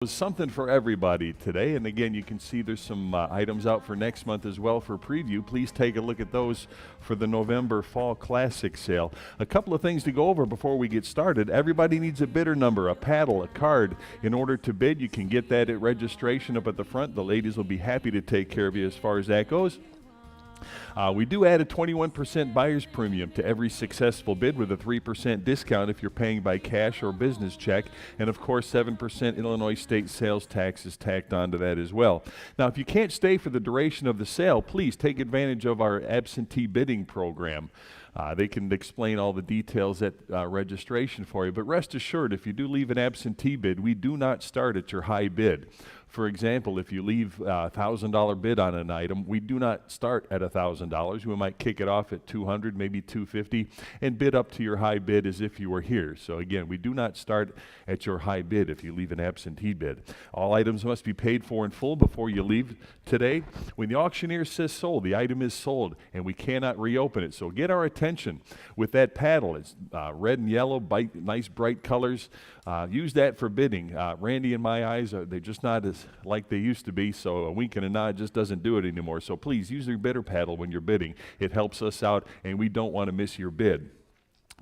Was something for everybody today, and again, you can see there's some items out for next month as well for preview. Please take a look at those for the November Fall Classic sale. A couple of things to go over before we get started. Everybody needs a bidder number, a paddle, a card. In order to bid, you can get that at registration up at the front. The ladies will be happy to take care of you as far as that goes. We do add a 21% buyer's premium to every successful bid with a 3% discount if you're paying by cash or business check. And of course, 7% Illinois state sales tax is tacked onto that as well. Now, if you can't stay for the duration of the sale, please take advantage of our absentee bidding program. They can explain all the details at registration for you. But rest assured, if you do leave an absentee bid, we do not start at your high bid. For example, if you leave a $1,000 bid on an item, we do not start at $1,000. We might kick it off at $200, maybe $250, and bid up to your high bid as if you were here. So again, we do not start at your high bid if you leave an absentee bid. All items must be paid for in full before you leave today. When the auctioneer says sold, the item is sold, and we cannot reopen it. So get our attention with that paddle. It's red and yellow, nice bright colors. Use that for bidding. Randy, in my eyes, they're just not as like they used to be, so a wink and a nod just doesn't do it anymore. So please use your bidder paddle when you're bidding. It helps us out, and we don't want to miss your bid.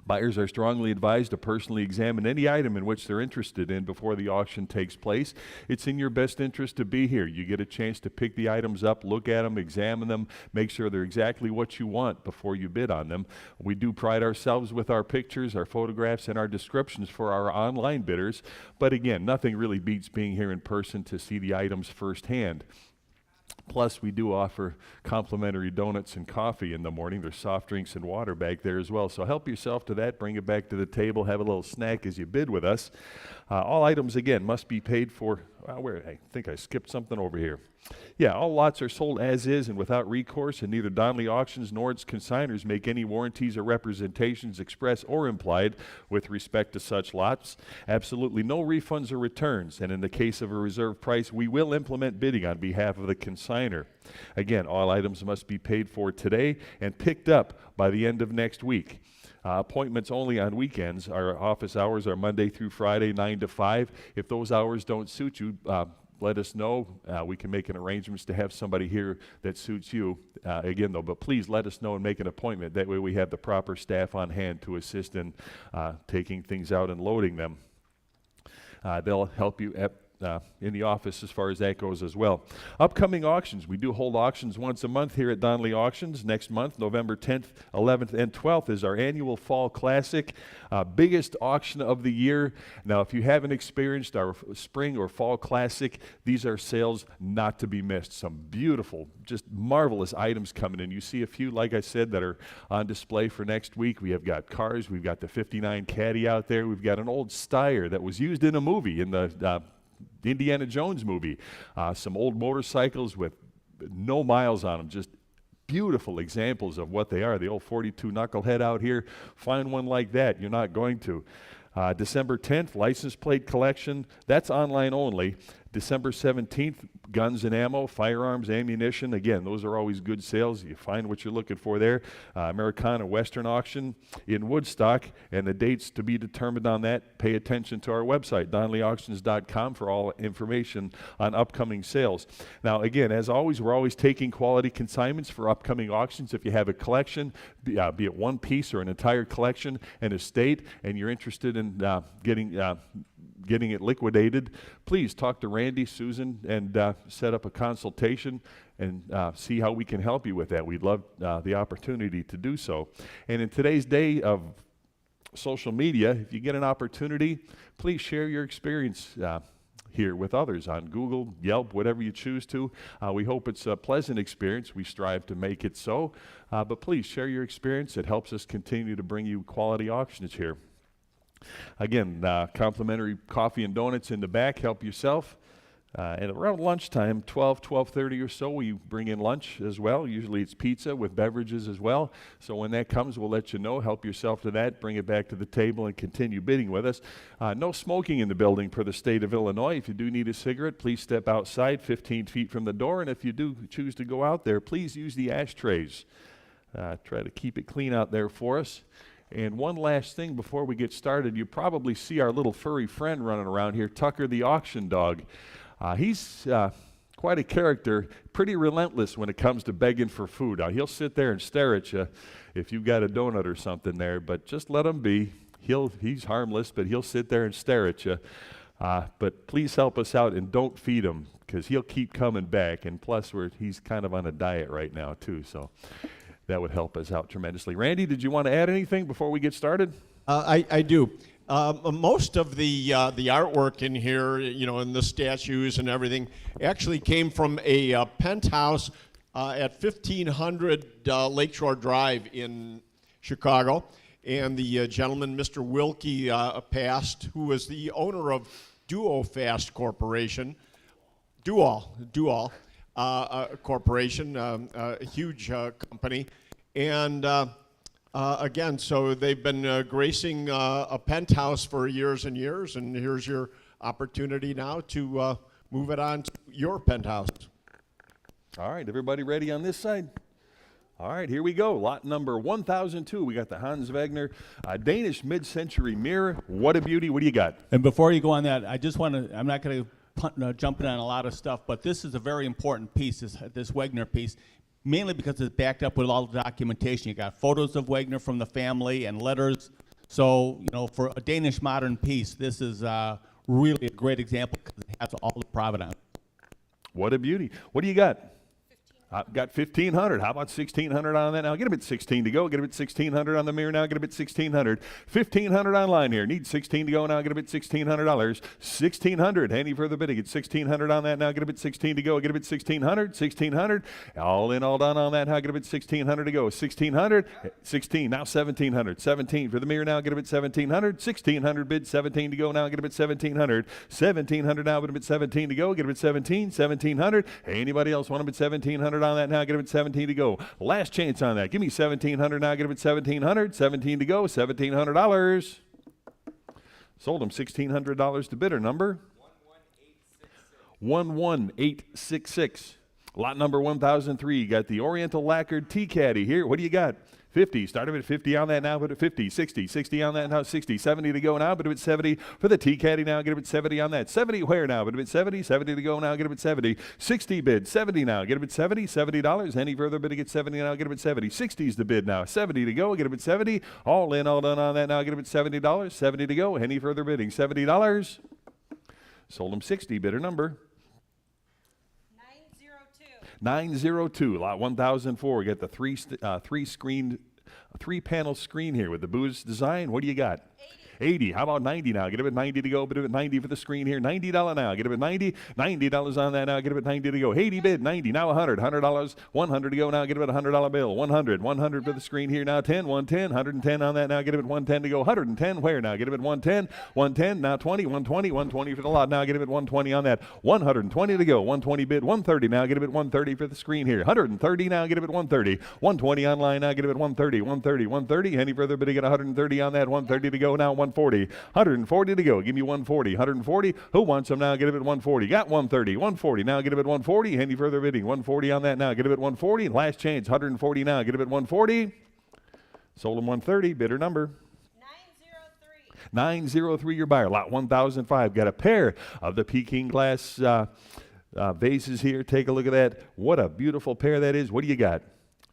Buyers are strongly advised to personally examine any item in which they're interested in before the auction takes place. It's in your best interest to be here. You get a chance to pick the items up, look at them, examine them, make sure they're exactly what you want before you bid on them. We do pride ourselves with our pictures, our photographs, and our descriptions for our online bidders. But again, nothing really beats being here in person to see the items firsthand. Plus, we do offer complimentary donuts and coffee in the morning. There's soft drinks and water back there as well. So help yourself to that. Bring it back to the table. Have a little snack as you bid with us. All items, again, must be paid for. I think I skipped something over here. Yeah, all lots are sold as is and without recourse, and neither Donley Auctions nor its consignors make any warranties or representations express or implied with respect to such lots. Absolutely no refunds or returns, and in the case of a reserve price, we will implement bidding on behalf of the consignor. Again, all items must be paid for today and picked up by the end of next week. Appointments only on weekends. Our office hours are Monday through Friday, 9 to 5. If those hours don't suit you, let us know. We can make an arrangements to have somebody here that suits you. Again, though, but please let us know and make an appointment. That way we have the proper staff on hand to assist in taking things out and loading them. They'll help you in the office as far as that goes as well. Upcoming auctions. We do hold auctions once a month here at Donley Auctions. Next month, November 10th, 11th, and 12th is our annual Fall Classic. Biggest auction of the year. Now, if you haven't experienced our Spring or Fall Classic, these are sales not to be missed. Some beautiful, just marvelous items coming in. You see a few, like I said, that are on display for next week. We have got cars. We've got the 59 Caddy out there. We've got an old Steyr that was used in a movie, in the Indiana Jones movie. Some old motorcycles with no miles on them, just beautiful examples of what they are. The old 42 knucklehead out here, find one like that, you're not going to. December 10th, license plate collection, that's online only. December 17th, guns and ammo, firearms, ammunition. Again, those are always good sales. You find what you're looking for there. Americana Western Auction in Woodstock, and the dates to be determined on that. Pay attention to our website, donleyauctions.com, for all information on upcoming sales. Now, again, as always, we're always taking quality consignments for upcoming auctions. If you have a collection, be it one piece or an entire collection, an estate, and you're interested in getting it liquidated, please talk to Randy, Susan, and set up a consultation and see how we can help you with that. We'd love the opportunity to do so. And in today's day of social media, if you get an opportunity, please share your experience here with others on Google, Yelp, whatever you choose to. We hope it's a pleasant experience. We strive to make it so. But please share your experience. It helps us continue to bring you quality auctions here. Again, complimentary coffee and donuts in the back. Help yourself. And around lunchtime, 12:30 or so, we bring in lunch as well. Usually it's pizza with beverages as well. So when that comes, we'll let you know. Help yourself to that. Bring it back to the table and continue bidding with us. No smoking in the building per the state of Illinois. If you do need a cigarette, please step outside 15 feet from the door. And if you do choose to go out there, please use the ashtrays. Try to keep it clean out there for us. And one last thing before we get started, you probably see our little furry friend running around here, Tucker the auction dog. He's quite a character, pretty relentless when it comes to begging for food. He'll sit there and stare at you if you've got a donut or something there, but just let him be. He's harmless, but he'll sit there and stare at you. But please help us out and don't feed him, because he'll keep coming back. And plus, he's kind of on a diet right now too, so that would help us out tremendously. Randy, did you want to add anything before we get started? I do. Most of the artwork in here, and the statues and everything, actually came from a penthouse at 1500 Lakeshore Drive in Chicago. And the gentleman, Mr. Wilkie, passed, who was the owner of Duofast Corporation, Dual Corporation, a huge company. And again, so they've been gracing a penthouse for years and years, and here's your opportunity now to move it on to your penthouse. All right, everybody ready on this side? All right, here we go. Lot number 1002. We got the Hans Wagner Danish mid-century mirror. What a beauty. What do you got? And before you go on that, I just want to, I'm not going to jump in on a lot of stuff, but this is a very important piece, this Wagner piece, mainly because it's backed up with all the documentation. You got photos of Wagner from the family and letters. So, for a Danish modern piece, this is really a great example because it has all the provenance. What a beauty. What do you got? I've got 1,500. How about 1,600 on that now? Get a bit 16 to go. Get a bit 1,600 on the mirror now. Get a bit 1,600. 1,500 online here. Need 16 to go now. Get a bit $1,600. 1,600. Any further bidding? Get 1,600 on that now. Get a bit 16 to go. Get a bit 1,600. 1,600. All in, all done on that. Now get a bit 1,600 to go. 1,600. 16. Now 1,700. 17 for the mirror now. Get a bit 1,700. 1,600 bid. 17 to go now. Get a bit 1,700. 1,700 now. Get a bit 17 to go. Get a bit 17. 1,700. Anybody else want a bit 1,700 on that now? Get a bit 17 to go. Last chance on that. Give me 1,700 now. Get a bit 1,700. 17 to go. $1,700. Sold him $1,600 to bidder number 11866. Lot number 1003. You got the Oriental Lacquered Tea Caddy here. What do you got? 50. Start at 50 on that now, but at 50. 60. 60 on that now. 60. 70 to go now, but a bit 70 for the tea caddy now. Get a bit 70 on that. 70 where now? But a bit 70. 70 to go now. Get a bit 70. 60 bid. 70 now. Get a bit 70. $70. Any further bid to get 70 now. Get a bit 70. 60 is the bid now. 70 to go. Get a bit 70. All in, all done on that now. Get a bit $70. 70 to go. Any further bidding? $70. Sold him 60. Bidder number 902. Lot 1004. Get the three panel screen here with the booze design. What do you got? 80. How about 90 now? Get a bit 90 to go, but a bit 90 for the screen here. $90 now. Get a bit 90. $90 on that now. Get a bit 90 to go. 80 bid. 90. Now $100. $100. 100 to go now. Get a bit $100 bill. 100. 100 for the screen here now. 10. 110. 110 on that now. Get a bit 110 to go. 110 where now? Get a bit 110. 110 now. 20. 120. 120 for the lot now. Get a bit 120 on that. 120 to go. 120 bid. 130 now. Get a bit 130 for the screen here. 130 now. Get a bit 130. 120 online now. Get a bit 130. 130. 130. Any further bid to get 130 on that. 130 to go now. 140. 140 to go. Give me 140. 140. Who wants them now? Get a bit 140. Got 130. 140. Now get a bit 140. Any further bidding? 140 on that now. Get a bit 140. Last chance. 140 now. Get a bit 140. Sold him 130. Bidder number 903. Your buyer. Lot 1005. Got a pair of the Peking glass vases here. Take a look at that. What a beautiful pair that is. What do you got?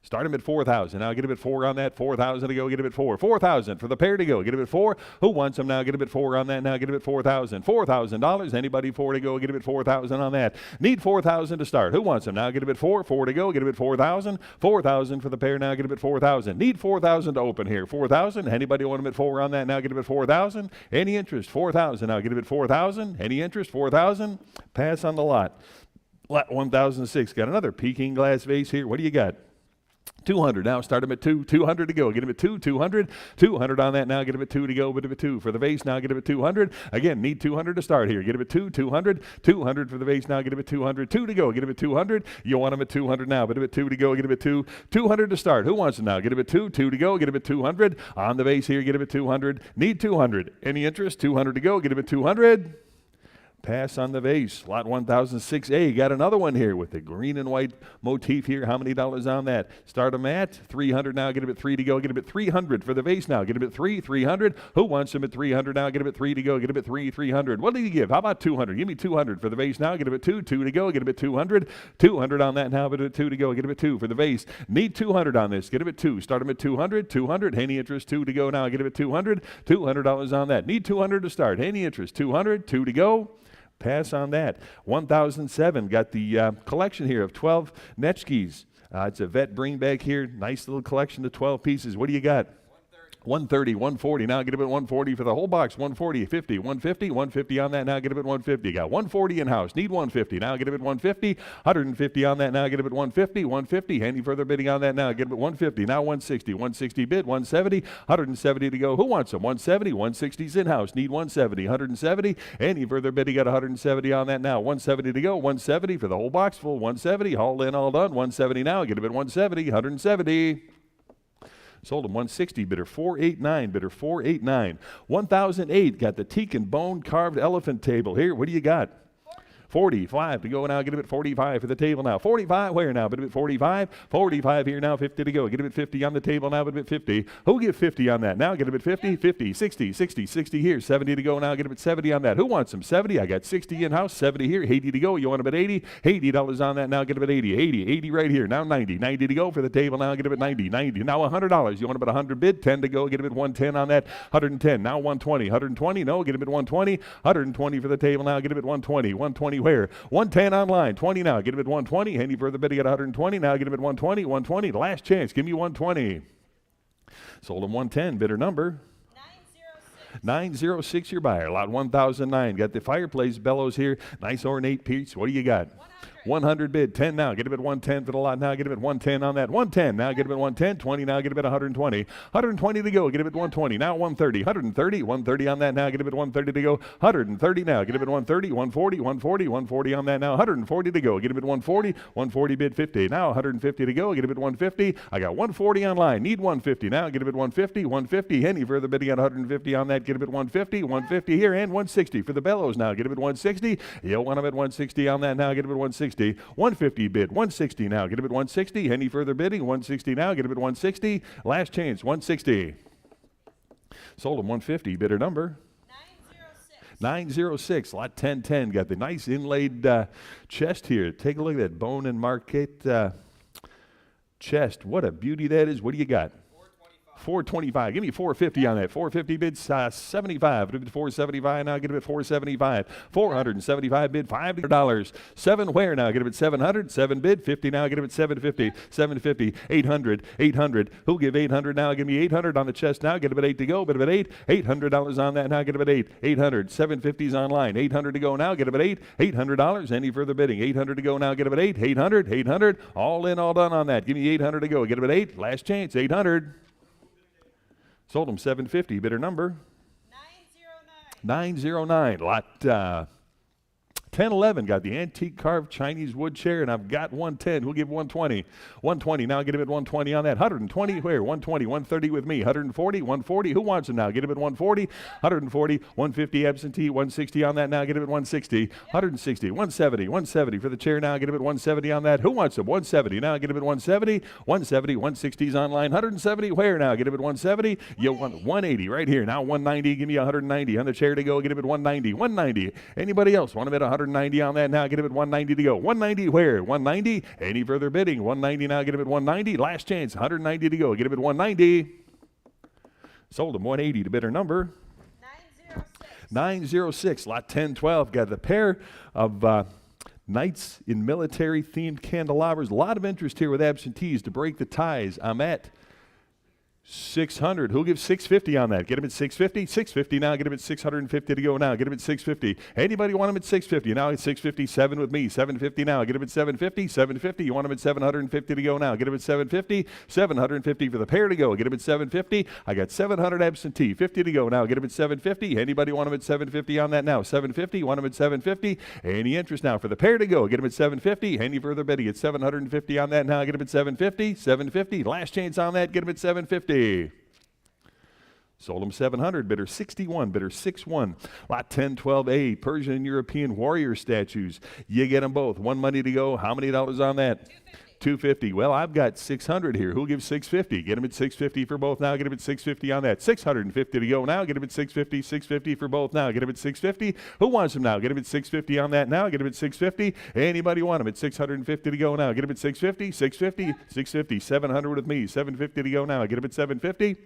Start him at 4,000. Now get a bit 4 on that. 4,000 to go. Get a bit 4. 4,000 for the pair to go. Get a bit 4. Who wants them now? Get a bit 4 on that now. Get a bit 4,000. $4,000. Anybody 4 to go? Get a bit 4,000 on that. Need 4,000 to start. Who wants them now? Get a bit 4. 4 to go. Get a bit 4,000. 4,000 for the pair now. Get a bit 4,000. Need 4,000 to open here. 4,000. Anybody want them at 4 on that now? Get a bit 4,000. Any interest? 4,000 now. Get a bit 4,000. Any interest? 4,000. Pass on the lot. Lot 1006. Got another Peking glass vase here. What do you got? 200 now. Start them at 2. 200 to go. Get them at 2. 200. 200 on that now. Get them at 2 to go. Get them at 2 for the vase now. Get them at 200. Again, need 200 to start here. Get them at 2. 200. 200 for the vase now. Get them at 200. 2 to go. Get them at 200. You want them at 200 now. Get them at 2 to go. Get them at 2. 200 to start. Who wants them now? Get them at 2. 2 to go. Get them at 200. On the vase here. Get them at 200. Need 200. Any interest? 200 to go. Get them at 200. Pass on the vase. Lot 1006A. Got another one here with the green and white motif here. How many dollars on that? Start them at 300 now. Get them at 3 to go. Get them at 300 for the vase now. Get them at 300. Who wants them at 300 now? Get them at 3 to go. Get them at 300. What do you give? How about 200? Give me 200 for the vase now. Get them at 2 to go. Get them at 200. 200 on that now. But at 2 to go. Get them at 2 for the vase. Need 200 on this. Get them at 2. Start them at 200. 200. Any interest? 2 to go now. Get them at 200. $200 on that. Need 200 to start. Any interest? 200. 2 to go. Pass on that. 1007, got the collection here of 12 Netchkis. It's a vet bring back here. Nice little collection of 12 pieces. What do you got? 130, 140. Now get him at 140 for the whole box. 140, 50, 150, 150 on that. Now get him at 150. Got 140 in house. Need 150. Now get him at 150. 150 on that. Now get him at 150. 150. Any further bidding on that? Now get him at 150. Now 160. 160 bid. 170. 170 to go. Who wants them? 170. 160's in house. Need 170. 170. Any further bidding? Got 170 on that now. 170 to go. 170 for the whole box full. 170. All in, all done. 170 now. Get him at 170. 170. Sold him 160, bidder 489, bidder 489. 1008, got the teak and bone carved elephant table. Here, what do you got? 45 to go now. Get him at 45 for the table now. 45 where now? Get him at 45. 45 here now. 50 to go. Get him at 50 on the table now. Get him at 50. Who'll give 50 on that? Now get him at 50. 50. 60. 60. 60 here. 70 to go now. Get him at 70 on that. Who wants him? 70. I got 60 in house. 70 here. 80 to go. You want him at 80? $80 on that now. Get him at 80. 80. 80 right here. Now 90. 90 to go for the table now. Get him at 90. 90. Now $100. You want him at 100 bid? 10 to go. Get him at 110 on that. 110. Now 120. 120. No. Get him at 120. 120 for the table now. Get him at 120. 120 where? 110 online. 20 now. Get him at 120. Any further bidding at 120. Now get him at 120. 120. Last chance. Give me 120. Sold him 110. Bidder number 906. Your buyer. Lot 1009. Got the fireplace bellows here. Nice ornate piece. What do you got? 100 bid. 10 now. Get him at 110 for the lot now. Get him at 110 on that. 110 now. Get him at 110. 20 now. Get him at 120. 120 to go. Get him at 120. Now 130. 130. 130 on that now. Get him at 130 to go. 130 now. Get him at 130. 140. 140. 140 on that now. 140 to go. Get him at 140. 140 bid 50. Now 150 to go. Get him at 150. I got 140 online. Need 150 now. Get him at 150. 150. Any further bidding at 150 on that? Get him at 150. 150 here and 160 for the bellows now. Get him at 160. You want him at 160 on that now. Get him at 160. 150 bid. 160 now. Get him at 160. Any further bidding? 160 now. Get him at 160. Last chance. 160. Sold him 150. Bidder number 906. Lot 1010. Got the nice inlaid chest here. Take a look at that bone and marquette chest. What a beauty that is. What do you got? 425. Give me 450 on that. 450 bids 75. Bid 475 now. Get him at 475. 475 bid $500. 7 where now? Get him at 700. 7 bid 50 now. Get him at 750. 750. 800. 800. Who'll give 800 now? Give me 800 on the chest now. Get him at 8 to go. Bid him at 8. $800 on that now. Get him at 8. 800. 750's online. 800 to go now. Get him at 8. $800. Any further bidding? 800 to go now. Get him at 8. 800. 800. All in, all done on that. Give me 800 to go. Get him at 8. Last chance. 800. Sold him 750. Bidder number 909. Lot 1011. Got the antique carved Chinese wood chair, and I've got 110. Who'll give 120? 120. Now get him at 120 on that. 120 where? 120. 130 with me. 140. 140. Who wants him now? Get him at 140. 140. 150 absentee. 160 on that now. Get him at 160. 160. 170. 170 for the chair now. Get him at 170 on that. Who wants him? 170. Now get him at 170. 170. 160's online. 170 where now? Get him at 170. You want 180 right here. Now 190. Give me 190 on the chair to go. Get him at 190. 190. Anybody else want him at 190 on that now? Get him at 190 to go. 190 where? 190. Any further bidding? 190 now. Get him at 190. Last chance. 190 to go. Get him at 190. Sold him 180 to bidder number 906. Lot 1012. Got the pair of knights in military themed candelabras. A lot of interest here with absentees to break the ties. I'm at 600. Who'll give 650 on that? Get him at 650. 650 now. Get him at 650 to go now. Get him at 650. Anybody want him at 650? Now it's 657 with me. 750 now. Get him at 750. 750. You want him at 750 to go now. Get him at 750. 750 for the pair to go. Get him at 750. I got 700 absentee. 50 to go now. Get him at 750. Anybody want him at 750 on that now? 750. Want him at 750. Any interest now for the pair to go? Get him at 750. Any further bidding at 750 on that now? Get him at 750. 750. Last chance on that. Get him at 750. Sold them 700, bidder 61, bidder 61. Lot 1012A, Persian and European warrior statues. You get them both. One money to go. How many dollars on that? 250. Well, I've got 600 here. Who'll give 650? Get them at 650 for both now. Get them at 650 on that. 650 to go now. Get them at 650. 650 for both now. Get them at 650. Who wants them now? Get them at 650 on that now. Get them at 650. Anybody want them at 650 to go now? Get them at 650. 650. 650. 700 with me. 750 to go now. Get them at 750.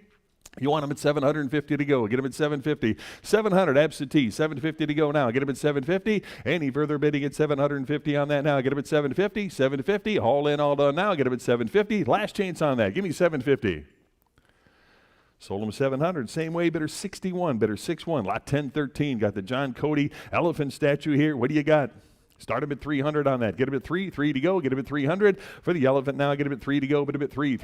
You want them at 750 to go. Get them at 750. 700 absentee. 750 to go now. Get them at 750. Any further bidding at 750 on that now. Get them at 750. 750. All in, all done now. Get them at 750. Last chance on that. Give me 750. Sold them 700. Same way, bidder 61. Bidder 61. Lot 1013. Got the John Cody elephant statue here. What do you got? Start him at 300 on that. Get him at 3 to go. Get him at 300 for the elephant now. Get him at 3 to go. Get him at 3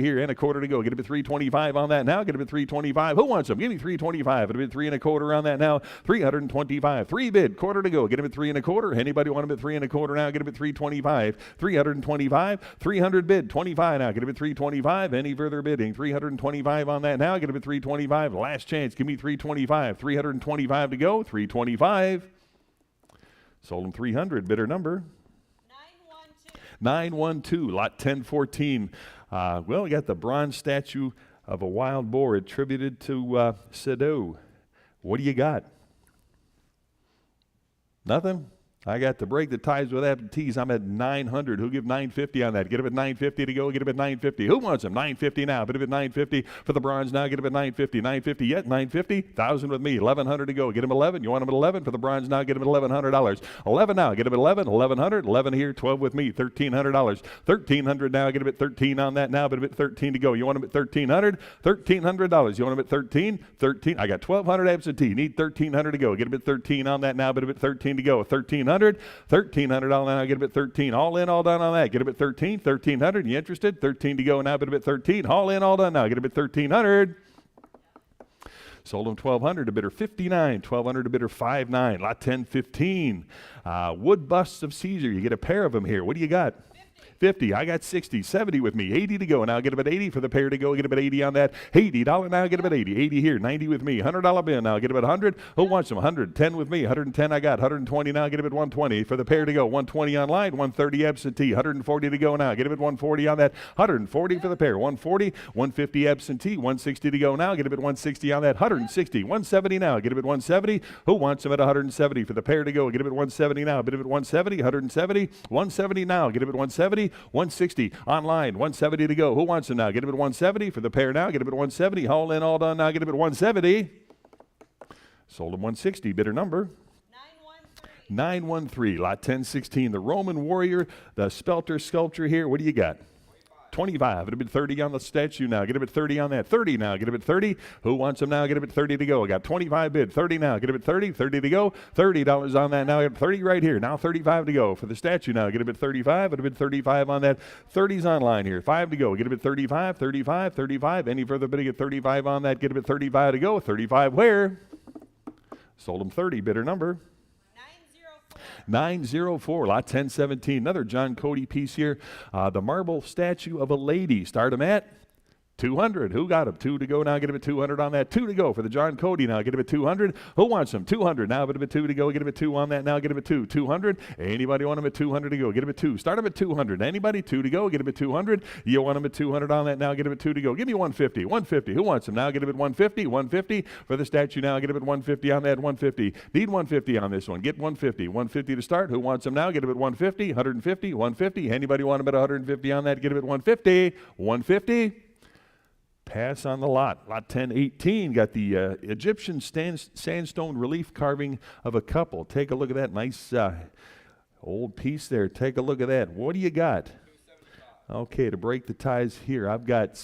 here and a quarter to go. Get him at 325 on that now. Get him at 325. Who wants him? Give me 325. Get him at 3 1/4 on that now. 325. 3 bid. Quarter to go. Get him at 3 1/4. Anybody want him at 3 1/4 now? Get him at 325. 325. 300 bid. 25 now. Get him at 325. Any further bidding? 325 on that now. Get him at 325. Last chance. Give me 325. 325 to go. 325. Sold them 300. Bidder number 912. Lot 1014. Well, we got the bronze statue of a wild boar attributed to Sado. What do you got? Nothing? I got to break the ties with absentees. I'm at 900. Who'll give 950 on that? Get him at 950 to go. Get him at 950. Who wants him? 950 now. Bid him at 950 for the bronze now. Get him at 950. 950 yet. 950. 1,000 with me. 1,100 to go. Get him 11. You want him at 11 for the bronze now? Get him at $1,100. 11 now. Get him at 11. 1,100. 11 here. 12 with me. $1,300. 1,300 now. Get him at 13 on that now. Bid him at 13 to go. You want him at 1,300. $1,300. You want him at 13. 13. I got 1,200 absentee. Need 1,300 to go. Get him at 13 on that now. Bid him at 13 to go. 1,300. $1,300 now. Get him at 13. All in, all done on that. Get him at 13. 1,300. You interested? 13 to go now. Bid him at 13. All in, all done now. Get him at 1,300. Sold him 1,200 to bidder 59. 1,200 to bidder 59. Lot 1015. Wood busts of Caesar. You get a pair of them here. What do you got? 50. I got 60. 70 with me. 80 to go. Now get him at 80 for the pair to go. Get him at 80 on that. $80 now. Get him at 80. 80 here. 90 with me. $100 bin now. Get him at 100. Who wants them? 100. 10 with me. 110 I got. 120 now. Get him at 120 for the pair to go. 120 online. 130 absentee. 140 to go now. Get him at 140 on that. 140 for the pair. 140. 150 absentee. 160 to go now. Get him at 160 on that. 160. 170 now. Get him at 170. Who wants him at 170 for the pair to go? Get him at 170 now. Get him at 170. 170. 170 now. Get him at 170. 160 online, 170 to go. Who wants him now? Get him at 170 for the pair now. Get him at 170. All in, all done now. Get him at 170. Sold him 160. Bidder number 913. Lot 1016. The Roman warrior, the Spelter sculpture here. What do you got? 25. It'll be 30 on the statue now. Get him at 30 on that. 30 now. Get him at 30. Who wants him now? Get him at 30 to go. I got 25 bid. 30 now. Get him at 30. 30 to go. $30 on that now. Get 30 right here. Now 35 to go for the statue now. Get him at 35. It'll be 35 on that. 30's online here. 5 to go. Get him at 35. 35. 35. Any further bidding at 35 on that? Get him at 35 to go. 35 where? Sold him 30. Bidder number 904. Lot 1017. Another John Cody piece here. The marble statue of a lady. Start him at 200. Who got him? 2 to go now. Get him at 200 on that. 2 to go for the John Cody now. Get him at 200. Who wants him? 200 now. Get him at 2 to go. Get him at 2 on that now. Get him at 2. 200. Anybody want him at 200 to go? Get him at 2. Start him at 200. Anybody? 2 to go. Get him at 200. You want him at 200 on that now. Get him at 2 to go. Give me 150. 150. Who wants him now? Get him at 150. 150 for the statue now. Get him at 150 on that. 150. Need 150 on this one. Get 150. 150 to start. Who wants him now? Get him at 150. 150. 150. Anybody want him at 150 on that? Get him at 150. 150. Pass on the lot. Lot 1018 got the Egyptian sandstone relief carving of a couple. Take a look at that nice old piece there. Take a look at that. What do you got? Okay, to break the ties here, I've got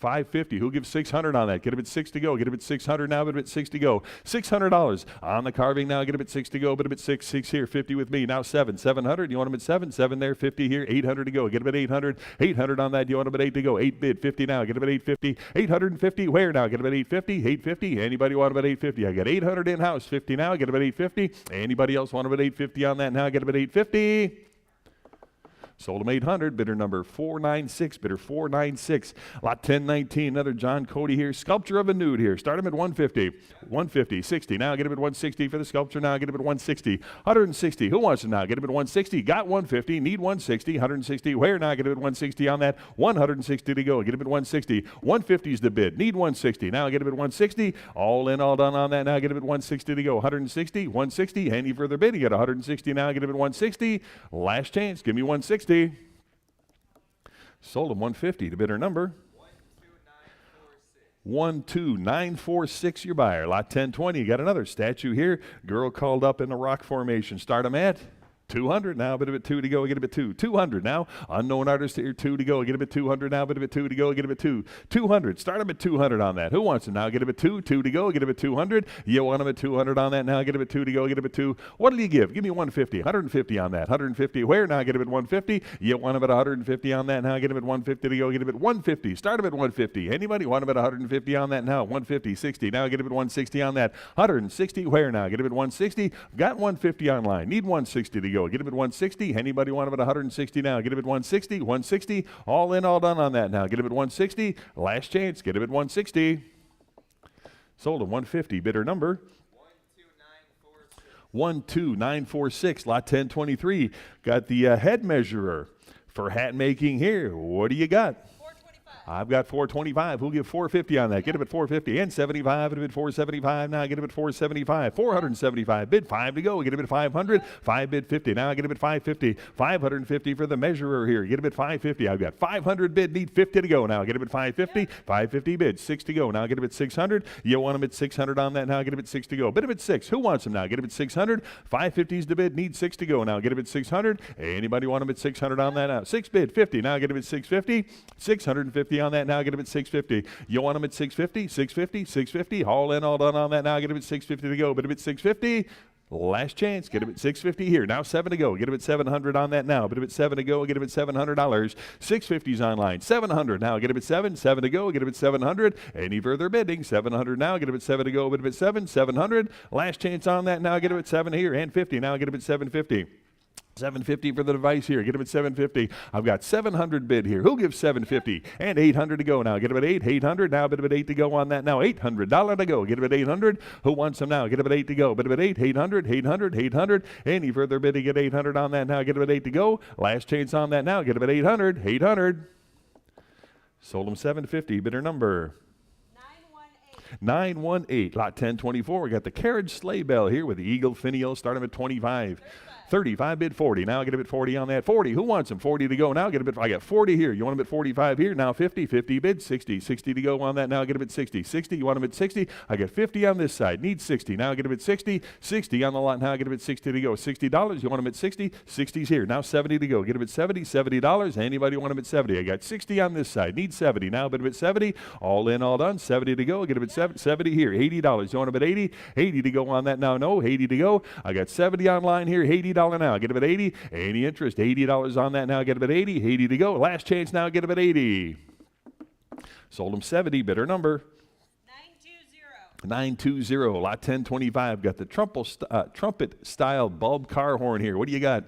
550. Who gives 600 on that? Get him at 6 to go. Get him at 600 now. Get him at 6 to go. $600 on the carving now. Get him at 6 to go. But him at 6. 6 here. 50 with me. Now 7. 700. You want him at 7? 7 there. 50 here. 800 to go. Get him at 800. 800 on that. You want him at 8 to go. 8 bid. 50 now. Get him at 850. 850. Where now? Get him at 850. 850. Anybody want him at 850? I got 800 in house. 50 now. Get him at 850. Anybody else want him at 850 on that now? Get him at 850. Sold them 800, bidder number 496, bidder 496. Lot 1019, another John Cody here. Sculpture of a nude here. Start him at 150. 150, 60. Now get him at 160 for the sculpture. Now get him at 160. 160. Who wants him now? Get him at 160. Got 150. Need 160. 160. Where now? Get him at 160 on that. 160 to go. Get him at 160. 150 is the bid. Need 160. Now get him at 160. All in, all done on that. Now get him at 160 to go. 160. 160. Any further bid? You got 160 now. Get him at 160. Last chance. Give me 160. Sold him 150 to bidder number 12946. Your buyer. Lot 1020. You got another statue here. Girl called up in the rock formation. Start him at 200 now, bit of it 2 to go, get him at 2. 200 now, unknown artist here, 2 to go, get him at 200 now, bit of it 2 to go, get him at 2. 200, start him at 200 on that. Who wants him now? Get him at 2, 2 to go, get him at 200. You want him at 200 on that now, get him at 2 to go, get him at 2. What will you give? Give me 150, 150 on that. 150 where? Now get him at 150. You want him at 150 on that now, get him at 150 to go, get him at 150. Start him at 150. Anybody want him at 150 on that now? 150, 60. Now get him at 160 on that. 160 where now? Get him at 160. Got 150 online. Need 160 to go. Get him at 160. Anybody want him at 160 now? Get him at 160. 160. All in, all done on that now. Get him at 160. Last chance. Get him at 160. Sold him 150. Bidder number 12946. Lot 1023. Got the head measurer for hat making here. What do you got? I've got 425. Who'll give 450 on that? Get him at 450 and 75. Get him at 475. Now get him at 475. 475. Bid 5 to go. Get him at 500. 5 bid 50. Now get him at 550. 550 for the measurer here. Get him at 550. I've got 500 bid. Need 50 to go. Now get him at 550. 550 bid. 6 to go. Now get him at 600. You want him at 600 on that. Now get him at 6 to go. Bid him at 6. Who wants him now? Get him at 600. 550 is the bid. Need 6 to go. Now get him at 600. Anybody want him at 600 on that now? 6 bid 50. Now get him at 650. 650 on that. Now get him at 650. You want him at 650, 650, 650. All in, all done on that. Now get him at 650 to go. But him at 650. Last chance. Get him at 650 here. Now 7 to go. Get him at 700 on that now. But him at 7 to go. Get him at $700. 650's online. 700 now. Get him at 7. 7 to go. Get him at 700. Any further bidding? 700 now. Get him at 7 to go. But him at 7. 700. Last chance on that now. Get him at 7 here and 50. Now get him at 750. 750 for the device here. Get him at 750. I've got 700 bid here. Who'll give 750? And 800 to go now. Get him at 8. 800. Now bid him at 8 to go on that now. $800 to go. Get him at 800. Who wants him now? Get him at 8 to go. Bid him at 8. 800. 800. 800. Any further bidding? Get 800 on that now. Get him at 8 to go. Last chance on that now. Get him at 800. 800. Sold him 750. Bidder number 918. Lot 1024. We got the carriage sleigh bell here with the eagle finial. Start him at 25. 35 bid 40. Now get him at 40 on that. 40. Who wants him? 40 to go. Now get him at, I got 40 here. You want him at 45 here? Now 50. 50 bid 60. 60 to go on that. Now get him at 60. 60. You want him at 60? I got 50 on this side. Need 60. Now get him at 60. 60 on the lot. Now get him at 60 to go. $60. You want him at 60? 60's here. Now 70 to go. Get him at 70. $70. Anybody want him at 70? I got 60 on this side. Need 70. Now bid him at 70. All in, all done. 70 to go. Get him at 70 here. $80. You want him at 80? 80 to go on that now. No. 80 to go. I got 70 online here. $80 now. Get him at 80. Any interest? $80 on that now. Get him at 80. 80 to go. Last chance now. Get him at 80. Sold him 70. Bidder number 920. Lot 1025. Got the trumpet style bulb car horn here. What do you got?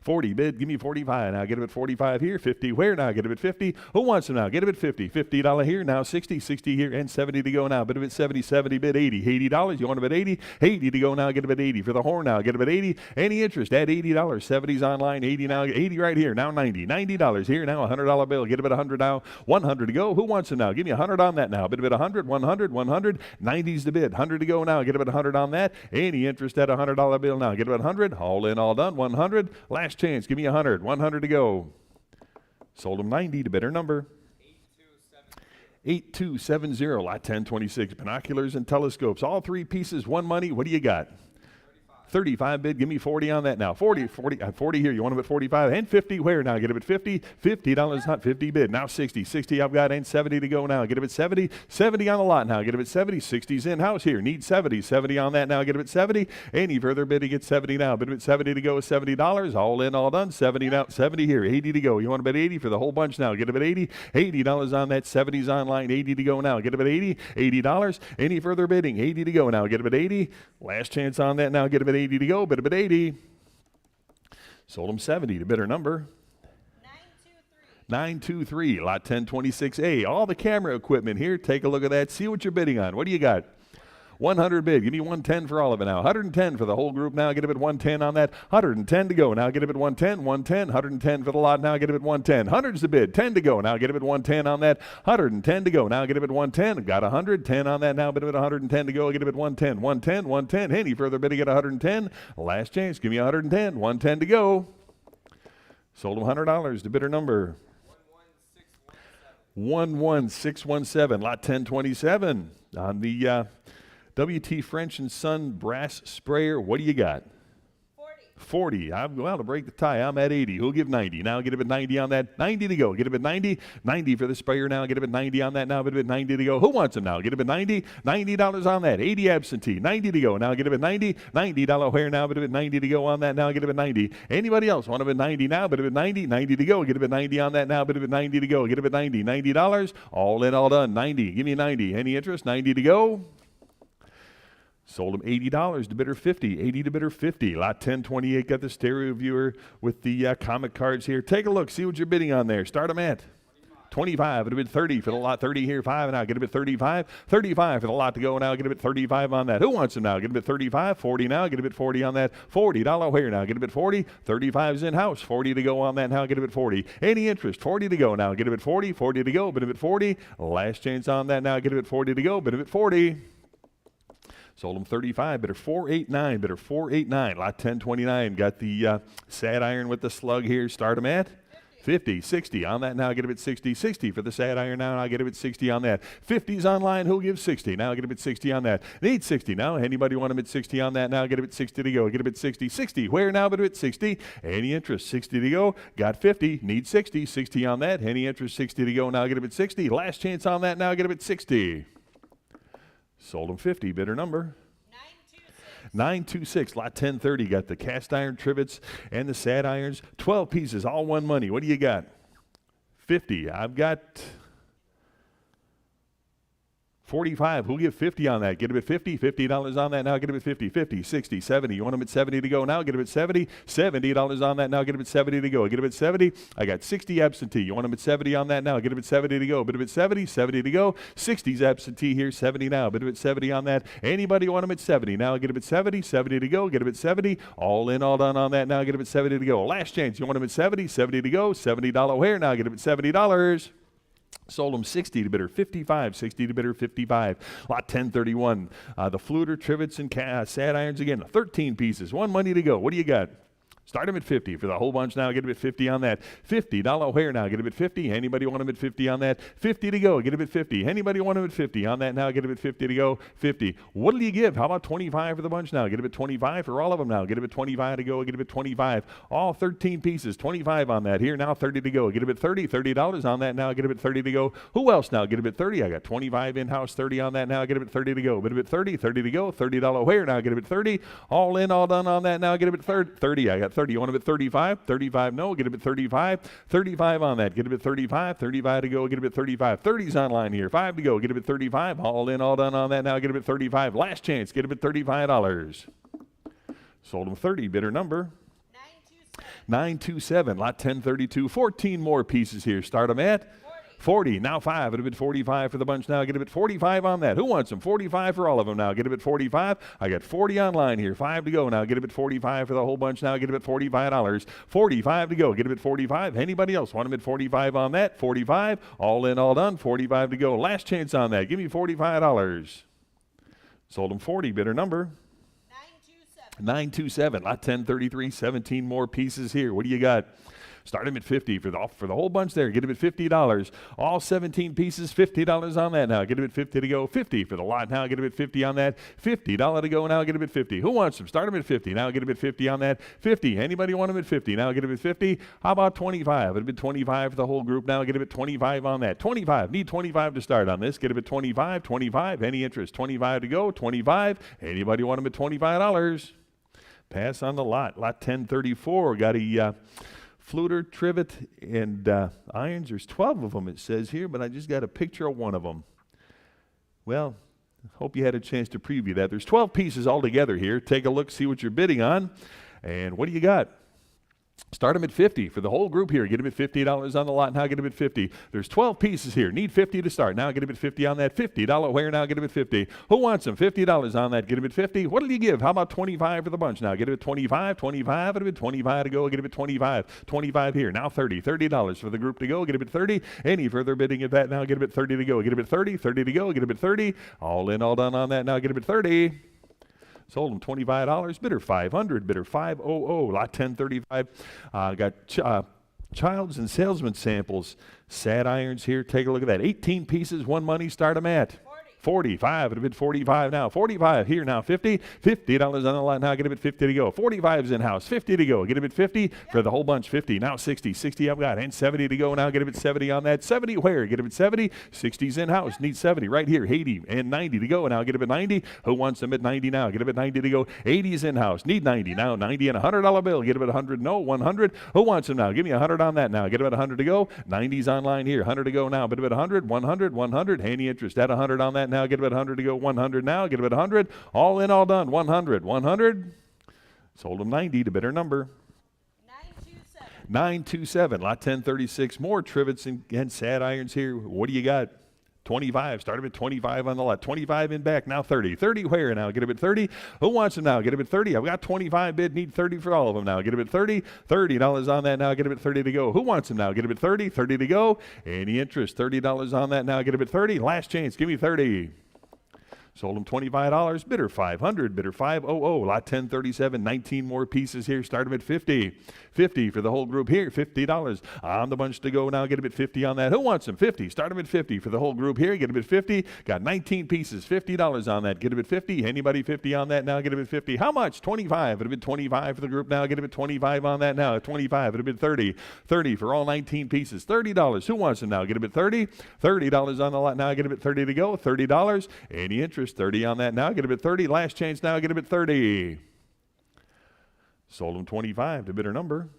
40 bid. Give me 45. Now get him at 45 here. 50 where? Now get him at 50. Who wants him now? Get him at 50. $50 here. Now 60. 60 here and 70 to go now. Bid him at 70. 70 bid 80. $80. You want him at 80? 80 to go now. Get him at 80 for the horn now. Get him at 80. Any interest? Add $80. 70's online. 80 now. 80 right here. Now 90. $90 here. Now $100 bill. Get him at 100 now. 100 to go. Who wants him now? Give me 100 on that now. Bid him at 100. 100. 100. 90's the bid. 100 to go now. Get him at 100 on that. Any interest at $100 bill now. Get him at 100. All in, all done. 100. Last chance. Give me 100. 100 to go. Sold him 90 to bidder number 8270. Lot 1026. Binoculars and telescopes. All three pieces, one money. What do you got? 35 bid. Give me 40 on that now. 40 here. You want him at 45 and 50 where now? Get him at 50. $50 not 50 bid. Now 60. 60 I've got and 70 to go now. Get him at 70. 70 on the lot now. Get him at 70. 60's in house here. Need 70. 70 on that now. Get him at 70. Any further bid, he gets 70 now. Bid him at 70 to go is $70. All in, all done. 70 now. 70 here. 80 to go. You want him at 80 for the whole bunch now. Get him at 80. $80 on that. 70's online. 80 to go now. Get him at 80. $80. Any further bidding? 80 to go now. Get him at 80. Last chance on that now. Get him at 80 to go. Bid him at 80. Sold him 70 to bidder number 923, lot 1026A. All the camera equipment here. Take a look at that. See what you're bidding on. What do you got? 100 bid. Give me 110 for all of it now. 110 for the whole group now. Get a bit 110 on that. 110 to go. Now get a bit 110. 110. 110 for the lot. Now get a bit 110. Hundreds to bid. 10 to go. Now get a bit 110 on that. 110 to go. Now get a bit 110. Got 110 on that now. Bit a bit 110 to go. Get a bit 110. 110. 110. Any further bidding at 110? Last chance. Give me 110. 110 to go. Sold them $100. The bidder number 11617. Lot 1027 on the WT French & Son brass sprayer. What do you got? 40. Well, to break the tie, I'm at 80. Who'll give 90? Now get a bit 90 on that. 90 to go. Get a bit 90. 90 for the sprayer now. Get a bit 90 on that now. Get a bit 90 to go. Who wants them now? Get a bit 90. $90 on that. 80 absentee. 90 to go. Now get a bit 90. $90 hair now. Get a bit 90 to go on that now. Get a bit 90. Anybody else want a bit 90 now? Get a bit 90. 90 to go. Get a bit 90 on that now. Get a bit 90 to go. Get a bit 90. $90. All in, all done. 90. Give me 90. Any interest? 90 to go. Sold them $80 to bidder 50. 80 to bidder 50. Lot 1028 got the stereo viewer with the comic cards here. Take a look. See what you're bidding on there. Start them at 25. It'll bid 30 for the lot. 30 here. 5 now. Get a bit 35. 35 for the lot to go now. Get a bit 35 on that. Who wants them now? Get a bit 35. 40 now. Get a bit 40 on that. $40 here now. Get a bit 40. 35's in house. 40 to go on that now. Get a bit 40. Any interest? 40 to go now. Get a bit 40. 40 to go. Bid a bit 40. Last chance on that now. Get a bit 40 to go. Bid a bit 40. Sold them 35, bidder 489, bidder 489. Lot 1029 got the sad iron with the slug here. Start them at 50, 60 on that now. Get a bit 60, 60 for the sad iron now. I'll get a bit 60 on that. 50's online. Who'll give 60? Now get a bit 60 on that. Need 60 now. Anybody want a bit 60 on that now? Get a bit 60 to go. Get a bit 60, 60. Where now? But a bit 60. Any interest? 60 to go. Got 50. Need 60, 60 on that. Any interest? 60 to go. Now get a bit 60. Last chance on that now. Get a bit 60. Sold them 50. Bidder number 926. Lot 1030 got the cast iron trivets and the sad irons. 12 pieces, all one money. What do you got? 50. I've got 45. Who'll give 50 on that? Get a bit 50. $50 on that now. Get a bit 50. 50, 60, 70. You want them at 70 to go now? Get a bit 70. $70 on that now. Get a bit 70 to go. Get a bit 70. I got 60 absentee. You want them at 70 on that now? Get a bit 70 to go. Bit a bit 70. 70 to go. 60's absentee here. 70 now. Bit a bit 70 on that. Anybody want them at 70 now? Get a bit 70. 70 to go. Get a bit 70. All in, all done on that now. Get a bit 70 to go. Last chance. You want them at 70. 70 to go. $70 hair now. Get a bit $70. Sold them 60 to bidder 55, 60 to bidder 55. Lot 1031. The fluter, trivets, and sad irons again. 13 pieces. One money to go. What do you got? Start them at 50 for the whole bunch now. Get a bit 50 on that. $50 hair now. Get a bit 50. Anybody want them at 50 on that? 50 to go. Get a bit 50. Anybody want them at 50 on that now? Get a bit 50 to go. 50. What'll you give? How about 25 for the bunch now? Get a bit 25 for all of them now. Get a bit 25 to go. Get a bit 25. All 13 pieces. 25 on that. Here now. 30 to go. Get a bit 30. $30 on that now. Get a bit 30 to go. Who else now? Get a bit 30. I got 25 in-house. 30 on that now. Get a bit 30 to go. Bit a bit 30. 30 to go. $30 hair now. Get a bit 30. All in, all done on that now. Get a bit 30. I got 30. You want a bit 35? 35, no. Get a bit 35. 35 on that. Get a bit 35. 35 to go. Get a bit 35. 30's online here. 5 to go. Get a bit 35. All in, all done on that now. Get a bit 35. Last chance. Get a bit $35. Sold them 30. Bidder number 927. Lot 1032. 14 more pieces here. Start them at 40. Now 5. It'll be 45 for the bunch now. Get a bit 45 on that. Who wants them? 45 for all of them now. Get a bit 45. I got 40 online here. 5 to go now. Get a bit 45 for the whole bunch now. Get a bit $45. 45 to go. Get a bit 45. Anybody else want them at 45 on that? 45. All in, all done. 45 to go. Last chance on that. Give me $45. Sold them 40. Bidder number 927. Lot 1033. 17 more pieces here. What do you got? Start them at 50 for the whole bunch there. Get them at $50. All 17 pieces, $50 on that now. Get them at 50 to go. 50 for the lot now. Get them at 50 on that. $50 to go now. Get them at 50. Who wants them? Start them at 50. Now get them at 50 on that. 50. Anybody want them at 50? Now get them at 50. How about 25? It'll be 25 for the whole group now. Get them at 25 on that. 25. Need 25 to start on this. Get them at 25. 25. Any interest? 25 to go. 25. Anybody want them at $25? Pass on the lot. Lot 1034. Got a fluter, trivet, and irons. There's 12 of them, it says here, but I just got a picture of one of them. Well, hope you had a chance to preview that. There's 12 pieces altogether here. Take a look, see what you're bidding on. And what do you got? Start them at 50 for the whole group here. Get them at $50 on the lot. Now get them at 50. There's 12 pieces here. Need 50 to start. Now get them at 50 on that. $50 where? Now get them at 50. Who wants them? $50 on that. Get them at 50. What'll you give? How about 25 for the bunch? Now get them at 25. 25. Get them at 25 to go. Get them at 25. 25 here. Now 30. $30 for the group to go. Get them at 30. Any further bidding at that? Now get them at 30 to go. Get them at 30. 30 to go. Get them at 30. All in, all done on that. Now get them at 30. Sold them $25. Bidder 500. Bidder 500. Lot 1035. Got Childs and Salesman samples. Sad irons here. Take a look at that. 18 pieces. One money. Start them at 45. It'll bid 45 now. 45 here now. 50. $50 on the lot. Now get him at 50 to go. 45's in house. 50 to go. Get him at 50 for the whole bunch. 50 now. 60. 60 I've got. And 70 to go now. Get him at 70 on that. 70 where? Get him at 70. 60's in house. Need 70 right here. 80 and 90 to go. Now get him at 90. Who wants them at 90 now? Get him at 90 to go. 80's in house. Need 90 now. 90 and $100 bill. Get him at 100. No. 100. Who wants them now? Give me 100 on that now. Get him at 100 to go. 90's online here. 100 to go now. Bid him at 100. 100. 100. Any interest at 100 on that now? Get him at 100 to go. 100 now. Get him at 100. All in, all done. 100. 100. Sold him 90 to bidder number 927. Lot 1036. More trivets and sad irons here. What do you got? 25. Start him at 25 on the lot. 25 in back. Now 30. 30 where now? Get him at 30. Who wants him now? Get him at 30. I've got 25 bid. Need 30 for all of them now. Get him at 30. $30 on that now. Get him at 30 to go. Who wants him now? Get him at 30. 30 to go. Any interest? $30 on that now. Get him at 30. Last chance. Give me 30. Sold him $25. Bidder 500. Bidder 500. Lot 1037. 19 more pieces here. Start him at 50. 50 for the whole group here. $50 on the bunch to go now. Get him at 50 on that. Who wants him? 50. Start him at 50 for the whole group here. Get him at 50. Got 19 pieces. $50 on that. Get him at 50. Anybody 50 on that now? Get him at 50. How much? 25. It'll be 25 for the group now. Get him at 25 on that now. 25. It'll be 30. 30 for all 19 pieces. $30. Who wants him now? Get him at 30. $30 on the lot now. Get him at 30 to go. $30. Any interest? 30 on that now. Get him at 30. Last chance now. Get him at 30. Sold him 25 to bidder number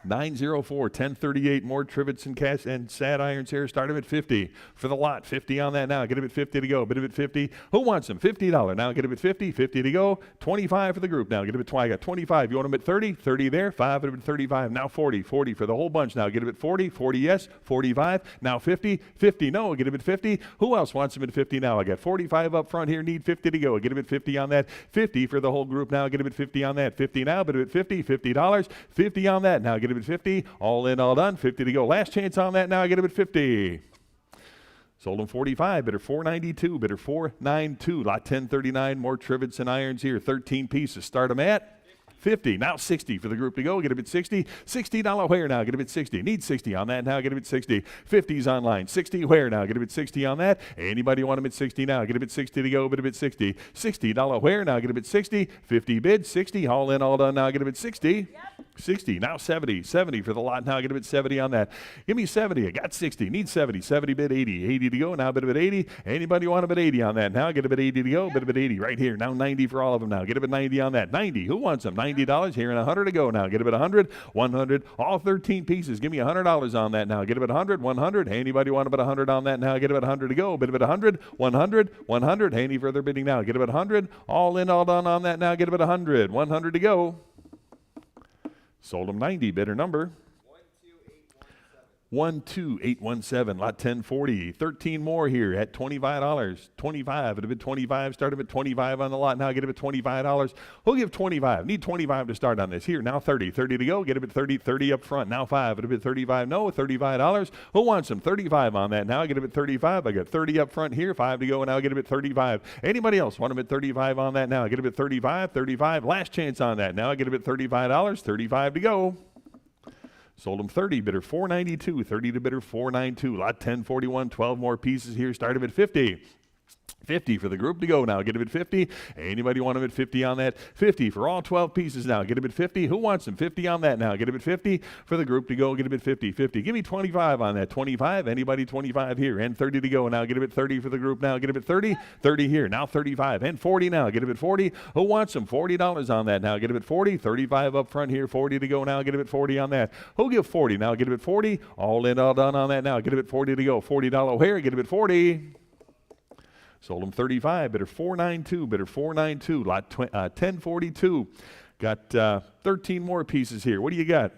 904. 1038. More trivets and cast and sad irons here. Start him at 50 for the lot. 50 on that now. Get him at 50 to go. Bid him at 50. Who wants him? $50 now. Get him at 50. 50 to go. 25 for the group now. Get him at 20. I got 25. You want him at 30? 30 there. 5 at him at 35. Now 40. 40 for the whole bunch now. Get him at 40. 40 yes. 45. Now 50. 50 no. Get him at 50. Who else wants him at 50 now? I got 45 up front here. Need 50 to go. Get him at 50 on that. 50 for the whole group now. Get him at 50 on that. 50 now. Bid him at 50. $50. 50 on that now. Get him at 50. All in, all done. 50 to go. Last chance on that now. Get him at 50. Sold him 45. Bidder 492. Bidder 492. Lot 1039. More trivets and irons here. 13 pieces. Start them at 50. Now 60 for the group to go. Get him at 60. $60 where now? Get him at 60. Need 60 on that now. Get him at 60. 50's online. 60 where now? Get him at 60 on that. Anybody want him at 60 now? Get him at 60 to go. Get him at 60. $60 where now? Get him at 60. 50 bid. 60. All in, all done now. Get him at 60. Yep. 60. Now 70. 70 for the lot now. Get him at 70 on that. Give me 70. I got 60. Need 70. 70 bid. 80. 80 to go. Now bid him at 80. Anybody want him at 80 on that now? Get him at 80 to go. Bid him at 80 right here. Now 90 for all of them now. Get him at 90 on that. 90. Who wants them? $90 here and 100 to go now. Get him at 100. 100. All 13 pieces. Give me $100 on that now. Get him at 100. 100. Anybody want him at 100 on that now? Get him at 100 to go. Bid him at 100. 100. 100. Any further bidding now? Get him at 100. All in, all done on that now. Get him at 100. 100 to go. Sold him 90. Bidder number 12817. Lot 1040. 13 more here at $25. 25. It'll be 25. Start him at 25 on the lot. Now get him at $25. Who'll give 25? Need 25 to start on this. Here, now 30. 30 to go. Get him at 30. 30 up front. Now 5. It'll be 35. No, $35. Who wants him? 35 on that. Now get him at 35. I got 30 up front here. 5 to go. And now get him at 35. Anybody else want him at 35 on that now? Get him at 35. 35. Last chance on that. Now get him at $35. 35 to go. Sold him 30. Bidder 492. 30 to bidder 492. Lot 1041. 12 more pieces here. Start him at 50. 50 for the group to go now. Get him at 50. Anybody want him at 50 on that? 50 for all 12 pieces now. Get him at 50. Who wants him? 50 on that now. Get him at 50 for the group to go. Get him at 50. 50. Give me 25 on that. 25. Anybody 25 here. And 30 to go. Now get him at 30 for the group now. Get him at 30. 30 here. Now 35. And 40 now. Get him at 40. Who wants him? $40 on that now. Get him at 40. 35 up front here. 40 to go now. Get him at 40 on that. Who'll give 40 now? Get him at 40. All in, all done on that now. Get him at 40 to go. $40 hair. Get him at 40. Sold him 35. Bidder 492. Bidder 492. Lot 1042. Got 13 more pieces here. What do you got?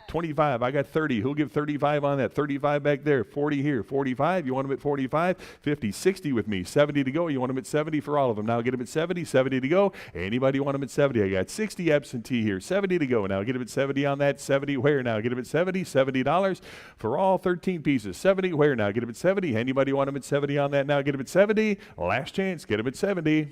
25. I got 30. Who'll give 35 on that? 35 back there. 40 here. 45. You want them at 45? 50. 60 with me. 70 to go. You want them at 70 for all of them. Now get them at 70. 70 to go. Anybody want them at 70? I got 60 absentee here. 70 to go. Now get them at 70 on that. 70 where? Now get them at 70. $70 for all 13 pieces. 70 where? Now get them at 70. Anybody want them at 70 on that? Now get them at 70. Last chance. Get them at 70.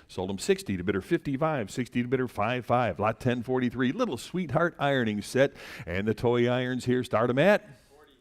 Sold them 60 to bidder 55, 60 to bidder 55, lot 1043, little sweetheart ironing set, and the toy irons here start them at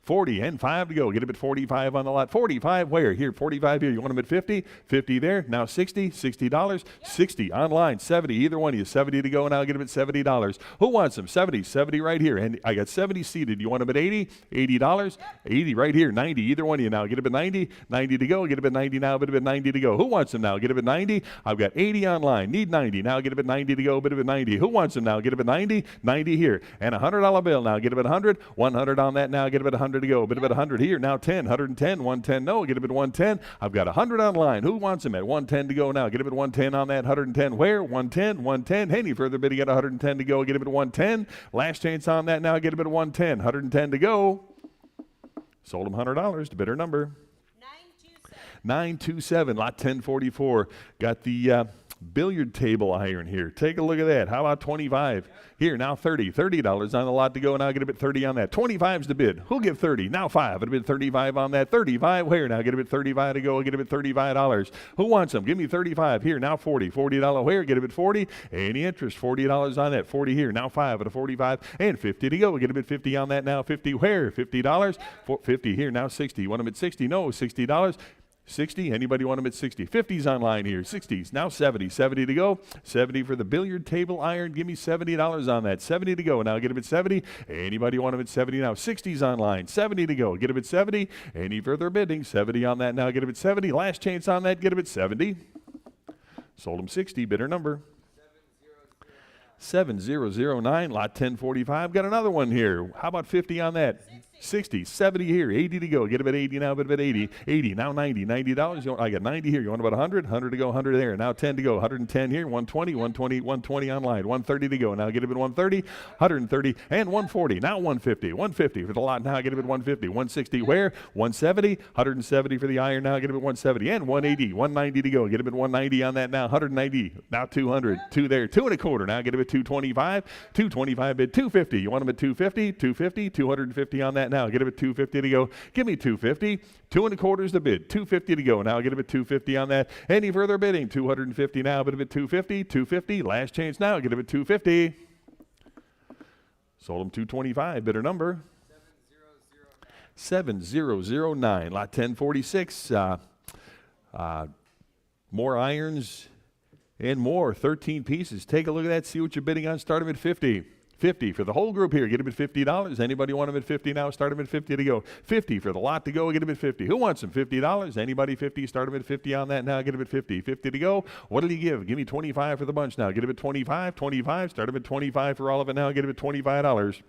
40 and 5 to go. Get them at 45 on the lot. 45 where? Here, 45 here. You want them at 50? 50 there. Now 60, $60, 60 online, 70. Either one of you, 70 to go, and I'll get them at $70. Who wants them? 70, 70 right here. And I got 70 seated. You want them at 80? $80, 80 right here, 90. Either one of you now. Get them at 90, 90 to go. Get them at 90 now, bid them at 90 to go. Who wants them now? Get them at 90. I've got 80 online. Need 90. Now get them at 90 to go. Bid them at 90. Who wants them now? Get them at 90, 90 here. And a $100 bill now. Get them at 100, 100 on that now. Get them at 100 to go. Bid them at 100 here. Now 10, 110, 110. No, get them at 110. I've got 100 online. Who wants them at 110 to go now? Get them at 110 on that. 110 where? 110, 110. Any further bid, you got 110 to go. Get them at 110. Last chance on that now. Get them at 110. 110 to go. Sold them $100 to bidder number 927, lot 1044. Got the billiard table iron here. Take a look at that. How about 25? Here, now 30. $30 on the lot to go, and I'll get a bit 30 on that. 25's the bid. Who'll give 30? Now 5. It'll bid 35 on that. 35 where? Now get a bit 35 to go. I'll get a bit $35. Who wants them? Give me 35. Here, now 40. $40 where? Get a bit 40. Any interest? $40 on that. 40 here. Now 5 at a 45. And 50 to go. We'll get a bit 50 on that now. 50 where? $50. 50 here. Now 60. You want them at 60? No. $60. 60. Anybody want them at 60? 50's online here. 60's. Now 70. 70 to go. 70 for the billiard table iron. Give me $70 on that. 70 to go. Now get them at 70. Anybody want them at 70 now? 60's online. 70 to go. Get them at 70. Any further bidding? 70 on that now. Get them at 70. Last chance on that. Get them at 70. Sold them 60. Bidder number 7009. Lot 1045. Got another one here. How about 50 on that? 60, 70 here, 80 to go. Get them at 80 now, bid them at 80. 80, now 90, $90. I got 90 here. You want about 100? 100 to go, 100 there. Now 10 to go, 110 here, 120, 120, 120 online, 130 to go. Now get them at 130, 130, and 140. Now 150, 150 for the lot. Now get them at 150, 160 where? 170, 170 for the iron. Now get them at 170, and 180, 190 to go. Get them at 190 on that now, 190, now 200, 2 there, 2 1/4. Now get them at 225, 225 bid, 250. You want them at 250, 250, 250 on that now. Get him at 250 to go. Give me 250. 2 1/4 is the bid. 250 to go. Now get him at 250 on that. Any further bidding? 250 now. Bid him at 250. 250. Last chance now. Get him at 250. Sold him 225. Bidder number 7009. Lot 1046. More irons and more. 13 pieces. Take a look at that. See what you're bidding on. Start them at 50. 50 for the whole group here. Get them at $50. Anybody want them at 50 now? Start them at 50 to go. 50 for the lot to go. Get them at 50. Who wants them? $50. Anybody 50? Start them at 50 on that now. Get them at 50. 50 to go. What'll you give? Give me 25 for the bunch now. Get them at 25. 25. Start them at 25 for all of it now. Get them at $25.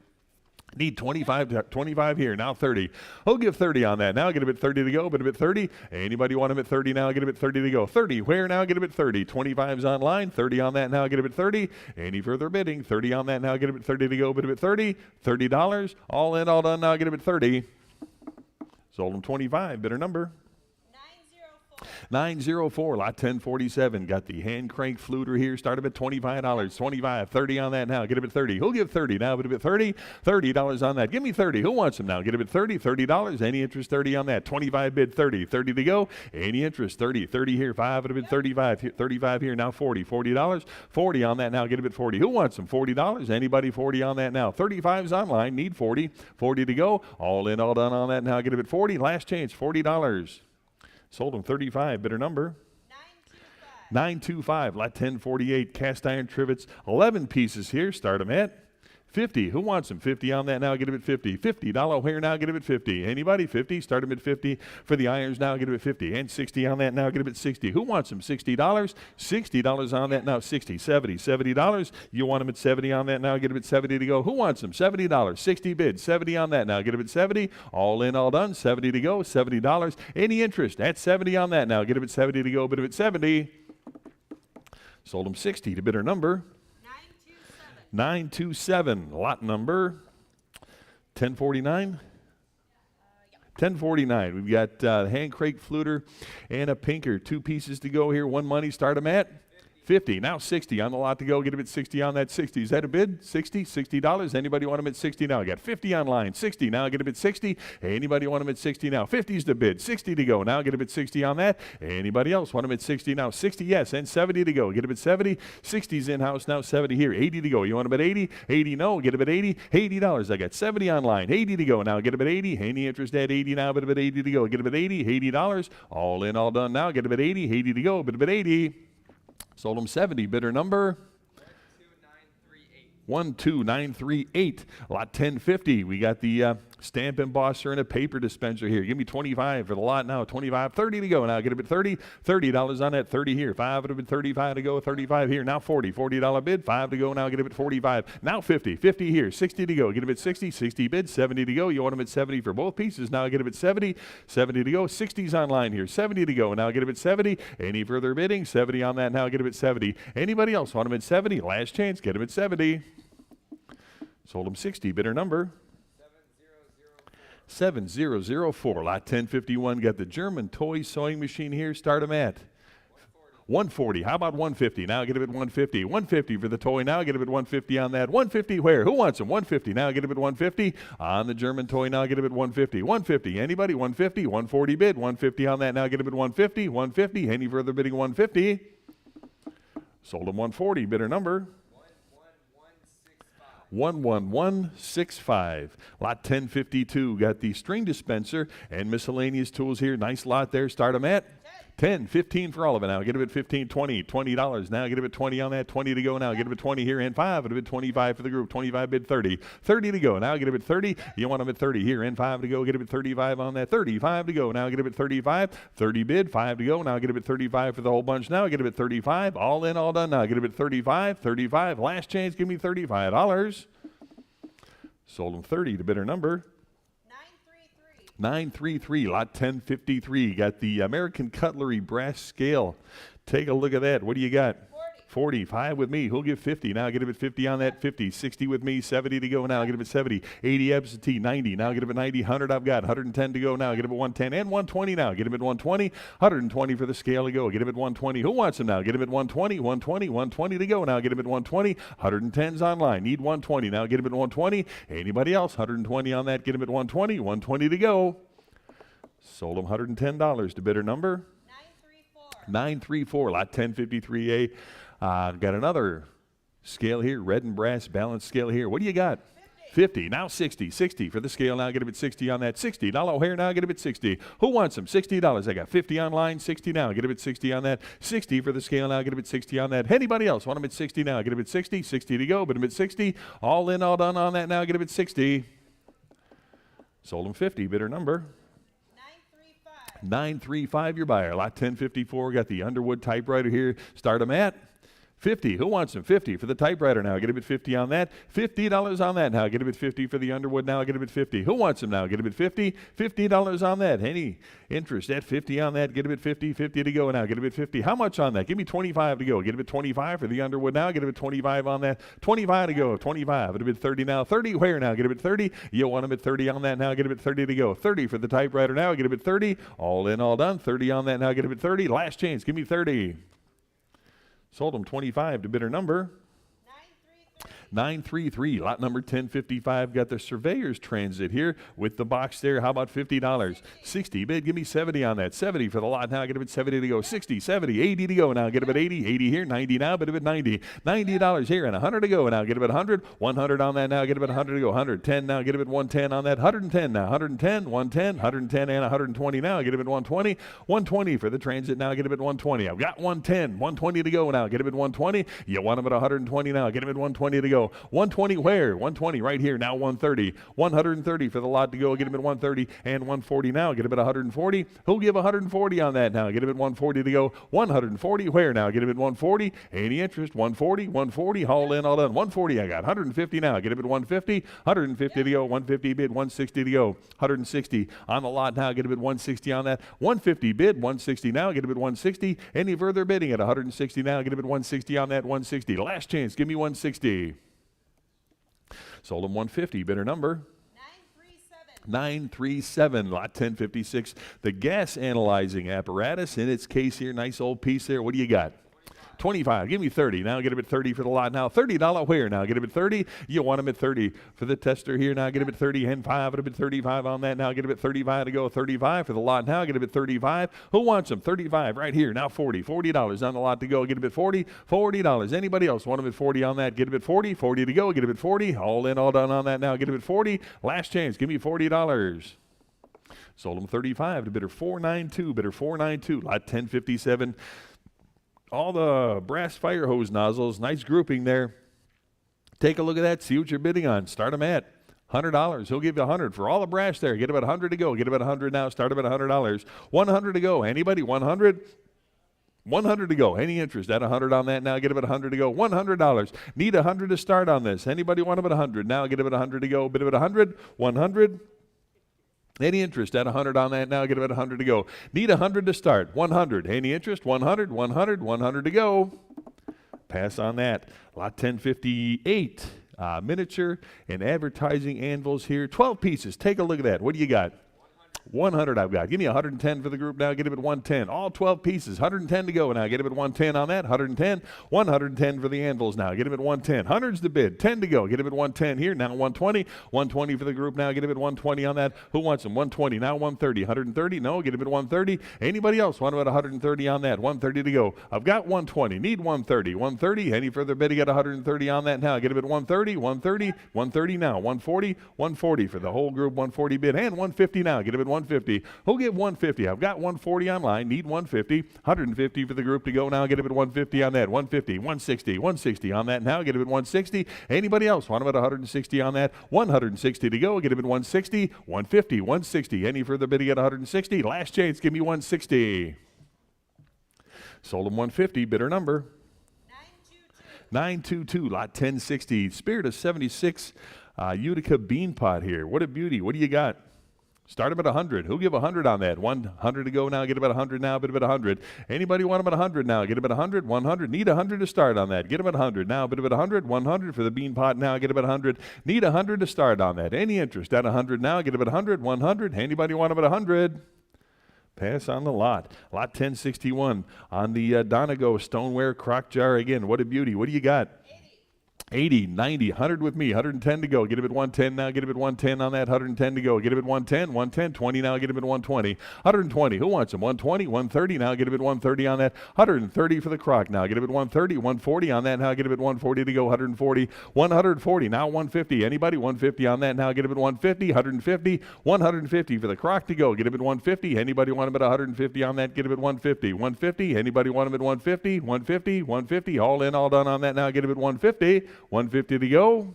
Need 25 here. Now 30. Who'll give 30 on that? Now get him at 30 to go. But at 30. Anybody want him at 30 now? Get him at 30 to go. 30. Where now? Get him at 30. 25's online. 30 on that now. Get him at 30. Any further bidding? 30 on that now. Get him at 30 to go. But at 30. $30. All in, all done. Now get him at 30. Sold him 25. Bidder number 904, lot 1047. Got the hand crank fluter here. Start him at $25. 25, 30 on that now. Get him at 30. Who'll give 30 now? But at 30, $30 on that. Give me 30. Who wants them now? Get him at 30, $30. Any interest? 30 on that. 25 bid, 30. 30 to go. Any interest? 30. 30 here. 5 would have been 35. 35 here. Now 40. $40. 40 on that now. Get him at 40. Who wants them? $40. Anybody 40 on that now? 35's online. Need 40. 40 to go. All in, all done on that now. Get him at 40. Last chance. $40. Sold them 35. Bidder number 925. Lot 1048. Cast iron trivets. 11 pieces here. Start them at 50. Who wants them? 50 on that now. Get them at 50. $50 where now? Get them at 50. Anybody? 50. Start them at 50 for the irons now. Get them at 50. And 60 on that now. Get them at 60. Who wants them? $60. $60 on that now. 60. $70. You want them at 70 on that now. Get them at 70 to go. Who wants them? $70. 60 bid. 70 on that now. Get them at 70. All in, all done. 70 to go. $70. Any interest? At 70 on that now. Get them at 70 to go. Bid them at 70. Sold them 60 to bidder number 927, lot number 1049. 1049. We've got hand crank fluter and a pinker. 2 pieces to go here. One money. Start them at 50. Now 60 on the lot to go. Get them at 60 on that 60. Is that a bid? 60? $60. Anybody want them at 60 now? I got 50 online. 60. Now get them at 60. Anybody want them at 60 now? 50's the bid. 60 to go. Now get them at 60 on that. Anybody else want them at 60 now? 60, yes, and 70 to go. Get them at 70. 60's in-house now. 70 here. 80 to go. You want them at 80? 80, no. Get them at 80. $80. I got 70 online. 80 to go. Now get them at 80. Any interest at 80 now? Get them at 80 to go. Get them at 80. $80. All in, all done now. Get them at 80. 80 to go. Get them at 80. Sold them 70. Bidder number 12938. Lot 1050. We got the stamp embosser and a paper dispenser here. Give me 25 for the lot now. 25. 30 to go. Now get them at 30. $30 on that. 30 here. 5 would have been 35 to go. 35 here. Now 40. $40 bid. 5 to go. Now get them at 45. Now 50. 50 here. 60 to go. Get them at 60. 60 bid. 70 to go. You want them at 70 for both pieces. Now get them at 70. 70 to go. 60's online here. 70 to go. Now get them at 70. Any further bidding? 70 on that. Now get them at 70. Anybody else want them at 70? Last chance. Get them at 70. Sold them 60. Bidder number 7004. Lot 1051. Got the German toy sewing machine here. Start them at 140. How about 150? Now get them at 150. 150 for the toy. Now get them at 150 on that. 150 where? Who wants them? 150. Now get them at 150 on the German toy. Now get them at 150. 150. Anybody? 150. 140 bid. 150 on that. Now get them at 150. 150. Any further bidding? 150. Sold them 140. Bidder number 11165. Lot 1052. Got the string dispenser and miscellaneous tools here. Nice lot there. Start them at 10. 15 for all of it now. Get them at 15. 20. $20. Now get them at 20 on that. 20 to go now. Get them at 20 here and 5. It'll bid 25 for the group. 25 bid 30. 30 to go. Now get them at 30. You want them at 30 here and 5 to go. Get them at 35 on that. 35 to go. Now get them at 35. 30 bid. 5 to go. Now get them at 35 for the whole bunch. Now get them at 35. All in, all done. Now get them at 35. 35. Last chance. Give me $35. Sold them 30 to bidder number 933. Lot 1053. Got the American Cutlery brass scale. Take a look at that. What do you got? 40. 5 with me. Who'll give 50? Now get him at 50 on that. 50. 60 with me. 70 to go. Now get him at 70. 80 absentee. 90. Now get him at 90. 100 I've got. 110 to go. Now get him at 110 and 120 now. Get him at 120. 120 for the scale to go. Get him at 120. Who wants him now? Get him at 120. 120. 120 to go. Now get him at 120. 110's online. Need 120. Now get him at 120. Anybody else? 120 on that. Get him at 120. 120 to go. Sold him $110 to bidder number 934. Lot 1053A. Got another scale here, red and brass balance scale here. What do you got? 50. Now 60. 60 for the scale. Now get him at 60 on that. $60 O'Hare. Now get him at 60. Who wants them? $60. I got 50 online. 60 now. Get him at 60 on that. 60 for the scale. Now get him at 60 on that. Anybody else want him at 60 now? Get him at 60. 60 to go. But him at 60. All in, all done on that. Now get him at 60. Sold him 50. Bidder number 935. Your buyer. Lot 1054. Got the Underwood typewriter here. Start them at 50. Who wants them? 50 for the typewriter now. Get him at 50 on that. $50 on that now. Get him at 50 for the Underwood now. Get him at 50. Who wants them now? Get him at 50. $50 on that. Any interest at 50 on that? Get him at 50. 50 to go now. Get him at 50. How much on that? Give me 25 to go. Get him at 25 for the Underwood now. Get him at 25 on that. 25 to go. 25. It'll be 30 now. 30 where now? Get him at 30. You want him at 30 on that now. Get him at 30 to go. 30 for the typewriter now. Get him at 30. All in, all done. 30 on that now. Get him at 30. Last chance. Give me 30. Sold them 25 to bidder number 933. Lot number 1055. Got the Surveyor's Transit here with the box there. How about $50? 60 bid. Give me 70 on that. 70 for the lot. Now get him at 70 to go. 60, 70, 80 to go. Now get him at 80. 80 here. 90 now. But him at 90. $90 here and 100 to go. Now get him at 100. 100 on that. Now get him at 100 to go. 110 now. Get him at 110 on that. 110 now. 110, 110, 110 and 120 now. Get him at 120. 120 for the Transit. Now get him at 120. I've got 110. 120 to go now. Get him at 120. You want him at 120 now. Get him at 120 to go. 120 where? 120 right here. Now 130. 130 for the lot to go. Get him at 130 and 140 now. Get him at 140. Who'll give 140 on that now? Get him at 140 to go. 140 where now? Get him at 140. Any interest? 140. 140. Haul in, all done. 140. I got 150 now. Get him at 150. 150 to go. 150 bid. 160 to go. 160 on the lot now. Get him at 160 on that. 150 bid. 160 now. Get him at 160. Any further bidding at 160 now? Get him at 160 on that. 160. Last chance. Give me 160. Sold them 150. Bidder number? 937. 937, lot 1056. The gas analyzing apparatus in its case here. Nice old piece there. What do you got? 25. Give me 30. Now get them at 30 for the lot. Now $30 where? Now get them at 30. You want them at 30 for the tester here. Now get them at 30 and 5. Get them at 35 on that. Now get them at 35 to go. 35 for the lot. Now get them at 35. Who wants them? 35 right here. Now 40. $40 on the lot to go. Get them at 40. $40. Anybody else want them at 40 on that? Get them at 40. 40 to go. Get them at 40. All in, all done on that. Now get them at 40. Last chance. Give me $40. Sold them 35 to bidder 492. Bidder 492. Lot 1057. All the brass fire hose nozzles, nice grouping there. Take a look at that, see what you're bidding on. Start them at $100. He'll give you $100 for all the brass there. Get about $100 to go. Get about $100 now. Start them at $100. $100 to go. Anybody? 100? 100 to go. Any interest at 100 on that now? Get about 100 to go. $100. Need 100 to start on this. Anybody want about 100 now? Get about 100 to go. Bid about 100. 100. Any interest at 100 on that now? Get about 100 to go. Need 100 to start. 100. Any interest? 100, 100, 100 to go. Pass on that. Lot 1058. Miniature and advertising anvils here. 12 pieces. Take a look at that. What do you got? 100 I've got. Give me 110 for the group now. Get him at 110. All 12 pieces. 110 to go now. Get him at 110 on that. 110. 110 for the anvils now. Get him at 110. 100's the bid. 10 to go. Get him at 110 here. Now 120. 120 for the group now. Get him at 120 on that. Who wants him? 120. Now 130. 130. No. Get him at 130. Anybody else want him at 130 on that? 130 to go. I've got 120. Need 130. 130. Any further bid? Got 130 on that now. Get him at 130. 130. 130 now. 140. 140 for the whole group. 140 bid. And 150 now. Get him at 150. Who'll get 150? I've got 140 online. Need 150. 150 for the group to go now. Get him at 150 on that. 150. 160. 160 on that now. Get him at 160. Anybody else want him at 160 on that? 160 to go. Get him at 160. 150. 160. Any further bidding at 160? Last chance. Give me 160. Sold him 150. Bidder number? 922. Lot 1060. Spirit of 76. Utica bean pot here. What a beauty. What do you got? Start him at 100. Who'll give 100 on that? 100 to go now. Get him at 100 now. Bid him at 100. Anybody want him at 100 now? Get him at 100. 100. Need 100 to start on that. Get him at 100 now. Bid him at 100. 100 for the bean pot now. Get him at 100. Need 100 to start on that. Any interest at 100 now? Get him at 100. 100. Anybody want him at 100? Pass on the lot. Lot 1061 on the Donegal stoneware crock jar again. What a beauty. What do you got? 80, 90, 100 with me, 110 to go. Get him at 110 now. Get him at 110 on that. 110 to go. Get him at 110, 110, 20 now. Get him at 120. 120. Who wants him? 120, 130 now. Get him at 130 on that. 130 for the crock now. Get him at 130, 140 on that now. Get him at 140 to go. 140, 140 now. 150. Anybody? 150 on that now. Get him at 150, 150, 150 for the crock to go. Get him at 150. Anybody want him at 150 on that? Get him at 150. 150. Anybody want him at 150? 150, 150. All in, all done on that now. Get him at 150. 150 to go.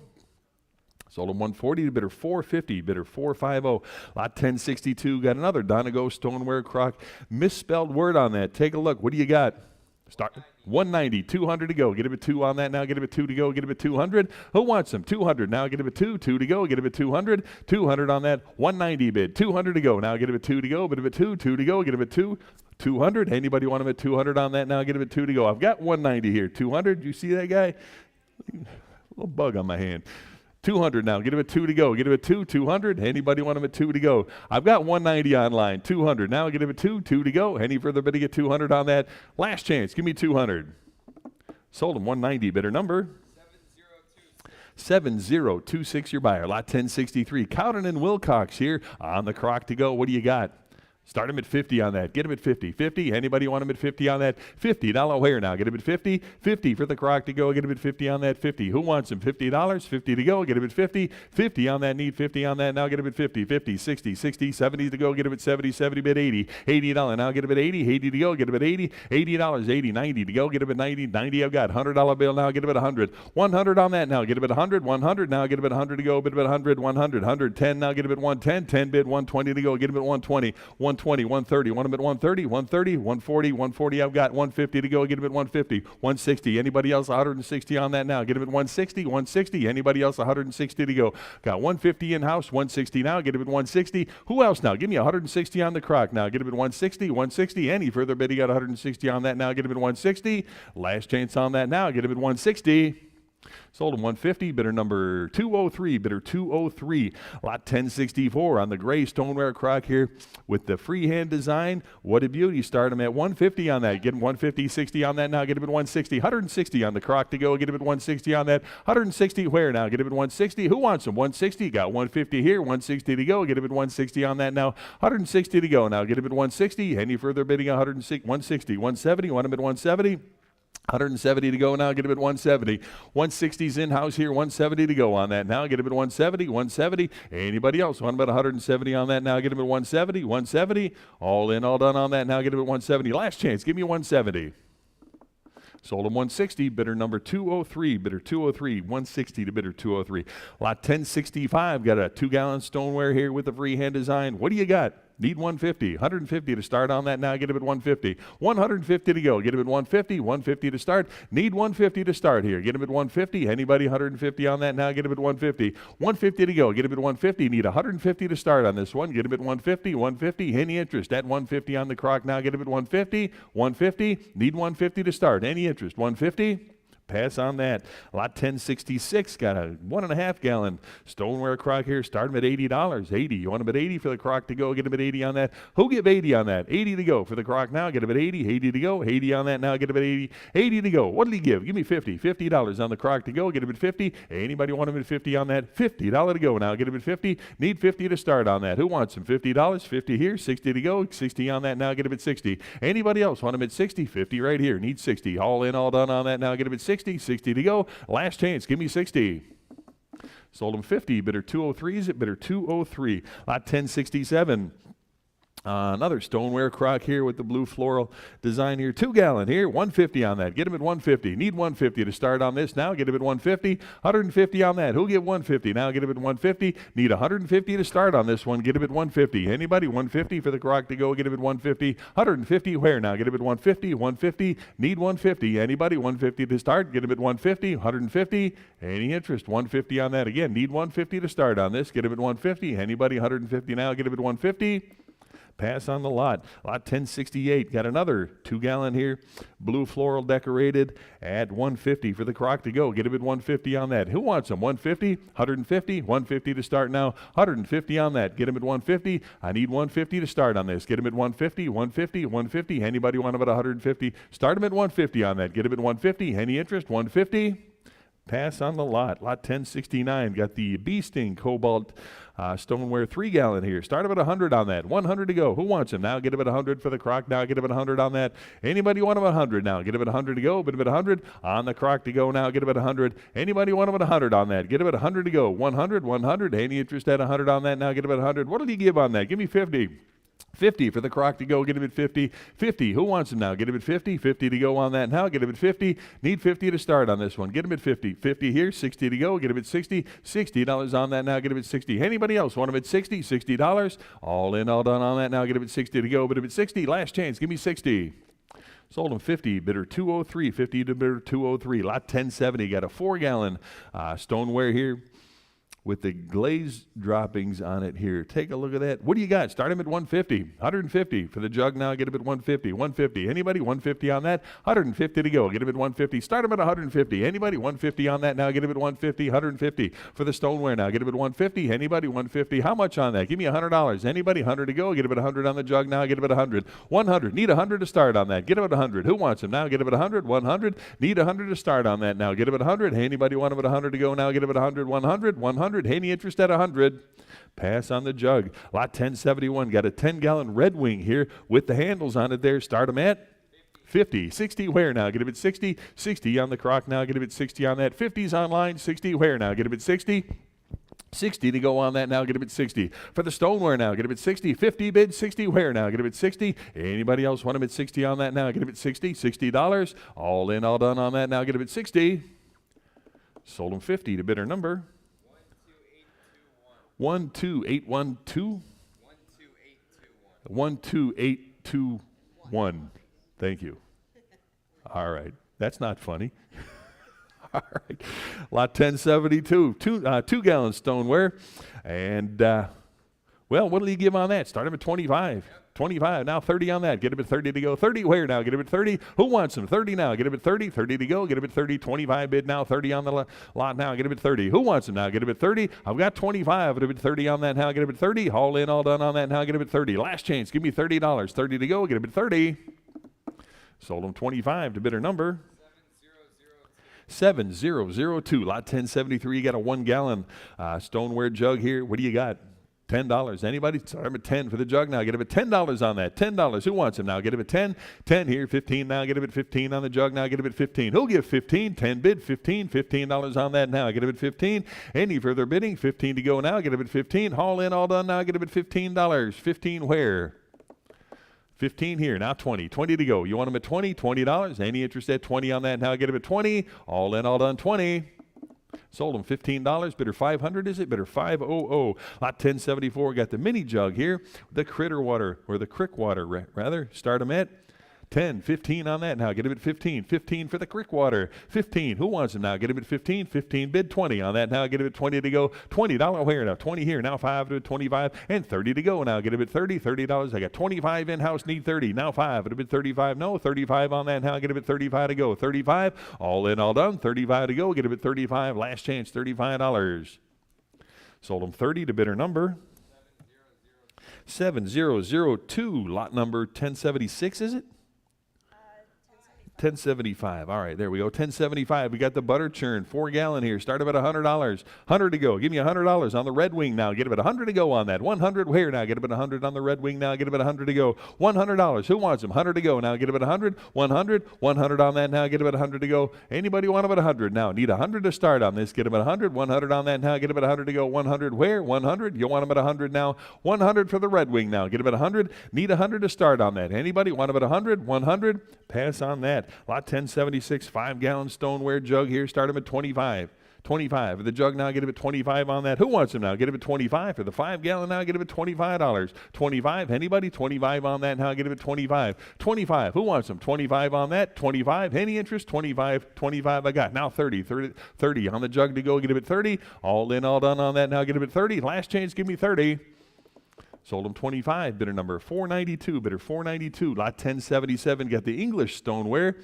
Sold him 140 to bidder 450. Bidder 450. Lot 1062. Got another Donegal stoneware crock. Misspelled word on that. Take a look. What do you got? Start 190. 200 to go. Get him at 2 on that now. Get him at 2 to go. Get him at 200. Who wants them? 200 now. Get him at 2. 2 to go. Get him at 200. 200 on that. 190 bid. 200 to go. Now get him at 2 to go. Bid him at 2. 2 to go. Get him at 2. 200. Anybody want him at 200 on that now? Get him at 2 to go. I've got 190 here. 200. You see that guy? Little bug on my hand. 200 now. Get him at 2 to go. Get him at 2. 200. Anybody want him at 2 to go? I've got 190 online. 200 now. Get him at 2. 2 to go. Any further bidding at 200 on that? Last chance. Give me 200. Sold him 190. Bidder number? 7026. Your buyer. Lot 1063. Cowden and Wilcox here on the crock to go. What do you got? Start him at 50 on that. Get him at 50. 50. Anybody want him at 50 on that? $50 where now? Get him at 50. 50 for the crock to go. Get him at 50 on that. 50. Who wants him? $50. 50 to go. Get him at 50. 50 on that. Need 50 on that. Now get him at 50. 50. 60. 60. 70 to go. Get him at 70. 70 bid 80. $80. Now get him at 80. 80 to go. Get him at 80. $80. 80. 90 to go. Get him at 90. 90. I've got $100 bill now. Get him at 100. 100 on that now. Get him at 100. 100 now. Get him at 100 to go. Bid him at 100. 100. 110 now. Get him at 110. 10 bid 120 to go. Get him at 120. 120. 130. Want him at 130, 130, 140, 140. I've got 150 to go. Get him at 150, 160. Anybody else 160 on that now? Get him at 160, 160. Anybody else 160 to go? Got 150 in house, 160 now. Get him at 160. Who else now? Give me 160 on the crock now. Get him at 160, 160. Any further bid? He got 160 on that now. Get him at 160. Last chance on that now. Get him at 160. Sold him 150, bidder number 203, bidder 203. Lot 1064 on the gray stoneware crock here with the freehand design. What a beauty. Start him at 150 on that. Get him 150, 60 on that now. Get him at 160. 160 on the crock to go. Get him at 160 on that. 160 where now? Get him at 160. Who wants him? 160. Got 150 here. 160 to go. Get him at 160 on that now. 160 to go now. Get him at 160. Any further bidding? 160, 170. Want him at 170. 170 to go now, get him at 170. 160's in-house here, 170 to go on that now, get him at 170, 170. Anybody else want about 170 on that now, get him at 170, 170. All in, all done on that now, get him at 170. Last chance, give me 170. Sold him 160, bidder number 203, bidder 203, 160 to bidder 203. Lot 1065, got a 2-gallon stoneware here with the freehand design. What do you got? Need 150, 150 to start on that now, get him at 150. 150 to go, get him at 150, 150 to start. Need 150 to start here, get him at 150. Anybody 150 on that now, get him at 150. 150 to go, get him at 150. Need 150 to start on this one, get him at 150, 150. Any interest at 150 on the crock now, get him at 150, 150. Need 150 to start. Any interest, 150. Pass on that. Lot 1066 got a 1.5 gallon stoneware crock here. Start him at $80. 80. You want him at 80 for the crock to go? Get him at 80 on that. Who give 80 on that? 80 to go for the crock now. Get him at 80. 80 to go. 80 on that now. Get him at 80. 80 to go. What did he give? Give me 50. $50 on the crock to go. Get him at 50. Anybody want him at 50 on that? $50 to go now. Get him at 50. Need 50 to start on that. Who wants him? $50. 50 here. 60 to go. 60 on that now. Get him at 60. Anybody else want him at 60? 50 right here. Need 60. All in, all done on that now. Get him at 60. 60 to go. Last chance. Give me 60. Sold him 50. Bidder 203 is it? Bidder 203. Lot 1067. Another stoneware crock here with the blue floral design here. 2-gallon here. 150 on that. Get him at 150. Need 150 to start on this now. Get him at 150. 150 on that. Who'll get 150? Now get him at 150. Need 150 to start on this one. Get him at 150. Anybody? 150 for the crock to go. Get him at 150. 150 where now? Get him at 150. 150. Need 150. Anybody? 150 to start. Get him at 150. 150. Any interest? 150 on that again. Need 150 to start on this. Get him at 150. Anybody? 150 now. Get him at 150. Pass on the lot. Lot 1068. Got another 2-gallon here. Blue floral decorated at 150 for the crock to go. Get him at 150 on that. Who wants them? 150, 150, 150 to start now. 150 on that. Get him at 150. I need 150 to start on this. Get him at 150, 150, 150. Anybody want him at 150? Start him at 150 on that. Get him at 150. Any interest? 150. Pass on the lot. Lot 1069. Got the Bee Sting Cobalt stoneware 3-gallon here. Start him at 100 on that. 100 to go. Who wants him? Now get him at 100 for the crock. Now get him at 100 on that. Anybody want him at 100 now? Get him at 100 to go. Get him at 100 on the crock to go now. Get him at 100. Anybody want him at 100 on that? Get him at 100 to go. 100, 100. Any interest at 100 on that now? Get him at 100. What did he give on that? Give me 50. 50 for the crock to go. Get him at 50. 50. Who wants him now? Get him at 50. 50 to go on that now. Get him at 50. Need 50 to start on this one. Get him at 50. 50 here. 60 to go. Get him at 60. $60 on that now. Get him at 60. Anybody else want him at 60? $60. All in, all done on that now. Get him at 60 to go. Get him at 60. Last chance. Give me 60. Sold him 50, bidder 203. 50 to bidder 203. Lot 1070. Got a 4-gallon stoneware here with the glaze droppings on it here. Take a look at that. What do you got? Start him at 150. 150 for the jug now. Get him at 150. 150. Anybody? 150 on that. 150 to go. Get him at 150. Start him at 150. Anybody? 150 on that now. Get him at 150. 150 for the stoneware now. Get him at 150. Anybody? 150. How much on that? Give me $100. Anybody? 100 to go. Get him at 100 on the jug now. Get him at 100. 100. Need 100 to start on that. Get him at 100. Who wants him now? Get him at 100. 100. Need 100 to start on that now. Get him at 100. Anybody want him at 100 to go now? Get him at 100. 100. 100. Any interest at 100? Pass on the jug. Lot 1071. Got a 10-gallon Red Wing here with the handles on it there. Start them at 50. 60 where now? Get him at 60. 60 on the crock now. Get him at 60 on that. 50's online. 60 where now? Get him at 60. 60 to go on that now. Get him at 60. For the stoneware now. Get him at 60. 50 bid. 60 where now? Get him at 60. Anybody else want him at 60 on that now? Get him at 60. $60. All in, all done on that now. Get him at 60. Sold him 50 to bidder number 12812. 12821. Thank you. All right. That's not funny. All right. Lot 1072. 2-gallon stoneware. And, well, what did he give on that? Start him at 25. 25, now 30 on that. Get him at 30 to go. 30 where now? Get him at 30. Who wants him? 30 now. Get him at 30. 30 to go. Get him at 30. 25 bid now. 30 on the lot now. Get him at 30. Who wants him now? Get him at 30. I've got 25. Get him at 30 on that now. Get him at 30. All in, all done on that now. Get him at 30. Last chance. Give me $30. 30 to go. Get him at 30. Sold him 25 to bidder number 7002. Lot 1073. You got a 1 gallon stoneware jug here. What do you got? $10. Anybody? Sorry, I'm at 10 for the jug now. Get him at $10 on that. $10. Who wants him now? Get him at 10. 10 here. 15 now. Get him at 15 on the jug now. Get him at 15. Who'll give 15? 10 bid. 15. $15 on that now. Get him at 15. Any further bidding? 15 to go now. Get him at 15. Haul in, all done now. Get him at $15. 15 where? 15 here, now 20. 20 to go. You want them at 20? $20. Any interest at 20 on that? Now get them at 20. All in, all done, 20. Sold them $15. Bidder 500, is it? Bidder 500. Lot 1074. Got the mini jug here. The critter water, or the crick water, rather. Start them at 10, 15 on that now. Get him at 15. 15 for the crick water. 15. Who wants him now? Get him at 15. 15 bid. 20 on that now. Get him at 20 to go. $20 where now? 20 here. Now 5 to 25 and 30 to go. Now get him at 30. $30. I got 25 in-house. Need 30. Now 5. It'll be 35. No. 35 on that now. Get him at 35 to go. 35. All in, all done. 35 to go. Get him at 35. Last chance. $35. Sold him 30 to bidder number 7002. Lot number 1076, is it? 1075. All right, there we go. 1075. We got the butter churn, 4 gallon here. Start him at $100. 100 to go. Give me $100 on the Red Wing now. Get him at 100 to go on that. 100 where now? Get him at 100 on the Red Wing now. Get him at 100 to go. $100. Who wants him? 100 to go now. Get him at 100. 100. 100 on that now. Get him at 100 to go. Anybody want him at 100 now? Need 100 to start on this. Get him at 100. 100 on that now. Get him at 100 to go. 100 where? 100. You want him at 100 now. 100 for the Red Wing now. Get him at 100. Need 100 to start on that. Anybody want him at 100? 100. Pass on that. Lot 1076. 5 gallon stoneware jug here. Start him at 25. 25 for the jug now. Get him at 25 on that. Who wants him now? Get him at 25 for the 5 gallon now. Get him at $25. 25. Anybody? 25 on that now. Get him at 25. 25. Who wants him? 25 on that. 25. Any interest? 25. 25. I got now 30. 30 on the jug to go. Get him at 30. All in, all done on that now. Get him at 30. Last chance. Give me 30. Sold him 25. Bidder number 492. Bidder 492. Lot 1077. Got the English stoneware.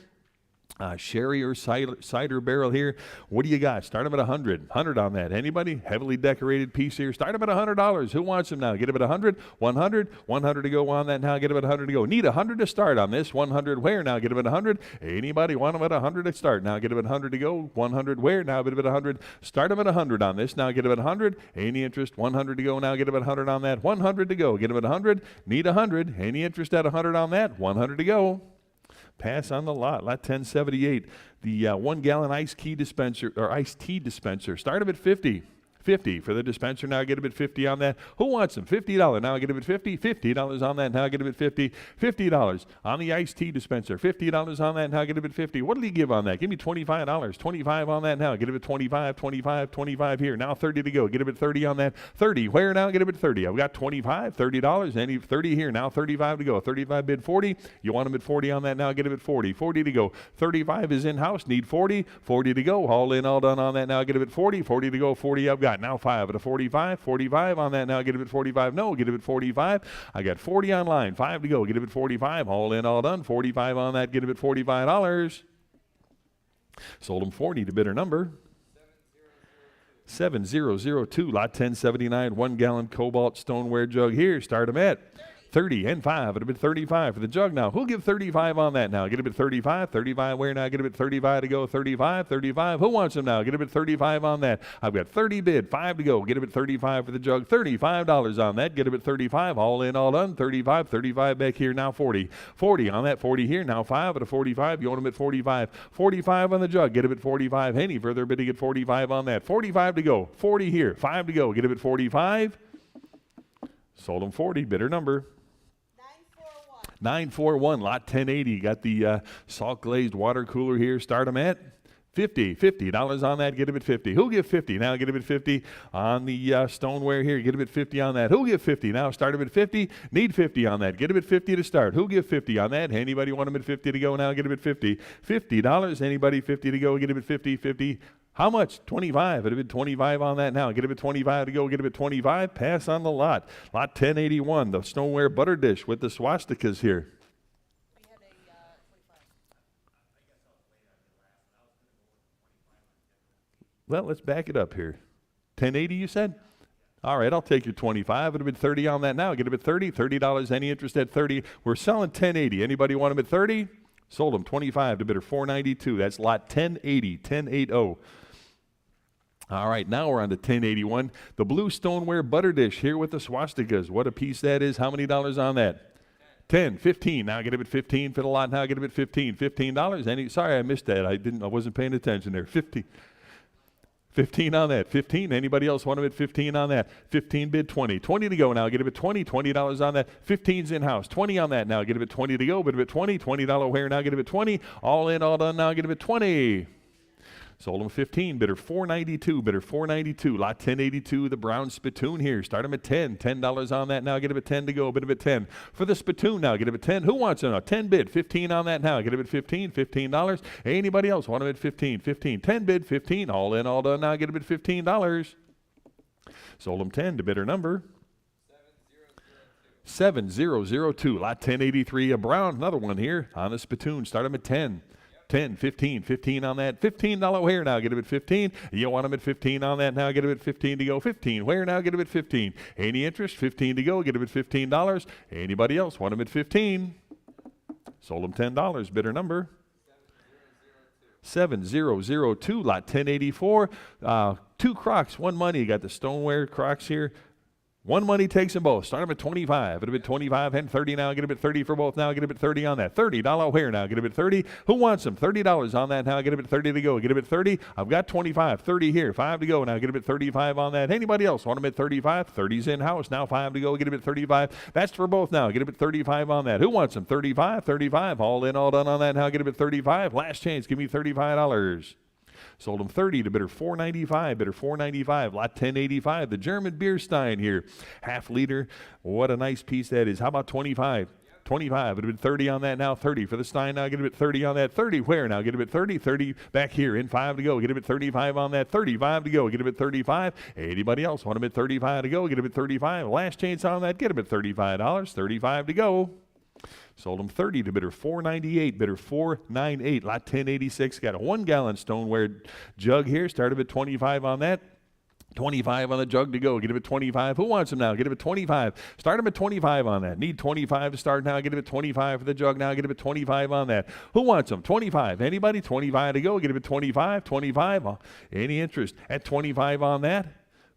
Sherry or cider barrel here. What do you got? Start them at 100. 100 on that. Anybody? Heavily decorated piece here. Start them at $100. Who wants them now? Get them at 100. 100. 100 to go on that now. Get them at 100 to go. Need 100 to start on this. 100 where now? Get them at 100. Anybody want them at 100 to start? Now get them at 100 to go. 100 where now? Get them at 100. Start them at 100 on this. Now get them at 100. Any interest? 100 to go. Now get them at 100 on that. 100 to go. Get them at 100. Need 100. Any interest at 100 on that? 100 to go. Pass on the lot. Lot 1078. The 1 gallon iced tea dispenser. Start them at 50. 50 for the dispenser. Now get him at 50 on that. Who wants them? $50. Now get him at 50. $50 on that. Now get him at 50. $50 on the iced tea dispenser. $50 on that. Now get him at 50. What did he give on that? Give me $25. 25 on that. Now get him at 25. 25. 25 here. Now 30 to go. Get him at 30 on that. 30. Where now? Get him at 30. I've got 25. $30. Any 30 here. Now 35 to go. 35 bid 40. You want him at 40 on that. Now get him at 40. 40 to go. 35 is in house. Need 40. 40 to go. All in, all done on that. Now get him at 40. 40 to go. 40 I've got. Now 5 at a 45. 45 on that. Now get him at 45. No, get him at 45. I got 40 online. 5 to go. Get him at 45. All in, all done. 45 on that. Get him at $45. Sold him 40 to bidder number 7002. Lot 1079. 1 gallon cobalt stoneware jug here. Start him at 30 and 5. It'll be 35 for the jug now. Who'll give 35 on that now? Get him at 35. 35 where now? Get him at 35 to go. 35. 35. Who wants him now? Get him at 35 on that. I've got 30 bid. 5 to go. Get him at 35 for the jug. $35 on that. Get him at 35. All in, all done. 35. 35 back here. Now 40. 40 on that. 40 here. Now 5 at a 45. You want him at 45. 45 on the jug. Get him at 45. Any further bidding at 45 on that. 45 to go. 40 here. 5 to go. Get him at 45. Sold him 40. Bidder number 941. Lot 1080. Got the salt glazed water cooler here. Start them at 50. $50 on that. Get him at 50. Who'll give 50? Now get him at 50 on the stoneware here. Get him at 50 on that. Who'll give 50? Now start him at 50. Need 50 on that. Get him at 50 to start. Who'll give 50 on that? Anybody want him at 50 to go? Now get him at 50. $50. Anybody 50 to go? Get him at 50. 50. How much? 25. It'd have been 25 on that now. Get it at 25 to go. Get it at 25. Pass on the lot. Lot 1081, the stoneware butter dish with the swastikas here. We had a 25. Well, let's back it up here. 1080, you said? All right, I'll take your 25. It would have been 30 on that now. Get them at 30. $30. Any interest at 30? We're selling 1080. Anybody want them at 30? Sold them 25 to bidder 492. That's lot 1080, 1080. All right, now we're on to 1081. The blue stoneware butter dish here with the swastikas. What a piece that is. How many dollars on that? 10, 15. Now get them at 15 for the lot. Now get them at 15. $15. Sorry, I missed that. I wasn't paying attention there. 15 on that. 15. Anybody else want them at 15 on that? 15 bid 20. 20 to go now. Get them at 20. $20 on that. 15's in-house. 20 on that now. Get them at 20 to go. Bid them at 20. $20 where now. Get them at 20. All in, all done now. Get them at 20. Sold them 15. Bidder 492. Bidder 492. Lot 1082. The brown spittoon here. Start them at 10. $10 on that now. Get them at 10 to go. Bid them at 10. For the spittoon now. Get them at 10. Who wants them now? 10 bid. 15 on that now. Get them at 15. $15. Anybody else want them at 15? 15. 10 bid. 15. All in, all done now. Get them at $15. Sold them 10 to bidder number 7002. Lot 1083. A brown. Another one here on the spittoon. Start them at 10. 10, 15, 15 on that. $15 where now? Get them at 15. You want them at 15 on that now? Get them at 15 to go. 15 where now? Get them at 15. Any interest? 15 to go. Get them at $15. Anybody else want them at 15? Sold them $10. Bidder number 7002. Lot 1084. Two Crocs, one money. You got the stoneware Crocs here. One money takes them both. Start them at 25. It'll be 25 and 30 now. Get them at 30 for both now. Get them at 30 on that. $30 where now? Get them at 30. Who wants them? $30 on that now. Get them at 30 to go. Get them at 30. I've got 25. 30 here. 5 to go now. Get them at 35 on that. Anybody else want them at 35? 30's in-house. Now 5 to go. Get them at 35. That's for both now. Get them at 35 on that. Who wants them? 35. 35. All in, all done on that now. Get them at 35. Last chance. Give me $35. Sold them 30 to bidder 495. Bidder 495. Lot 1085. The German beer stein here. Half liter. What a nice piece that is. How about 25? 25. It would have been 30 on that now. 30 for the stein now. Get him at 30 on that. 30 where now? Get him at 30. 30 back here in 5 to go. Get him at 35 on that. 35 to go. Get him at 35. Anybody else want him at 35 to go? Get him at 35. Last chance on that. Get him at $35. 35 to go. Sold them 30 to bidder 498. Bidder 498. Lot 1086. Got a 1 gallon stoneware jug here. Started at 25 on that. 25 on the jug to go. Get him at 25. Who wants them now? Get him at 25. Start him at 25 on that. Need 25 to start now. Get him at 25 for the jug now. Get him at 25 on that. Who wants them? 25. Anybody? 25 to go. Get him at 25. 25. Any interest at 25 on that?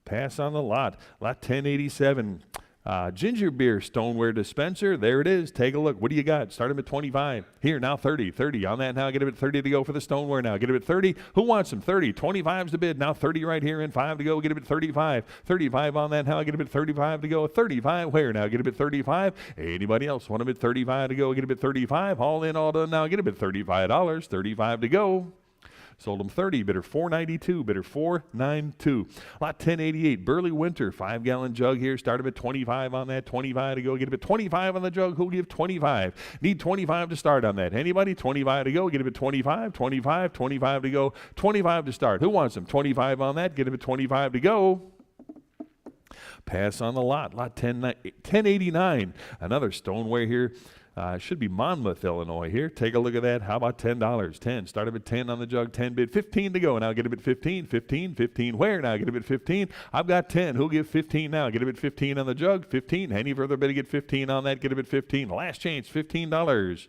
Pass on the lot. Lot 1087. Ginger beer stoneware dispenser. There it is. Take a look. What do you got? Start him at 25. Here, now 30. 30 on that now. Get him at 30 to go for the stoneware now. Get him at 30. Who wants him? 30. 25's the bid. Now 30 right here in 5 to go. Get him at 35. 35 on that now. Get him at 35 to go. 35 where now? Get him at 35. Anybody else want him at 35 to go? Get him at 35. All in, all done now. Get him at $35. 35 to go. Sold them 30. Bidder 492. Bidder 492. Lot 1088. Burley Winter. 5 gallon jug here. Start him at 25 on that. 25 to go. Get him at 25 on the jug. Who'll give 25? Need 25 to start on that. Anybody? 25 to go. Get him at 25. 25. 25 to go. 25 to start. Who wants them? 25 on that. Get him at 25 to go. Pass on the lot. Lot 1089. Another stoneware here. Should be Monmouth, Illinois here. Take a look at that. How about $10? 10. Start him at 10 on the jug. 10 bid. 15 to go. Now get him at 15. 15. 15 where? Now get him at 15. I've got 10. Who'll give 15 now? Get him at 15 on the jug. 15. Any further bid to get 15 on that? Get him at 15. Last chance. $15.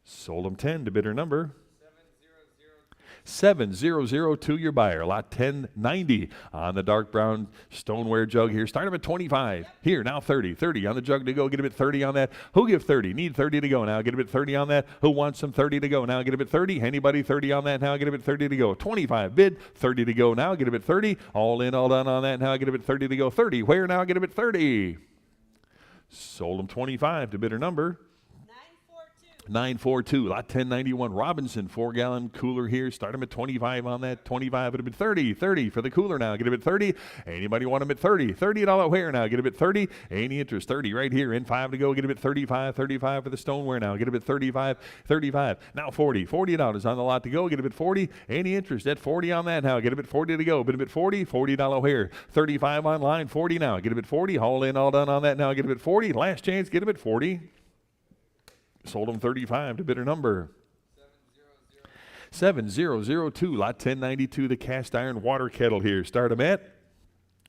Sold him 10 to bidder number 7002. Your buyer. Lot 1090 on the dark brown stoneware jug here. Start him at 25. Here, now 30. 30 on the jug to go. Get him at 30 on that. Who give 30? Need 30 to go now. Get him at 30 on that. Who wants some 30 to go now? Get him at 30. Anybody 30 on that now? Get him at 30 to go. 25 bid. 30 to go now. Get him at 30. All in, all done on that now. Get him at 30 to go. 30. Where now? Get him at 30. Sold him 25 to bidder number 942, lot 1091, Robinson, 4-gallon cooler here. Start them at 25 on that. 25, it'll be 30. 30 for the cooler now. Get them at 30. Anybody want them at 30? $30 ware now. Get them at 30. Any interest? 30 right here. In 5 to go. Get them at 35. 35 for the stoneware now. Get them at 35. 35. Now 40. $40 on the lot to go. Get them at 40. Any interest? At 40 on that now. Get them at 40 to go. Get them at 40. $40 ware. 35 online. 40 now. Get them at 40. All in, all done on that now. Get them at 40. Last chance. Get them at 40. Sold them 35 to bidder number 7002, lot 1092, the cast iron water kettle here. Start them at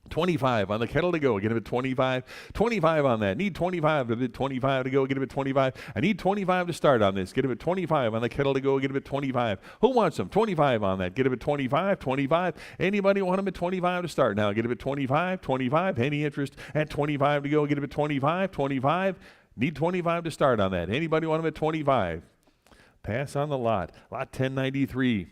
25 on the kettle to go. Get him at 25. 25 on that. Need 25 to bid 25 to go. Get him at 25. I need 25 to start on this. Get him at 25 on the kettle to go. Get him at 25. Who wants them? 25 on that. Get him at 25. 25. Anybody want him at 25 to start now? Get him at 25. 25. Any interest at 25 to go? Get him at 25. 25. Need 25 to start on that. Anybody want them at 25? Pass on the lot. Lot 1093.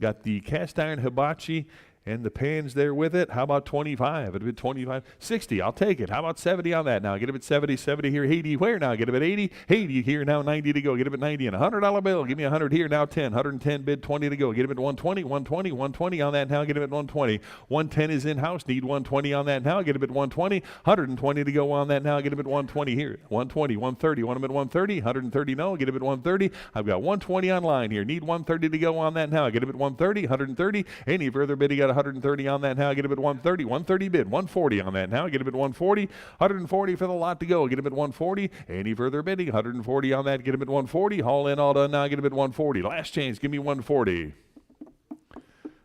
Got the cast iron hibachi and the pans there with it. How about 25? It'll be 25. 60. I'll take it. How about 70 on that now? Get him at 70. 70 here. 80 where now? Get him at 80. 80 here now. 90 to go. Get him at 90. And a $100 bill. Give me 100 here now. 10. 110 bid 20 to go. Get him at 120. 120. 120 on that now. Get him at 120. 110 is in house. Need 120 on that now. Get him at 120. 120 to go on that now. Get him at 120 here. 120. 130. Want him at 130. 130 no. Get him at 130. I've got 120 online here. Need 130 to go on that now. Get him at 130. 130. Any further bid? He got 130 on that now. Get him at 130. 130 bid. 140 on that now. Get him at 140. 140 for the lot to go. Get him at 140. Any further bidding? 140 on that. Get him at 140. All in, all done now. Get him at 140. Last chance. Give me 140.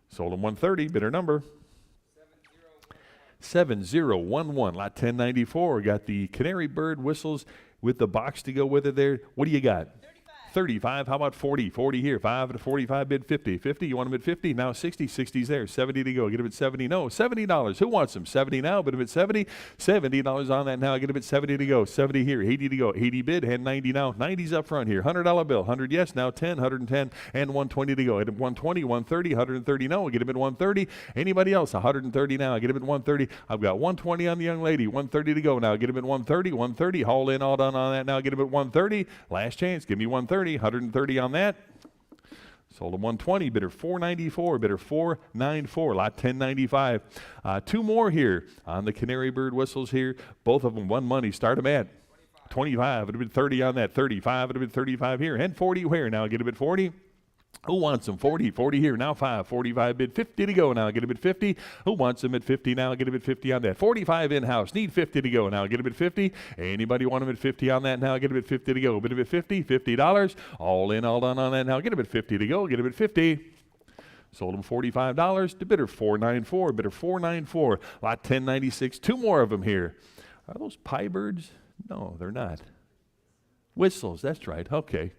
Sold him 130. Bidder number 7011. Lot 1094. Got the canary bird whistles with the box to go with it there. What do you got? 35. How about 40? 40 here. 5 to 45 bid 50. 50. You want them at 50? Now 60. 60's there. 70 to go. Get them at 70. No. $70. Who wants them? 70 now. Bid them at 70. $70 on that now. Get them at 70 to go. 70 here. 80 to go. 80 bid and 90 now. 90's up front here. $100 bill. 100 yes. Now 10. 110 and 120 to go. At 120. 130. 130 no. Get them at 130. Anybody else? 130 now. Get them at 130. I've got 120 on the young lady. 130 to go now. Get them at 130. 130. All in, all done on that now. Get them at 130. Last chance. Give me 130. 130 on that. Sold him 120. Bidder 494. Bidder 494. Lot 1095. Two more here on the canary bird whistles here. Both of them one money. Start them at 25. It'll be 30 on that. 35. It'll be 35 here. And 40 where now? Get him at 40. Who wants them? 40. 40 here. Now 5. 45 bid. 50 to go now. Get him at 50. Who wants them at 50 now? Get him at 50 on that. 45 in-house. Need 50 to go now. Get him at 50. Anybody want him at 50 on that now? Get him at 50 to go. Bid him at 50. $50. All in, all done on that now. Get him at 50 to go. Get him at 50. Sold him $45 to bidder 494. Bidder 494. Lot 1096. Two more of them here. Are those pie birds? No, they're not. Whistles. That's right. Okay.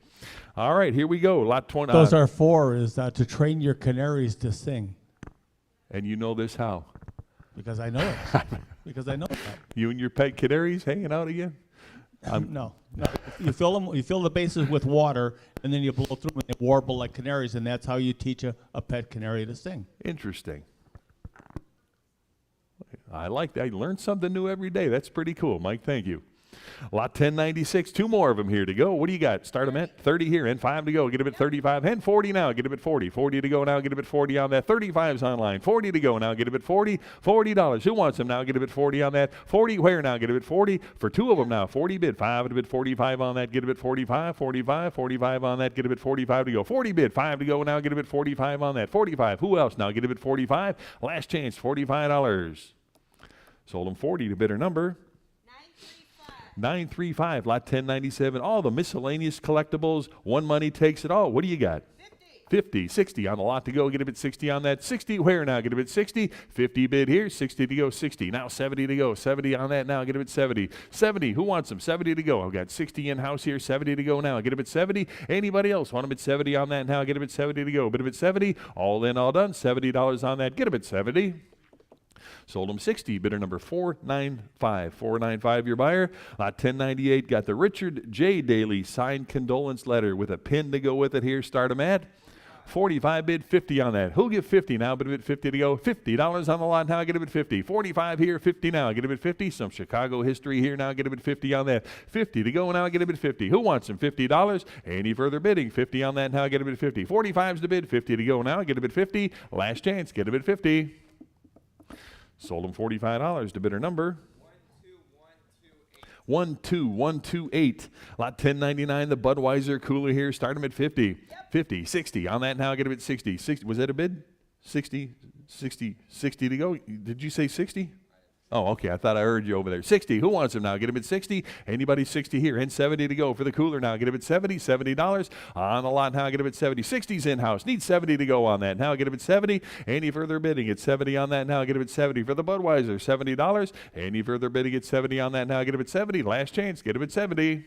All right, here we go. Lot 20. Those are four, is to train your canaries to sing. And you know this how? Because I know it. Because I know it. You and your pet canaries hanging out again? No. You fill them. You fill the bases with water, and then you blow through them, and they warble like canaries, and that's how you teach a pet canary to sing. Interesting. I like that. You learn something new every day. That's pretty cool, Mike. Thank you. Lot 1096, two more of them here to go. What do you got? Start them at 30 here and 5 to go. Get them at 35 and 40 now. Get them at 40. 40 to go now. Get them at 40 on that. 35's online. 40 to go now. Get them at 40. $40. Who wants them now? Get them at 40 on that. 40 where now? Get them at 40 for two of them now. 40 bid. 5 to bid. 45 on that. Get them at 45. 45. 45 on that. Get them at 45 to go. 40 bid. 5 to go now. Get them at 45 on that. 45. Who else now? Get them at 45. Last chance. $45. Sold them 40 to bidder number 935. Lot 1097. All the miscellaneous collectibles. One money takes it all. What do you got? 50. 60 on the lot to go. Get him at 60 on that. 60 where now? Get him at 60. 50 bid here. 60 to go. 60. Now 70 to go. 70 on that now. Get him at 70. 70. Who wants them? 70 to go. I've got 60 in-house here. 70 to go now. Get him at 70. Anybody else want him at 70 on that now? Get him at 70 to go. Bid him at 70. All in, all done. $70 on that. Get him at 70. Sold him 60. Bidder number 495. 495 your buyer. Lot 1098 got the Richard J. Daly signed condolence letter with a pin to go with it here. Start him at 45 bid, 50 on that. Who'll give 50 now? Bid 50 to go. $50 on the lot now. Get a bid 50. 45 here, 50 now. Get a bid 50. Some Chicago history here now. Get a bid 50 on that. 50 to go now. Get a bid 50. Who wants them? $50. Any further bidding? 50 on that now. Get a bid 50. 45's the bid. 50 to go now. Get a bid 50. Last chance. Get a bid 50. Sold them $45 to bidder number 12128. Lot 1099, the Budweiser cooler here. Start them at 50. 50, 60. On that now, get a bid 60. 60. Was that a bid? 60 to go. Did you say 60? Oh, okay. I thought I heard you over there. 60. Who wants them now? Get a bid 60. Anybody 60 here. And 70 to go for the cooler now. Get a bid 70. $70 on the lot now. Get a bid 70. 60's in-house. Need 70 to go on that now. Get a bid 70. Any further bidding? It's 70 on that now. Get a bid 70 for the Budweiser. $70. Any further bidding? It's 70 on that now. Get a bid 70. Last chance. Get a bid 70.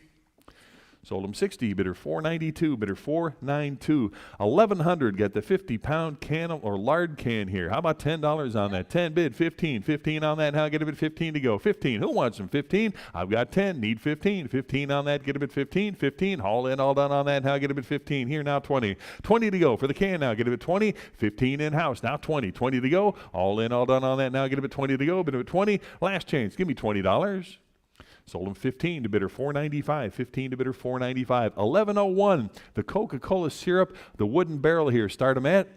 Sold them 60, bidder 492, bidder 492. 1,100, got the 50-pound can or lard can here. How about $10 on that? 10 bid, 15. 15 on that, now get a bid 15 to go. 15, who wants them? 15, I've got 10, need 15. 15 on that, get a bid 15. 15, all in, all done on that, now get a bid 15. Here now 20. 20 to go for the can now, get a bid 20. 15 in-house, now 20. 20 to go, all in, all done on that, now get a bid 20 to go. Bid a bid 20, last chance, give me $20. Sold them 15 to bidder 495. 15 to bidder 495. 1101. The Coca-Cola syrup, the wooden barrel here. Start them at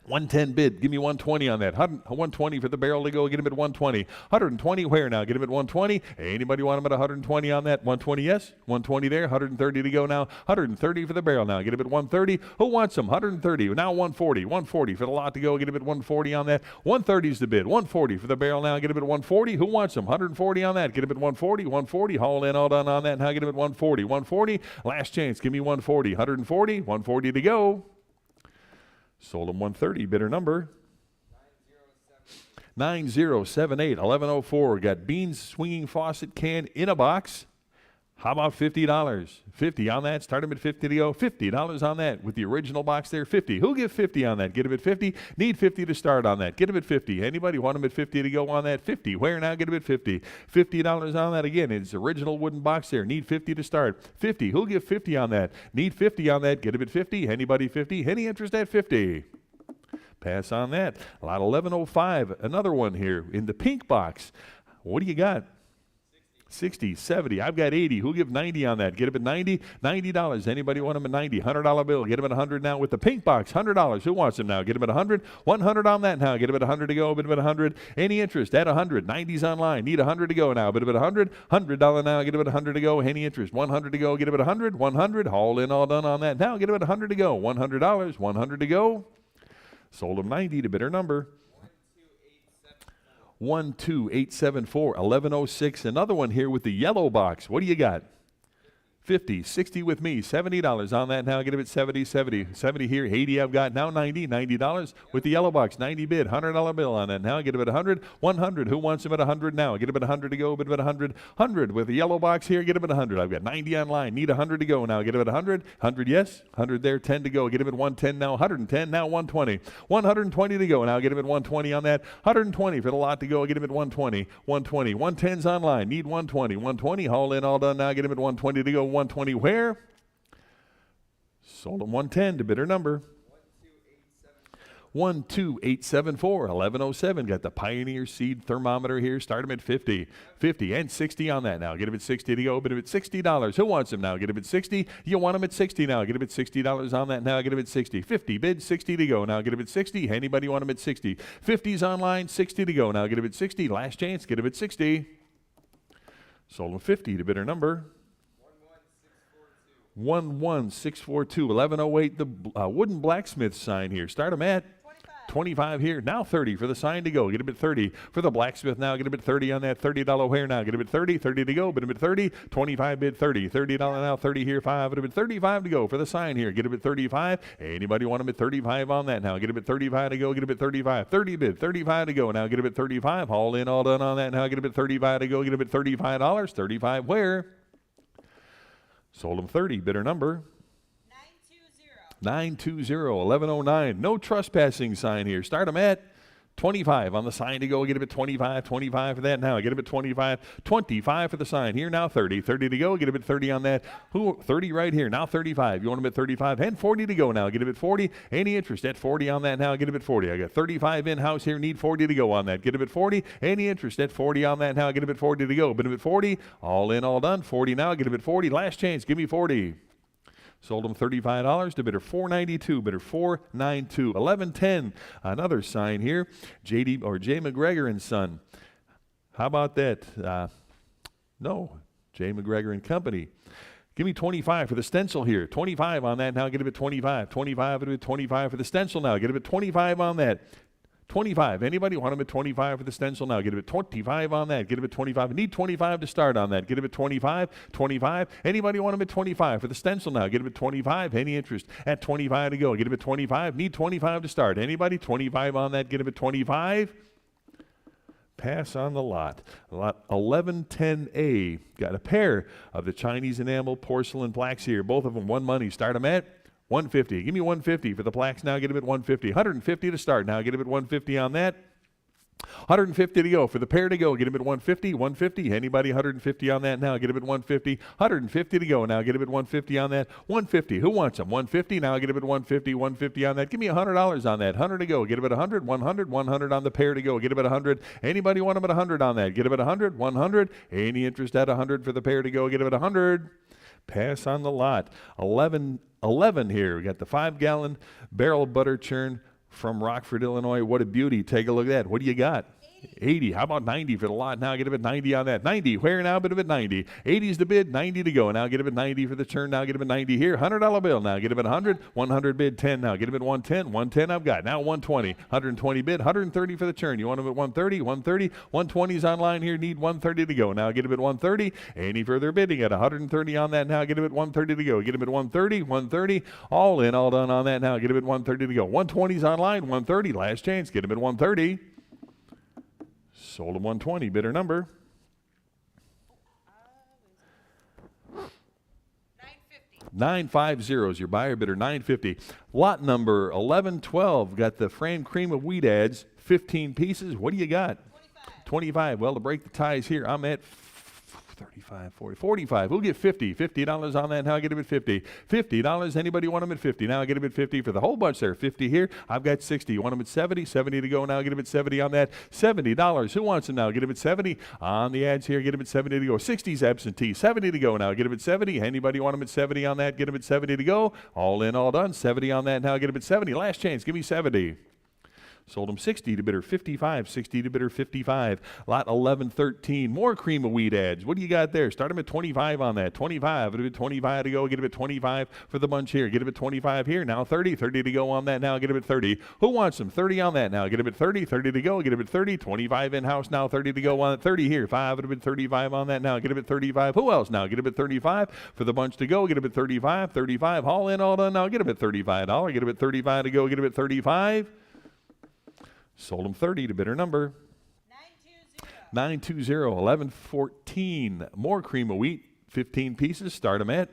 110 bid. Give me 120 on that. 120 for the barrel to go. Get him at 120. 120 where now? Get him at 120. Anybody want him at 120 on that? 120 yes. 120 there. 130 to go now. 130 for the barrel now. Get him at 130. Who wants them? 130. Now 140. 140 for the lot to go. Get him at 140 on that. 130 is the bid. 140 for the barrel now. Get him at 140. Who wants them? 140 on that. Get him at 140. 140. Haul in, all done on that. Now get him at 140. 140. Last chance. Give me 140. 140. 140 to go. Sold them 130, bidder number 9078. 1104. Got Beans swinging faucet can in a box. How about $50? 50 on that. Start them at 50 to go. $50 on that with the original box there. 50. Who'll give 50 on that? Get them at 50. Need 50 to start on that. Get them at 50. Anybody want them at 50 to go on that? 50. Where now? Get them at 50. $50 on that again. It's original wooden box there. Need 50 to start. 50. Who'll give 50 on that? Need 50 on that. Get them at 50. Anybody 50? Any interest at 50? Pass on that. Lot 1105. Another one here in the pink box. What do you got? 60, 70. I've got 80. Who'll give 90 on that? Get him at 90. $90. Anybody want him at 90? $100 bill. Get him at 100 now with the pink box. $100. Who wants him now? Get him at 100. 100 on that now. Get him at 100 to go. Bid him at 100. Any interest at 100? 90's online. Need 100 to go now. Bid him at 100. $100 now. Get him at 100 to go. Any interest? 100 to go. Get him at 100. 100. All in, all done on that. Now get him at 100 to go. $100. 100 to go. Sold him 90 to bidder number 12874. 1106. Another one here with the yellow box. What do you got? 50, 60 with me, $70 on that now. Get him at 70, 70. 70 here, 80 I've got now, 90, $90 with the yellow box, 90 bid, $100 bill on that now. Get him at 100, 100. Who wants him at 100 now? Get him at 100 to go, bid him at 100, 100 with the yellow box here. Get him at 100. I've got 90 online, need 100 to go now. Get him at 100, 100 yes, 100 there, 10 to go. Get him at 110 now, 110 now, 120, 120 to go now. Get him at 120 on that, 120 for the lot to go. Get him at 120, 120, 110's online, need 120, 120, haul in, all done now. Get him at 120 to go. 120 where? Sold him 110 to bidder number 12874. 1107. Got the Pioneer Seed thermometer here. Start him at 50. 50 and 60 on that now. Get him at 60 to go. Bid him at $60. Who wants him now? Get him at 60. You want him at 60 now. Get him at $60 on that now. Get him at 60. 50 bid, 60 to go. Now get him at 60. Anybody want him at 60? 50's online, 60 to go. Now get him at 60. Last chance. Get him at 60. Sold him 50 to bidder number 11642. 1108. The wooden blacksmith sign here. Start him at 25 here. Now 30 for the sign to go. Get him at 30 for the blacksmith now. Get him at 30 on that $30 where now. Get him at 30. 30 to go. Bid him at 30. 25 bid 30. $30 now. 30 here. 5. Bid him at 35 to go for the sign here. Get him at 35. Anybody want him at 35 on that now? Get him at 35 to go. Get him at 35. 30 bid. 35 to go. Now get him at 35. All in, all done on that now. Get him at 35 to go. Get him at $35. 35 where? Sold him 30. Bidder number 920. 1109. No trespassing sign here. Start him at 25 on the sign to go. Get him at 25. 25 for that now. Get him at 25. 25 for the sign here now. 30. 30 to go. Get him at 30 on that. 30 right here now. 35. You want him at 35 and 40 to go now. Get him at 40. Any interest at 40 on that now? Get him at 40. I got 35 in house here. Need 40 to go on that. Get him at 40. Any interest at 40 on that now? Get him at 40 to go. Get him at 40. All in, all done. 40 now. Get him at 40. Last chance. Give me 40. Sold him $35 to bidder $492, bidder $492. 1110, another sign here. JD or J. McGregor and Son. How about that? No, J. McGregor and Company. Give me 25 for the stencil here. 25 on that now. Get him at 25. 25 at 25 for the stencil now. Get him at 25 on that. 25. Anybody want him at 25 for the stencil now? Get him at 25 on that. Get him at 25. I need 25 to start on that. Get him at 25. 25. Anybody want him at 25 for the stencil now? Get him at 25. Any interest at 25 to go? Get him at 25. Need 25 to start. Anybody? 25 on that. Get him at 25. Pass on the lot. Lot 1110A. Got a pair of the Chinese enamel porcelain plaques here. Both of them one money. Start them at 150. Give me 150 for the plaques now. Get him at 150. 150 to start now. Get him at 150 on that. 150 to go for the pair to go. Get him at 150. 150. Anybody 150 on that now? Get him at 150. 150 to go now. Get him at 150 on that. 150. Who wants them? 150 now. Get him at 150. 150 on that. Give me $100 on that. 100 to go. Get him at 100. 100. 100 on the pair to go. Get him at 100. Anybody want him at 100 on that? Get him at 100. 100. Any interest at 100 for the pair to go? Get him at 100. Pass on the lot. 11 here. We got the 5-gallon barrel butter churn from Rockford, Illinois. What a beauty. Take a look at that. What do you got? 80. How about 90 for the lot now? Get him at 90 on that. 90. Where now? Bid him at 90. 80 is the bid. 90 to go. Now get him at 90 for the churn. Now get him at 90 here. $100 bill. Now get him at 100. 100 bid. 10 now. Get him at 110. 110 I've got. Now 120. 120 bid. 130 for the churn. You want him at 130? 130. 120's online here. Need 130 to go. Now get him at 130. Any further bidding at 130 on that now? Get him at 130 to go. Get him at 130. 130. All in, all done on that now. Get him at 130 to go. 120's online. 130. Last chance. Get him at 130. Sold him 120. Bidder number 950 is your buyer. Bidder 950. Lot number 1112. Got the framed cream of wheat ads. 15 pieces. What do you got? 25. Well, to break the ties here, I'm at 35, 40, 45. We'll get 50. $50 on that. Now I get him at 50. $50. Anybody want him at 50? Now I get him at 50 for the whole bunch there. 50 here. I've got 60. You want him at 70? 70 to go. Now get him at 70 on that. $70. Who wants him now? Get him at 70 on the ads here. Get him at 70 to go. 60's absentee. 70 to go. Now get him at 70. Anybody want him at 70 on that? Get him at 70 to go. All in, all done. 70 on that. Now get him at 70. Last chance. Give me 70. Sold him 60 to bidder 55, 60 to bidder 55. Lot 1113, more cream of wheat ads. What do you got there? Start him at 25 on that. 25, it'll be 25 to go. Get him at 25 for the bunch here. Get him at 25 here. Now 30, 30 to go on that now. Get him at 30. Who wants him? 30 on that now. Get him at 30, 30 to go. Get him at 30, 25 in-house now. 30 to go on it. 30 here. 5, it'll be 35 on that now. Get him at 35. Who else now? Get him at 35 for the bunch to go. Get him at 35, 35. All in, all done now. Get him at $35. Get him at 35 to go. Get him at 35. Sold him 30 to bidder number 920. 1114. More cream of wheat, 15 pieces. Start them at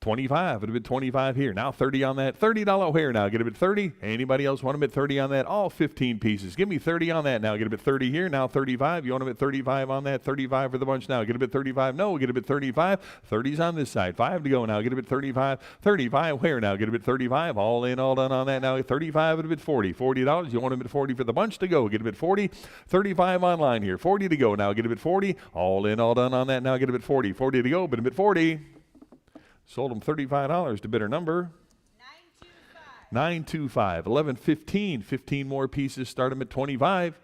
25. It'll be 25 here. Now 30 on that. $30 hair now. Get him at 30. Anybody else want him at 30 on that? All 15 pieces. Give me 30 on that now. Get him at 30 here. Now 35. You want him at 35 on that? 35 for the bunch now. Get him at 35. No, get him at 35. 30's on this side. 5 to go now. Get him at 35. 35 where now? Get him at 35. All in, all done on that now. 35 it'll be 40. $40. You want him at 40 for the bunch to go. Get him at 40. 35 online here. 40 to go now. Get him at 40. All in, all done on that now. Get him at 40. 40 to go. Bid him at 40. Sold him $35 to bidder number 925. 1115. 15 more pieces. Start him at 25.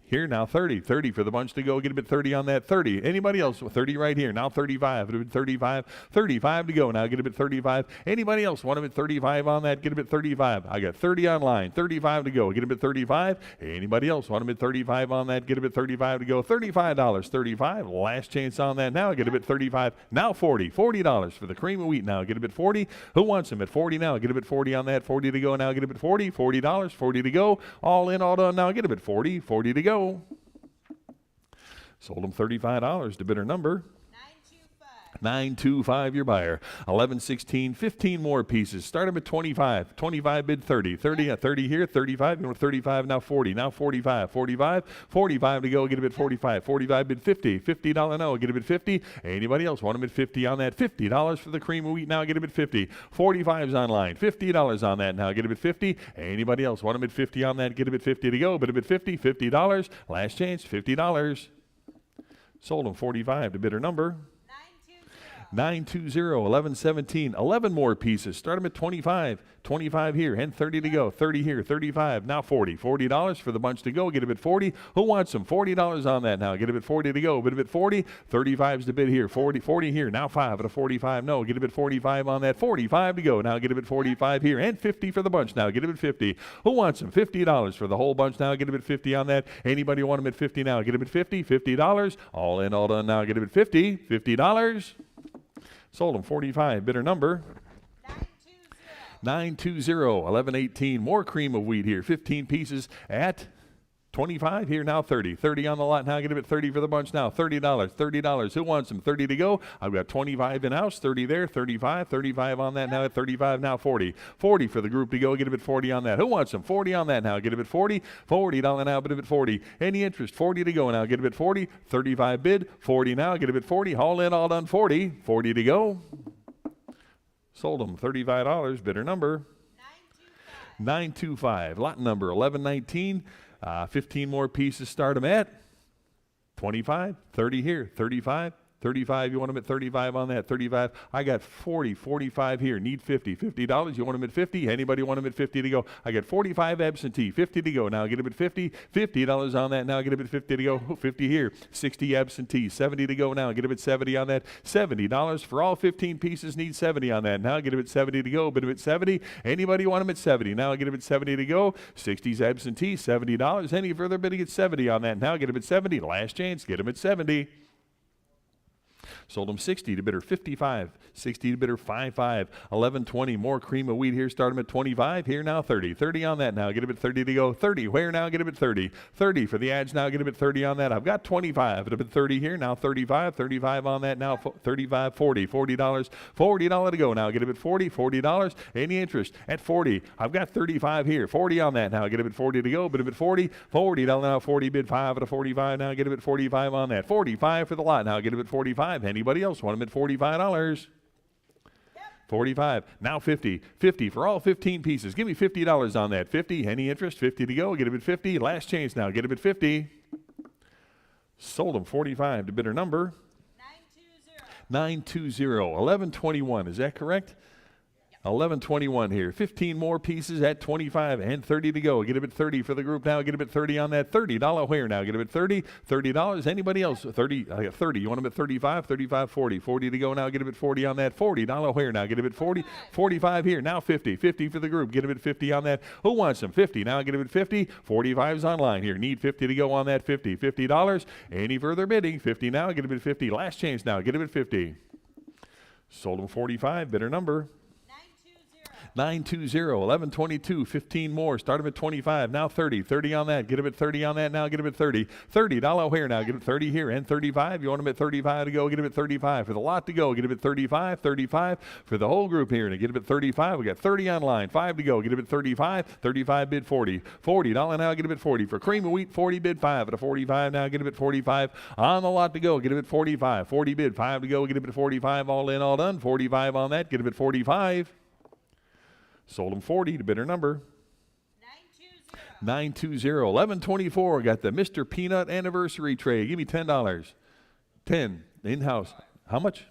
Here now 30. 30 for the bunch to go. Get him at 30 on that. 30. Anybody else? 30 right here. Now 35. It'll be 35. 35 to go. Now get him at 35. Anybody else want him at 35 on that? Get him at 35. I got 30 online. 35 to go. Get him at 35. Anybody else want him at 35 on that? Get him at 35 to go. $35. 35. Last chance on that now. Get him at 35. Now 40. $40 for the cream of wheat now. Get him at 40. Who wants him at 40 now? Get him at 40 on that. 40 to go now. Get him at 40. $40. 40 to go. All in, all done now. Get him at 40. 40 to go. Sold him $35 to bidder number 925 your buyer. 1116, 15 more pieces. Start them at 25. 25 bid 30. 30 at 30 here, 35. You want 35 now 40. Now 45. 45. 45 to go. Get a bid 45. 45 bid 50. $50 no. Get a bid 50. Anybody else want them at 50 on that? $50 for the cream of wheat now. Get a bid 50. 45's online. $50 on that now. Get a bid 50. Anybody else want them at 50 on that? Get a bid 50 to go. Bid a bid 50. $50. Last chance. $50. Sold them 45 to bidder number 920, 1117, 11 more pieces. Start them at 25. 25 here and 30 to go. 30 here, 35, now 40. $40 for the bunch to go. Get a bid 40. Who wants them? $40 on that now. Get a bid 40 to go. Bid a bid 40. 35's the bid here. 40 here. Now 5 at a 45. No. Get a bid 45 on that. 45 to go. Now get a bid 45 here and 50 for the bunch now. Get a bid 50. Who wants them? $50 for the whole bunch now. Get a bid 50 on that. Anybody want them at 50 now? Get a bid 50. $50. All in, all done now. Get a bid 50. $50. Sold them 45. Bidder number 920, 1118. More cream of wheat here. 15 pieces at 25 here now 30. 30 on the lot now. Get a bit 30 for the bunch now. $30. $30. Who wants them? 30 to go. I've got 25 in house. 30 there. 35. 35 on that now at 35 now 40. 40 for the group to go. Get a bit 40 on that. Who wants them? 40 on that now. Get a bit 40. $40 now. Bid a bit 40. Any interest? 40 to go now. Get a bit 40. 35 bid. 40 now. Get a bit 40. All in, all done 40. 40 to go. Sold them $35. Bidder number 925. Lot number 1119. 15 more pieces. Start them at 25. 30 here. 35. 35, you want them at 35 on that. 35, I got 40, 45 here. Need 50. $50, you want them at 50? Anybody want them at 50 to go? I got 45 absentee, 50 to go. Now get them at 50. $50 on that. Now get them at 50 to go. 50 here. 60 absentee, 70 to go. Now get them at 70 on that. $70 for all 15 pieces. Need 70 on that. Now get them at 70 to go. Bid them at 70. Anybody want them at 70? Now get them at 70 to go. 60's absentee, $70. Any further bidding at 70 on that. Now get them at 70. Last chance. Get them at 70. Sold them 60 to bidder 55, 60 to bidder 55, 1120. More cream of wheat here. Start them at 25. Here now 30, 30 on that now. Get them at 30 to go. 30. Where now? Get them at 30. 30 for the ads now. Get them at 30 on that. I've got 25. At 30 here now. 35, 35 on that now. 35, 40, $40, $40 to go now. Get them at 40, $40. Any interest at 40? I've got 35 here. 40 on that now. Get them at 40 to go. Bid them at 40, $40 now. 40 bid 5 at a 45 now. Get them at 45 on that. 45 for the lot now. Get them at 45. Anybody else want them at $45? 45. Now 50. 50 for all 15 pieces. Give me $50 on that. 50. Any interest? 50 to go. Get them at 50. Last chance now. Get them at 50. Sold them 45 to bidder number 920. 1121. Is that correct? 1121 here. 15 more pieces at 25 and 30 to go. Get them at 30 for the group now. Get them at 30 on that. $30 where now? Get them at 30. $30. Anybody else? 30. I got 30. You want them at 35? 35, 40. 40 to go now. Get them at 40 on that. $40 where now? Get them at 40. 45 here. Now 50. 50 for the group. Get them at 50 on that. Who wants them? 50. Now get them at 50. 45's online here. Need 50 to go on that. 50. $50. Any further bidding? 50 now. Get them at 50. Last chance now. Get them at 50. Sold them 45. Bidder number 920, 1122, 15 more. Start them at 25. Now 30. 30 on that. Get them at 30 on that now. Get them at 30. $30 where now? Get them at 30 here and 35. You want them at 35 to go? Get them at 35. For the lot to go, get them at 35. 35 for the whole group here. And get them at 35. We got 30 online. 5 to go. Get them at 35. 35 bid 40. $40 now. Get them at 40. For cream of wheat, 40 bid 5 at a 45 now. Get them at 45. On the lot to go. Get them at 45. 40 bid 5 to go. Get them at 45. All in, all done. 45 on that. Get them at 45. Sold them 40 to bidder number 920. 1124. Got the Mr. Peanut anniversary tray. Give me $10. 10 in-house. How much?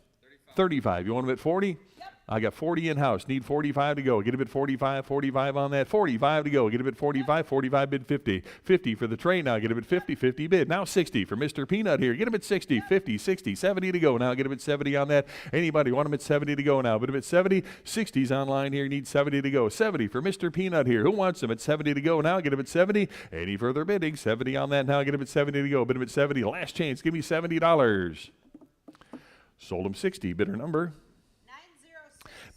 35. You want them at 40? I got 40 in-house. Need 45 to go. Get them at 45. 45 on that. 45 to go. Get them at 45. 45 bid 50. 50 for the tray now. Get them at 50. 50 bid. Now 60 for Mr. Peanut here. Get them at 60. 50. 60. 70 to go now. Get them at 70 on that. Anybody want them at 70 to go now? Bid them at 70. 60's online here. Need 70 to go. 70 for Mr. Peanut here. Who wants them at 70 to go now? Get them at 70. Any further bidding? 70 on that now. Get them at 70 to go. Bid them at 70. Last chance. Give me $70. Sold them 60. Bidder number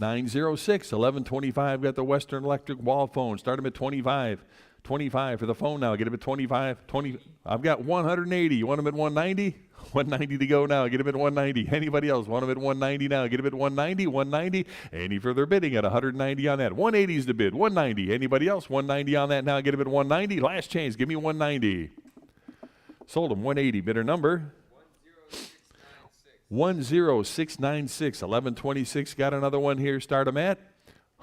906, 1125. Got the Western Electric wall phone. Start them at 25. 25 for the phone now. Get them at 25. 20. I've got 180. You want them at 190? 190 to go now. Get him at 190. Anybody else want him at 190 now? Get him at 190. 190. Any further bidding at 190 on that? 180 is the bid. 190. Anybody else? 190 on that now. Get him at 190. Last chance. Give me 190. Sold him 180. Bidder number 10696. 1126. Got another one here. Start him at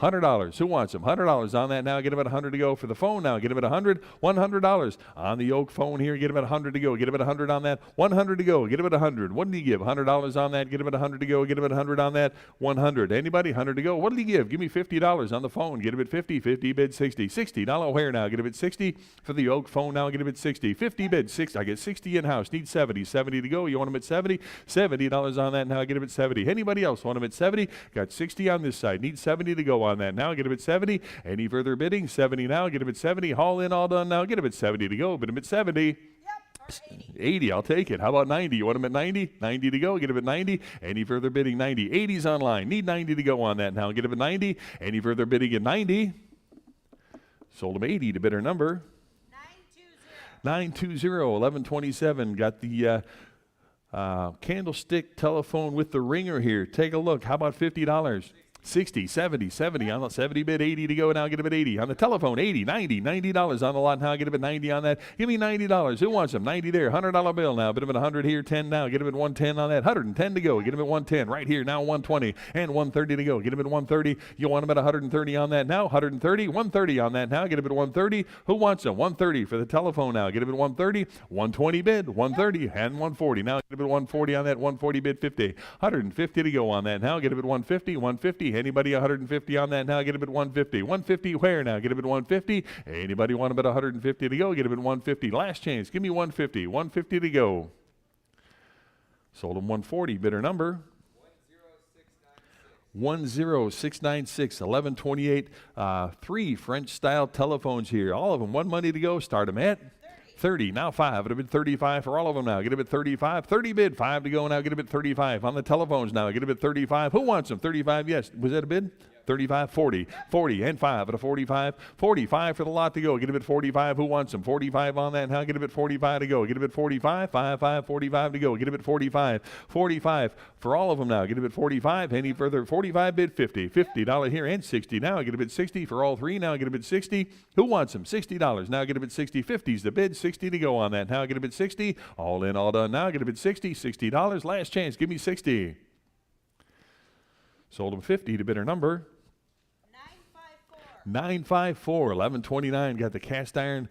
$100. Who wants them? $100 on that now. Get him at 100 to go for the phone now. Get him at 100. $100 on the Oak phone here. Get him at 100 to go. Get him at 100 on that. 100 to go. Get him at 100. What did he give? $100 on that. Get him at 100 to go. Get him at 100 on that. 100. Anybody? 100 to go. What did he give? Give me $50 on the phone. Get him at 50. 50 bid 60. $60 where now? Get him at 60 for the Oak phone now. Get him at 60. 50 bid 60. I get 60 in house. Need 70. 70 to go. You want him at 70? $70 on that now. Get him at 70. Anybody else want him at 70? Got 60 on this side. Need 70 to go on that now. Get him at 70. Any further bidding? 70 now. Get him at 70. Haul in, all done now. Get him at 70 to go. Bid him at 70. Yep, or 80. 80, I'll take it. How about 90? You want him at 90? 90 to go. Get him at 90. Any further bidding? 90. 80's online. Need 90 to go on that now. Get him at 90. Any further bidding at 90? Sold him 80 to bidder number 920. 1127. Got the candlestick telephone with the ringer here. Take a look. How about $50? 60, 70, 70 on the 70 bid, 80 to go now. Get him at 80 on the telephone. 80, 90, $90 on the lot now. Get him at 90 on that. Give me $90. Who wants him? 90 there. $100 bill now. Bid him at 100 here. 10 now. Get him at 110 on that. 110 to go. Get him at 110 right here now. 120 and 130 to go. Get him at 130. You want him at 130 on that now. 130, 130 on that now. Get him at 130. Who wants him? 130 for the telephone now. Get him at 130. 120 bid. 130 and 140 now. Get him at 140 on that. 140 bid 50. 150 to go on that now. Get him at 150. 150. Anybody 150 on that now? Get him at 150. 150 where now? Get him at 150. Anybody want him at 150 to go? Get him at 150. Last chance. Give me 150. 150 to go. Sold him 140. Bidder number 10696. 1128. 3 French style telephones here. All of them. One money to go. Start them at 30. Now 5. It'll be 35 for all of them now. Get him at 35. 30 bid. 5 to go now. Get him at 35. On the telephones now. Get him at 35. Who wants them? 35. Yes. Was that a bid? 35, 40, 40, and 5 at a 45. 45 for the lot to go. Get him at 45. Who wants them? 45 on that now. Get him at 45 to go. Get him at 45. 5, 45 to go. Get him at 45. 45 for all of them now. Get him at 45. Any further? 45 bid 50. $50 here and 60 now. Get him at 60 for all 3 now. Get him at 60. Who wants them? $60 now. Get him at 60. 50's the bid. 60 to go on that now. Get him at 60. All in, all done now. Get him at 60. $60. Last chance. Give me 60. Sold him 50 to bidder number 954. 1129. Got the cast iron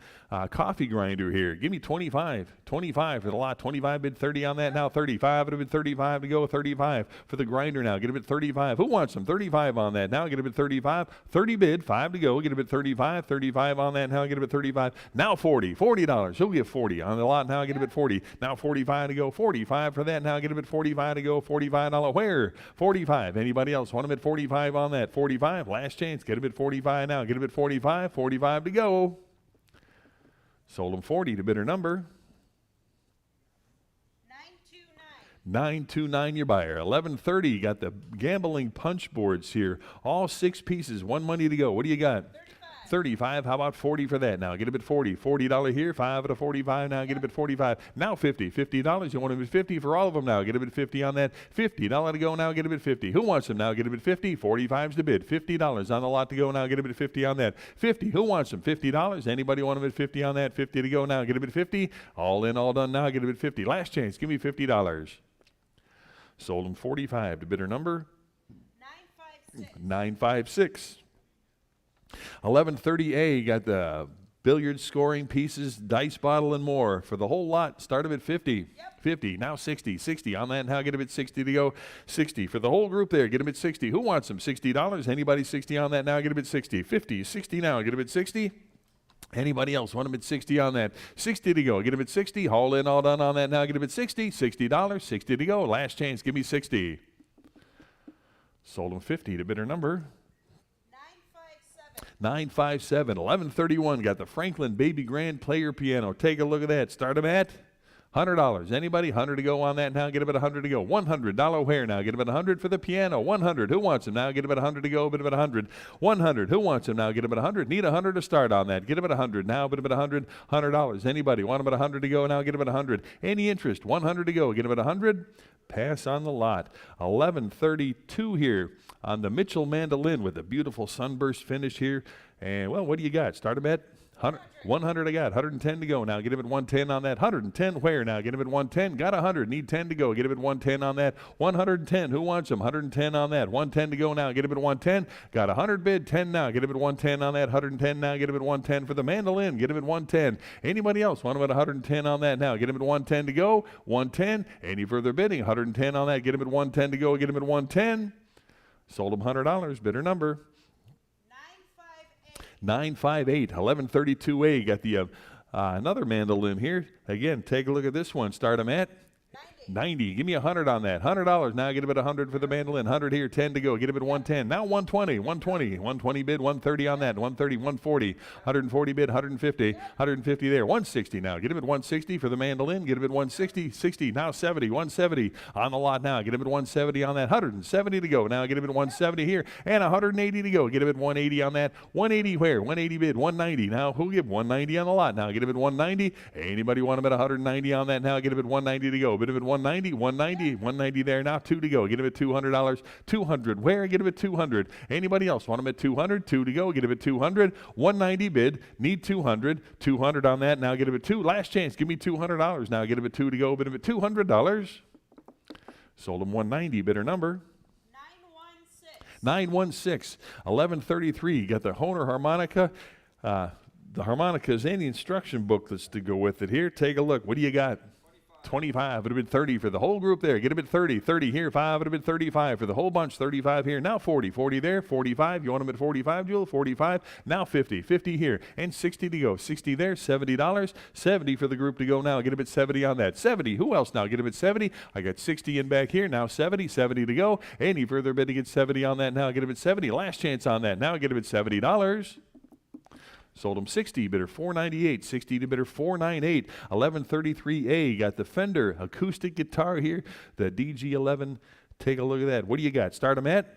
coffee grinder here. Give me 25. 25 for the lot. 25 bid 30 on that now. 35. It'll be 35 to go. 35 for the grinder now. Get him at 35. Who wants them? 35 on that now. Get him at 35. 30 bid. 5 to go. Get him at 35. 35 on that now. Get him at 35. Now 40. $40. Who'll give 40 on the lot now? Get him at 40. Now 45 to go. 45 for that now. Get him at 45 to go. $45 where? 45. Anybody else want him at 45 on that? 45. Last chance. Get him at 45 now. Get him at 45. 45 to go. Sold him 40 to bidder number 929. Your buyer. 1130. Got the gambling punch boards here. All 6 pieces. One money to go. What do you got? 35. How about 40 for that now? Get him at 40. $40 here. 5 at a 45 now. Get him at 45. Now 50. $50. You want him at 50 for all of them now. Get him at 50 on that. $50 to go now. Get him at 50. Who wants him now? Get him at 50. 45's the bid. $50 on the lot to go now. Get him at 50 on that. 50. Who wants him? $50. Anybody want him at 50 on that? 50 to go now. Get him at 50. All in, all done now. Get him at 50. Last chance. Give me $50. Sold him 45 to bidder number 956. 1130A. Got the billiard scoring pieces, dice bottle, and more for the whole lot. Start him at 50. 50. Now 60. 60 on that. Now get him at 60 to go. 60 for the whole group there. Get him at 60. Who wants them? $60. Anybody 60 on that now? Get him at 60. 50. 60 now. Get him at 60. Anybody else want him at 60 on that? 60 to go. Get him at 60. Haul in, all done on that now. Get him at 60. $60. 60 to go. Last chance. Give me 60. Sold him 50 to bidder number 957. 1131. Got the Franklin Baby Grand player piano. Take a look at that. Start him at $100. Anybody? 100 to go on that now. Get about 100 to go. $100 where now? Get about 100 for the piano. 100. Who wants them now? Get about 100 to go. Bit about 100. 100. Who wants them now? Get about 100. Need 100 to start on that. Get about 100 now. Bit about 100. $100. Anybody? Want about 100 to go now? Get about 100. Any interest? 100 to go. Get about 100. Pass on the lot. 1132 here on the Mitchell mandolin with a beautiful sunburst finish here. And well, what do you got? Start them at 100 I got. 110 to go now. Get him at 110 on that. 110 where now? Get him at 110. Got 100. Need 10 to go. Get him at 110 on that. 110. Who wants him? 110 on that. 110 to go now. Get him at 110. Got 100 bid. 10 now. Get him at 110 on that. 110 now. Get him at 110 for the mandolin. Get him at 110. Anybody else want him at 110 on that now? Get him at 110 to go. 110. Any further bidding? 110 on that. Get him at 110 to go. Get him at 110. Sold him $100. Bidder number 958. 1132A. Got the another mandolin here. Again, take a look at this one. Start them at 90. Give me 100 on that. $100. Now get him at 100 for the mandolin. 100 here. 10 to go. Get him at 110. Now 120. 120 bid. 130 on that. 130. 140. 140 bid. 150. 150 there. 160 now. Get him at 160 for the mandolin. Get him at 160. 60. Now 70. 170 on the lot now. Get him at 170 on that. 170 to go. Now get him at 170 here. And 180 to go. Get him at 180 on that. 180 where? 180 bid. 190. Now who'll give 190 on the lot? Now get him at 190. Anybody want him at 190 on that? Now get him at 190 to go. Bid him at 190 there now. 2 to go. Get him at $200. 200 where? Get him at 200. Anybody else want him at 200? 2 to go. Get him at 200. 190 bid. Need 200. 200 on that. Now get him at 2. Last chance. Give me $200. Now get him at 2 to go. Bid him at $200. Sold him 190. Bidder number 916. 1133. Got the Honer harmonica. The harmonicas and the instruction booklets to go with it here. Take a look. What do you got? 25. It would have been 30 for the whole group there. Get him at 30. 30 here. 5. It would have been 35 for the whole bunch. 35 here. Now 40. 40 there. 45. You want him at 45, Jewel? 45. Now 50. 50 here. And 60 to go. 60 there. $70. 70 for the group to go now. Get him at 70 on that. 70. Who else now? Get him at 70. I got 60 in back here. Now 70. 70 to go. Any further bid to get 70 on that now. Get him at 70. Last chance on that. Now get him at $70. Sold him 60, bidder 498. 60 to bidder 498. 1133A. Got the Fender acoustic guitar here. The DG11. Take a look at that. What do you got? Start them at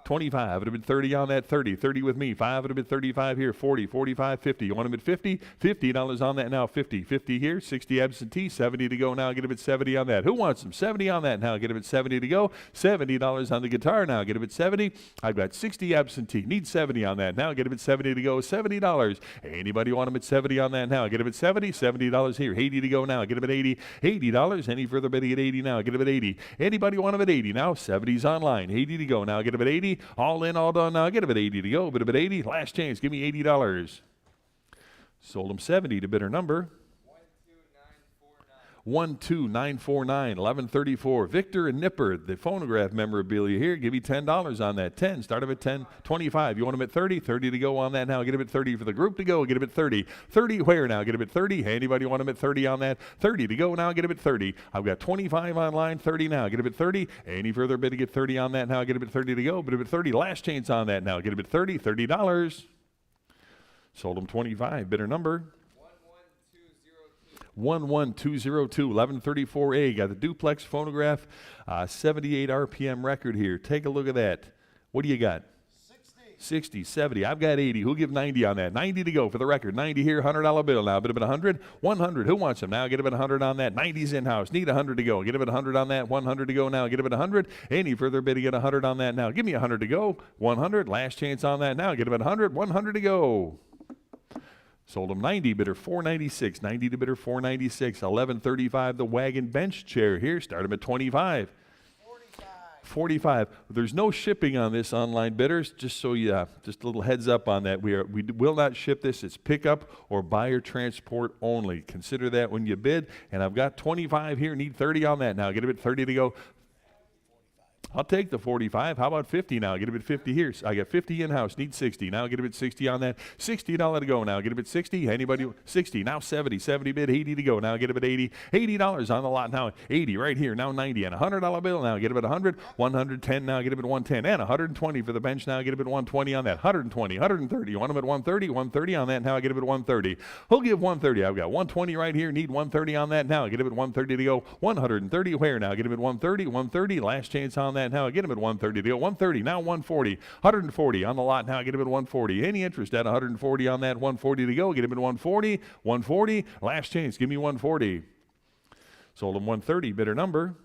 25. It would have been 30 on that. 30. 30 with me. 5 would have been 35 here. 40. 45. 50. You want them at 50? $50 on that now. 50. 50 here. 60 absentee. 70 to go now. Get them at 70 on that. Who wants them? 70 on that now. Get them at 70 to go. $70 on the guitar now. Get them at 70. I've got 60 absentee. Need 70 on that now. Get them at 70 to go. $70. Anybody want them at 70 on that now? Get them at 70. $70 here. 80 to go now. Get them at 80. $80. Any further bidding at 80 now? Get them at 80. Anybody want them at 80 now? 70's online. 80 to go now. Get them at 80. All in, all done now. Get him at 80 to go. Bid him at 80. Last chance. Give me $80. Sold him 70 to bidder number 12949. 1134. Victor and Nipper, the phonograph memorabilia here. Give me $10 on that. 10. Start him at 10. 25. You want him at 30? 30 to go on that now. Get him at 30 for the group to go. Get him at 30. 30 where now? Get him at 30. Anybody want him at 30 on that? 30 to go now. Get him at 30. I've got 25 online. 30 now. Get him at 30. Any further bid to get 30 on that now? Get him at 30 to go. Bid him at 30. Last chance on that now. Get him at 30. $30. Sold him 25. Bidder number 11202. 1134A. Got the duplex phonograph, 78 RPM record here. Take a look at that. What do you got? 60, 70. I've got 80. Who'll give 90 on that? 90 to go for the record. 90 here, $100 bill now. Bid him at 100. 100. Who wants them now? Get him at 100 on that. 90's in-house. Need 100 to go. Get him at 100 on that. 100 to go now. Get him at 100. Any further bid to get 100 on that now. Give me 100 to go. 100. Last chance on that now. Get him at 100. 100 to go. Sold him 90, bidder 496. 90 to bidder 496. 1135, the wagon bench chair here. Start him at 25. 45. There's no shipping on this online bidders, just so you, just a little heads up on that. We will not ship this. It's pickup or buyer transport only. Consider that when you bid. And I've got 25 here. Need 30 on that now. Get him at 30 to go. I'll take the 45. How about 50 now? Get a bit 50 here. I got 50 in-house. Need 60. Now get a bit 60 on that. $60 to go now. Get a bit 60. Anybody? 60. Now 70. 70 bid. 80 to go. Now get a bit 80. $80 on the lot now. 80 right here. Now 90. And a $100 bill now. Get a bit 100. 110 now. Get a bit 110. And 120 for the bench now. Get a bit 120 on that. 120. 130. You want them at 130? 130 on that. Now I get a bit 130. Who'll give 130? I've got 120 right here. Need 130 on that now. Get a bit 130 to go. 130 where now? Get a bit 130. 130. Last chance on that now. Get him at 130 to go. 130. Now 140. 140 on the lot now. Get him at 140. Any interest at 140 on that? 140 to go. Get him at 140. 140. Last chance. Give me 140. Sold him 130. Bidder number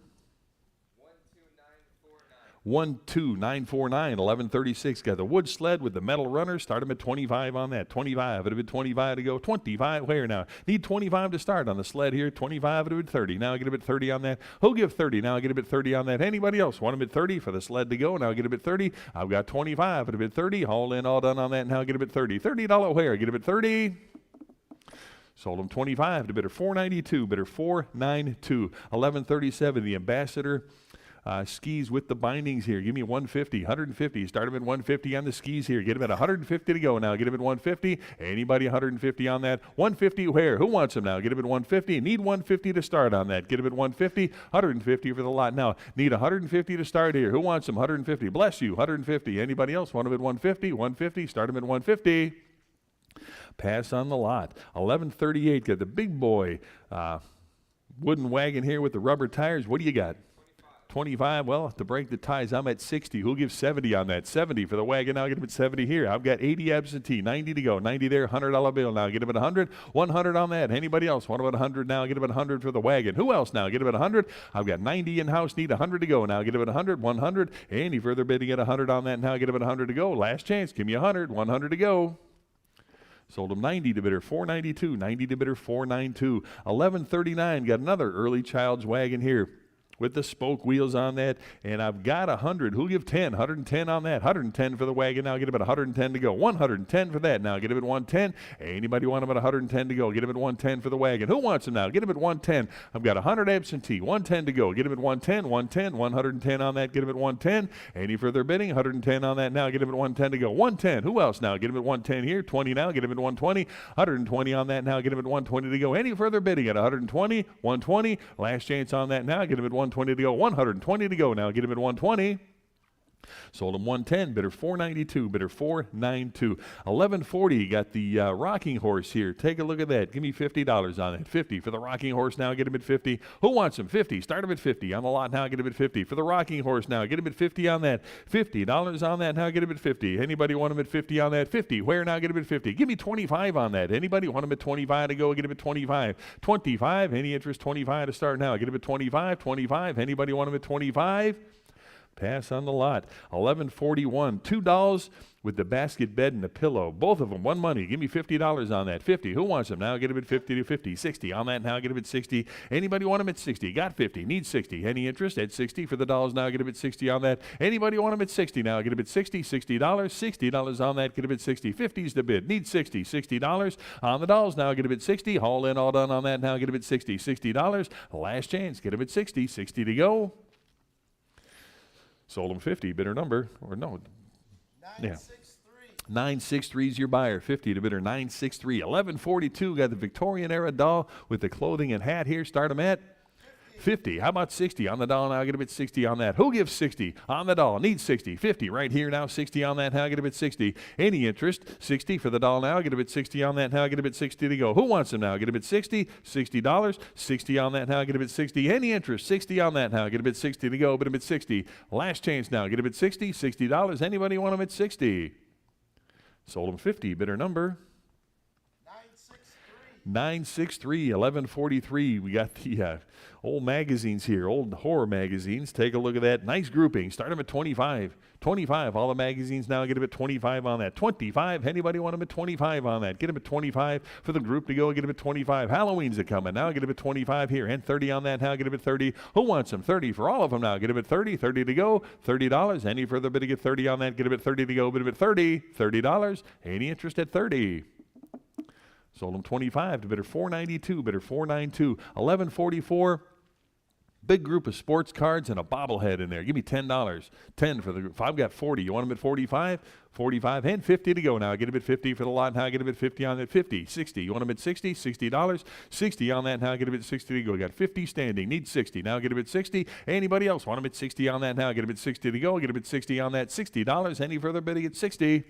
12949. 1136. Got the wood sled with the metal runner. Start him at 25 on that. 25. It'll be 25 to go. 25 where now? Need 25 to start on the sled here. 25. It'll be 30. Now I get a bit 30 on that. Who'll give 30? Now I get a bit 30 on that. Anybody else want him at 30 for the sled to go? Now I get a bit 30. I've got 25. It'll be 30. All in, all done on that. Now I get a bit 30. $30 where? Get a bit 30. Sold him 25 to bidder 492. Bidder 492. 1137. The Ambassador skis with the bindings here. Give me 150, 150. Start him at 150 on the skis here. Get him at 150 to go now. Get him at 150. Anybody 150 on that? 150 where? Who wants him now? Get him at 150. Need 150 to start on that. Get him at 150. 150 for the lot now. Need 150 to start here. Who wants him? 150. Bless you. 150. Anybody else want him at 150? 150. Start him at 150. Pass on the lot. 1138. Got the big boy wooden wagon here with the rubber tires. What do you got? 25. Well, to break the ties, I'm at 60. Who'll give 70 on that? 70 for the wagon. Now get him at 70 here. I've got 80 absentee. 90 to go. 90 there. $100 bill. Now get him at 100. 100 on that. Anybody else? What about 100 now? Get him at 100 for the wagon. Who else now? Get him at 100. I've got 90 in-house. Need 100 to go. Now get him at 100. 100. Any further bidding at 100 on that. Now get him at 100 to go. Last chance. Give me 100. 100 to go. Sold him 90 to bidder 492. 90 to bidder 492. 1139. Got another early child's wagon here with the spoke wheels on that, and I've got 100. Who'll give 10? 110 on that. 110 for the wagon. Now get him at 110 to go. 110 for that. Now get him at 110. Anybody want him at 110 to go? Get him at 110 for the wagon. Who wants him now? Get him at 110. I've got 100 absentee. 110 to go. Get him at 110. 110. 110 on that. Get him at 110. Any further bidding? 110 on that. Now get him at 110 to go. 110. Who else now? Get him at 110 here. 20 now. Get him at 120. 120 on that. Now get him at 120 to go. Any further bidding at 120? 120. Last chance on that. Now get him at 120 to go. 120 to go now. Get him at 120. Sold him 110. Bidder 492. Bidder 492. 1140. Got the rocking horse here. Take a look at that. Give me $50 on it. 50 for the rocking horse now. Get him at 50. Who wants him? 50. Start him at 50 on the lot now. Get him at 50 for the rocking horse now. Get him at 50 on that. $50 on that now. Get him at 50. Anybody want him at 50 on that? 50. Where now? Get him at 50. Give me 25 on that. Anybody want him at 25 to go? Get him at 25. 25. Any interest? 25 to start now. Get him at 25. 25. Anybody want him at 25? Pass on the lot. 1141. $2 with the basket bed and the pillow. Both of them, one money. Give me $50 on that. 50. Who wants them now? Get him at 50 to 50. 60 on that now. Get him at 60. Anybody want him at 60? Got 50. Need 60. Any interest at 60 for the dollars now? Get him at 60 on that. Anybody want him at 60 now? Get him at 60. $60. $60 on that. Get him at 60. 50's the bid. Need 60. $60 on the dolls now. Get him at 60. All in, all done on that now. Get him at 60. $60. Last chance. Get him at 60. 60 to go. Sold him 50. Bidder number, or no. 963. 963 is your buyer. 50 to bidder 963. 1142. Got the Victorian era doll with the clothing and hat here. Start him at 50. How about 60 on the doll now? Get him at 60 on that. Who gives 60 on the doll? Need 60. 50 right here now. 60 on that. Now get him at 60. Any interest? 60 for the doll now. Get him at 60 on that. Now get him at 60 to go. Who wants him now? Get him at 60. $60. 60 on that. Now get him at 60. Any interest? 60 on that. Now get him at 60 to go. But him at 60. Last chance now. Get him at 60. $60. Anybody want him at 60? Sold him 50. Bidder number 963. 1143. We got the old magazines here, old horror magazines. Take a look at that. Nice grouping. Start them at 25. 25. All the magazines now. Get them at 25 on that. 25. Anybody want them at 25 on that? Get them at 25 for the group to go. Get them at 25. Halloween's a coming. Now get them at 25 here. And 30 on that. Now get them at 30. Who wants them? 30 for all of them now. Get them at 30. 30 to go. $30. Any further bid to get 30 on that? Get them at 30 to go. Bid them at 30. $30. Any interest at 30? Sold them 25 to bidder 492. Bidder 492. 1144. Big group of sports cards and a bobblehead in there. Give me $10. 10 for the group. I've got 40. You want them at 45? 45 and 50 to go now. Get them at 50 for the lot. Now get them at 50 on that. 50, 60. You want them at 60? $60. 60 on that. Now get them at 60 to go. Got 50 standing. Need 60. Now get them at 60. Anybody else want them at 60 on that? Now get them at 60 to go. Get them at 60 on that. $60. Any further bidding at 60?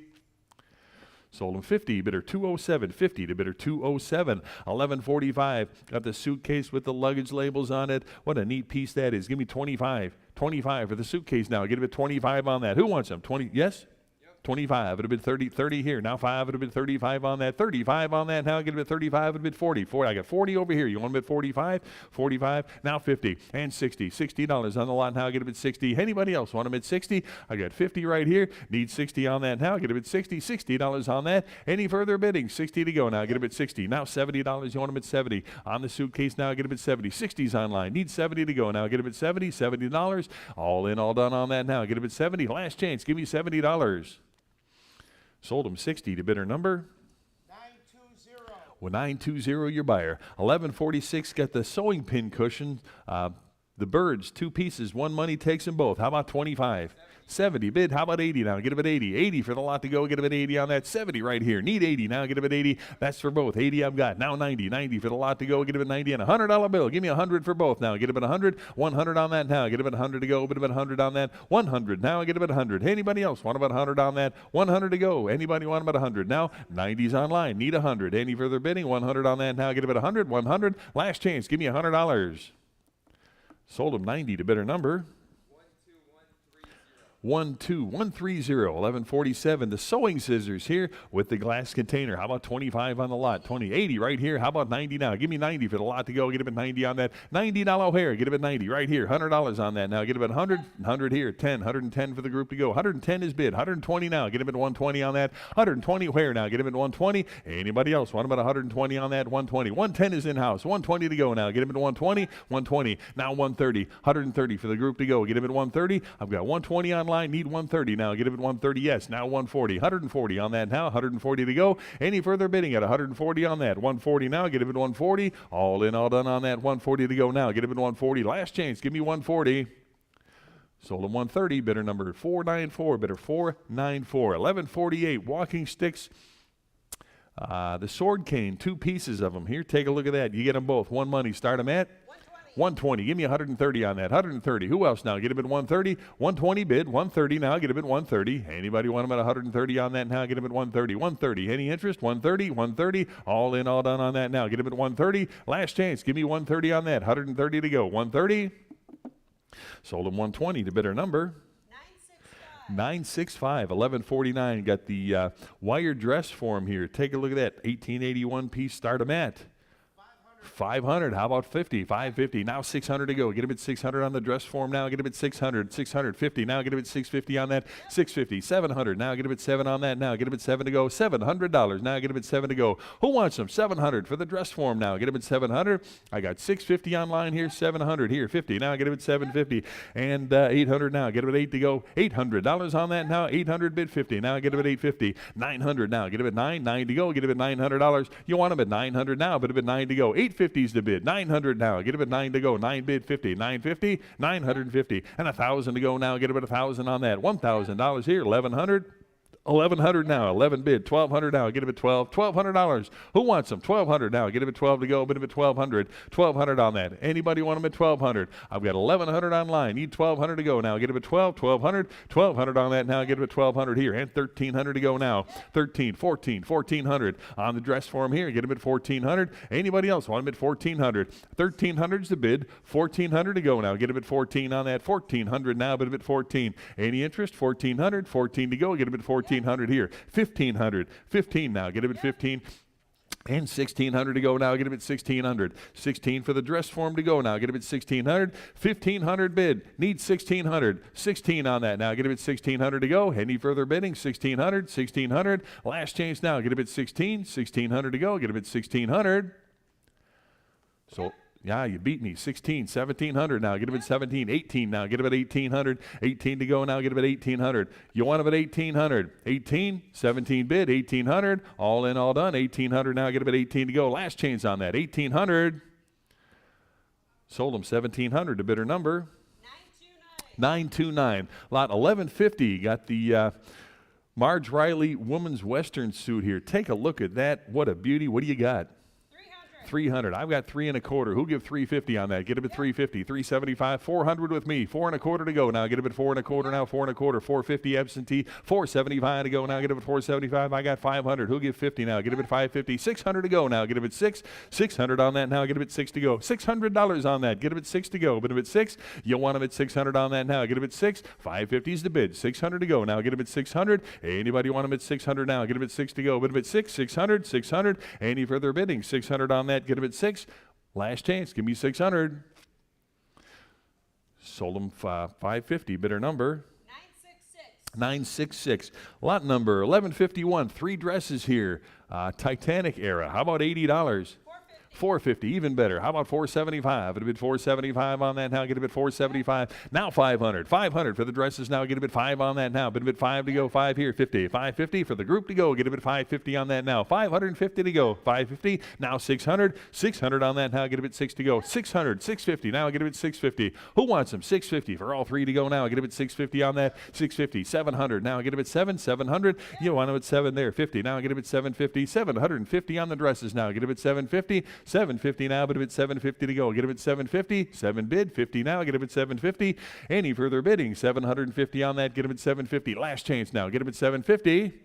Sold him 50, bidder 207, 50 to bidder 207, 1145. Got the suitcase with the luggage labels on it. What a neat piece that is. Give me 25, 25 for the suitcase now. Get him at 25 on that. Who wants them? 20, yes? 25, it'd have been 30, 30 here. Now 5, it'd have been 35 on that. 35 on that. Now get it at 35, it'd have been 40. 40. I got 40 over here. You want them at 45? 45. Now 50 and 60. $60 on the lot. Now get them at 60. Anybody else want them at 60? I got 50 right here. Need 60 on that. Now get them at 60. $60 on that. Any further bidding? 60 to go. Now get them at 60. Now $70. You want them at 70. On the suitcase now get them at 70. 60's online. Need 70 to go. Now get them at 70. $70. All in, all done on that now. Get them at 70. Last chance. Give me $70. Sold him 60 to bidder number 920. Well, 920 your buyer. 1146 got the sewing pin cushion. The birds, 2 pieces, 1 money takes them both. How about 25? 70 bid. How about 80 now? Get him at 80. 80 for the lot to go. Get him at 80 on that. 70 right here. Need 80 now. Get him at 80. That's for both. 80 I've got. Now 90. 90 for the lot to go. Get him at 90 and a $100 bill. Give me 100 for both now. Get him at 100. 100 on that now. Get him at 100 to go. Get him at 100 on that. 100 now. Get him at 100. Anybody else want about 100 on that? 100 to go. Anybody want about 100 now? 90's online. Need 100. Any further bidding? 100 on that now. Get him at 100. 100. Last chance. Give me $100. Sold him 90 to bidder number 12130. 1147. The sewing scissors here with the glass container. How about 25 on the lot? 20. 80 right here. How about 90 now? Give me 90 for the lot to go. Get him at 90 on that. $90 hair. Get him at 90 right here. $100 on that now. Get him at 100. 100 here. 10. 110 for the group to go. 110 is bid. 120 now. Get him at 120 on that. 120 hair now. Get him at 120. Anybody else want about 120 on that? 120. 110 is in house. 120 to go now. Get him at 120. 120. Now 130. 130 for the group to go. Get him at 130. I've got 120 on. Need 130 now. Get him at 130. Yes. Now 140. 140 on that now. 140 to go. Any further bidding at 140 on that? 140 now. Get him at 140. All in, all done on that. 140 to go now. Get him at 140. Last chance. Give me 140. Sold him 130. Bidder number 494. Bidder 494. 1148. Walking sticks. The sword cane. 2 pieces of them. Here, take a look at that. You get them both. 1 money. Start them at 120. Give me 130 on that. 130. Who else now? Get him at 130. 120 bid. 130 now. Get him at 130. Anybody want him at 130 on that now? Get him at 130. 130. Any interest? 130. 130. All in, all done on that now. Get him at 130. Last chance. Give me 130 on that. 130 to go. 130. Sold him 120 to bidder number 965. 1149. Got the wire dress form here. Take a look at that. 1881 piece. Start him at 500. How about 50? 550. Now 600 to go. Get him at 600 on the dress form now. Get him at 600. 650. Now get him at 650 on that. 650. 700. Now get him at 7 on that. Now get him at 7 to go. $700. Now get him at 7 to go. Who wants them? 700 for the dress form now. Get him at 700. I got 650 online here. 700 here. 50. Now get him at 750 and 800 now. Get him at 8 to go. $800 on that now. 800 bid 50. Now get him at 850. 900 now. Get him at 9 to go. Get him at $900. You want him at 900 now, but him at 9 to go. 850 is the bid. 900 now. Get him at 9 to go. 9 bid 50. 950. 950 and 1,000 to go now. Get him at 1,000 on that. $1,000 here. 1,100. 1,100 now. 11 bid. 1,200 now. Get him at 12. $1,200. Who wants them? 1,200 now. Get him at 12 to go. Bid him at 1,200. 1,200 on that. Anybody want him at 1,200? I've got 1,100 online. Need 1,200 to go now. Get him at 12. 1,200. 1,200 on that now. Get him at 1,200 here. And 1,300 to go now. 13, 14, 1,400 on the dress form here. Get him at 1,400. Anybody else want him at 1,400? 1,300 is the bid. 1,400 to go now. Get him at 14 on that. 1,400 now. Bid him at 14. Any interest? 1,400. 14 to go. Get him at 1,400 here. 1,500. 15 now. Get him at 15. And 1,600 to go now. Get him at 1,600. 16 for the dress form to go now. Get him at 1,600. 1,500 bid. Need 1,600. 16 on that now. Get him at 1,600 to go. Any further bidding? 1,600. 1,600. Last chance now. Get him at 16. 1,600 to go. Get him at 1,600. So... yeah, you beat me. 16, 1,700 now. Get him at 17, 18 now. Get him at 1,800. 18 to go now. Get him at 1,800. You want him at 1,800. 18, 17 bid, 1,800. All in, all done. 1,800 now. Get him at 18 to go. Last chance on that. 1,800. Sold them 1,700 to bidder number 929. 929. Lot 1150. Got the Marge Riley woman's western suit here. Take a look at that. What a beauty. What do you got? 300. I've got 3 1/4. Who'll give 350 on that? Get him at 350. 375. 400 with me. 4 1/4 to go. Now get him at 4 1/4. Now 4 1/4. 450 absentee. 475 to go. Now get him at 475. I got 500. Who'll give 50 now? Get him at 550. 600 to go. Now get him at 6. 600 on that now. Get him at 6 to go. $600 on that. Get him at 6 to go. Bid him at 6. You want him at 600 on that now. Get him at 6. 550 is the bid. 600 to go. Now get him at 600. Anybody want him at 600 now? Get him at 6 to go. Bid him at 6. 600. 600. Any further bidding? 600 on that. Get him at 6. Last chance. Give me 600. Sold him 550. Bidder number 966. 966. Lot number 1151. 3 dresses here. Titanic era. How about $80? 450, even better. How about 475? It'll bid 475 on that now. Get a bid 475. Now 500. 500 for the dresses now. Get a bid 5 on that now. Bid a bid 5 to go. 5 here. 50. 550 for the group to go. Get a bid 550 on that now. 550 to go. 550. Now 600. 600 on that now. Get a bid 6 to go. 600. 650. Now get a bid 650. Who wants them? 650 for all 3 to go now. Get a bid 650 on that. 650. 700. Now get a bid 7. 700. You want them at 7 there. 50. Now get a bid 750. 750 on the dresses now. Get a bid 750. 750 now, but a bid 750 to go. Get a bid 750. 7 bid. 50 now. Get a bid 750. Any further bidding? 750 on that. Get a bid 750. Last chance now. Get a bid 750.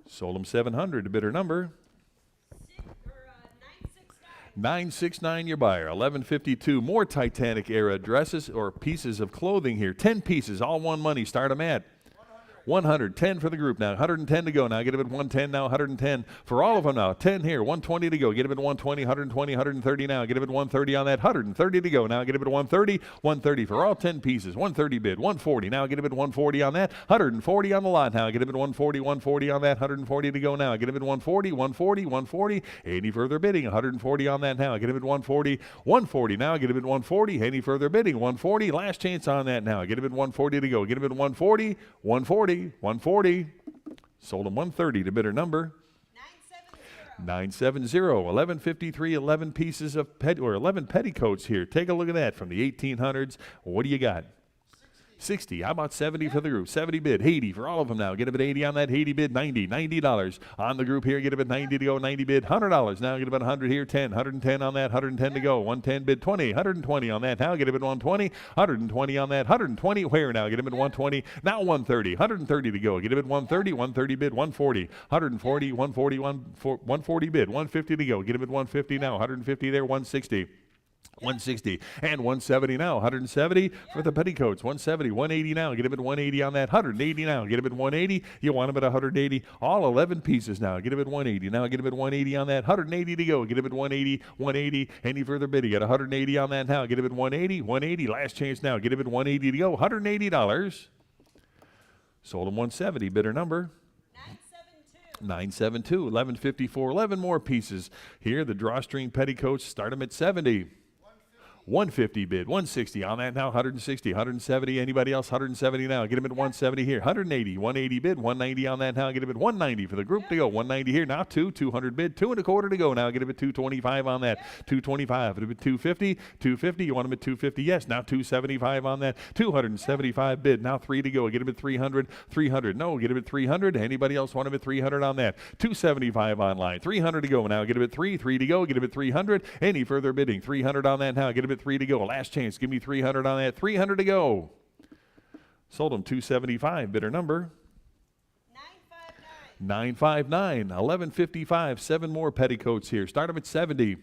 Sold them 700 to bidder number 969. Your buyer. 1152. More Titanic era dresses or pieces of clothing here. 10 pieces, all one money. Start them at 110 for the group now. 110 to go now. Get him at 110 now. 110 for all of them now. 10 here. 120 to go. Get him at 120. 120. 130 now. Get him at 130 on that. 130 to go now. Get him at 130. 130 for all 10 pieces. 130 bid. 140 now. Get him at 140 on that. 140 on the lot now. Get him at 140. 140 on that. 140 to go now. Get him at 140. 140. 140. Any further bidding? 140 on that now. Get him at 140. 140 now. Get him at 140. Any further bidding? 140. Last chance on that now. Get him at 140 to go. Get him at 140. 140. 140. Sold him 130 to bidder number 970. 1153. 11 pieces of 11 petticoats here. Take a look at that from the 1800s. What do you got? 60. How about 70 for the group? 70 bid. 80 for all of them now. Get a bid 80 on that. 80 bid. 90. $90 on the group here. Get a bid 90 to go. 90 bid. $100 now. Get a bid 100 here. 10. 110 on that. 110 to go. 110 bid. 20. 120 on that now. Get a bid 120. 120 on that. 120 where now? Get a bid 120. Now 130. 130 to go. Get a bid 130. 130 bid. 140. 140. 140. 140 bid. 150 to go. Get a bid 150 now. 150 there. 160. 160 and 170 now. 170 for the petticoats. 170, 180 now. Get him at 180 on that. 180 now. Get him at 180. You want him at 180. All 11 pieces now. Get him at 180. Now get him at 180 on that. 180 to go. Get him at 180. 180. Any further bidding? At 180 on that now. Get him at 180. 180. Last chance now. Get him at 180 to go. $180. Sold him 170. Bidder number 972. 1154. 11 more pieces here. The drawstring petticoats. Start them at 70. 150 bid. 160 on that now. 160. 170. Anybody else? 170 now. Get him at 170 here. 180. 180 bid. 190 on that now. Get him at 190 for the group to go. 190 here. Now 200 bid. 2 1/4 to go now. Get him at 225 on that. 225. Get him at 250. 250. You want him at 250? Yes. Now 275 on that. 275 bid. Now 3 to go. Get him at 300. 300. No. Get him at 300. Anybody else want him at 300 on that? 275 online. 300 to go now. Get him at 3. 3 to go. Get him at 300. Any further bidding? 300 on that now. Get him at 3 to go. Last chance. Give me 300 on that. 300 to go. Sold him 275. Bidder number 959. 1155. 7 more petticoats here. Start them at 70.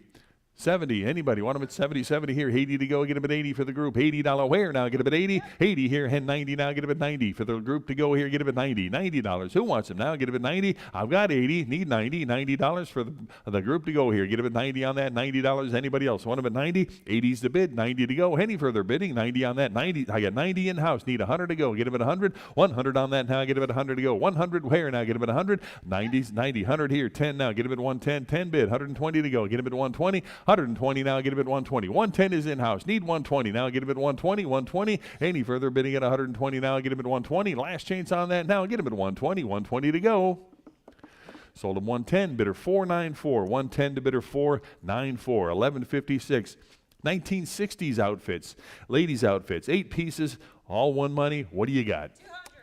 70. Anybody want them at 70? 70 here. 80 to go. Get them at 80 for the group. $80 where now? Get them at 80. 80 here. And 90 now. Get them at 90 for the group to go here. Get them at 90. $90. Who wants them now? Get them at 90. I've got 80. Need 90. $90 for the group to go here. Get them at 90 on that. $90. Anybody else want them at 90? 80's the bid. 90 to go. Any further bidding? 90 on that. 90. I got 90 in house. Need 100 to go. Get them at 100. 100 on that now. Get them at 100 to go. 100 where now? Get them at 100. 90's 90. 100 here. 10 now. Get them at 110. 10 bid. 120 to go. Get them at 120. 120 now. Get him at 120. 110 is in-house. Need 120 now. Get him at 120. 120. Any further bidding at 120 now. Get him at 120. Last chance on that now. Get him at 120. 120 to go. Sold him 110. Bidder 494. 110 to bidder 494. 1156. 1960s outfits, ladies' outfits, 8 pieces, all one money. What do you got?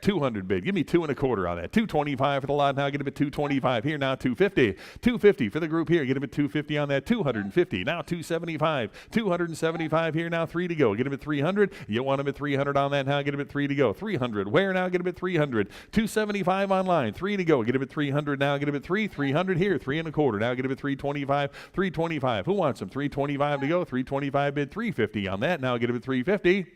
200 bid. Give me 2 1/4 on that. 225 for the lot now. Get him at 225 here now. 250. 250 for the group here. Get him at 250 on that. 250 now. 275. 275 here now. 3 to go. Get him at 300. You want him at 300 on that now. Get him at 3 to go. 300. Where now? Get him at 300. 275 online. 3 to go. Get him at 300 now. Get him at 300 here. 3 1/4 now. Get him at 325. 325. Who wants him? 325 to go. 325 bid. 350 on that now. Get him at 350.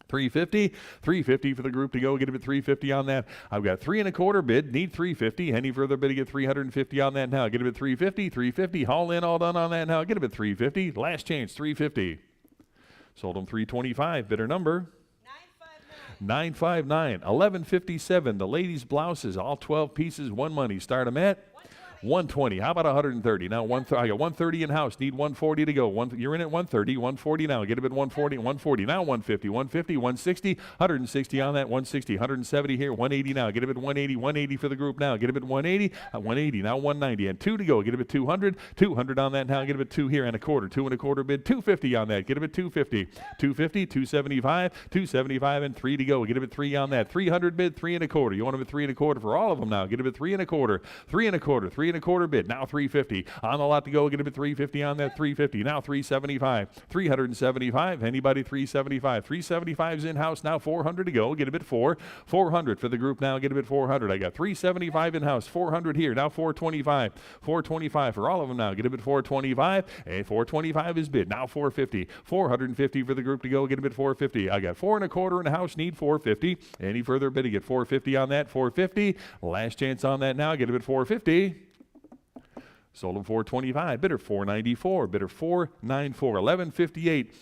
350, 350 for the group to go. Get him at 350 on that. I've got 3 1/4 bid. Need 350. Any further bid to get 350 on that now. Get him at 350, 350. All in, all done on that now. Get him at 350. Last chance, 350. Sold him 325. Bidder number 959. 1157. The ladies' blouses, all 12 pieces, one money. Start them at 120. How about 130? Now, I got 130 in house. Need 140 to go. You're in at 130. 140 now. Get him at 140. 140 now. 150. 150. 160. 160 on that. 160. 170 here. 180 now. Get him at 180. 180 for the group now. Get him at 180. 180 now. 190 and 2 to go. Get him at 200. 200 on that now. Get him at 2 here and 1/4. 2 1/4 bid. 250 on that. Get him at 250. 250. 275. 275 and 3 to go. Get him at 3 on that. 300 bid. 3 1/4. You want him at 3 1/4 for all of them now. Get him at 3 1/4. 3 1/4. 3 1/4 bid. Now 350. On the lot to go. Get him at 350 on that. 350. Now 375. 375. Anybody 375. 375's in house now. 400 to go. Get him at 4. 400 for the group now. Get him at 400. I got 375 in house. 400 here. Now 425. 425 for all of them now. Get him at 425. And 425 is bid. Now 450. 450 for the group to go. Get him at 450. I got 4 1/4 in the house. Need 450. Any further bidding? Get 450 on that. 450. Last chance on that now. Get him at 450. Sold him 425. Bidder 494. Bidder 494. 1158.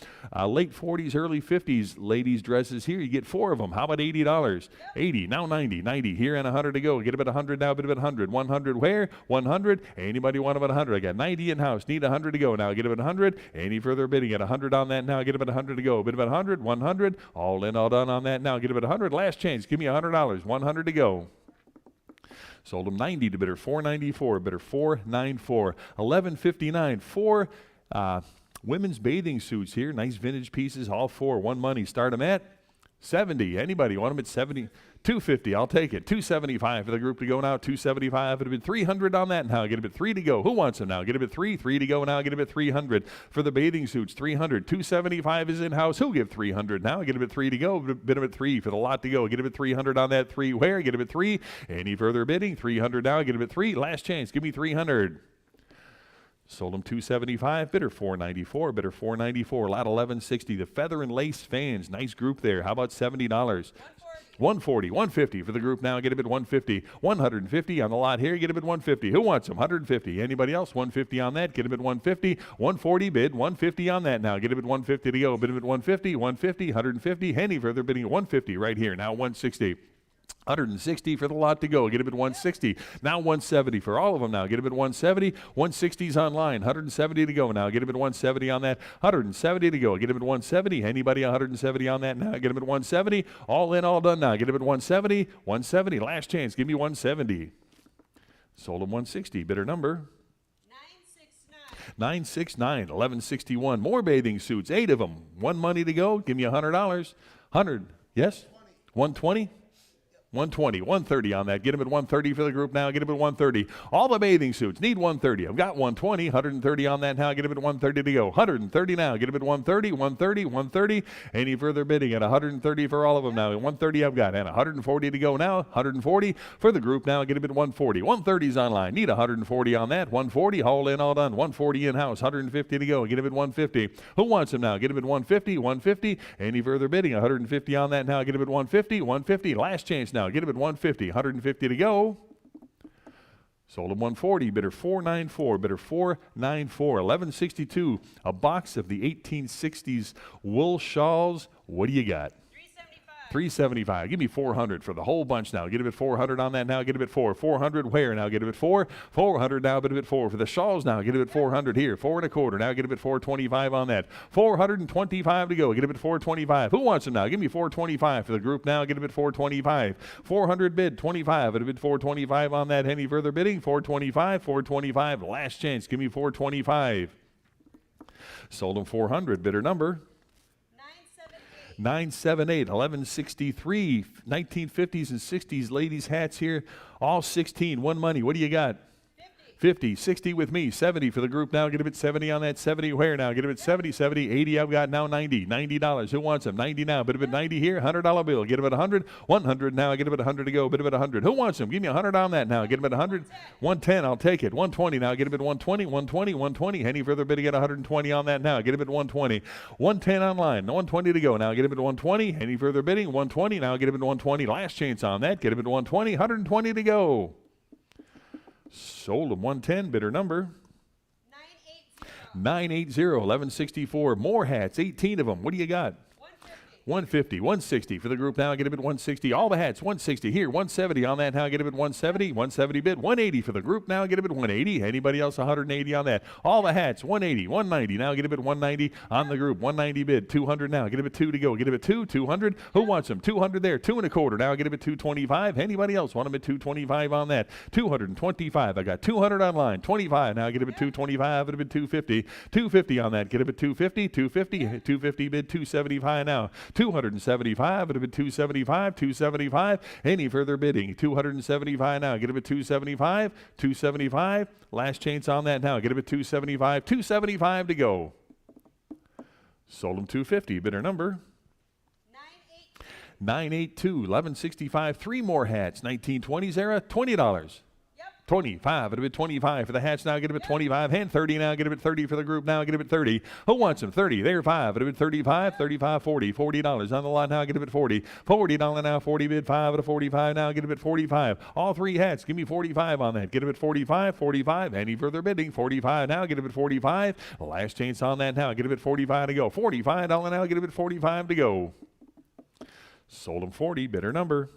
Late 40s, early 50s. Ladies' dresses here. You get 4 of them. How about $80? 80. Now 90. 90 here and 100 to go. Get him at 100 now. Bid him at 100. 100 where? 100. Anybody want him at 100? I got 90 in house. Need 100 to go. Now get him at 100. Any further bidding? At 100 on that now. Get him at 100 to go. Bid him at 100. 100. All in, all done on that now. Get him at 100. Last chance. Give me $100. 100 to go. Sold him 90 to bidder 494. Bidder 494. 1159. 4 women's bathing suits here. Nice vintage pieces. All 4. One money. Start them at 70. Anybody want them at 70? 250. I'll take it. 275 for the group to go now. 275. It would have been 300 on that now. Get him at 3 to go. Who wants them now? Get him at 3. 3 to go now. Get him at 300 for the bathing suits. 300. 275 is in house. Who'll give 300 now? Get him at 3 to go. Bid him at 3 for the lot to go. Get him at 300 on that. 3 where? Get him at 3. Any further bidding? 300 now. Get him at 3. Last chance. Give me 300. Sold him 275. Bidder 494. Bidder 494. Lot 1160. The feather and lace fans. Nice group there. How about $70? 140. 150 for the group now. Get him at 150. 150 on the lot here. Get him at 150. Who wants him? 150. Anybody else? 150 on that. Get him at 150. 140 bid. 150 on that now. Get him at 150 to go. Bid him at 150. 150. 150. Any further bidding at 150 right here. Now 160. 160 for the lot to go. Get him at 160. Now 170 for all of them now. Get him at 170. 160's online. 170 to go now. Get him at 170 on that. 170 to go. Get him at 170. Anybody 170 on that now? Get him at 170. All in, all done now. Get him at 170. 170. Last chance. Give me 170. Sold him 160. Bidder number 969. 1161. More bathing suits. 8 of them. One money to go. Give me $100. 100. Yes? 120. 120, 130 on that. Get him at 130 for the group now. Get him at 130. All the bathing suits need 130. I've got 120, 130 on that now. Get him at 130 to go. 130 now. Get him at 130, 130, 130. Any further bidding at 130 for all of them now. 130 I've got. And 140 to go now. 140 for the group now. Get him at 140. 130's online. Need 140 on that. 140, all in, all done. 140 in-house. 150 to go. Get him at 150. Who wants him now? Get him at 150, 150. Any further bidding? 150 on that now. Get him at 150, 150. Last chance now. Get him at 150. 150 to go. Sold him 140. Bidder 494. Bidder 494. 1162. A box of the 1860s wool shawls. What do you got? 375. Give me 400 for the whole bunch now. Get him at 400 on that now. Get him at 4. 400 where now? Get him at 4. 400 now. Bid him at 4 for the shawls now. Get him at 400 here. 4 1/4 now. Get him at 425 on that. 425 to go. Get him at 425. Who wants him now? Give me 425 for the group now. Get him at 425. 400 bid 25. Bid him at 425 on that. Any further bidding? 425. 425. Last chance. Give me 425. Sold them 400. Bidder number 978. 978, 1163, 1950s and 60s ladies hats here, all 16, one money. What do you got? 50, 60 with me, 70 for the group now. Get a bit 70 on that. 70 where now? Get a bit 70, 70, 80. I've got now 90, $90. Who wants them? 90 now. Bit of it 90 here, $100 bill. Get a bit 100, 100 now. Get a bit 100 to go. Bit of it 100. Who wants them? Give me 100 on that now. Get a bit 100, 110. I'll take it. 120 now. Get a bit 120, 120, 120. Any further bid to get 120 on that now. Get a bit 120, 110 online. 120 to go now. Get a bit 120. Any further bidding? 120 now. Get a bit 120. Last chance on that. Get a bit 120, 120 to go. Sold them 110. Bidder number 980, 1164. More hats, 18 of them. What do you got? 150, 160 for the group now. Get a bit 160. All the hats, 160 here, 170 on that now. Get a bit 170, 170 bid, 180 for the group now. Get a bit 180. Anybody else 180 on that? All the hats, 180, 190 now. Get a bit 190 on the group, 190 bid, 200 now. Get a bit 2 to go. Get a bit 2, 200. Who wants them? 200 there, 2 1/4 now. Get a bit 225. Anybody else want them at 225 on that? 225. I got 200 online, 25 now. Get a bit 225. Get a bit 250, 250 on that. Get a bit 250, 250, 250 bid, 275 now. 275, it'll be 275, 275. Any further bidding? 275 now. Get a bit 275, 275. Last chance on that now. Get a bit 275, 275 to go. Sold them 250. Bidder number 982, 1165. 3 more hats. 1920s era, $20. 25, it'll be 25 for the hats now. Get a bit 25, hand 30 now. Get a bit 30 for the group now. Get a bit 30. Who wants them? 30, there 5, it'll be 35, 35, 40, $40 on the lot now. Get a bit 40, $40 now. 40 bid 5 at a 45 now. Get a bit 45. All 3 hats, give me 45 on that. Get a bit 45, 45. Any further bidding? 45 now. Get a bit 45. Last chance on that now. Get a bit 45 to go. $45 now. Get a bit 45 to go. Sold them 40. Bidder number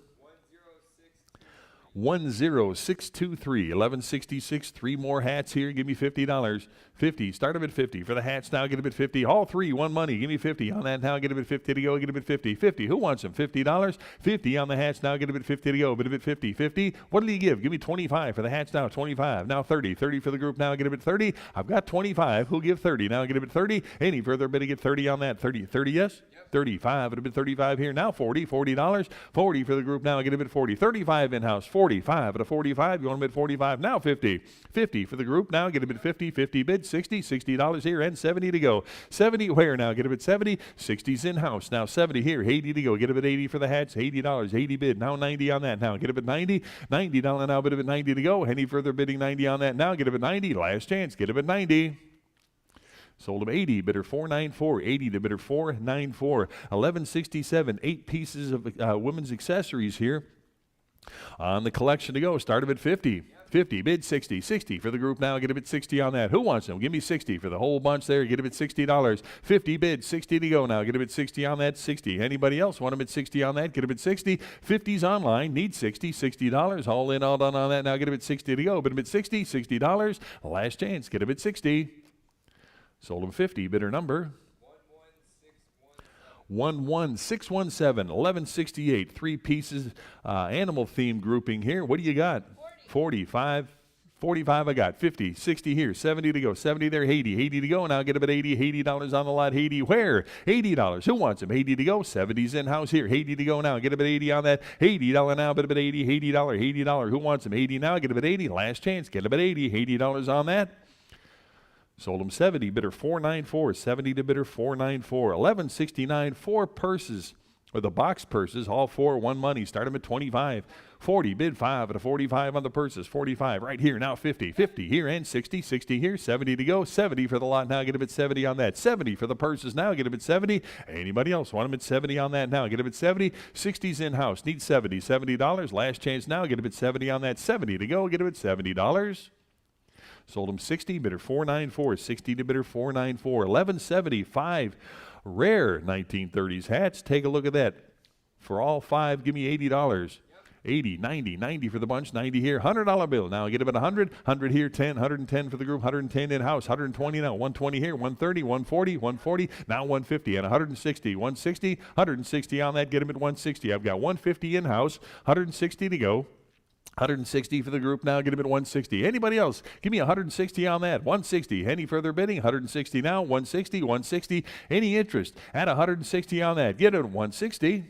10623, 1166. 3 more hats here. Give me $50. 50. Start them at 50 for the hats now. Get a bit 50. All 3, one money. Give me 50 on that now. Get a bit 50 to go. Get a bit 50. 50. Who wants them? $50. 50 on the hats now. Get a bit 50 to go. Bit a bit 50. 50. What do you give? Give me 25 for the hats now. 25. Now 30. 30 for the group now. Get a bit 30. I've got 25. Who'll give 30? Now get a bit 30. Any further bid to get 30 on that? 30. 30, yes? Yep. 35. It'll be 35 here now. 40. $40. 40 for the group now. Get a bit 40. 35 in-house. 45 at a 45. You want to bid 45 now? 50. 50 for the group now. Get a bit 50. 50 bid. 60. $60 here and 70 to go. 70 where now? Get a bit 70. 60's in-house. Now 70 here. 80 to go. Get a bit 80 for the hats. $80. 80 bid. Now 90 on that now. Get a bit 90. $90 now. Bid a bit 90 to go. Any further bidding? 90 on that now. Get a bit 90. Last chance. Get a bit 90. Sold him 80, bidder 494, 80 to bidder 494, 1167, 8 pieces of women's accessories here on the collection to go. Start of at 50. 50, bid 60, 60 for the group now. Get a bit 60 on that. Who wants them? Give me 60 for the whole bunch there. Get a bit $60. 50 bid, 60 to go now. Get a bit 60 on that. 60. Anybody else want them at 60 on that? Get a bit 60. 50's online. Need 60. $60. All in, all done on that now. Get a bit 60 to go. Bid a bit 60. $60. Last chance. Get a bit 60. Sold them 50. Bidder number 11617, 1168. 3 pieces, animal theme grouping here. What do you got? 45. 45 I got. 50, 60 here, 70 to go. 70 there, 80. 80 to go. Now get a bit 80. $80 on the lot. 80 where? $80. Who wants them? 80 to go. 70's in-house here. 80 to go now. Get a bit 80 on that. $80 now. Bit a bit 80. $80. $80. Who wants them? 80 now. Get a bit 80. Last chance. Get a bit 80. $80 on that. Sold them 70, bidder 494, 70 to bidder 494, 1169, 4 purses, or the box purses, all 4, one money. Start them at 25, 40, bid 5 at a 45 on the purses, 45 right here, now 50, 50 here and 60, 60 here, 70 to go, 70 for the lot now, get a bit 70 on that, 70 for the purses now, get a bit 70. Anybody else want them at 70 on that now, get a bit 70, 60's in-house, need 70, $70, last chance now, get a bit 70 on that, 70 to go, get a bit $70. Sold them 60, bidder 494, 60 to bidder 494, 1175 rare 1930s hats. Take a look at that. For all 5, give me $80. 80, 90, 90 for the bunch, 90 here, $100 bill. Now get about 100, 100 here, 10, 110 for the group, 110 in-house, 120 now, 120 here, 130, 140, 140, now 150, and 160, 160, 160 on that, get him at 160. I've got 150 in-house, 160 to go. 160 for the group now, get him at 160. Anybody else? Give me 160 on that. 160. Any further bidding? 160 now. 160, 160. Any interest? At 160 on that. Get it at 160.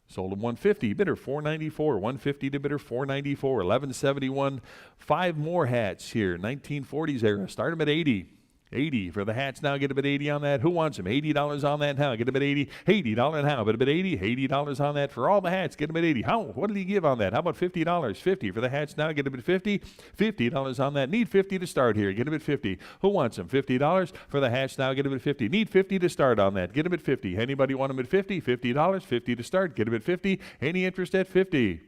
Sold him 150. Bidder 494. 150 to bidder 494. 1171. 5 more hats here. 1940s era. Start them at 80. 80 for the hats now. Get a bit 80 on that. Who wants them? $80 on that now. Get a bit 80. $80 now. But a bit 80. $80 on that for all the hats. Get a bit 80. How? What did he give on that? How about $50? 50 for the hats now. Get a bit 50. $50 on that. Need 50 to start here. Get a bit 50. Who wants them? $50 for the hats now. Get a bit 50. Need 50 to start on that. Get a bit 50. Anybody want them at 50? $50. 50 to start. Get a bit 50. Any interest at 50?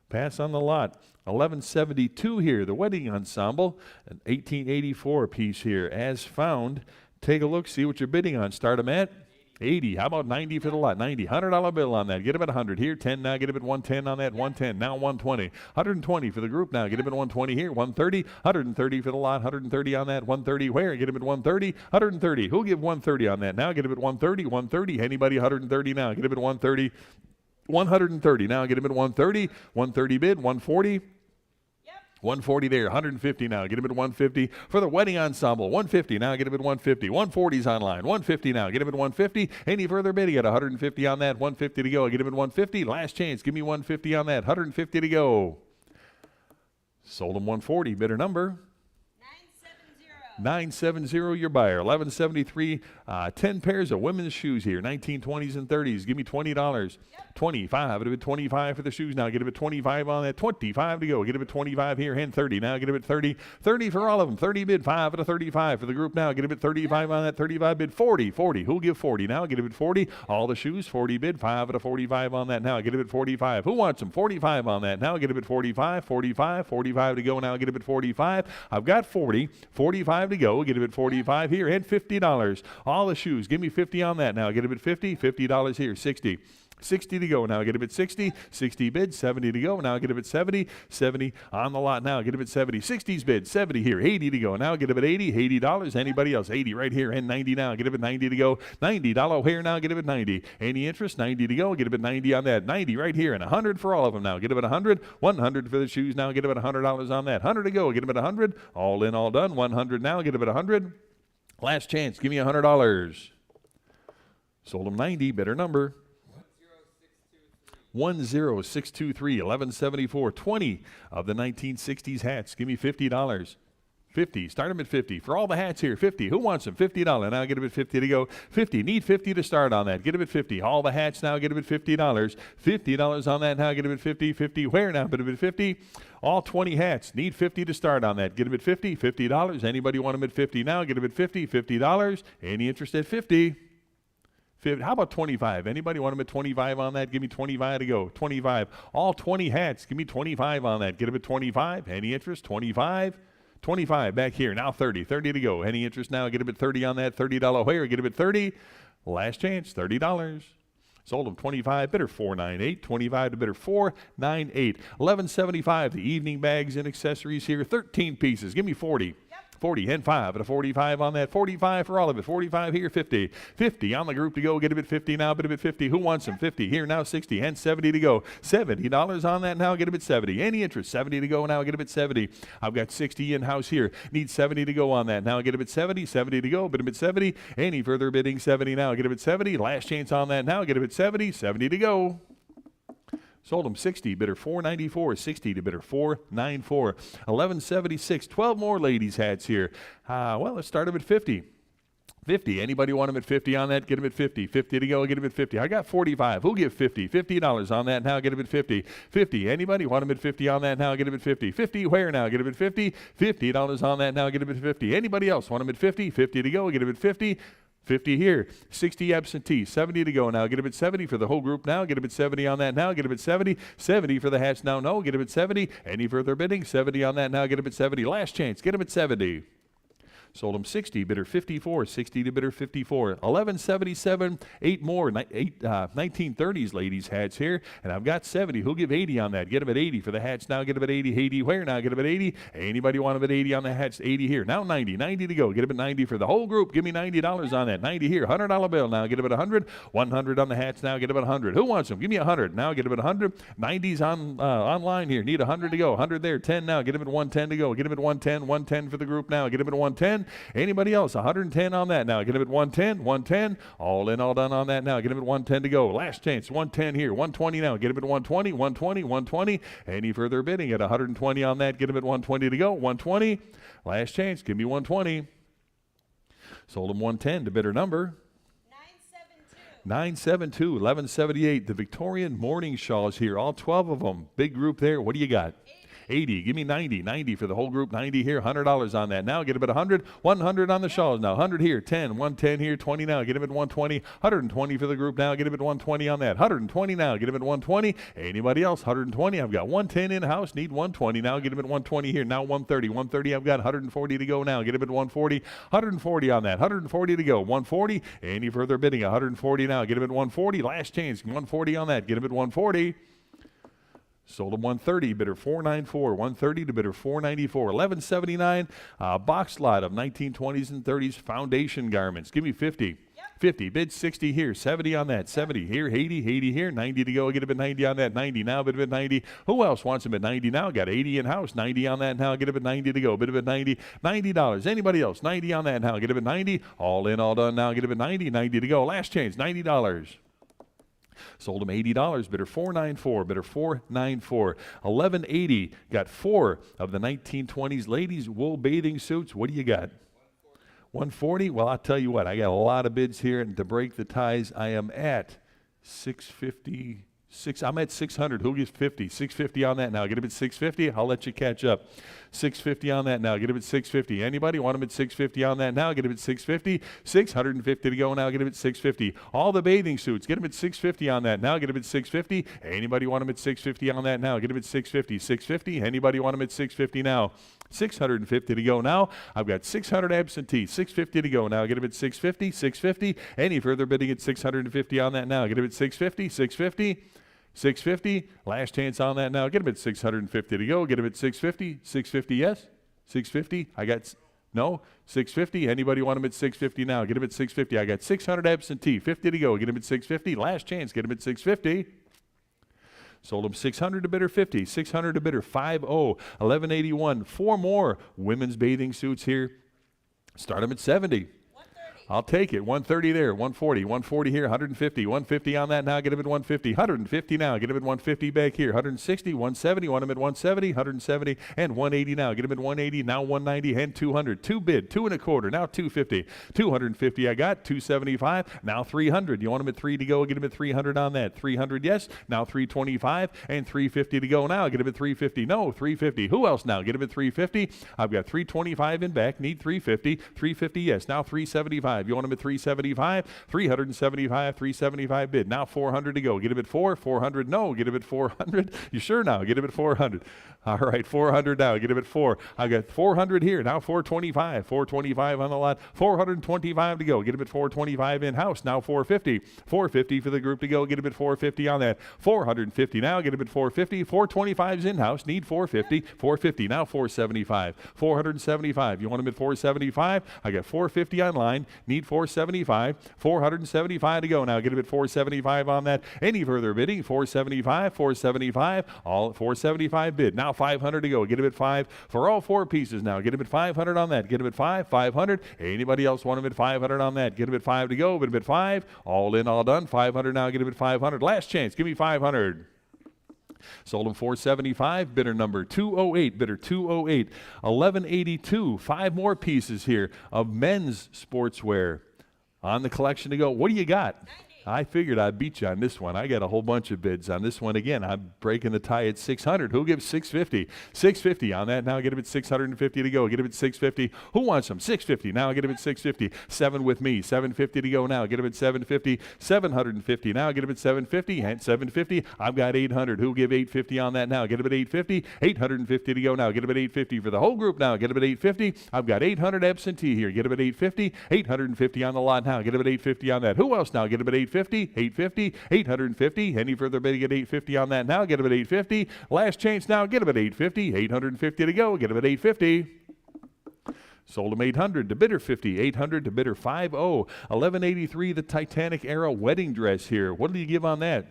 Pass on the lot. 1172 here, the wedding ensemble, an 1884 piece here. As found, take a look, see what you're bidding on. Start them at 80. How about 90 for the lot? 90. $100 bill on that. Get them at 100 here. 10 now. Get them at 110 on that. 110. Now 120. 120 for the group now. Get them at 120 here. 130. 130 for the lot. 130 on that. 130 where? Get them at 130. 130. Who'll give 130 on that? Now get them at 130. 130. Anybody 130 now? Get them at 130. 130 now. Get him at 130. 130 bid. 140. 140 there. 150 now. Get him at 150 for the wedding ensemble. 150 now. Get him at 150. 140's online. 150 now. Get him at 150. Any further bidding at 150 on that. 150 to go. Get him at 150. Last chance. Give me 150 on that. 150 to go. Sold him 140. Bidder number 970 your buyer. 1173. 10 pairs of women's shoes here. 1920s and 30s. Give me $20. 25. It'll be 25 for the shoes now. Get him at 25 on that. 25 to go. Get him at 25 here. And 30 now. Get him at 30. 30 for all of them. 30 bid. 5 at a 35 for the group now. Get him at 35 on that. 35 bid. 40. 40. Who'll give 40 now? Get him at 40. All the shoes. 40 bid. 5 at a 45 on that now. Get him at 45. Who wants them? 45 on that now. Get him at 45. 45. 45 to go now. Get him at 45. I've got 40. 45 to go. Get him at 45 here. And $50. All the shoes. Give me 50 on that now. Get him at 50. $50 here. 60. 60 to go now. Get him at 60. 60 bid. 70 to go. Now get him at 70. 70 on the lot now. Get him at 70. 60's bid. 70 here. 80 to go. Now get him at 80. $80. Anybody else? 80 right here. And 90 now. Get him at 90 to go. $90 here now. Get him at 90. Any interest? 90 to go. Get him at 90 on that. 90 right here. And 100 for all of them now. Get him at 100. 100 for the shoes now. Get him at $100 on that. 100 to go. Get him at 100. All in, all done. 100 now. Get him at 100. Last chance. Give me $100. Sold him 90. Better number. 10623. 1174. 20 of the 1960s hats. Give me $50. 50. Start them at 50. For all the hats here, 50. Who wants them? $50. Now get them at 50 to go. 50. Need 50 to start on that. Get them at 50. All the hats now. Get them at $50. $50 on that now. Get them at 50. 50 where now? Get them at 50. All 20 hats. Need 50 to start on that. Get them at 50. $50. Anybody want them at 50 now? Get them at 50. $50. Any interest at 50? How about 25? Anybody want them at 25 on that? Give me 25 to go. 25. All 20 hats. Give me 25 on that. Get them at 25. Any interest? 25. 25 back here. Now 30. 30 to go. Any interest now? Get them at 30 on that. $30 where? Get them at 30. Last chance. $30. Sold them 25. Bidder 498. 25 to bidder 498. 1175. The evening bags and accessories here. 13 pieces. Give me 40. 40 and 5 at a 45 on that. 45 for all of it. 45 here. 50. 50 on the group to go. Get him at 50 now. Bid him at 50. Who wants them? 50 here now. 60 and 70 to go. $70 on that now. Get him at 70. Any interest? 70 to go now. Get him at 70. I've got 60 in house here. Need 70 to go on that now. Get him at 70. 70 to go. Bid him at 70. Any further bidding? 70 now. Get him at 70. Last chance on that now. Get him at 70. 70 to go. Sold him 60, bidder 494, 60 to bidder 494, 1176. 12 more ladies' hats here. Well, let's start them at 50. 50. Anybody want them at 50 on that? Get them at 50. 50 to go. Get them at 50. I got 45. Who'll give 50? $50 on that now. Get them at 50. 50. Anybody want them at 50 on that now? Get them at 50. 50 where now? Get them at 50. $50 on that now. Get them at 50. Anybody else want them at 50? 50 to go. Get them at 50. 50 here. 60 absentee. 70 to go now. Get him at 70 for the whole group now. Get him at 70 on that now. Get him at 70. 70 for the hats now. No. Get him at 70. Any further bidding? 70 on that now. Get him at 70. Last chance. Get him at 70. Sold them 60, bidder 54, 60 to bidder 54. 1177, 8 more, 1930s ladies hats here, and I've got 70. Who'll give 80 on that? Get them at 80 for the hats now. Get them at 80. 80 where now? Get them at 80. Anybody want them at 80 on the hats? 80 here. Now 90. 90 to go. Get them at 90 for the whole group. Give me $90 on that. 90 here. $100 bill now. Get them at 100. 100 on the hats now. Get them at 100. Who wants them? Give me 100. Now get them at 100. 90s on online here. Need 100 to go. 100 there. 10 now. Get them at 110 to go. Get them at 110. 110 for the group now. Get them at 110. Anybody else? 110 on that now. Get them at 110. 110. All in, all done on that now. Get them at 110 to go. Last chance. 110 here. 120 now. Get them at 120. 120. 120. Any further bidding at 120 on that? Get them at 120 to go. 120. Last chance. Give me 120. Sold them 110 to bidder number 972. 1178. The Victorian morning shawls here. All 12 of them. Big group there. What do you got? 80. Give me 90. 90 for the whole group. 90 here. $100 on that. Now get them at 100. 100 on the shawls now. 100 here. 10. 110 here. 20 now. Get them at 120. 120 for the group now. Get them at 120 on that. 120 now. Get them at 120. Anybody else? 120. I've got 110 in house. Need 120 now. Get them at 120 here. Now 130. 130. I've got 140 to go now. Get them at 140. 140 on that. 140 to go. 140. Any further bidding? 140 now. Get them at 140. Last chance. 140 on that. Get them at 140. Sold them 130, bidder 494. 130 to bidder 494. 1179, box lot of 1920s and 30s foundation garments. Give me 50. 50, bid 60 here, 70 on that, 70 here, 80, 80 here, 90 to go. Get them at 90 on that, 90 now, bid them at 90. Who else wants them at 90 now? Got 80 in house, 90 on that now. Get them at 90 to go. Bid them at 90, $90. Anybody else? 90 on that now. Get them at 90. All in, all done now. Get them at 90, 90 to go. Last chance, $90. Sold them $80, bidder 494, bidder 494. 1180, got 4 of the 1920s ladies wool bathing suits. What do you got? 140? Well, I'll tell you what, I got a lot of bids here, and to break the ties, I am at 650. I'm at 600. Who gives 50? 650 on that now. Get him at 650. I'll let you catch up. 650 on that now. Get him at 650. Anybody want him at 650 on that now? Get him at 650. 650 to go now. Get him at 650. All the bathing suits. Get him at 650 on that now. Get him at 650. Anybody want him at 650 on that now? Get him at 650. 650. Anybody want him at 650 now? 650 to go now. I've got 600 absentee. 650 to go now. Get him at 650. 650. Any further bidding at 650 on that now? Get him at 650. 650. 650. Last chance on that now. Get him at 650 to go. Get him at 650. 650, yes? 650. I got, no? 650. Anybody want him at 650 now? Get him at 650. I got 600 absentee. 50 to go. Get him at 650. Last chance. Get him at 650. Sold him 600 to bidder 50. 600 to bidder 50. 1181. 4 more women's bathing suits here. Start them at 70. I'll take it. 130 there, 140, 140 here, 150, 150 on that now. Get him at 150, 150 now. Get him at 150 back here, 160, 170. Want him at 170, 170, and 180 now. Get him at 180, now 190 and 200. 2 bid, 2 1/4, now 250, 250. I got 275, now 300. You want him at 3 to go? Get him at 300 on that. 300, yes. Now 325 and 350 to go now. Get him at 350. No, 350. Who else now? Get him at 350. I've got 325 in back. Need 350. 350, yes. Now 375. You want him at 375, 375, 375 bid. Now 400 to go. Get him at 400. No, get him at 400. You sure now? Get him at 400. All right, 400 now. Get him at 4. I got 400 here. Now 425. 425 on the lot. 425 to go. Get him at 425 in house. Now 450. 450 for the group to go. Get him at 450 on that. 450 now. Get him at 450. 425's in house. Need 450. 450 now. 475. 475. You want him at 475? I got 450 online. Need 475. 475 to go now. Get him at 475 on that. Any further bidding? 475. 475. All 475 bid. Now 500 to go. Get him at 5 for all 4 pieces now. Get him at 500 on that. Get him at 5. 500. Anybody else want him at 500 on that? Get him at 5 to go. Bid him at 5. All in, all done. 500 now. Get him at 500. Last chance. Give me 500. Sold him 475, bidder number 208, bidder 208, 1182, 5 more pieces here of men's sportswear on the collection to go. What do you got? I figured I'd beat you on this one. I got a whole bunch of bids on this one again. I'm breaking the tie at 600. Who gives 650? 650 on that. Now get him at 650 to go. Get him at 650. Who wants them? 650. Now get him at 650. 7 with me. 750 to go now. Get him at 750. 750. Now get him at 750. And 750. I've got 800. Who give 850 on that now? Get him at 850. 850 to go now. Get him at 850 for the whole group now. Get him at 850. I've got 800 absentee here. Get him at 850. 850 on the lot now. Get him at 850 on that. Who else now? Get him at 850. 850, 850. Any further bidding at 850 on that now? Get him at 850. Last chance now. Get him at 850. 850 to go. Get him at 850. Sold him 800 to bidder 50. 800 to bidder 50. 1183, the Titanic era wedding dress here. What do you give on that?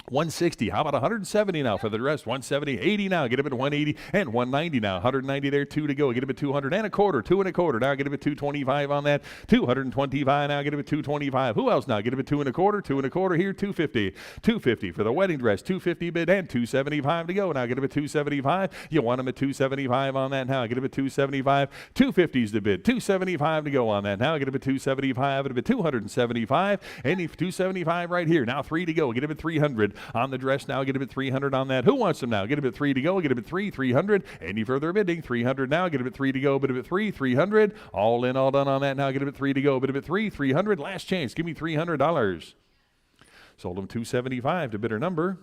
160. How about 170 now for the dress? 170, 80 now. Get him at 180 and 190 now. 190 there, 2 to go. Get him at 200 and a quarter, 2 and a quarter. Now get him at 225 on that. 225 now. Get him at 225. Who else now? Get him at 2 and a quarter, 2 and a quarter here. 250. 250 for the wedding dress. 250 bid and 275 to go. Now get him at 275. You want him at 275 on that now. Get him at 275. 250's the bid. 275 to go on that now. Get him at 275. Get him at 275. Any 275 right here. Now 3 to go. Get him at 300. On the dress now, get him at 300 on that. Who wants them now? Get him at 3 to go. Get him at 300. Any further bidding? 300 now. Get him at 3 to go. Bid him at 300. All in, all done on that now. Get him at 3 to go. Bid him at 300. Last chance. Give me $300. Sold him 275 to bidder number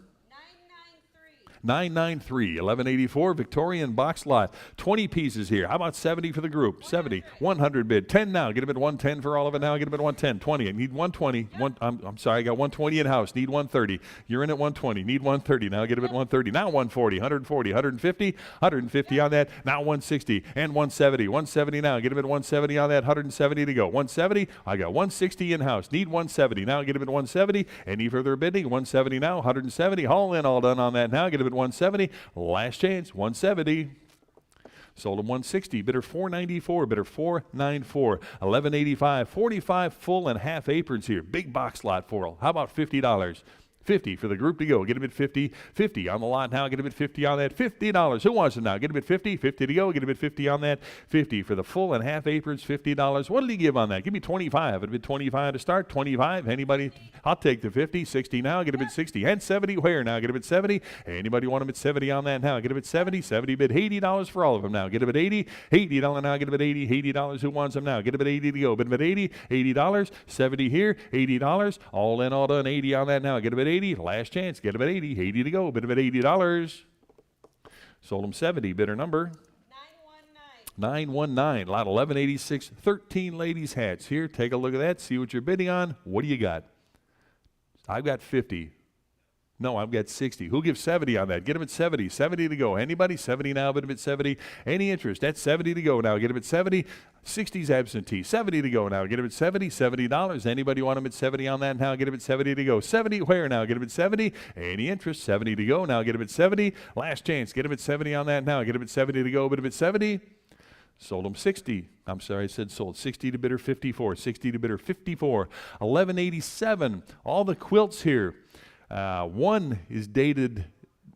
993, 1184, Victorian box lot. 20 pieces here. How about 70 for the group? 70, 100 bid. 10 now. Get him at 110 for all of it now. Get him at 110. 20. I need 120. I'm sorry, I got 120 in house. Need 130. You're in at 120. Need 130. Now get him at 130. Now 140, 140, 150, 150 on that. Now 160 and 170. 170 now. Get him at 170 on that. 170 to go. 170. I got 160 in house. Need 170. Now get him at 170. Any further bidding? 170 now. 170. All in, all done on that now. Get him at 170. Last chance, 170. Sold him 160. Bidder 494. Bidder 494. 1185. 45 full and half aprons here. Big box lot for all. How about $50? 50 for the group to go. Get him at 50. 50 on the lot now. Get him at 50 on that. $50. Who wants it now? Get him at 50. 50 to go. Get him at 50 on that. 50 for the full and half aprons. $50. What did he give on that? Give me 25. It'd be 25 to start. 25. Anybody? I'll take the 50. 60 now. Get him at 60. And 70 where now? Get him at 70. Anybody want him at 70 on that now? Get him at 70. 70 bid $80 for all of them now. Get him at 80. $80 now. Get him at 80. $80. Who wants them now? Get him at 80 to go. Bid him at 80. $80. 70 here. $80. All in, all done. 80 on that now. Get him at 80. Last chance. Get him at 80. 80 to go. Bid him at $80. Sold him 70. Bidder number 919. Lot 1186. 13 ladies' hats here. Take a look at that. See what you're bidding on. What do you got? I've got 50. No, I've got 60. Who gives 70 on that? Get him at 70. 70 to go. Anybody? 70 now. Bid him at 70. Any interest? That's 70 to go now. Get him at 70. 60's absentee. 70 to go now. Get him at 70. $70. Anybody want him at 70 on that now? Get him at 70 to go. 70 where now? Get him at 70. Any interest? 70 to go now. Get him at 70. Last chance. Get him at 70 on that now. Get him at 70 to go. Bid him at 70. Sold him 60. I'm sorry, I said sold. 60 to bidder 54. 60 to bidder 54. 1187. All the quilts here. One is dated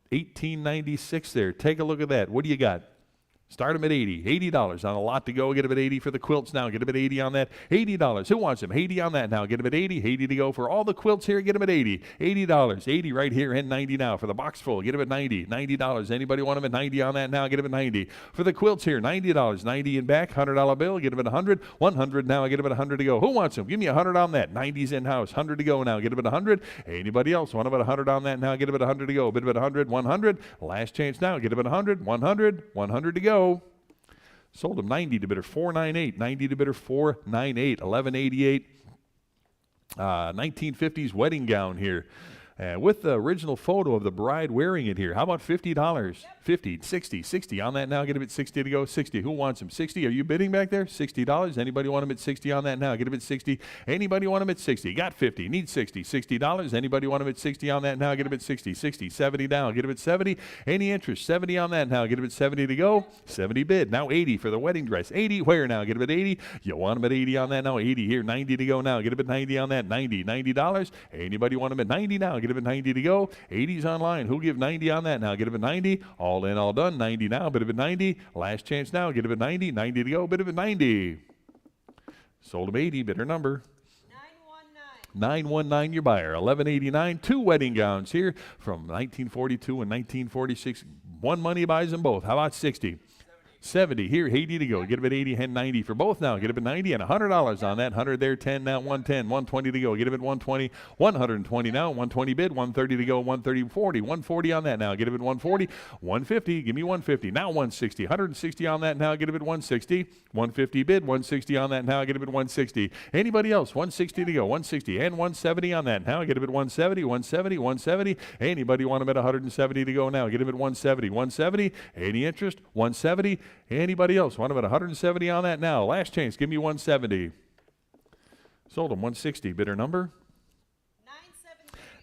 1896 there. Take a look at that. What do you got? Start them at 80. $80 on a lot to go. Get them at 80 for the quilts now. Get them at 80 on that. $80. Who wants them? 80 on that now. Get them at 80. 80 to go for all the quilts here. Get them at 80. $80. 80 right here and 90 now for the box full. Get them at 90. $90. Anybody want them at 90 on that now? Get them at 90. For the quilts here, $90. 90 in back. $100 bill. Get them at 100. 100 now. Get them at 100 to go. Who wants them? Give me 100 on that. 90's in house. 100 to go now. Get them at 100. Anybody else want them at 100 on that now? Get them at 100 to go. Bid them at 100. 100. Last chance now. Get them at 100. 100. 100 to go. Sold him 90 to bidder 498. 90 to bidder 498. 1188. 1950s wedding gown here. With the original photo of the bride wearing it here. How about $50? Yep. 50, 60, 60 on that now. Get him at 60 to go. 60. Who wants him? 60. Are you bidding back there? $60. Anybody want him at 60 on that now? Get him at 60. Anybody want him at 60? Got 50. Need 60. $60. Anybody want him at 60 on that now? Get him at 60. 60. 70 down. Get him at 70. Any interest? 70 on that now. Get him at 70 to go. 70 bid. Now 80 for the wedding dress. 80 where now? Get him at 80. You want him at 80 on that now? 80 here. 90 to go now. Get him at 90 on that. 90. $90. Anybody want him at 90 now? Get him at 90 to go. 80's online. Who give 90 on that now? Get him at 90. All in, all done. 90 now. Bid him at 90. Last chance now. Get him at 90. 90 to go. Bid him at 90. Sold him 80. Bidder number 919 your buyer. 1189, 2 wedding gowns here from 1942 and 1946. One money buys them both. How about 60? 70 here, 80 to go. Get them at 80 and 90 for both now. Get them at 90 and $100 on that. 100 there, 10 now, 110, 120 to go. Get them at 120, 120 now, 120 bid, 130 to go, 130, 40, 140 on that now. Get them at 140, 150, give me 150. Now 160, 160 on that now. Get them at 160, 150 bid, 160 on that now. Get them at 160. Anybody else? 160 to go, 160 and 170 on that now. Get them at 170, 170, 170. Anybody want them at 170 to go now? Get them at 170, 170. Any interest? 170. Anybody else? Want them at 170 on that now. Last chance. Give me 170. Sold them 160. Bidder number?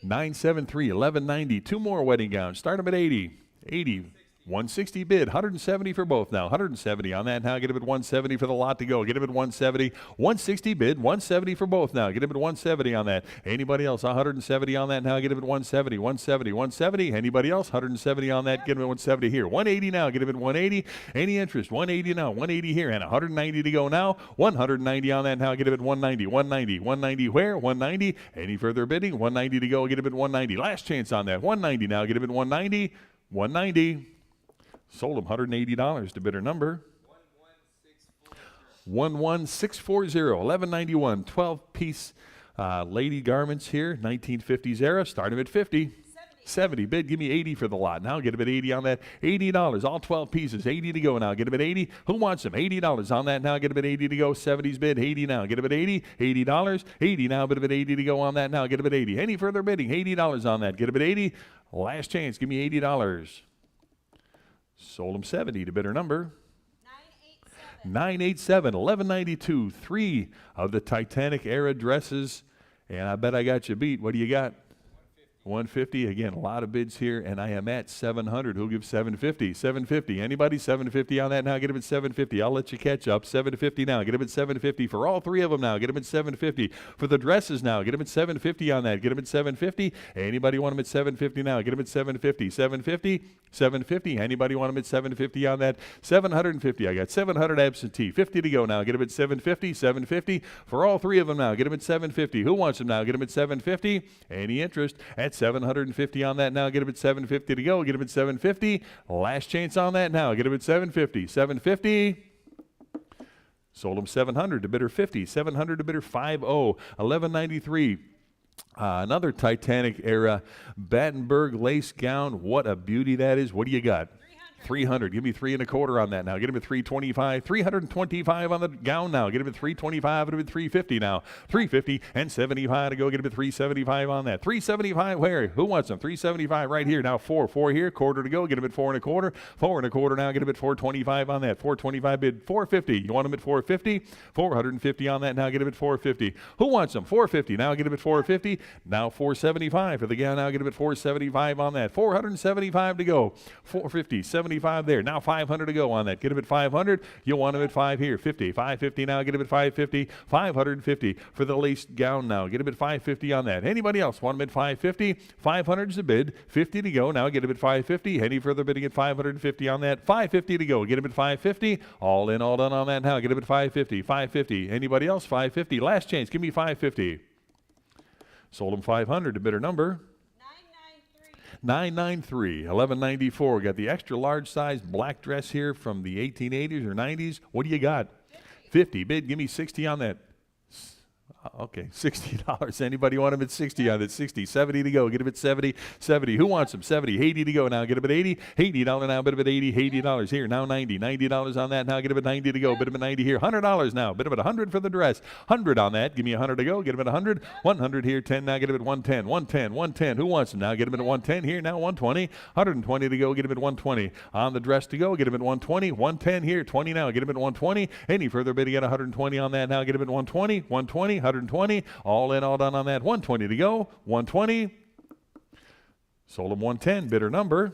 973. 1190. 2 more wedding gowns. Start them at 80. 80. 160 bid, 170 for both now. 170 on that now. Get them at 170 for the lot to go. Get them at 170. 160 bid, 170 for both now. Get them at 170 on that. Anybody else? 170 on that now. Get them at 170. 170. 170. Anybody else? 170 on that. Get them at 170 here. 180 now. Get them at 180. Any interest? 180 now. 180 here and 190 to go now. 190 on that now. Get them at 190. 190. 190 where? 190. Any further bidding? 190 to go. Get them at 190. Last chance on that. 190 now. Get them at 190. 190. Sold them $180 to bidder number 11640. 1191. 12-piece lady garments here, 1950s era. Start them at 50. 70 bid, give me 80 for the lot. Now get them at 80 on that. $80, all 12 pieces, 80 to go now. Get them at 80. Who wants them? $80 on that now. Get them at 80 to go. 70s bid, 80 now. Get them at 80. $80, 80 now. Bid them at 80 to go on that now. Get them at 80. Any further bidding? $80 on that. Get them at 80. Last chance, give me $80. Sold them 70 to bidder number 987. 1192. 3 of the Titanic era dresses, and I bet I got you beat. What do you got? 150. Again, a lot of bids here, and I am at 700. Who'll give 750? 750. Anybody? 750 on that now. Get them at 750. I'll let you catch up. 750 now. Get them at 750 for all 3 of them now. Get them at 750 for the dresses now. Get them at 750 on that. Get them at 750. Anybody want them at 750 now? Get them at 750. 750. 750. Anybody want them at 750 on that? 750. I got 700 absentee. 50 to go now. Get them at 750. 750 for all 3 of them now. Get them at 750. Who wants them now? Get them at 750. Any interest? At 750 on that now. Get them at 750 to go. Get them at 750. Last chance on that now. Get them at 750. 750. Sold them 700 to bidder 50. 700 to bidder 50. 1193. Another Titanic era Battenberg lace gown. What a beauty that is. What do you got? 300. Give me 3 1/4 on that now. Get him at 325. 325 on the gown now. Get him at 325. Get him at 350 now. 350 and 75 to go. Get him at 375 on that. 375 where? Who wants them? 375 right here. Now 4 here. Quarter to go. Get him at 4 1/4. 4 1/4 now. Get him at 425 on that. 425 bid 450. You want him at 450? 450 on that now. Get him at 450. Who wants them? 450. Now get him at 450. Now 475 for the gown. Now get him at 475 on that. 475 to go. 450. 75 there. Now 500 to go on that. Get him at 500. You'll want him at 5 here. 50. 550 now. Get him at 550. 550 for the lace gown now. Get him at 550 on that. Anybody else want him at 550? 500 is the bid. 50 to go. Now get him at 550. Any further bidding at 550 on that? 550 to go. Get him at 550. All in, all done on that now. Get him at 550. 550. Anybody else? 550. Last chance. Give me 550. Sold him 500 to bidder number 993. 1194. Got the extra large size black dress here from the 1880s or 90s. What do you got? 50. Bid. Give me 60 on that. Okay, $60. Anybody want him at 60 on that? 60. 70 to go. Get him at 70. 70. Who wants him? 70. 80 to go now. Get him at 80. $80 now. Bid him at 80. $80 here. Now 90. $90 on that. Now get him at 90 to go. Bid him at 90 here. $100 now. Bid him at 100 for the dress. 100 on that. Give me 100 to go. Get him at 100. 100 here. 10 now. Get him at 110. 110. 110. Who wants him now? Get him at 110 here. Now 120. 120 to go. Get him at 120. On the dress to go. Get him at 120. 110 here. 20 now. Get him at 120. Any further bidding at 120 on that now. Get him at 120. 120. 120. All in, all done on that. 120 to go. 120. Sold him 110. Bidder number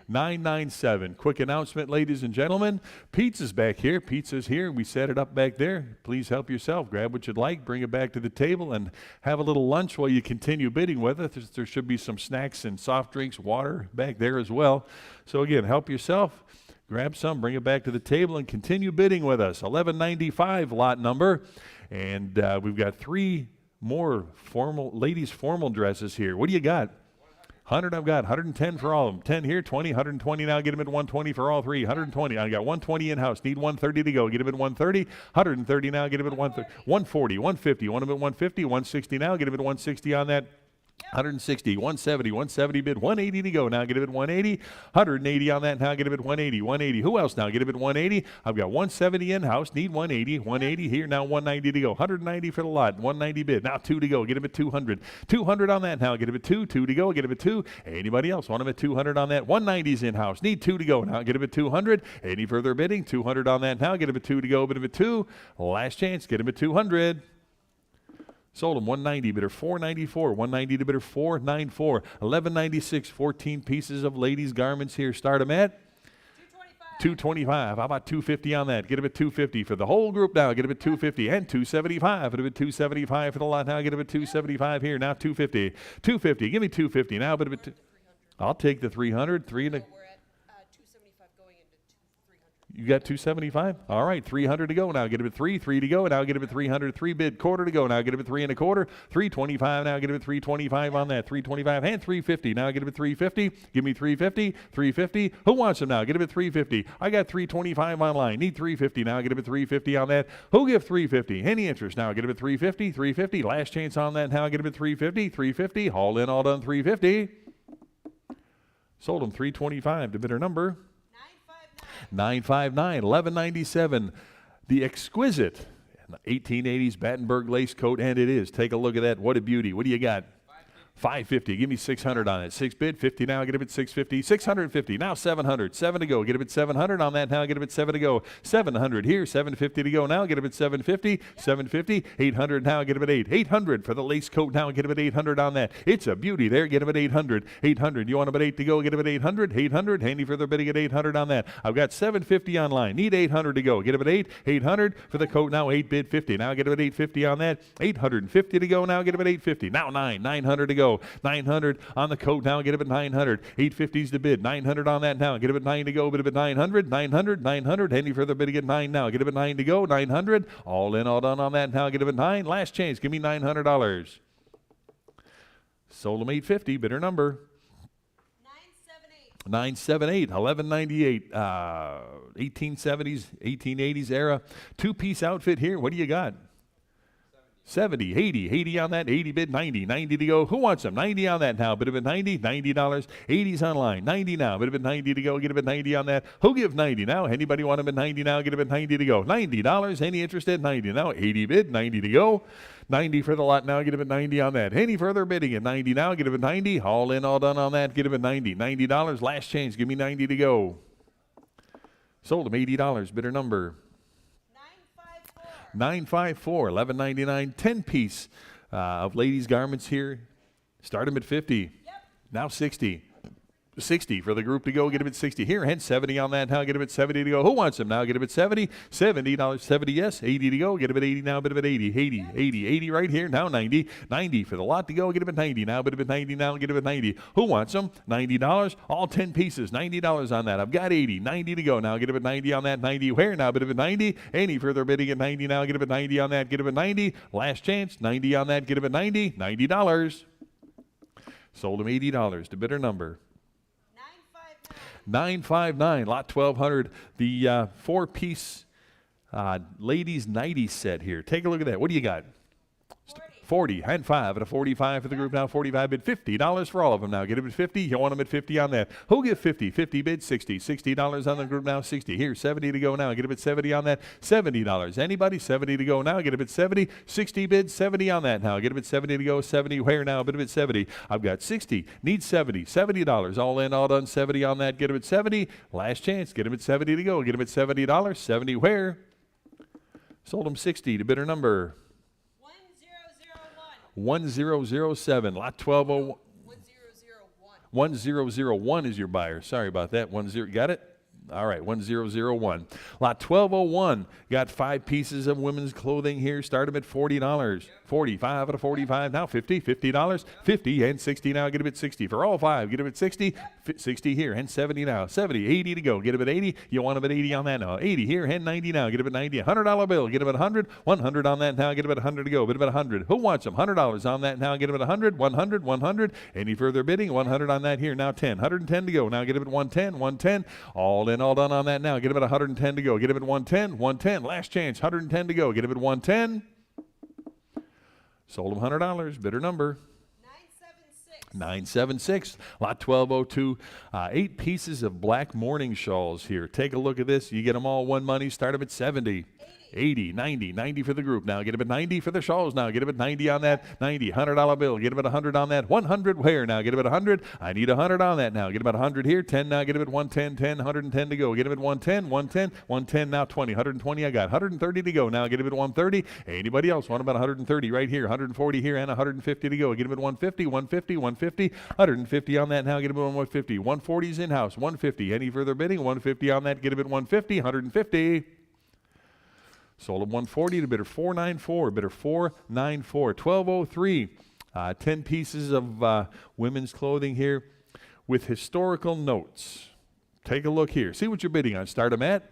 997. Quick announcement, ladies and gentlemen. Pizza's back here. Pizza's here. We set it up back there. Please help yourself. Grab what you'd like. Bring it back to the table and have a little lunch while you continue bidding with it. There should be some snacks and soft drinks, water back there as well. So again, help yourself. Grab some, bring it back to the table, and continue bidding with us. 1195 lot number. And we've got 3 More formal, ladies' formal dresses here. What do you got? 100 I've got, 110 for all of them. 10 here, 20, 120 now, get them at 120 for all three. 120, I got 120 in-house, need 130 to go, get them at 130. 130 now, get them at 130. 140, 150, want them at 150, 160 now, get them at 160 on that. 160, 170, 170 bid, 180 to go. Now get it at 180, 180 on that. Now get it at 180, 180. Who else now? Get it at 180. I've got 170 in-house, need 180, 180 here. Now 190 to go. 190 for the lot, 190 bid. Now 2 to go. Get him at 200. 200 on that. Now get him at 2, 2 to go. Get him at 2. Anybody else want him at 200 on that? 190's in-house, need 2 to go. Now get him at 200. Any further bidding? 200 on that. Now get him at 2 to go. Bid him at 2. Last chance. Get him at 200. Sold him 190, bidder 494, 190 to bidder 494, 1196, 14 pieces of ladies' garments here. Start them at 225. How about 250 on that? Get him at 250 for the whole group now. Get him at 250 and 275. Get him at 275 for the lot now. Get him at 275 here. Now 250. 250. Give me 250 now. But I'll take the 300. We're at 275 going into 300. You got 275? All right, 300 to go. Now get him at 3, 3 to go. Now get him at 300, 3 bid, quarter to go. Now get him at 3 1/4, 325. Now get him at 325 on that, 325 and 350. Now get him at 350. Give me 350, 350. Who wants him now? Get him at 350. I got 325 online. Need 350. Now get him at 350 on that. Who give 350? Any interest? Now get him at 350, 350. Last chance on that. Now get him at 350, 350. All in, all done, 350. Sold him 325 to bidder number 959, 1197. The exquisite 1880s Battenberg lace coat, and it is. Take a look at that. What a beauty. What do you got? 550. Give me 600 on it. 6 bid, 50 now. Get him at 650. 650. Now 700. 7 to go. Get him at 700 on that. Now get him at 7 to go. 700 here. 750 to go. Now get him at 750. 750. 800 now. Get him at 8. 800 for the lace coat now. Get him at 800 on that. It's a beauty there. Get him at 800. 800. You want him at 8 to go? Get him at 800. 800. Handy for the bidding at 800 on that. I've got 750 online. Need 800 to go. Get him at 8. 800 for the coat now. 8 bid, 50. Now get him at 850 on that. 850 to go. Now get him at 850. Now 9. 900 to go. 900 on the coat now. Get him at 900. 850's the bid. 900 on that now. Get him at 9 to go. Bid him at 900. 900. 900. Any further bidding at 9 now. Get him at 9 to go. 900. All in, all done on that now. Get him at 9. Last chance. Give me $900. Sold him 850. Bidder number 978. 1198. 1870s, 1880s era. Two-piece outfit here. What do you got? 70, 80 on that, 80 bid, 90 to go. Who wants them? 90 on that now. Bid of it 90, $90. 80's online, 90 now. Bid of it 90 to go. Get him at 90 on that. Who give 90 now? Anybody want him at 90 now? Get him at 90 to go. $90. Any interest at 90 now? 80 bid, 90 to go. 90 for the lot now. Get him at 90 on that. Any further bidding at 90 now? Get him at 90. All in, all done on that. Get him at 90. $90. Last change. Give me 90 to go. Sold him $80. Bidder number 954, 1199, 10-piece of ladies' garments here. Start them at 50. Now 60. 60 for the group to go. Get him at 60 here. Hence 70 on that now. Get him at 70 to go. Who wants him now? Get him at 70. $70. 70, yes. 80 to go. Get him at 80 now. Bid him at 80. 80 right here. Now 90. 90 for the lot to go. Get him at 90 now. Bid him at 90 now. Get him at 90. Who wants him? $90. All 10 pieces. $90 on that. I've got 80. 90 to go. Now get him at 90 on that. 90 where now? Bid him at 90. Any further bidding at 90 now. Get him at 90 on that. Get him at 90. Last chance. 90 on that. Get him at 90. $90. Sold him $80 to bidder number 959, lot 1200. The 4-piece ladies' nightie set here. Take a look at that. What do you got? 40 and 5 at a 45 for the group now. 45 bid, $50 for all of them now. Get them at 50. You want them at 50 on that. Who give 50? 50 bid, 60. $60 on the group now. 60 here. 70 to go now. Get them at 70 on that. $70. Anybody? 70 to go now. Get them at 70. 60 bid, 70 on that now. Get them at 70 to go. 70 where now? Bid them at 70. I've got 60. Need 70. $70. All in, all done. 70 on that. Get them at 70. Last chance. Get them at 70 to go. Get them at $70. 70 where? Sold them 60 to bidder number 1007, lot 1201. 1001 is your buyer. Sorry about that. 10, got it? All right, 1001. Lot 1201 got 5 pieces of women's clothing here. Start them at $40. 45 out of 45. Now 50. $50. 50 and 60 now. Get them at 60 for all 5. Get them at 60. 60 here and 70 now. 70. 80 to go. Get them at 80. You want them at 80 on that now. 80 here and 90 now. Get them at 90. $100 bill. Get them at 100. 100 on that now. Get them at 100 to go. Get them at 100. Who wants them? $100 on that now. Get them at 100. 100. 100. Any further bidding? 100 on that here. Now 10. 110 to go. Now get them at 110. 110. All in, all done on that now. Get them at 110 to go. Get them at 110. 110. Last chance. 110 to go. Get them at 110. Sold them $100. Bidder number 976. Lot 1202. 8 pieces of black mourning shawls here. Take a look at this. You get them all one money. Start them at 70. 80, 90, 90 for the group. Now get them at 90 for the shawls. Now get them at 90 on that. 90, $100 bill. Get them at 100 on that. 100 where? Now get them at 100. I need 100 on that now. Get them at 100 here. 10 now. Get them at 110. 10, 110 to go. Get them at 110. 110. 110 now. 20. 120 I got. 130 to go. Now get them at 130. Anybody else want about 130 right here? 140 here and 150 to go. Get them at 150. 150. 150. 150 on that now. Get them at 150. 140 is in-house. 150. Any further bidding? 150 on that. Get them at 150. 150. Sold them 140 to bidder 494. Bidder 494. 1203. 10 pieces of women's clothing here with historical notes. Take a look here. See what you're bidding on. Start them at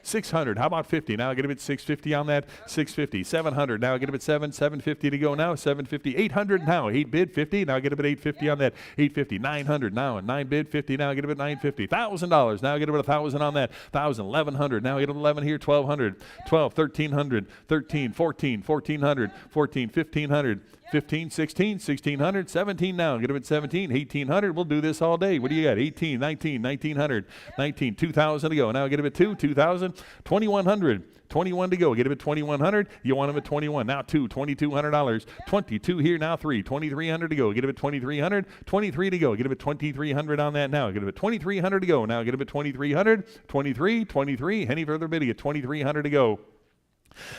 600. How about 50? Now get them at 650 on that. 650. 700. Now get them at 750 to go now. 750. 800 now. 8 bid 50. Now get them at 850 on that. 850. 900 now. 9 bid 50. Now get them at 950. $1,000. Now get them at 1,000 on that. 1,000. 1,100. Now get them 11 here. 1,200. 12. 1,300. 13. 14. 1,400. 14. 1,500. 15, 16, 1,600, 17 now. Get them at 17, 1,800. We'll do this all day. What do you got? 18, 19, 1,900, 19, 2,000 to go. Now get them at 2, 2,000, 2,100. 21 to go. Get them at 2,100. You want them at 21. Now 2, $2,200. 22 here. Now 3, 2,300 to go. Get them at 2,300. 23 to go. Get them at 2,300 on that now. Get them at 2,300 to go. Now get them at 2,300. 23, 23. Any further bidding at 2,300 to go.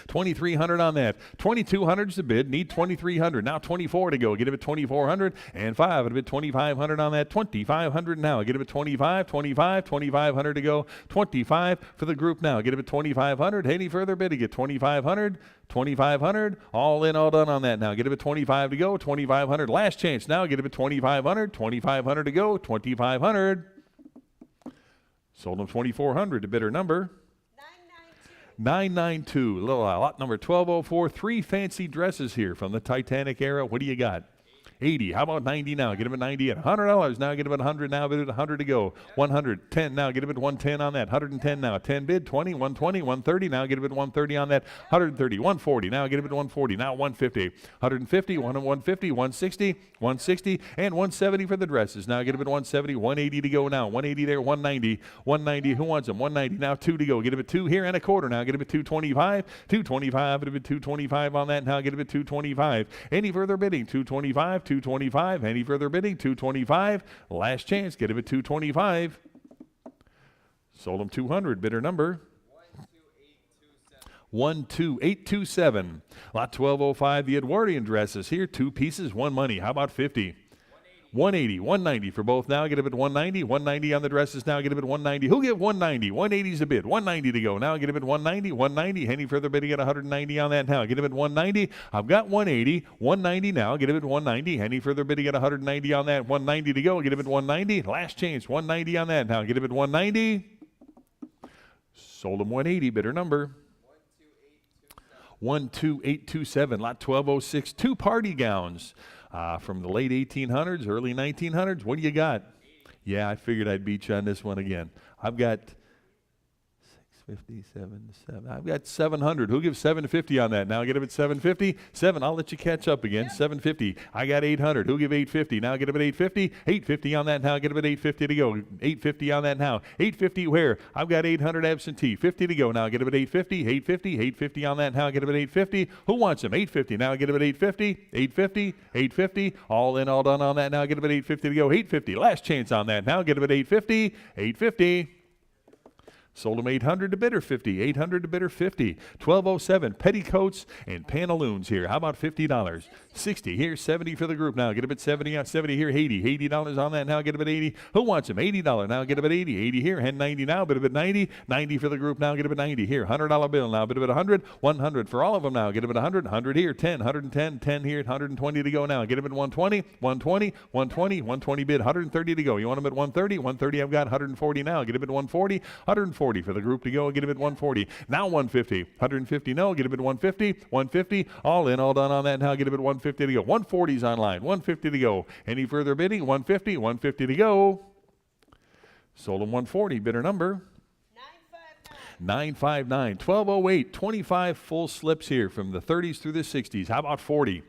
2,300 on that. 2,200 is the bid. Need 2,300. Now 24 to go. Get him at 2,400 and 5 at a bid. 2,500 on that. 2,500 now. Get him at 25, 25, 2,500 to go. 25 for the group now. Get him at 2,500. Any further bid to get 2,500. 2,500. All in, all done on that now. Get him at 25 to go. 2,500. Last chance now. Get him at 2,500. 2,500 to go. 2,500. Sold him 2,400 to bidder number 992. Lot number 1204. 3 fancy dresses here from the Titanic era. What do you got? 80. How about 90 now? Get them at 90 at $100. Now get them at 100 now. Bid at 100 to go. 100. 10 now. Get them at 110 on that. 110 now. 10 bid. 20. 120. 130. Now get them at 130 on that. 130. 140. Now get them at 140. Now 150. 150. 150. 160. 160. And 170 for the dresses. Now get them at 170. 180 to go now. 180 there. 190. 190. Who wants them? 190. Now 2 to go. Get them at 2 here and a quarter. Now get them at 225. 225. Get them at 225 on that. Now get them at 225. Any further bidding? 225. 225. Any further bidding? 225. Last chance. Get him at 225. Sold him 200. Bidder number 12827. Lot 1205. The Edwardian dresses here. 2 pieces, 1 money. How about 50? 180, 190 for both now. Get him at 190. 190 on the dresses now. Get him at 190. Who get 190? 180 is a bid. 190 to go. Now get him at 190. 190. Any further bidding at 190 on that now. Get him at 190. I've got 180. 190 now. Get him at 190. Any further bidding at 190 on that. 190 to go. Get him at 190. Last chance. 190 on that now. Get him at 190. Sold him 180. Bidder number 12827. Lot 1206. 2 party gowns. From the late 1800s, early 1900s. What do you got? Yeah, I figured I'd beat you on this one again. I've got 650, I've got 700. Who gives 750 on that? Now get him at 750. 7, I'll let you catch up again. 750. I got 800. Who give 850? Now get him at 850. 850 on that now. Get him at 850 to go. 850 on that now. 850 where? I've got 800 absentee. 50 to go. Now get him at 850. 850. 850 on that now. Get him at 850. Who wants him? 850. Now get him at 850. 850. 850. All in, all done on that now. Get him at 850 to go. 850. Last chance on that now. Get him at 850. 850. Sold them 800 to bidder 50, 800 to bidder 50. 1207, petticoats and pantaloons here. How about $50? 60 here, 70 for the group now. Get them at 70, 70 here, 80. $80 on that now, get them at 80. Who wants them? $80 now, get them at 80. 80 here, and 90 now, bid them at 90. 90 for the group now, get them at 90 here. $100 bill now, bid them at 100. 100 for all of them now, get them at 100. 100 here, 10, 110, 10 here, 120 to go now. Get them at 120, 120, 120, 120 bid, 130 to go. You want them at 130? 130, I've got 140 now. Get them at 140, 140 for the group to go. Get them at 140. Now 150. 150 no. Get them at 150. 150. All in, all done on that now. Get them at 150 to go. 140's online. 150 to go. Any further bidding? 150. 150 to go. Sold them 140. Bidder number 959. 1208. 25 full slips here from the 30s through the 60s. How about 40?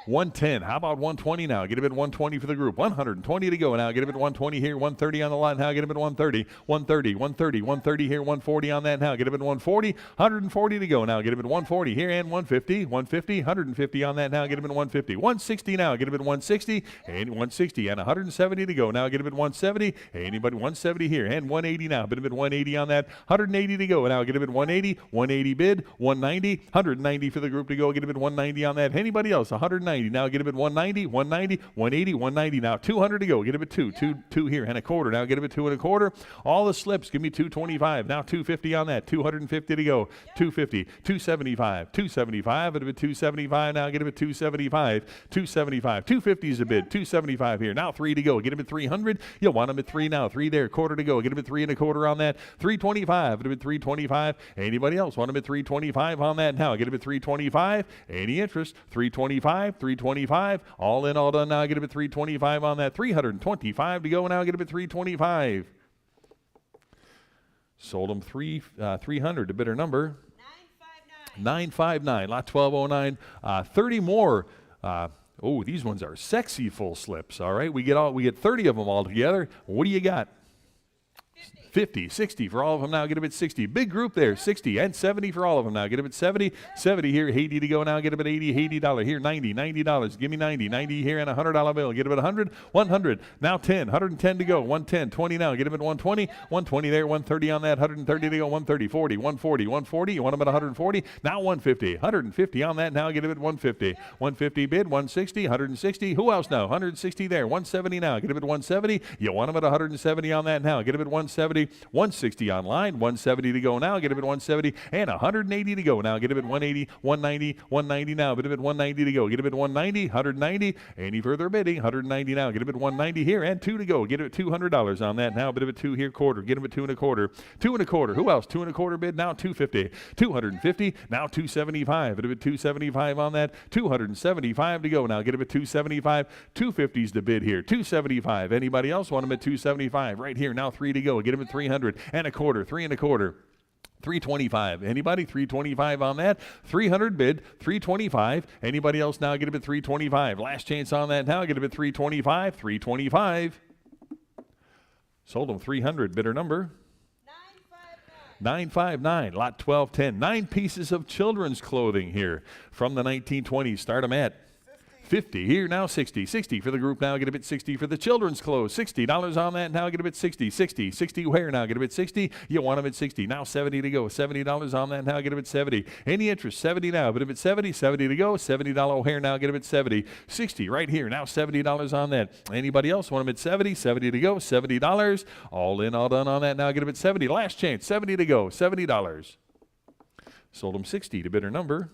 110. How about 120 now? Get him at 120 for the group. 120 to go now. Get him at 120 here. 130 on the line now. Get him at 130. 130. 130. 130 here. 140 on that now. Get him at 140. 140 to go now. Get him at 140 here and 150. 150. 150 on that now. Get him at 150. 160 now. Get him at 160 and 160 and 170 to go now. Get him at 170. Anybody 170 here and 180 now. Get him at 180 on that. 180 to go now. Get him at 180. 180 bid. 190. 190 for the group to go. Get him at 190 on that. Anybody else? 190. Now get him at 190, 190, 180, 190. Now 200 to go. Get him at two here and a quarter. Now get him at 2 1/4. All the slips. Give me 225. Now 250 on that. 250 to go. 250, 275, 275. Get him at 275. Now get him at 275, 275. 250 is a bid. 275 here. Now 3 to go. Get him at 300. You want him at 3 now. 3 there. Quarter to go. Get him at 3 1/4 on that. 325. Get him at 325. Anybody else want him at 325 on that now? Get him at 325. Any interest? 325. 325. All in, all done now. Get him at 325 on that. 325 to go now. Get him at 325. Sold him 300 to bidder number 959. Lot 1209. 30 more. Oh, these ones are sexy full slips. All right, we get 30 of them all together. What do you got? 50, 60 for all of them now. Get them at 60. Big group there. 60 and 70 for all of them now. Get them at 70. 70 here. 80 to go now. Get them at 80. $80 here. 90. $90. Give me 90. 90 here and a $100 bill. Get them at 100. 100. Now 10. 110 to go. 110. 20 now. Get them at 120. 120 there. 130 on that. 130 to go. 130. 40. 140. 140. You want them at 140. Now 150. 150 on that. Now get them at 150. 150 bid. 160. 160. Who else now? 160 there. 170 now. Get them at 170. You want them at 170 on that now. Get them at 170. 160 online, 170 to go now. Get him at 170 and 180 to go now. Get him at 180, 190, 190 now. Get him at 190 to go. Get him at 190, 190. Any further bidding? 190 now. Get him at 190 here and 2 to go. Get him at $200 on that now. Bid him at 2 here, quarter. Get him at 2 1/4. 2 1/4. Who else? 2 1/4 bid now. 250, 250 now. 275. Bid him at 275 on that. 275 to go now. Get him at 275. 250's the bid here. 275. Anybody else want him at 275? Right here now. 3 to go. Get him at 300 and a quarter. 3 1/4. 325. Anybody? 325 on that. 300 bid. 325. Anybody else now? Get him at 325. Last chance on that now. Get him at 325. 325. Sold him 300. Bidder number 959. Lot 1210. 9 pieces of children's clothing here from the 1920s. Start them at 50 here now. 60 for the group now. Get a bit 60 for the children's clothes. $60 on that now. Get a bit 60 where now. Get a bit 60. You want them at 60 now. 70 to go. $70 on that now. Get a bit 70. Any interest? 70 now. But a bit 70 to go. $70 hair now. Get a bit 70. 60 right here now. $70 on that. Anybody else want them at 70 to go. $70. All in, all done on that now. Get a bit 70. Last chance. 70 to go. $70. Sold them 60 to bidder number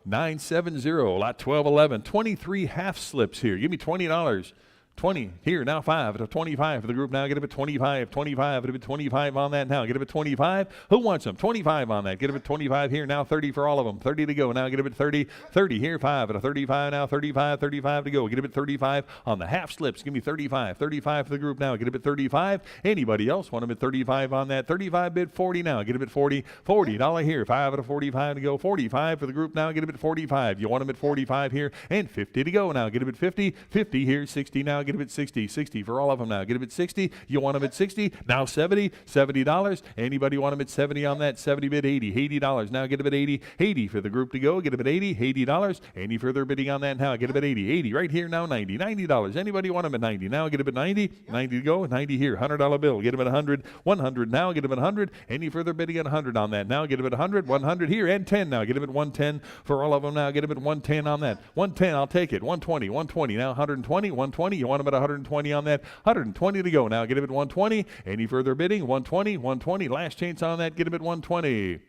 970. Lot 1211. 23 half slips here. Give me $20. 20 here now. 5 to 25 for the group now. Get up at 25. 25. Get up at 25 on that now. Get up at 25. Who wants them? 25 on that. Get up at 25 here now. 30 for all of them. 30 to go now. Get up at 30. 30 here. 5 at a 35 now. 35. 35 to go. Get up at 35 on the half slips. Give me 35. 35 for the group now. Get up at 35. Anybody else want them at 35 on that? 35 bid. 40 now. Get up at 40. $40 here. 5 at a 45 to go. 45 for the group now. Get up at 45. You want them at 45 here and 50 to go now. Get up at 50. 50 here. 60 now. get them at 60. 60 for all of them now. Get them at 60. You want them at 60? Now 70. $70. Anybody want them at 70 on that? 70 bid 80. $80. Now get them at 80. 80 for the group to go. Get them at 80. $80. Any further bidding on that now? Get them at 80. 80 right here now. 90. $90. Anybody want them at 90? Now get them at 90. 90 to go. 90 here. $100 bill. Get them at 100. 100 now. Get them at 100. Any further bidding at 100 on that? Now get them at 100. 100 here and 10 now. Get them at 110 for all of them now. Get them at 110 on that. 110. I'll take it. 120. 120 now. 120. 120. You want them at 120 on that? 120 to go now. Get them at 120. Any further bidding? 120. 120. Last chance on that. Get them at 120.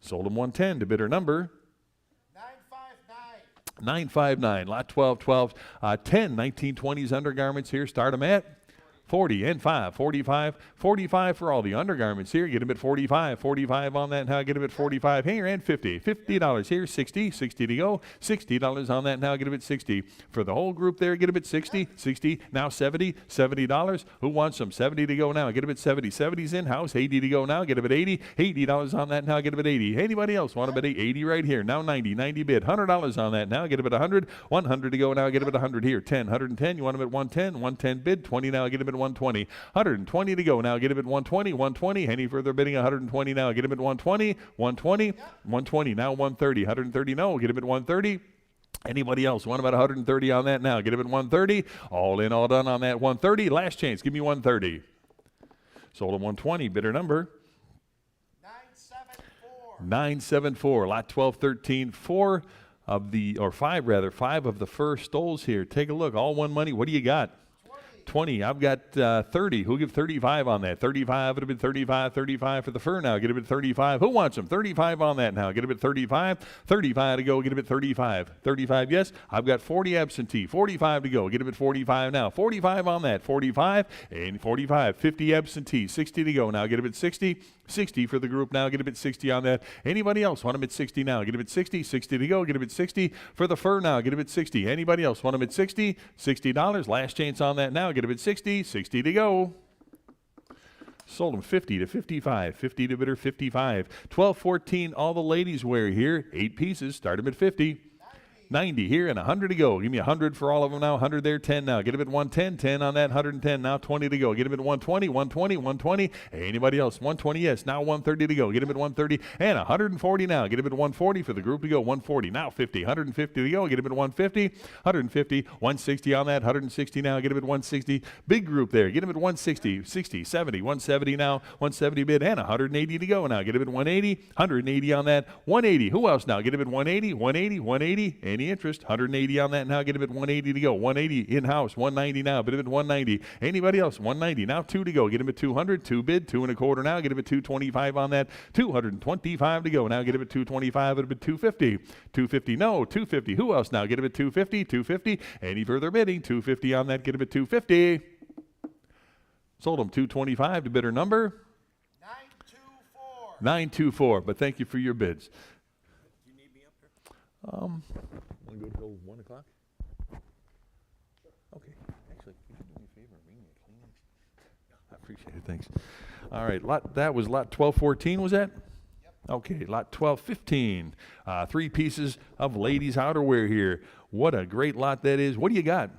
Sold them 110 to bidder number 959. Lot 12, 12, 10, 1920s undergarments here. Start them at 40 and 5, 45, 45 for all the undergarments here. Get them at 45, 45 on that now. Get them at 45 here and 50, $50 here, 60, 60 to go, $60 on that now. Get them at 60 for the whole group there. Get them at 60, 60 now 70, $70. Who wants them? 70 to go now. Get them at 70, 70's in house. 80 to go now. Get them at 80, $80 on that now. Get them at 80. Anybody else want them at 80 right here? Now 90, 90 bid, $100 on that now. Get them at 100, 100 to go now. Get them at 100 here, 10, 110. You want them at 110, 110 bid, 20 now. Get them at 120, 120 to go now. Get him at 120, 120. Any further bidding? 120 now. Get him at 120, 120, 120 now. 130, 130 no. Get him at 130. Anybody else want about 130 on that now? Get him at 130. All in, all done on that 130. Last chance. Give me 130. Sold at 120. Bidder number 974. Lot 12, 13. 5 of the first stoles here. Take a look. All one money. What do you got? 20. I've got 30. Who'll give 35 on that? 35. It'll be 35. 35 for the fur now. Get him at 35. Who wants them? 35 on that now. Get him at 35. 35 to go. Get him at 35. 35, yes. I've got 40 absentee. 45 to go. Get him at 45 now. 45 on that. 45 and 45. 50 absentee. 60 to go now. Get him at 60. 60 for the group now. Get him at 60 on that. Anybody else want him at 60 now? Get him at 60. 60 to go. Get him at 60 for the fur now. Get him at 60. Anybody else want him at 60? $60. Last chance on that now. Get him at 60. 60 to go. Sold him 50 to 55. 50 to bidder 55. 12, 14. All the ladies wear here. 8 pieces. Start them at 50. 90 here and 100 to go. Give me 100 for all of them now. 100 there, 10 now. Get him at 110, 10 on that, 110 now, 20 to go. Get him at 120, 120, 120. Anybody else? 120, yes. Now 130 to go. Get him at 130 and 140 now. Get him at 140 for the group to go. 140 now, 50, 150 to go. Get him at 150, 150, 160 on that, 160 now. Get him at 160. Big group there. Get him at 160, 60, 70, 170 now, 170 bid and 180 to go now. Get him at 180, 180 on that, 180. Who else now? Get him at 180, 180, 180. Any interest? 180 on that now. Get him at 180 to go. 180 in-house. 190 now. Bid him at 190. Anybody else? 190. Now 2 to go. Get him at 200. 2 bid. 2 1/4 now. Get him at 225 on that. 225 to go. Now get him at 225. It'll be 250. 250. No. 250. Who else now? Get him at 250. 250. Any further bidding? 250 on that. Get him at 250. Sold him 225 to bidder number 924. But thank you for your bids. Do you need me up here? Want to go till 1 o'clock? Okay. Actually, you can do me a favor and ring me a Kleenex. I appreciate it. Thanks. All right. That was lot 1214, was that? Yep. Okay. Lot 1215. 3 pieces of ladies' outerwear here. What a great lot that is. What do you got?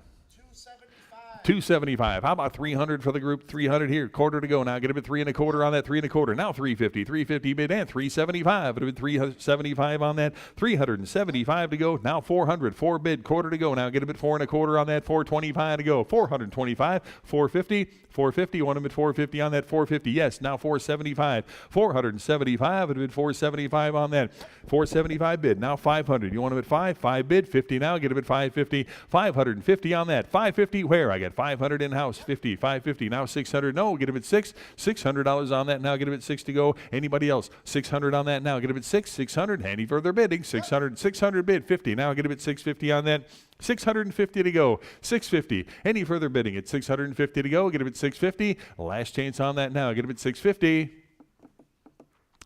275. How about 300 for the group? 300 here. 1/4 to go. Now get him at 3 1/4 on that. 3 1/4. Now 350. 350 bid and 375. It'll be 375 on that. 375 to go. Now 400. 4 bid. 1/4 to go. Now get him at 4 1/4 on that. 425 to go. 425. 450. 450. Want him at 450 on that. 450. Yes. Now 475. 475. It'll be 475 on that. 475 bid. Now 500. You want him at 5? 5 bid. 50 now. Get him at 550. 550 on that. 550 where? I got 500 in-house. 50. 550. Now 600. No. Get him at 6. $600 on that. Now get him at 6 to go. Anybody else? 600 on that. Now get him at 6. 600. Any further bidding? 600. 600 bid. 50. Now get him at 650 on that. 650 to go. 650. Any further bidding at 650 to go? Get him at 650. Last chance on that now. Get him at 650.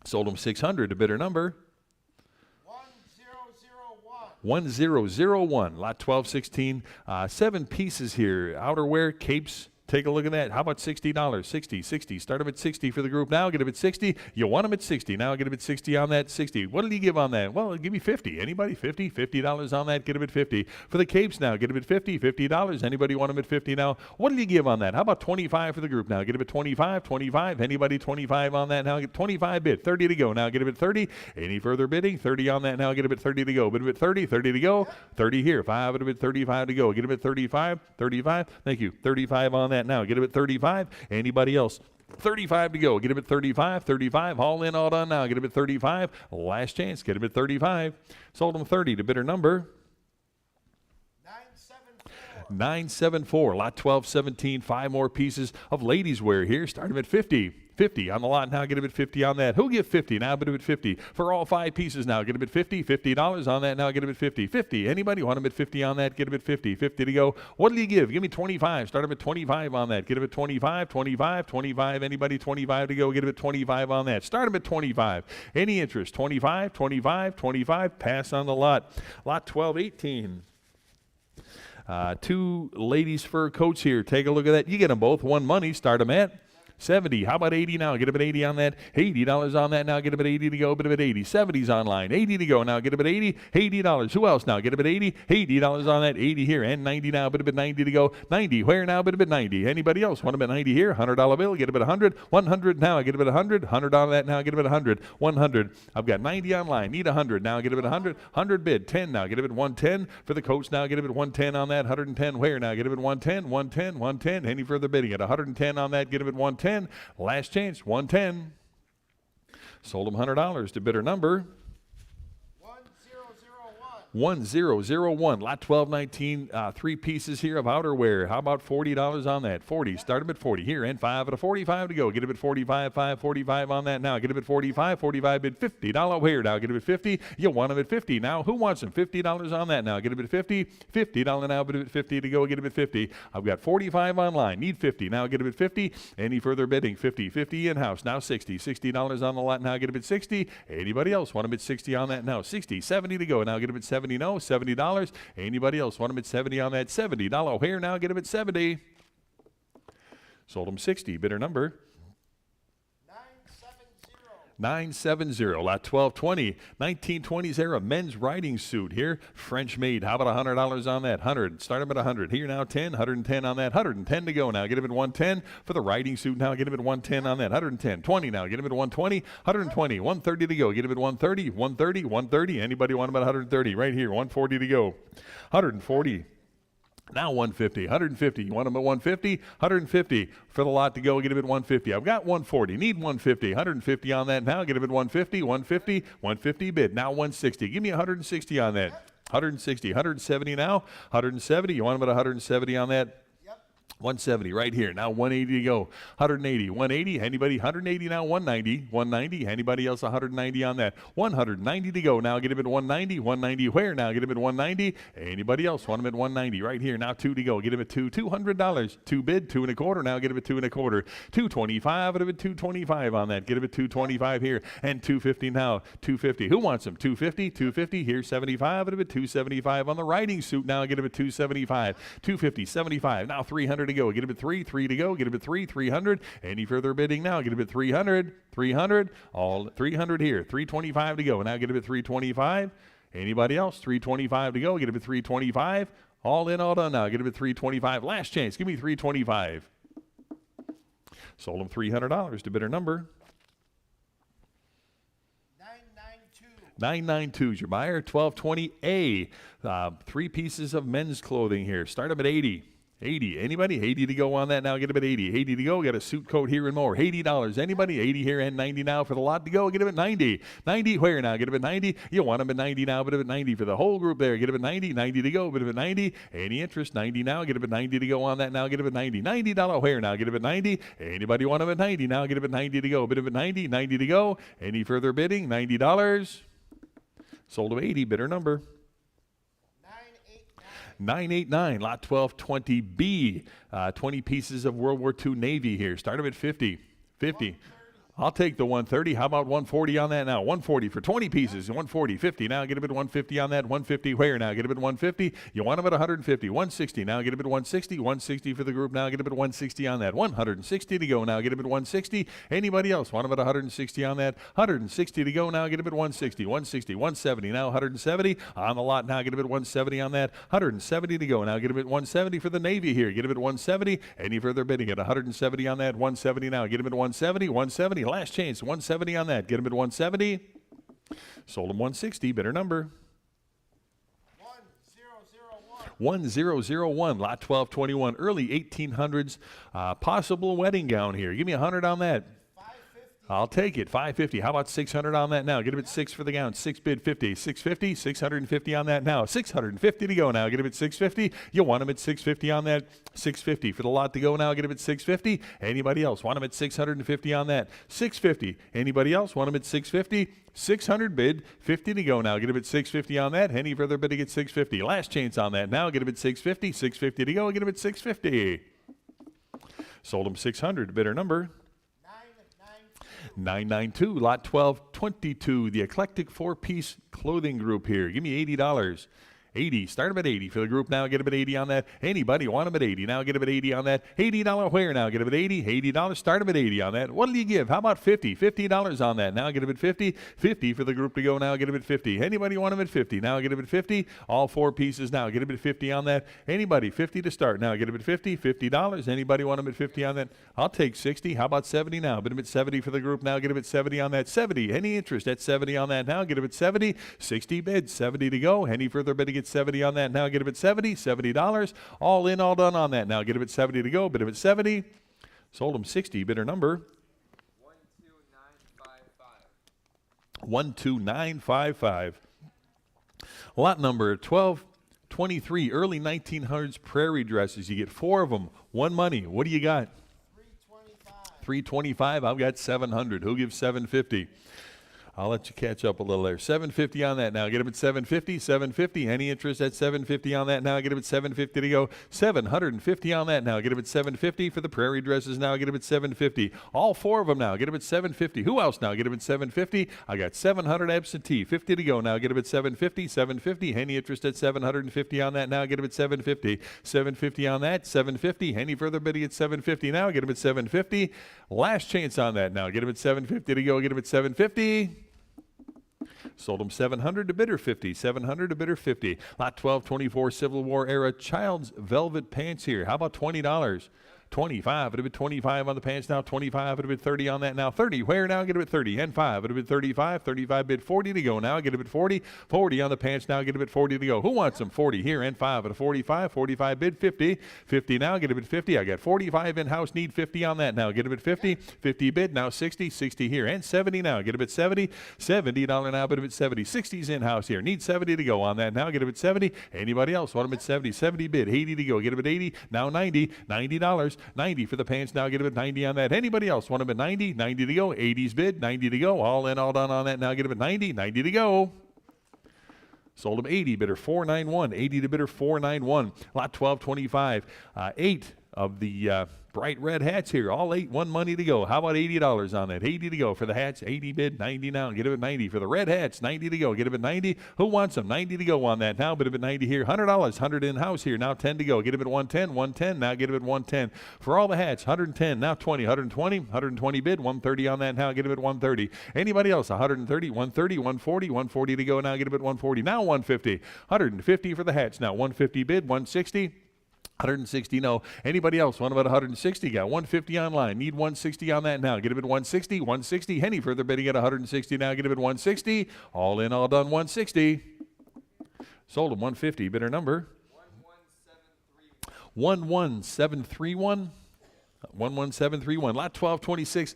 Sold him 600 to bidder number 1001. Lot 1216. 7 pieces here. Outerwear, capes, Take a look at that. How about $60? 60. Start them at 60 for the group now. Get them at 60. You want them at 60. Now get them at 60 on that 60. What did he give on that? Well, give me 50. Anybody? 50? $50 on that. Get them at 50. For the capes now. Get them at 50. $50. Anybody want them at 50 now? What did he give on that? How about 25 for the group now? Get them at 25. 25. Anybody 25 on that now? Get 25 bid. 30 to go. Now get them at 30. Any further bidding? 30 on that now. Get them at 30 to go. Bid them at 30. 30 to go. 30 here. 5 at them at 35 to go. Get them at 35. 35. Thank you. 35 on that now. Get them at 35. Anybody else? 35 to go. Get him at 35. 35. All in, all done now. Get him at 35. Last chance. Get him at 35. Sold him 30 to bidder number 974. Lot 1217. 5 more pieces of ladies' wear here. Start him at 50. 50 on the lot now. Get him at 50 on that. Who'll give 50 now? Bid him at 50 for all 5 pieces now. Get him at 50. $50 on that now. Get him at 50. 50. Anybody want him at 50 on that? Get him at 50. 50 to go. What did he give? Give me 25. Start him at 25 on that. Get him at 25. 25. 25. Anybody 25 to go? Get him at 25 on that. Start him at 25. Any interest? 25. 25. 25. Pass on the lot. Lot 1218. 2 ladies' fur coats here. Take a look at that. You get them both. One money. Start them at 70. How about 80 now? Get him at 80 on that. $80 on that now. Get him at 80 to go. Bid him at 80. 70's online. 80 to go now. Get him at 80. $80. Who else now? Get him at 80. $80 on that. 80 here. And 90 now. Bid him at 90 to go. 90. Where now? Bid him at 90. Anybody else? Want him at 90 here? $100 bill. Get him at 100. 100 now. Get him at 100. 100 on that now. Get him at 100. 100. I've got 90 online. Need 100 now. Get him at 100. 100 bid. 10 now. Get him at 110 for the coats now. Get him at 110 on that. 110 where now? Get him at 110. 110. 110. Any further bidding at 110 on that? Get him at 110. Last chance, 110. Sold him $100 to bidder number 1001. Lot 1219. 3 pieces here of outerwear. How about $40 on that? 40. Start him at 40 here, and 5 at a 45 to go. Get him at 45. 5. 45 on that now. Get him at 45. 45 bid. $50 here now. Get him at 50. You want him at 50 now. Who wants him? $50 on that now. Get him at 50. $50 now. Bid him at 50 to go. Get him at 50. I've got 45 online. Need 50 now. Get him at 50. Any further bidding? 50. 50 in house now. 60. $60 on the lot now. Get him at 60. Anybody else want him at 60 on that now? 60. 70 to go now. Get him at 70. No, $70. Anybody else want him at 70 on that? $70 here now. Get him at 70. Sold him 60. Bidder number 970. Lot 1220. 1920s era men's riding suit here. French made. How about $100 on that? 100. Start him at 100. Here now 10. 110 on that. 110 to go now. Get him at 110 for the riding suit now. Get him at 110 on that. 110. 20 now. Get him at 120. 120. 130 to go. Get him at 130. 130. 130. Anybody want him at 130? Right here. 140 to go. 140. Now 150, 150. You want them at 150? 150 for the lot to go. Get him at 150. I've got 140. Need 150. 150 on that now. Get him at 150. 150. 150 bid. Now 160. Give me 160 on that. 160. 170 now. 170. You want them at 170 on that? 170 right here. Now 180 to go. 180. 180. Anybody? 180 now. 190. 190. Anybody else? 190 on that. 190 to go. Now get him at 190. 190 where? Now get him at 190. Anybody else? Want him at 190 right here. Now 2 to go. Get him at 2. $200. 2 bid. 2 1/4. Now get him at 2 1/4. 225. Get him at 225 on that. Get him at 225 here. And 250 now. 250. Who wants him? 250. 250 here. 75. Get him at 275 on the riding suit. Now get him at 275. 250. 75. Now 300 to go. Get him at 3. 3 to go. Get him at 3. 300. Any further bidding now? Get him at 300. 300. All 300 here. 325 to go. Now get him at 325. Anybody else? 325 to go. Get him at 325. All in, all done now. Get him at 325. Last chance. Give me 325. Sold him $300 to bidder number 992 is your buyer. 1220A. 3 pieces of men's clothing here. Start them at 80. 80. Anybody? 80 to go on that now. Get him at 80. 80 to go. Got a suit coat here and more. $80. Anybody? 80 here and 90 now for the lot to go. Get him at 90. 90 where now? Get him at 90. You want him at 90 now. Get him at 90 for the whole group there. Get him at 90. 90 to go. Get him at 90. Any interest? 90 now. Get him at 90 to go on that now. Get him at 90. $90 where now? Get him at 90. Anybody want him at 90 now? Get him at 90 to go. Bid him at 90. 90 to go. Any further bidding? $90. Sold him 80. Bidder number 989, lot 1220B. 20 pieces of World War II Navy here. Start them at 50. 50. I'll take the 130. How about 140 on that now? 140 for 20 pieces. 140, 50. Now get a bid 150 on that. 150 where now? Get a bid 150. You want them at 150. 160. Now get a bid 160. 160 for the group. Now get a bid 160 on that. 160 to go. Now get a bid 160. Anybody else want them at 160 on that? 160 to go. Now get a bid 160. 160. 170. Now 170 on the lot. Now get a bid 170 on that. 170 to go. Now get a bid 170 for the Navy here. Get a bid 170. Any further bidding at 170 on that? 170 now. Get a bid 170. 170. Last chance, 170 on that. Get him at 170. Sold him 160. Bidder number 1001. Lot 1221. Early 1800s. Possible wedding gown here. Give me 100 on that. I'll take it. 550. How about 600 on that now? Get him at 6 for the gown. 6 bid 50. 650. 650 on that now. 650 to go now. Get him at 650. You want him at 650 on that. 650 for the lot to go now. Get him at 650. Anybody else want him at 650 on that? 650. Anybody else want him at 650? 600 bid, 50 to go now. Get him at 650 on that. Any further bidding at 650. Last chance on that now. Get him at 650. 650 to go. Get him at 650. Sold him 600. Bidder number 992. Lot 1222. The eclectic 4-piece clothing group here. Give me $80. 80. Start them at 80 for the group now. Get them at 80 on that. Anybody want them at 80 now? Get them at 80 on that. $80 where now? Get them at 80. $80. Start them at 80 on that. What do you give? How about 50? $50 on that. Now get them at 50. 50 for the group to go now. Get them at 50. Anybody want them at 50? Now get them at 50. All 4 pieces now. Get them at 50 on that. Anybody? 50 to start. Now get them at 50. $50. Anybody want them at 50 on that? I'll take 60. How about 70 now? Bid them at 70 for the group now. Get them at 70 on that. 70. Any interest at 70 on that now? Get them at 70. 60 bids. 70 to go. Any further bidding at 70 on that now? Get them at 70. $70. All in, all done on that now. Get them at 70 to go. Bid them at 70. Sold them 60. Bidder number 12955. Lot number 1223. Early 1900s prairie dresses. You get 4 of them. One money. What do you got? 325. I've got 700. Who gives 750? I'll let you catch up a little there. 750 on that now. Get him at 750. 750. Any interest at 750 on that now? Get him at 750 to go. 750 on that now. Get him at 750 for the prairie dresses now. Get him at 750. All 4 of them now. Get him at 750. Who else now? Get him at 750. I got 700 absentee. 50 to go now. Get him at 750. 750. Any interest at 750 on that now? Get him at 750. 750 on that. 750. Any further bidding at 750 now? Get him at 750. Last chance on that now. Get him at 750 to go. Get him at 750. Sold them 700 to bidder 50. 700 to bidder 50. Lot 1224 Civil War era child's velvet pants here. How about $20? 25. It'll be 25 on the pants now. 25. It'll be 30 on that now. 30. Where now? Get it at 30. And 5. It'll be 35. 35 bid 40 to go now. Get it at 40. 40 on the pants now. Get it at 40 to go. Who wants them? 40 here and 5 at a 45. 45 bid 50. 50 now. Get it at 50. I got 45 in house. Need 50 on that now. Get it at 50. 50 bid now. 60. 60 here and 70 now. Get it at 70. $70 now. Bid at 70. 60's in house here. Need 70 to go on that now. Get it at 70. Anybody else want them at 70? 70 bid. 80 to go. Get it at 80. Now 90. $90. 90 for the pants now. Get him at 90 on that. Anybody else want him at 90? 90 to go. 80's bid. 90 to go. All in, all done on that now. Get him at 90. 90 to go. Sold him 80. Bidder 491. 80 to bidder 491. Lot 1225. 8 of the bright red hats here. All 8. One money to go. How about $80 on that? 80 to go for the hats. 80 bid. 90 now. Get him at 90 for the red hats. 90 to go. Get him at 90. Who wants them? 90 to go on that now. Bid him at 90 here. $100. 100 in house here. Now 10 to go. Get him at 110. 110. Now get him at 110 for all the hats. 110. Now 20. 120. 120 bid. 130 on that now. Get him at 130. Anybody else? 130. 130. 140. 140 to go now. Get him at 140. Now 150. 150 for the hats. Now 150 bid. 160. 160, no. Anybody else want about 160? Got 150 online. Need 160 on that now. Get him at 160. 160. Any further bidding at 160 now. Get him at 160. All in, all done. 160. Sold him 150. Bidder number 11731. 11731. Lot 1226.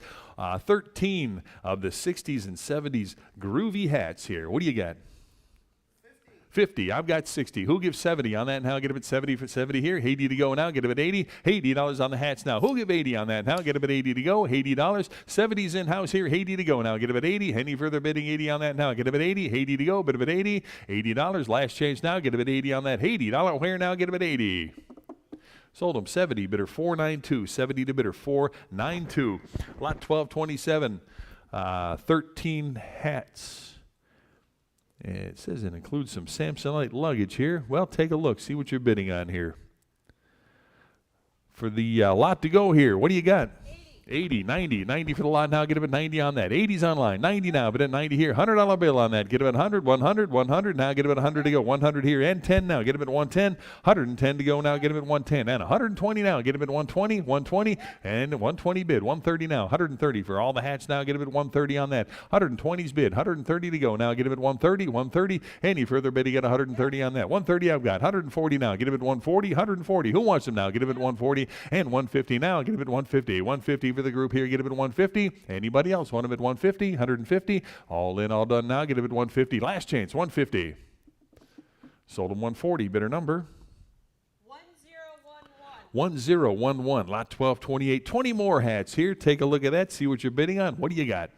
13 of the 60s and 70s groovy hats here. What do you got? 50. I've got 60. Who gives 70 on that now? Get him at 70 for 70 here. 80 to go now. Get him at 80. $80 on the hats now. Who'll give 80 on that now? Get him at 80 to go. $80. 70's in house here. 80 to go now. Get him at 80. Any further bidding? 80 on that now. Get him at 80. 80 to go. Bid him at 80. $80. Last change now. Get him at 80 on that. $80 where now? Get him at 80. Sold them 70, bidder 492. 70 to bidder 492. Lot 1227, 13 hats. And it says it includes some Samsonite luggage here. Well, take a look. See what you're bidding on here. For the lot to go here, what do you got? 80, 90, 90 for the lot now, get him at 90 on that. 80's online, 90 now, but at 90 here. $100 bill on that, get him at 100, 100, 100, now get him at 100 to go. 100 here, and 10 now, get him at 110. 110 to go now, get him at 110. And 120 now, get him at 120, 120, and 120 bid. 130 now, 130 for all the hats now, get him at 130 on that. 120's bid, 130 to go now, get him at 130, 130. Any further bid, you get 130 on that. 130 I've got, 140 now, get him at 140, 140. Who wants him now? Get him at 140, and 150 now, get him at 150. 150 for the group here, get him at 150. Anybody else want him at 150, 150? All in, all done now, get him at 150. Last chance, 150. Sold him 140, bidder number 1011. Lot 1228. 20 more hats here. Take a look at that, see what you're bidding on. What do you got?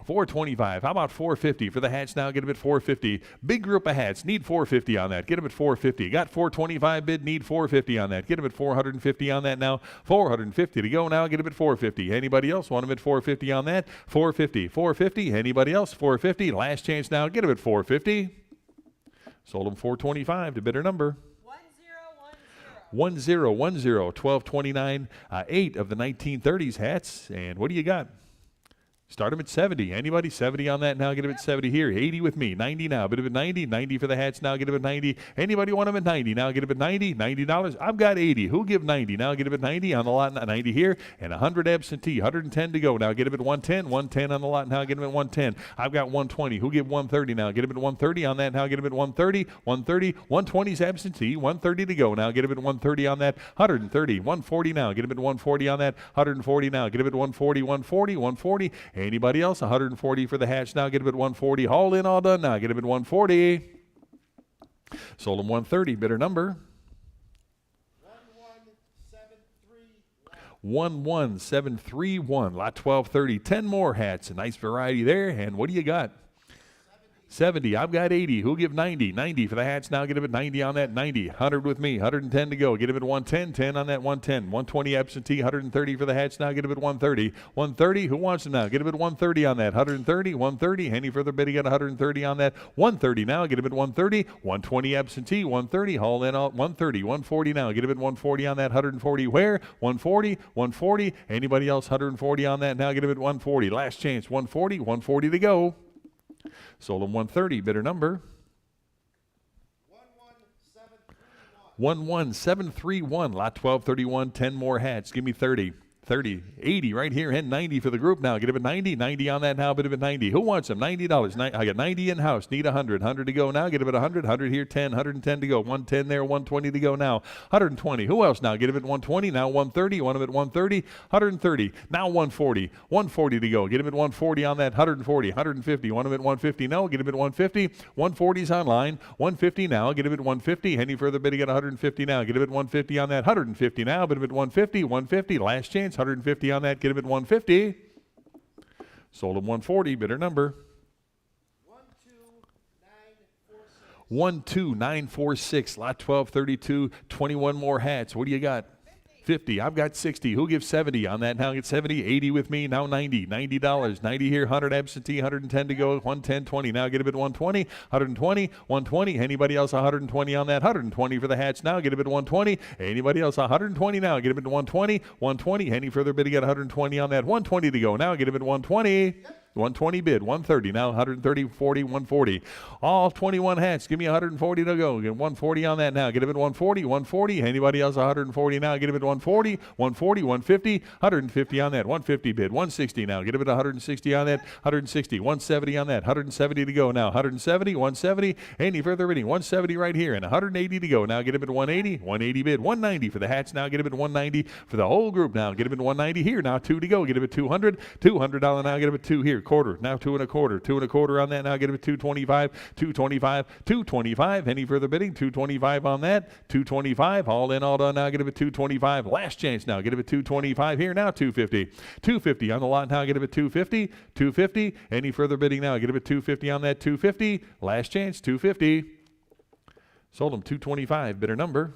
425. How about 450 for the hats now? Get them at 450. Big group of hats. Need 450 on that. Get them at 450. Got 425 bid. Need 450 on that. Get them at 450 on that now. 450 to go now. Get them at 450. Anybody else want them at 450 on that? 450. 450. Anybody else? 450. Last chance now. Get them at 450. Sold them 425 to bidder number 1010. 1229. 8 of the 1930s hats. And what do you got? Start them at 70. Anybody? 70 on that now. Get them at 70 here. 80 with me. 90 now. Bid them at 90. 90 for the hats now. Get them at 90. Anybody want them at 90 now? Get them at 90. $90. I've got 80. Who give 90 now? Get them at 90 on the lot. 90 here. And 100 absentee. 110 to go now. Get them at 110. 110 on the lot now. Get them at 110. I've got 120. Who give 130 now? Get them at 130 on that now. Get them at 130. 130. 120's absentee. 130 to go now. Get them at 130 on that. 130. 140 now. Get them at 140 on that. 140 now. Get them at 140. 140. 140. Anybody else? 140 for the hats now. Get him at 140. All in, all done now. Get him at 140. Sold him 130. Bidder number 11731. Lot 1230. 10 more hats. A nice variety there. And what do you got? 70. I've got 80. Who'll give 90? 90 for the hats now. Get him at 90 on that. 90. 100 with me. 110 to go. Get him at 110. 10 on that 110. 120 absentee. 130 for the hats now. Get him at 130. 130. Who wants him now? Get him at 130 on that. 130. 130. Any further bidding at 130 on that? 130 now. Get him at 130. 120 absentee. 130. Haul in all 130. 140 now. Get him at 140 on that. 140 where? 140. 140. Anybody else? 140 on that now. Get him at 140. Last chance. 140. 140 to go. Sold him 130. Bidder number 11731. Lot 1231. 10 more hats. Give me 30. 30, 80 right here, and 90 for the group now. Get him at 90, 90 on that now, bid him at 90. Who wants them? $90. I got 90 in-house, need 100. 100 to go now, get him at 100. 100 here, 10, 110 to go. 110 there, 120 to go now. 120, who else now? Get him at 120, now 130. Want him at 130, 130, now 140. 140 to go, get him at 140 on that. 140, 150, want him at 150, no, get him at 150. 140's online, 150 now, get him at 150. Any further bidding at 150 now, get him at 150 on that. 150 now, bid him at 150. 150, last chance. 150 on that, get him at 150. Sold him 140, bidder number 12946. Lot 1232, 21 more hats. What do you got? 50. I've got 60. Who gives 70 on that now? Get 70. 80 with me. Now 90. $90. 90 here. 100 absentee. 110 to go. 110. 20. Now get him at 120. 120. 120. Anybody else? 120 on that. 120 for the hats now. Get him at 120. Anybody else? 120 now. Get him at 120. 120. Any further bidding at 120 on that? 120 to go. Now get him at 120. 120 bid, 130 now, 130, 40, 140. All 21 hats, give me 140 to go. Get 140 on that now. Get him at 140, 140. Anybody else 140 now? Get him at 140, 140, 150, 150 on that. 150 bid, 160 now. Get him at 160 on that, 160, 170 on that, 170 to go now. 170, 170. Any further bidding? 170 right here and 180 to go. Now get him at 180, 180 bid, 190 for the hats now. Get him at 190 for the whole group now. Get him at 190 here now. 2 to go. Get him at 200, $200 now. Get him at 2 here. Quarter now, 2 1/4, 2 1/4 on that now. Get him at 225, 225, 225. Any further bidding? 225 on that, 225. All in, all done now. Get him at 225. Last chance now. Get him at 225 here now. 250, 250 on the lot now. Get him at 250, 250. Any further bidding now? Get him at 250 on that. 250. Last chance. 250. Sold him 225. Bidder number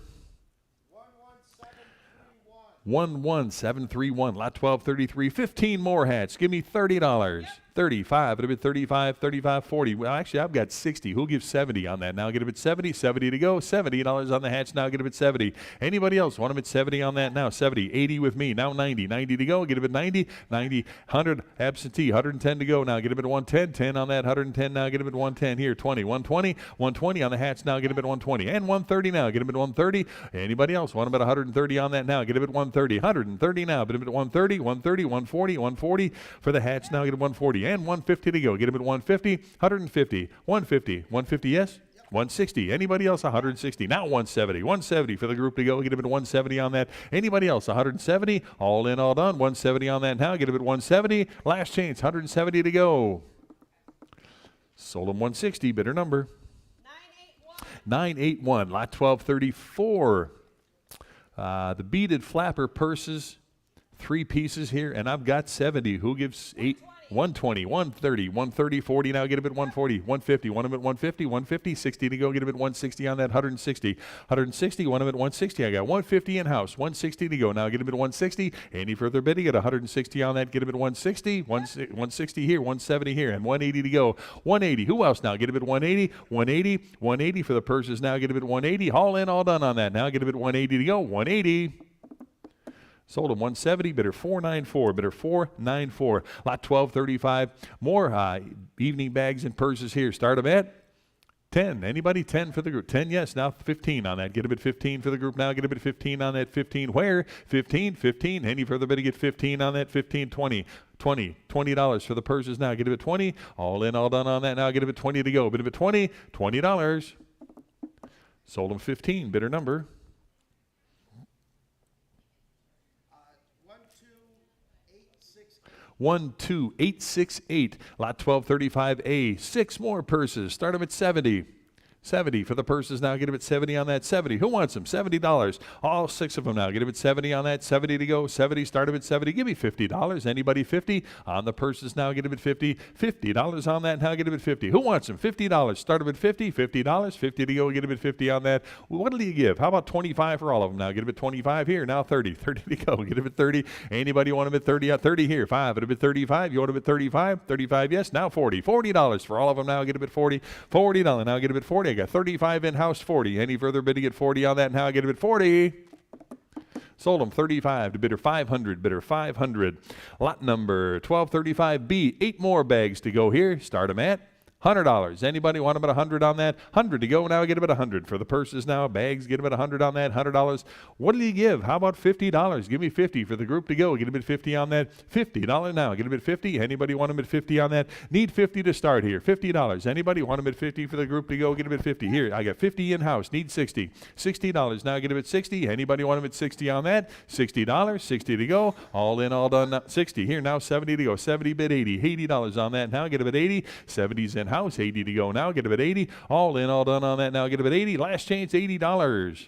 11731, lot 1233. 15 more hats. Give me $30. 35, it'll be 35, 35, 40. Well, actually, I've got 60. Who'll give 70 on that? Now get them at 70, 70 to go. $70 on the hats. Now get them at 70. Anybody else want them at 70 on that? Now 70, 80 with me. Now 90, 90 to go. Get them at 90, 90, 100 absentee, 110 to go. Now get them at 110, 10 on that, 110. Now get them at 110 here, 20, 120, 120 on the hats. Now get them at 120 and 130 now. Get them at 130. Anybody else want them at 130 on that? Now get them at 130, 130 now. Get them at 130, 130, 140, 140 for the hats. Now get them 140. And 150 to go. Get him at 150, 150, 150, 150, yes? 160. Anybody else? 160. Now 170. 170 for the group to go. Get him at 170 on that. Anybody else? 170. All in, all done. 170 on that now. Get him at 170. Last chance. 170 to go. Sold him 160. Bidder number 981. Lot 1234. The beaded flapper purses. 3 pieces here, and I've got 70. Who gives 8? 120, 130, 130, 40. Now get him at 140, 150. Want him at 150, 150, 60 to go. Get him at 160 on that. 160, 160. Want him at 160. I got 150 in house. 160 to go. Now get him at 160. Any further bidding at 160 on that? Get him at 160. 160 here, 170 here, and 180 to go. 180. Who else now? Get him at 180, 180, 180 for the purses. Now get him at 180. All in, all done on that. Now get him at 180 to go. 180. Sold him 170, bidder 494, bidder 494. Lot 1235. More evening bags and purses here. Start them at 10. Anybody? 10 for the group. 10, yes. Now 15 on that. Get him at 15 for the group. Now get him at 15 on that. 15 where? 15, 15. Any further bid to get 15 on that. 15, 20. $20 for the purses now. Get him at 20. All in, all done on that. Now get him at 20 to go. Bid him at 20. $20. Sold him 15. Bidder number 12868. Lot 1235A. 6 more purses. Start them at 70. 70 for the purses now. Get him at 70 on that. 70. Who wants them? $70. All 6 of them now. Get him at 70 on that. 70 to go. 70. Start him at 70. Give me $50. Anybody? 50 on the purses now. Get him at 50. $50 on that. Now get him at 50. Who wants them? $50. Start him at 50. $50. 50 to go. Get him at 50 on that. What do you give? How about 25 for all of them now? Get him at 25 here. Now 30. 30 to go. Get him at 30. Anybody want him at 30? 30 here. 5. Get him at 35. You want him at 35? 35. Yes. Now 40. $40 for all of them now. Get him at 40. $40. Now get him at 40. I got 35 in-house, 40. Any further bidding at 40 on that? Now get him at 40. Sold them 35 to bidder 500. Bidder 500. Lot number 1235B. 8 more bags to go here. Start them at $100. Anybody want them at 100 on that? 100 to go. Now get them at 100 for the purses now. Bags, get them at 100 on that. $100. What do you give? How about $50? Give me 50 for the group to go. Get them at 50 on that. $50 now. Get them at 50. Anybody want them at 50 on that? Need 50 to start here. $50. Anybody want them at 50 for the group to go? Get them at 50. Here, I got 50 in-house. Need 60. $60. Now get them at 60. Anybody want them at 60 on that? $60. 60 to go. All in, all done. 60. Here, now 70 to go. 70 bid 80. $80 on that. Now get them at 80. 70's in house, 80 to go now. Get him at 80. All in, all done on that now. Get him at 80. Last chance, $80.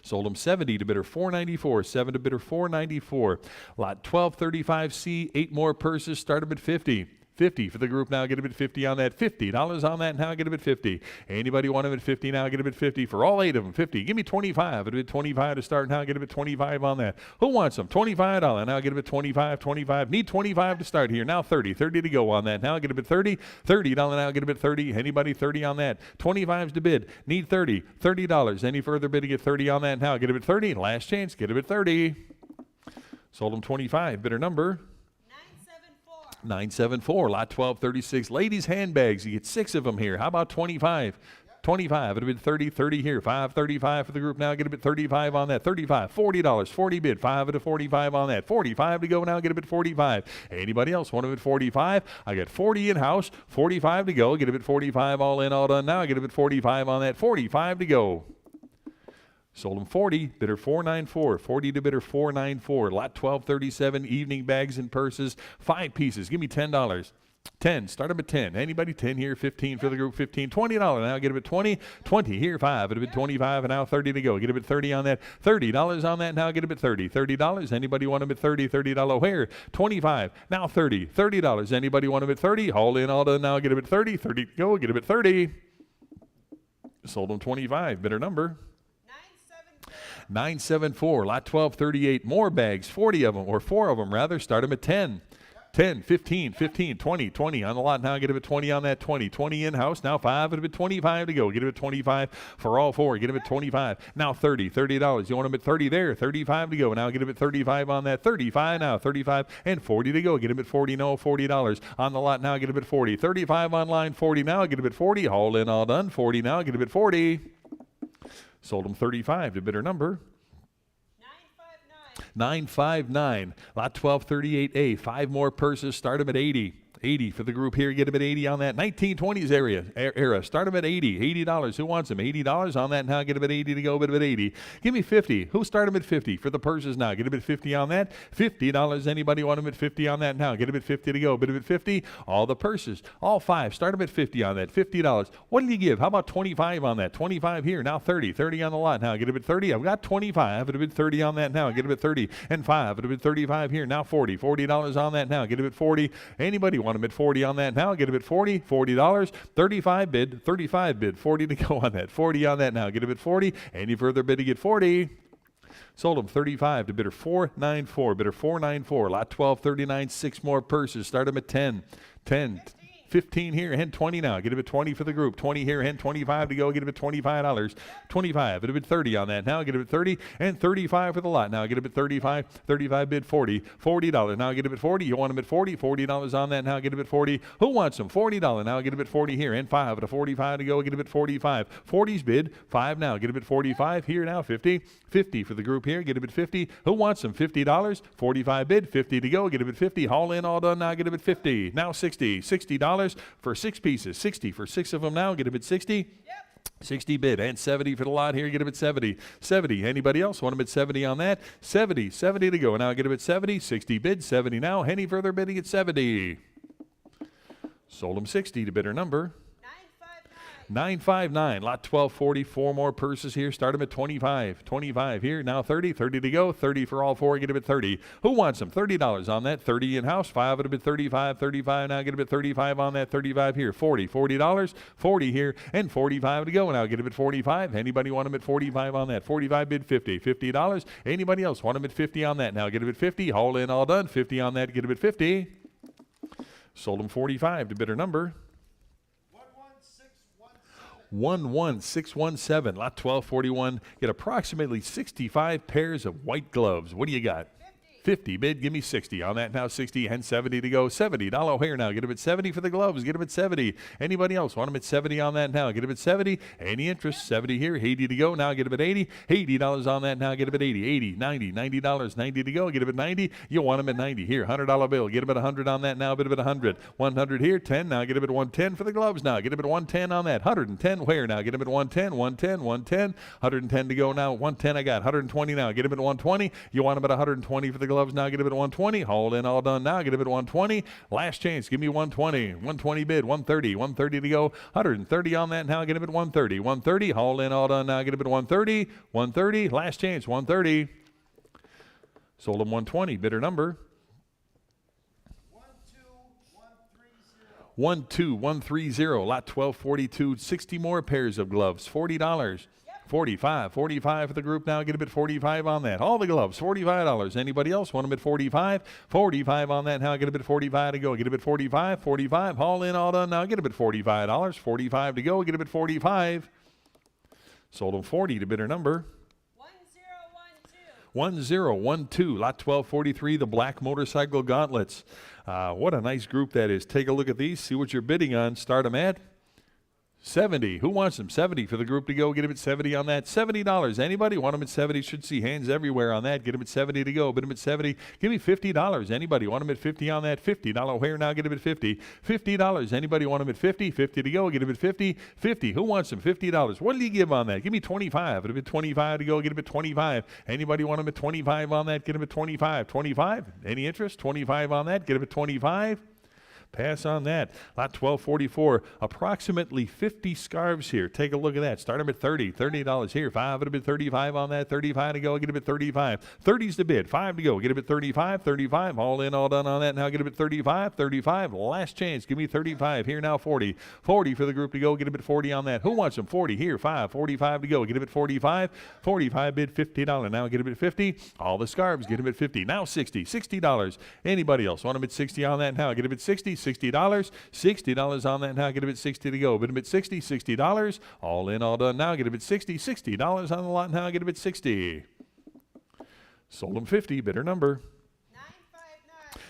Sold him 70 to bidder 494. 7 to bidder 494. Lot 1235C. 8 more purses. Start him at 50. 50 for the group now. Get him at 50 on that. $50 on that now. Get him at 50. Anybody want him at 50 now? Get him at 50 for all 8 of them. 50. Give me 25. It'll be 25 to start now. Get him at 25 on that. Who wants them? $25. Now get him at 25. 25. Need 25 to start here. Now 30. 30 to go on that. Now get him at 30. $30 now. Get him at 30. Anybody 30 on that? 25's to bid. Need 30. $30. Any further bid to get 30 on that now? Get him at 30. Last chance. Get him at 30. Sold him 25. Bidder number 974. Lot 1236. Ladies' handbags. You get 6 of them here. How about 25? 25. It'll be 30. 30 here. 535 for the group now. Get a bit 35 on that. 35. $40. 40 bid. 5 at a 45 on that. 45 to go now. Get a bit 45. Anybody else want a bit 45? I got 40 in house. 45 to go. Get a bit 45. All in, all done now. Get a bit 45 on that. 45 to go. Sold him 40, bidder 494, 40 to bidder 494. Lot 1237, evening bags and purses, 5 pieces. Give me $10. 10, start them at 10. Anybody? 10 here, 15 for the group, 15, $20. Now get a bit 20, 20 here, 5, at a bit 25, and now 30 to go. Get a bit 30 on that, $30 on that, now get a bit 30. $30, anybody want them at 30, $30 where? 25, now 30, $30. Anybody want them at 30? All in, all done, now get a bit 30, 30 to go, get a bit 30. Sold them 25, bidder number 974, lot 1238. More bags, 40 of them, or 4 of them rather. Start them at 10. 10, 15, 15, 20, 20 on the lot now. Get him at 20 on that 20. 20 in-house. Now 5. It'll be 25 to go. Get him at 25 for all 4. Get him at 25. Now 30. $30. You want him at 30 there. 35 to go. Now get him at 35 on that. 35 now. 35 and 40 to go. Get him at 40. No, $40 on the lot now. Get him at 40. 35 online. 40 now. Get him at 40. All in, all done. 40 now. Get him at 40. Sold him 35 to bidder number 959. Lot 1238A. 5 more purses. Start them at 80. 80 for the group here. Get them at 80 on that 1920s era. Start them at 80. $80. Who wants them? $80 on that now. Get them at 80 to go. Bid them at 80. Give me 50. Who start them at 50 for the purses now? Get them at 50 on that. $50. Anybody want them at 50 on that now? Get them at 50 to go. Bid them at 50. All the purses. All 5. Start them at 50 on that. $50. What do you give? How about 25 on that? 25 here. Now 30. 30 on the lot now. Get them at 30. I've got 25. It'll be 30 on that now. Get them at 30 and 5. It'll be 35 here. Now 40. $40 on that now. Get them at 40. Anybody want them at 40 on that now? Get them at 40. $40. 35 bid. 35 bid. 40 to go on that. 40 on that now. Get them at 40. Any further bid to get 40. Sold them 35 to bidder 494. Bidder 494. Lot 1239. 6 more purses. Start them at 10. 10. 15 here and 20 now. Get him at 20 for the group. 20 here and 25 to go. Get him at $25. 25. Get him at 30 on that now. Get him at 30 and 35 for the lot. Now get him at 35. 35 bid 40. $40. Now get him at 40. You want him at 40. $40 on that now. Get him at 40. Who wants him? $40. Now get him at 40 here and 5 at a 45 to go. Get him at 45. 40's bid 5 now. Get him at 45 here now. 50. 50 for the group here. Get him at 50. Who wants him? $50. 45 bid 50 to go. Get him at 50. Haul in, all done. Now get him at 50. Now 60. $60 for 6 pieces. 60 for 6 of them now. Get him at 60. Yep. 60 bid and 70 for the lot here. Get him at 70. 70. Anybody else want him at 70 on that? 70. 70 to go. Now get him at 70. 60 bid. 70 now. Any further bidding at 70. Sold him 60 to bidder number 959. Lot 1240. 4 more purses here. Start them at 25. 25 here. Now 30. 30 to go. 30 for all 4. Get them at 30. Who wants them? $30 on that. 30 in-house. 5 would have been 35. 35 now. Get them at 35 on that. 35 here. 40. $40. 40 here. And 45 to go. Now get them at 45. Anybody want them at 45 on that? 45 bid 50. $50. Anybody else want them at 50 on that? Now get them at 50. All in, all done. 50 on that. Get them at 50. Sold them 45 to bidder number 11617. Lot 1241. Get approximately 65 pairs of white gloves. What do you got? 50 bid. Give me 60 on that now. 60 and 70 to go. $70 here now. Get him at 70 for the gloves. Get him at 70. Anybody else want him at 70 on that now? Get him at 70. Any interest? 70 here. 80 to go. Now get him at 80. $80 on that now. Get him at 80. 80. 90. $90. 90 to go. Get him at 90. You want him at 90 here. $100 bill. Get him at 100 on that now. Bid him at 100. 100 here. 10 now. Get him at 110 for the gloves now. Get him at 110 on that. 110 where now? Get him at 110. 110. 110. 110 to go now. 110 I got. 120 now. Get him at 120. You want him at 120 for the gloves now. Get him at 120. Haul in, all done now. Get him at 120. Last chance. Give me 120. 120 bid. 130. 130 to go. 130 on that now. Get him at 130. 130. Haul in, all done now. Get him at 130. 130. Last chance. 130. Sold him 120. Bidder number 12130. Lot 1242. 60 more pairs of gloves. $40. 45. 45 for the group now. Get him at 45 on that. All the gloves, $45. Anybody else want them at 45? 45 on that now. Get him at 45 to go. Get him at 45. 45. Haul in, all done now. Get him at $45. 45 to go. Get him at 45. Sold him 40 to bidder number 1012. Lot 1243. The black motorcycle gauntlets. What a nice group that is. Take a look at these. See what you're bidding on. Start them at 70. Who wants them? 70 for the group to go. Get him at 70 on that. $70. Anybody want them at 70? Should see hands everywhere on that. Get him at 70 to go. Bid him at 70. Give me $50. Anybody want him at 50 on that? $50 where now? Get him at 50. $50. Anybody want him at 50? 50 to go. Get him at 50. 50. Who wants him? $50. What do you give on that? Give me 25. Bid him at 25 to go. Get him at 25. Anybody want him at 25 on that? Get him at 25. 25. Any interest? 25 on that. Get him at 25. Pass on that. Lot 1244. Approximately 50 scarves here. Take a look at that. Start them at $30 here. 5 at a bid, 35 on that. 35 to go. Get a bid 35. 30's the bid. 5 to go. Get a bid 35. 35. All in, all done on that. Now get a bid 35. 35. Last chance. Give me 35 here now. 40. 40 for the group to go. Get a bid 40 on that. Who wants them? 40 here. 5. 45 to go. Get a bid 45. 45 bid $50. Now get a bid 50. All the scarves. Get a bid 50. Now 60. $60. Anybody else want them at 60 on that now? Get a bid 60. $60. $60 on that now. Get a bid 60 to go. Bid a bid 60. $60. All in, all done now. Get a bid 60. $60 on the lot now. Get a bid 60. Sold them 50. Bidder number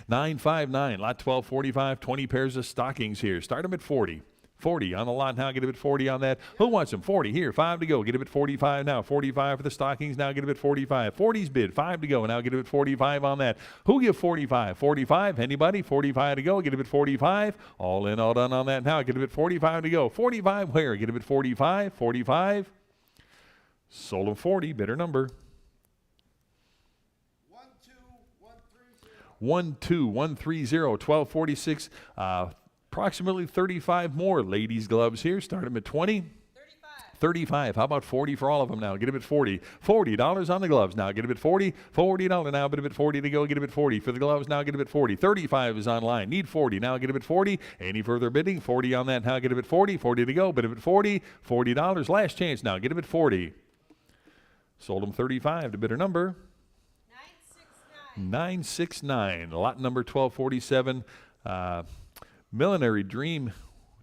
959. Lot 1245. 20 pairs of stockings here. Start them at 40. 40 on the lot now. Get a bit 40 on that. Who wants them? 40 here. 5 to go. Get a bit 45 now. 45 for the stockings now. Get a bit 45. 40's bid. 5 to go. Now get a bit 45 on that. Who give 45? 45. Anybody? 45 to go. Get a bit 45. All in, all done on that now. Get a bit 45 to go. 45 where? Get a bit 45. 45. Sold them 40. Bidder number 12130. 1246. Approximately 35 more ladies' gloves here. Start them at 20. 35. How about 40 for all of them now? Get a bit 40. $40 on the gloves now. Get a bit 40. $40 now. Get a bit 40 to go. Get a bit 40 for the gloves now. Get a bit 40. 35 is online. Need 40 now. Get a bit 40. Any further bidding? 40 on that now. Get a bit 40. 40 to go. Bid a bit 40. $40. Last chance now. Get a bit 40. Sold them 35 to bidder number 969. Lot number 1247. Millinery Dream.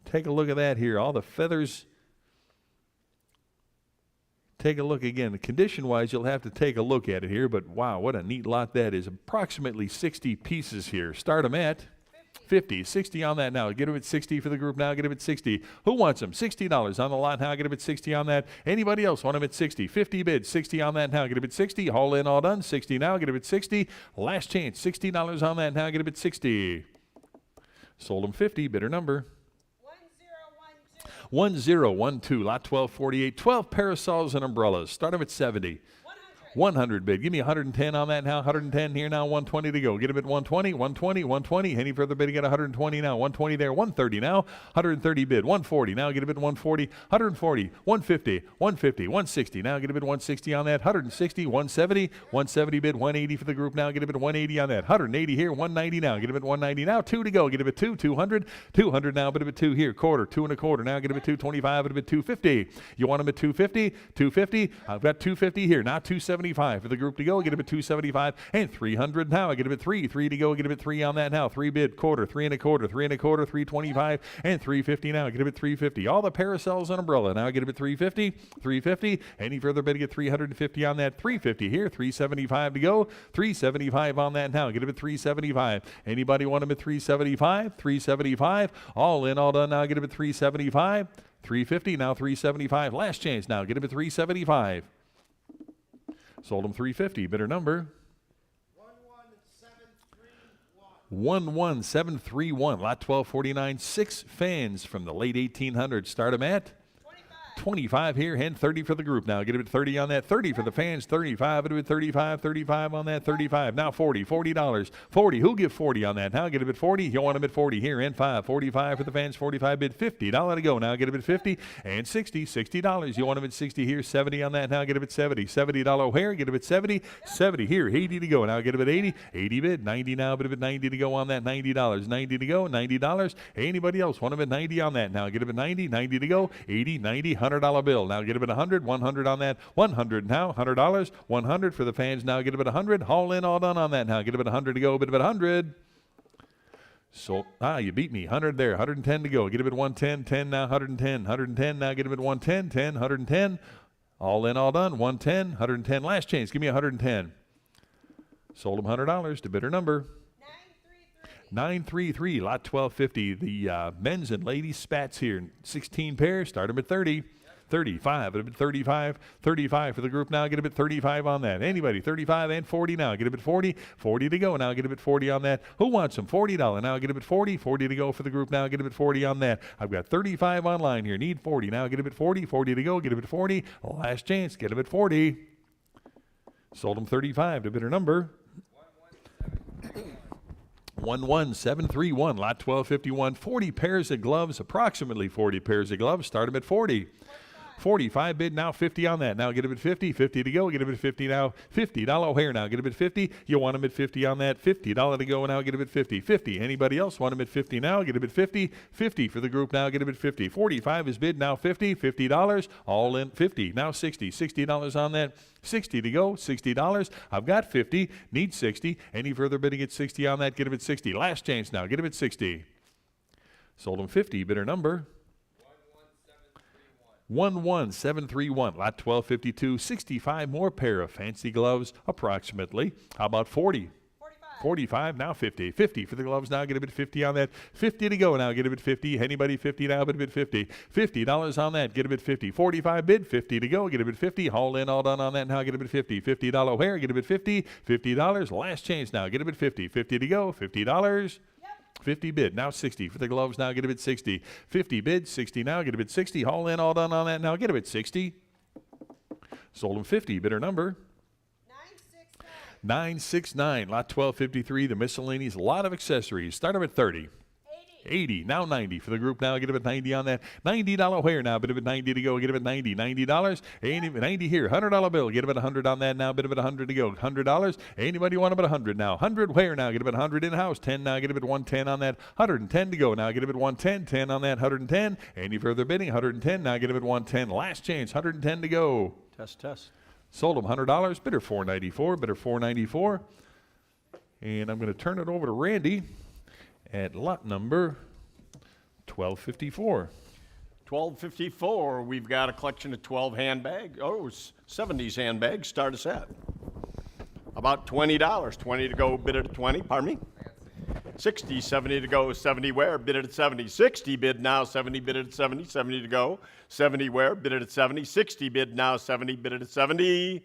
Take a look at that here. All the feathers. Take a look again. Condition-wise, you'll have to take a look at it here, but wow, what a neat lot that is. Approximately 60 pieces here. Start them at 50. 60 on that now. Get them at 60 for the group now. Get them at 60. Who wants them? $60 on the lot now. Get them at 60 on that. Anybody else want them at 60? 50 bids. 60 on that now. Get them at 60. All in, all done. 60 now. Get them at 60. Last chance. $60 on that now. Get them at 60. Sold them 50. Bidder number 1012. Lot 1248. 12 parasols and umbrellas. Start them at 70. 100 bid. Give me 110 on that now. 110 here now. 120 to go. Get them at 120. 120. 120. Any further bid? Get 120 now. 120 there. 130 now. 130 bid. 140 now. Get a bid 140. 140. 150. 150. 160 now. Get a bid 160 on that. 160. 170. 170 bid. 180 for the group now. Get a bid 180 on that. 180 here. 190 now. Get a bid 190 now. 2 to go. Get a bid 2. 200. 200 now. Bid a bid 2 here. Quarter. 2 and a quarter now. Get a bid 225. Bid a bid 250. You want them at 250? 250. I've got 250 here. Now 275 for the group to go. Get a bit 275 and 300 now. I get a bit 3 to go. Get a bit 3 on that now. 3 bid quarter. 3 and a quarter. 3 and a quarter. 325 and 350 now. Get a bit 350. All the parasols and umbrella now. Get a bit 350. 350. Any further bid? Get 350 on that. 350 here. 375 to go. 375 on that now. Get a bit 375. Anybody want them at 375? 375. All in, all done now. Get a bit 375. 350 now. 375. Last chance now. Get a bit 375. Sold them 350. Bidder number 11731. Lot 1249. 6 fans from the late 1800s. Start them at 25 here and 30 for the group now. Get a bit 30 on that. 30 for the fans. 35. Get a bit 35. 35 on that. 35. Now 40. $40. 40. Who'll give 40 on that? Now get a bit 40. You want them at 40 here and 5. 45 for the fans. 45 bid. $50 to go. Now get a bit 50 and 60. $60. You want them at 60 here. 70 on that. Now get a bit 70. $70 where? Get a bit 70. 70 here. 80 to go. Now get a bit 80. 80 bid. 90 now. Bid a bit 90 to go on that. $90. 90 to go. $90. Anybody else want them at 90 on that? Now get a bit 90. 90 to go. 80. 90. $100 bill. Now get a bit 100. 100 on that. 100 now. $100. 100 for the fans. Now get a bit 100. All in, all done on that. Now get a bit 100 to go. Bit a bit 100. So, you beat me. 100 there. 110 to go. Get a bit 110. 10 now. 110. 110 now. Get a bit 110. 10. 110. All in, all done. 110. 110. Last chance. Give me 110. Sold them $100 to bidder number 933. Lot 1250. The men's and ladies spats here. 16 pairs. Start them at 30. 35. A bit 35. 35 for the group now. Get a bit 35 on that. Anybody? 35 and 40 now. Get a bit 40. 40 to go. Now get a bit 40 on that. Who wants them? $40. Now get a bit 40. 40 to go for the group now. Get a bit 40 on that. I've got 35 online here. Need 40. Now get a bit 40. 40 to go. Get a bit 40. Last chance. Get a bit 40. Sold them 35 to bidder number 11731, lot 1251, 40 pairs of gloves, approximately 40 pairs of gloves. Start them at 40. 45 bid now, 50 on that. Now get them at 50, 50 to go, get them at 50 now, $50 O'Hare now, get them at 50. You want them at 50 on that, $50 to go now, get them at 50, 50. Anybody else want them at 50 now, get them at 50, 50 for the group now, get them at 50. 45 is bid now, 50, $50, all in 50. Now 60, $60 on that. 60 to go, $60. I've got 50, need 60. Any further bidding at 60 on that, get them at 60. Last chance now, get them at 60. Sold them 50, bidder number 11731, lot 1252, 65 more pair of fancy gloves, approximately. How about 40? 45, now 50. 50 for the gloves now, get them at 50 on that. 50 to go now, get them at 50. Anybody 50 now, get them at 50. $50 on that, get them at 50. 45 bid, 50 to go, get them at 50. All in, all done on that now, get them at 50. $50 O'Hare, get them at 50. $50, last chance now, get them at 50. 50 to go, $50. 50 bid, now 60 for the gloves now, get them at 60. 50 bid, 60 now, get them at 60. All in, all done on that now, get them at 60. Sold them 50, bidder number 969, lot 1253, the miscellaneous, a lot of accessories. Start them at 30. 80, now 90 for the group now, get them at 90 on that. $90 O'Hare now, bid them at 90 to go, get them at 90. $90, 90 here, $100 bill, get them at 100 on that now, bid them at 100 to go. $100, anybody want them at 100 now. 100 O'Hare now, get them at 100 in-house. 10 now, get them at 110 on that. 110 to go now, get them at 110. 10 on that, 110. Any further bidding, 110 now, get them at 110. Last chance, 110 to go. Test. Sold them $100, bidder 494, bidder 494. And I'm going to turn it over to Randy at lot number 1254. 1254, we've got a collection of 12 handbags. 70s handbags. Start us at about $20. 20 to go, bid it at 20. Pardon me? 60, 70 to go, 70 where, bid it at 70. 60 bid now, 70 bid it at 70. 70 to go, 70 where, bid it at 70. 60 bid now, 70 bid it at 70.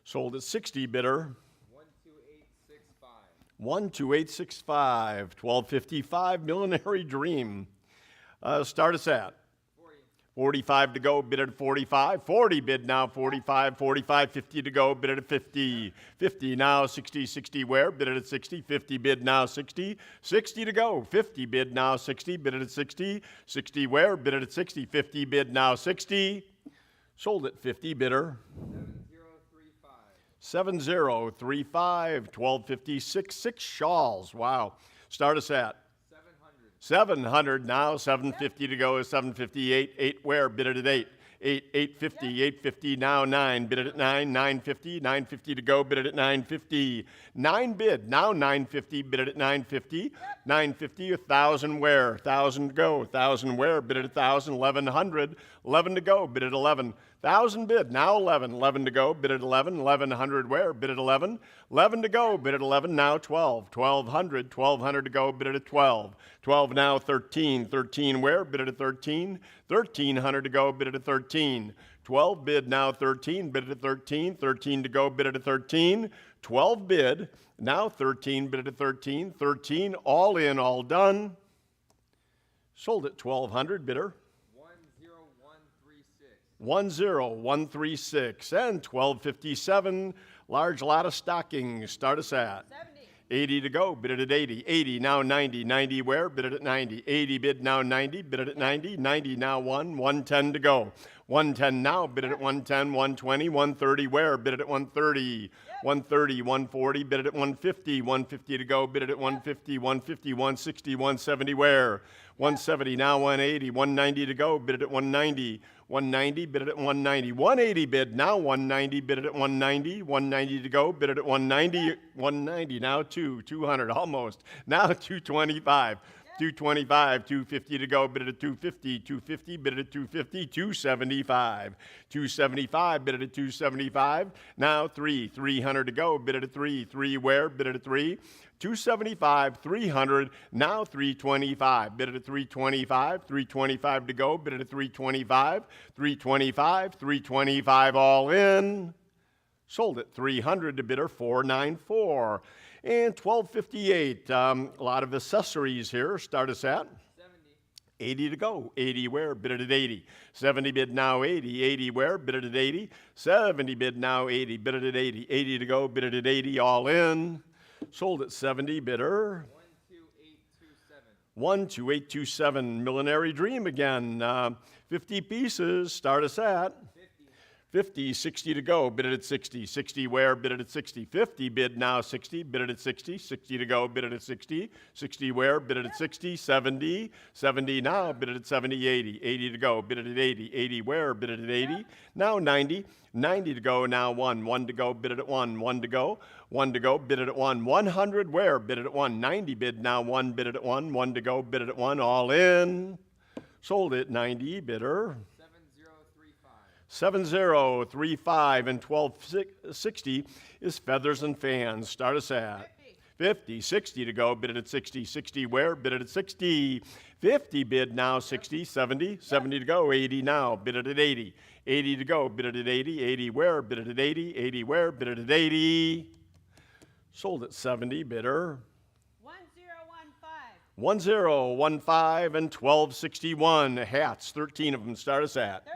Sold at 60 bidder. 12865. 1255, Millinery Dream. Start us at 45 to go, bid it at 45. 40 bid now, 45. 45, 50 to go, bid it at 50. 50 now, 60. 60 where, bid it at 60. 50 bid now, 60. 60 to go, 50 bid now, 60. Bid it at 60. 60 where, bid it at 60. 50 bid now, 60. Sold at 50 bidder. 7035. 1256. 6 shawls. Wow. Start us at 700 now, 750 to go is 758. 8 where, bid it at 8. 850, 850 now, 9, bid it at 9, 950, 950 to go, bid it at 950. 9 bid, now 950, bid it at 950. 950, 1,000 where, 1,000 to go, 1,000 where, bid it at 1,000. 1,100, 11 to go, bid it at 11. 1,000 bid, now 11, 11 to go, bid at 11, 1,100 where, bid at 11, 11 to go, bid at 11, now 12, 1,200, 1,200 to go, bid at 12, 12 now 13, 13 where, bid at 13, 1,300 to go, bid at 13, 12 bid now 13, bid at 13, 13 to go, bid at 13, 12 bid, now 13, bid at 13, 13 all in, all done, sold at 1,200 bidder. 10136 and 1257, large lot of stockings. Start us at 80 to go, bid it at 80. 80 now 90. 90 where, bid it at 90. 80 bid now 90, bid it at 90. 90 now 110 to go. 110 now, bid it at 110. 120, 130 where, bid it at 130. 130, 140, bid it at 150. 150 to go, bid it at 150. 150, 160, 170 where. 170 now 180. 190 to go, bid it at 190. 190, bid it at 190. 180 bid, now 190, bid it at 190. 190 to go, bid it at 190. 190, now 200, almost. Now 225. 225, 250 to go, bid it at 250. 250, bid it at 250. 275. 275, bid it at 275. Now 300 to go, bid it at 3. 3 where, bid it at 3. 275, 300, now 325. Bid it at 325, 325 to go, bid it at 325, 325, 325 all in. Sold at 300 to bidder 494. And 1258, a lot of accessories here. Start us at 80 to go. 80 where, bid it at 80. 70 bid now 80. 80 where, bid it at 80. 70 bid now 80. Bid it at 80. 80 to go, bid it at 80 all in. Sold at 70 bidder. 12827 Millinery Dream again. 50 pieces, start us at 50, 60 to go, bid it at 60. 60 where, bid it at 60. 50 bid now 60, bid it at 60. 60 to go, bid it at 60. 60 where, bid it at 60. 70, 70 now, bid it at 70. 80, 80 to go, bid it at 80. 80 where, bid it at 80. Now 90, 90 to go, now 1. 1 to go, bid it at 1. 1 to go, 1 to go, bid it at 1. 100 where, bid it at 1. 90 bid now 1, bid it at 1. 1 to go, bid it at 1. All in. Sold it 90, bidder. 7035 and 1260 is Feathers and Fans. Start us at 50. 60 to go, bid it at 60. 60 where? Bid it at 60. 50 bid now 60. 70. 70 to go, 80 now, bid it at 80. 80 to go, bid it at 80. 80 where? Bid it at 80. 80 where? Bid it at 80. Sold at 70, bidder. 1015 and 1261. Hats, 13 of them. Start us at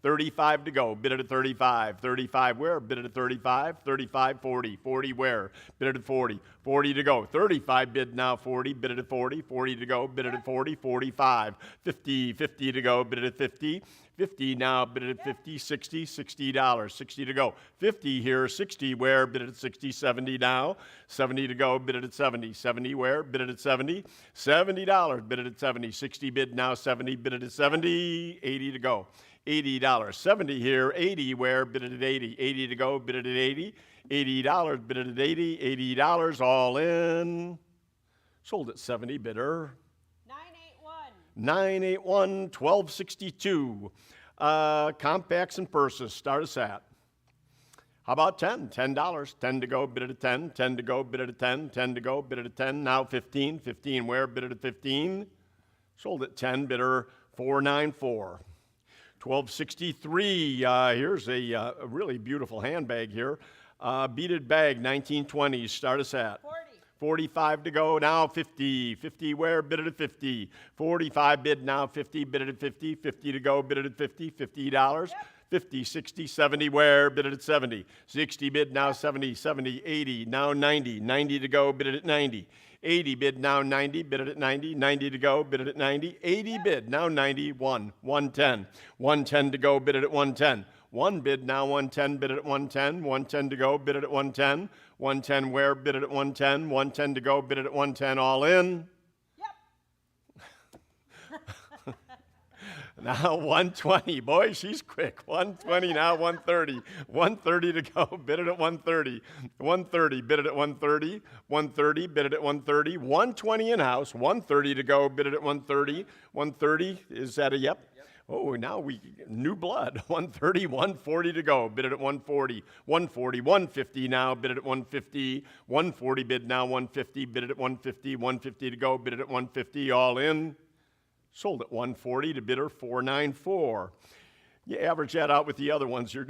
35 to go, bid it at 35. 35 where? Bid it at 35. 35, 40. 40 where? Bid it at 40. 40 to go. 35 bid now 40, bid it at 40. 40 to go, bid it at 40. 45. 50, 50 to go, bid it at 50. 50 now, bid it at 50. 60, $60. 60 to go. 50 here, 60 where? Bid it at 60. 70 now. 70 to go, bid it at 70. 70 where? Bid it at 70. $70, bid it at 70. 60 bid now 70, bid it at 70. 80 to go. $80. 70 here, 80 where? Bid it at 80. 80 to go, bid it at 80. $80, bid it at 80. $80 all in. Sold at 70, bidder. 981, 1262. Compacts and purses, start us at. How about 10? $10. 10 to go, bid it at 10. 10 to go, bid it at 10. 10 to go, bid it at 10. Now 15. 15 where? Bid it at 15. Sold at 10, bidder. 494. 1263, here's a really beautiful handbag here. Beaded bag, 1920s, start us at. 40. 45 to go, now 50. 50 where? Bid it at 50. 45 bid now 50, bid it at 50. 50 to go, bid it at 50. $50. 50, 60, 70 where? Bid it at 70. 60 bid now 70, 70, 80, now 90. 90 to go, bid it at 90. 80 bid now 90, bid it at 90. 90 to go, bid it at 90. 80 bid now 91. 110. 110 to go, bid it at 110. 1 bid now 110, bid it at 110. 110 to go, bid it at 110. 110 where? Bid it at 110. 110 to go, bid it at 110. All in. Now 120. Boy, she's quick. 120 now, 130. 130 to go. Bid it at 130. 130. Bid it at 130. 130. Bid it at 130. 120 in house. 130 to go. Bid it at 130. 130. Is that a yep? Oh, now we new blood. 130. 140 to go. Bid it at 140. 140. 150 now. Bid it at 150. 140 bid now 150. Bid it at 150. 150 to go. Bid it at 150. All in. Sold at 140 to bidder 494. You average that out with the other ones, you're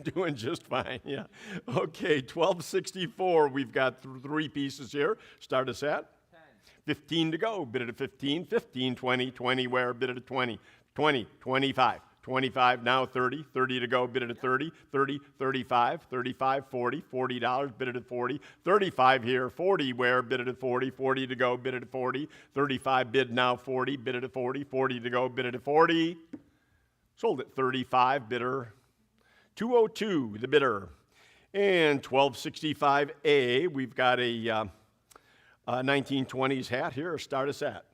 doing just fine. Yeah. Okay, 1264. We've got 3 pieces here. Start us at 10. 15 to go. Bid it at 15. 15, 20. 20 where? Bid it at 20. 20, 25. 25 now 30. 30 to go. Bid it at 30. 30, 35. 35, 40. $40. Bid it at 40. 35 here. 40 where? Bid it at 40. 40 to go. Bid it at 40. 35 bid now 40. Bid it at 40. 40 to go. Bid it at 40. Sold at 35. Bidder. 202. The bidder. And 1265A. We've got a 1920s hat here. Start us at.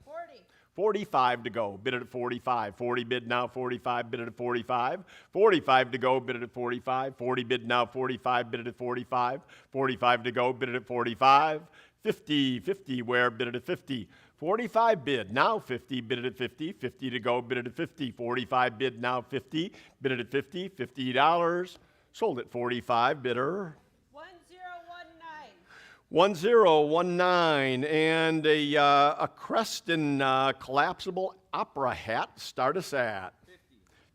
45 to go, bid it at 45. 40 bid now 45, bid it at 45. 45 to go, bid it at 45. 40 bid now 45, bid it at 45. 45 to go, bid it at 45. 50, 50 where? Bid it at 50. 45 bid, now 50, bid it at 50. 50 to go, bid it at 50. 45 bid now 50, bid it at 50. $50. Sold at 45, bidder. 1019 and a Creston collapsible opera hat. Start us at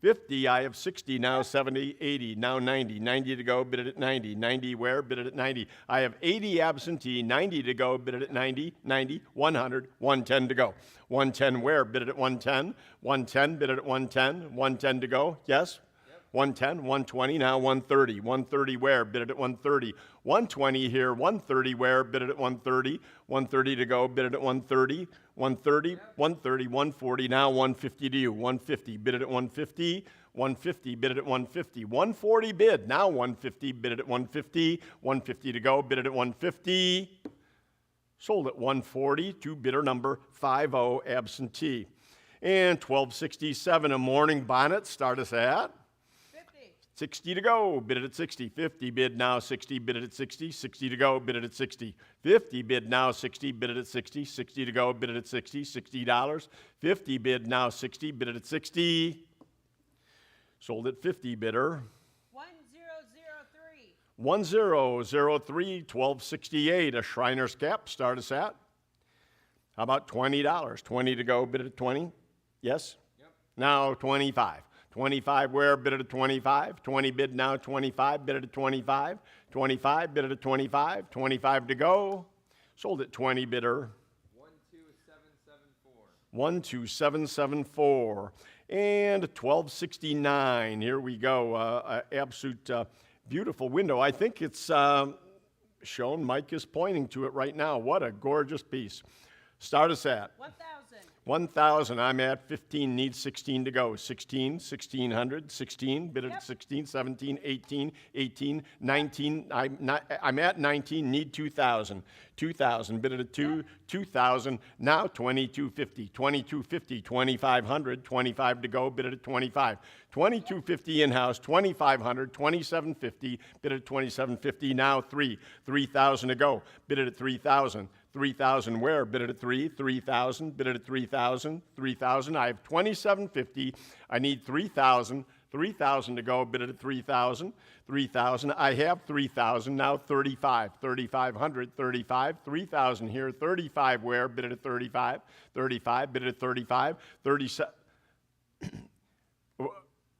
50. I have 60 now, 70, 80 now 90. 90 to go, bid it at 90. 90 where? Bid it at 90. I have 80 absentee, 90 to go, bid it at 90. 90, 100, 110 to go. 110 where? Bid it at 110. 110 bid it at 110. 110 to go. Yes. 110, 120, now 130. 130 where? Bid it at 130. 120 here, 130 where? Bid it at 130. 130 to go, bid it at 130. 130, 130, 140, now 150 to you. 150, bid it at 150. 150, bid it at 150. 140 bid, now 150, bid it at 150. 150 to go, bid it at 150. Sold at 140 to bidder number 50 absentee. And 1267, a morning bonnet, start us at 50. 60 to go, bid it at 60. 50 bid now 60, bid it at 60. 60 to go, bid it at 60. 50 bid now 60, bid it at 60. 60 to go, bid it at 60. $60. 50 bid now 60, bid it at 60. Sold at 50 bidder. 1003. 1003, 1268, a Shriner's cap, start us at. How about $20? 20 to go, bid it at 20. Yes? Yep. Now 25. 25 where? Bid it at 25. 20 bid now 25, bid it at 25. 25 bid it at 25. 25 to go. Sold at 20 bidder. 12774. And 1269. Here we go. Absolute beautiful window. I think it's shown. Mike is pointing to it right now. What a gorgeous piece. Start us at 1000. 1,000. I'm at 15. Need 16 to go. 16, 1600, 16. Bid it at 16, 17, 18, 18, 19. I'm at 19. Need 2,000. 2,000. Bid it at 2, 2,000. Now 2250. 2250. 2,500. 25 to go. Bid it at 25. 2250 in-house. 2,500. 2,750. Bid it at 2,750. Now 3,000 to go. Bid it at 3,000. 3,000 where? Bid it at 3,000. Bid it at 3,000. 3,000. I have 2,750. I need 3,000. 3,000 to go. Bid it at 3,000. 3,000. I have 3,000. Now 35. 3,500. 35. 3,000 here. 35 where? Bid it at 35. 35. Bid it at 35. 37.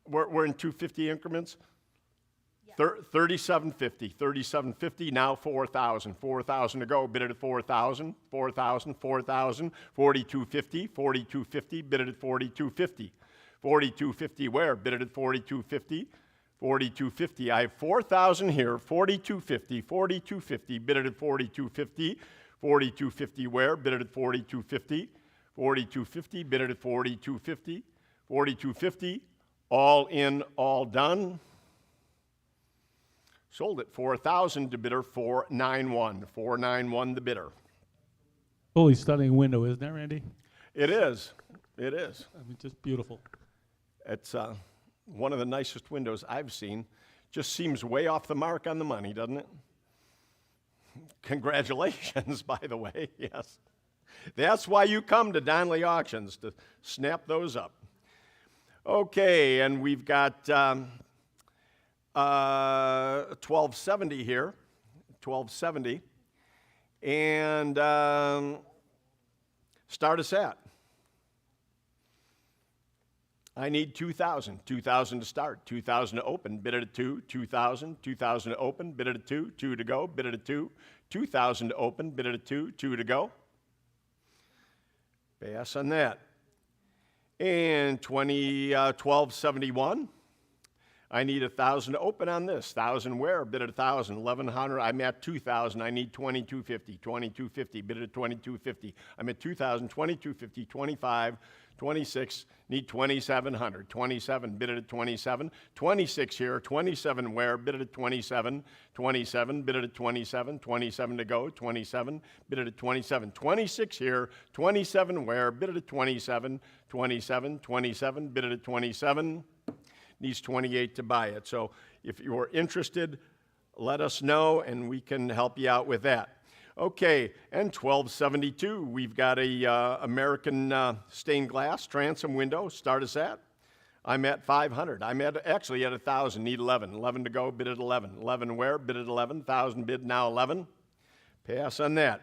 We're in 250 increments. 3750, 3750, now 4,000, 4,000 to go, bid it at 4,000, 4,000, 4,000, 4250, 4250, bid it at 4250, 4250 where? Bid it at 4250, 4250, I have 4,000 here, 4250, 4250, bid it at 4250, 4250 where? Bid it at 4250, 4250, bid it at 4250, 4250, all in, all done. Sold at 4,000 to bidder 491. 491 the bidder. Fully stunning window, isn't that, Randy? It is. It is. I mean, just beautiful. It's one of the nicest windows I've seen. Just seems way off the mark on the money, doesn't it? Congratulations, by the way. Yes. That's why you come to Donley Auctions, to snap those up. Okay, and we've got 1270 here, 1270, and start us at. I need 2,000, 2,000 to start, 2,000 to open, bid it at 2, 2,000, 2,000 to open, bid it at 2, 2 to go, bid it at 2, 2,000 to open, bid it at 2, 2 to go. Pass on that. And 1271. I need 1,000 to open on this. 1,000 where? Bid at 1,000. 1,100. I'm at 2,000. I need 2,250. 2,250. Bid at 2,250. I'm at 2,000. 2,250. 25. 26. Need 2,700. 27. Bid at 27. 26 here. 27 where? Bid at 27. 27. Bid at 27. 27 to go. 27. Bid at 27. 26 here. 27 where? Bid at 27. 27. 27. Bid at 27. Needs 28 to buy it. So if you're interested, let us know and we can help you out with that. Okay, and 1272, we've got a American stained glass transom window. Start us at. I'm at 500. I'm actually at 1,000. Need 11. 11 to go. Bid at 11. 11 where? Bid at 11. 1,000 bid now 11. Pass on that.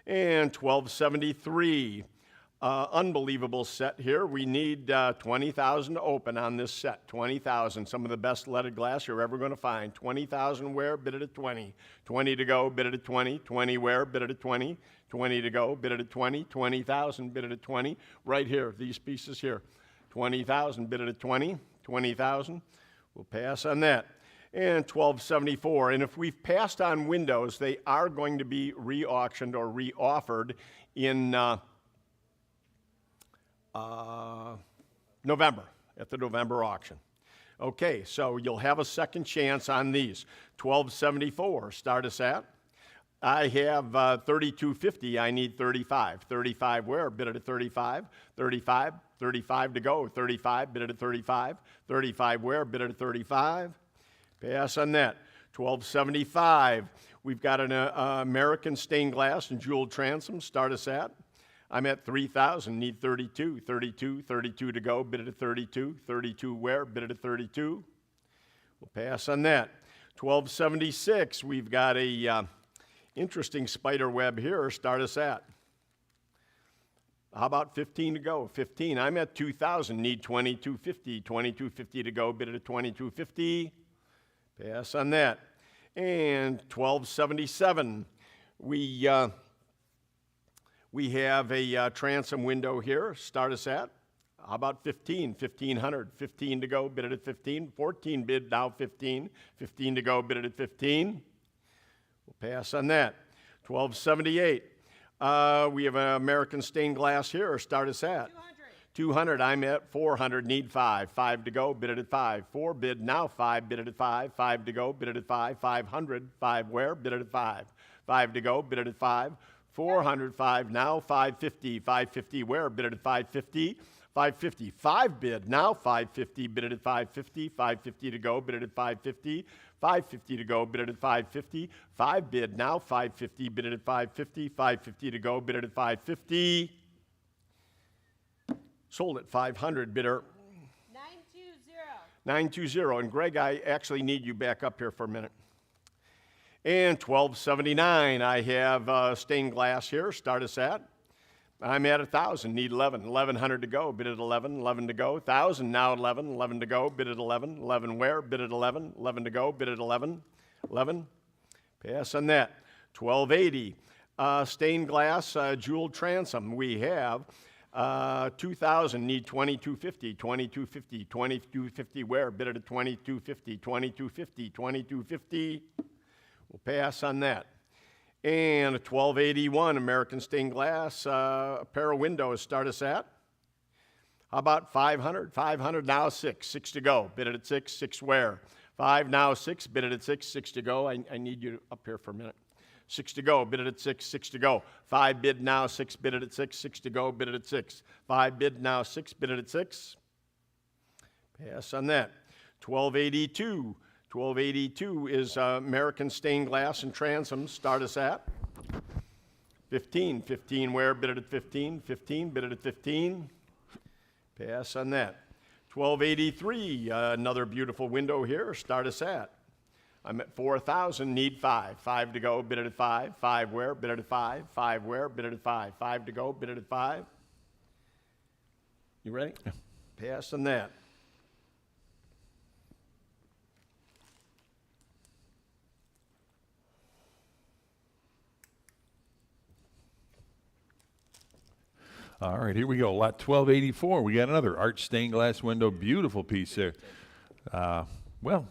And 1273. Unbelievable set here. We need 20,000 to open on this set. 20,000. Some of the best leaded glass you're ever going to find. 20,000 where? Bid it at 20. 20 to go. Bid it at 20. 20 where? Bid it at 20. 20 to go. Bid it at 20. 20,000. Bid it at 20. Right here. These pieces here. 20,000. Bid it at 20. 20,000. We'll pass on that. And 1274. And if we've passed on windows, they are going to be re-auctioned or re-offered in November, at the November auction. Okay, so you'll have a second chance on these. 1274, start us at. I have 3250, I need 35. 35 where? Bid it at 35. 35, 35 to go. 35, bid it at 35. 35 where? Bid it at 35. Pass on that. 1275, we've got an American stained glass and jeweled transom, start us at. I'm at 3,000, need 32. 32, 32 to go, bid it at 32. 32 where? Bid it at 32. We'll pass on that. 1276, we've got a interesting spider web here, start us at. How about 15 to go? 15, I'm at 2,000, need 2250. 2250 to go, bid it at 2250. Pass on that. And 1277, we have a transom window here, start us at. How about 15? 1,500, 15 to go, bid it at 15. 14 bid, now 15. 15 to go, bid it at 15. We'll pass on that. 1278, we have an American stained glass here, start us at. 200, I'm at 400, need 5. 5 to go, bid it at 5. 4 bid, now 5, bid it at 5. 5 to go, bid it at 5. 500, 5 where? Bid it at 5. 5 to go, bid it at 5. 405, now 550. 550 where? Bid it at 550. 550, 5 bid, now 550, bid it at 550. 550 to go, bid it at 550. 550 to go, bid it at 550. 5 bid, now 550, bid it at 550. 550 to go, bid it at 550. Sold at 500, bidder. 920. And Greg, I actually need you back up here for a minute. And 1279, I have stained glass here, start us at. I'm at 1,000, need 11. 1,100 to go, bid at 11. 11 to go. 1,000, now 11. 11 to go, bid at 11. 11 where? Bid at 11. 11 to go, bid at 11. 11. Pass on that. 1280, stained glass jeweled transom. We have 2,000, need 2,250. 2,250. 2,250 where? Bid it at 2,250. 2,250. 2,250. We'll pass on that. And a 1281 American stained glass, a pair of windows, start us at. How about 500? 500, now 6. 6 to go. Bid it at 6. 6 where? 5, now 6. Bid it at 6. 6 to go. I need you up here for a minute. 6 to go. Bid it at 6. 6 to go. 5 bid, now 6. Bid it at 6. 6 to go. Bid it at 6. 5 bid, now 6. Bid it at 6. Pass on that. 1282. 1282 is American stained glass and transom. Start us at 15. 15 where? Bid it at 15. 15 bid it at 15. Pass on that. 1283, another beautiful window here. Start us at. I'm at 4,000, need 5. 5 to go, bid it at 5. 5 where? Bid it at 5. 5 where? Bid it at 5. 5 to go, bid it at 5. You ready? Yeah. Pass on that. All right, here we go. Lot 1284. We got another arch stained glass window. Beautiful piece there. Well,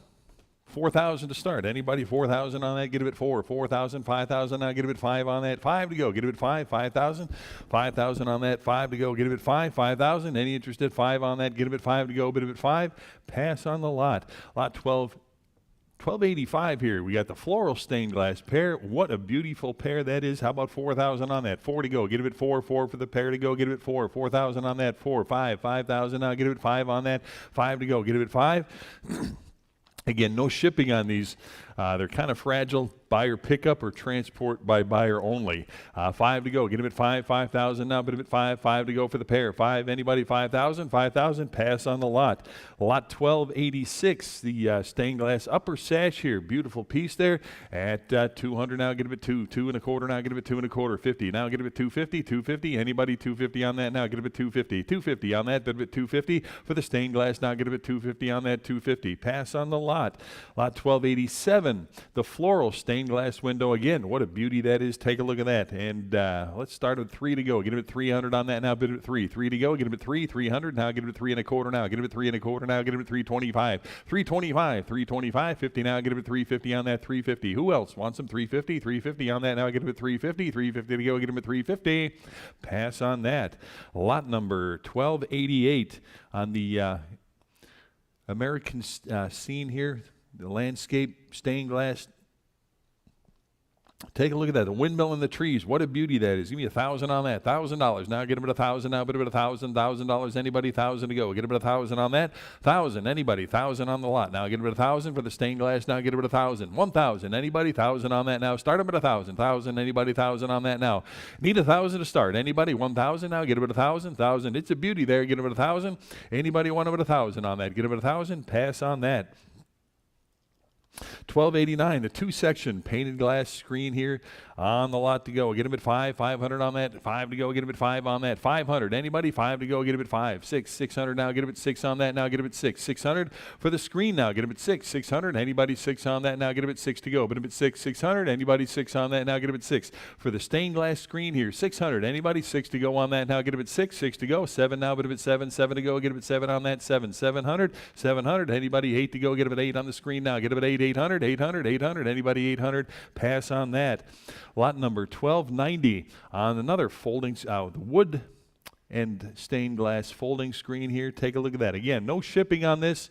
4,000 to start. Anybody 4,000 on that? Get it at 4. 4,000, 5,000 now. Get it at 5 on that. 5 to go. Get it at 5. 5,000. 5,000 on that. 5 to go. Get it at 5. 5,000. Any interested? 5 on that. Get it at 5 to go. Bid it at 5. Pass on the lot. Lot 1285 here. We got the floral stained glass pair. What a beautiful pair that is. How about 4,000 on that? 4 to go. Get it at 4. 4 for the pair to go. Get it at 4. 4,000 on that. 4. 5. 5,000 now. Get it at 5 on that. 5 to go. Get it at 5. Again, no shipping on these. They're kind of fragile. Buyer pickup or transport by buyer only. 5 to go. Get them at 5. 5,000 now. Put them at 5. 5 to go for the pair. 5. Anybody? 5,000. 5,000. Pass on the lot. Lot 1286. The stained glass upper sash here. Beautiful piece there. At 200 now. Get them at 2. 2 and a quarter now. Get them at 2 and a quarter. 50 now. Get them at 250. 250. Anybody? 250 on that now. Get them at 250. 250 on that. Get them at 250 for the stained glass now. Get them at 250 on that. 250. Pass on the lot. Lot 1287. 11, the floral stained glass window. Again, what a beauty that is. Take a look at that. And let's start with 3 to go. Get him at 300 on that now. Bid at 3. 3 to go. Get him at 3. 300 now. Get him at 3 1/4 now. Get him at 3 1/4 now. Get him at 325. 325. 325. 50 now. Get him at 350 on that. 350. Who else wants him? 350. 350 on that now. Get him at 350. 350 to go. Get him at 350. Pass on that. Lot number 1288 on the American scene here. The landscape stained glass. Take a look at that. The windmill in the trees. What a beauty that is. Give me $1,000 on that. $1,000. Now get him at 1,000. Now bid him at $1,000. $1,000. Anybody? 1,000 to go. Get him at 1,000 on that. 1,000. Anybody? 1,000 on the lot. Now get him at 1,000 for the stained glass. Now get him at 1,000. 1,000. Anybody? 1,000 on that now. Start him at 1,000. 1,000. Anybody? 1,000 on that now. Need 1,000 to start. Anybody? 1,000 now. Get him at 1,000. 1,000. It's a beauty there. Get him at 1,000. Anybody want him at 1,000 on that? Get him at 1,000. Pass on that. 1289, the 2-section painted glass screen here on the lot to go. Get him at 5, 500 on that. 5 to go. Get him at 5 on that. 500. Anybody? 5 to go. Get him at 5. 6, 600 now. Get him at 6 on that now. Get him at 6. 600 for the screen now. Get him at 6. 600. Anybody? 6 on that now. Get him at 6 to go. Get him at 6. 600. Anybody? 6 on that now. Get him at 6 for the stained glass screen here. 600. Anybody? 6 to go on that now. Get him at 6. 6 to go. 7 now. Get him at 7. 7 to go. Get him at 7 on that. 7. 700. 700. Anybody? 8 to go. Get him at 8 on the screen now. Get him at 8. 800. 800. 800. Anybody? 800. Pass on that. Lot number 1290 on another folding, the wood and stained glass folding screen here. Take a look at that. Again, no shipping on this.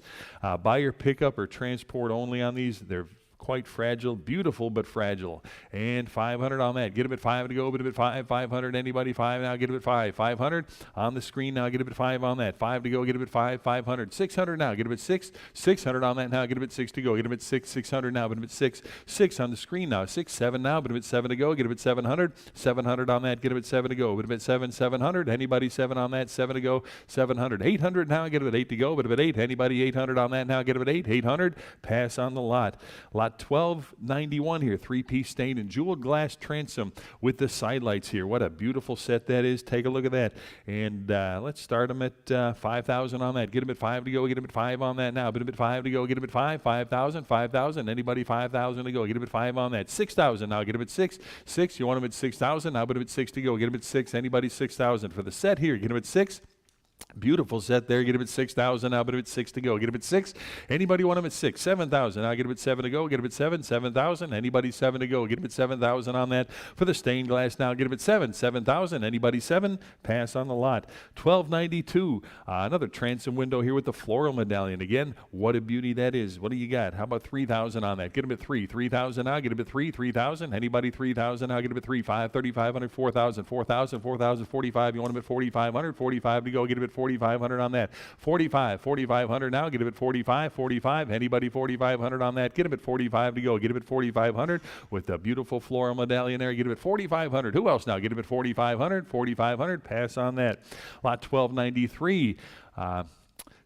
Buyer pickup or transport only on these. They're quite fragile, beautiful but fragile. And 500 on that. Get him at 5 to go. Get him at 5. 500. Anybody? 5 now. Get him at 5. 500 on the screen now. Get him at 5 on that. 5 to go. Get him at 5. 500. 600 now. Get him at 6. 600 on that now. Get him at 6 to go. Get him at 6. 600 now. Get him at 6. 6 on the screen now. 6. 7 now. Get him at 7 to go. Get him at 700. 700 on that. Get him at 7 to go. Get him at 7. 700. Anybody? 7 on that. 7 to go. 700. 800 now. Get him at 8 to go. Get him at 8. Anybody? 800 on that now. Get him at 8. 800. Pass on the lot. Lot 1291 here, 3-piece stained and jeweled glass transom with the side lights here. What a beautiful set that is. Take a look at that. And let's start them at 5,000 on that. Get him at 5 to go. Get him at 5 on that now. Get him at 5 to go. Get him at 5. 5,000. 5,000. Anybody? 5,000 to go. Get him at 5 on that. 6,000 now. Get him at 6. 6. You want him at 6,000 now. Put him at 6 to go. Get him at 6. Anybody? 6,000 for the set here. Get him at 6. Beautiful set there. Get him at 6,000 now. Put him at 6 to go. Get him at 6. Anybody want him at 6? 7,000 now. Get him at 7 to go. Get him at 7. 7,000. Anybody? 7 to go. Get him at 7,000 on that for the stained glass now. Get him at 7. 7,000. Anybody? 7. Pass on the lot. 1292. Another transom window here with the floral medallion. Again, what a beauty that is. What do you got? How about 3,000 on that? Get him at 3. 3,000 now. Get him at 3. 3,000. Anybody? 3,000 now. Get him at 3. 5. 3,500. 4,000. 4,000. 4,000. 45. You want him at 4,500. 45 to go. Get him at 4,500 on that. 45, 4,500 now. Get him at 45, 45. Anybody? 4,500 on that. Get him at 45 to go. Get him at 4,500 with the beautiful floral medallion there. Get him at 4,500. Who else now? Get him at 4,500, 4,500. Pass on that. Lot 1293.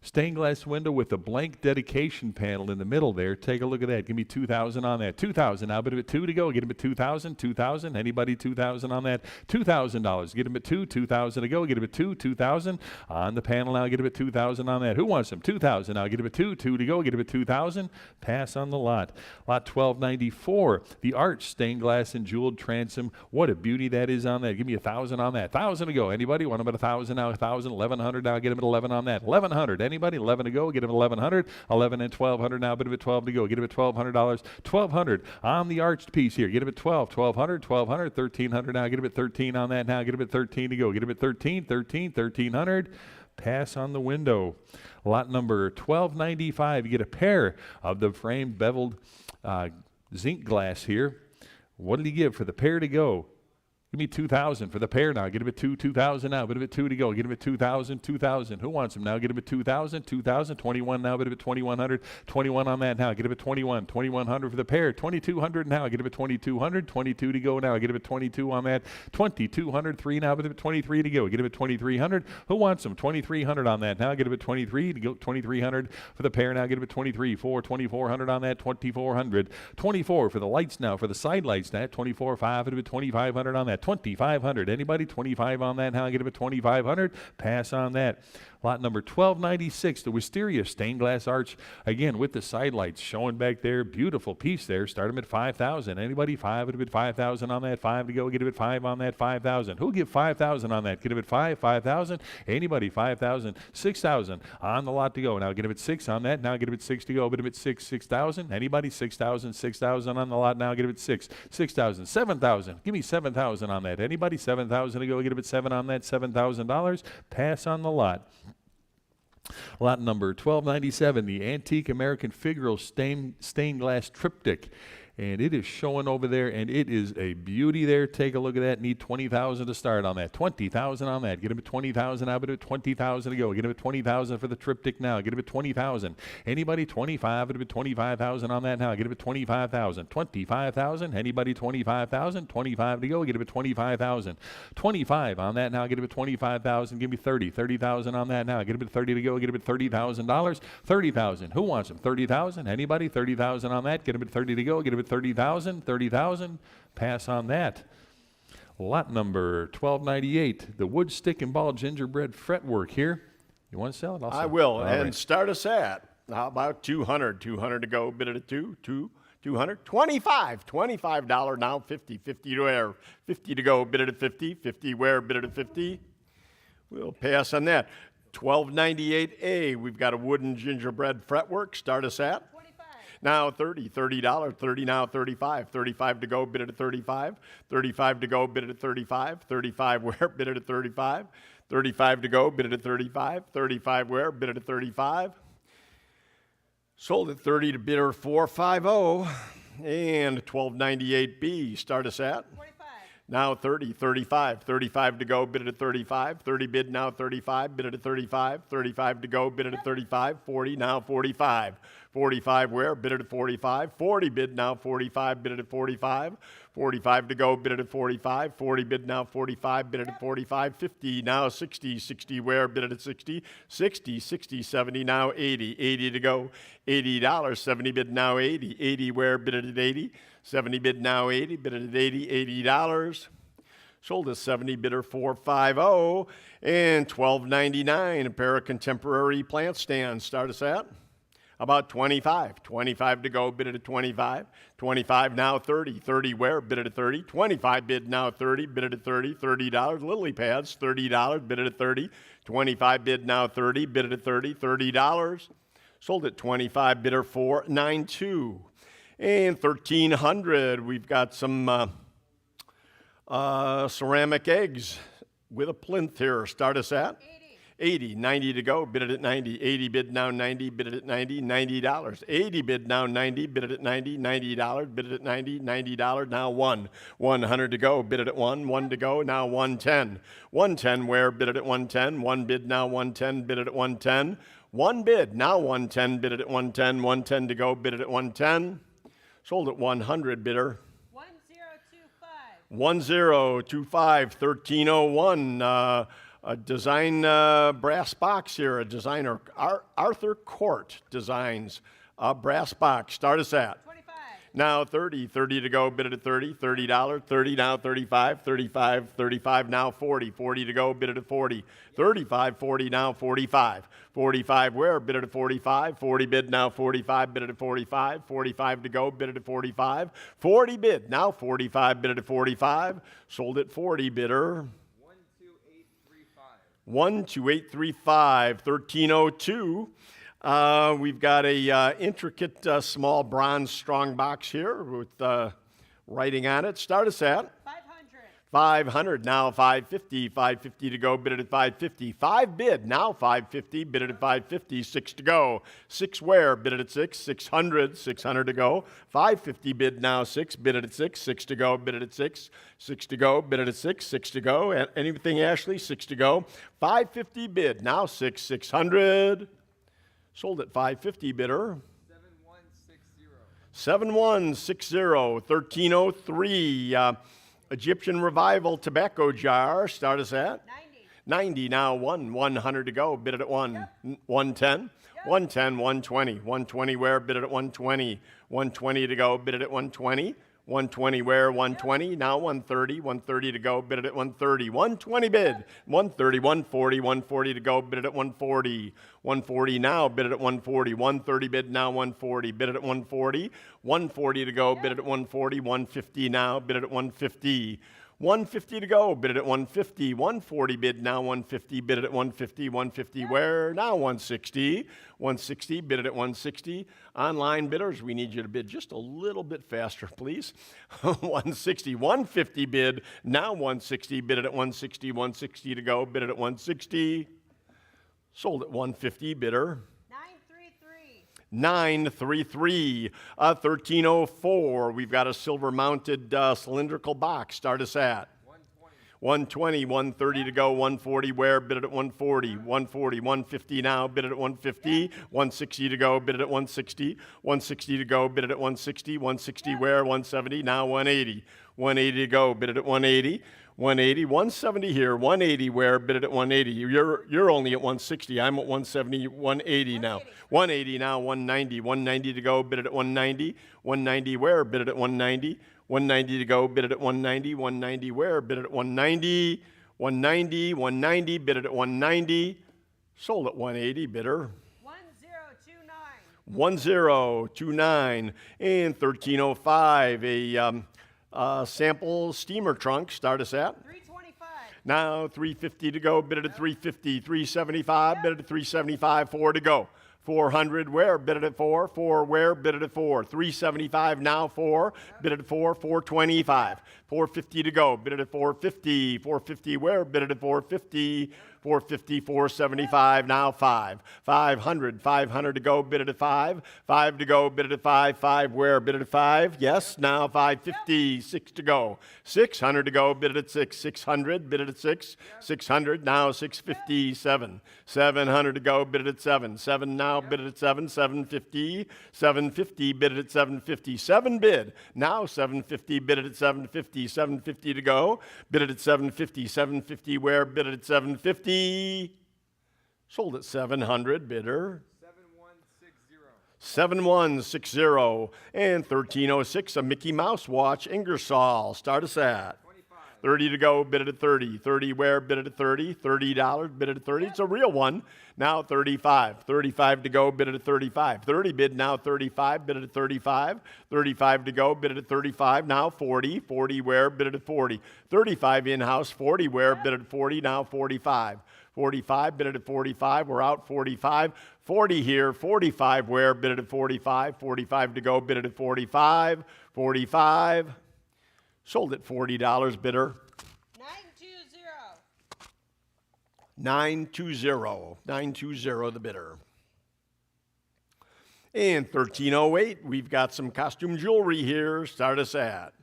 Stained glass window with a blank dedication panel in the middle there. Take a look at that. Give me 2,000 on that. 2,000 now. Bid him at 2 to go. Get him at 2,000. 2,000. Anybody? 2,000 on that. $2,000. Get him at 2. 2,000 to go. Get him at 2. 2,000 on the panel now. Get him at 2,000 on that. Who wants him? 2,000 now. Get him at 2. 2 to go. Get him at 2,000. Pass on the lot. Lot 1294. The arch stained glass and jeweled transom. What a beauty that is on that. Give me 1,000 on that. 1,000 to go. Anybody? Want him at 1,000 now. 1,000. 1,100 now. Get him at 11 on that. 1,100. Anybody? 11 to go. Get him at 1,100. 11 and 1,200 now. Bid him at 12 to go. Get him at $1,200. 1,200 on the arched piece here. Get him at 12. 1,200. 1,200. 1,300 now. Get him at 13 on that now. Get him at 13 to go. Get him at 13. 13. 1,300. Pass on the window. Lot number 1295. You get a pair of the framed beveled zinc glass here. What did he give for the pair to go? Give me 2,000 for the pair now. Get him at 2,000 now. Get him at 2 to go. Get him at 2,000, 2,000. Who wants him now? Get him at 2,000, 2,000, 21 now. Get him at 2,100, 21 on that now. Get him at 21, 2,100 for the pair. 2,200 now. Get him at 2,200, 22 to go now. Get him at 22 on that. 2,200, 3 now. Get him at 23 to go. Get him at 2,300. Who wants him? 2,300 on that now. Get him at 23 to go. 2,300 for the pair now. Get him at 23, 4, 2,400 on that. 2,400, 24 for the lights now. For the side lights now. 24, 5. Get him at 2,500 on that. 2,500. Anybody? 25 on that now. Get him at 2,500. Pass on that. Lot number 1296, the Wisteria stained glass arch, again with the side lights showing back there. Beautiful piece there. Start them at 5,000. Anybody? 5 would have been 5,000 on that. 5 to go. Get it at 5 on that. 5,000. Who'll give 5,000 on that? Get it at 5. 5,000. Anybody? 5,000. 6,000 on the lot to go. Now get it at 6 on that. Now get it at 6 to go. Bid it at 6. 6,000. Anybody? 6,000. 6,000 on the lot. Now get it at 6. 6,000. 7,000. Give me 7,000 on that. Anybody? 7,000 to go. Get it at 7 on that. $7,000. Pass on the lot. Lot number 1297, the Antique American Figural stained glass triptych. And it is showing over there, and it is a beauty there. Take a look at that. Need 20,000 to start on that. 20,000 on that. Get him at 20,000. Now, but at 20,000 to go. Get him at 20,000 for the triptych now. Get him at 20,000. Anybody? 25. Get him at 25,000 on that now. Get him at 25,000. 25,000. Anybody? 25,000. 25 to go. Get him at 25,000. 25 on that now. Get him at 25,000. Give me 30. 30,000 on that now. Get him at 30 to go. Get him at $30,000. 30,000. Who wants him? 30,000. Anybody? 30,000 on that. Get him at 30 to go. Get him at 30,000, 30,000, pass on that. Lot number 1298, the wood stick and ball gingerbread fretwork here. You want to sell it? I'll sell I it. will, All and right. start us at, how about 200? 200 to go, bid it at 200. 25, $25 now, 50 to where, 50 to go, bid it at 50, 50 where, bid it at 50. We'll pass on that. 1298A, we've got a wooden gingerbread fretwork, start us at. Now $30, $30 now 35, 35 to go, bid it at 35, 35 to go, bid it at 35, 35 where, bid it at 35, 35 to go, bid it at 35, 35 where, bid it at 35. Sold at 30 to bidder 450, and 1298B, start us at. Now 30, 35, 35 to go, bid it at 35, 30 bid now 35, bid it at 35, 35 to go, bid it at 35, 40 now 45, 45 where, bid it at 45, 40 bid now 45, bid it at 45, 45 to go, bid it at 45, 40 bid now 45, bid it at 45, 50 now 60, 60 where, bid it at 60, 60, 60, 70 now 80, 80 to go, $80, 70 bid now 80, 80 where, bid it at 80, 70 bid now 80, bid it at 80, $80. Sold at 70, bidder 450, and $12.99, a pair of contemporary plant stands. Start us at about 25. 25 to go, bid it at 25. 25 now 30. 30 where, bid it at 30. 25 bid now 30, bid it at 30. $30. Lily pads, $30, bid it at 30. 25 bid now 30, bid it at 30. $30. Sold at 25, bidder 492. And 1,300, we've got some ceramic eggs with a plinth here. Start us at 80. 90 to go, bid it at 90. 80 bid now 90, bid it at 90, $90. 80 bid now 90, bid it at 90, $90, bid it at 90, $90, now 1. 100 to go, bid it at 1. 1 to go, now 110. 110 where, bid it at 110. 1 bid now 110, bid it at 110. 1 bid, now 110, bid it at 110. 110 to go, bid it at 110. Sold at 100, bidder. 1025, 1301. A design brass box here. A designer, Arthur Court Designs. Brass box. Start us at. 25. Now 30. 30 to go. Bid it at 30. $30. 30 now 35. 35. 35 now 40. 40 to go. Bid it at 40. 35. 40 now 45. 45 where? Bid it at 45. 40 bid now 45. Bid it at 45. 45 to go. Bid it at 45. 40 bid now 45. Bid it at 45. Sold at 40, bidder. 12835, 1302. We've got a intricate small bronze strong box here with writing on it. Start us at 500. Now 550. 550 to go. Bid it at 550. 5 bid. Now 550. Bid it at 550. 6 to go. 6 where? Bid it at 6. 600. 600 to go. 550 bid. Now 6. Bid it at 6. 6 to go. Bid it at 6. 6 to go. Bid it at 6. 6 to go. Anything, Ashley? 6 to go. 550 bid. Now 6. 600. Sold at 550, bidder. 7160. 1303. Egyptian Revival tobacco jar. Start us at 90 now 100 to go. Bid it at 1. 110. 110, 120. 120 where? Bid it at 120. 120 to go. Bid it at 120. 120 where? 120. Now 130. 130 to go. Bid it at 130. 120 bid. 130. 140. 140 to go. Bid it at 140. 140 now. Bid it at 140. 130 bid now. 140. Bid it at 140. 140 to go. Bid it at 140. 150 now. Bid it at 150. 150 to go, bid it at 150, 140 bid, now 150, bid it at 150, 150 where? Now 160, 160, bid it at 160. Online bidders, we need you to bid just a little bit faster, please. 160, 150 bid, now 160, bid it at 160, 160 to go, bid it at 160. Sold at 150, bidder. 933, 1304. We've got a silver mounted cylindrical box. Start us at 120, 130 to go, 140 where? Bid it at 140, 140, 150 now, bid it at 150, 160 to go, bid it at 160, 160 to go, bid it at 160, 160 where? 170, now 180, 180 to go, bid it at 180, 180, 170 here, 180 where? Bid it at 180. You're only at 160. I'm at 170, 180 now. 180 now, 190, 190 to go, bid it at 190. 190 where? Bid it at 190. 190 to go, bid it at 190. 190 where? Bid it at 190. 190, 190, bid it at 190. Sold at 180, bidder. 1029. And 1305, a sample steamer trunk. Start us at 325. now 350 to go, bid it at 350, 375, bid it at 375, 4 to go. 400 where? Bid it at 4. 4 where? Bid it at 4. 375 now 4. Bid it at 4. 425. 450 to go. Bid it at 450. 450 where? Bid it at 450. 450, 475 now 5. 500. 500 to go. Bid it at 5. 5 to go. Bid it at 5. 5 where? Bid it at 5. Yes. Now 550. 6 to go. 600 to go. Bid it at 6. 600. Bid it at 6. 600 now 650. 7. 700 to go. Bid it at 7. 7 now. Bid it at 7. 750. 750. Bid it at 750. 7 bid. Now 750. Bid it at 750. 750 to go. Bid it at 750. 750 where? Bid it at 750. Sold at 700. Bidder. 7160. And 1306. A Mickey Mouse watch. Ingersoll. Start us at 30 to go, bid it at 30. 30 where? Bid it at 30. $30, bid it at 30. It's a real one. Now 35. 35 to go, bid it at 35. 30 bid, now 35, bid it at 35. 35 to go, bid it at 35. Now 40. 40 where? Bid it at 40. 35 in-house. 40 where? Bid it at 40. Now 45. 45, bid it at 45. We're out 45. 40 here. 45 where? Bid it at 45. 45 to go, bid it at 45. 45. Sold at $40, bidder. 920. 920, the bidder. And 1308, we've got some costume jewelry here. Start us at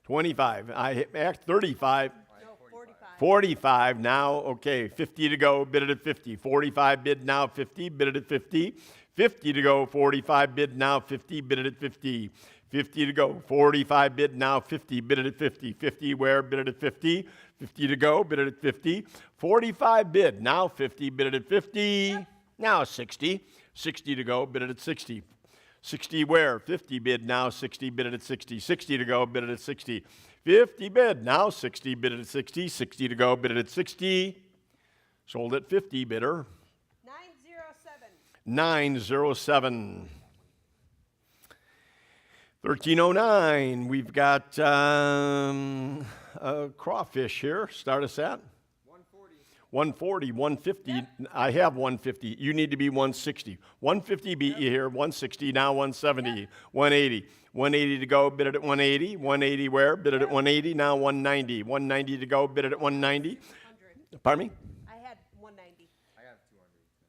25. I act 35. No, 45. 45 now. Okay, 50 to go. Bid it at 50. 45 bid now 50. Bid it at 50. 50 to go. 45 bid now 50. Bid it at 50. 50 to go. 45 bid now 50. Bid it at 50. 50 where? Bid it at 50. 50 to go. Bid it at 50. 45 bid now 50. Bid it at 50. Now 60. 60 to go. Bid it at 60. 60 where? 50 bid now 60. Bid it at 60. 60 to go. Bid it at 60. 50 bid now 60. Bid it at 60. 60 to go. Bid it at 60. Sold at 50, bidder. 907. 907. 1309, we've got a crawfish here. Start us at 140, 150. I have 150. You need to be 160. 150 beat you here. 160, now 170. 180. 180 to go, bid it at 180. 180 where? Bid it at 180, now 190. 190 to go, bid it at 190. 100. Pardon me? I had 190.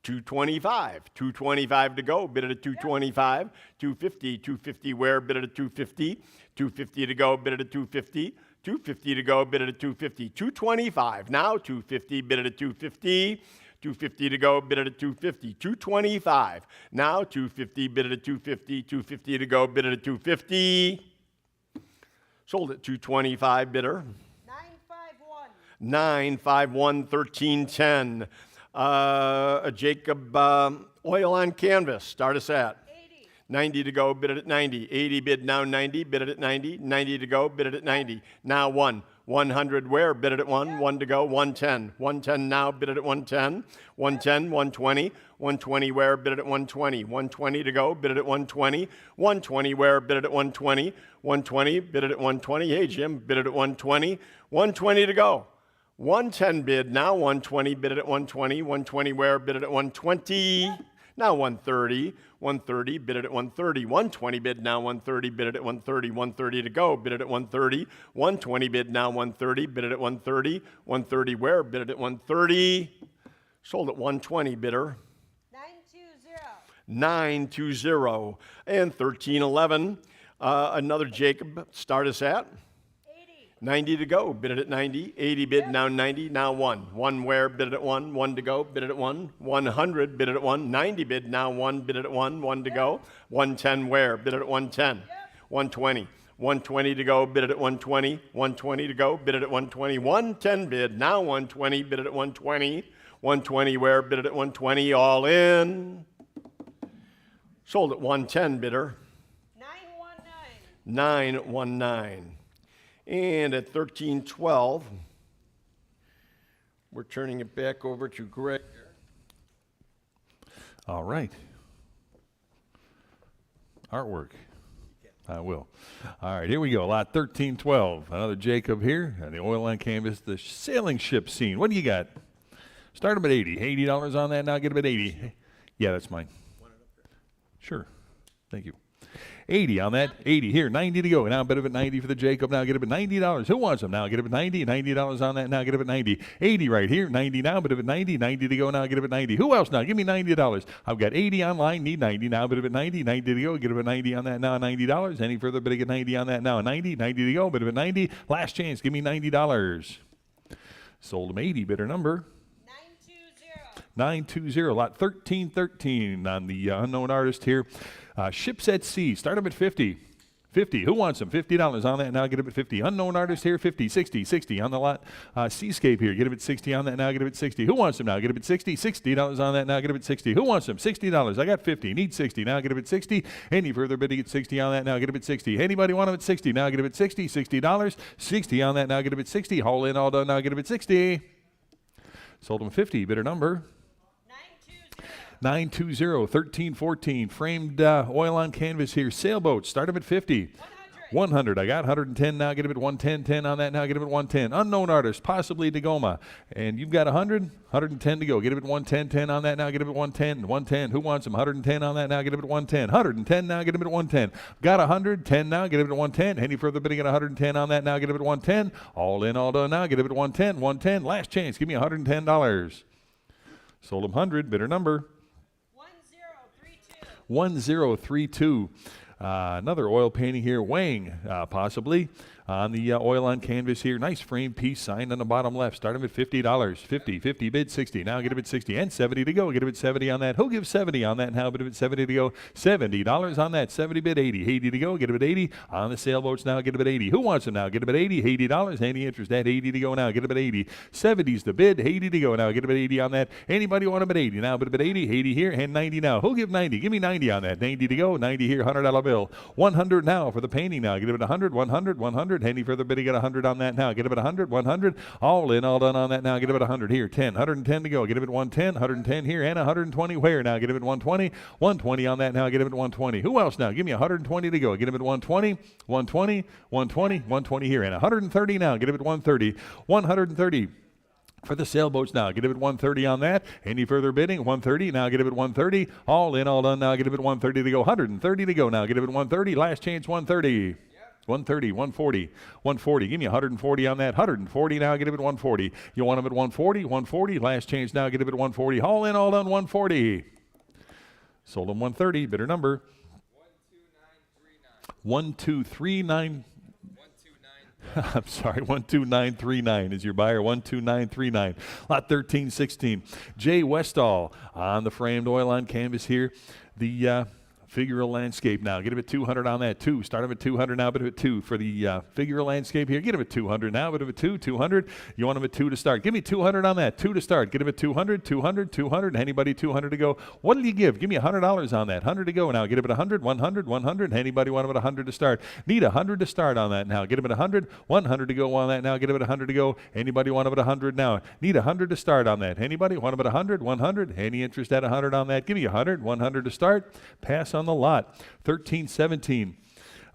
225. 225 to go. Bid it at 225. 250. 250 where? Bid it at 250. 250 to go. Bid it at 250. 250 to go. Bid it at 250. 225. Now 250. Bid it at 250. 250 to go. Bid it at 250. 225. Now 250. Bid it at 250. 250 to go. Bid it at 250. Sold at 225. Bidder. 951. 951. 1310. A Jacob oil on canvas. Start us at 80. 90 to go, bid it at 90. 80 bid now 90, bid it at 90. 90 to go, bid it at 90. Now 1. 100 where? Bid it at 1. 1 to go, 110. 110 now, bid it at 110. 110, 120. 120 where? Bid it at 120. 120 to go, bid it at 120. 120 where? Bid it at 120. 120, bid it at 120. Hey, Jim, bid it at 120. 120 to go. 110 bid now, 120 bid it at 120. 120 where? Bid it at 120. Now 130. 130 bid it at 130. 120 bid now, 130 bid it at 130. 130 to go, bid it at 130. 120 bid now, 130 bid it at 130. 130 where? Bid it at 130. Sold at 120 bidder. 920. And 1311. Another Jacob, start us at 90 to go, bid it at 90. 80 bid now 90, now 1. 1 where? Bid it at 1. 1 to go, bid it at 1. 100 bid it at 1. 90 bid now 1, bid it at 1. 1 to go. 110 where? Bid it at 110. 120. 120 to go, bid it at 120. 120 to go, bid it at 120. 110 bid now 120, bid it at 120. 120 where? Bid it at 120. All in. Sold at 110 bidder. 919. And at 1312, we're turning it back over to Greg. All right. Artwork. I will. All right, here we go. Lot 1312. Another Jacob here. And the oil on canvas, the sailing ship scene. What do you got? Start them at 80. $80 on that now. Get them at 80. Yeah, that's mine. Sure. Thank you. 80 on that. 80 here. 90 to go. Now bid it at 90 for the Jacob. Now get it at $90. Who wants them? Now get it at 90. $90 on that. Now get it at 90. 80 right here. 90 now. Bid it at 90. 90 to go. Now get it at 90. Who else now? Give me $90. I've got 80 online. Need 90 now. Bid it at 90. 90 to go. Get it at 90 on that now. $90. Any further? Bid it at 90 on that now. 90. 90 to go. Bid it at 90. Last chance. Give me $90. Sold them 80. Bidder number 920. Lot 1313 on the unknown artist here. Ships at sea. Start them at 50. 50. Who wants them? $50 on that. Now get them at 50. Unknown artist here. 50, 60, 60 on the lot. Seascape here. Get them at 60 on that. Now get them at 60. Who wants them? Now get them at 60. $60 on that. Now get them at 60. Who wants them? $60. I got 50. Need 60. Now get them at 60. Any further bidding at 60 on that. Now get them at 60. Anybody want them at 60? Now get them at 60. $60. 60 on that. Now get them at 60. Haul in, all done. Now get them at 60. Sold them 50. Bidder number 920. 1314. Framed oil on canvas here. Sailboat. Start them at 50. 100. I got 110. Now get them at 110. 10 on that. Now get them at 110. Unknown artist. Possibly Dagoma. And you've got 100. 110 to go. Get them at 110. 10 on that. Now get them at 110. 110. Who wants them? 110 on that. Now get them at 110. 110. Now get them at 110. Got 100. 10 now. Get them at 110. Any further bidding at 110 on that. Now get them at 110. All in, all done. Now get them at 110. 110. Last chance. Give me $110. Sold them 100. Bidder number 1032. Another oil painting here, Wang, possibly, on the oil on canvas here. Nice frame piece signed on the bottom left. Start them at $50. 50 bid 60. Now get them at 60 and 70 to go. Get them at 70 on that. Who gives 70 on that? Now bid them at 70 to go. $70 on that. 70 bid 80. 80 to go. Get them at 80 on the sailboats. Now get them at 80. Who wants them now? Get them at 80. $80. Any interest at 80 to go now? Get them at 80. 70's the bid. 80 to go now. Get them at 80 on that. Anybody want them at 80 now? Bid them at 80. 80 here and 90 now. Who give 90? Give me 90 on that. 90 to go. 90 here. $100 bill. 100 now for the painting now. Get them at 100. 100. 100. Any further bidding at 100 on that now. Get them at 100. 100. All in, all done on that now. Get them at 100 here. 10. 110 to go. Get them at 110. 110 here and 120 where now? Get them at 120. 120 on that now. Get them at 120. Who else now? Give me 120 to go. Get them at 120. 120. 120. 120 here and 130 now. Get them at 130. 130. For the sailboats now. Get him at 130 on that. Any further bidding? 130. Now get him at 130. All in, all done. Now get him at 130 to go. 130 to go. Now get him at 130. Last chance, 130. 130, 140, 140. Give me 140 on that. 140 now. Get him at 140. You want him at 140? 140. Last chance now. Get him at 140. All in, all done. 140. Sold him 130. Bidder number 1239. I'm sorry, 12939 is your buyer, 12939. Lot 1316. Jay Westall on the framed oil on canvas here. The Figural landscape now. Get him at 200 on that. 2. Start him at 200 now, bit of at 2 for the figural landscape here. Get him at 200 now, bit of a 2. 200. You want him at 2 to start. Give me 200 on that. 2 to start. Get him at 200, 200, 200. Anybody 200 to go? What did you give? Give me $100 on that. 100 to go now. Get him at 100, 100, 100. Anybody want him at 100 to start? Need 100 to start on that now. Get him at 100, 100 to go on that now. Get him at 100 to go. Anybody want him at 100 now? Need 100 to start on that. Anybody want him at 100, 100? Any interest at 100 on that? Give me 100, 100 to start. Pass on the lot. 1317.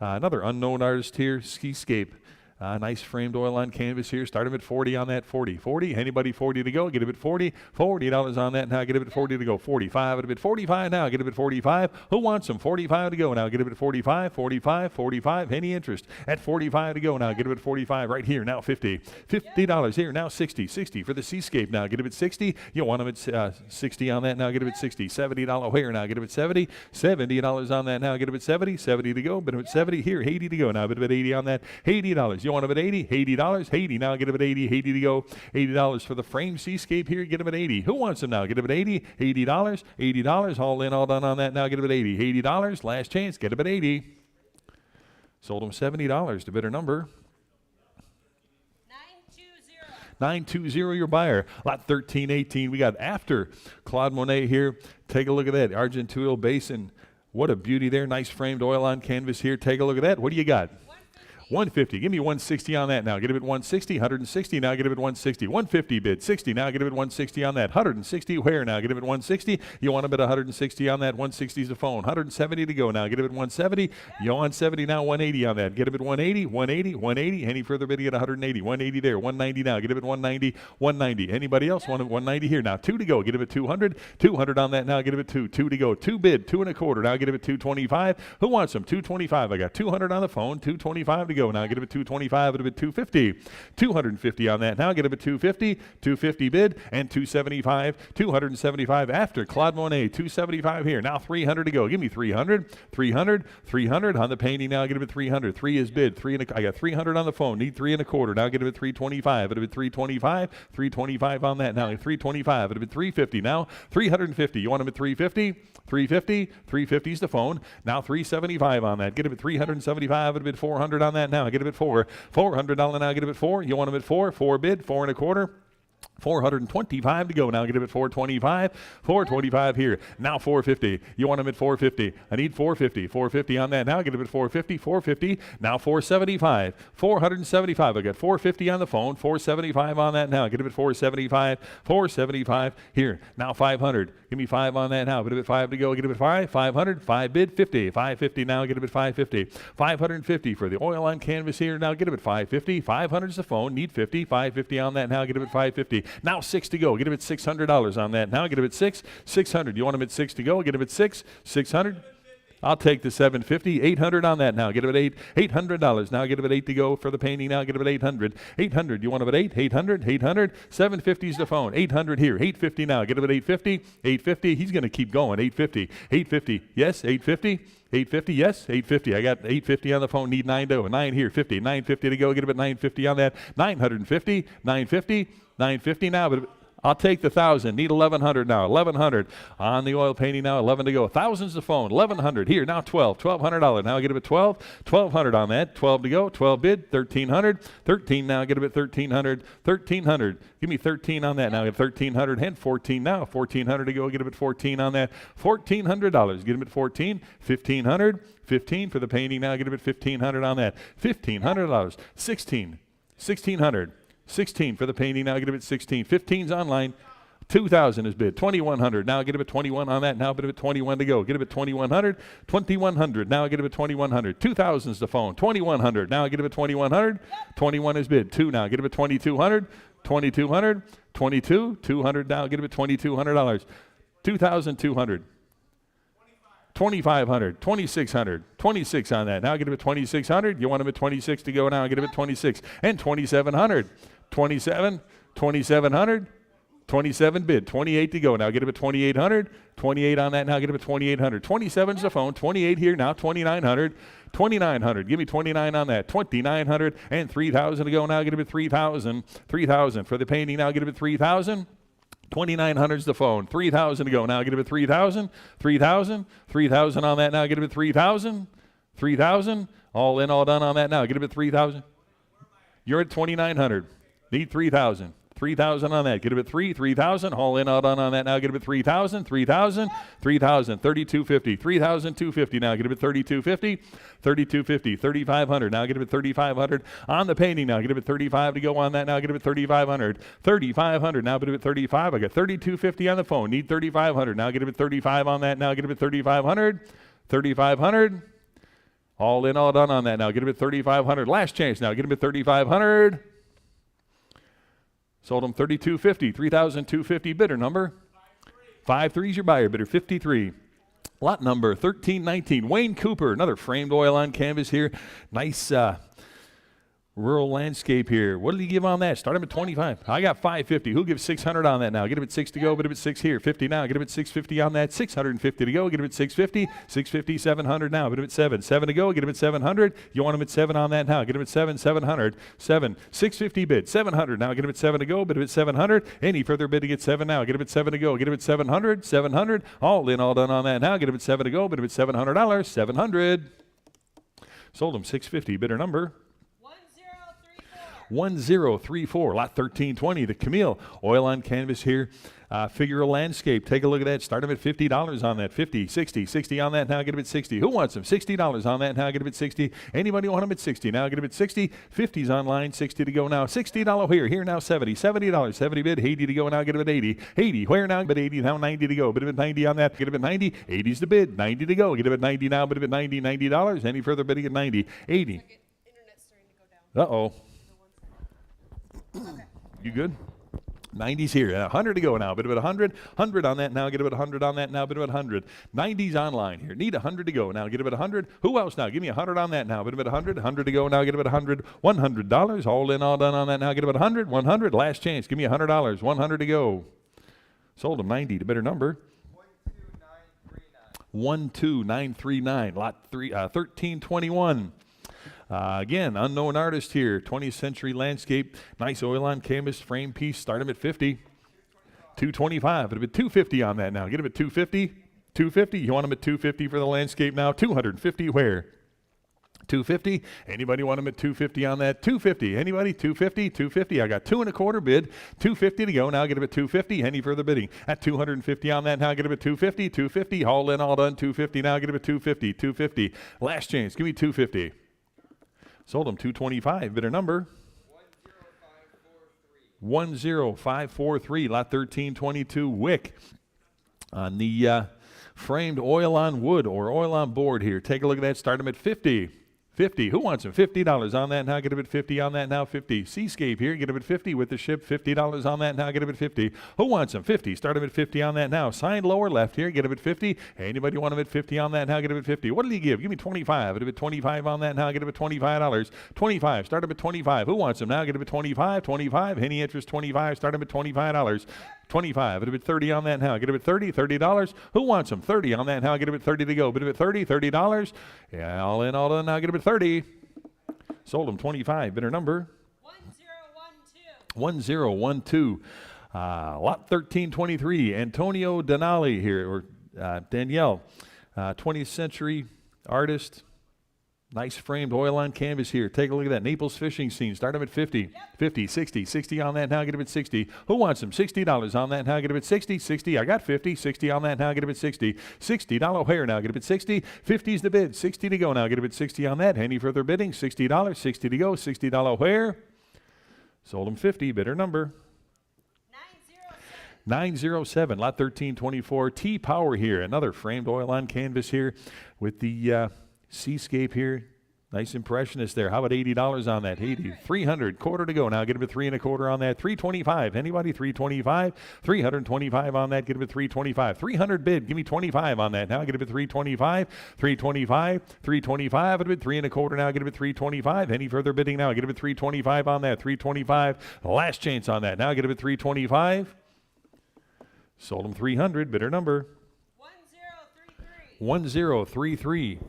Another unknown artist here, Skiscape. Nice framed oil on canvas here. Start him at 40 on that. 40. 40. Anybody 40 to go? Get him at 40. $40 on that now. Get him at 40 to go. 45. Get him at 45 now. Get him at 45. Who wants him? 45 to go now. Get him at 45. 45. 45. Any interest? At 45 to go now. Get him at 45 right here now. 50. $50 here now. 60. 60 for the Seascape now. Get him at 60. You want him at 60 on that now. Get him at 60. $70 here now. Get him at 70. $70 on that now. Get him at 70. 70 to go. Get him at 70 here. 80 to go now. Get him at 80 on that. $80. You want him at 80? $80. 80 now. Get him at 80. 80 to go. $80 for the frame Seascape here. Get him at 80. Who wants him now? Get him at 80. $80. $80. All in, all done on that now. Get him at 80. $80. Last chance. Get him at 80. Sold him $70. The bidder number. 920 your buyer. Lot 1318. We got after Claude Monet here. Take a look at that. Argenteuil Basin. What a beauty there. Nice framed oil on canvas here. Take a look at that. What do you got? 150. Give me 160 on that now. Get him at 160. 160 now. Get him at 160. 150 bid. 60 now. Get him at 160 on that. 160 where now? Get him at 160. You want him at 160 on that. 160 is the phone. 170 to go now. Get him at 170. You want 70 now. 180 on that. Get him at 180. 180. 180. Any further bidding at 180. 180 there. 190 now. Get him at 190. 190. Anybody else want him at 190 here now? 2 to go. Get him at 200. 200 on that now. Get him at 2. 2 to go. 2 bid. 2 and a quarter. Now get him at 225. Who wants him? 225. I got 200 on the phone. 225 to go now. Get him at 225. Get him at 250. 250 on that now. Get him at 250. 250 bid and 275. 275 after Claude Monet. 275 here. Now 300 to go. Give me 300. 300. 300 on the painting now. Get him at 300. 3 is bid. I got 300 on the phone. Need 3 and a quarter. Now get him at 325. Get him at 325. 325 on that now. 325. Get him at 350 now. 350. You want him at 350? 350. 350 is the phone. Now 375 on that. Get him at 375. Get him at 400 on that now. Get him at 4. $400 now. Get him at 4. You want him at 4? 4 bid. 4 and a quarter. 425 to go now. Get him at 425. 425 here. Now 450. You want him at 450. I need 450. 450 on that now. Get him at 450. 450. Now 475. 475. I got 450 on the phone. 475 on that now. Get him at 475. 475 here. Now 500. Give me 5 on that now. Get him at 5 to go. Get him at 5. 500. 5 bid. 50. 550 now. Get him at 550. 550 for the oil on canvas here. Now get him at 550. 500 is the phone. Need 50. 550 on that now. Get him at 550. Now 6 to go. Get him at $600 on that. Now get him at 6. 600. You want him at 6 to go? Get him at 6. 600. I'll take the 750. 800 on that now. Get him at 8. $800. Now get him at 8 to go for the painting. Now get him at 800. 800. You want him at 8? 800. 800. 750 is the phone. 800 here. 850 now. Get him at 850. 850. He's going to keep going. 850. 850. Yes. 850. 850, yes, 850. I got 850 on the phone. Need 9 to go. 9 here, 50. 950 to go. Get him at 950 on that. 950, 950, 950 now. But I'll take the 1,000. Need 1,100 now. 1,100 on the oil painting now. 11 to go. 1,000's the phone. 1,100 here. Now 12. $1,200. Now get him at 12. 1,200 on that. 12 to go. 12 bid. 1,300. 13 now. Get him at 1,300. 1,300. Give me 13 on that now. Get 1,300 and 14 now. 1,400 to go. Get him at 14 on that. $1,400. Get him at 14. 1,500. 15 for the painting now. Get him at 1,500 on that. $1,500. 16. 1,600. 16 for the painting now. Get him at 16. 15's online. 2,000 is bid. 2,100. Now get him at 21 on that. Now get him at 21 to go. Get him at 2,100. 2,100. Now get him at 2,100. 2,000's the phone. 2,100. Now get him at 2,100. 21 is bid. 2 now. Get him at 2,200. 2,200. 22. 200 now. Get him at $2,200. 2,200. 2,500, 2,600, 26 on that. Now get him at 2,600. You want him at 26 to go now. Get him at 26 and 2,700. 27, 2,700, 27 bid. 28 to go now. Get him at 2,800. 28 on that now. Get him at 2,800. 27's the phone. 28 here now. 2,900. 2,900. Give me 29 on that. 2,900 and 3,000 to go now. Get him at 3,000. 3,000 for the painting now. Get him at 3,000. $2,900's the phone. 3,000 to go. Now get it at 3,000. 3,000. 3,000 on that. Now get it at 3,000. 3,000. All in, all done on that now. Get it at 3,000. You're at 2,900. Need 3,000. 3,000 on that. Get it at 3,000. All in, all done on that now. Get it at 3,000. 3,000. 3,000. 3,250. 3,250 now. Get it at 3,250. 3,250. 3,500. Now get it at 3,500 on the painting now. Get it at 35 to go on that now. Get it at 3,500. 3,500. Now get it at 35. I got 3,250 on the phone. Need 3,500. Now get it at 35 on that now. Get it at 3,500. 3,500. All in, all done on that now. Get it at 3,500. Last chance now. Get it at 3,500. Sold them 3,250. 3,250 bidder number. 5-3 is your buyer bidder. 53. Lot number 1319. Wayne Cooper. Another framed oil on canvas here. Nice rural landscape here. What did he give on that? Start him at 25. I got 550. Who gives 600 on that now? Get him at 6 to go. Bid him at 6 here. 50 now. Get him at 650 on that. 650 to go. Get him at 650. 650. 700 now. Bid him at 7. 7 to go. Get him at 700. You want him at 7 on that now. Get him at 7. 700. 7. 650 bid. 700 now. Get him at 7 to go. Bid him at 700. Any further bid to get 7 now. Get him at 7 to go. Get him at 700. 700. All in, all done on that now. Get him at 7 to go. Bid him at $700. 700. Sold him 650. Bidder number 1034. Lot 1320. The Camille oil on canvas here. Figure a landscape. Take a look at that. Start them at $50 on that. 50, 60, 60 on that. Now get them at 60. Who wants them? $60 on that. Now get them at 60. Anybody want them at 60? Now get them at 60. 50's online. 60 to go now. $60 here. Here now 70. $70. 70 bid. 80 to go now. Get them at 80. 80. Where now? But 80 now. 90 to go. Bid them at 90 on that. Get them at 90. 80's the bid. 90 to go. Get them at 90 now. Bid them at 90. $90. Any further bidding at 90. 80. Internet's starting to go down. Uh-oh. You good? 90's here. 100 to go now. Bid about 100. 100 on that now. Get about 100 on that now. Bid about 100. 90's online here. Need 100 to go now. Get about 100. Who else now? Give me 100 on that now. Bid about 100. 100 to go now. Get about 100. $100. All in, all done on that now. Get about 100. 100. Last chance. Give me $100. 100 to go. Sold them 90 to bidder number 12939. Lot 1321. Again, unknown artist here. 20th century landscape. Nice oil on canvas frame piece. Start him at 50. 225. It'll be 250 on that now. Get him at 250. 250. You want him at 250 for the landscape now? 250 where? 250. Anybody want him at 250 on that? 250. Anybody? 250. 250. I got 2 1/4 bid. 250 to go now. Get him at 250. Any further bidding? At 250 on that now. Get him at 250. 250. All in, all done. 250 now. Get him at 250. 250. Last chance. Give me 250. Sold them 225. Bidder number 10543. Lot 1322. Wick on the framed oil on wood or oil on board here. Take a look at that. Start them at 50. 50. Who wants them? $50 on that now. Get them at 50 on that now. 50. Seascape here. Get them at 50 with the ship. $50 on that now. Get them at 50. Who wants them? 50. Start them at 50 on that now. Signed lower left here. Get them at 50. Anybody want them at 50 on that now? Get them at 50. What did he give? Give me 25. Get them at 25 on that now. Get them at $25. 25. Start them at 25. Who wants them now? Get them at 25. 25. Any interest? 25. Start them at $25. 25. Bid him at 30 on that now. Get him at 30. $30. Who wants them? 30 on that now. Get him at 30 to go. Bid him at 30. $30. Yeah, all in, all done now. Get him at 30. Sold him 25. Bidder number 1012. Lot 1323. Antonio Donley here, or Danielle. 20th century artist. Nice framed oil on canvas here. Take a look at that. Naples fishing scene. Start them at 50. Yep. 50, 60. 60 on that now. Get them at 60. Who wants them? $60 on that now. Get them at 60. 60. I got 50. 60 on that now. Get them at 60. $60 hair now. Get them at 60. 50's the bid. 60 to go now. Get them at 60 on that. Any further bidding? $60. 60 to go. $60 hair. Sold them 50. Bidder number 907. Lot 1324. T-Power here. Another framed oil on canvas here with the seascape here. Nice impressionist there. How about $80 on that? 80. 300. Quarter to go now. Get him at 3 1/4 on that. 325. Anybody? 325. 325 on that. Get him at 325. 300 bid. Give me 25 on that now. Get him at 325. 325. 325. Get him at 3 1/4 now. Get him at 325. Any further bidding now? Get him at 325 on that. 325. Last chance on that. Now get him at 325. Sold him 300. Bidder number 1033.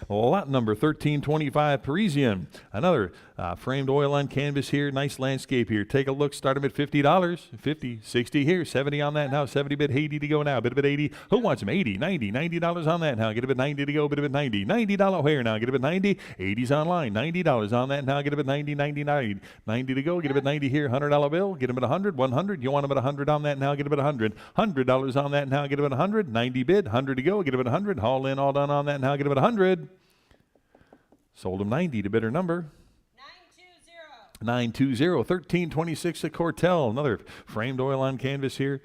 Lot number 1325, Parisian. Another framed oil on canvas here. Nice landscape here. Take a look. Start them at $50. 50, 60 here. 70 on that now. 70 bid, 80 to go now. Bid of it 80. Who wants them? 80, 90, $90 on that now. Get a bit 90 to go. Bid of it 90. $90 where now? Get a bit 90. 80's online. $90 on that now. Get a bit 90, 99. 90 to go. Get a bit 90 here. $100 bill. Get them at 100. 100. You want them at 100 on that now. Get a bit 100. $100 on that now. Get a bit 100. 90 bid. 100 to go. Get a bit 100. All in, all done on that now. Get a bit 100. Sold them 90 to bidder number 920. 1326 at Cortel. Another framed oil on canvas here.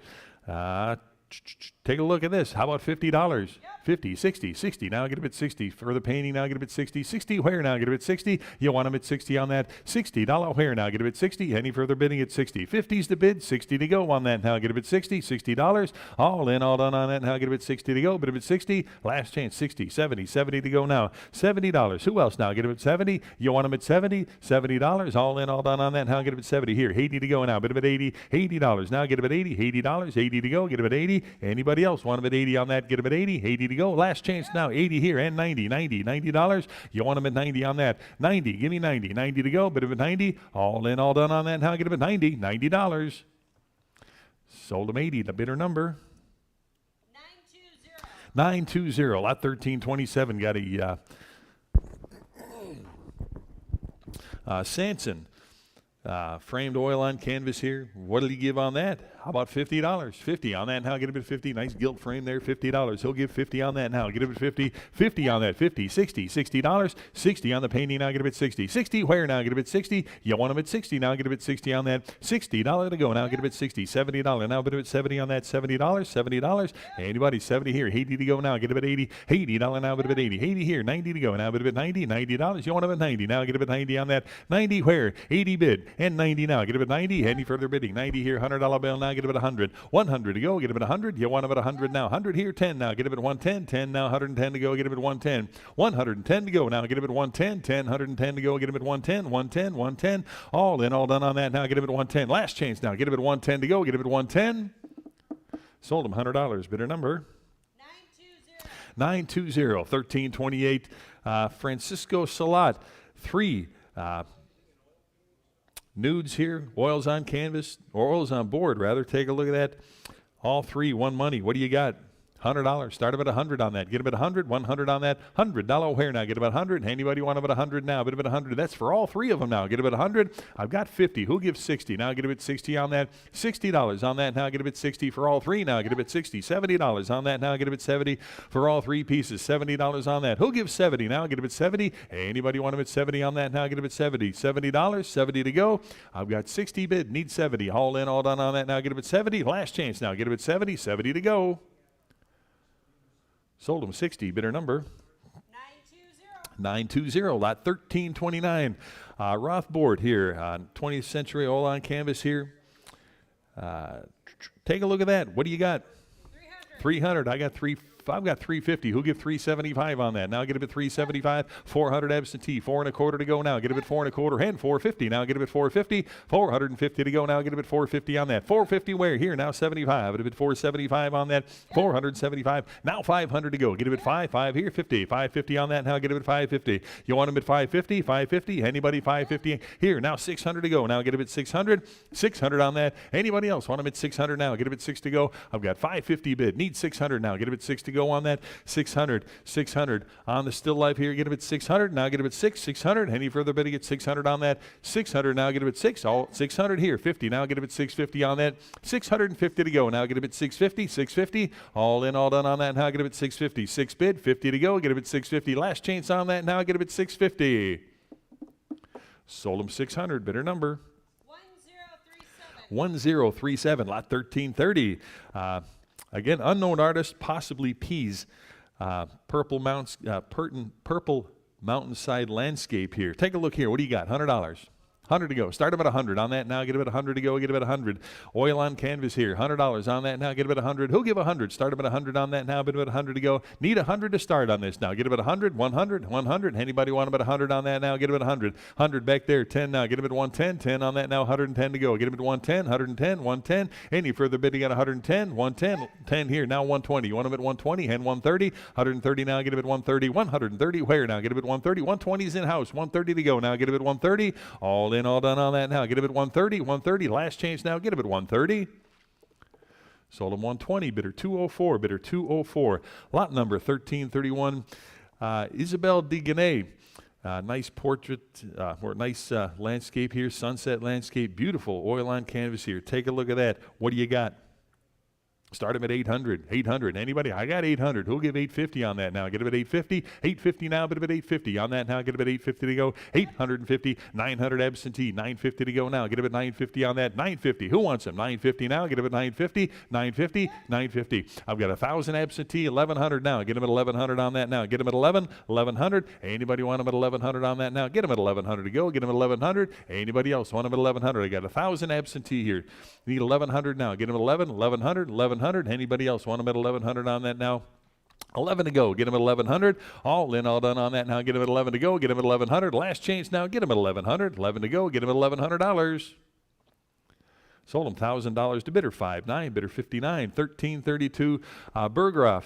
Take a look at this. How about $50? 50, 60, 60. Now get a bit 60. Further painting, now get a bit 60. 60 where now? Get a bit 60. You want them at 60 on that. $60 where now? Get a bit 60. Any further bidding at 60. 50's the bid. 60 to go on that. Now get a bit 60. $60. All in, all done on that. Now get a bit 60 to go. Bit of it 60. Last chance. 60, 70, 70 to go now. $70. Who else now? Get a bit 70. You want them at 70. $70. All in, all done on that. Now get a bit 70 here. 80 to go now. Bit of it 80. $80. Now get a bit 80. $80. 80 to go. Get a bit 80. Anybody else want them at 80 on that? Get them at 80. 80 to go. Last chance now. 80 here and 90. $90. You want them at 90 on that. 90. Give me 90. 90 to go. Bit of it 90. All in, all done on that. Now get them at 90. $90. Sold them 80. The bidder number 920. Lot 1327. Got a Sanson. Framed oil on canvas here. What did he give on that? How about $50? 50 on that now. Get him at 50. Nice gilt frame there. $50. He'll give 50 on that now. Get him at 50. 50 on that. 50. 60. $60. 60 on the painting now. Get him at 60. 60 where now? Get him at 60. You want him at 60 now. Get him at 60 on that. $60 to go now. Get him at 60. $70 now. Get him at 70 on that. $70. $70. Anybody? 70 here. 80 to go now. Get him at 80. $80 now. Get him at 80. 80 here. 90 to go now. Get him at 90. $90. You want him at 90 now. Get him at 90 on that. 90 where? 80 bid and 90 now. Get him at 90. Any further bidding? 90 here. $100 bill now. Get him at 100. 100 to go. Get him at 100. You want him at 100 now. 100 here. 10 now. Get him at 110. 10 now. 110 to go. Get him at 110. 110 to go now. Get him at 110. 10. 110 to go. Get him at 110. 110. 110. All in, all done on that now. Get him at 110. Last chance now. Get him at 110 to go. Get him at 110. Sold him $100. Bidder number 920. 1328. Francisco Salat. 3. Nudes here, oils on canvas, or oils on board, rather. Take a look at that. All 3, one money. What do you got? $100. Start him at 100 on that. Get him at 100. 100 on that. $100 where now? Get him at 100. Anybody want him at 100 now? Get him at 100. That's for all 3 of them now. Get him at 100. I've got 50. Who gives 60? Now get him at 60 on that. $60 on that. Now get him at 60 for all 3 now. Get him at 60. $70 on that. Now get him at 70 for all 3 pieces. $70 on that. Who gives 70 now? Get him at 70. Anybody want him at 70 on that now? Get him at 70. $70. 70 to go. I've got 60 bid. Need 70. All in, all done on that. Now get him at 70. Last chance now. Get him at 70. 70 to go. Sold him 60. Bidder number 920. Lot 1329. Roth board here. 20th century oil on canvas here. Take a look at that. What do you got? 300. I've got 350. Who give 375 on that? Now get him at 375. 400 absentee. 4 1/4 to go now. Get him at 4 1/4 and 450. Now get him at 450. 450 to go now. Get him at 450 on that. 450 where? Here now 75. Get him at 475 on that. 475. Now 500 to go. Get him at 5 here. 50. 550 on that. Now get him at 550. You want him at 550? 550. Anybody? 550 here. Now 600 to go. Now get him at 600. 600 on that. Anybody else want him at 600 now? Get him at 6 to go. I've got 550 bid. Need 600 now. Get him at 6 to go on that. 600 on the still life here. Get him at 600. Now get him at 600. Any further bidding at 600 on that. 600 now. Get him at 6. All 600 here. 50 now. Get him at 650 on that. 650 to go. Now get him at 650. 650. All in, all done on that. Now get him at 650. 6 bid. 50 to go. Get him at 650. Last chance on that. Now get him at 650. Sold him 600. Bidder number 1037. Lot 1330. Again, unknown artist, possibly Peas. Purple mountainside landscape here. Take a look here. What do you got? $100. 100 to go. Start them at 100 on that now. Get them at 100 to go. Get them at 100. Oil on canvas here. $100 on that now. Get them at 100. Who'll give 100? Start them at 100 on that now. Get them at 100 to go. Need 100 to start on this now. Get them at 100. 100. 100. Anybody want them at 100 on that now? Get them at 100. 100 back there. 10 now. Get them at 110. 10 on that now. 110 to go. Get them at 110. 110. 110. Any further bidding at 110? 110. 10 here. Now 120. You want them at 120? Hand 130. 130 now. Get them at 130. 130. Where now? Get them at 130. 120 is in house. 130 to go now. Get them at 130. All in, all done on that now. Get him at 130, 130. Last change now. Get him at 130. Sold him 120. Bidder 204. Bidder 204. Lot number 1331. Isabel DeGanay. Nice portrait, or nice landscape here. Sunset landscape. Beautiful oil on canvas here. Take a look at that. What do you got? Start him at 800. 800. Anybody? I got 800. Who'll give 850 on that now? Get him at 850. 850 now, but him at 850 on that now. Get him at 850 to go. 850. 900 absentee. 950 to go now. Get him at 950 on that. 950. Who wants him? 950 now. Get him at 950. 950. 950. I've got 1,000 absentee. 1,100 now. Get him at 1,100 on that now. Get him at 1,100. Anybody want him at 1,100 on that now? Get him at 1,100 to go. Get him at 1,100. Anybody else want him at 1,100? I got 1,000 absentee here. Need 1,100 now. Get him at 1,100. 1,100. Anybody else want them at 1,100 on that now? 11 to go. Get them at 1,100. All in, all done on that now. Get them at 11 to go. Get them at 1,100. Last change now. Get them at 1,100. 11 to go. Get them at $1,100. Sold them $1,000 to bidder 59. Bidder 59. 1332. Berggraf.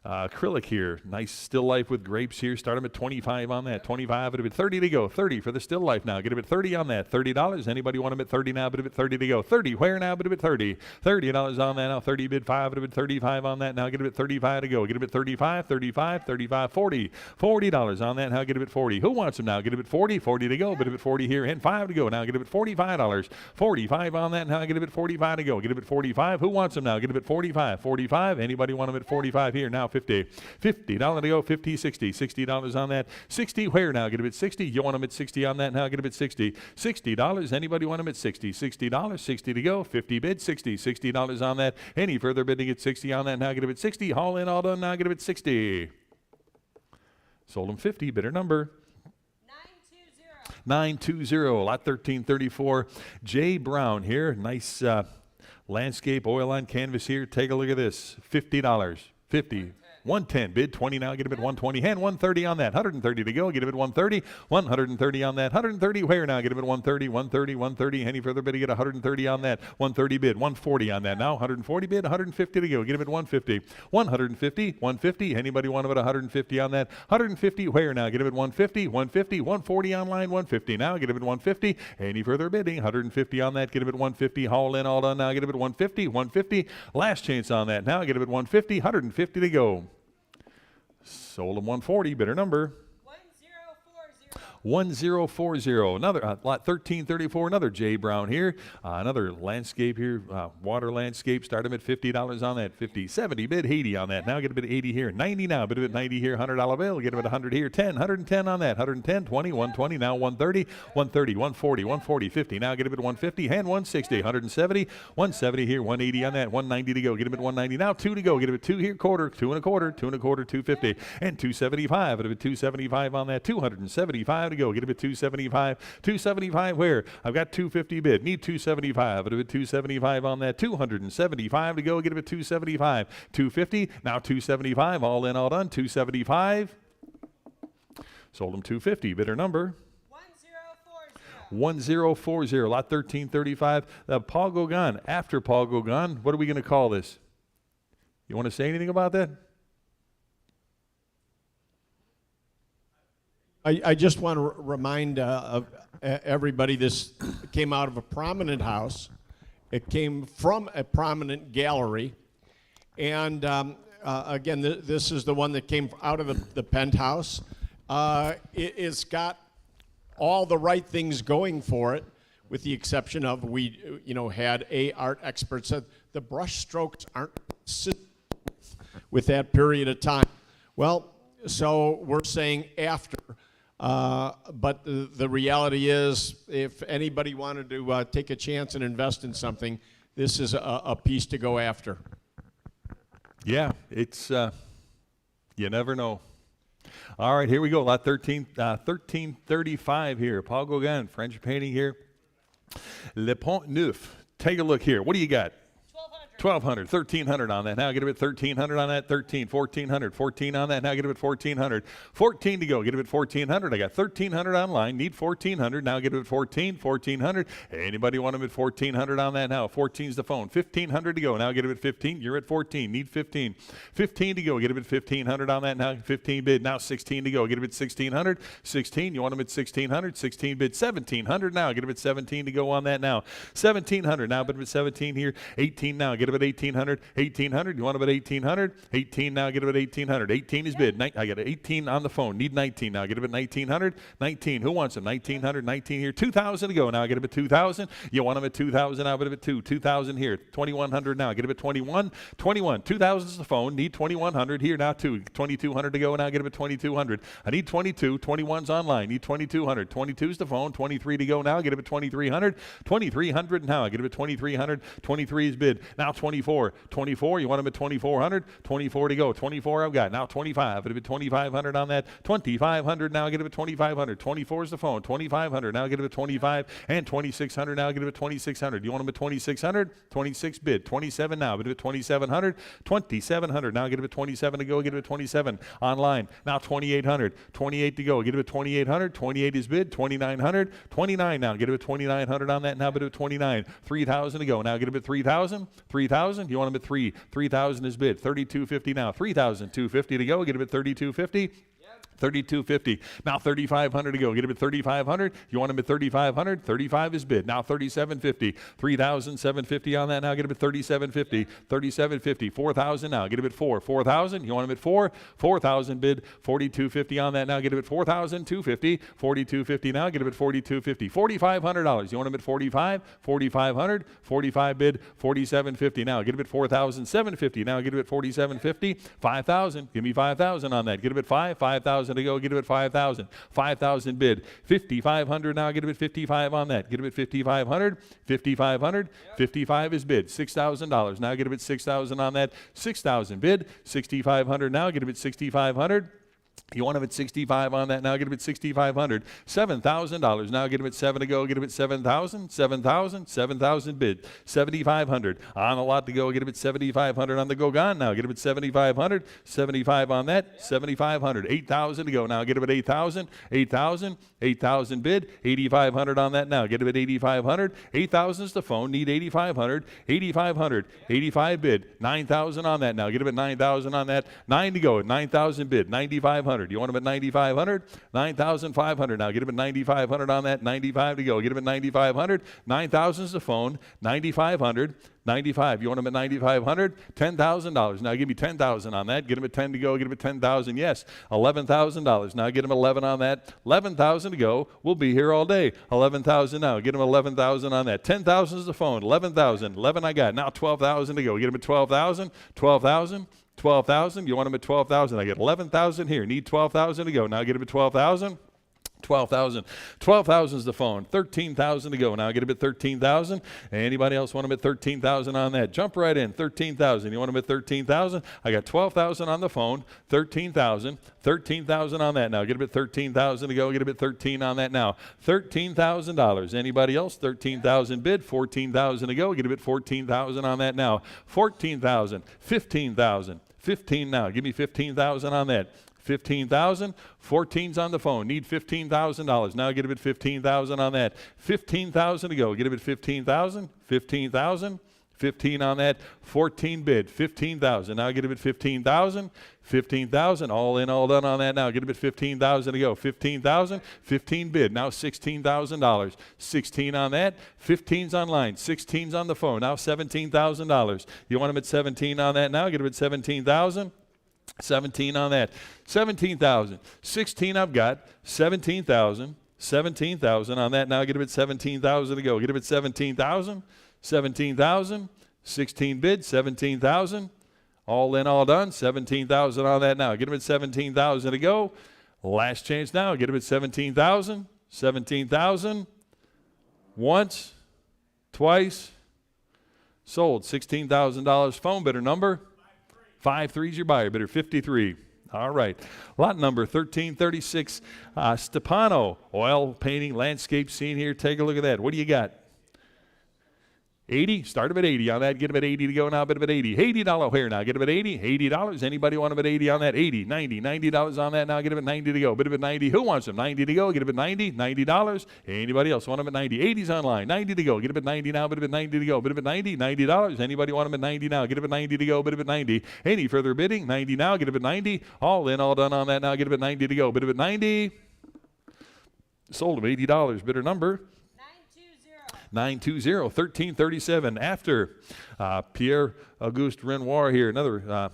Acrylic here. Nice still life with grapes here. Start them at 25 on that. 25. It'll be 30 to go. 30 for the still life now. Get them at 30 on that. $30. Anybody want them at 30 now? But at 30 to go. 30. Where now? But at 30. $30 on that now. 30 bid 5. It'll be 35 on that now. Get them at 35 to go. Get them at 35. 35. 35. 40. $40 on that now. Get them at 40. Who wants them now? Get them at 40. 40 to go. But at 40 here. And 5 to go. Now get them at $45. 45 on that now. Get them at 45 to go. Get them at 45. Who wants them now? Get them at 45. 45. Anybody want them at 45 here? Now 50. $50 to go. 50, 60. $60 on that. 60. Where now? Get them at 60. You want them at 60 on that now? Get them at 60. $60. Anybody want them at 60? $60. 60 to go. 50 bid. 60. $60 on that. Any further bidding at 60 on that now? Get them at 60. Haul in, all done now. Get them at 60. Sold them 50. Bidder number 920. Lot 1334. J. Brown here. Nice landscape oil on canvas here. Take a look at this. $50. 50. 110 bid 20 now. Get him at 120. Hand 130 on that. 130 to go. Get him at 130. 130 on that. 130 where now? Get him at 130. 130. 130. Any further bid? Get 130 on that. 130 bid. 140 on that now. 140 bid. 150 to go. Get him at 150. 150. 150. Anybody want him at 150 on that? 150 where now? Get him at 150. 150. 140 online. 150 now. Get him at 150. Any further bidding? 150 on that. Get him at 150. Haul in, all done now. Get him at 150. 150. Last chance on that now. Get him at 150. 150 to go. Sold him 140. Bidder number 1040. Another lot 1334. Another J. Brown here. Another landscape here. Water landscape. Start him at $50 on that. 50. 70 bid 80 on that. Now get a bid 80 here. 90 now. Bid at 90 here. $100 bill. Get him at 100 here. 10. 110 on that. 110. 20. 120. Now 130. 130. 140. 140. 50. Now get him at 150. Hand 160. 170. 170 here. 180 on that. 190 to go. Get him at 190. Now 2 to go. Get him at 2 here. Quarter. 2 and a quarter. 2 and a quarter. 250. And 275. Get him at 275 on that. 275 to go. Get him at 275. 275 where? I've got 250 bid. Need 275. Get him at 275 on that. 275 to go. Get him at 275. 250. Now 275. All in, all done. 275. Sold him 250. Bidder number 1040. Lot 1335. Paul Gauguin. After Paul Gauguin, what are we going to call this? You want to say anything about that? I just want to remind everybody this came out of a prominent house. It came from a prominent gallery. And again, this is the one that came out of the penthouse. It's got all the right things going for it, with the exception of we had art experts said the brush strokes aren't consistent with that period of time. Well, so we're saying after. But the reality is, if anybody wanted to take a chance and invest in something, this is a piece to go after. Yeah, it's, you never know. All right, here we go. Lot 1335 here. Paul Gauguin, French painting here. Le Pont Neuf. Take a look here. What do you got? 1,200, 1,300 on that. Now get it at 1,300 on that. 13, 1,400, 14 on that. Now get it at 1,400. 14 to go. Get it at 1,400. I got 1,300 online. Need 1,400. Now get it at 14, 1,400. Anybody want them at 1,400 on that now? 14's the phone. 1,500 to go. Now get it at 15. You're at 14. Need 15. 15 to go. Get it at 1,500 on that now. 15 bid. Now 16 to go. Get it at 1,600. 16. You want them at 1,600. 16 bid. 1,700 now. Get it at 17 to go on that now. 1,700 now. But at 17 here. 18 now. Get it at 1,800. 1,800. You want them at 1,800. 18 now. Get it at 1,800. 18 is bid. I got 18 on the phone. Need 19 now. Get it at 1,900. 19. Who wants them? 1,900. 19 here. 2,000 to go. Now get it at 2,000. You want them at 2,000. Now get it at 2. 2,000 here. 2,100 now. Get it at 21. 21. 2,000 is the phone. Need 2,100 here. Now 2. 2,200 to go. Now get it at 2,200. I need 22. 21's online. Need 2,200. 22 is the phone. 23 to go. Now get it at 2,300. 2,300 now. I get it at 2,300. 23 is bid. Now 24. 24. You want them at 2,400. 24 to go. 24 I've got. Now 25. Get it at 2,500 on that. 2,500 now. Get it at 2,500. 24 is the phone. 2,500 now. Get it at 25 and 2,600 now. Get it at 2,600. You want them at 2,600. 26 bid. 27 now. Get it at 2,700. 2,700 now. Get it at 27 to go. Get it at 27 online. Now 2,800. 28 to go. Get it at 2,800. 28 is bid. 2,900. 29 now. Get it at 2,900 on that now. Bid at 29. 3,000 to go. Now get it at 3,000. 3,000. You want them at 3. 3,000 is bid. 3,250 now. 3,250 to go. Get it at 3,250. 3,250. Now 3,500 to go. Get them at 3,500. You want them at 3,500. 35 is bid. Now 3,750. 3,750 on that. Now get them at 3,750. 3,750. 4,000 now. Get them at 4. 4,000. You want them at 4. 4,000 bid. 4,250 on that. Now get them at 4,250. 4,250 now. Get them at 4,250. $4,500. You want them at 45. 4,500. 45 bid. 4,750 now. Get them at 4,750. Now get them at 4,750. 5,000. Give me 5,000 on that. Get them at 5. 5,000 to go. Get it at 5,000. 5,000 bid. 5,500 now. Get it at 55 on that. Get it at 5,500. 5,500. 55 is bid. $6,000. Now get it at 6,000 on that. 6,000 bid. 6,500 now. Get it at 6,500. You want them at 65 on that now. Get them at 6,500. $7,000. Now get them at 7 to go. Get them at 7,000. 7,000. 7,000 bid. 7,500 on a lot to go. Get them at 7,500 on the go gone now. Get them at 7,500. 75 on that. 7,500. 8,000 to go now. Get them at 8,000. 8,000. 8,000 bid. 8,500 on that now. Get them at 8,500. 8,000 is the phone. Need 8,500. 8,500. 85 bid. 9,000 on that now. Get them at 9,000 on that. 9 to go. 9,000 bid. 9,500. You want them at 9,500? 9,500 now. Get them at 9,500 on that. 95 to go. Get them at 9,500. 9,000 is the phone. 9,500. 95. You want them at 9,500? $10,000. Now give me 10,000 on that. Get them at 10 to go. Get them at 10,000. Yes. $11,000. Now get them 11 on that. 11,000 to go. We'll be here all day. 11,000 now. Get them 11,000 on that. 10,000 is the phone. 11,000. 11 I got. Now 12,000 to go. Get them at 12,000. 12,000. 12,000. You want them at 12,000. I get 11,000 here. Need 12,000 to go. Now get them at 12,000. 12,000. 12,000 is the phone. 13,000 to go. Now get them at 13,000. Anybody else want them at 13,000 on that? Jump right in. 13,000. You want them at 13,000? I got 12,000 on the phone. 13,000. 13,000 on that now. Get them at 13,000 to go. Get them at 13 on that now. $13,000. Anybody else? 13,000 bid. 14,000 to go. Get them at 14,000 on that now. 14,000. 15,000. 15 now. Give me 15,000 on that. 15,000. 14's on the phone. Need $15,000. Now get him at 15,000 on that. 15,000 to go. Get him at 15,000. 15,000. 15 on that. 14 bid. 15,000. Now get him at 15,000. 15,000. All in, all done on that now. Get him at 15,000 to go. 15,000. 15 bid. Now $16,000. 16 on that. 15's online. 16's on the phone. Now $17,000. You want him at 17 on that now? Get him at 17,000. 17 on that. 17,000. 16 I've got. 17,000. 17,000 on that. Now get him at 17,000 to go. Get him at 17,000. 17,000. 16 bid. 17,000. All in, all done. 17,000 on that now. Get him at 17,000 to go. Last chance now. Get him at 17,000. 17,000. Once. Twice. Sold. $16,000. Phone bidder number. 53 is your buyer bidder. 53. All right. Lot number 1336. Stefano. Oil painting, landscape scene here. Take a look at that. What do you got? 80, start him at 80 on that, get him at 80 to go now, bid him at 80. $80 where now, get him at 80, $80. Anybody want him at 80 on that? 80, 90, $90 on that now, get him at 90 to go, bid him at 90. Who wants him? 90 to go, get him at 90, $90. Anybody else want him at 90? 80's online, 90 to go, get him at 90 now, bid him at 90 to go, bid him at 90, $90. Anybody want him at 90 now? Get him at 90 to go, bid him at 90. Any further bidding? 90 now, get him at 90. All in, all done on that now, get him at 90 to go, bid him at 90. Sold him $80, bidder number 920, 1337. After Pierre Auguste Renoir here, another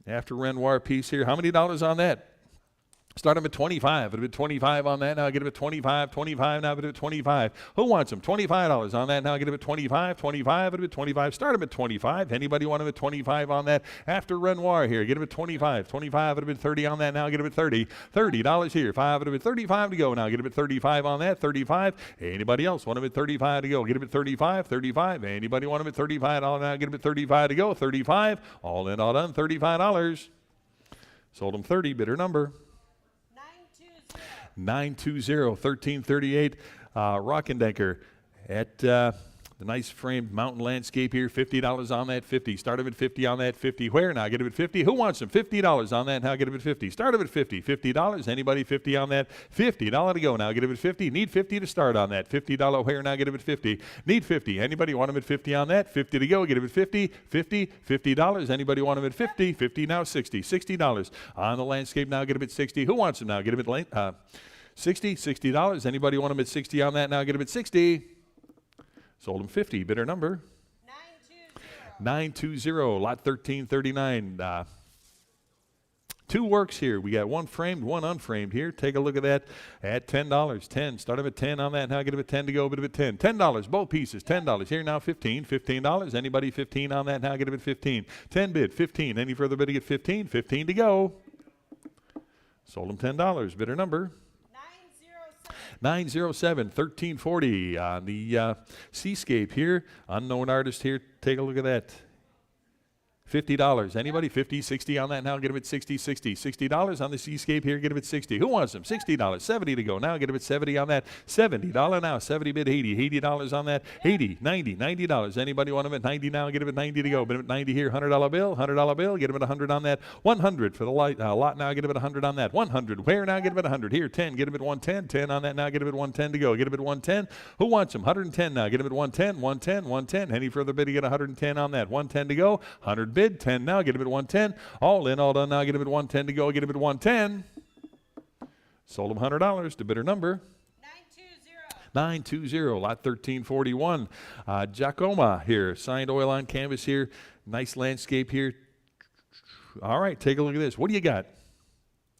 after Renoir piece here. How many dollars on that? Start him at 25. It'll be 25 on that. Now get him at 25. 25 now. Get him at 25. Who wants him? $25 on that. Now get him at 25. 25. It'll be 25. Start him at 25. Anybody want him at 25 on that? After Renoir here, get him at 25. 25. It'll be 30 on that. Now get him at 30. $30 here. 5. It'll be 35 to go. Now get him at 35 on that. 35. Anybody else want him at 35 to go? Get him at 35. 35. Anybody want him at 35? Now get him at 35 to go. 35. All in, all done. $35. Sold him 30. Bidder number 920, 1338. Rockendecker at the nice framed mountain landscape here. $50 on that. 50. Start him at 50 on that. 50. Where now? Get him at 50. Who wants him? $50 on that. Now get him at 50. Start him at 50. $50. Anybody 50 on that? $50 to go. Now get him at 50. Need 50 to start on that. $50 where now? Get him at 50. Need 50. Anybody want him at 50 on that? 50 to go. Get him at 50. 50. $50. Anybody want him at 50? 50 now. 60. $60 on the landscape. Now get him at 60. Who wants him now? Get him at 60. $60. Anybody want him at 60 on that? Now get him at 60. Sold him 50. Bidder number 920. Lot 1339. Two works here. We got one framed, one unframed here. Take a look at that at $10. 10. Start him at 10 on that. Now get him at 10 to go. Bid him at 10. $10. Both pieces. $10. Here now 15. $15. Anybody 15 on that? Now get him at 15. 10 bid. 15. Any further bidding at 15? 15 to go. Sold him $10. Bidder number 907, 1340 on the seascape here. Unknown artist here. Take a look at that. $50. Anybody? 50, 60 on that now. Get him at 60, 60. $60 on the seascape here. Get him at 60. Who wants him? $60. 70 to go. Now get him at 70 on that. $70 now. 70 bid 80. $80 on that. 80, 90, $90. Anybody want him at 90 now? Get him at 90 to go. Bid him at 90 here. $100 bill. $100 bill. Get him at 100 on that. 100 for the lot now. Get him at 100 on that. 100. Where now? Get him at 100. Here, 10. Get him at 110. 10 on that now. Get him at 110 to go. Get him at 110. Who wants him? 110 now. Get him at 110. 110. 110. Any further bid? You get 110 on that. 110 to go. 100 bid. 10 now. Get him at 110. All in, all done now. Get him at 110 to go. Get him at 110. Sold him $100 to bidder number 920. Lot 1341. Giacomo here. Signed oil on canvas here. Nice landscape here. All right, take a look at this. What do you got?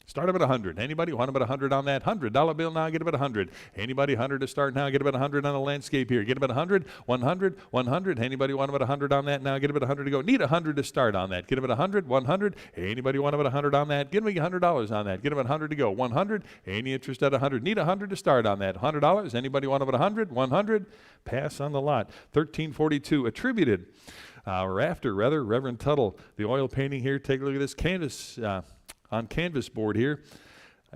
Start him at 100. Anybody want him at 100 on that? $100 bill now, get him at 100. Anybody 100 to start now, get him at 100 on the landscape here. Get him at 100, 100, 100. Anybody want him at 100 on that now, get him at 100 to go. Need 100 to start on that. Get him at 100, 100. Anybody want him at 100 on that? Give me $100 on that. Get him at 100 to go. 100. Any interest at 100? Need 100 to start on that. $100. Anybody want him at 100? 100. Pass on the lot. 1342 attributed. Reverend Tuttle, the oil painting here. Take a look at this canvas. On canvas board here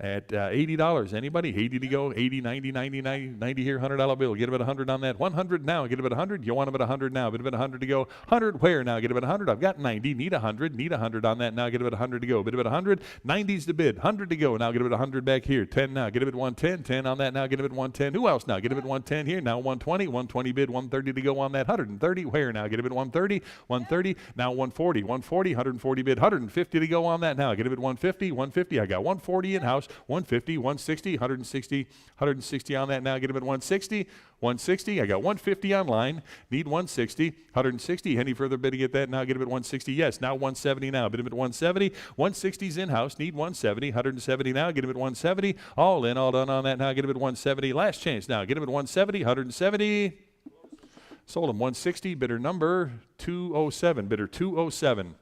at $80. Anybody? 80 to go. 80, 90, 90, 90, 90 here. $100 bill. Get him at 100 on that. 100 now. Get him at 100. You want him at 100 now. Bid him at 100 to go. 100 where now? Get him at 100. I've got 90. Need 100. Need 100 on that now. Get him at 100 to go. Bid him at 100. 90's the bid. 100 to go. Now get him at 100 back here. 10 now. Get him at 110. 10 on that now. Get him at 110. Who else now? Get him at 110 here. Now 120. 120 bid. 130 to go on that. 130 where now? Get him at 130. 130. Now 140. 140. 140 bid. 150 to go on that now. Get him at 150. 150. I got 140 in house. 150. 160, 160, 160 on that now. Get him at 160, 160. I got 150 online. Need 160, 160. Any further bidding at that now? Get him at 160. Yes, now 170 now. Bid him at 170. 160's in house. Need 170, 170 now. Get him at 170. All in, all done on that now. Get him at 170. Last chance now. Get him at 170, 170. Sold him 160. Bidder number 207. Bidder 207.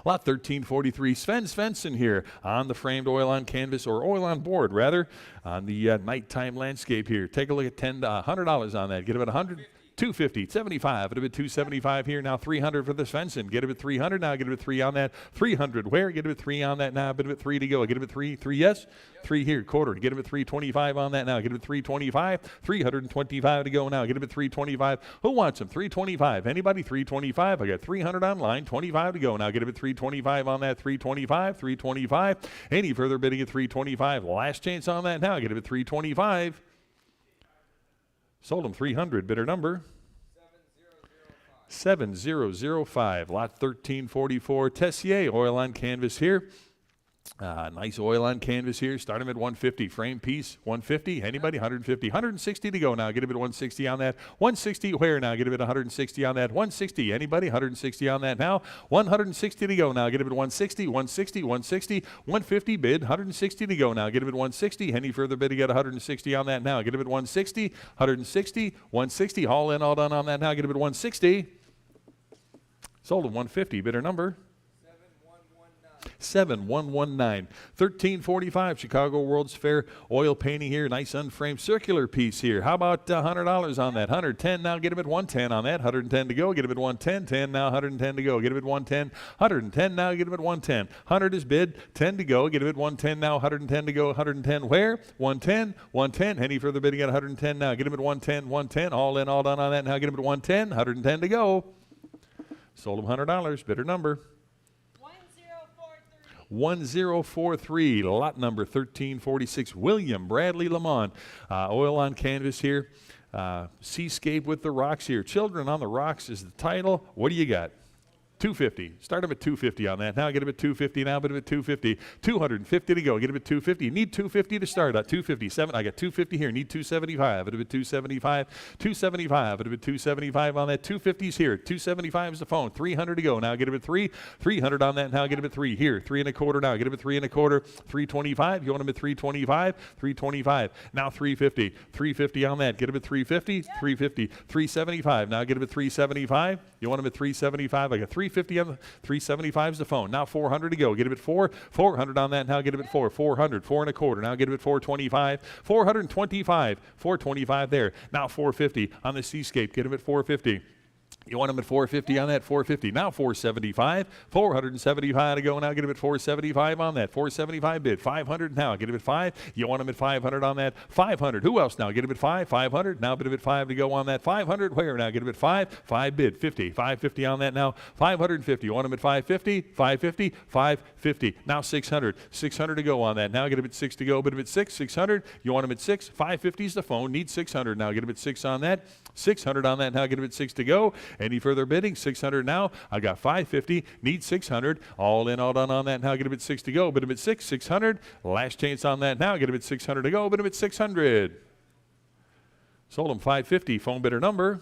Lot 1343, Sven Svensson here on the framed oil on canvas, or oil on board rather, on the nighttime landscape here. Take a look at $100 on that. Get him at 100. 250, 75, it'll be 275 here. Now 300 for the Svensson. Get him at 300 now. Get him at 3 on that. 300 where? Get him at 3 on that now. Get him at 3 to go. Get him at 3. 3 yes? 3 here. Quarter. Get him at 325 on that now. Get him at 325. 325 to go now. Get him at 325. Who wants him? 325. Anybody? 325. I got 300 online. 25 to go now. Get him at 325 on that. 325. 325. Any further bidding at 325? Last chance on that now. Get him at 325. Sold him 300. Bidder number 7005. Lot 1344. Tessier oil on canvas here. Nice oil on canvas here. Start him at 150. Frame piece 150. Anybody? 150. 160 to go now. Get him at 160 on that. 160 where now? Get him at 160 on that. 160. Anybody? 160 on that now. 160 to go now. Get him at 160. 160. 160. 150 bid. 160 to go now. Get him at 160. Any further bid? You got 160 on that now. Get him at 160. 160. 160. All in, all done on that now. Get him at 160. Sold him 150. Bidder number 7119. 1345 Chicago World's Fair oil painting here. Nice unframed circular piece here. How about $100 on that? 110 now. Get him at 110 on that. 110 to go. Get him at 110. 10 now. 110 to go. Get him at 110. 110 now. Get him at 110. 100 is bid. 10 to go. Get him at 110 now. 110 to go. 110 where? 110. 110. Any further bidding at 110 now. Get him at 110. 110. All in, all done on that now. Get him at 110. 110 to go. Sold him $100. Bidder number 1043. Lot number 1346. William Bradley Lamont. Oil on canvas here. Seascape with the rocks here. Children on the Rocks is the title. What do you got? 250. Start him at 250 on that. Now get him at 250 now, but him at 250. 250 to go. Get him at 250. Need 250 to start at 257. I got 250 here. Need 275. It'll be 275. 275. It'll be 275 on that. 250's here. 275 is the phone. 300 to go. Now get him at 3. 300 on that. Now get him at 3. Here. 3 1/4 now. Get him at 3 1/4. 325. You want him at 325? 325. Now 350. 350 on that. Get him at 350. 350. 375. Now get him at 375. You want him at 375? I got 350 on the 375 is the phone. Now 400 to go. Get him at 4. 400 on that. Now get him at 4. 400. 4 1/4. Now get him at 425. 425. 425 there. Now 450 on the Seascape. Get him at 450. You want him at 450 on that? 450. Now 475. 475 to go. Now get him at 475 on that. 475 bid. 500 now. Get him at 5. You want him at 500 on that? 500. Who else now? Get him at 5. 500. Now bid him at 5 to go on that. 500 where now? Get him at 5. 5 bid. 50. 550 on that now. 550. You want him at 550? 550. 550. Now 600. 600 to go on that. Now get him at 6 to go. Bid him at 6. 600. You want him at 6. 550 is the phone. Need 600 now. Get him at 6 on that. 600 on that. Now get him at 6 to go. Any further bidding? 600 now. I got 550. Need 600. All in, all done on that. Now get him at 6 to go. Bid him at 6. 600. Last chance on that now. Get him at 600 to go. Bid him at 600. Sold him 550. Phone bidder number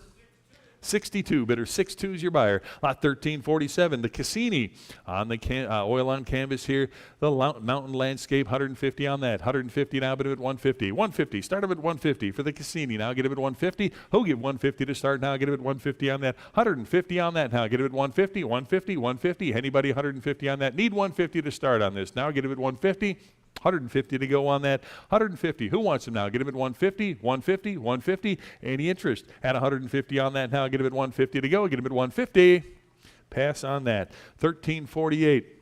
62. Bidder 62 is your buyer. Lot 1347. The Cassini on the oil on canvas here. The mountain landscape. 150 on that. 150 now. Bid him at 150. 150. Start him at 150 for the Cassini. Now get him at 150. Who'll give 150 to start now? Get him at 150 on that. 150 on that now. Get him at 150. 150. 150. Anybody 150 on that? Need 150 to start on this. Now get him at 150. 150 to go on that. 150. Who wants him now? Get him at 150. 150. 150. Any interest at 150 on that now? Get him at 150 to go. Get him at 150. Pass on that. 1348.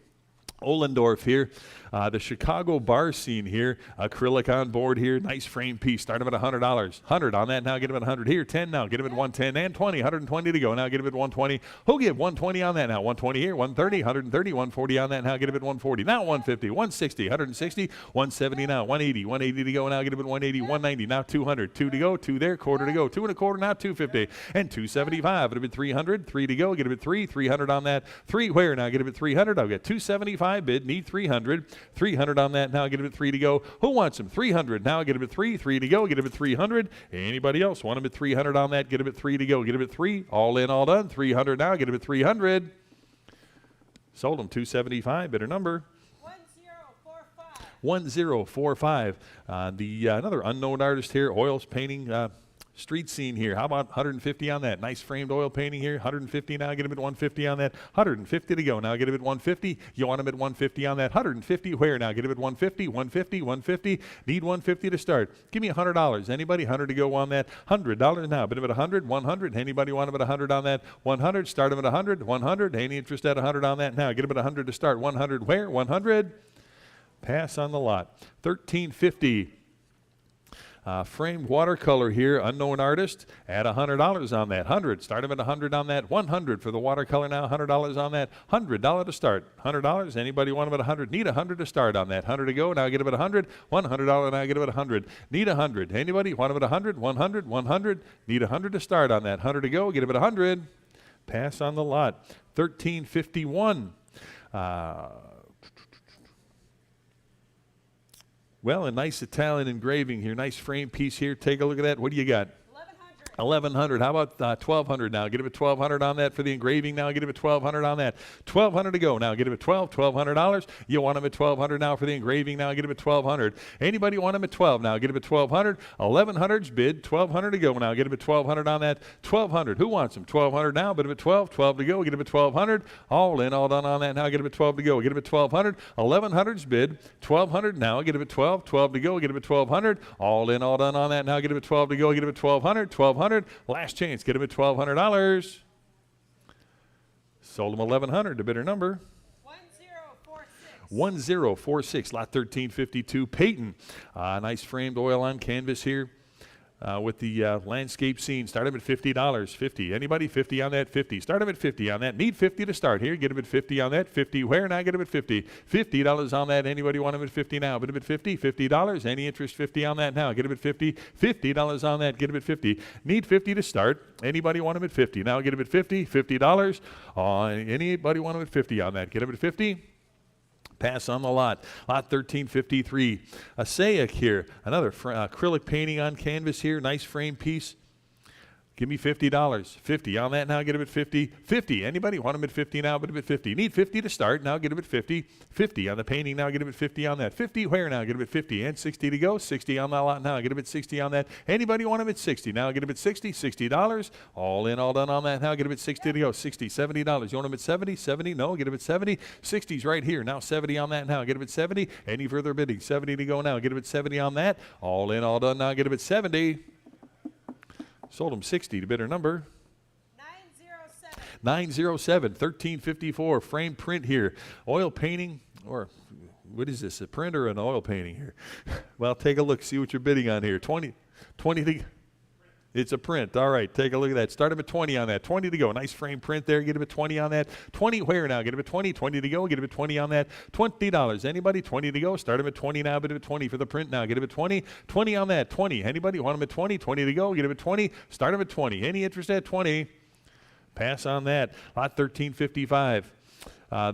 Ollendorf here. The Chicago bar scene here. Acrylic on board here. Nice frame piece. Start him at $100. 100 on that now. Get him at 100 here. 10 now. Get him at 110 and 20. 120 to go. Now get him at 120. Who'll give 120 on that now? 120 here. 130. 130. 140 on that now. Get him at 140. Now 150. 160. 160. 170 now. 180. 180 to go. Now get him at 180. 190. Now 200. 2 to go. 2 there. Quarter to go. 2 1/4. Now 250. And 275. Get him at 300. 3 to go. Get him at 3. 300 on that. 3 where now? Get him at 300. I've got 275 bid. Need 300. 300 on that now. Get him at 3 to go. Who wants him? 300 now. Get him at 3. 3 to go. Get him at 300. Anybody else want him at 300 on that? Get him at 3 to go. Get him at 3. All in, all done. 300 now. Get him at 300. Sold him 275. Bidder number 1045. 1045. Another unknown artist here. Oils painting. Street scene here. How about 150 on that? Nice framed oil painting here. 150 now. Get him at 150 on that. 150 to go. Now get him at 150. You want him at 150 on that. 150 where now? Get him at 150. 150. 150. Need 150 to start. Give me $100. Anybody? 100 to go on that. $100 now. Bid him at 100. 100. Anybody want him at 100 on that? 100. Start him at 100. 100. Any interest at 100 on that now? Get him at 100 to start. 100 where? 100. Pass on the lot. 1350. Framed watercolor here, unknown artist, add $100 on that. 100, start him at 100 on that. 100 for the watercolor now, $100 on that. $100 to start. $100, anybody want him at 100? Need 100 to start on that. 100 to go, now get him at 100. $100, now get him at 100. Need 100, anybody want him at 100? 100, 100, need 100 to start on that. 100 to go, get him at 100. Pass on the lot. 1351. Well, a nice Italian engraving here. Nice frame piece here. Take a look at that. What do you got? 1100. How about 1200 now? Get him at 1200 on that for the engraving now. Get him at 1200 on that. 1200 to go now. Get him at $1,200. You want him at 1200 now for the engraving now. Get him at 1200. Anybody want him at 12 now? Get him at 1200. 1100's bid. 1200 to go now. Get him at 1200 on that. 1200. Who wants him? 1200 now. Bid him at 12. 12 to go. Get him at 1200. All in, all done on that now. Get him at 12 to go. Get him at 1200. 1100's bid. 1200 now. Get him at 12. 12 to go. Get him at 1200. All in, all done on that now. Get him at 12 to go. Get him at 1200. 1200. Last chance. Get him at $1,200. Sold him 1100 to bidder number 1046. Lot 1352. Peyton. Nice framed oil on canvas here. With the landscape scene. Start him at $50. 50. Anybody? 50 on that? 50. Start him at 50 on that. Need 50 to start here. Get him at 50 on that. 50 where? Now get him at 50. $50 on that. Anybody want him at 50 now? Put him at 50. $50. Any interest? 50 on that now. Get him at 50. $50 on that. Get him at 50. Need 50 to start. Anybody want him at 50? Now get him at 50. $50. Anybody want him at 50 on that? Get him at 50. Pass on the lot. Lot 1353. Asaic here. Another acrylic painting on canvas here. Nice frame piece. Give me $50. 50 on that now. Get him at 50. 50. Anybody want him at 50 now? Put him at 50. Need 50 to start. Now get him at 50. 50 on the painting now. Get him at 50 on that. 50 where now? Get him at 50. And 60 to go. 60 on that lot now. Get him at 60 on that. Anybody want him at 60 now? Get him at 60. $60. All in, all done on that now. Get him at 60 to go. 60. $70. You want him at 70? 70? No. Get him at 70. 60's right here. Now 70 on that now. Get him at 70. Any further bidding? 70 to go now. Get him at 70 on that. All in, all done now. Get him at 70. Sold him 60 to bidder number 907. 1354. Frame print here. Oil painting, or what is this? A print or an oil painting here? Well, take a look. See what you're bidding on here. 20 to. It's a print. All right, take a look at that. Start him at 20 on that. 20 to go. Nice frame print there. Get him at 20 on that. 20 where now? Get him at 20. 20 to go. Get him at 20 on that. $20. Anybody? 20 to go. Start him at 20 now. Bid him at 20 for the print now. Get him at 20. 20 on that. 20. Anybody? Want him at 20. 20 to go. Get him at 20. Start him at 20. Any interest at 20? Pass on that. Lot 1355.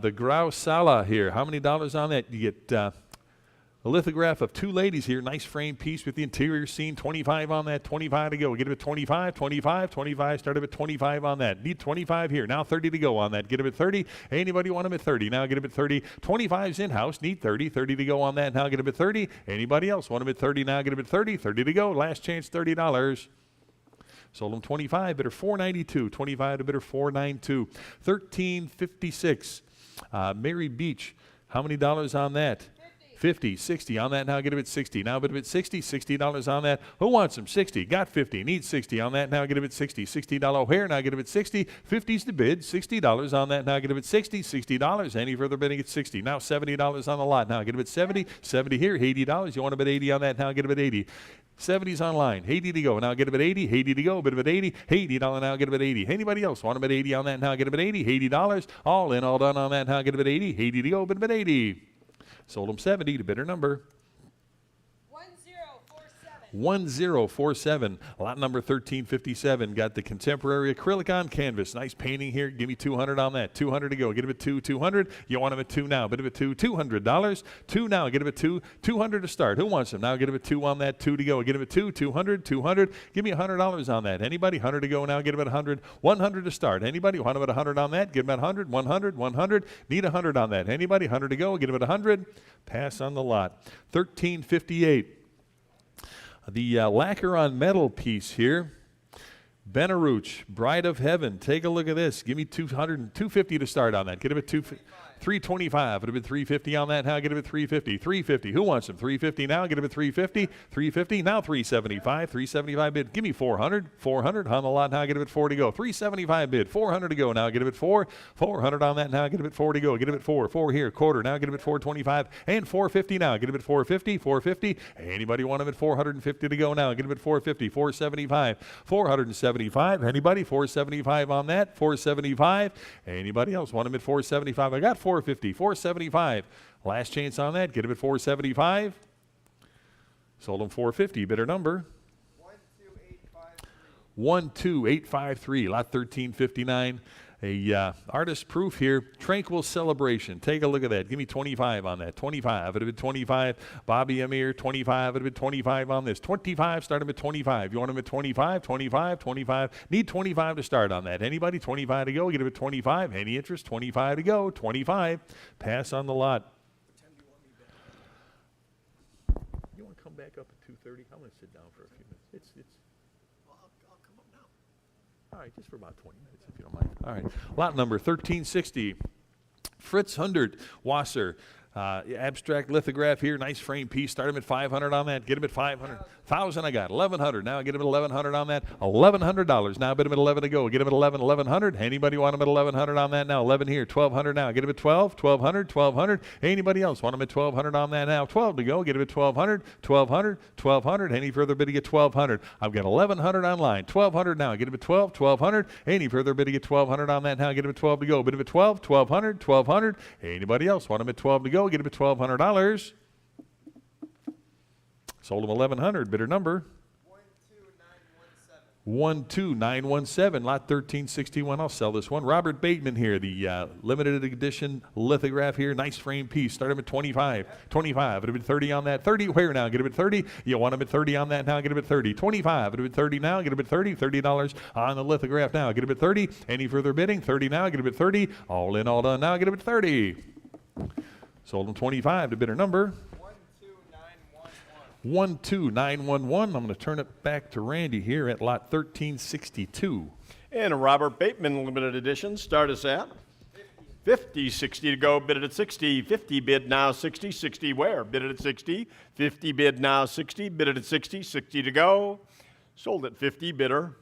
The Grau Sala here. How many dollars on that? You get a lithograph of two ladies here. Nice frame piece with the interior scene. 25 on that. 25 to go. Get him at 25. 25. 25. Start him at 25 on that. Need 25 here. Now 30 to go on that. Get him at 30. Anybody want him at 30? Now get him at 30. 25's in-house. Need 30. 30 to go on that. Now get him at 30. Anybody else want him at 30? Now get him at 30. 30 to go. Last chance, $30. Sold him 25. Bidder 492. 25 to bidder 492. 1356. Mary Beach. How many dollars on that? 50, 60 on that now. Get him at 60. Now bid him at 60. $60 on that. Who wants him? 60. Got 50. Needs 60 on that. Now get him at 60. $60 where? Now get him at 60. 50's the bid. $60 on that. Now get him at 60. $60. Any further bidding at 60. Now $70 on the lot. Now get him at 70. 70 here. $80. You want him at 80 on that. Now get him at 80. 70's online. 80 to go. Now get him at 80. 80 to go. Bid him at 80. $80 now. Get him at 80. Anybody else want him at 80 on that? Now get him at 80. $80. All in, all done on that. Now get him at 80. 80 to go. Bid him at 80. Sold him 70 to bidder number 1047. Lot number 1357. Got the contemporary acrylic on canvas. Nice painting here. Give me 200 on that. 200 to go. Get him at 200. You want him at 2 now. Bid him at $200. 2 now. Get him at 200 to start. Who wants him? Now get him at 2 on that. 2 to go. Get him at 200. Give me $100 on that. Anybody? 100 to go now. Get him at 100. 100 to start. Anybody? Want him at 100 on that? Get him at 100. 100. Need 100 on that. Anybody? 100 to go. Get him at 100. Pass on the lot. 1358. The lacquer on metal piece here. Benaruch, Bride of Heaven. Take a look at this. Give me 250 to start on that. Get him at 325. Would have been 350 on that. Now get him at 350. 350. Who wants him? 350 now. Get him at 350. 350 now. 375. 375 bid. Give me 400. 400 on the lot. Now get him at 4 to go. 375 bid. 400 to go. Now get him at 4. 400 on that. Now get him at 4 to go. Get him at 4. 4 here. Quarter. Now get him at 425 and 450 now. Get him at 450. 450. Anybody want him at 450 to go now? Get him at 450. 475. 475. Anybody? 475 on that. 475. Anybody else want him at 475? I got 450. 475. Last chance on that. Get him at 475. Sold him 450. Bidder number 12853. Lot 1359. A artist proof here. Tranquil Celebration. Take a look at that. Give me 25 on that. 25. It would have been 25. Bobby Amir, 25. It would have been 25 on this. 25. Start him at 25. You want him at 25? 25. 25. Need 25 to start on that. Anybody? 25 to go. Get him at 25. Any interest? 25 to go. 25. Pass on the lot. You want to come back up at 2:30? I'm going to sit down for a few minutes. I'll come up now. All right, just for about 20 minutes, if you don't mind. All right, lot number 1360. Fritz Hundert, Wasser. Abstract lithograph here, nice frame piece. Start him at 500 on that. Get him at 500. 1,000 I got. 1,100. Now get him at 1,100 on that. $1,100. Now bid him at 11 to go. Get him at 11. 1,100. Anybody want him at 1,100 on that now? 11 here. 1,200 now. Get him at 12. 1,200. 1,200. Anybody else want him at 1,200 on that now? 12 to go. Get him at 1,200. 1,200. 1,200. Any further bidding at 1,200. I've got 1,100 online. 1,200 now. Get him at 12. 1,200. Any further bidding at 1,200 on that now? Get him at 12 to go. Bid him at 12. 1,200. 1,200. Anybody else want him at 12 to go? Get him at $1,200. Sold him 1,100. Bidder number 12917. Lot 1361. I'll sell this one. Robert Bateman here. The limited edition lithograph here. Nice frame piece. Start him at 25. 25. It'll be 30 on that. 30. Where now? Get him at 30. You want him at 30 on that now? Get him at 30. 25. It'll be 30 now. Get him at 30. $30 on the lithograph now. Get him at 30. Any further bidding? 30 now. Get him at 30. All in, all done now. Get him at 30. Sold him 25 to bidder number 12911. I'm going to turn it back to Randy here at lot 1362. And a Robert Bateman limited edition. Start us at 50. 60 to go. Bid it at 60. 50 bid now. 60. 60 where? Bid it at 60. 50 bid now. 60. Bid it at 60. 60 to go. Sold at 50. Bidder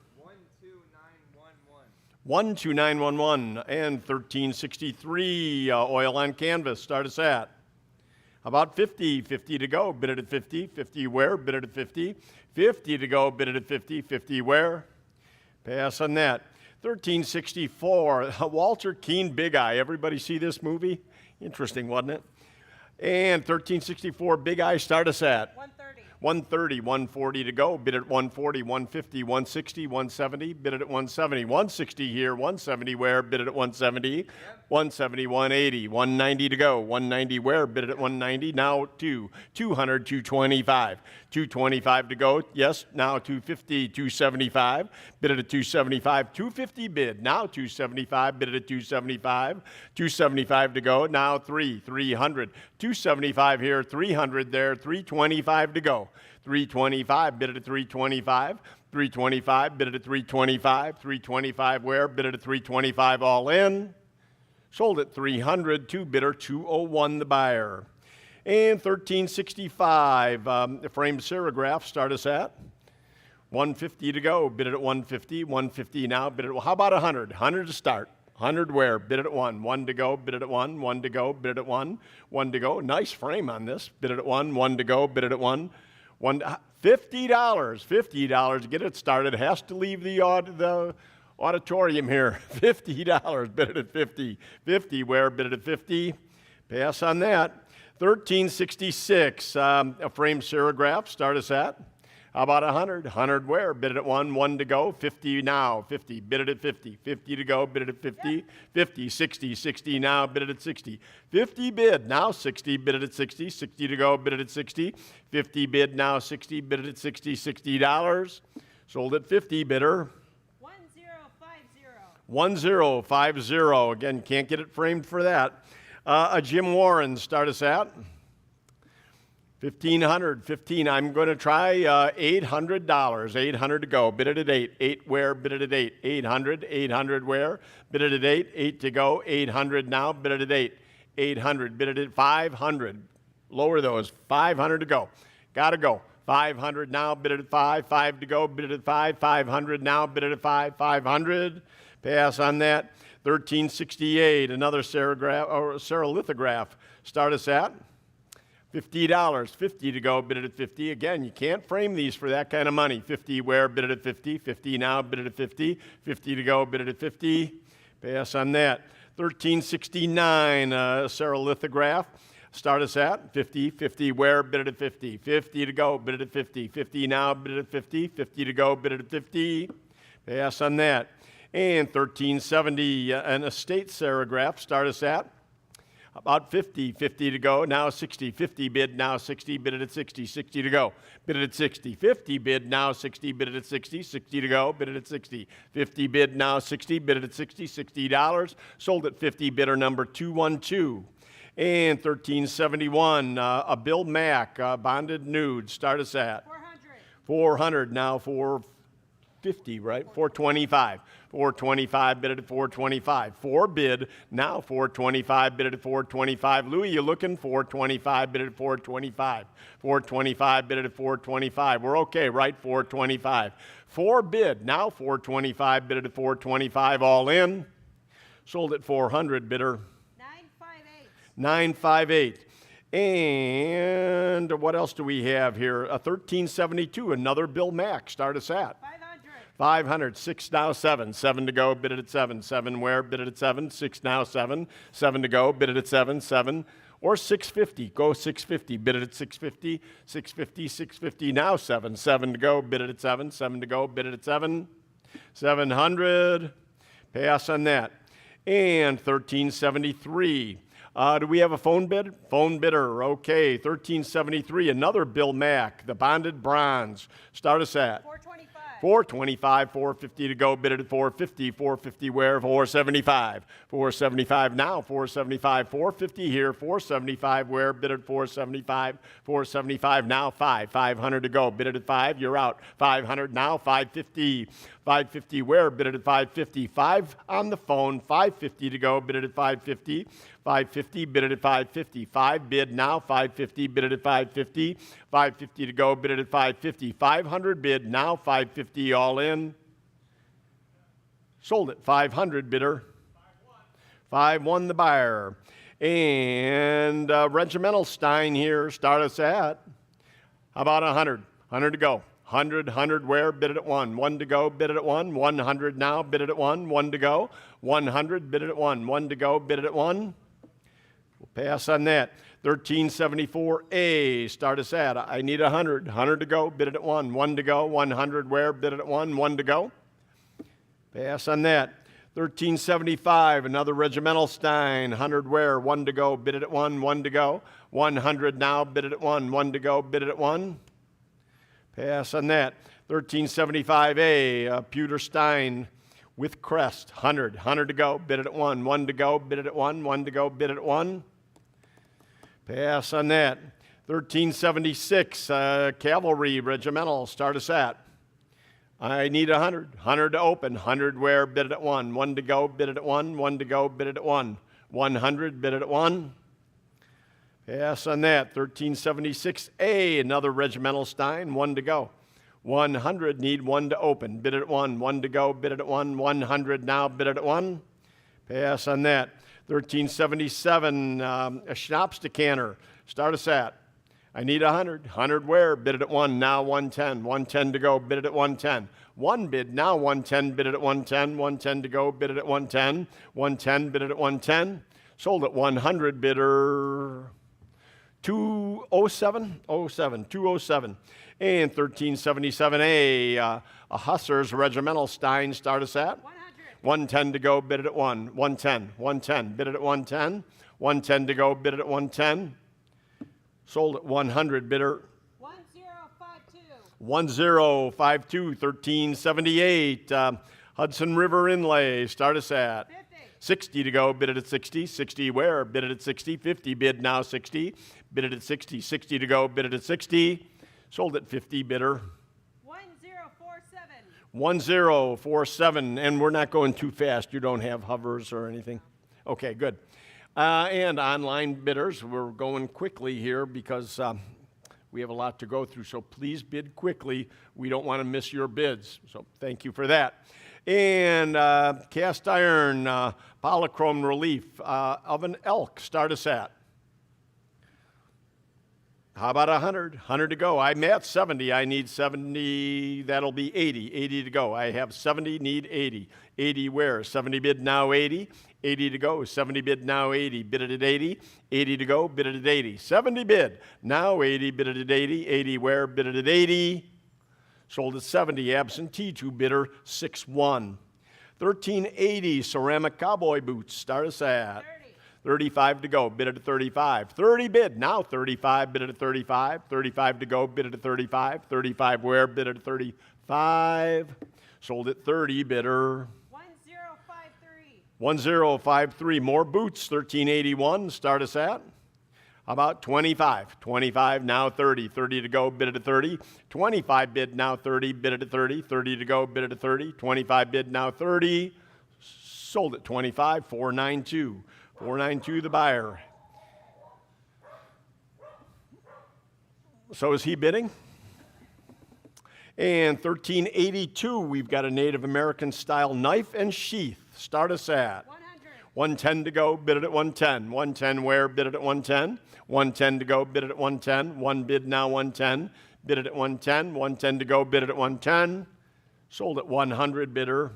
12911 and 1363 oil on canvas. Start us at about 50. 50 to go. Bid it at 50. 50 where? Bid it at 50. 50 to go. Bid it at 50. 50 where? Pass on that. 1364 Walter Keane Big Eye. Everybody see this movie? Interesting, wasn't it? And 1364 Big Eye. Start us at 130, 140 to go. Bid at 140, 150, 160, 170. Bid it at 170. 160 here, 170 where? Bid it at 170. 170, 180, 190 to go. 190 where? Bid it at 190. Now 200, 225. 225 to go. Yes, now 250, 275. Bid it at 275. 250 bid. Now 275. Bid it at 275. 275 to go. Now 300. 275 here, 300 there, 325 to go. 325, bid it at 325. 325, bid it at 325. 325 where? Bid it at 325 all in. Sold at 300 to bidder 201 the buyer. And 1365, frame serigraph. Start us at 150 to go. Bid it at 150. 150 now. Bid it. Well, how about 100? 100 to start. 100 where? Bid it at 1. 1 to go. Bid it at 1. 1 to go. Bid it at 1. 1 to go. Nice frame on this. Bid it at 1. 1 to go. Bid it at 1. $50. $50 to get it started. Has to leave the auditorium here. $50. Bid it at 50. 50 where? Bid it at 50. Pass on that. 1366. A frame serigraph. Start us at how about 100? 100 where? Bid it at 1. 1 to go. 50 now. 50. Bid it at 50. 50 to go. Bid it at 50. 50. 60. 60 now. Bid it at 60. 50 bid. Now 60. Bid it at 60. 60 to go. Bid it at 60. 50 bid. Now 60. Bid it at 60. $60. Sold at 50. Bidder 1050. Again, can't get it framed for that. A Jim Warren. Start us at 1,500, 15. I'm going to try $800. 800 to go. Bid it at 8. 8 where? Bid it at 8. 800. 800 where? Bid it at 8. 8 to go. 800 now. Bid it at 8. 800. Bid it at 500. Lower those. 500 to go. Got to go. 500 now. Bid it at 5. 5 to go. Bid it at 5. 500 now. Bid it at 5. 500. Pass on that. 1368. Another serolithograph. Start us at $50, 50 to go, bid it at 50. Again, you can't frame these for that kind of money. 50 where, bid it at 50. 50 now, bid it at 50. 50 to go, bid it at 50. Pass on that. 1369, serolithograph. Start us at 50. 50 where, bid it at 50. 50 to go, bid it at 50. 50 now, bid it at 50. 50 to go, bid it at 50. Pass on that. And 1370, an estate serograph. Start us at about 50, 50 to go, now 60, 50 bid, now 60, bid it at 60, 60 to go, bid it at 60, 50 bid, now 60, bid it at 60, 60 to go, bid it at 60, 50 bid, now 60, bid it at 60, $60, sold at 50, bidder number 212. And 1371, a Bill Mack, bonded nude, start us at 400. 400, now 450, right? 425. 425, bid it at 425. 4 bid, now 425, bid it at 425. Louis, you looking? 425, bid it at 425. 425, bid it at 425. We're okay, right? 425. 4 bid, now 425, bid it at 425. All in. Sold at 400, bidder 958. 958. And what else do we have here? A 1372, another Bill Mack. Start us at 500. 500, 6 now, 7. 7 to go, bid it at 7. 7 where? Bid it at 7. 6 now, 7. 7 to go, bid it at 7. 7 or 650. Go 650, bid it at 650. 650, 650 now, 7. 7 to go, bid it at 7. 7 to go, bid it at 7. 700. Pass on that. And 1373. Do we have a phone bid? Phone bidder, okay. 1373, another Bill Mack, the bonded bronze. Start us at 425. 425, 450 to go, bid it at 450. 450 where? 475. 475 now, 475. 450 here, 475 where? Bid it at 475. 475 now, 5. 500 to go, bid it at 5. You're out. 500 now, 550. 550 where? Bid it at 550. 5 on the phone, 550 to go, bid it at 550. 550, bid it at 550. 5 bid now, 550, bid it at 550. 550 to go, bid it at 550. 500 bid now, 550 all in. Sold at 500, bidder. 5-1 the buyer. And Regimental Stein here, start us at how about 100? 100 to go. 100 where? Bid it at 1. 1 to go, bid it at 1. 100 now, bid it at 1. 1 to go. 100, bid it at 1. 1 to go, bid it at 1. We'll pass on that. 1374A, start us at. I need 100. 100 to go, bid it at 1. 1 to go. 100 where? Bid it at 1. 1 to go. Pass on that. 1375, another Regimental Stein. 100 where? 1 to go, bid it at 1. 1 to go. 100 now, bid it at 1. 1 to go, bid it at 1. Pass on that. 1375A, Pewter Stein with crest. 100. 100 to go, bid it at 1. 1 to go, bid it at 1. 1 to go, bid it at 1. Pass on that. 1376, Cavalry Regimental, start us at. I need 100. 100 to open. 100 where? Bid it at 1. 1 to go, bid it at 1. 1 to go, bid it at 1. 100, bid it at 1. Pass on that. 1376A, another Regimental Stein. 1 to go. 100, need 1 to open. Bid it at 1. 1 to go, bid it at 1. 100 now, bid it at 1. Pass on that. 1377, a Schnapps decanter. Start us at. I need 100. 100 where? Bid it at 1. Now 110. 110 to go, bid it at 110. 1 bid, now 110, bid it at 110. 110 to go, bid it at 110. 110, bid it at 110. Sold at 100, bidder 207. 207. And 1377A, a Hussar's Regimental Stein, start us at 100. 110 to go, bid it at 1. 110, bid it at 110. 110 to go, bid it at 110. Sold at 100, bidder 1052. 1052. 1378, Hudson River Inlay, start us at 50. 60 to go, bid it at 60. 60 where? Bid it at 60. 50 bid now 60. Bid it at 60. 60 to go, bid it at 60. Sold at 50, bidder. 1047. 1047, and we're not going too fast. You don't have hovers or anything? Okay, good. And online bidders, we're going quickly here because we have a lot to go through, so please bid quickly. We don't want to miss your bids, so thank you for that. And cast iron polychrome relief of an elk, start us at. How about 100? 100 to go. I'm at 70. I need 70. That'll be 80. 80 to go. I have 70, need 80. 80 where? 70 bid now 80. 80 to go. 70 bid now 80. Bid it at 80. 80 to go. Bid it at 80. 70 bid now 80. Bid it at 80. 80 where? Bid it at 80. Sold at 70. Absentee to bidder 61. 1380 ceramic cowboy boots. Start us at. 35 to go, bid it at 35. 30 bid, now 35, bid it at 35. 35 to go, bid it at 35. 35 where, bid it at 35. Sold at 30, bidder. 1053. 1053, more boots, 1381, start us at. How about 25? 25, now 30. 30 to go, bid it at 30. 25 bid, now 30, bid it at 30. 30 to go, bid it at 30. 25 bid, now 30. Sold at 25, 492. 492 the buyer. So is he bidding? And 1382, we've got a Native American style knife and sheath. Start us at. 100. 110 to go, bid it at 110. 110 where, bid it at 110. 110 to go, bid it at 110. One bid now 110. Bid it at 110. 110 to go, bid it at 110. Sold at 100, bidder.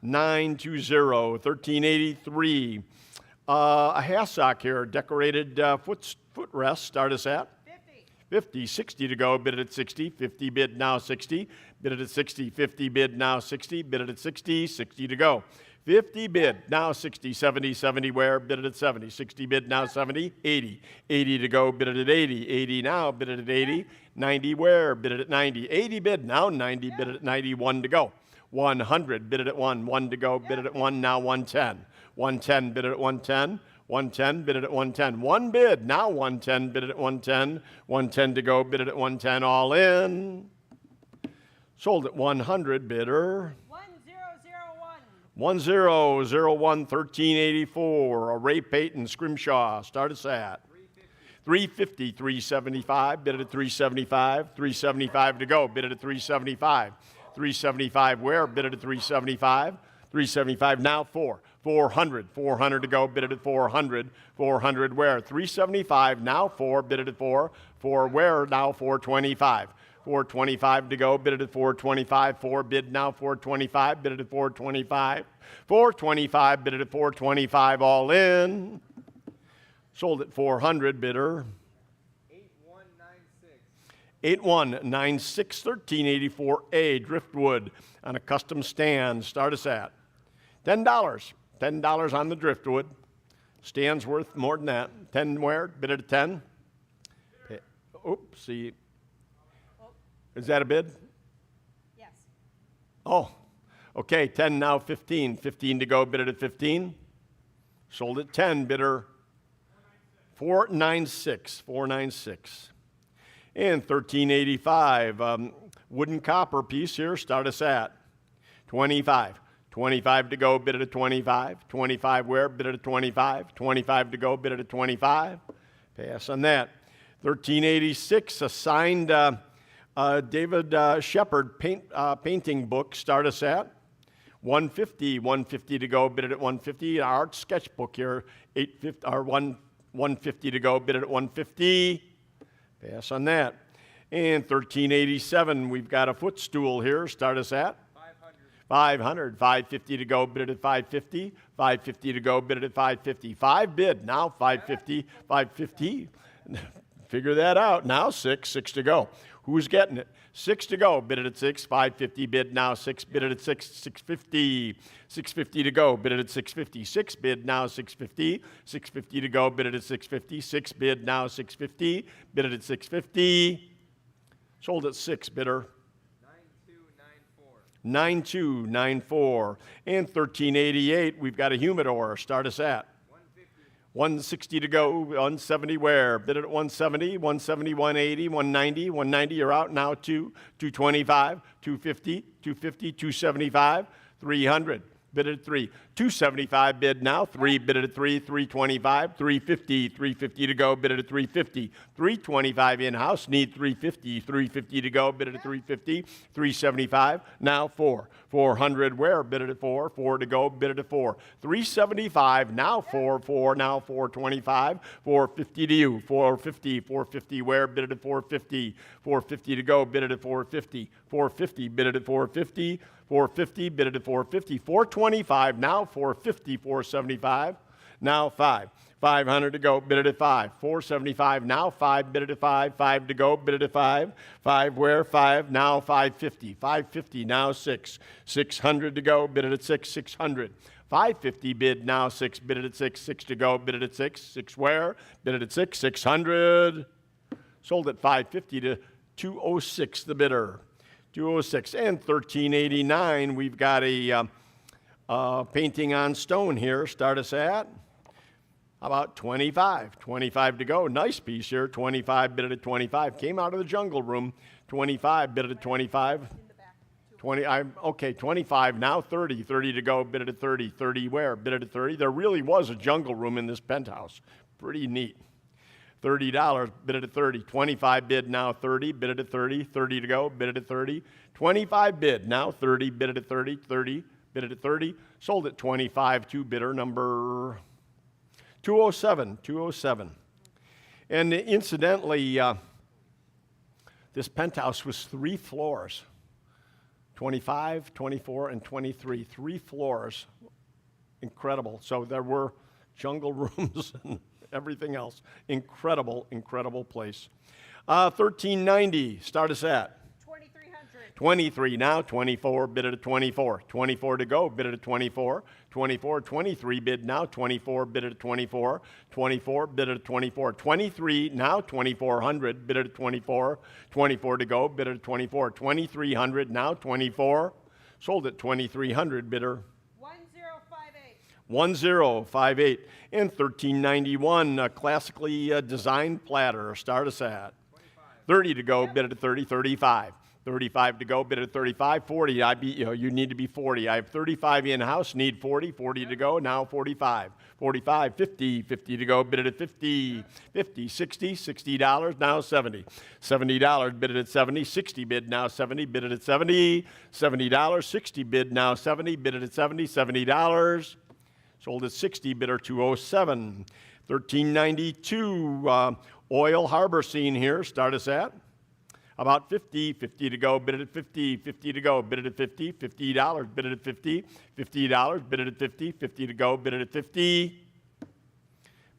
920, 1383. A hassock here, decorated footrest, start us at. 50. 50, 60 to go, bid it at 60. 50 bid now 60. Bid it at 60. 50 bid now 60. Bid it at 60. 60 to go. 50 bid now 60. 70, 70 where? Bid it at 70. 60 bid now 70. 80. 80 to go, bid it at 80. 80 now, bid it at 80. 90 where? Bid it at 90. 80 bid now 90. Bid it at 91 to go. 100, bid it at 1. 1 to go, bid it at 1, now 110. 110, bid it at 110. 110, bid it at 110. One bid, now 110, bid it at 110. 110 to go, bid it at 110, all in. Sold at 100, bidder. 1001. 1001, 1384. A Ray Payton Scrimshaw, start us at. 350, 375, bid it at 375. 375 to go, bid it at 375. 375 where? Bid it at 375. 375 now 4. 400. 400 to go, bid it at 400. 400 where? 375 now 4. Bid it at 4. 4 where? Now 425. 425 to go, bid it at 425. 4 bid now 425. Bid it at 425. 425 bid it at 425. All in. Sold at 400, bidder. 8196, 1384A, driftwood on a custom stand. Start us at $10. $10 on the driftwood. Stand's worth more than that. 10 where? Bid it at 10. Oops, see. Is that a bid? Yes. Oh, okay, 10 now 15. 15 to go, bid it at 15. Sold at 10, bidder. 496. 496. And 1385, wooden copper piece here, start us at 25. 25 to go, bid it at 25. 25 where? Bid it at 25. 25 to go, bid it at 25. Pass on that. 1386, a signed David Shepard painting book, start us at 150. 150 to go, bid it at 150. Our art sketchbook here, 150 to go, bid it at 150. Pass on that. And 1387, we've got a footstool here. Start us at 500. 550 to go, bid it at 550. 550 to go, bid it at 550. 5 bid, now 550. 550. Figure that out. Now 6 to go. Who's getting it? 6 to go, bid it at 6. 550 bid, now 6, bid it at 6. 650. 650 to go, bid it at 650. 6 bid, now 650. 650 to go, bid it at 650. 6 bid, now 650. Bid it at 650. Sold at 6, bidder. 9294. And 1388, we've got a humidor. Start us at 160 to go, 170 where? Bid it at 170, 170, 180, 190, 190, you're out now, 225, 250, 250, 275, 300. Bid it at 3. 275 bid now, 3 bid it at 3, 325, 350, 350 to go, bid it at 350. 325 in-house, need 350, 350 to go, bid it at 350, 375, now 4. 400 where? Bid it at 4, 4 to go, bid it at 4. 375, now 4, now 425, 450 to you, 450, 450 where? Bid it at 450, 450 to go, bid it at 450, 450, bid it at 450, 450, bid it at 450, 425, now 450, 475, now 5. 500 to go, bid it at 5. 475, now 5, bid it at 5. 5 to go, bid it at 5. 5 where? 5, now 550. 550, now 6. 600 to go, bid it at 6. 600. 550 bid, now 6, bid it at 6. 6 to go, bid it at 6. 6 where? Bid it at 6. 600. Sold at 550 to 206, the bidder. 206 and 1389. We've got a painting on stone here. Start us at about 25. 25 to go. Nice piece here. 25 bid it at 25. Came out of the jungle room. 25 bid it at 25. 20. Okay. 25 now. 30. 30 to go. Bid it at 30. 30 where? Bid it at 30. There really was a jungle room in this penthouse. Pretty neat. $30, bid it at 30. 25 bid, now 30, bid it at 30. 30 to go, bid it at 30. 25 bid, now 30, bid it at 30. 30, bid it at 30. Sold at 25 to bidder number 207. 207. And incidentally, this penthouse was 3 floors. 25, 24, and 23. 3 floors. Incredible. So there were jungle rooms and everything else. Incredible, incredible place. 1390, start us at 2,300. 23 now, 24, bid it at 24. 24 to go, bid it at 24. 24, 23 bid now, 24, bid it at 24. 24, bid it at 24. 23 now, 2,400, bid it at 24. 24 to go, bid it at 24. 2,300 now, 24. Sold at 2,300, bidder 1058. And 1391, a classically designed platter. Start us at 30 to go, bid it at 30, 35. 35 to go, bid it at 35. 40, I beat you. You need to be 40. I have 35 in-house, need 40. 40 to go, now 45. 45, 50. 50 to go, bid it at 50. 50, 60. $60, now 70. $70, bid it at 70. 60 bid, now 70. Bid it at 70. $70, 60 bid, now 70. Bid it at 70. $70. Sold at 60, bidder 207. 1392, oil harbor scene here. Start us at about 50. 50 to go, bid it at 50. 50 to go, bid it at 50. $50, bid it at 50. $50, bid it at 50. 50 to go, bid it at 50.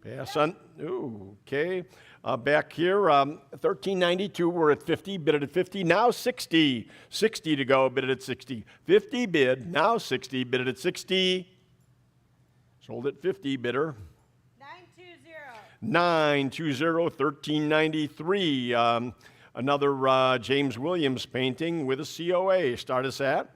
Pass on. Ooh, okay. Back here, 1392, we're at 50, bid it at 50. Now 60. 60 to go, bid it at 60. 50 bid, now 60, bid it at 60. Sold at 50, bidder 920. 1393. Another James Williams painting with a COA. Start us at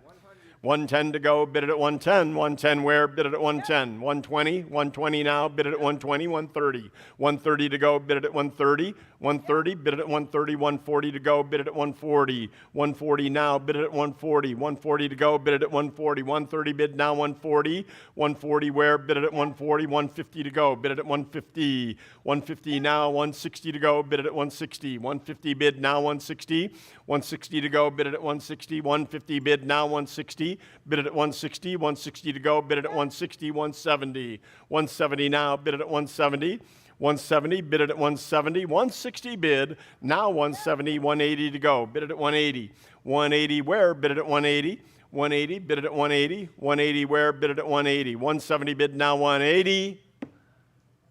110 to go, bid it at 110. 110 where? Bid it at 110. 120. 120 now, bid it at 120. 130. 130 to go, bid it at 130. 130, bid it at 130. 140 to go, bid it at 140. 140 now, bid it at 140. 140 to go, bid it at 140. 130 bid now 140. 140 where? Bid it at 140. 150 to go, bid it at 150. 150 now, 160 to go, bid it at 160. 150 bid now 160. 160 to go, bid it at 160. 150 bid now 160. Bid it at 160. 160 to go, bid it at 160. 170. 170 now, bid it at 170. 170, bid it at 170. 160 bid, now 170. 180 to go, bid it at 180. 180 where? Bid it at 180. 180, bid it at 180. 180 where? Bid it at 180. 170 bid, now 180.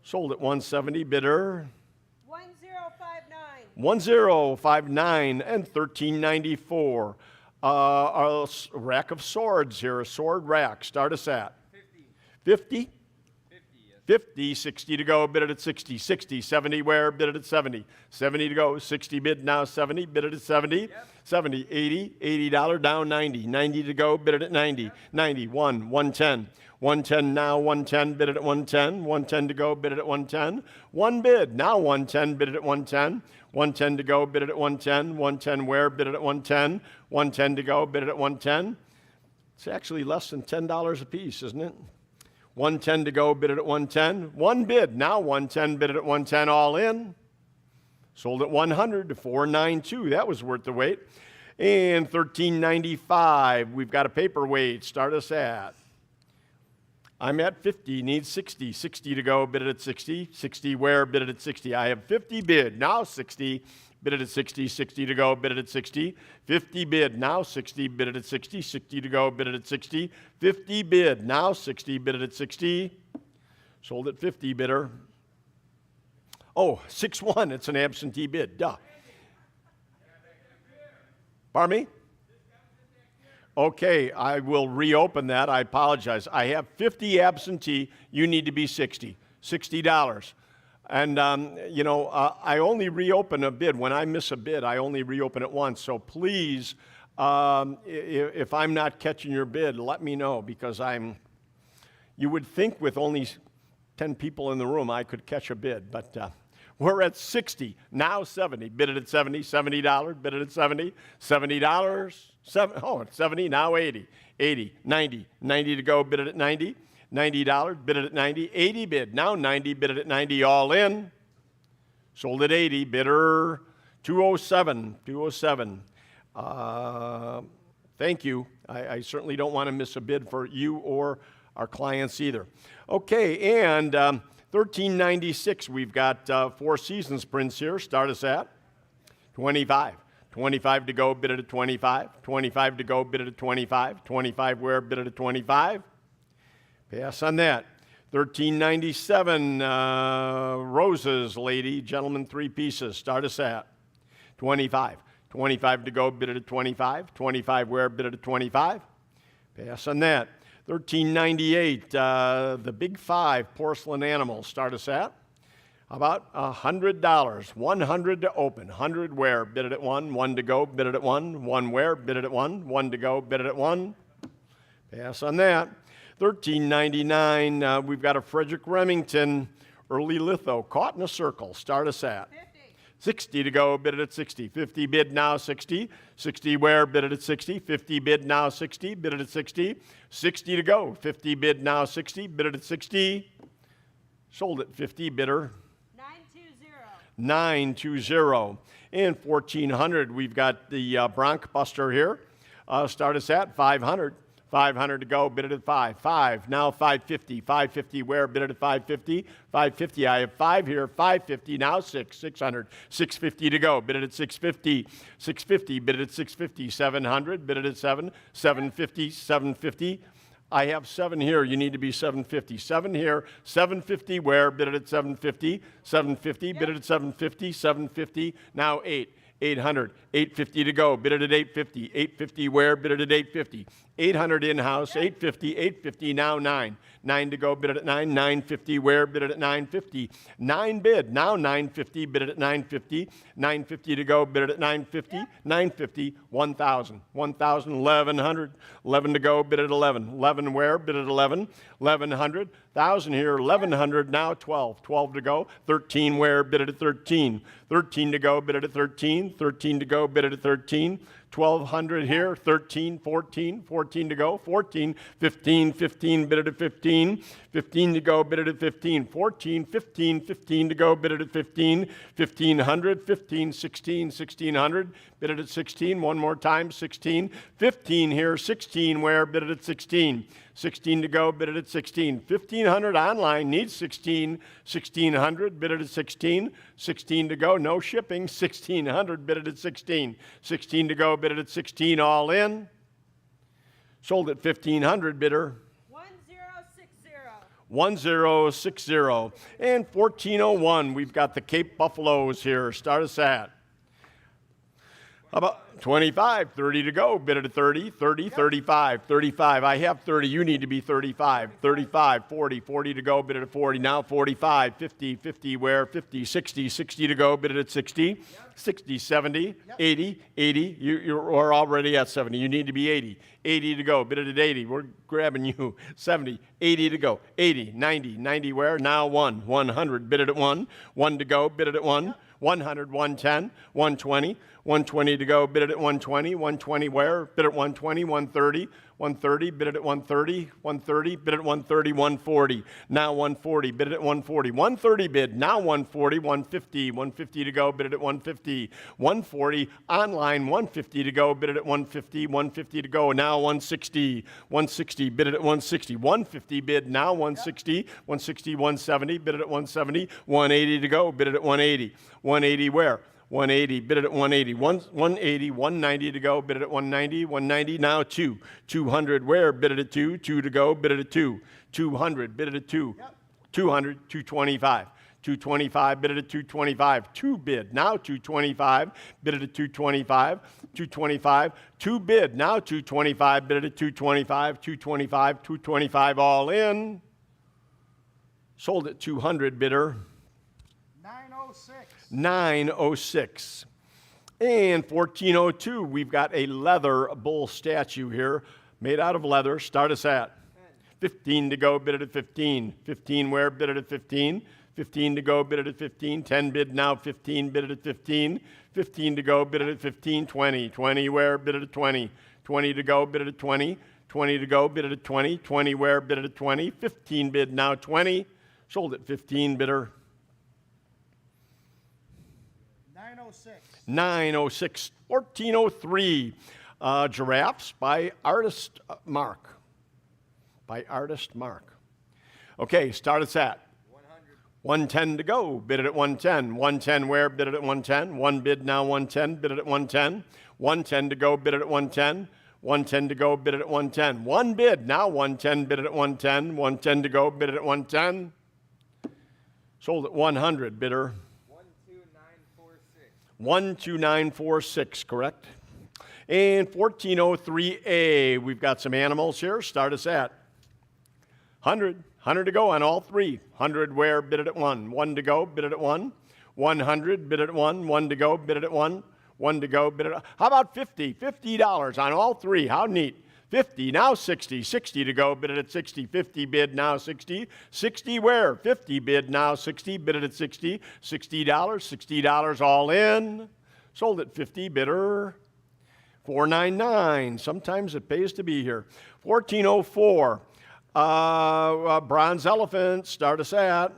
Sold at 170, bidder 1059. 1059 and 1394. A rack of swords here, a sword rack. Start us at 50. 50? 50, 60 to go, bid it at 60, 60, 70 where, bid it at 70, 70 to go, 60 bid now 70, bid it at 70, 70, 80, $80 down 90, 90 to go, bid it at 90, 91, 110, 110 now 110, bid it at 110, 110 to go, bid it at 110, one bid, now 110, bid it at 110, 110 to go, bid it at 110, 110 where, bid it at 110, 110 to go, bid it at 110. It's actually less than $10 a piece, isn't it? 110 to go, bid it at 110. One bid, now 110, bid it at 110, all in. Sold at 100 to 492. That was worth the wait. And 1395, we've got a paperweight. Start us at. I'm at 50, need 60. 60 to go, bid it at 60. 60 where, bid it at 60. I have 50 bid, now 60. Bid it at 60, 60 to go, bid it at 60. 50 bid, now 60, bid it at 60. 60 to go, bid it at 60. 50 bid, now 60, bid it at 60. Sold at 50 bidder. Oh, 6-1, it's an absentee bid, duh. Pardon me? Okay, I will reopen that, I apologize. I have 50 absentee, you need to be 60, $60. And, I only reopen a bid. When I miss a bid, I only reopen it once. So please, if I'm not catching your bid, let me know because you would think with only 10 people in the room, I could catch a bid. But we're at 60, now 70. Bid it at 70, $70, bid it at 70, $70, it's 70, now 80, 80, 90, 90 to go, bid it at 90. $90, bid it at 90, 80 bid, now 90, bid it at 90, all in. Sold at 80, bidder 207, 207. Thank you. I certainly don't want to miss a bid for you or our clients either. Okay, and 1396, we've got 4 Seasons prints here. Start us at 25. 25 to go, bid it at 25. 25 to go, bid it at 25. 25 where, bid it at 25. Pass on that. 1397, roses, lady, gentlemen, 3 pieces. Start us at 25. 25 to go, bid it at 25. 25 where, bid it at 25. Pass on that. 1398, the big 5 porcelain animals. Start us at about $100. 100 to open. 100 where, bid it at 1. 1 to go, bid it at 1. 1 where, bid it at 1. 1 to go, bid it at 1. Pass on that. 1399, we've got a Frederick Remington early litho caught in a circle. Start us at 50. 60 to go, bid it at 60. 50 bid now 60. 60 where, bid it at 60. 50 bid now 60, bid it at 60. 60 to go. 50 bid now 60, bid it at 60. Sold at 50 bidder. 920. And 1400, we've got the Bronc Buster here. Start us at 500. 500 to go, bid it at 5. 5, now 550. 550 where, bid it at 550. 550, I have 5 here. 550, now 6. 600. 650 to go, bid it at 650. 650, bid it at 650. 700, bid it at 7. 750, 750. I have 7 here, you need to be 750. 7 here, 750 where, bid it at 750. 750, bid it at 750. 750, now 8. 800, 850 to go, bid it at 850. 850 where, bid it at 850. 800 in-house, 850, 850, now 9. 9 to go, bid it at 9. 950 where, bid it at 950. 9 bid, now 950, bid it at 950. 950 to go, bid it at 950. 950, 1,000. 1,000, 1,100. 11 to go, bid it at 11. 11 where, bid it at 11. 1,100. 1,000 here, 1,100, now 12. 12 to go. 13 where, bid it at 13. 13 to go, bid it at 13. 13 to go, bid it at 13. 1,200 here, 13, 14, 14 to go, 14, 15, 15, bid it at 15, 15 to go, bid it at 15, 14, 15, 15 to go, bid it at 15, 1,500, 15, 16, 1,600, bid it at 16, one more time, 16, 15 here, 16 where, bid it at 16, 16 to go, bid it at 16, 1,500 online, needs 16, 1,600, bid it at 16, 16 to go, no shipping, 1,600, bid it at 16, 16 to go, bid it at 16, all in, sold at 1,500, bidder. 1060. And 1401, we've got the Cape Buffaloes here. Start us at How about 25, 30 to go, bid it at 30, 30, 35, 35. I have 30, you need to be 35, 35, 40, 40 to go, bid it at 40, now 45, 50, 50 where, 50, 60, 60 to go, bid it at 60, 60, 70, 80, 80, you're already at 70, you need to be 80, 80 to go, bid it at 80, we're grabbing you, 70, 80 to go, 80, 90, 90 where, now 1, 100, bid it at 1, 1 to go, bid it at 1, 100, 110, 120, 120 to go, bid it at 120, 120 where? Bid at 120, 130, 130, bid it at 130, 130, bid at 130, 140, now 140, bid it at 140, 130 bid, now 140, 150, 150 to go, bid it at 150, 140, online, 150 to go, bid it at 150, 150 to go, now 160, 160, bid it at 160, 150 bid, now 160, 160, 170, bid it at 170, 180 to go, bid it at 180, 180 where? 180, bid it at 180, 180, 190 to go, bid it at 190, 190, now 2, 200 where, bid it at 2, 2 to go, bid it at 2, 200, bid it at 2, 200, 225, 225, bid it at 225, 2 bid, now 225, bid it at 225, 225, 2 bid, now 225, bid it at 225, 225, 225 all in, sold at 200 bidder. 906. And 1402, we've got a leather bull statue here, made out of leather. Start us at 15 to go, bid it at 15. 15 where, bid it at 15. 15 to go, bid it at 15. 10 bid now, 15, bid it at 15. 15 to go, bid it at 15. 20. 20 where, bid it at 20. 20 to go, bid it at 20. 20 to go, bid it at 20. 20 where, bid it at 20. 15 bid now, 20. Sold at 15 bidder. 906. 1403. Giraffes by Artist Mark. Okay, start us at 110 to go. Bid it at 110. 110 where? Bid it at 110. 1 bid now 110. Bid it at 110. 110 to go. Bid it at 110. 110 to go. Bid it at 110. 1 bid now 110. Bid it at 110. 110 to go. Bid it at 110. Sold at 100. Bidder. 12946, correct? And 1403A, we've got some animals here. Start us at 100. 100 to go on all three. 100 where? Bid it at 1. 1 to go, bid it at 1. 100, bid it at 1. 1 to go, bid it at 1. 1 to go, bid it at... How about 50? $50 on all three. How neat. 50, now 60. 60 to go, bid it at 60. 50 bid, now 60. 60 where? 50 bid, now 60. Bid it at 60. $60. $60 all in. Sold at 50, bidder. 499. Sometimes it pays to be here. 1404. Bronze elephant. Start us at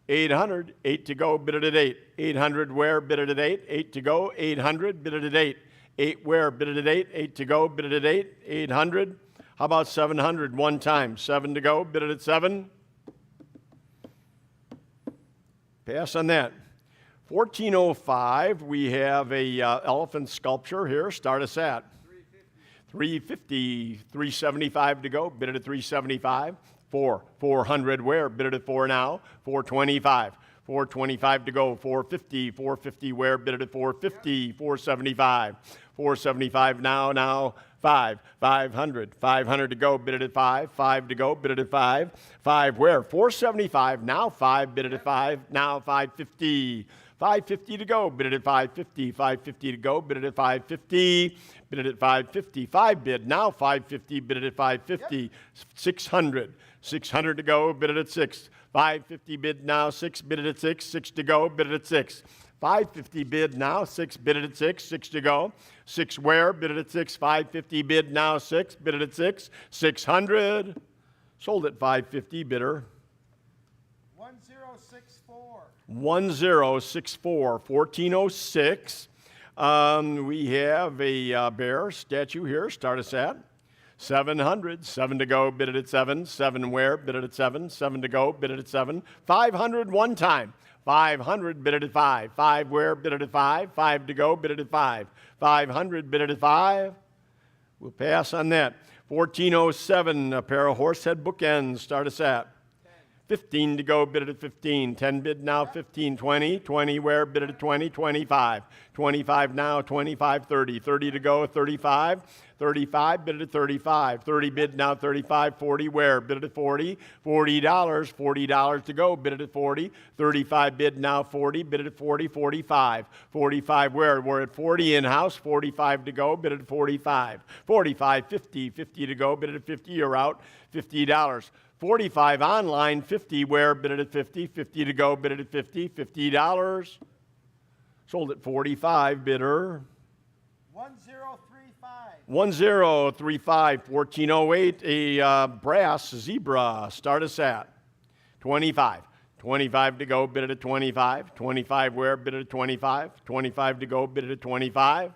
800. 8 to go, bid it at 8. 800 where? Bid it at 8. 8 to go. 800. Bid it at 8. 8 where? Bid it at 8. 8 to go. Bid it at 8. 800. How about 700 one time? 7 to go. Bid it at 7. Pass on that. 1405. We have a elephant sculpture here. Start us at 350. 375 to go. Bid it at 375. 400 where? Bid it at 4 now. 425. 425 to go. 450. 450 where? Bid it at 450. 475. 475 now. 500. 500 to go. Bid it at 5. 5 to go. Bid it at 5. 5 where? 475 now. 5 bid it at 5 now. 550. 550 to go. Bid it at 550. 550 to go. Bid it at 550. Bid it at 550. 5 bid now. 550. Bid it at 550. 600. 600 to go. Bid it at 6. 550 bid now. 6 bid it at 6. 6 to go. Bid it at 6. 550 bid now. 6 bid it at 6. 6 to go. 6 where? Bid it at 6. 550 bid now. 6 bid it at 6. 600. Sold at 550 bidder. 1064. 1406. We have a bear statue here. Start us at 700. 7 to go. Bid it at 7. 7 where? Bid it at 7. 7 to go. Bid it at 7. 500 one time. 500 bid it at 5. 5 where? Bid it at 5. 5 to go. Bid it at 5. 500 bid it at 5. We'll pass on that. 1407. A pair of horsehead bookends. Start us at 15 to go, bid it at 15. 10 bid now, 15, 20. 20 where, bid it at 20, 25. 25 now, 25, 30. 30 to go, 35. 35, bid it at 35. 30 bid now, 35. 40 where, bid it at 40. $40. $40 to go, bid it at 40. 35 bid now, 40. Bid it at 40. 45. 45 where? We're at 40 in-house. 45 to go, bid it at 45. 45, 50. 50 to go, bid it at 50. You're out. $50. 45 online, 50 where, bid it at 50, 50 to go, bid it at 50, $50. Sold at 45, bidder. 1035. 1035, 1408, a brass zebra, start us at 25. 25 to go, bid it at 25. 25 where, bid it at 25. 25 to go, bid it at 25.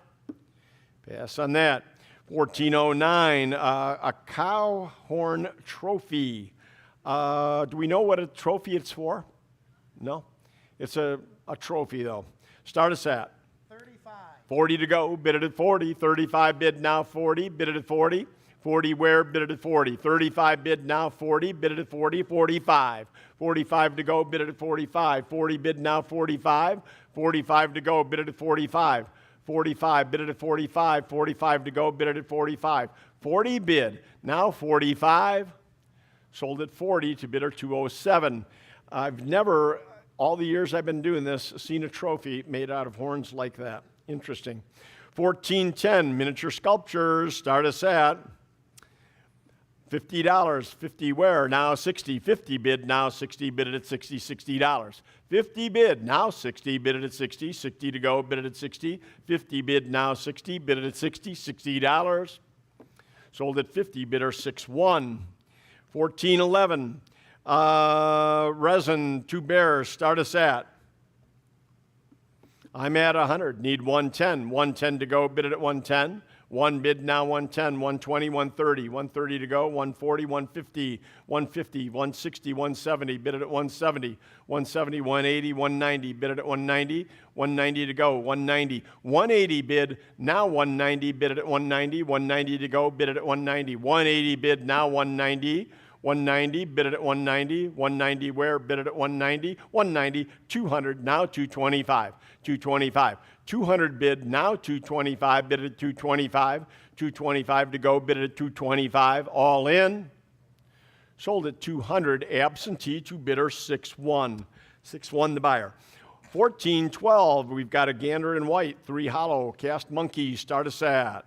Pass on that. 1409, a cow horn trophy. Do we know what a trophy it's for? No? It's a trophy, though. Start us at 35. 40 to go, bid it at 40. 35 bid now, 40, bid it at 40. 40 where, bid it at 40. 35 bid now, 40, bid it at 40. 45. 45 to go, bid it at 45. 40 bid now, 45. 45 to go, bid it at 45. 45, bid it at 45. 45 to go, bid it at 45. 40 bid, now 45. Sold at 40 to bidder 207. I've never, all the years I've been doing this, seen a trophy made out of horns like that. Interesting. 1410, miniature sculptures, start us at $50. 50 where? Now 60. 50 bid, now 60, bid it at 60, $60. 50 bid, now 60, bid it at 60. 60 to go, bid it at 60. 50 bid, now 60, bid it at 60, $60. Sold at 50, bidder 61. 1411, resin, 2 bears, start us at. I'm at 100, need 110. 110 to go, bid it at 110. 1 bid now, 110, 120, 130. 130 to go, 140, 150, 150, 160, 170, bid it at 170. 170, 180, 190, bid it at 190. 190 to go, 190. 180 bid, now 190, bid it at 190. 190 to go, bid it at 190. 180 bid, now 190. 190, bid it at 190. 190 where, bid it at 190. 190, 200, now 225. 225. 200 bid, now 225, bid it at 225. 225 to go, bid it at 225. All in. Sold at 200, absentee to bidder 61. 61 the buyer. 1412, we've got a gander in white, 3 hollow, cast monkey, start us at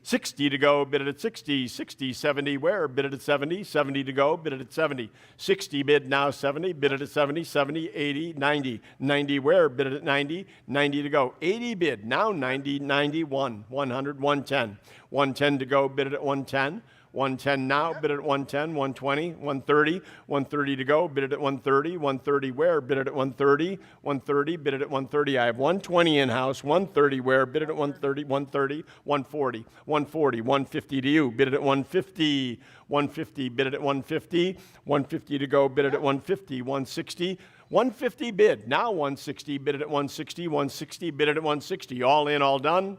60 to go, bid it at 60. 60, 70 where, bid it at 70. 70 to go, bid it at 70. 60 bid now 70, bid it at 70. 70, 80, 90. 90 where, bid it at 90. 90 to go. 80 bid, now 90, 91. 100, 110. 110 to go, bid it at 110. 110 now, bid it at 110, 120, 130, 130 to go, bid it at 130, 130 where, bid it at 130, 130, bid it at 130. I have 120 in-house, 130 where, bid it at 130, 130, 140, 140, 150 to you, bid it at 150, 150, bid it at 150, 150 to go, bid it at 150, 160, 150 bid, now 160, bid it at 160, 160, bid it at 160, all in, all done.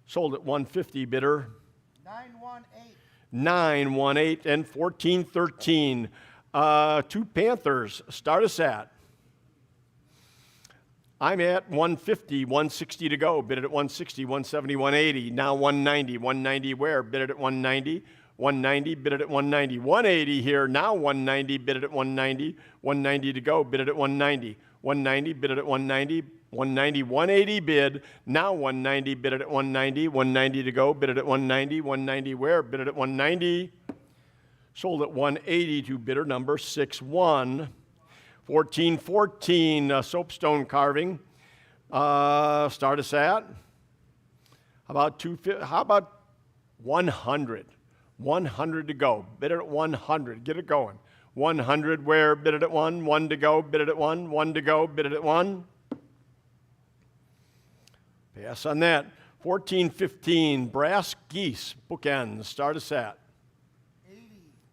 Sold at 150, bidder. 918. 918 and 1413. 2 Panthers, start us at. I'm at 150, 160 to go. Bid it at 160, 170, 180. Now 190. 190 where? Bid it at 190. 190, bid it at 190. 180 here. Now 190, bid it at 190. 190 to go. Bid it at 190. 190, bid it at 190. 190, 180 bid, now 190, bid it at 190, 190 to go, bid it at 190, 190 where, bid it at 190, sold at 180 to bidder number 61. 1414, soapstone carving, start us at, how about 100, 100 to go, bid it at 100, get it going. 100 where, bid it at 1, 1 to go, bid it at 1, 1 to go, bid it at 1. Pass on that. 1415, brass geese, bookends, start us at 80.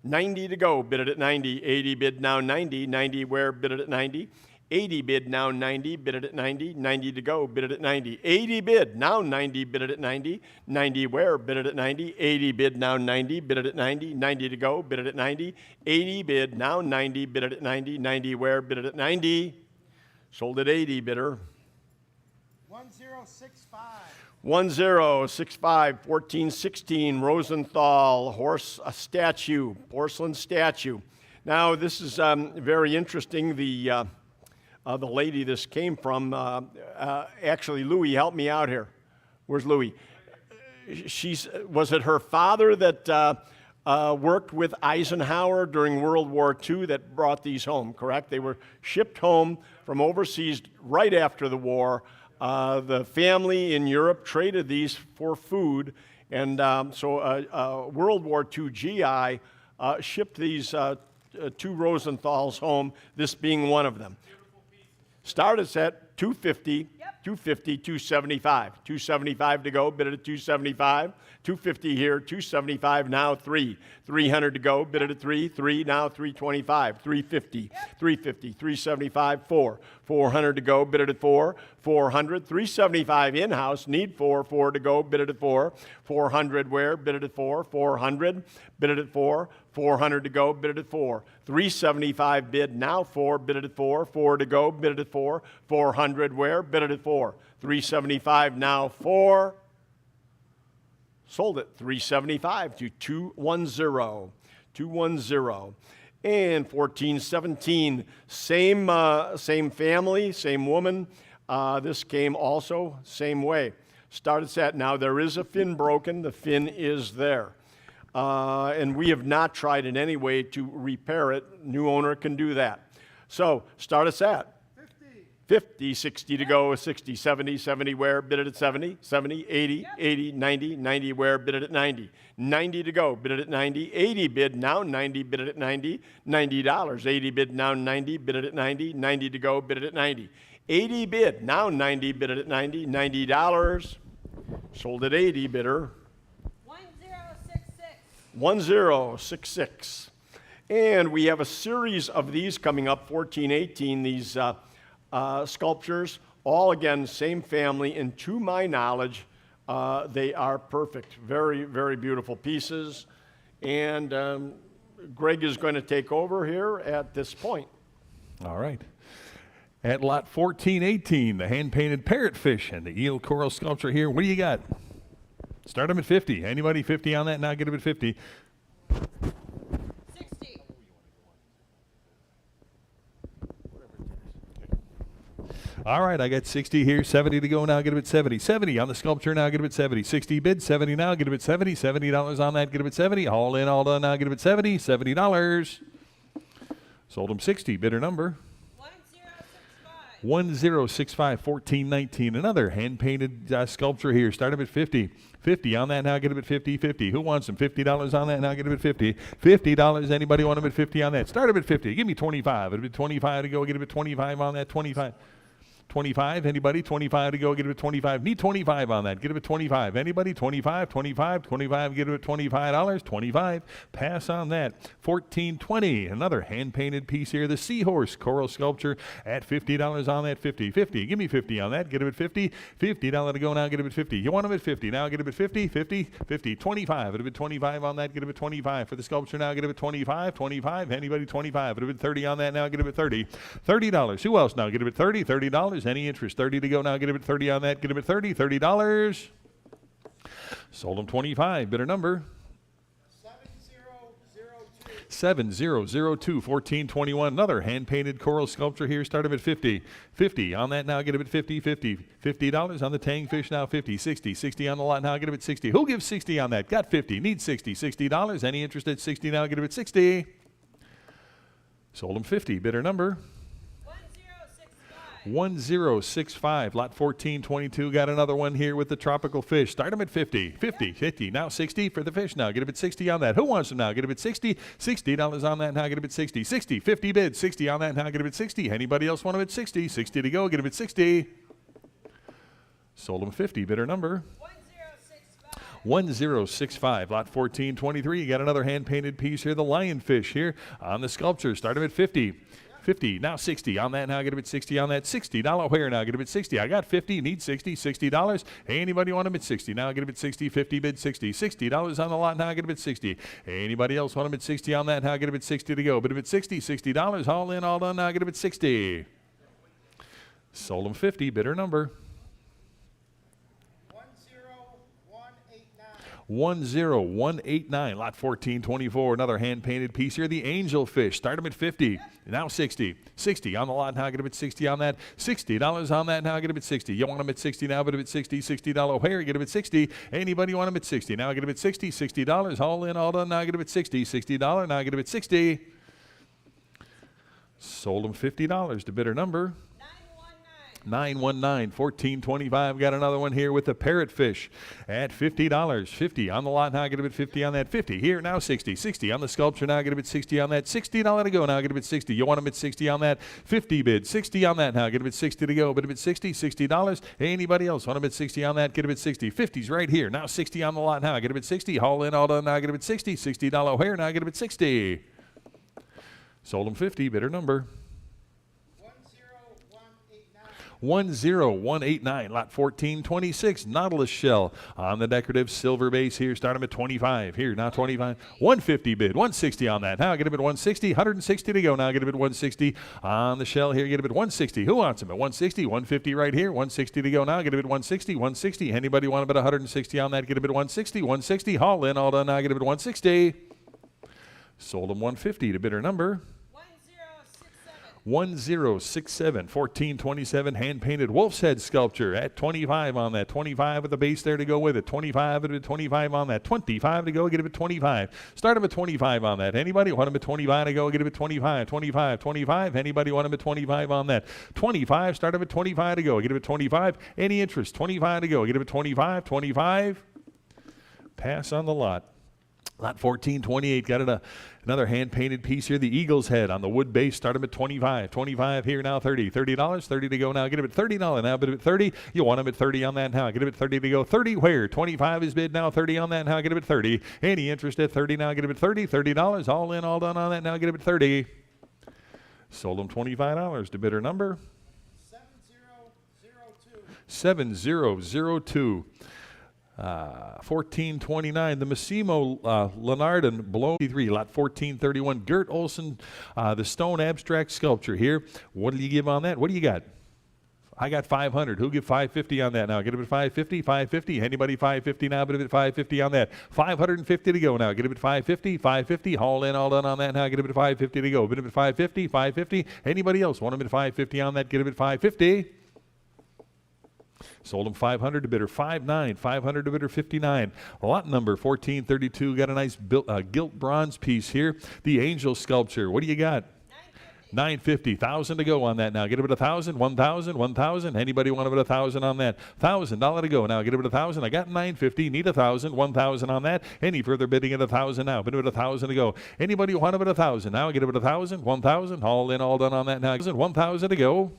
90 to go, bid it at 90. 80 bid now 90. 90 where, bid it at 90. 80 bid, now 90, bid it at 90, 90 to go, bid it at 90. 80 bid, now 90, bid it at 90, 90 where, bid it at 90. 80 bid, now 90, bid it at 90, 90 to go, bid it at 90. 80 bid, now 90, bid it at 90, 90 where, bid it at 90. Sold at 80, bidder. 1065. 1065, 1416, Rosenthal, a statue, porcelain statue. Now, this is very interesting. The lady this came from, actually, Louis, help me out here. Where's Louis? Was it her father that worked with Eisenhower during World War II that brought these home, correct? They were shipped home from overseas right after the war. The family in Europe traded these for food, and so World War II GI shipped these two Rosenthals home, this being one of them. Started at 250, 250, 275. 275 to go, bid it at 275. 250 here, 275, now 3. 300 to go, bid it at 3. 3, now 325. 350, 350, 375, 4. 400 to go, bid it at 4. 400, 375 in-house, need 4. 4 to go, bid it at 4. 400 where, bid it at 4. 400, bid it at 4. 400 to go, bid it at 4. 375 bid, now 4, bid it at 4. 4 to go, bid it at 4. 400 where, bid it at 4. 375 now 4. Sold it 375 to 210. 210. And 1417, same family, same woman. This came also same way. Started set. Now there is a fin broken. The fin is there. And we have not tried in any way to repair it. New owner can do that. So start us at 50, 60 to go, 60, 70, 70 where, bid it at 70, 70, 80, 80, 90, 90 where, bid it at 90, 90 to go, bid it at 90, 80 bid, now 90, bid it at 90, $90, 80 bid, now 90, bid it at 90, 90 to go, bid it at 90, 80 bid, now 90, bid it at 90, $90, sold at 80, bidder. 1066. 1066. And we have a series of these coming up, 1418, these sculptures, all again, same family, and to my knowledge, they are perfect. Very, very beautiful pieces. And Greg is going to take over here at this point. All right. At lot 1418, the hand-painted parrotfish and the eel coral sculpture here. What do you got? Start them at 50. Anybody 50 on that? Now get them at 50. 60. All right, I got 60 here, 70 to go, now get them at 70. 70 on the sculpture, now get them at 70. 60 bid, 70 now, get them at 70. $70 on that, get them at 70. All in, all done, now get them at 70. $70. Sold them 60, bidder number. 1065, 1419. Another hand-painted sculpture here. Start them at 50. 50 on that, now get them at 50. 50. Who wants them? $50 on that, now get them at 50. $50. Anybody want them at 50 on that? Start them at 50. Give me 25. It'll be 25 to go. Get them at 25 on that. 25. 25, anybody? 25 to go, get it at 25. Need 25 on that, get it at 25. Anybody? 25, 25, 25, get it at $25. 25, pass on that. 1420, another hand-painted piece here, the seahorse coral sculpture at $50 on that. 50, 50, give me 50 on that, get it at 50. $50 to go now, get it at 50. You want them at 50, now get it at 50, 50, 50, 25. It'll be 25 on that, get it at 25. For the sculpture now, get it at 25, 25. Anybody? 25. It'll be 30 on that now, get it at 30. $30. Who else now? Get it at 30, $30. Any interest? 30 to go now. Get him at 30 on that. Get him at 30. $30. Sold him 25. Bidder number 7002. 1421. Another hand-painted coral sculpture here. Start him at 50. 50 on that now. Get him at 50. 50. $50 on the tang fish now. 50. 60. 60 on the lot now. Get him at 60. Who gives 60 on that? Got 50. Need 60. $60. Any interest at 60 now? Get him at 60. Sold him 50. Bidder number 1065. Lot 1422. Got another one here with the tropical fish. Start them at 50. 50. 50. Now 60 for the fish now. Get them at 60 on that. Who wants them now? Get them at 60. $60 on that now. Get them at 60. 60. 50 bid. 60 on that now. Get them at 60. Anybody else want them at 60? 60 to go. Get them at 60. Sold them 50. Bidder number 1065. Lot 1423. You got another hand-painted piece here. The lionfish here on the sculpture. Start them at 50. 50, now 60 on that, now get a bid 60 on that, $60 where, now get a bid 60, I got 50, need 60, $60, hey, anybody want a bid 60, now get a bid 60, 50, bid 60, $60 on the lot, now get a bid 60, anybody else want a bid 60 on that, now get a bid 60 to go, bid a bid 60, $60, all in, all done, now get a bid 60. Sold them 50, bidder number. 10189, lot 1424, another hand-painted piece here, the angel fish, start them at 50, now 60, 60 on the lot, now get a bit 60 on that, $60 on that, now get a bit 60, you want them at 60 now, but a bit 60, $60 where, get a bit 60, anybody want them at 60, now get a bit 60, $60, all in, all done, now get a bit 60, $60, now get a bit 60, sold them $50 to bidder number. 919, 1425. Got another one here with the parrotfish at $50. 50 on the lot, now get a bit 50 on that. 50 here, now 60. 60 on the sculpture, now get a bit 60 on that. $60 to go, now get a bit 60. You want them at 60 on that. 50 bid, 60 on that, now get a bit 60 to go, but a bit 60, $60. Anybody else want a bit 60 on that? Get a bit 60. 50's right here, now 60 on the lot, now get a bit 60. Haul in, all done, now get a bit 60. $60 where, now get a bit 60. Sold them 50, bidder number. 10189, lot 1426, Nautilus shell on the decorative silver base here. Start them at 25. Here, now 25. 150 bid, 160 on that. Now get a bid 160, 160 to go. Now get a bid 160 on the shell here. Get a bid 160. Who wants them at 160? 150 right here. 160 to go. Now get a bid 160, 160. Anybody want a bid 160 on that? Get a bid 160, 160. Haul in, all done. Now get a bid 160. Sold them 150 to bidder number. 1067, 1427, hand-painted wolf's head sculpture at 25 on that. 25 with the base there to go with it. 25 at 25 on that. 25 to go, get him at 25. Start him at 25 on that. Anybody want him at 25 to go, get him at 25. 25, 25. Anybody want him at 25 on that? 25, start him at 25 to go, get him at 25. Any interest? 25 to go, get him at 25. 25. Pass on the lot. Lot 1428, got it another hand-painted piece here, the eagle's head on the wood base. Start him at 25. 25 here, now 30. $30, 30 to go now. Get him at $30 now, but at 30. You want him at 30 on that now. Get him at 30 to go. 30 where? 25 is bid now, 30 on that now. Get him at 30. Any interest at 30 now? Get him at 30. $30, all in, all done on that now. Get him at 30. Sold him $25 to bidder number. 7002. 1429, the Massimo Leonardon Blow 3, lot 1431, Gert Olson, the stone abstract sculpture here. What do you give on that? What do you got? I got 500. Who'll give 550 on that now? Get it at 550, 550. Anybody 550 now? Get it at 550 on that. 550 to go now. Get it at 550, 550. Haul in, all done on that now. Get it at 550 to go. Get it at 550, 550. Anybody else want them at 550 on that? Get it at 550. Sold them 500 to bidder 59, 500 to bidder 59. Lot number 1432, got a nice gilt bronze piece here. The angel sculpture, what do you got? 950, 1,000 to go on that now. Get it at 1,000, 1,000, 1,000. Anybody want to bid 1,000 on that? $1,000 to go now. Get it at 1,000. I got 950, need 1,000, 1,000 on that. Any further bidding at 1,000 now? Bid it at 1,000 to go. Anybody want to bid 1,000 now? Get it at 1,000, 1,000. All in, all done on that now. 1,000 to go.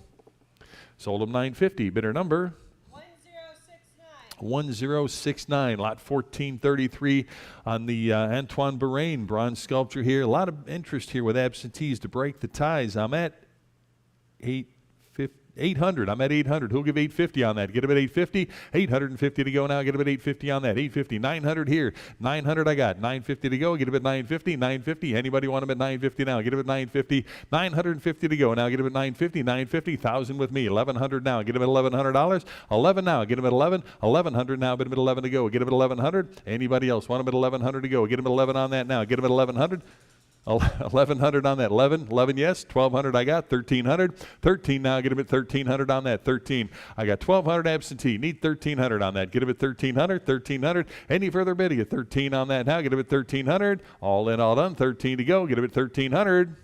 Sold them 950. Bidder number 1069, lot 1433 on the Antoine Bourrain bronze sculpture here. A lot of interest here with absentees to break the ties. I'm at 800. I'm at 800. Who'll give 850 on that? Get him at 850. 850 to go now. Get him at 850 on that. 850. 900 here. 900 I got. 950 to go. Get him at 950. 950. Anybody want him at 950 now? Get him at 950. 950 to go now. Get him at 950. 950. 1,000 with me. 1,100 now. Get him at $1,100. 11 now. Get him at 11. 1,100 now. Get him at 11 to go. Get him at 1,100. Anybody else want him at 1,100 to go? Get him at 11 on that now. Get him at 1,100. 1,100 on that. 11 yes. 1,200 I got. 1,300. 13 now. Get him at 1,300 on that. 13. I got 1,200 absentee. Need 1,300 on that. Get him at 1,300. 1,300. Any further bidding at 13 on that now? Get him at 1,300. All in, all done. 13 to go. Get him at 1,300.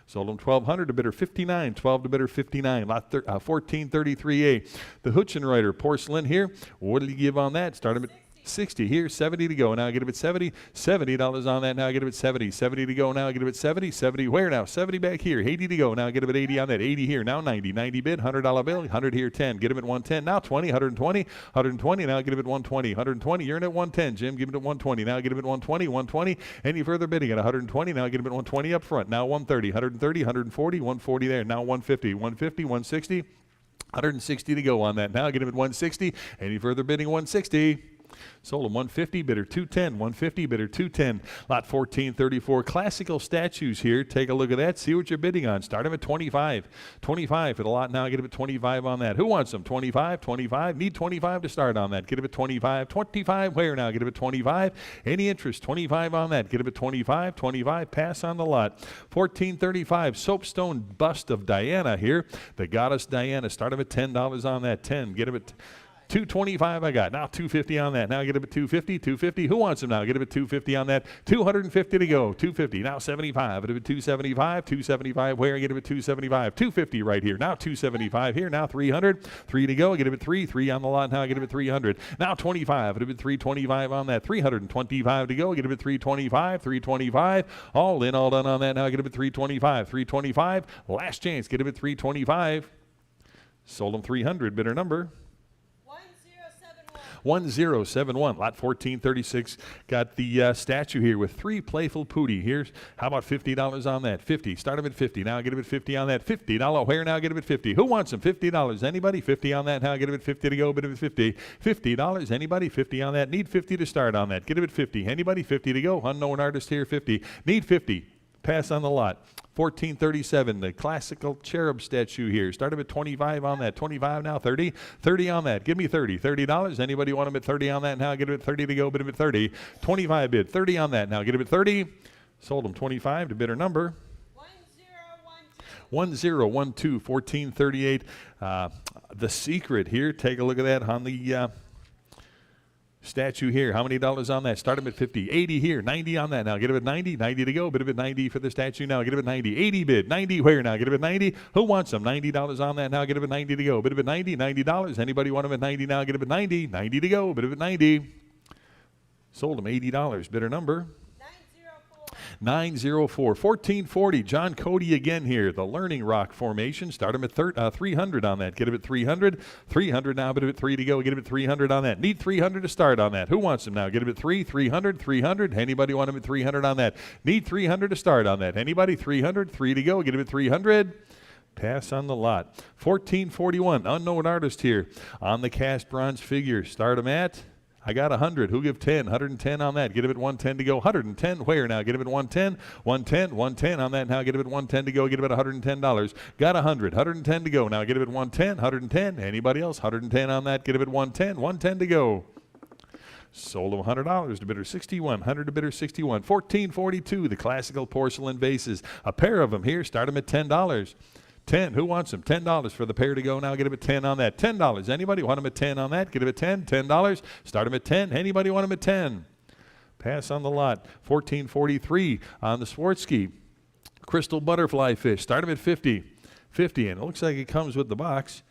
Sold them 1,200 to bidder 59. 12 to bidder 59. Lot 1433A. The Hutchenreiter porcelain here. What did you give on that? Start him at 60 here, 70 to go. Now get it at 70. $70 on that. Now get it at 70. 70 to go. Now get it at 70. 70 where now? 70 back here. 80 to go. Now get it at 80 on that. 80 here. Now 90. 90 bid. $100 bill. 100 here. 10. Get him at 110. Now 20. 120. 120. Now get him at 120. 120. You're in at 110. Jim, give him at 120. Now get him at 120. 120. Any further bidding at 120. Now get him at 120 up front. Now 130. 130. 140. 140 there. Now 150. 150. 160. 160 to go on that. Now get him at 160. Any further bidding? 160. Sold him 150, bidder 210, 150, bidder 210. Lot 1434, classical statues here. Take a look at that, see what you're bidding on. Start him at 25. 25 for the lot now, get him at 25 on that. Who wants them? 25, 25, need 25 to start on that. Get him at 25, 25 where now? Get him at 25. Any interest? 25 on that. Get him at 25, 25, pass on the lot. 1435, soapstone bust of Diana here. The goddess Diana, start him at $10 on that. 10, get him at 225 I got. Now 250 on that. Now get him at 250. 250. Who wants him now? Get him at 250 on that. 250 to go. 250. Now 75. Get him at 275. 275 where? Get him at 275. 250 right here. Now 275 here. Now 300. 3 to go. Get him at 3. 3 on the lot. Now get him at 300. Now 25. Get him at 325 on that. 325 to go. Get him at 325. 325. All in, all done on that. Now get him at 325. 325. Last chance. Get him at 325. Sold him 300. Bidder number 1071. Lot 1436 got the statue here with 3 playful pootie. Here's, how about $50 on that? 50. Start him at 50. Now get him at 50 on that. $50 where? Now get him at 50. Who wants him? $50. Anybody? 50 on that. Now get him at 50 to go. Bid him at 50. $50. Anybody? 50 on that. Need 50 to start on that. Get him at 50. Anybody? 50 to go. Unknown artist here. 50. Need 50. Pass on the lot. 1437, the classical cherub statue here. Start him at 25 on that. 25 now, 30. 30 on that. Give me 30. $30. Anybody want him at 30 on that? Now get him at 30 to go. Bid him at 30. 25 bid. 30 on that. Now get him at 30. Sold him 25 to bidder number 1012. 1438. The secret here. Take a look at that on the statue here. How many dollars on that? Start him at 50. 80 here. 90 on that. Now get him at 90. 90 to go. Bid him at 90 for the statue. Now get him at 90. 80 bid. 90 where now? Get him at 90. Who wants them? $90 on that. Now get him at 90 to go. Bid him at 90. $90. Anybody want him at 90 now? Get him at 90. 90 to go. Bid him at 90. Sold him $80. Bidder number 904. 1440. John Cody again here. The Learning Rock formation. Start him at 300 on that. Get him at 300. 300 now. Bid him at 3 to go. Get him at 300 on that. Need 300 to start on that. Who wants him now? Get him at 3. 300. 300. Anybody want him at 300 on that? Need 300 to start on that. Anybody? 300. 3 to go. Get him at 300. Pass on the lot. 1441. Unknown artist here on the cast bronze figure. Start him at, I got 100. Who give 10? 110 on that. Get him at 110 to go. 110 where now? Get him at 110. 110. 110 on that. Now get him at 110 to go. Get him at $110. Got 100. 110 to go. Now get him at 110. 110. Anybody else? 110 on that. Get him at 110. 110 to go. Sold him $100 to bidder 61. 100 to bidder 61. 1442. The classical porcelain vases. A pair of them here. Start them at $10. 10. Who wants them? $10 for the pair to go now. Get him at 10 on that. $10. Anybody want him at 10 on that? Get him at 10. $10. Start him at 10. Anybody want him at 10? Pass on the lot. 1443 on the Swarovski. Crystal butterfly fish. Start him at 50. 50. And it looks like it comes with the box.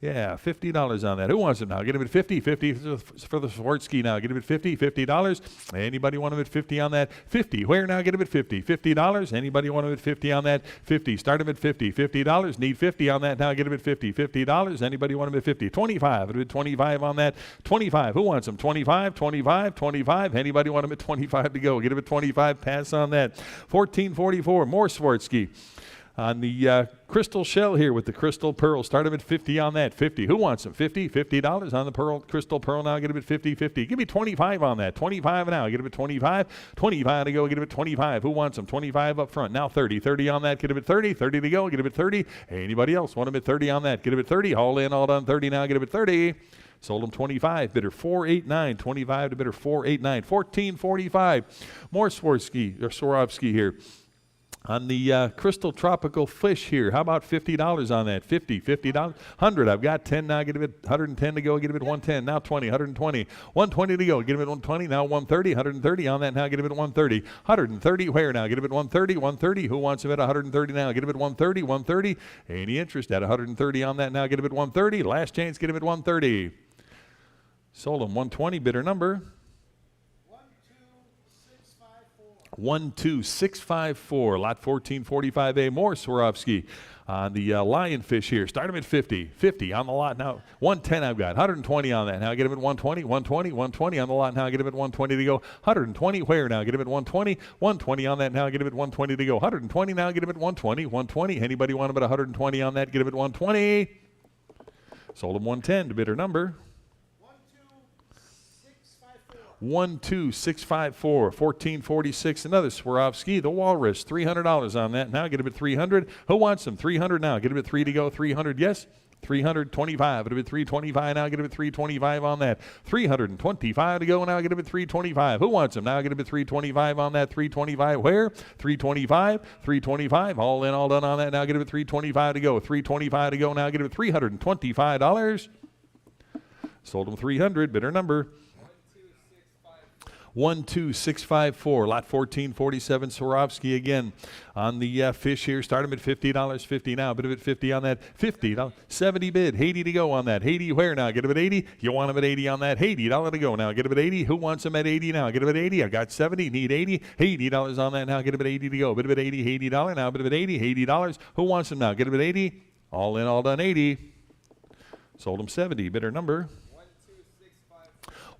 Yeah, $50 on that. Who wants him now? Get him at 50. 50 for the Swarovski now. Get him at 50. $50. Anybody want him at 50 on that? 50. Where now? Get him at 50. $50. Anybody want him at 50 on that? 50. Start him at 50. $50. Need 50 on that now. Get him at 50. $50. Anybody want him at 50? 25. At 25 on that. 25. Who wants him? 25. 25. 25. Anybody want him at 25 to go? Get him at 25. Pass on that. 1444. More Swarovski. On the crystal shell here with the crystal pearl. Start him at 50 on that. 50. Who wants them? 50. $50 on the pearl, crystal pearl now. Get him at 50. 50. Give me 25 on that. 25 now. Get him at 25. 25 to go. Get him at 25. Who wants them? 25 up front. Now 30. 30 on that. Get him at 30. 30 to go. Get him at 30. Anybody else want him at 30 on that? Get him at 30. All in, all done. 30 now. Get him at 30. Sold him 25. Bidder 489. 25 to bidder 489. 1445. More Swarovski here. On the crystal tropical fish here, how about $50 on that? 50, $50, 100. I've got 10 now. Get him at 110 to go. Get him at 110. Now 20, 120, 120 to go. Get him at 120. Now 130, 130 on that. Now get him at 130. 130 where now? Get him at 130, 130. Who wants him at 130 now? Get him at 130, 130. Any interest at 130 on that now? Get him at 130. Last chance. Get him at 130. Sold them 120, bidder number. 12654, lot 1445A, more Swarovski on the lionfish here. Start them at 50. 50 on the lot now. 110 I've got. 120 on that. Now I get them at 120. 120. 120 on the lot. Now I get them at 120 to go. 120 where now? Get them at 120. 120 on that. Now I get them at 120 to go. 120 now. Get them at 120. 120. Anybody want them at 120 on that? Get them at 120. Sold them 110 to bidder number. 12654, 1446, another Swarovski, the walrus, $300 on that. Now get it at 300. Who wants them? 300 now. Get it at 3 to go. 300, yes. 325. It'll be 325 now. Get it at 325 on that. 325 to go now. Get it at 325. Who wants them? Now get it at 325 on that. 325 where? 325. 325. All in, all done on that. Now get it at 325 to go. 325 to go now. Get it at $325. Sold them 300. Bidder number. 12654, lot 1447, Swarovski again on the fish here. Start them at $50, 50 now. Bid at 50 on that. $50, 70 bid. 80 to go on that. 80 where now? Get them at 80. You want them at 80 on that. $80 to go now. Get them at 80. Who wants them at 80 now? Get them at 80. I got 70. Need 80. $80 on that now. Get them at 80 to go. Bid at 80. $80 now. Bid at 80. $80. Who wants them now? Get them at 80. All in, all done. 80. Sold them 70. Bidder number.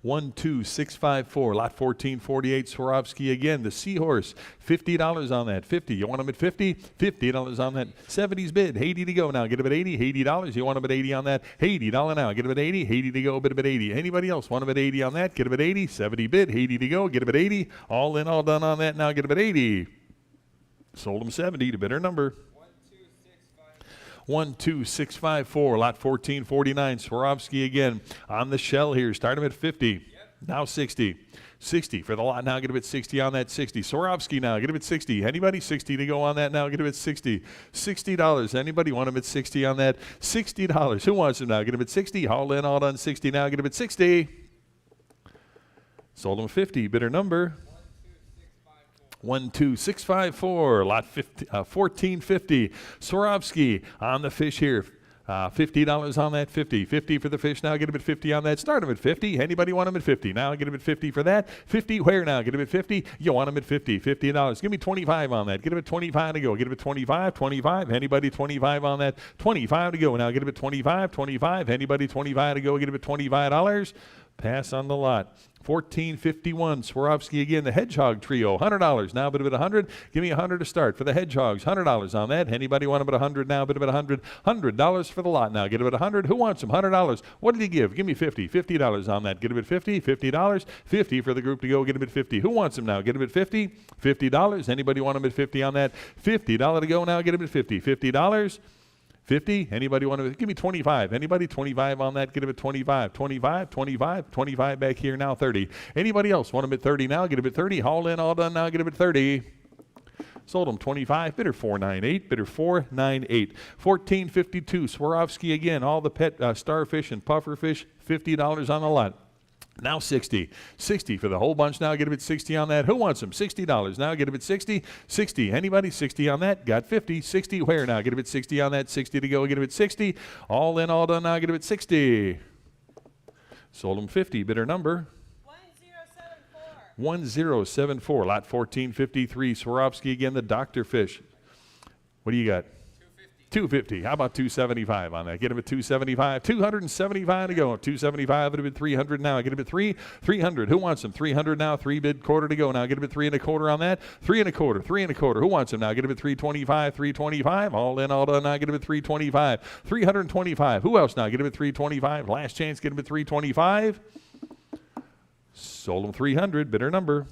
12654, lot 1448, Swarovski again. The seahorse, $50 on that. 50. You want them at 50? $50 on that. 70's bid. 80 to go now. Get them at 80. $80. You want them at 80 on that? $80 now. Get them at 80. 80 to go. Bid them at 80. Anybody else want them at 80 on that? Get them at 80. 70 bid. 80 to go. Get them at 80. All in, all done on that. Now get them at 80. Sold them 70 to bidder number. 12654, lot 1449, Swarovski again on the shell here. Start them at 50. Now 60. 60 for the lot now. Get them at 60 on that. 60. Swarovski now. Get them at 60. Anybody? 60 to go on that now. Get them at 60. $60. Anybody want them at 60 on that? $60. Who wants them now? Get them at 60. All in, all done. 60 now. Get them at 60. Sold them 50. Bidder number. 12654, lot 1450, Swarovski on the fish here. $50 on that. 50 for the fish now. Get them at 50 on that. Start them at 50. Anybody want them at 50? Now get them at 50 for that. 50 where now? Get them at 50. You want them at 50. $50. Give me 25 on that. Get them at 25 to go. Get them at 25. 25. Anybody 25 on that? 25 to go. Now get them at 25. 25. Anybody 25 to go. Get them at $25. Pass on the lot. 1451, Swarovski again, the Hedgehog Trio, $100. Now bid at 100. Give me 100 to start for the Hedgehogs. $100 on that. Anybody want them at 100 now? Bid at 100. $100 for the lot now. Get them at 100. Who wants them? $100. What did he give? Give me 50. $50 on that. Get them at 50. $50. 50 for the group to go. Get them at 50. Who wants them now? Get them at 50. $50. Anybody want them at 50 on that? $50 to go now. Get them at 50. $50. 50. Anybody want to give me 25? Anybody 25 on that? Get them at 25. 25, 25, 25 back here now. 30. Anybody else want them at 30 now? Get them at 30. Haul in, all done now. Get them at 30. Sold them 25. Bidder 498. Bidder 498. 1452. Swarovski again. All the pet starfish and pufferfish. $50 on the lot. Now 60. 60 for the whole bunch now. Get them at 60 on that. Who wants them? $60 now. Get them at 60. 60. Anybody? 60 on that. Got 50. 60 where now? Get them at 60 on that. 60 to go. Get them at 60. All in, all done now. Get them at 60. Sold them 50. Bidder number. 1074. Lot 1453. Swarovski again. The Dr. Fish. What do you got? 250. How about 275 on that? Get him at 275. 275 to go. 275. It'll be 300 now. Get him at 300. Who wants him? 300 now. 3 bid quarter to go now. Get him at 3 1/4 on that. 3 1/4. 3 1/4. Who wants him now? Get him at 325. 325. All in, all done now. Get him at 325. 325. Who else now? Get him at 325. Last chance. Get him at 325. Sold him 300. Bidder number.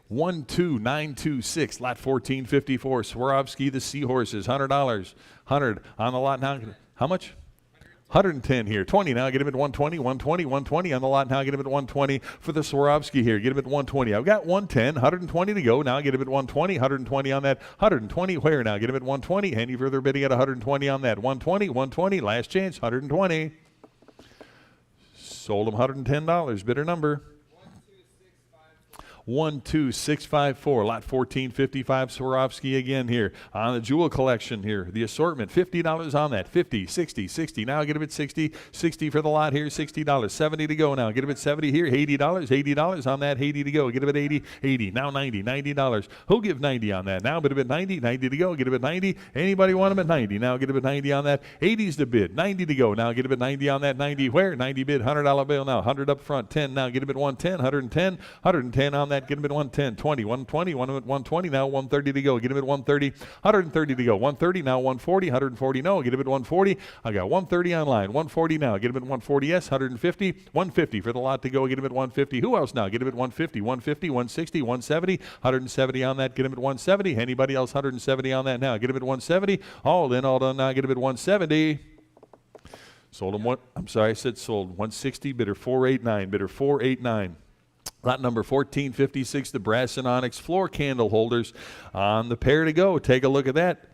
12926, lot 1454, Swarovski, the Seahorses, $100. 100 on the lot now. How much? 110 here. 20 now. Get him at 120, 120, 120 on the lot now. Get him at 120 for the Swarovski here. Get him at 120. I've got 110, 120 to go. Now get him at 120, 120 on that. 120 where now? Get him at 120. Any further bidding at 120 on that? 120, 120. Last chance, 120. Sold him $110. Bidder number. 12654, lot 1455, Swarovski again here. On the jewel collection here, the assortment, $50 on that, 50, 60, 60. Now get a bit 60, 60 for the lot here, $60, 70 to go now. Get a bit 70 here, $80, $80 on that, 80 to go. Get a bit 80, 80. Now 90, $90. Who'll give 90 on that? Now, but a bit 90, 90 to go. Get a bit 90. Anybody want them at 90? Now get a bit 90 on that. 80's the bid, 90 to go. Now get a bit 90 on that. 90 where? 90 bid, $100 bill now. 100 up front, 10 now. Get a bit 110, 110, 110 on that. Get a bit 110, 20, 120, 120 now. 130 to go. Get a bit 130, 130 to go. 130 now. 140, 140 no. Get a bit 140. I got 130 online. 140 now. Get a bit 140 yes. 150, 150 for the lot to go. Get a bit 150. Who else now? Get a bit 150, 150, 160, 170, 170 on that. Get a bit 170. Anybody else? 170 on that now. Get a bit 170. All in, all done now. Get a bit 170. Sold them one. I'm sorry, I said sold. 160. Bidder 489. Bidder 489. Lot number 1456, the brass and onyx floor candle holders on the pair to go. Take a look at that.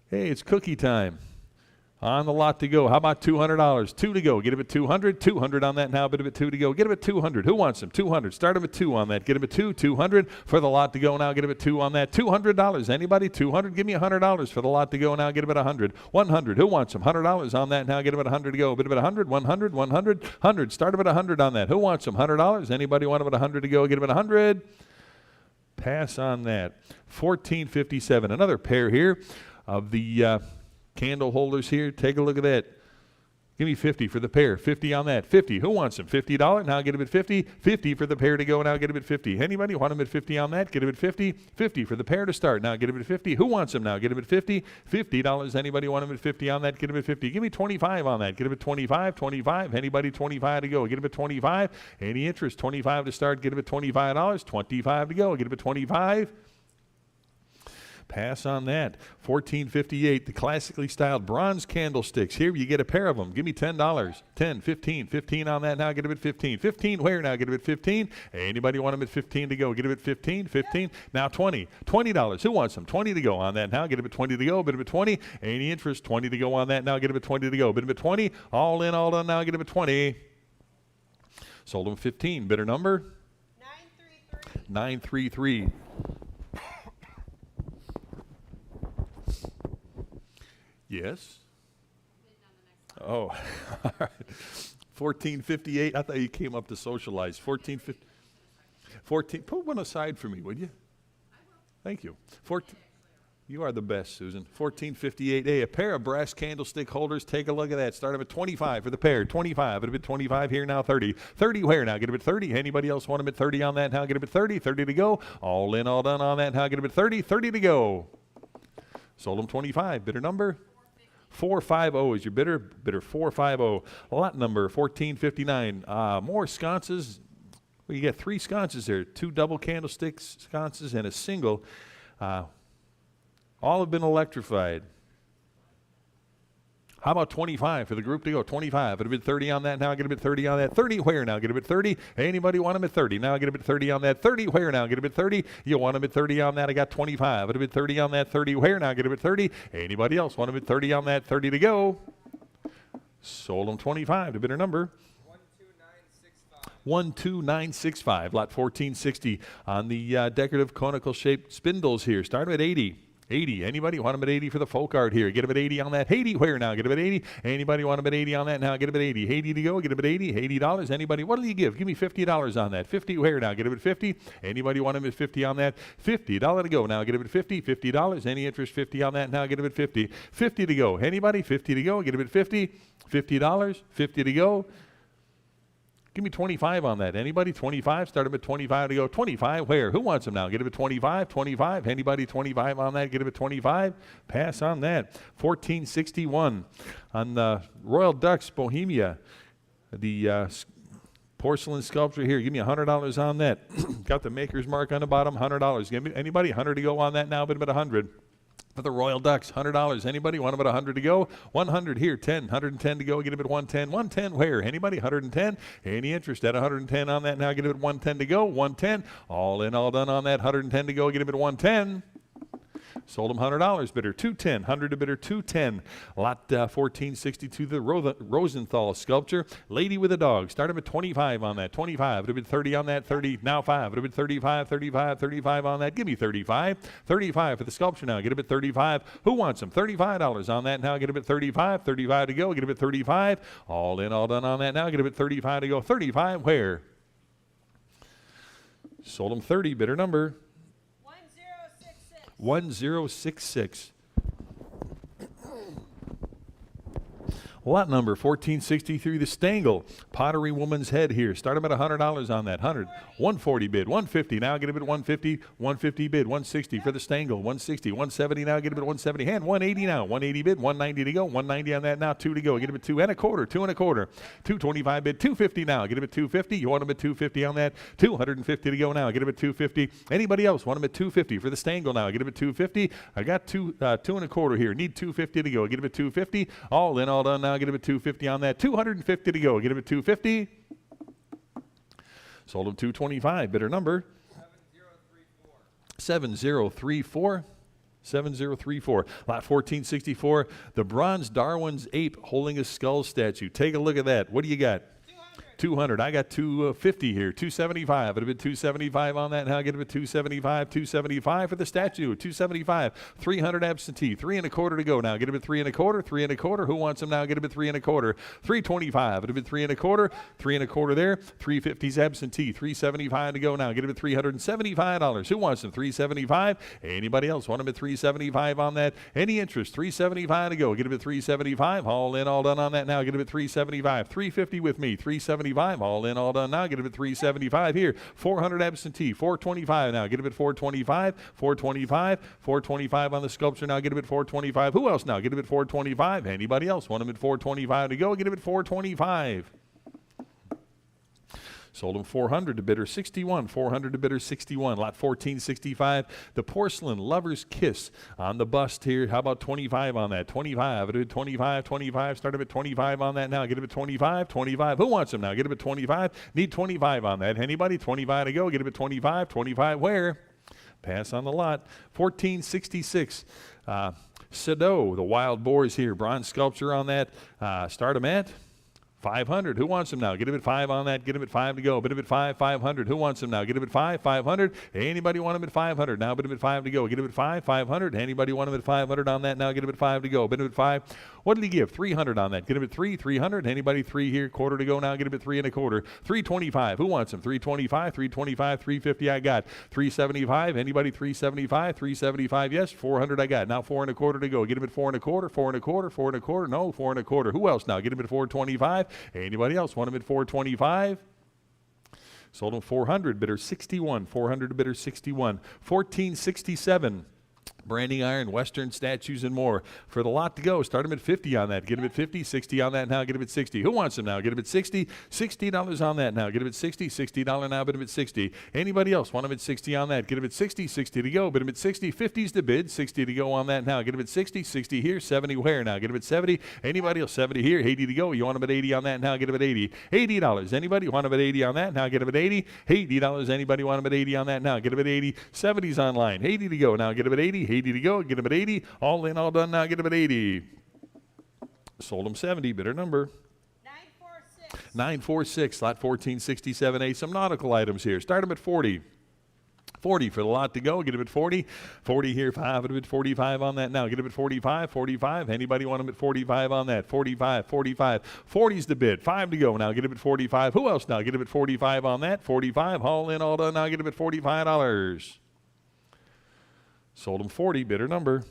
Hey, it's cookie time. On the lot to go. How about $200? 2 to go. Get him at 200. 200 on that now. Bit of it 2 to go. Get him at 200. Who wants him? 200. Start him at 2 on that. Get him at 2. 200 for the lot to go now. Get him at 2 on that. $200. Anybody? 200. Give me $100 for the lot to go now. Get him at 100. 100. Who wants him? $100 on that now. Get him at 100 to go. Bit of it 100. 100. 100. 100. Start him at 100 on that. Who wants him? $100. Anybody want him at 100 to go? Get him at 100. Pass on that. 1457. Another pair here of the candle holders here. Take a look at that. Give me 50 for the pair. 50 on that. 50. Who wants them? $50. Now get him at 50. 50 for the pair to go. Now get him at 50. Anybody want him at 50 on that? Get him at 50. 50 for the pair to start. Now get him at 50. Who wants them now? Get him at 50. $50. Anybody want him at 50 on that? Get him at 50. Give me 25 on that. Get him at 25. 25. Anybody? 25 to go. Get him at 25. Any interest? 25 to start. Get him at $25. 25 to go. Get him at 25. Pass on that. 1458, the classically styled bronze candlesticks. Here you get a pair of them. Give me $10. 10, 15, 15 on that now. Get them at 15. 15 where now? Get them at 15. Anybody want them at 15 to go? Get them at 15. 15. Now 20. $20. Who wants them? 20 to go on that now. Get them at 20 to go. Bid them at 20. Any interest? 20 to go on that now. Get them at 20 to go. Bid them at 20. All in, all done now. Get them at 20. Sold them 15. Bidder number? 933. 933. Yes. Oh, all right. 1458. I thought you came up to socialize. 1450. 14. Put one aside for me, would you? I will. Thank you. 14. You are the best, Susan. 1458A. A pair of brass candlestick holders. Take a look at that. Start them at 25 for the pair. 25. At a bit 25 here now. 30. 30 where now? Get them at 30. Anybody else want them at 30 on that? Now get them at 30. 30 to go. All in, all done on that. Now get them at 30. 30 to go. Sold them 25. Bidder number? 450 is your bidder. Bidder 450. Lot number 1459. More sconces. Well, you got 3 sconces there. 2 double candlestick sconces and a single. All have been electrified. How about 25 for the group to go? 25. At a bit 30 on that now. Get a bit 30 on that. 30 where now? Get a bit 30. Anybody want them at 30? Now get a bit 30 on that. 30 where now? Get a bit 30. You want them at 30 on that? I got 25. At a bit 30 on that. 30 where now? Get a bit 30. Anybody else want them at 30 on that? 30 to go. Sold them 25. To bidder number? 12965. Lot 1460 on the decorative conical shaped spindles here. Start them at 80. 80. Anybody want them at 80 for the folk art here? Get them at 80 on that. 80 where now? Get them at 80. Anybody want them at 80 on that now? Get them at 80. 80 to go. Get them at 80. $80. Anybody? What do you give? Give me $50 on that. 50 where now? Get them at 50. Anybody want them at 50 on that? $50 to go now. Get them at 50. $50. Any interest? 50 on that now. Get them at 50. 50 to go. Anybody? 50 to go. Get them at 50. $50. 50 to go. Give me 25 on that. Anybody? 25. Start them at 25 to go. 25 where? Who wants them now? Get them at 25. 25. Anybody? 25 on that. Get them at 25. Pass on that. 1461 on the Royal Dutch Bohemia. The porcelain sculpture here. Give me $100 on that. Got the maker's mark on the bottom. $100. Give me anybody? 100 to go on that now. Bid them at 100. For the Royal Ducks, $100. Anybody want them at 100 to go? 100 here, 10, 110 to go. Get them at 110. 110 where? Anybody? 110. Any interest at 110 on that now? Get them at 110 to go. 110. All in, all done on that. 110 to go. Get them at 110. Sold them $100, bidder 210, 100 to bidder 210. Lot 1462, the Rosenthal sculpture, lady with a dog. Start them at 25 on that, 25. Would have been 30 on that, 30, now 5. Would have been 35, 35, 35 on that. Give me 35. 35 for the sculpture now. Get them at 35. Who wants them? $35 on that now. Get them at 35. 35 to go. Get them at 35. All in, all done on that now. Get them at 35 to go. 35 where? Sold them 30, bidder number 1066. Lot number 1463, the Stengel pottery woman's head here. Start them at $100 on that. 100, 140 bid, 150. Now get a bid 150, 150 bid, 160 for the Stengel, 160, 170. Now get a bid 170. Hand 180 now, 180 bid, 190 to go, 190 on that now. 2 to go. Get a bid 2 and a quarter, 2 and a quarter, 225 bid, 250 now. Get a bid 250. You want them at 250 on that. 250 to go now. Get a bid 250. Anybody else want them at 250 for the Stengel now? Get a bid 250. I got 2 and a quarter here. Need 250 to go. Get a bid 250. All in, all done now. Get him at 250 on that. 250 to go. Get him at 250. Sold him 225. Bidder number 7034. 7034. Lot 1464. The bronze Darwin's ape holding a skull statue. Take a look at that. What do you got? 200. I got 250 here. 275. It'd have been 275 on that. Now get it at 275. 275 for the statue. 275. 300 absentee. 3 and a quarter to go. Now get it at 3 and a quarter. 3 and a quarter. Who wants them now? Get it at 3 and a quarter. 325. It'd have been 3 and a quarter. 3 and a quarter there. 350's absentee. 375 to go now. Get it at $375. Who wants them? 375. Anybody else want them at 375 on that? Any interest? 375 to go. Get it at 375. All in, all done on that now. Get it at 375. 350 with me. 375. All in, all done now. Get him at 375 here. 400 absentee. 425 now. Get him at 425. 425. 425 on the sculpture now. Get him at 425. Who else now? Get him at 425. Anybody else want him at 425 to go? Get him at 425. Sold him 400 to bidder 61. 400 to bidder 61. Lot 1465. The porcelain lover's kiss on the bust here. How about 25 on that? 25. It did 25. 25. Start him at 25 on that now. Get him at 25. 25. Who wants him now? Get him at 25. Need 25 on that. Anybody? 25 to go. Get him at 25. 25 where? Pass on the lot. 1466. Sado, the wild boars here. Bronze sculpture on that. Start him at 500. Who wants him now? Get him at 5 on that. Get him at 5 to go. Bid him at 5, 500. Who wants him now? Get him at 5, 500. Anybody want him at 500? Now bid him at 5 to go. Get him at 5, 500. Anybody want him at 500 on that? Now get him at 5 to go. Bid him at 5. What did he give? 300 on that. Get him at 3, 300. Anybody 3 here? Quarter to go now. Get him at 3 and a quarter. 325. Who wants him? 325, 325, 350 I got. 375. Anybody 375? 375, yes. 400 I got. Now 4 and a quarter to go. Get him at 4 and a quarter, 4 and a quarter, 4 and a quarter. No, 4 and a quarter. Who else now? Get him at 425. Anybody else want him at 425? Sold him 400. Bidder 61. 400 to bidder 61. 1467. Branding iron, Western statues, and more. For the lot to go, start him at 50 on that. Get him at 50, 60 on that now. Get him at 60. Who wants him now? Get him at 60. $60 on that now. Get him at 60. $60 now. Bid him at 60. Anybody else want him at 60 on that? Get him at 60. 60 to go. Bid him at 60. 50's the bid. 60 to go on that now. Get him at 60. 60 here. 70 where now? Get him at 70. Anybody else? 70 here. 80 to go. You want him at 80 on that now? Get him at 80. $80. Anybody want him at 80 on that now? Get him at 80. $80. Anybody want him at 80 on that now? Get him at 80. 70's online. 80 to go now. Get him at 80. 80 to go. Get him at 80. All in, all done now. Get him at 80. Sold him 70. Bidder number 946. Lot 1467A. Some nautical items here. Start him at 40. 40 for the lot to go. Get him at 40. 40 here. 5. Get him at 45 on that now. Get him at 45. 45. Anybody want him at 45 on that? 45. 45. 40's the bid. 5 to go now. Get him at 45. Who else now? Get him at 45 on that. 45. All in, all done now. Get him at $45. Sold him 40. Bidder number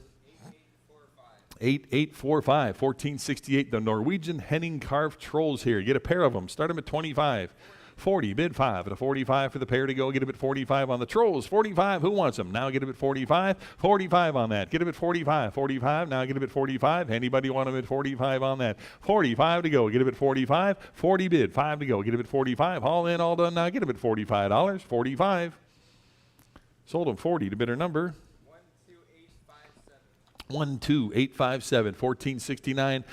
8845. 1468. The Norwegian Henning carved trolls here. Get a pair of them. Start them at 25. 40. Bid 5 at a 45 for the pair to go. Get him at 45 on the trolls. 45. Who wants them? Now get him at 45. 45 on that. Get him at 45. 45. Now get him at 45. Anybody want him at 45 on that? 45 to go. Get him at 45. 40 bid. 5 to go. Get him at 45. All in, all done. Now get him at $45. 45. Sold him 40 to bidder number 12857, 1469.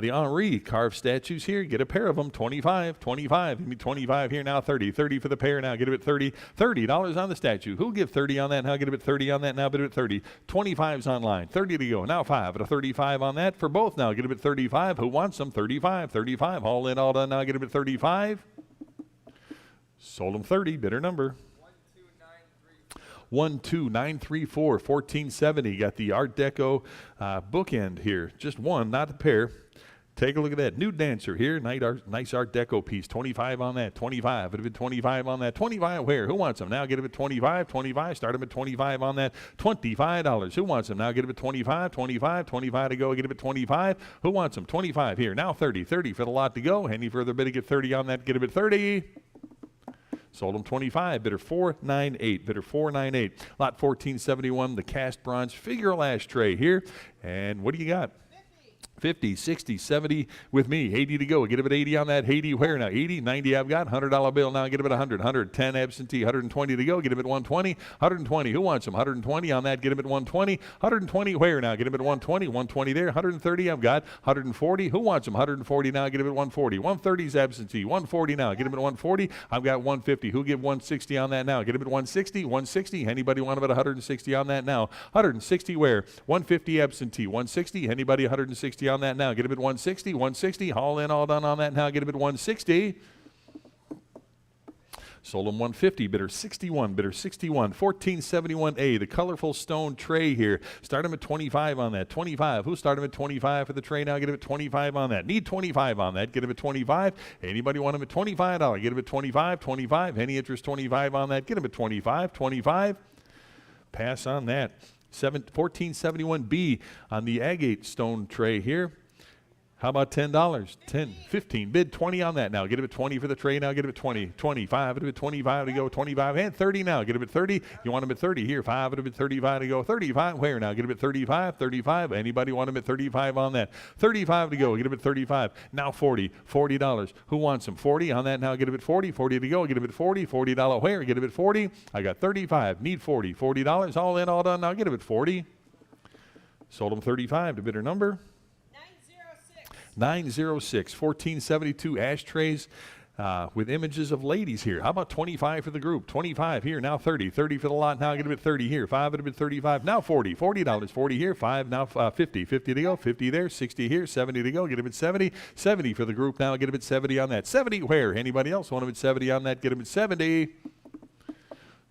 The Henri carved statues here. Get a pair of them. 25, 25. Give me 25 here now. 30, 30 for the pair now. Get it at 30. $30 on the statue. Who'll give 30 on that now? Get it at 30 on that now. Bid it at 30. 25's online. 30 to go. Now 5 at a 35 on that for both now. Get it at 35. Who wants them? 35, 35. All in, all done now. Get it at 35. Sold them 30. Bidder number. 12934, 1470. Got the Art Deco bookend here. Just one, not a pair. Take a look at that. Nude dancer here. Nice Art Deco piece. 25 on that. 25. It would have been 25 on that. 25 where? Who wants them? Now get them at 25. 25. Start them at 25 on that. $25. Who wants them? Now get them at 25. 25. 25 to go. Get them at 25. Who wants them? 25 here. Now 30. 30 for the lot to go. Any further bid to get 30 on that? Get them at 30. Sold them 25, bidder 498, bidder 498. Lot 1471, the cast bronze figural ashtray here. And what do you got? 50, 60, 70 with me. 80 to go. Get him at 80 on that. 80 where now? 80, 90 I've got. $100 bill now. Get him at 100. 110 absentee. 120 to go. Get him at 120. 120. Who wants him? 120 on that. Get him at 120. 120 where now? Get him at 120. 120 there. 130 I've got. 140. Who wants him? 140 now. Get him at 140. 130's absentee. 140 now. Get him at 140. I've got 150. Who give 160 on that now? Get him at 160. 160. Anybody want him at 160 on that now? 160 where? 150 absentee. 160. Anybody 160 on that now? Get him at 160. 160. All in, all done on that now. Get him at 160. Sold him 150. Bidder 61. Bidder 61. 1471A. The colorful stone tray here. Start him at 25 on that. 25. Who start him at 25 for the tray now? Get him at 25 on that. Need 25 on that. Get him at 25. Anybody want him at $25? Get him at 25. 25. Any interest 25 on that? Get him at 25. 25. Pass on that. 1471B on the agate stone tray here. How about $10? 10, 15. Bid 20 on that now. Get him at 20 for the tray now. Get him at 20. 25. Get him at 25 to go. 25 and 30 now. Get him at 30. You want him at 30 here. 5. Get him at 35 to go. 35 where now? Get him at 35. 35. Anybody want him at 35 on that? 35 to go. Get him at 35. Now 40. $40. Who wants him? 40 on that now. Get him at 40. 40 to go. Get him at 40. $40 where? Get him at 40. I got 35. Need 40. $40. All in, all done. Now get him at 40. Sold him 35 to bidder number. 906, 1472 ashtrays with images of ladies here. How about 25 for the group? 25 here, now 30. 30 for the lot, now get them at 30 here. 5 at a bit 35, now 40. $40, 40 here. 5 now 50. 50 to go, 50 there. 60 here, 70 to go. Get them at 70. 70 for the group, now get them at 70 on that. 70 where? Anybody else want them at 70 on that? Get them at 70.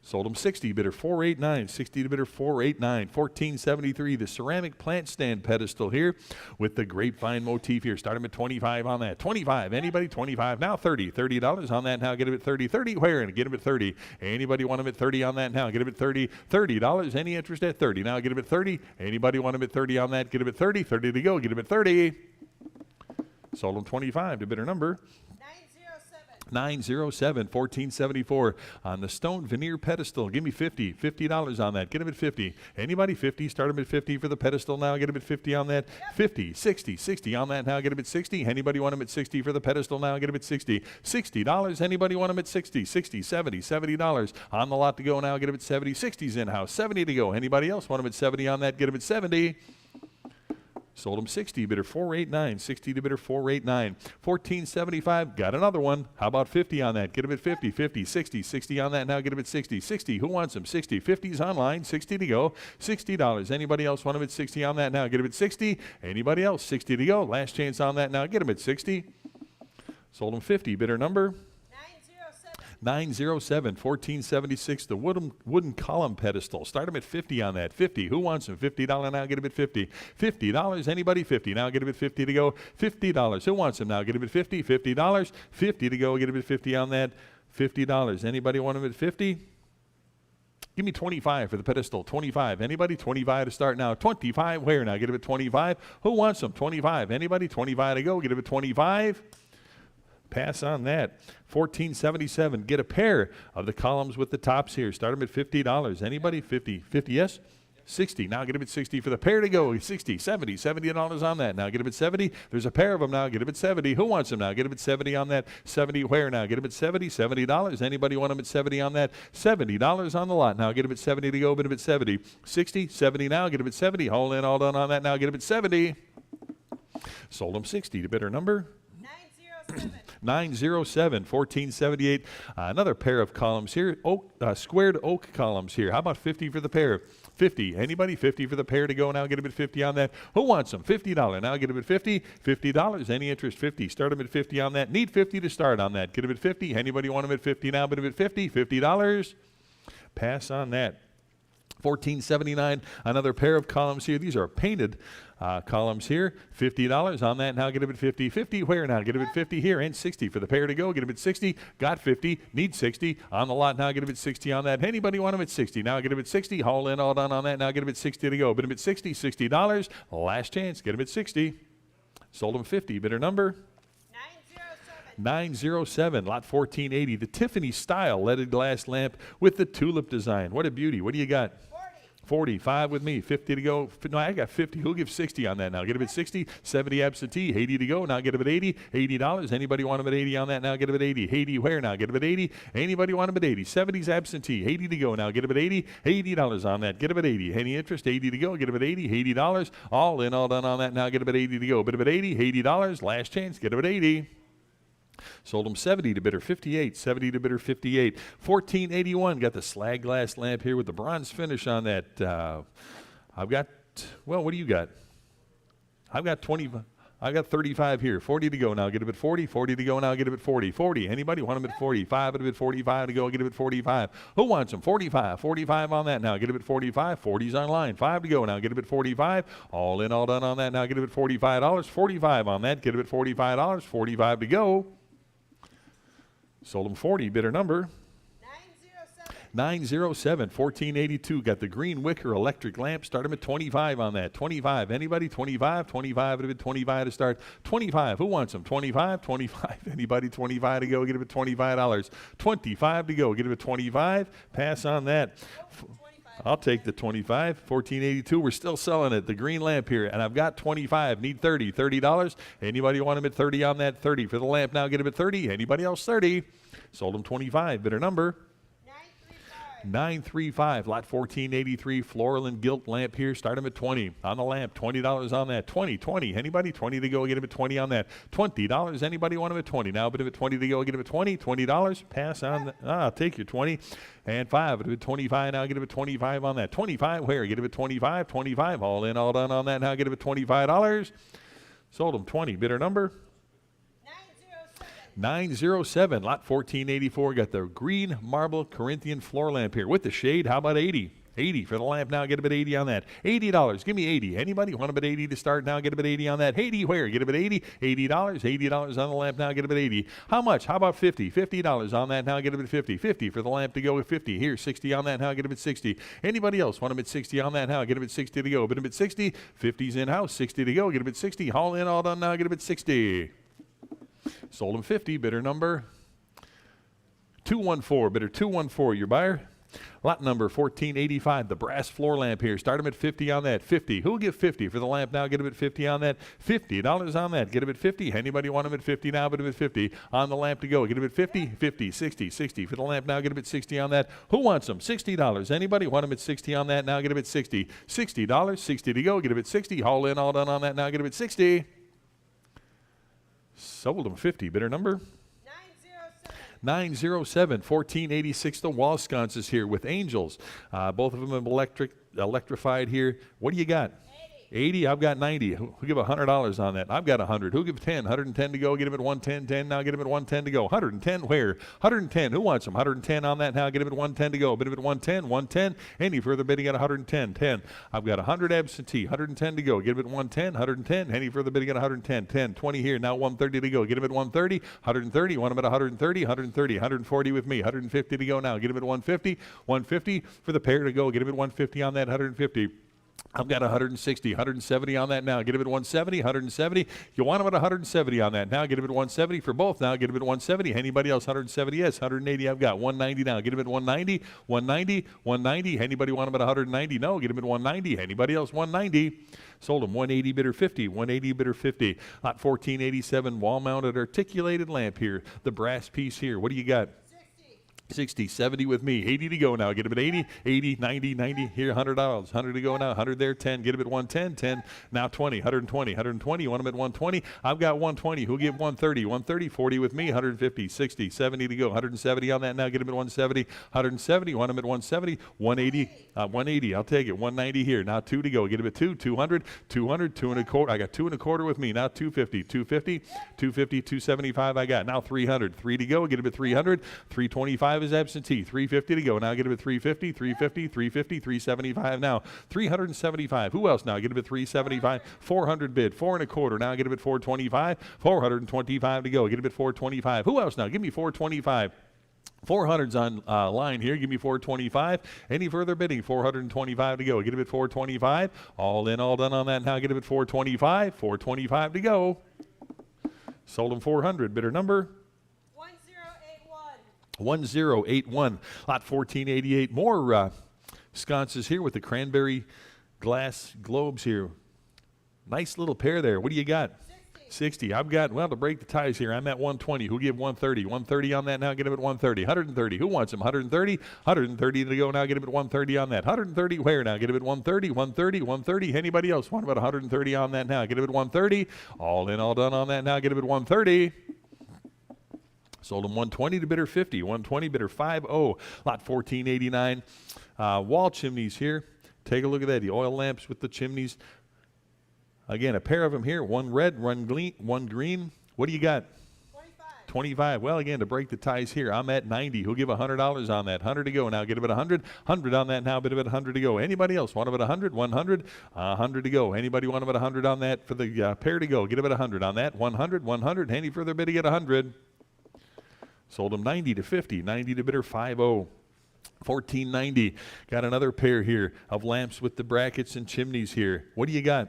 Sold them 60, bidder 489, 60 to bidder 489, 1473, the ceramic plant stand pedestal here with the grapevine motif here. Start them at 25 on that. 25, anybody? 25, now 30. $30 on that now, get them at 30. 30, where? And get them at 30. Anybody want them at 30 on that now? Get them at 30. $30, any interest at 30. Now get them at 30. Anybody want them at 30 on that? Get them at 30. 30 to go, get them at 30. Sold them 25 to bidder number 907, 1474 on the stone veneer pedestal. Give me 50. $50 on that. Get him at 50. Anybody 50? Start him at 50 for the pedestal now. Get him at 50 on that. 50, 60, 60 on that now. Get him at 60. Anybody want him at 60 for the pedestal now? Get him at 60. $60. Anybody want him at 60? 60, 70, $70 on the lot to go now. Get him at 70. 60's in-house. 70 to go. Anybody else want him at 70 on that? Get him at 70. Sold him 60, bidder 489, 60 to bidder 489, 1475, got another one. How about 50 on that? Get him at 50, 50, 60, 60 on that now, get him at 60, 60, who wants him? 60, 50's online, 60 to go, $60. Anybody else want him at 60 on that now? Get him at 60. Anybody else? 60 to go, last chance on that now, get him at 60. Sold him 50, bidder number 907, 1476, the wooden column pedestal. Start them at 50 on that. 50. Who wants them? $50 now, get them at 50. $50. Anybody 50? Now get them at 50 to go. $50. Who wants them now? Get them at 50. $50. 50 to go. Get them at 50 on that. $50. Anybody want them at 50? Give me 25 for the pedestal. 25. Anybody? 25 to start now. 25. Where now? Get them at 25. Who wants them? 25. Anybody? 25 to go. Get them at 25. Pass on that. 1477. Get a pair of the columns with the tops here. Start them at $50. Anybody? 50. 50, yes? 60. Now get him at 60 for the pair to go. 60, 70, $70 on that. Now get him at 70. There's a pair of them now. Get him at 70. Who wants them now? Get him at 70 on that. 70 where now? Get him at 70. $70. Anybody want him at 70 on that? $70 on the lot. Now get him at 70 to go. Get him at 70. 60, 70 now. Get him at 70. All in, all done on that. Now get him at 70. Sold him 60. The bidder number? 907, 1478. Another pair of columns here. Squared oak columns here. How about 50 for the pair? 50. Anybody? 50 for the pair to go now. Get him at 50 on that. Who wants them? $50. Now get him at 50. $50. Any interest? 50. Start him at 50 on that. Need 50 to start on that. Get him at 50. Anybody want him at 50 now? Bid him at 50. $50. Pass on that. 1479. Another pair of columns here. These are painted columns here. $50 on that. Now get him at 50. 50 where now? Get him at 50 here. And 60 for the pair to go. Get him at 60. Got 50. Need 60 on the lot. Now get him at 60 on that. Anybody want him at 60? Now get him at 60. Haul in, all done on that. Now get him at 60 to go. Bid him at 60. $60. Last chance. Get him at 60. Sold him 50. Bidder number? 907, lot 1480. The Tiffany style leaded glass lamp with the tulip design. What a beauty. What do you got? 45 with me, 50 to go. No, I got 50. Who'll give 60 on that now? Get him at 60, 70 absentee, 80 to go. Now get him at 80, $80. Anybody want him at 80 on that? Now get him at 80. 80 where now? Get him at 80. Anybody want him at 80? 70's absentee, 80 to go. Now get him at 80, $80 on that. Get him at 80. Any interest? 80 to go. Get him at 80, $80. All in, all done on that. Now get him at 80 to go. Bid him at 80, $80. Last chance. Get him at 80. Sold him 70 to bidder 58, 70 to bidder 58. 1481, got the slag glass lamp here with the bronze finish on that. I've got, well, what do you got? I've got 20, I got 35 here. 40 to go now. Get him at 40. 40 to go now. Get him at 40. 40. Anybody want him at 45? Get him at 45 to go. Get him at 45. Who wants him? 45. 45 on that now. Get him at 45. 40's online. 5 to go now. Get him at 45. All in, all done on that now. Get him at $45. 45 on that. Get him at $45. 45 to go. Sold him 40. Bidder number? 907, 1482. Got the green wicker electric lamp. Start him at 25 on that. 25. Anybody? 25. 25 at 25 to start. 25. Who wants them? 25. 25. Anybody? 25 to go. Get him at $25. 25 to go. Get him at 25. Pass on that. I'll take the 25. 1482. We're still selling it. The green lamp here. And I've got 25. Need 30. $30. Anybody want him at 30 on that? 30 for the lamp. Now get him at 30. Anybody else? 30. Sold him 25. Bidder number? 935, lot 1483, floral and gilt lamp here. Start him at 20 on the lamp. $20 on that. 20. Anybody? 20 to go. Get him at 20 on that. $20. Anybody want him at 20? Now, bid him at 20 to go. Get him at 20. $20. Pass on. I'll take your 20. And 5. Bid him at 25. Now, get him at 25 on that. 25. Where? Get him at 25. 25. All in, all done on that. Now, get him at $25. Sold him 20. Bidder number? 907, lot 1484. Got the green marble Corinthian floor lamp here with the shade. How about 80? 80 for the lamp. Now get him at 80 on that. $80. Give me 80. Anybody want him at 80 to start? Now get him at 80 on that. 80 where? Get him at 80. $80. $80 on the lamp. Now get him at 80. How much? How about 50? $50 on that. Now get him at 50. 50 for the lamp to go with 50. Here, 60 on that. Now get him at 60. Anybody else want him at 60 on that? Now get him at 60 to go. Bid him at 60. 50's in house. 60 to go. Get him at 60. Haul in, all done. Now get him at 60. Sold him 50. Bidder number 214. Bidder 214. Your buyer? Lot number 1485. The brass floor lamp here. Start him at 50 on that. 50. Who'll give 50 for the lamp now? Get him at 50 on that. $50 on that. Get him at 50. Anybody want him at 50 now? Bid him at 50 on the lamp to go. Get him at 50. 50. 60. 60 for the lamp now. Get him at 60 on that. Who wants them? $60. Anybody want him at 60 on that? Now get him at 60. $60. 60 to go. Get him at 60. Haul in, all done on that. Now get him at 60. Sold him 50. Bidder number? 907, 1486. The wall sconces here with angels. Both of them electrified here. What do you got? 80. I've got 90. Who'll give $100 on that? I've got 100. Who'll give 10? 110 to go. Get him at 110. 10. Now get him at 110 to go. 110 where? 110. Who wants him? 110 on that. Now get him at 110 to go. Bid him at 110. 110. Any further bidding at 110. 10. I've got 100 absentee. 110 to go. Get him at 110. 110. Any further bidding at 110. 10. 20 here. Now 130 to go. Get him at 130. 130. Want him at 130. 130. 140 with me. 150 to go now. Get him at 150. 150 for the pair to go. Get him at 150 on that. 150. I've got 160, 170 on that now. Get him at 170, 170. You want him at 170 on that now. Get him at 170 for both now. Get him at 170. Anybody else? 170, yes. 180 I've got. 190 now. Get him at 190, 190, 190. Anybody want him at 190? No. Get him at 190. Anybody else? 190. Sold him 180 bidder 50, 180 bidder 50. Lot 1487 wall-mounted articulated lamp here. The brass piece here. What do you got? 60, 70 with me, 80 to go now. Get him at 80, 80, 90, 90. Here, $100. 100 to go now. 100 there, 10. Get him at 110, 10. Now 20, 120, 120. You want him at 120? I've got 120. Who'll give 130? 130, 40 with me, 150, 60, 70 to go. 170 on that now. Get him at 170, 170. Want him at 170, 180, 180. I'll take it. 190 here. Now 2 to go. Get him at 2, 200, 200, 2 and a quarter. I got 2 and a quarter with me. Now 250, 250, 250, 275 I got. Now 300, 3 to go. Get him at 300, 325 is absentee. 350 to go. Now get him at 350, 350, 350, 375 now. 375. Who else now? Get him at 375. 400 bid. 4 and a quarter. Now get him at 425. 425 to go. Get him at 425. Who else now? Give me 425. 400's on line here. Give me 425. Any further bidding? 425 to go. Get him at 425. All in, all done on that now. Get him at 425. 425 to go. Sold him 400. Bidder number? 1081. Lot 1488. More sconces here with the cranberry glass globes here. Nice little pair there. What do you got? 60. I've got, well, to break the ties here, I'm at 120. Who give 130? 130 on that now. Get him at 130. 130. Who wants him? 130. 130 to go now. Get him at 130 on that. 130 where now? Get him at 130. 130. 130. Anybody else want him at 130 on that now? Get him at 130. All in, all done on that now. Get him at 130. Sold him 120 to bidder 50, 120 bidder 50. Lot 1489. Wall chimneys here. Take a look at that. The oil lamps with the chimneys. Again, a pair of them here. One red, one green. What do you got? 25. Well, again, to break the ties here, I'm at 90. Who'll give $100 on that? 100 to go. Now get him at 100. 100 on that now. Bid him at 100 to go. Anybody else want him at 100? 100. 100 to go. Anybody want him at 100 on that for the pair to go? Get him at 100 on that. 100. 100. Any further bidding at 100? Sold him 90 to 50. 90 to bidder 50. 1490. Got another pair here of lamps with the brackets and chimneys here. What do you got?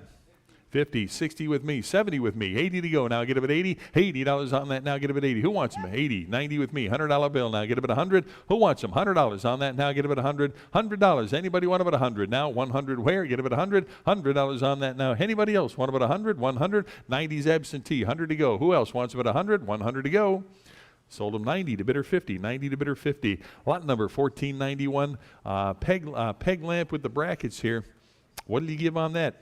50, 60 with me, 70 with me, 80 to go. Now get him at 80. $80 on that now. Get him at 80. Who wants him? 80, 90 with me, $100 bill now. Get him at 100. Who wants him? $100 on that now. Get him at 100. $100. Anybody want him at 100 now? 100 where? Get him at 100. $100 on that now. Anybody else want him at 100? 100. 90's absentee. 100 to go. Who else wants him at 100? 100 to go. Sold him 90 to bidder 50, 90 to bidder 50. Lot number 1491, peg lamp with the brackets here. What did he give on that?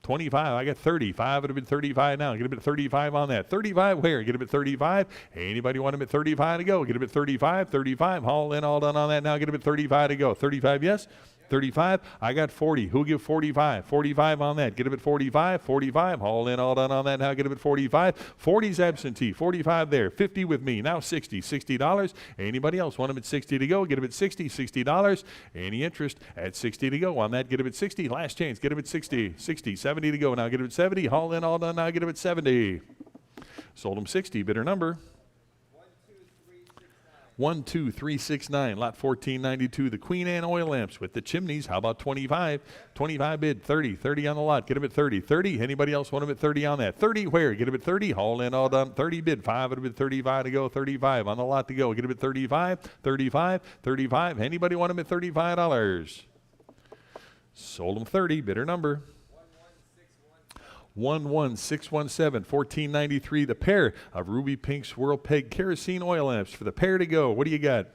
25. I got 35. It would have been 35 now. Get him at 35 on that. 35 where? Get him at 35. Anybody want him at 35 to go? Get him at 35. 35. All in, all done on that now. Get him at 35 to go. 35, yes? 35. I got 40. Who'll give 45? 45 on that. Get him at 45. 45. All in, all done on that now. Get him at 45. 40's absentee. 45 there. 50 with me. Now 60. $60. Anybody else want him at 60 to go? Get him at 60. $60. Any interest at 60 to go on that? Get him at 60. Last chance. Get him at 60. 60. 70 to go. Now get him at 70. All in, all done. Now get him at 70. Sold him 60. Bidder number? 12369. Lot 1492. The Queen Anne oil lamps with the chimneys. How about 25? 25 bid. 30. 30 on the lot. Get him at 30. 30. Anybody else want him at 30 on that? 30 where? Get him at 30. All in, all done. 30 bid. 5 would have been 35 to go. 35 on the lot to go. Get him at 35. 35. 35. Anybody want him at $35? Sold him 30. Bidder number? 11617, 1493. The pair of ruby pink swirl peg kerosene oil lamps for the pair to go. What do you got?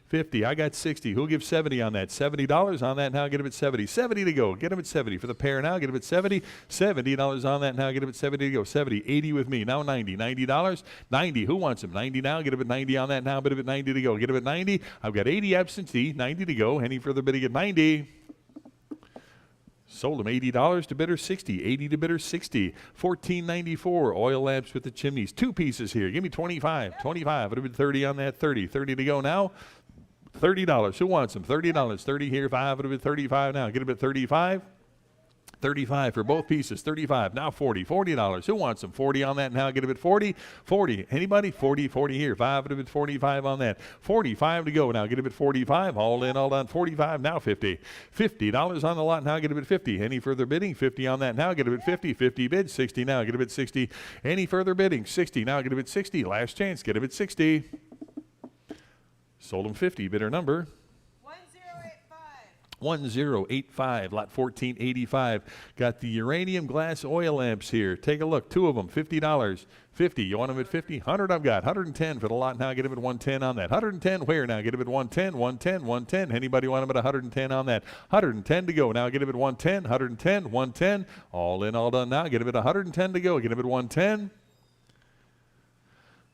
50. I got 60. Who'll give 70 on that? $70 on that now. Get him at 70. 70 to go. Get him at 70 for the pair now. Get him at 70. $70 on that now. Get him at 70 to go. 70. 80 with me. Now 90. $90. 90. Who wants him? 90 now. Get him at 90 on that now. Bid him at 90 to go. Get him at 90. I've got 80 absentee. 90 to go. Any further bidding at 90? Sold him $80 to bidder 60. 80 to bidder 60. 1494. Oil lamps with the chimneys. 2 pieces here. Give me 25. 25. It would have been 30 on that. 30. 30 to go now. $30. Who wants them? $30. 30 here. 5. It would have been 35 now. Get him at 35. 35 for both pieces. 35. Now 40. $40. Who wants them? 40 on that now. Get a bit 40. 40. Anybody? 40. 40 here. 5 at a bit 45 on that. 45 to go. Now get a bit 45. All in, all done. 45. Now 50. $50 on the lot. Now get a bit 50. Any further bidding? 50 on that. Now get a bit 50. 50 bid. 60 now. Get a bit 60. Any further bidding? 60. Now get a bit 60. Last chance. Get a bit 60. Sold them 50. Bidder number 1085, lot 1485. Got the uranium glass oil lamps here. Take a look. 2 of them, $50. 50. You want them at 50? 100 I've got. 110 for the lot now. Get them at 110 on that. 110 where now? Get them at 110, 110, 110. Anybody want them at 110 on that? 110 to go. Now get them at 110, 110, 110. All in, all done now. Get them at 110 to go. Get them at 110.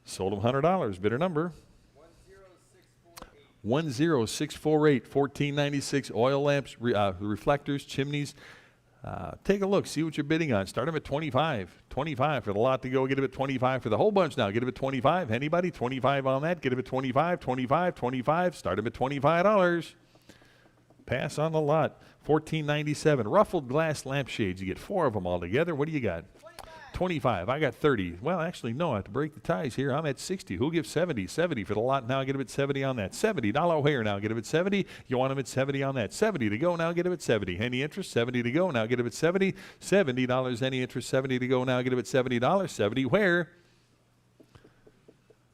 Sold them $100. Bidder number 10648, 1496. Oil lamps, reflectors, chimneys. Take a look, see what you're bidding on. Start them at 25. 25 for the lot to go. Get them at 25 for the whole bunch now. Get them at 25. Anybody? 25 on that. Get them at 25, 25, 25. Start them at $25. Pass on the lot. 1497. Ruffled glass lampshades. You get 4 of them all together. What do you got? 25. I got 30. Well, actually, no, I have to break the ties here. I'm at 60. Who gives 70? 70 for the lot now. Get him at 70 on that. $70 where now? Get him at 70. You want him at 70 on that. 70 to go now. Get him at 70. Any interest? 70 to go now. Get him at 70. $70. Any interest? 70 to go now. Get him at $70. 70 where?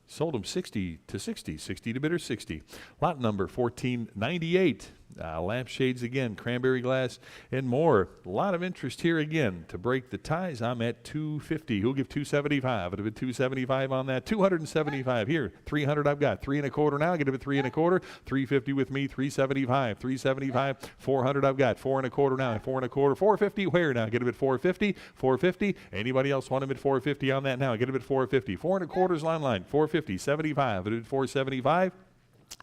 Sold him 60 to 60. 60 to bidder 60. Lot number 1498. Lampshades again, cranberry glass, and more. A lot of interest here again. To break the ties, I'm at 250. Who'll give 275? It'll be 275 on that. 275 here. 300 I've got. 3 1/4 now. Get it at 3 1/4. 350 with me. 375. 375. 400 I've got. 4 1/4 now. 4 1/4. 450 where now? Get it at 450. 450. Anybody else want him at 450 on that now? Get him at 450. 4 1/4's line. 450. 75. It'll be 475.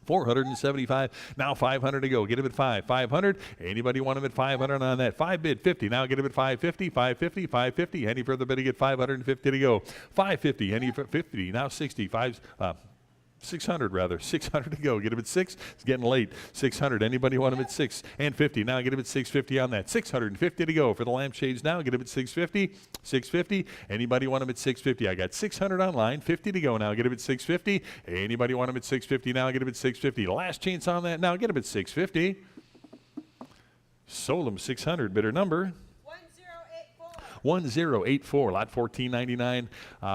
475. Now 500 to go. Get him at 5. 500. Anybody want him at 500 on that? 5 bid 50. Now get him at 550. 550. 550. Any further bidding at 550 to go. 550. Any 50. Now 65. 600 rather. 600 to go. Get him at 6. It's getting late. 600. Anybody want him at 6 and 50? Now get him at 650 on that. 650 to go for the lampshades now. Get him at 650. 650. Anybody want him at 650? I got 600 online. 50 to go now. Get him at 650. Anybody want him at 650 now? Get him at 650. Last chance on that now. Get him at 650. Sold him 600. Bidder number 1084, lot 1499.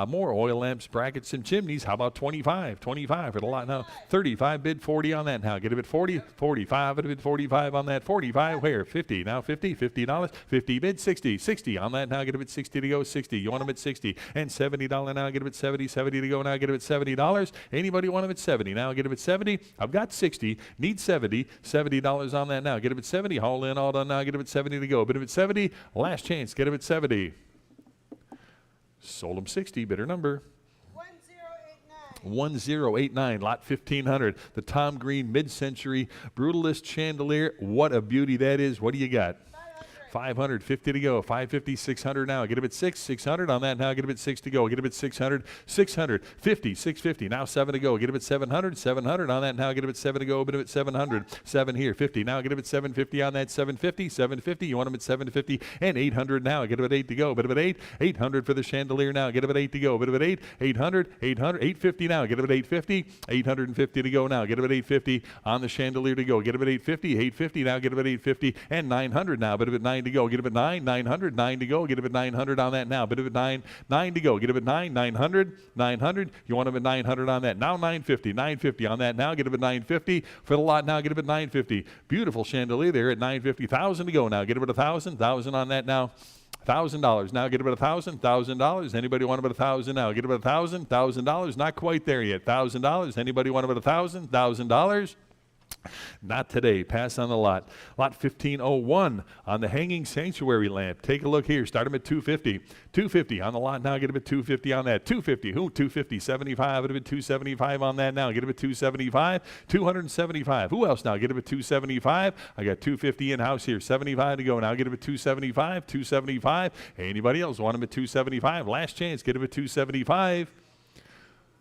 More oil lamps, brackets, and chimneys. How about 25? 25 for the lot now. 35 bid 40 on that now. Get him at 40. 45 at a bid 45 on that. 45 where? 50. Now 50. $50. 50 bid 60. 60 on that now. Get him at 60 to go. 60. You want him at 60 and $70 now. Get him at 70. 70 to go now. Get him at $70. Anybody want him at 70 now? Get him at 70. I've got 60. Need 70. $70 on that now. Get him at 70. All in, all done now. Get him at 70 to go. Bid him at 70. Last chance. Get him at 70. Sold him 60. Bidder number 1089, lot 1500. The Tom Green mid-century brutalist chandelier. What a beauty that is. What do you got? 500, 50 to go. 550, 600 now. Get him at 6, 600 on that now. Get him at 6 to go. Get him at 600, 600, 50, 650. Now 7 to go. Get him at 700, 700 on that now. Get him at 7 to go. Get him at 700, 7 here, 50. Now get him at 750 on that. 750, 750. You want him at 750 and 800 now. Get him at 8 to go. Get him at 8, 800 for the chandelier now. Get him at 8 to go. Get him at 8, 800, 800, 850 now. Get him at 850, 850 to go now. Get him at 850 on the chandelier to go. Get him at 850, 850 now. Get him at 850 and 900 now. Get him at 9 to go. Get him at 9, 900, 9 to go. Get him at 900 on that now. Bid him at 9, 9 to go. Get him at 9, 900, 900. You want him at 900 on that. Now 950, 950 on that now. Get him at 950 for the lot now. Get him at 950. Beautiful chandelier there at 950. 1,000 to go now. Get him at 1,000, 1,000 on that now. $1,000 now. Get him at $1,000. Anybody want him at 1,000 now? Get him at $1,000. Not quite there yet. $1,000. Anybody want him at $1,000? Not today. Pass on the lot. Lot 1501 on the hanging sanctuary lamp. Take a look here. Start him at 250. 250 on the lot now. Get him at 250 on that. 250. Who? 250. 75. Get him at 275 on that now. Get him at 275. 275. Who else now? Get him at 275. I got 250 in house here. 75 to go now. Get him at 275. 275. Anybody else want him at 275? Last chance. Get him at 275.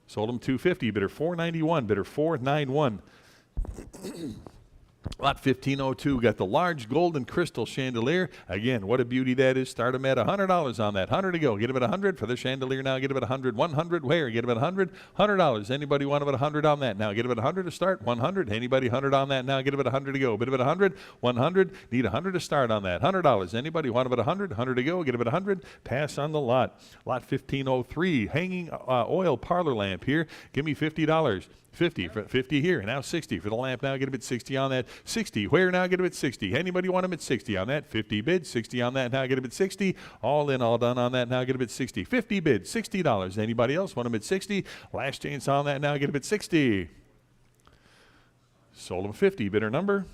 Sold him 250. Bidder 491. Bidder 491. Lot 1502 got the large golden crystal chandelier. Again, what a beauty that is. Start them at $100 on that. 100 to go. Get them at 100 for the chandelier now. Get them at 100. 100 where? Get them at 100. $100. Anybody want them at 100 on that now? Get them at 100 to start. 100. Anybody 100 on that now? Get them at 100 to go. Bid them at 100. 100. Need 100 to start on that. $100. Anybody want them at 100? 100 to go. Get them at 100. Pass on the lot. Lot 1503. Hanging oil parlor lamp here. Give me $50. 50 for 50 here. Now 60 for the lamp. Now get him at 60 on that. 60. Where now? Get him at 60. Anybody want him at 60 on that? 50 bid. 60 on that. Now get him at 60. All in, all done on that. Now get him at 60. 50 bid. $60. Anybody else want him at 60? Last chance on that. Now get him at 60. Sold him 50. Bidder number?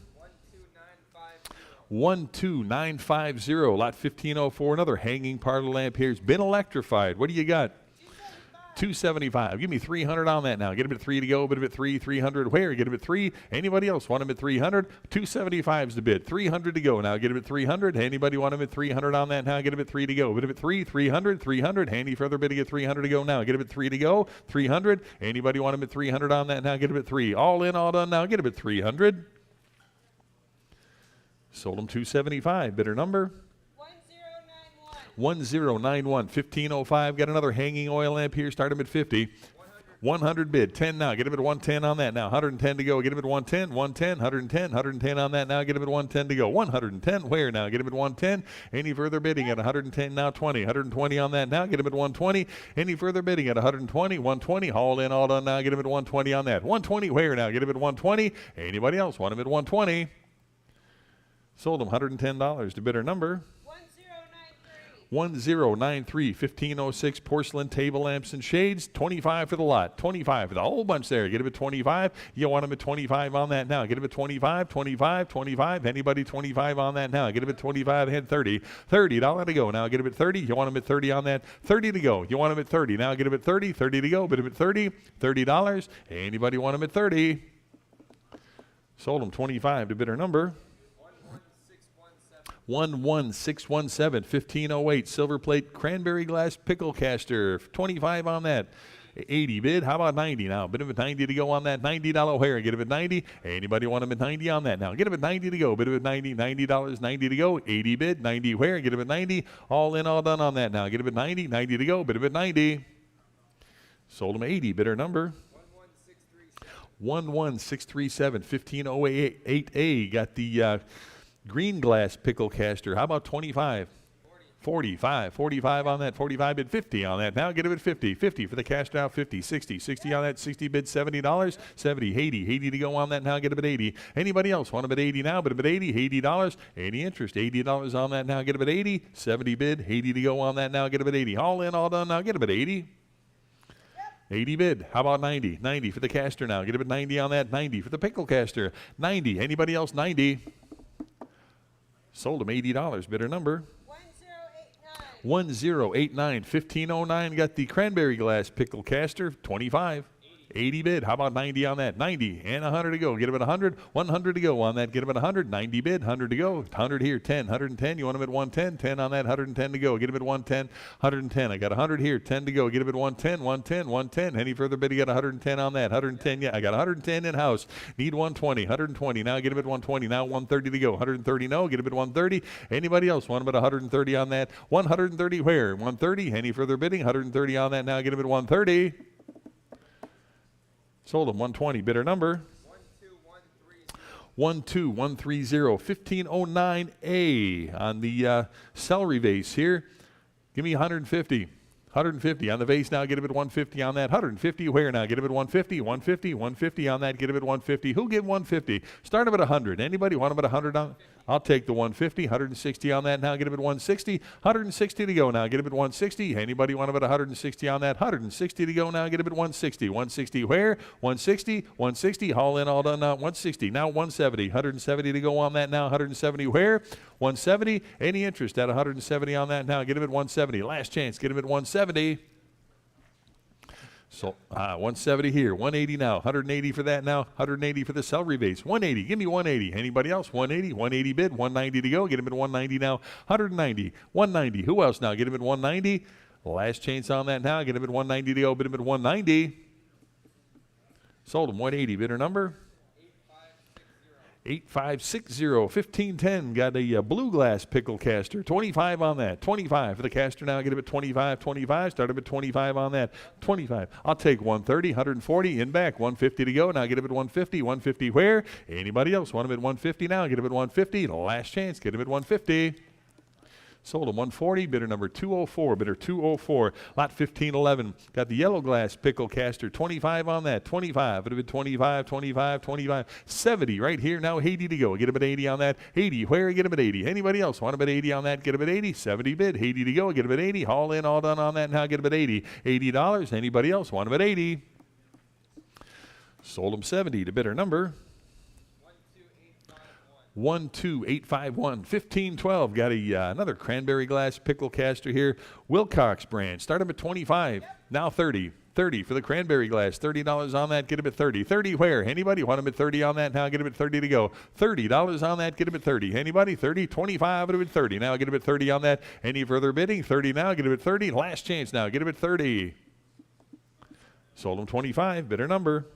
12950. Lot 1504. Another hanging parlor lamp here. It's been electrified. What do you got? 275. Give me 300 on that now. Get him at 3 to go. Bid him at 3. 300. Where? Get him at 3. Anybody else want him at 300? 275's the bid. 300 to go. Now get him at 300. Anybody want him at 300 on that now? Get him at 3 to go. Bid him at 3. 300. 300. Handy further bidding at 300 to go now. Get him at 3 to go. 300. Anybody want him at 300 on that now? Get him at 3. All in, all done now. Get him at 300. Sold him 275. Bidder number? 1091. 1505. Got another hanging oil lamp here. Start him at 50. 100 bid. 10 now. Get him at 110 on that now. 110 to go. Get him at 110. 110. 110. 110 on that now. Get him at 110 to go. 110. Where now? Get him at 110. Any further bidding at 110 now? 20. 120 on that now. Get him at 120. Any further bidding at 120? 120. All in, all done now. Get him at 120 on that. 120. Where now? Get him at 120. Anybody else want him at 120? Sold him $110 to bidder number? 1093. 1506 porcelain table lamps and shades. 25 for the lot. 25 for the whole bunch there. Get him at 25. You want him at 25 on that now. Get him at 25. 25. 25. Anybody 25 on that now? Get him at 25 and 30. $30 to go. Now get him at 30. You want him at 30 on that? 30 to go. You want him at 30. Now get him at 30. 30 to go. Bid him at 30. $30. Anybody want him at 30? Sold him 25 to bidder number? 11617. 1508 silver plate cranberry glass pickle caster. 25 on that. 80 bid. How about 90 now? Bid him at 90 to go on that. $90 hair. Get him at 90. Anybody want him at 90 on that now? Get him at 90 to go. Bid him at 90. $90. 90 to go. 80 bid. 90 where? Get him at 90. All in, all done on that now. Get him at 90. 90 to go. Bid him at 90. Sold him 80. Bidder number? 11637. 1508A. Got the green glass pickle caster. How about 25? 45 on that. 45 bid. 50 on that. Now get him at 50. 50 for the caster out. 50. 60 on that. 60 bid. $70. 70. 80 to go on that. Now get him at 80. Anybody else want him at 80 now? But him at 80. $80. Any interest? $80 on that now. Get him at 80. 70 bid. 80 to go on that now. Get him at 80. All in, all done now. Get him at 80. 80 bid. How about 90? 90 for the caster now. Get him at 90 on that. 90 for the pickle caster. 90. Anybody else? 90. Sold him $80. Bidder number? 1089. 1509. Got the cranberry glass pickle caster. 25. 80 bid. How about 90 on that? 90 and 100 to go. Get him at 100. 100 to go on that. Get him at 100. 90 bid. 100 to go. 100 here. 10. 110. You want him at 110. 10 on that. 110 to go. Get him at 110. 110. I got 100 here. 10 to go. Get him at 110. 110. 110. Any further bid? You got 110 on that. 110. Yeah, I got 110 in house. Need 120. 120. Now get him at 120. Now 130 to go. 130. No. Get him at 130. Anybody else want him at 130 on that? 130 where? 130. Any further bidding? 130 on that. Now get him at 130. Sold him 120. Bidder number? 12130. 1509A on the celery vase here. Give me 150. 150 on the vase now. Get him at 150 on that. 150 where now? Get him at 150. 150. 150 on that. Get him at 150. Who give 150? Start him at 100. Anybody want him at 100 on? I'll take the 150. 160 on that now. Get him at 160. 160 to go now. Get him at 160. Anybody want him at 160 on that? 160 to go now. Get him at 160. 160 where? 160. 160. All in, all done now. 160. Now 170. 170 to go on that now. 170 where? 170. Any interest at 170 on that now? Get him at 170. Last chance. Get him at 170. So 170 here, 180 now, 180 for that now, 180 for the celery vase, 180. Give me 180. Anybody else? 180. 180 bid. 190 to go. Get him at 190 now. 190. 190. Who else now? Get him at 190. Last chance on that now. Get him at 190 to go. Bid him at 190. Sold him 180. Bidder number? 8560, 1510. Got a blue glass pickle caster. 25 on that. 25 for the caster now. Get him at 25. 25. Start him at 25 on that. 25. I'll take 130. 140 in back. 150 to go. Now get him at 150. 150 where? Anybody else want him at 150 now? Get him at 150. Last chance. Get him at 150. Sold him 140, bidder number 204, bidder 204, lot 1511. Got the yellow glass pickle caster, 25 on that, 25, it'll be 25, 25, 25, 70 right here, now 80 to go. Get him at 80 on that, 80, where? Get him at 80. Anybody else want him at 80 on that? Get him at 80, 70 bid, 80 to go, get him at 80, all in, all done on that, now get him at 80. $80, anybody else want him at 80? Sold him 70 to bidder number 12851, 1512. Got another cranberry glass pickle caster here. Wilcox brand. Start him at 25. Now 30. 30 for the cranberry glass. $30 on that. Get him at 30. 30 where? Anybody want him at 30 on that? Now get him at 30 to go. $30 on that. Get him at 30. Anybody? 30. 25. Get him at 30. Now get him at 30 on that. Any further bidding? 30 now. Get him at 30. Last chance now. Get him at 30. Sold him 25. Bidder number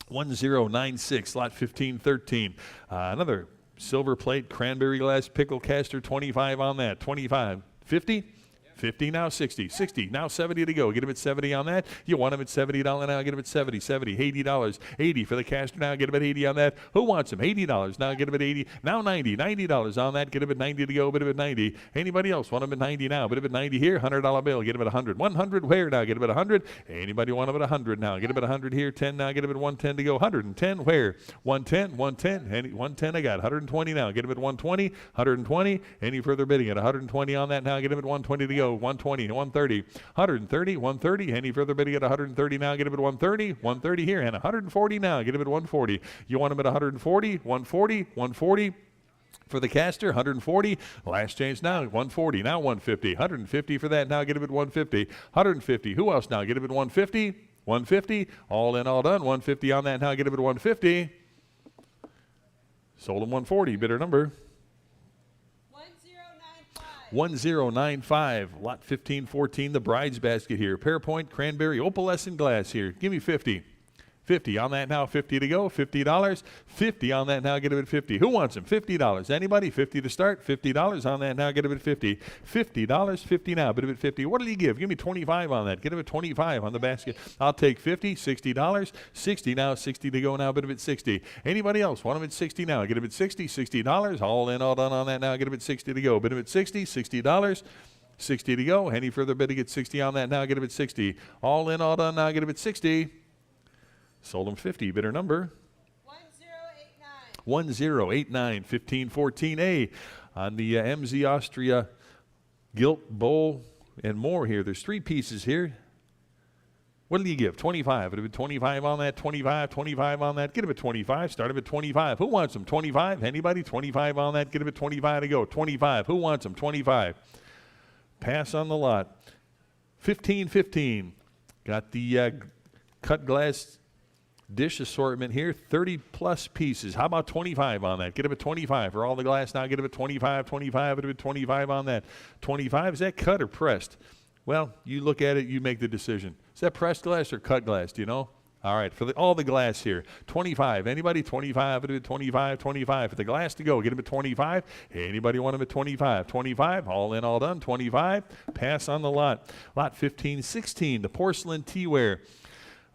1096, lot 1513. Another silver plate cranberry glass pickle caster, 25 on that. 25. 50? 50 now, 60. 60 now, 70 to go. Get him at 70 on that. You want him at $70 now, get him at 70. 70, $80. 80 for the caster now, get him at 80 on that. Who wants him? $80 now, get him at 80. Now 90, $90 on that, get him at 90 to go, bid him at 90. Anybody else want him at 90 now? Bid him at 90 here, $100 bill, get him at 100. 100 where now? Get him at 100. Anybody want him at 100 now? Get him at 100 here, 10 now, get him at 110 to go. 110 where? 110, 110, 110 I got. 120 now, get him at 120, 120. Any further bidding at 120 on that now, get him at 120 to go. 120, 130, 130, 130. Any further bidding at 130 now, get him at 130, 130 here, and 140 now, get him at 140. You want him at 140, 140, 140. For the caster, 140. Last change now, 140. Now 150. 150 for that. Now get him at 150. 150. Who else now? Get him at 150. 150. All in, all done. 150 on that. Now get him at 150. Sold him 140. Bidder number 1095, lot 1514, the bride's basket here. Pearpoint cranberry opalescent glass here. Give me 50. 50 on that now, 50 to go, $50. 50 on that now, get him at 50. Who wants him? $50. Anybody? 50 to start, $50 on that now, get him at 50. $50, 50 now, bid him at 50. What did he give? Give me 25 on that. Get him at 25 on the basket. I'll take 50, $60. 60 now, 60 to go now, bid him at 60. Anybody else? Want him at 60 now? Get him at 60, $60. All in, all done on that now, get him at 60 to go. Bid him at 60, $60. 60 to go. Any further bidding at 60 on that now, get him at 60. All in, all done now, get him at 60. Sold him 50. Bidder number 1089, 1514A on the MZ Austria gilt bowl and more here. There's three pieces here. What did he give? 25. It'd be 25 on that, 25, 25 on that. Get him at 25. Start him at 25. Who wants him? 25. Anybody? 25 on that. Get him at 25 to go. 25. Who wants him? 25. Pass on the lot. 1515. Got the cut glass dish assortment here, 30 plus pieces. How about 25 on that? Get him at 25 for all the glass now. Get him at 25, 25, get him at 25 on that. 25, is that cut or pressed? Well, you look at it, you make the decision. Is that pressed glass or cut glass? Do you know? All right, for all the glass here, 25. Anybody? 25, 25, 25. For the glass to go, get him at 25. Anybody want him at 25? 25, all in, all done. 25, pass on the lot. Lot 1516, the porcelain teaware.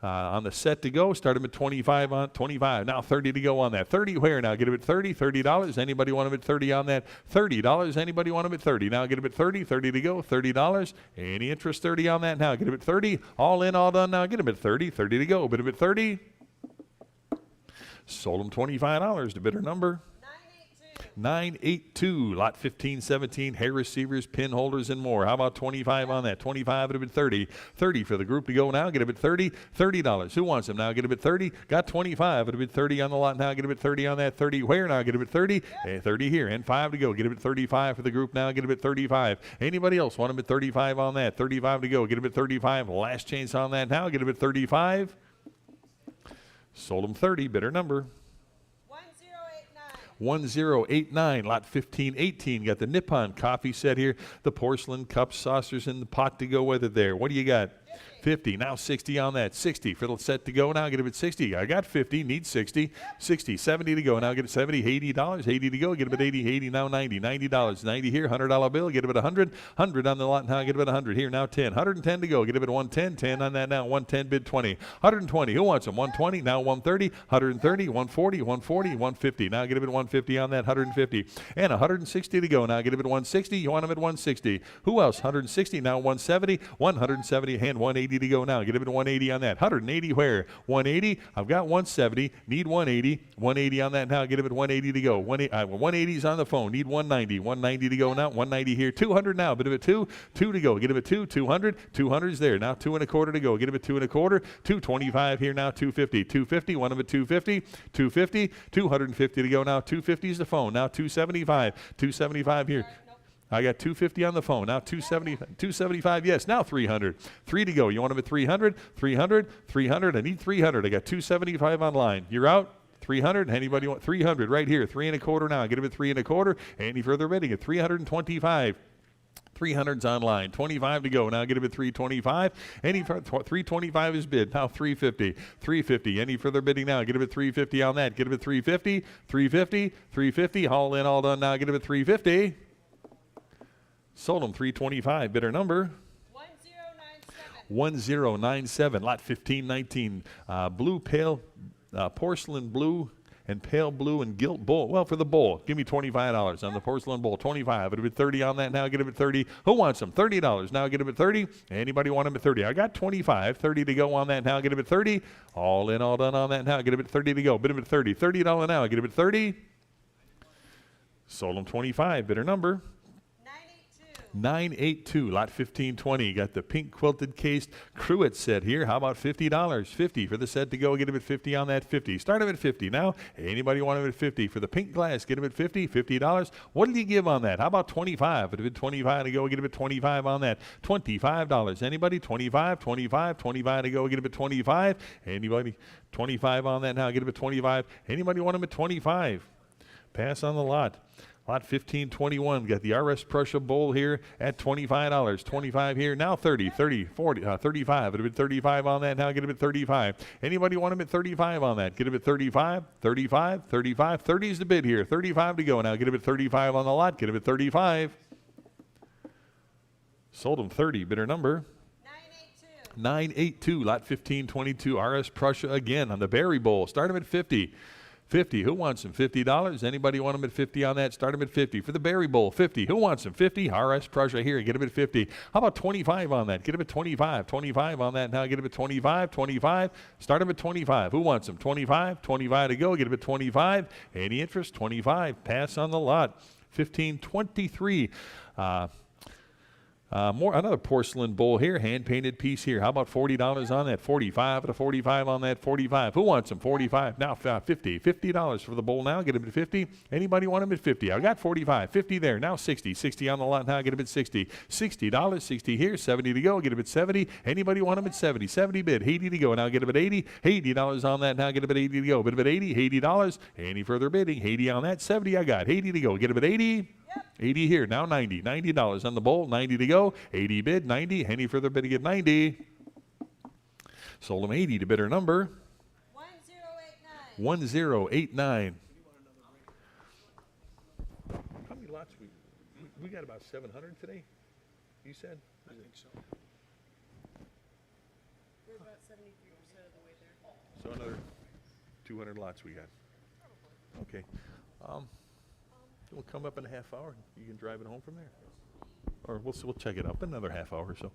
On the set to go, start him at 25 on 25. Now 30 to go on that. 30 where now? Get him at 30. $30. Anybody want him at 30 on that? $30. Anybody want him at 30? Now get him at 30. 30 to go. $30. Any interest 30 on that? Now get him at 30. All in, all done. Now get him at 30. 30 to go. Bid him at 30. Sold him $25 to bidder number 982, lot 1517, hair receivers, pin holders, and more. How about 25 on that? 25, it'd have been 30. 30 for the group to go now. Get him at 30. $30. Who wants him now? Get him at 30. Got 25. It'd have been 30 on the lot now. Get him at 30 on that. 30 where now? Get him at 30. 30 here. And 5 to go. Get him at 35 for the group now. Get him at 35. Anybody else want him at 35 on that? 35 to go. Get him at 35. Last chance on that now. Get him at 35. Sold him 30. Bidder number 1089, lot 1518. Got the Nippon coffee set here, the porcelain cups, saucers, and the pot to go with it there. What do you got? 50, now 60 on that. 60 for the set to go now. Get it at 60. I got 50, need 60. 60, 70 to go. Now get it 70, $80. 80 to go. Get it at 80, 80 now 90. $90. 90 here, $100 bill. Get it at 100. 100 on the lot now. Get it at 100 here now 10. 110 to go. Get it at 110. 10 on that now. 110 bid 20. 120. Who wants them? 120 now 130. 130. 140. 140. 150. Now get it at 150 on that. 150 and 160 to go. Now get it at 160. You want them at 160. Who else? 160 now 170. 170 and 180 to go now. Get it at 180 on that. 180 where? 180. I've got 170. Need 180. 180 on that now. Get it at 180 to go. 180 is on the phone. Need 190. 190 to go now. 190 here. 200 now. Bit of it 2. 2 to go. Get it at 2. 200. 200 is there. Now 2 1/4 to go. Get it at 2 1/4. 225 here now. 250. 250. One of it 250. 250. 250 to go now. 250 is the phone. Now 275. 275 here. I got 250 on the phone. Now 270, 275, yes. Now 300. 3 to go. You want them at 300? 300, 300. I need 300. I got 275 online. You're out? 300. Anybody want 300 right here? 3 1/4 now. Get them at 3 1/4. Any further bidding at 325. 300's online. 25 to go. Now get it at 325. Any 325 is bid. Now 350. 350. Any further bidding now? Get it at 350 on that. Get it at 350. 350. 350. All in, all done. Now get it at 350. Sold them 325. Bidder number 1097. Lot 1519. Blue, pale, porcelain blue, and pale blue and gilt bowl. Well, for the bowl, give me $25 on the porcelain bowl. 25. It'll be 30 on that. Now get it at 30. Who wants them? $30. Now get it at 30. Anybody want them at 30? I got 25. 30 to go on that. Now get it at 30. All in, all done on that. Now get it at 30 to go. Bid them at 30. $30 now. Get it at 30. Sold them 25. Bidder number 982, lot 1520. Got the pink quilted cased cruet set here. How about $50? 50 for the set to go. Get him at 50 on that. 50. Start him at 50 now. Anybody want him at 50 for the pink glass? Get him at 50. $50. What did you give on that? How about 25? If it 25 to go, get him at 25 on that. $25. Anybody? 25, 25, 25 to go. Get him at 25. Anybody? 25 on that now. Get him at 25. Anybody want him at 25? Pass on the lot. Lot 1521, got the RS Prussia bowl here at $25. 25 here, now 30, 30, 40, 35. It'll be 35 on that, now get him at 35. Anybody want him at 35 on that? Get him at 35, 35, 35. 30 is the bid here, 35 to go. Now get him at 35 on the lot, get him at 35. Sold him 30, bidder number 982, lot 1522, RS Prussia again on the Berry Bowl. Start him at 50. 50. Who wants them? $50. Anybody want them at 50 on that? Start them at 50. For the Berry Bowl, 50. Who wants them? 50. RS Prussia here. Get them at 50. How about 25 on that? Get them at 25. 25 on that. Now get them at 25. 25. Start them at 25. Who wants them? 25. 25 to go. Get them at 25. Any interest? 25. Pass on the lot. 1523. Another porcelain bowl here, hand-painted piece here. How about $40 on that? 45 to 45 on that. 45. Who wants them? 45. Now 50. $50 for the bowl now. Get them at 50. Anybody want them at 50? I got 45. 50 there. Now 60. 60 on the lot now. Get them at 60. $60. 60 here. 70 to go. Get them at 70. Anybody want them at 70? 70 bid. 80 to go. Now get them at 80. $80 on that. Now get them at 80 to go. Bid them at 80. $80. Any further bidding? 80 on that. 70 I got. 80 to go. Get them at 80. 80 here, now 90. $90 on the bowl, 90 to go. 80 bid, 90. Any further bidding at 90? Sold them 80 to bidder number 1089. How many lots we got? About 700 today, you said? I think so. We're about 73% of the way there. So another 200 lots we got. Okay. We'll come up in a half hour. You can drive it home from there. Or we'll check it up in another half hour or so.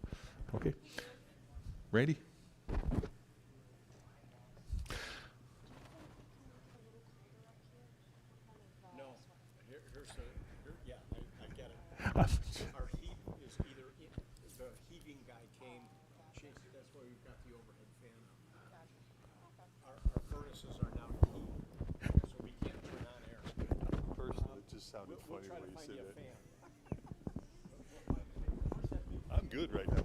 Okay. Randy? No. I get it. Our heat is either the heating guy came, that's why we've got the overhead fan on. Our furnaces are now heat, so we can't turn on air. Personally, it just sounded We'll funny try to when you find said you a that. fan. I'm good right now.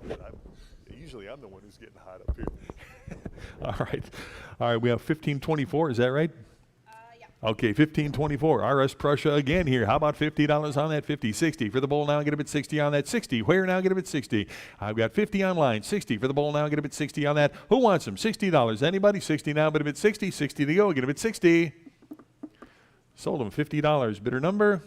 But usually I'm the one who's getting hot up here. All right. We have 1524. Is that right? Yeah. Okay, 1524. RS Prussia again here. How about $50 on that? 50, 60 for the bowl now. Get a bit 60 on that. 60. Where now? Get a bit 60. I've got 50 online. 60 for the bowl now. Get a bit 60 on that. Who wants them? $60. Anybody? 60 now. But a bit 60. 60 to go. Get a bit 60. Sold them $50. Bidder number?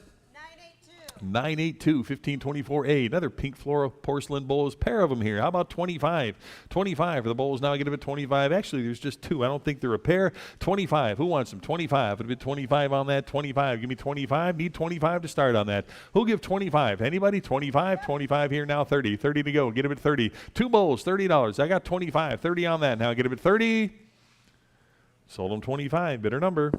982, 1524A. Another pink floral porcelain bowls. Pair of them here. How about 25? 25 for the bowls now. Get a bit 25. Actually, there's just two. I don't think they're a pair. 25. Who wants them? 25. A bit 25 on that. 25. Give me 25. Need 25 to start on that. Who'll give 25? Anybody? 25. 25 here now. 30. 30 to go. Get a bit 30. Two bowls. $30. I got 25. 30 on that. Now get a bit 30. Sold them 25. Bidder number?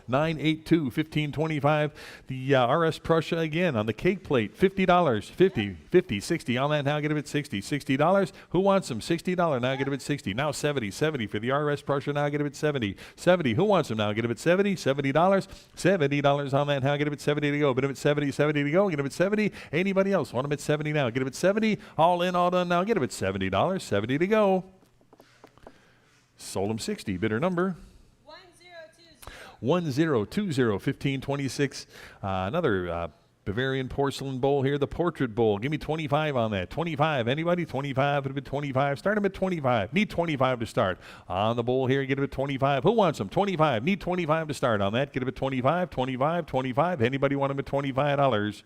982, 1525. The RS Prussia again on the cake plate. $50. 50, 50, 60 on that. Now get a bit 60. $60. Who wants them? $60. Now get a bit 60. Now 70. 70 for the RS Prussia. Now get a bit 70. 70. Who wants them? Now get a bit 70. $70. $70 on that. Now get a bit 70 to go. Bit of it 70. 70 to go. Get a bit 70. Anybody else want them at 70 now? Get a bit 70. All in, all done. Now get a bit $70. 70 to go. Sold them 60. Bidder number? 1020, 1526. Another Bavarian porcelain bowl here, the portrait bowl. Give me 25 on that. 25. Anybody? 25. It'll be 25. Start them at 25. Need 25 to start. On the bowl here, get them at 25. Who wants them? 25. Need 25 to start on that. Get them at 25, 25, 25. Anybody want them at $25?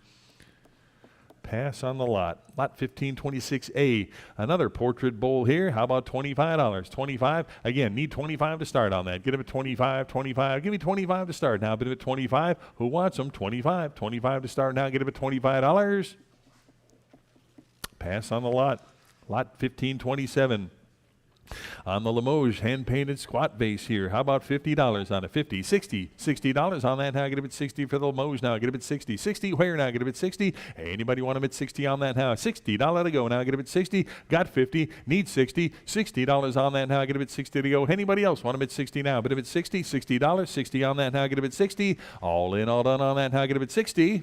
Pass on the lot. Lot 1526A. Another portrait bowl here. How about $25? 25. Again, need 25 to start on that. Get them at 25, 25. Give me 25 to start now. Bid them at 25. Who wants them? 25. 25 to start now. Get them at $25. Pass on the lot. Lot 1527. On the Limoges hand-painted squat vase here. How about $50 on it? 50, 60, $60 on that. Now get a bit 60 for the Limoges now. Get a bit 60, 60. Where now? Get a bit 60. Anybody want them at 60 on that now? $60 to go. Now get a bit 60. Got 50. Need 60. $60 on that now. Get a bit 60 to go. Anybody else want them at 60 now? Bit of it 60, $60. 60 on that now. Get a bit 60. All in, all done on that now. Get a bit 60.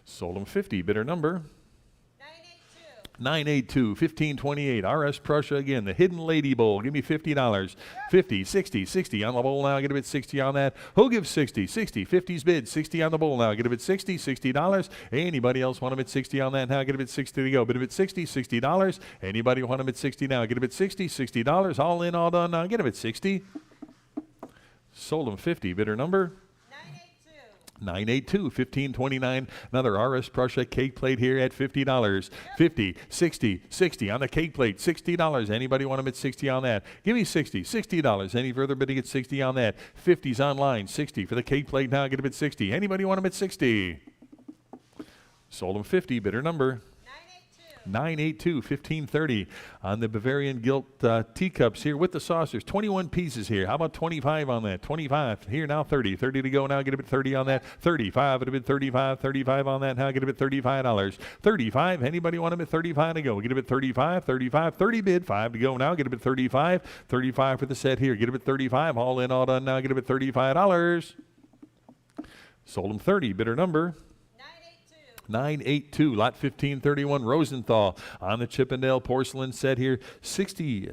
Sold them 50. Bidder number? 982, 1528. RS Prussia again, the Hidden Lady Bowl. Give me $50. 50, 60, 60 on the bowl now. Get a bit 60 on that. Who gives 60? 60, 50's bid. 60 on the bowl now. Get a bit 60, $60. Anybody else want them at 60 on that now? Get a bit 60 to go. Bit of it 60, $60. Anybody want them at 60 now? Get a bit 60, $60. All in, all done now. Get a bit 60. Sold them 50. Bidder number? 982, 1529. Another RS Prussia cake plate here at $50. 50, 60, 60 on the cake plate. $60. Anybody want them at 60 on that? Give me 60, $60. Any further bidding at 60 on that? 50's online. 60 for the cake plate now. Get them at 60. Anybody want them at 60? Sold them 50. Bidder number? 982, 1530 on the Bavarian gilt teacups here with the saucers. 21 pieces here. How about 25 on that? 25 here now. 30. 30 to go now. Get a bit 30 on that. 35 at a bit 35. 35 on that now. Get a bit $35. 35. Anybody want them at 35 to go? Get a bit 35. 35. 30 bid. 5 to go now. Get a bit 35. 35 for the set here. Get a bit 35. All in, all done now. Get a bit $35. Sold them 30. Bidder number? 982, lot 1531, Rosenthal on the Chippendale porcelain set here. 60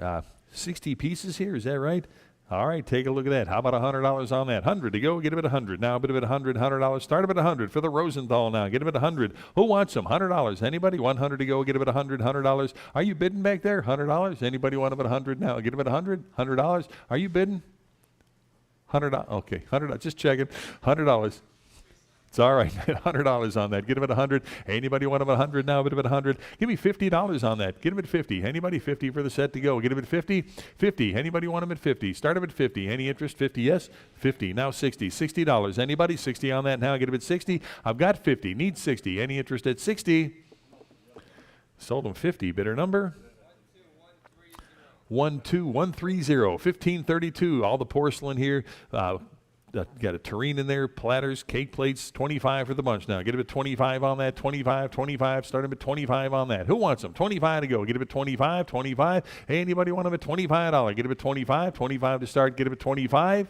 pieces here, is that right? All right, take a look at that. How about $100 on that? 100 to go. Get a bit 100 now. A bit of it 100, $100. Start a bit 100 for the Rosenthal now. Get a bit 100. Who wants them? $100. Anybody? 100 to go. Get a bit 100, $100. Are you bidding back there? $100. Anybody want a bit 100 now? Get a bit 100, $100. Are you bidding? $100. Okay, $100. Just checking. $100. It's all right. $100 on that. Get them at 100. Anybody want them at 100 now? Get them at 100. Give me $50 on that. Get them at 50. Anybody? 50 for the set to go. Get them at 50. 50. Anybody want them at 50? Start them at 50. Any interest? 50. Yes. 50. Now 60. $60. Anybody? 60 on that now. Get them at 60. I've got 50. Need 60. Any interest at 60? Sold them 50. Bidder number? 12130. 1532. All the porcelain here. Got a tureen in there, platters, cake plates, 25 for the bunch now. Get him at 25 on that, 25, 25. Start him at 25 on that. Who wants them? 25 to go. Get him at 25, 25. Hey, anybody want them at $25? Get him at 25, 25 to start. Get him at 25.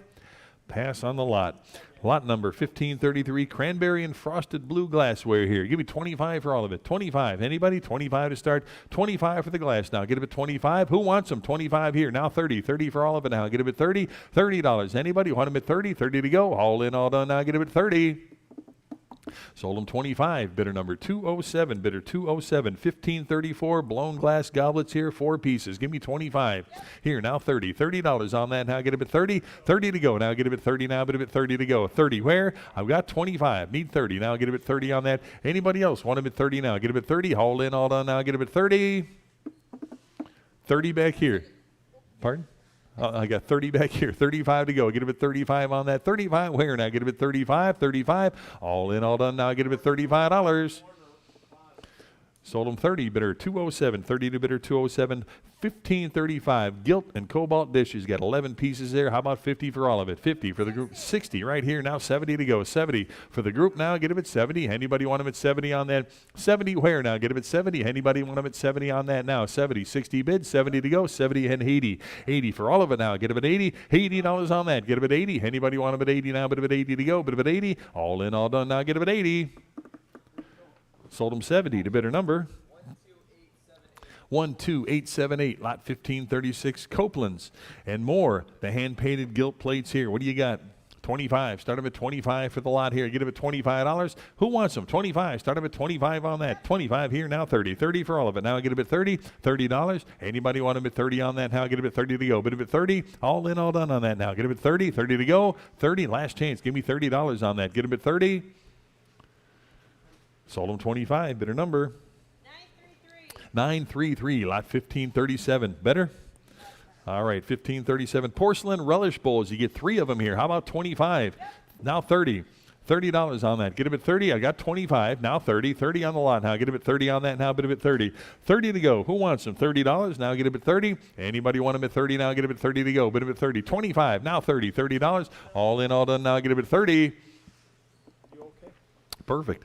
Pass on the lot. Lot number 1533, cranberry and frosted blue glassware here. Give me 25 for all of it. 25. Anybody? 25 to start. 25 for the glass now. Get them at 25. Who wants them? 25 here. Now 30. 30 for all of it now. Get them at 30. $30. Anybody want them at 30? 30 to go. All in, all done now. Get them at 30. Sold them 25. Bidder number 207. Bidder 207. 1534. Blown glass goblets here. 4 pieces. Give me 25. Here, now 30. $30 on that. Now get it at 30. 30 to go. Now get it at 30. Now get it at 30 to go. 30 where? I've got 25. Need 30. Now get it at 30 on that. Anybody else want them at 30 now? Get it at 30. All in, all done. Now get it at 30. 30 back here. Pardon? I got 30 back here. 35 to go. Get him at 35 on that. 35 where now? Get him at 35. 35. All in, all done. Now get him at $35. Sold him 30. Bidder 207. 30 to bidder 207. 1535. Gilt and cobalt dishes. Got 11 pieces there. How about 50 for all of it? 50 for the group. 60 right here. Now 70 to go. 70 for the group. Now get him at 70. Anybody want him at 70 on that? 70 where now? Get him at 70. Anybody want him at 70 on that now? 70. 60 bid. 70 to go. 70 and 80. 80 for all of it now. Get him at 80. $80 on that. Get him at 80. Anybody want him at 80 now? Bid him at 80 to go. Bid him at 80. All in, all done. Now get him at 80. Sold him 70 to bidder number 12878, lot 1536, Copeland's and more. The hand-painted gilt plates here. What do you got? 25. Start them at 25 for the lot here. Get them at $25. Who wants them? 25. Start them at 25 on that. 25 here, now 30. 30 for all of it. Now get them at 30. $30. Anybody want them at 30 on that? Now get them at 30 to go. Bid them at 30. All in, all done on that now. Get them at 30. 30 to go. 30. Last chance. Give me $30 on that. Get them at 30. Sold them 25. Bidder number 933, lot 1537. Better? All right, 1537. Porcelain relish bowls. You get 3 of them here. How about 25? Now 30. $30 on that. Get them at 30. I got 25. Now 30. 30 on the lot. Now get them at 30 on that. Now bid them at 30. 30 to go. Who wants them? $30. Now get them at 30. Anybody want them at 30? Now get them at 30 to go. Bid them at 30. 25. Now 30. $30. All in, all done. Now get them at 30. You okay? Perfect.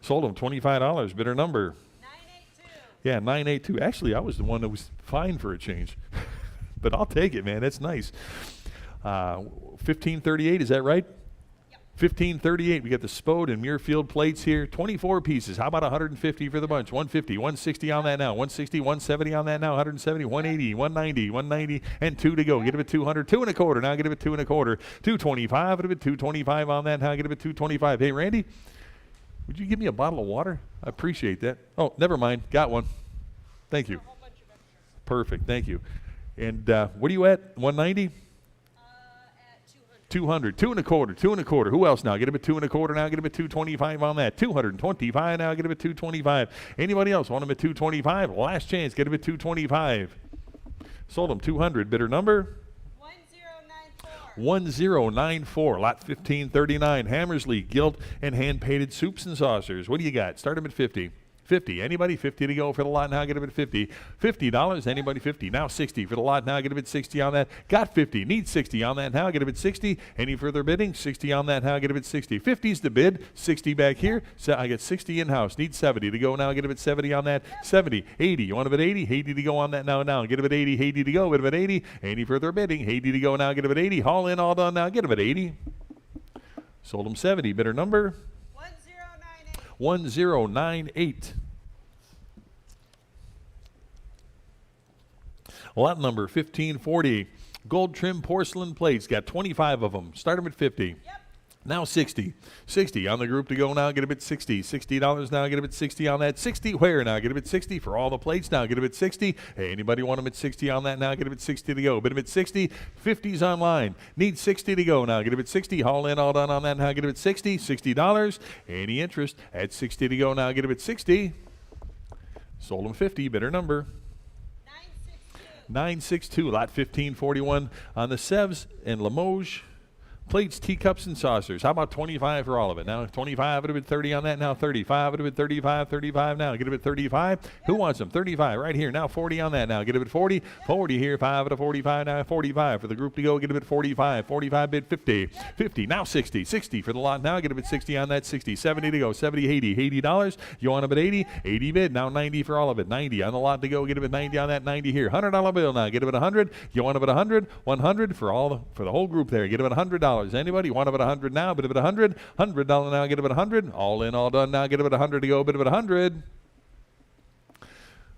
Sold them $25. Bidder number 982. Yeah, 982. Actually, I was the one that was fine for a change. But I'll take it, man. That's nice. 1538, is that right? Yep. 1538. We got the Spode and Muirfield plates here. 24 pieces. How about 150 for the bunch? 150, 160 on that now. 160, 170 on that now. 170, 180, 190, 190, and 2 to go. Get him at 200, 2 1/4. Now get him at 2 1/4. 225. Get him at 225 on that. Now get him at 225. Hey, Randy, would you give me a bottle of water? I appreciate that. Oh, never mind. Got one. Thank you. A whole bunch of extras. Perfect. Thank you. And what are you at? 190? At 200. 200. 2 1/4. 2 1/4. Who else now? Get him at 2 1/4 now. Get him at 225 on that. 225 now. Get him at 225. Anybody else want him at 225? Last chance. Get him at 225. Sold him 200. Bidder number 1094. 1094. Lot 1539. Hammersley gilt and hand painted soups and saucers. What do you got? Start him at 50. 50. Anybody? 50 to go for the lot. Now get him at 50. $50. Anybody? 50. Now 60 for the lot. Now get him at 60 on that. Got 50. Need 60 on that. Now get him at 60. Any further bidding? 60 on that. Now get him at 60. 50's the bid. 60 back here. So I get 60 in-house. Need 70 to go. Now get him at 70 on that. 70. 80. You want him at 80? 80 to go on that now. Now get him at 80. 80 to go. Get him at 80. Any further bidding? 80 to go. Now get him at 80. Haul in, all done. Now get him at 80. Sold him 70. Bidder number 1098. Lot number 1540. Gold trim porcelain plates. Got 25 of them. Start them at 50. Yep. Now 60. 60 on the group to go now. Get them at 60. $60 now. Get them at 60 on that. 60 where now? Get them at 60 for all the plates now. Get them at 60. Hey, anybody want them at 60 on that now? Get them at 60 to go. Bid them at 60. 50's online. Need 60 to go now. Get them at 60. Haul in, all done on that now. Get them at 60. $60. Any interest at 60 to go now? Get them at 60. Sold them 50. Bidder number 962. Lot 1541 on the Sevres and Limoges plates, teacups, and saucers. How about 25 for all of it? Now 25 would have been 30 on that. Now 35 would have been 35. 35 now. Get it at 35. Who wants them? 35 right here. Now 40 on that. Now get it at 40. 40 here. 5 at a 45. Now 45 for the group to go. Get it at 45. 45 bid 50. 50 now 60. 60 for the lot. Now get it at 60 on that. 60. 70 to go. 70, 80. $80. You want them at 80? 80 bid. Now 90 for all of it. 90 on the lot to go. Get it at 90 on that. 90 here. $100 bill now. Get it at 100. You want them at 100? 100 for the whole group there. Get them at $100. $50. Anybody want them at 100 now? Bid them at 100. $100 now, get them at 100. All in, all done now, get them at 100 to go, bid them at 100.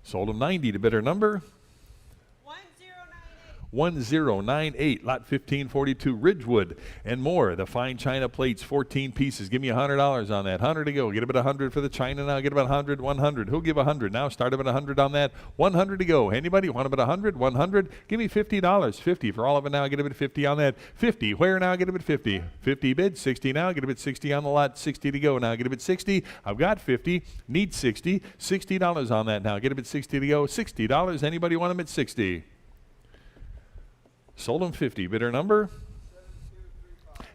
Sold them 90 to bidder number 1098, lot 1542, Ridgewood and more. The fine china plates, 14 pieces. Give me $100 on that. 100 to go. Get about 100 for the china now. Get about 100, 100. Who'll give 100 now? Start about 100 on that. 100 to go. Anybody want about 100? 100. Give me $50. 50 for all of it now. Get about 50 on that. 50. Where now? Get about 50. 50 bid. 60 now. Get about 60 on the lot. 60 to go now. Get about 60. I've got 50. Need 60. $60 on that now. Get about 60 to go. $60. Anybody want them at 60? Sold them 50. Bidder number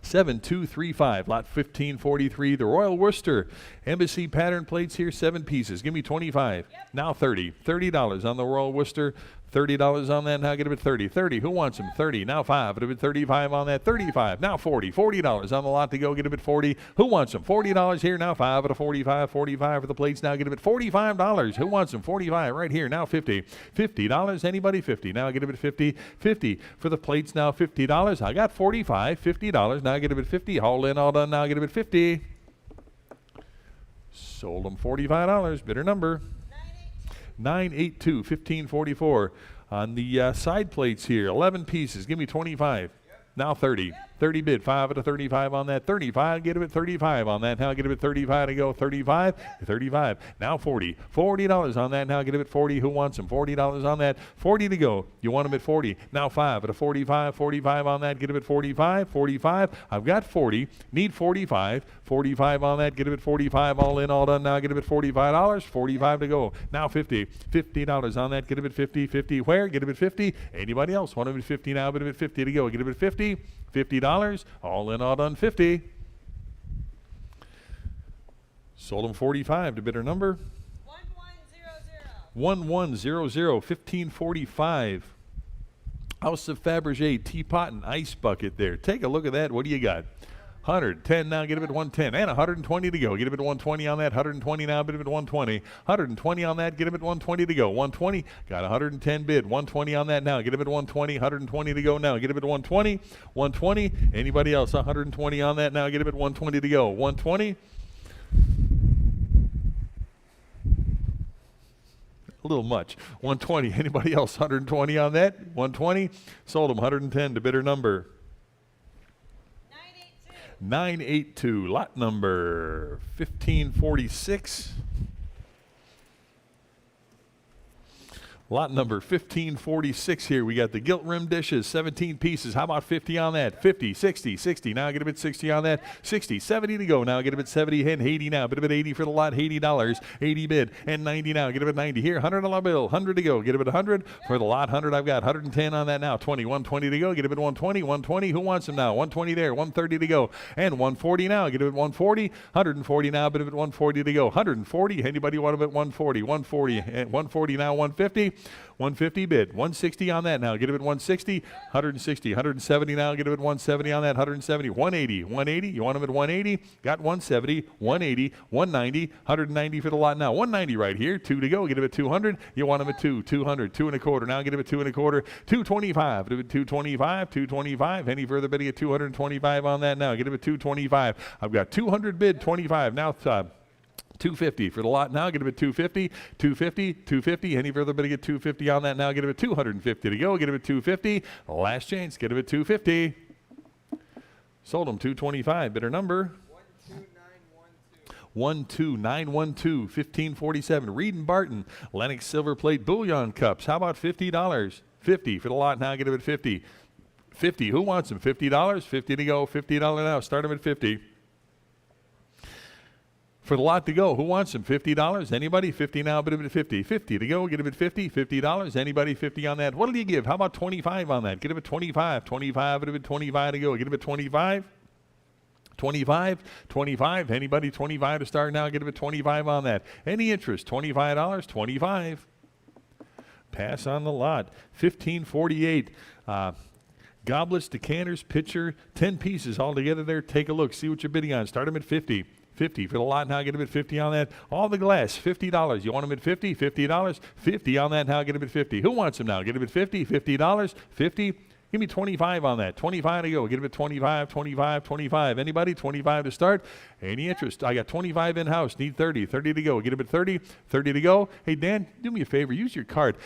7235, lot 1543, the Royal Worcester Embassy pattern plates here, 7 pieces. Give me 25. Now 30. $30 on the Royal Worcester. $30 on that. Now get it at 30. 30. Who wants them? 30. Now 5. It'll be 35 on that. 35. Now 40. $40 on the lot to go. Get it at 40. Who wants them? $40 here. Now 5 at a 45. 45 for the plates. Now get it at $45. Who wants them? 45 right here. Now 50. $50. Anybody? 50. Now get it at 50. 50 for the plates. Now $50. I got 45. $50. Now get it at 50. All in, all done. Now get it at 50. Sold them $45. Bidder number 982, 1544. On the side plates here, 11 pieces. Give me 25. Now 30. 30 bid. 5 at a 35 on that. 35. Get it at 35 on that. Now get it at 35 to go. 35. 35. Now 40. $40 on that. Now get it at 40. Who wants them? $40 on that. 40 to go. You want them at 40. Now 5 at a 45. 45 on that. Get it at 45. 45. I've got 40. Need 45. 45 on that. Get it at 45. All in, all done. Now get it at $45. 45 to go. Now 50. $50 on that. Get it at 50. 50 where? Get it at 50. Anybody else want them at 50 now? Get it at 50 to go. Get it at 50. $50. All in, all done. 50. Sold them 45 to bidder number 1100, 1545. House of Fabergé teapot and ice bucket there. Take a look at that. What do you got? 110 now, get him at 110, and 120 to go. Get him at 120 on that. 120 now, bid him at 120. 120 on that, get him at 120 to go. 120, got 110 bid. 120 on that now, get him at 120. 120 to go now, get him at 120. 120. Anybody else? 120 on that now, get him at 120 to go. 120. A little much. 120. Anybody else? 120 on that. 120. Sold him 110 to bidder number 982, lot number 1546. Lot number 1546 here. We got the gilt rim dishes, 17 pieces. How about 50 on that? 50, 60, 60. Now get a bit 60 on that. 60, 70 to go. Now get a bit 70 and 80 now. Bit a bit 80 for the lot. $80. 80 bid and 90 now. Get a bit 90 here. $100 bill. 100 to go. Get a bit 100 for the lot. 100 I've got. 110 on that now. 20, 120 to go. Get a bit 120. 120. Who wants them now? 120 there. 130 to go. And 140 now. Get a bit 140. 140 now. Bit a bit 140 to go. 140. Anybody want a bit 140? 140. And 140 now. 150. 150 bid. 160 on that now. Get it at 160. 160. 170 now. Get it at 170 on that. 170. 180. 180. You want them at 180? Got 170. 180. 190. 190 for the lot now. 190 right here. 2 to go. Get it at 200. You want them at 2. 200. 2 and a quarter. Now get it at 2 and a quarter. 225. Get it at 225. 225. Any further bidding at 225 on that now. Get it at 225. I've got 200 bid. 25. Now 250 for the lot now. Get him at 250, 250, 250. Any further bidding at 250 on that now. Get him at 250 to go. Get him at 250. Last chance. Get him at 250. Sold him 225. Bidder number 12912, 1547. Reed and Barton Lennox silver plate bouillon cups. How about $50? 50 for the lot now. Get him at 50. 50. Who wants them? $50. 50 to go. $50 now. Start him at 50. For the lot to go, who wants them? $50? Anybody? 50 now, bid him at 50. 50 to go, get him at 50. $50. Anybody? 50 on that. What do you give? How about 25 on that? Get him at 25. 25, bid him at 25 to go. Get him at 25. 25. 25. Anybody? 25 to start now. Get him at 25 on that. Any interest? $25. 25. Pass on the lot. 1548. Goblets, decanters, pitcher, 10 pieces all together there. Take a look. See what you're bidding on. Start them at 50. 50 for the lot now. Get them at 50 on that. All the glass, $50. You want them at 50? $50. 50 on that now. Get them at 50. Who wants them now? Get them at 50. $50. 50. Give me 25 on that. 25 to go. Get him at 25, 25, 25. Anybody? 25 to start. Any interest? I got 25 in-house. Need 30. 30 to go. Get him at 30. 30 to go. Hey, Dan, do me a favor. Use your card.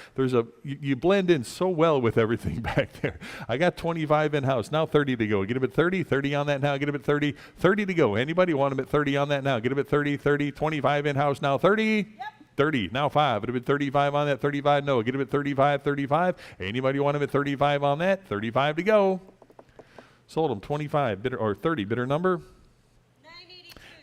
You blend in so well with everything back there. I got 25 in-house. Now 30 to go. Get him at 30. 30 on that now. Get him at 30. 30 to go. Anybody want him at 30 on that now? Get him at 30. 30. 25 in-house. Now 30. Yep. 30, now 5. Would have been 35 on that. 35, no. Get him at 35, 35. Anybody want him at 35 on that? 35 to go. Sold him 25, bidder, or 30, bidder number?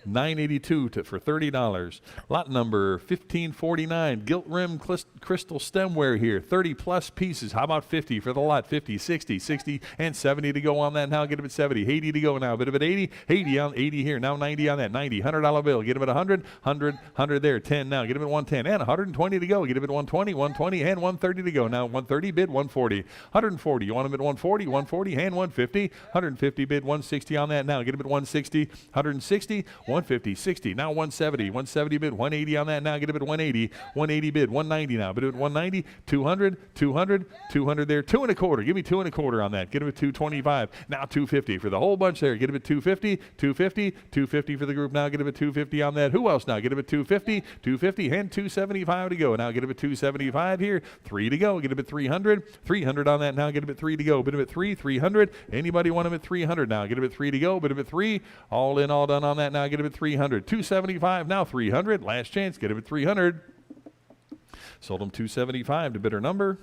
982 for $30. Lot number 1549, gilt rim crystal stemware here. 30 plus pieces. How about 50 for the lot? 50, 60, 60, and 70 to go on that now. Get him at 70. 80 to go now. Bit of it 80. 80 on 80 here. Now 90 on that. 90. $100 bill. Get him at 100. 100. 100 there. 10 now. Get him at 110. And 120 to go. Get him at 120. 120 and 130 to go. Now 130 bid 140. 140. You want him at 140. 140 and 150. 150 bid 160 on that now. Get him at 160. 160. 150, 60, now 170, 170 bid, 180 on that now, get him at 180, 180 bid, 190 now, bid at 190, 200, 200, 200 there, 2 and a quarter, give me 2 and a quarter on that, get him at 225, now 250 for the whole bunch there, get him at 250, 250, 250 for the group now, get him at 250 on that, who else now, get him at 250, 250 and 275 to go, now get him at 275 here, 3 to go, get him at 300, 300 on that now, get him at 3 to go, bid him at 3, 300, anybody want him at 300 now, get him at 3 to go, bid him at 3, all in, all done on that now, get him at 300, 275 now 300, last chance, get him at 300. Sold him 275 to bidder number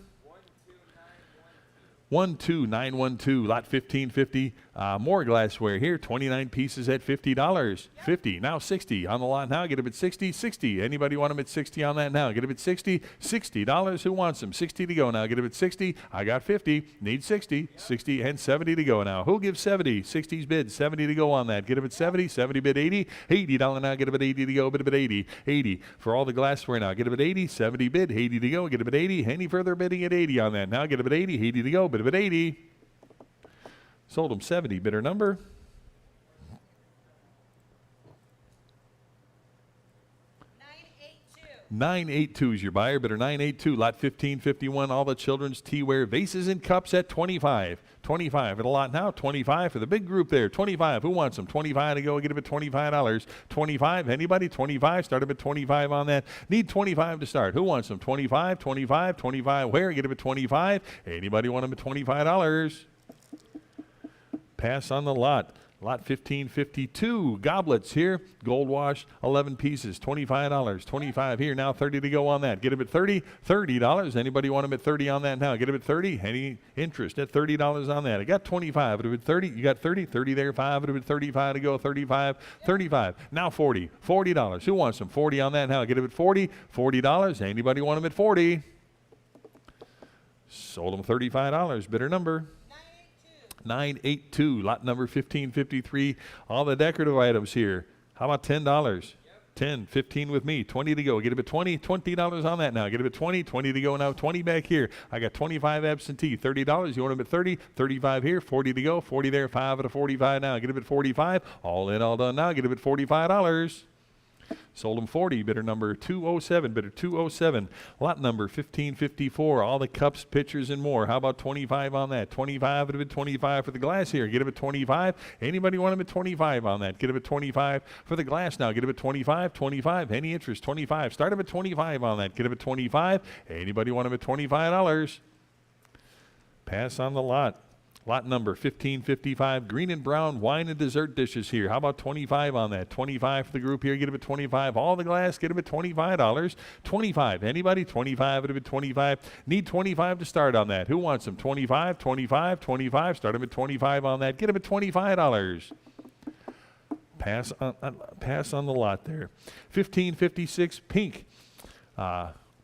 12912, lot 1550. More glassware here, 29 pieces at $50. 50, now 60 on the lot now, get him at 60, 60. Anybody want him at 60 on that now? Get him at 60, $60. Who wants him? 60 to go now, get him at 60. I got 50, need 60, 60 and 70 to go now. Who'll give 70? 60's bid, 70 to go on that. Get him at 70, 70 bid 80, $80 now, get him at 80 to go, bid him at 80, 80 for all the glassware now. Get him at 80, 70 bid, 80 to go, get him at 80. Any further bidding at 80 on that now? Get him at 80, 80 to go, bid him at 80. Sold him 70, bidder number 982 is your buyer, bidder 982, lot 1551, all the children's teaware vases and cups at 25. 25 for the lot now, 25 for the big group there, 25. Who wants them? 25 to go, get him at $25. 25, anybody? 25, start him at 25 on that. Need 25 to start. Who wants them? 25, 25, 25. Where? Get him at 25. Anybody want them at $25? Pass on the lot. Lot 1552, goblets here, gold wash, 11 pieces, $25, 25 here, now 30 to go on that. Get him at 30, $30. Anybody want him at 30 on that now? Get him at 30. Any interest at $30 on that? I got 25, it would be 30. You got 30, 30 there, 5, it would be 35 to go, 35, 35. Now 40, $40. Who wants them? 40 on that now? Get him at 40, $40. Anybody want him at 40? Sold him $35, bidder number 982, lot number 1553. All the decorative items here. How about $10? 10, 15 with me, 20 to go. Get him at 20, $20 on that now. Get him at 20, 20 to go now, 20 back here. I got 25 absentee, $30. You want him at 30, 35 here, 40 to go, 40 there, 5 at a 45 now. Get him at 45, all in, all done now. Get him at $45. Sold him 40, bidder number 207, bidder 207. Lot number 1554, all the cups, pitchers, and more. How about 25 on that? 25, it'd have been 25 for the glass here. Get him at 25. Anybody want him at 25 on that? Get him at 25 for the glass now. Get him at 25, 25. Any interest? 25. Start him at 25 on that. Get him at 25. Anybody want him at $25? Pass on the lot. Lot number 1555, green and brown wine and dessert dishes here. How about 25 on that? 25 for the group here. Get him at 25. All the glass, get him at $25. 25. Anybody? 25. It'll be 25. Need 25 to start on that. Who wants them? 25, 25, 25. Start him at 25 on that. Get him at $25. Pass on the lot there. 1556, pink.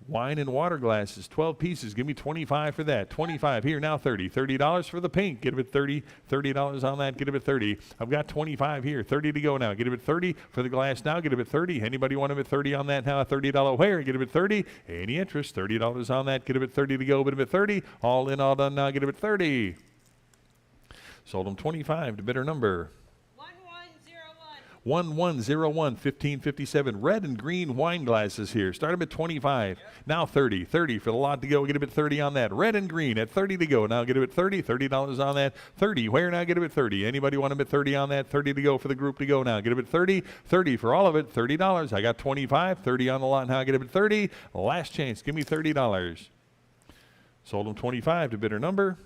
Wine and water glasses, 12 pieces. Give me 25 for that. 25 here, now 30. $30 for the pink. Get him at 30. $30 on that. Get him at 30. I've got 25 here. 30 to go now. Get him at 30 for the glass now. Get him at 30. Anybody want him at 30 on that now? A $30 where? Get him at 30. Any interest? $30 on that. Get him at 30 to go. Get him at 30. All in, all done now. Get him at 30. Sold him 25 to bidder number 1101, 1557. Red and green wine glasses here. Start them at 25. Now 30. 30 for the lot to go. Get them at 30 on that. Red and green at 30 to go. Now get them at 30. $30 on that. 30. Where now? Get them at 30. Anybody want them at 30 on that? 30 to go for the group to go now. Get them at 30. 30 for all of it. $30. I got 25. 30 on the lot now. Get them at 30. Last chance. Give me $30. Sold them 25 to bidder number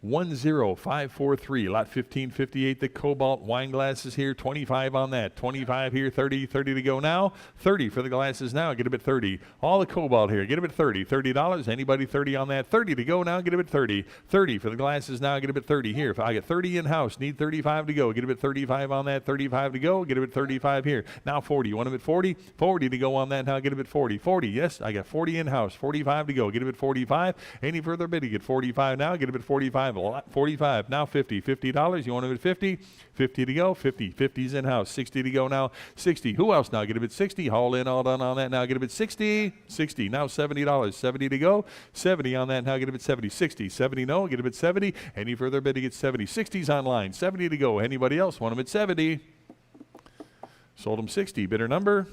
10543. Lot 1558, the cobalt wine glasses here. 25 on that. 25 here. 30. 30 to go now. 30 for the glasses now. Get them at 30. All the cobalt here. Get them at 30. $30. Anybody 30 on that? 30 to go now. Get them at 30. 30 for the glasses now. Get them at 30 here. If I get 30 in house, need 35 to go. Get them at 35 on that. 35 to go. Get them at 35 here. Now 40. You want them at 40? 40 to go on that now. Get them at 40. 40. Yes, I got 40 in house. 45 to go. Get them at 45. Any further bid? You get 45 now. Get them at 45. 45 now. 50. $50. You want them at 50? 50 to go. 50. 50's in house. 60 to go now. 60. Who else now? Get them at 60. Haul in, all done on that now. Get them at 60. 60 now. $70. 70 to go. 70 on that now. Get them at 70. 60. 70 no. Get them at 70. Any further bid? You get 70. 60's online. 70 to go. Anybody else want them at 70? Sold them 60. Bidder number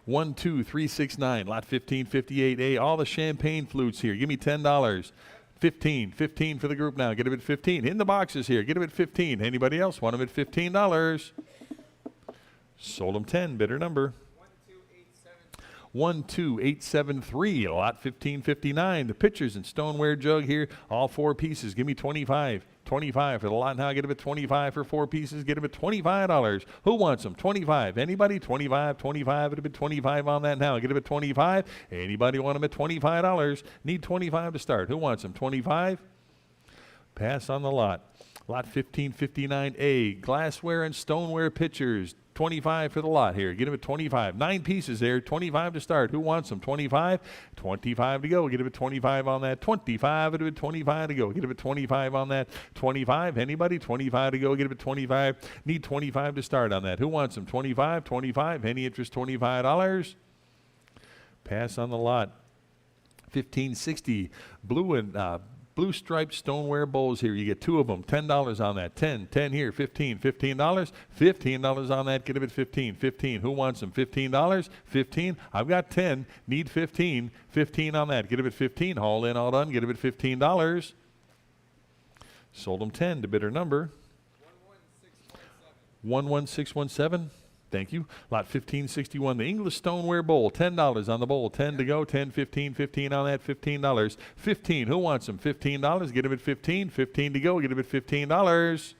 12369. Lot 1558A. All the champagne flutes here. Give me $10. 15. 15 for the group now. Get them at 15. In the boxes here. Get them at 15. Anybody else want them at $15? Sold them 10. Bidder number 12873. Lot 1559. The pitchers and stoneware jug here. All 4 pieces. Give me 25. 25 for the lot now. Get them at 25 for 4 pieces. Get them at $25. Who wants them? 25. Anybody? 25. 25. It'll be 25 on that now. Get them at 25. Anybody want them at $25? Need 25 to start. Who wants them? 25. Pass on the lot. Lot 1559A. Glassware and stoneware pitchers. 25 for the lot here. Get them at 25. 9 pieces there. 25 to start. Who wants them? 25. 25 to go. Get them at 25 on that. 25. It'll be 25 to go. Get them at 25 on that. 25. Anybody? 25 to go. Get them at 25. Need 25 to start on that. Who wants them? 25. 25. Any interest? $25. Pass on the lot. 1560. Blue striped stoneware bowls here. You get 2 of them. $10 on that. 10. 10 here. 15. $15. $15 on that. Get them at 15. 15. Who wants them? $15. 15. I've got 10. Need 15. 15 on that. Get them at 15. Haul in, all done. Get them at $15. Sold them 10 to bidder number 11617. Thank you. Lot 1561, the English stoneware bowl. $10 on the bowl. 10 to go. 10, 15, 15 on that. $15. 15. Who wants them? $15. Get them at 15. 15 to go. Get them at $15.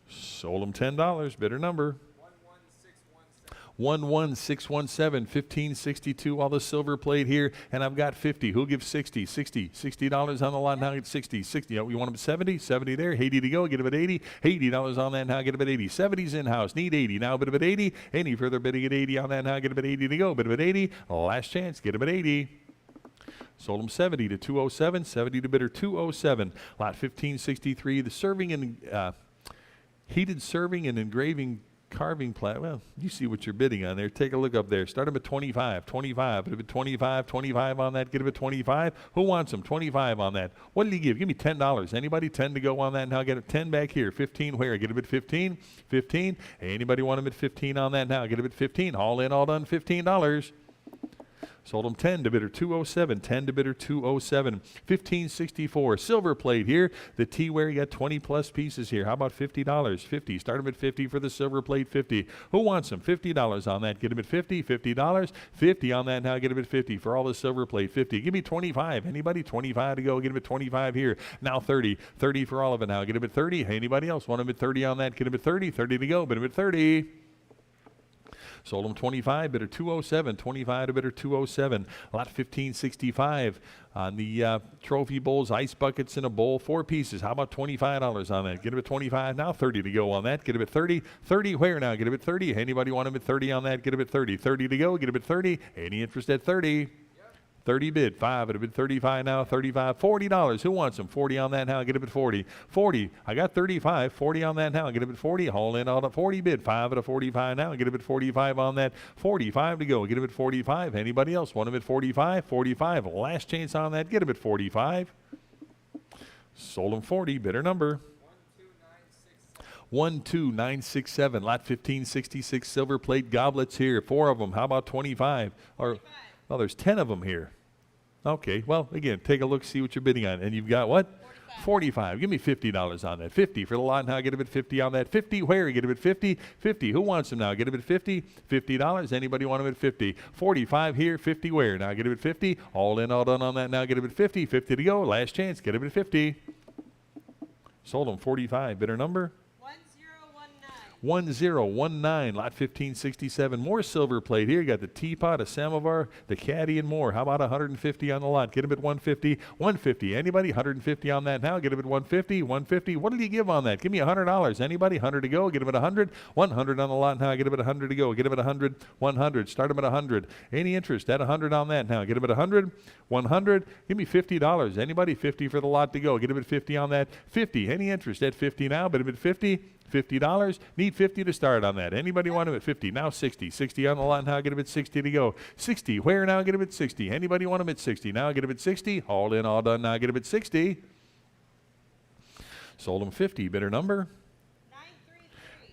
Sold them $10. Bidder number 11617. 1562. All the silver plate here, and I've got 50. Who'll give 60? 60. $60 on the lot now. Get 60. 60. You want them at 70? 70 there. 80 to go. Get them at 80. $80 on that now. Get them at 80. 70's in house. Need 80 now. Bid them at 80. Any further bidding at 80 on that now. Get them at 80 to go. Bid them at 80. Last chance. Get them at 80. Sold them 70 to 207. 70 to bidder 207. Lot 1563. The serving and heated serving and engraving carving plat. Well, you see what you're bidding on there. Take a look up there. Start them at 25. 25. Bid them at 25. 25 on that. Get them at 25. Who wants them? 25 on that. What did he give? Give me $10. Anybody? 10 to go on that. Now get it 10 back here. 15 where? Get them at 15. 15. Anybody want them at 15 on that now? Get them at 15. All in, all done. $15. Sold them 10 to bidder 207. 10 to bidder 207. 1564. Silver plate here. The T-ware, you got 20 plus pieces here. How about $50? 50. Start them at 50 for the silver plate. 50. Who wants them? $50 on that. Get them at 50. $50. 50 on that now. Get them at 50 for all the silver plate. 50. Give me 25. Anybody? 25 to go. Get them at 25 here. Now 30. 30 for all of it now. Get them at 30. Anybody else want them at 30 on that? Get them at 30. 30 to go. Bid them at 30. Sold them 25, bidder 207, 25 to bidder 207. Lot 1565 on the trophy bowls, ice buckets in a bowl, 4 pieces. How about $25 on that? Get them at 25 now, 30 to go on that. Get them at 30. 30 where now? Get them at 30. Anybody want them at 30 on that? Get them at 30. 30 to go. Get them at 30. Any interest at 30? 30 bid, 5, it'll bid 35 now, 35, $40. Who wants them? 40 on that now, get them at 40. 40, I got 35, 40 on that now, get them at 40, haul in all at 40 bid, 5 at a 45 now, get them at 45 on that, 45 to go, get them at 45. Anybody else want them at 45? 45, last chance on that, get them at 45. Sold them 40, bidder number 12967, lot 1566 silver plate goblets here. 4 of them. How about 25? Or, well, there's 10 of them here. Okay, well, again, take a look, see what you're bidding on. And you've got what? 45. Give me $50 on that. 50 for the lot now. Get a bid 50 on that. 50 where? Get a bid 50. 50. Who wants them now? Get a bid 50. $50. Anybody want them at 50? 45 here. 50 where? Now get a bid 50. All in, all done on that now. Get a bid 50. 50 to go. Last chance. Get a bid 50. Sold them 45. Bidder number? 1019, lot 1567. More silver plate here. You got the teapot, a samovar, the caddy, and more. How about 150 on the lot? Get them at 150. 150. Anybody? 150 on that now. Get them at 150. 150. What did you give on that? Give me $100. Anybody? 100 to go. Get them at 100. 100 on the lot now. Get them at 100 to go. Get them at 100. 100. Start them at 100. Any interest at 100 on that now? Get them at 100. 100. Give me $50. Anybody? 50 for the lot to go. Get them at 50 on that. 50. Any interest at 50 now? Get them at 50. $50. Need 50 to start on that. Anybody want them at 50? Now 60. 60 on the lot now. Get them at 60 to go. 60. Where now? Get them at 60. Anybody want them at 60? Now get them at 60. All in, all done. Now get them at 60. Sold them 50. Bidder number?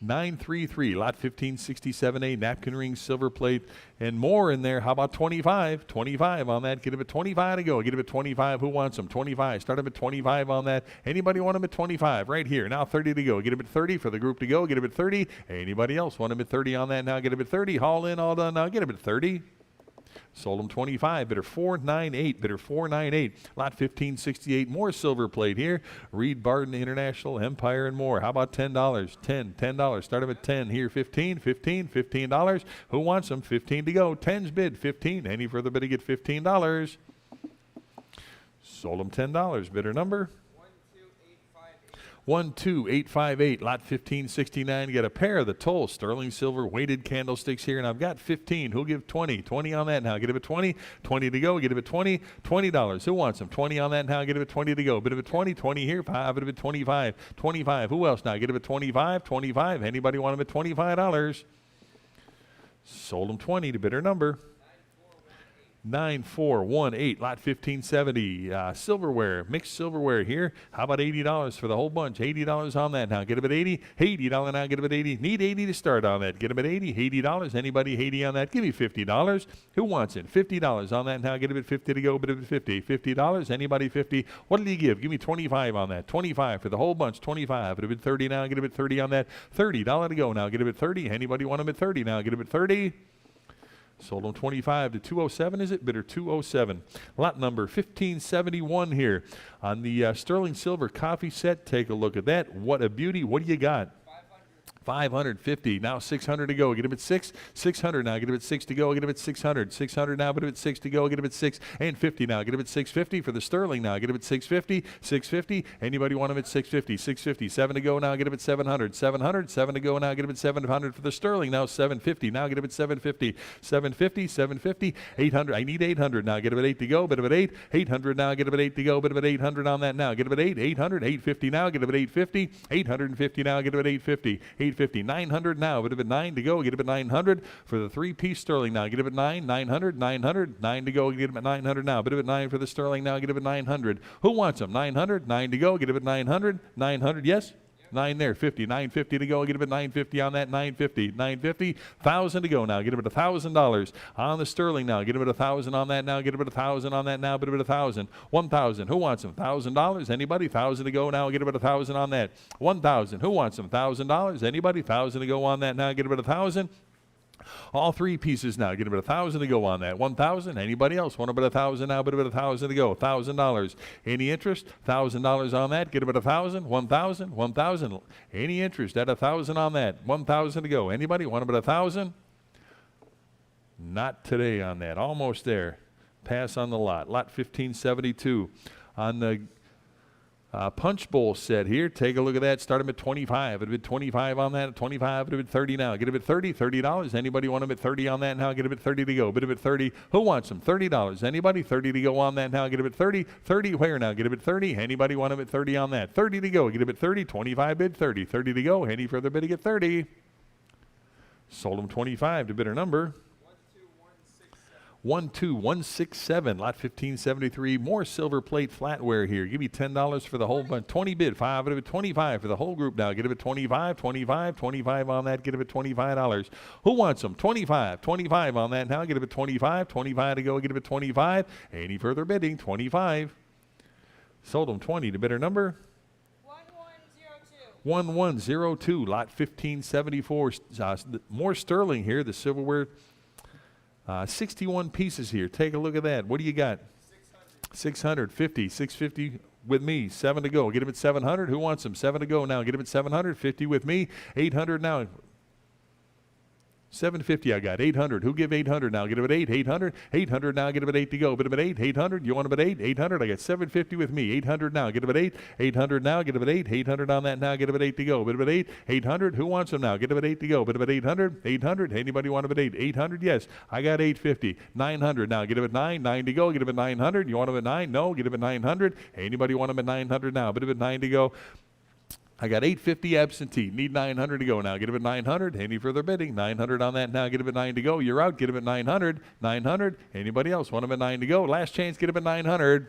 933, lot 1567A, napkin ring, silver plate, and more in there. How about 25? 25 on that. Get them at 25 to go. Get them at 25. Who wants them? 25. Start them at 25 on that. Anybody want them at 25? Right here. Now 30 to go. Get them at 30 for the group to go. Get them at 30. Anybody else want them at 30 on that now? Get them at 30. All in, all done. Now get them at 30. Sold them 25. Bidder 498. Bidder 498. Lot 1568. More silver plate here. Reed Barton International, Empire, and more. How about $10? $10. Start them at 10. Here, 15. $15. Who wants them? 15 to go. 10's bid. 15. Any further bid to get $15. Sold them $10. Bidder number? 12858, lot 1569. You got a pair of the Toll sterling silver weighted candlesticks here, and I've got 15. Who'll give 20? 20 on that now. Get him at 20. 20 to go. Get him at 20. $20. Who wants them? 20 on that now. Get him at 20 to go. Bit of a 20. 20 here. 5. Bit of a 25. 25. Who else now? Get him at 25. 25. Anybody want him at $25? Sold him 20 to bidder number. 9418, lot 1570, silverware, mixed silverware here. How about $80 for the whole bunch? $80 on that now. Get them at 80. $80 now. Get them at 80. Need 80 to start on that. Get them at 80. $80. Anybody 80 on that? Give me $50. Who wants it? $50 on that now. Get them at 50 to go. Bid of 50. $50. Anybody 50? What did he give? Give me 25 on that. 25 for the whole bunch. 25. Bid of 30 now. Get them at 30 on that. $30 to go now. Get them at 30. Anybody want them at 30 now? Get them at 30. Sold them 25 to 207, is it? Bidder 207. Lot number 1571 here on the sterling silver coffee set. Take a look at that. What a beauty. What do you got? 550. Now 600 to go. Get him at 6. 600 now. Get him at 6 to go. Get him at 600. 600 now. Get him at 6 to go. Get him at 6 and 50 now. Get him at 650 for the sterling now. Get him at 650. 650. Anybody want him at 650? 650. 7 to go now. Get him at 700. 700. 7 to go now. Get him at 700 for the sterling now. 750. Now get him at 750. 750. 750. 800. I need 800 now. Get him at 8 to go. Bit of at 8. 800 now. Get him at 8 to go. Bit of at 800 on that now. Get him at 8. 800. 850 now. Get him at 850. 850 now. Get him at 850. 850. 900 now. Bit of at 9 to go. Get him at 900 for the 3-piece sterling now. Get him at 9. 900. 900. 9 to go. Get him at 900 now. Bit of at 9 for the sterling now. Get him at 900. Who wants them? 900. 9 to go. Get him at 900. 900. Yes? 9 there. 50. 950 to go. Get him at 950 on that. 950. 950. 1,000 to go now. Get him at $1,000 on the sterling now. Get him at 1,000 on that now. Get him at 1,000 on that now. Get him at 1,000. 1,000. Who wants them? $1,000. Anybody? 1,000 to go now. Get him at 1,000 on that. 1,000. Who wants them? $1,000. Anybody? 1,000 to go on that now. Get him at 1,000. All 3 pieces now. Get about 1,000 to go on that. 1,000. Anybody else want about 1,000 now? But about 1,000 to go. $1,000. Any interest? $1,000 on that. Get about 1,000. 1,000. 1,000. Any interest at 1,000 on that? 1,000 to go. Anybody want about 1,000? Not today on that. Almost there. Pass on the lot. Lot 1572 on the punch bowl set here. Take a look at that. Start them at 25. It'll be 25 on that. At 25. It'll be 30 now. Get them at 30. $30. Anybody want them at 30 on that now? Get them at 30 to go. Bit of at 30. Who wants them? $30. Anybody? 30 to go on that now. Get them at 30. 30 where now? Get them at 30. Anybody want them at 30 on that? 30 to go. Get them at 30. 25 bid. 30. 30 to go. Any further bid to get 30. Sold them 25 to bidder number. 12167, lot 1573. More silver plate flatware here. Give me $10 for the whole bunch. 20 bid, 5 out of it, 25 for the whole group now. Get it at 25, 25, 25 on that. Get it at $25. Who wants them? 25, 25 on that now. Get it at 25, 25 to go. Get it at 25. Any further bidding? 25. Sold them 20 to bidder number 1102. 1102, lot 1574. More sterling here, the silverware. 61 pieces here. Take a look at that. What do you got? 650. 650 with me. 7 to go. Get him at 700. Who wants them? 7 to go now. Get him at 700. 50 with me. 800 now. 750 I got. 800. Who give 800 now? Get him at 8. 800. 800 now. Get him at 8 to go. Bid him at 8. 800. You want him at 8? 800. I got 750 with me. 800 now. Get him at 8. 800 now. Get him at 8. 800 on that now. Get him at 8 to go. Bid him at 8. 800. Who wants him now? Get him at 8 to go. Bid him at 800. 800. Anybody want him at 8? 800. Yes. I got 850. 900 now. Get him at 9. 9 to go. Get him at 900. You want him at 9? No. Get him at 900. Anybody want him at 900 now? Bid him at 9 to go. I got 850 absentee. Need 900 to go now. Get him at 900. Any further bidding? 900 on that now. Get him at 9 to go. You're out. Get him at 900. 900. Anybody else want him at 9 to go? Last chance. Get him at 900.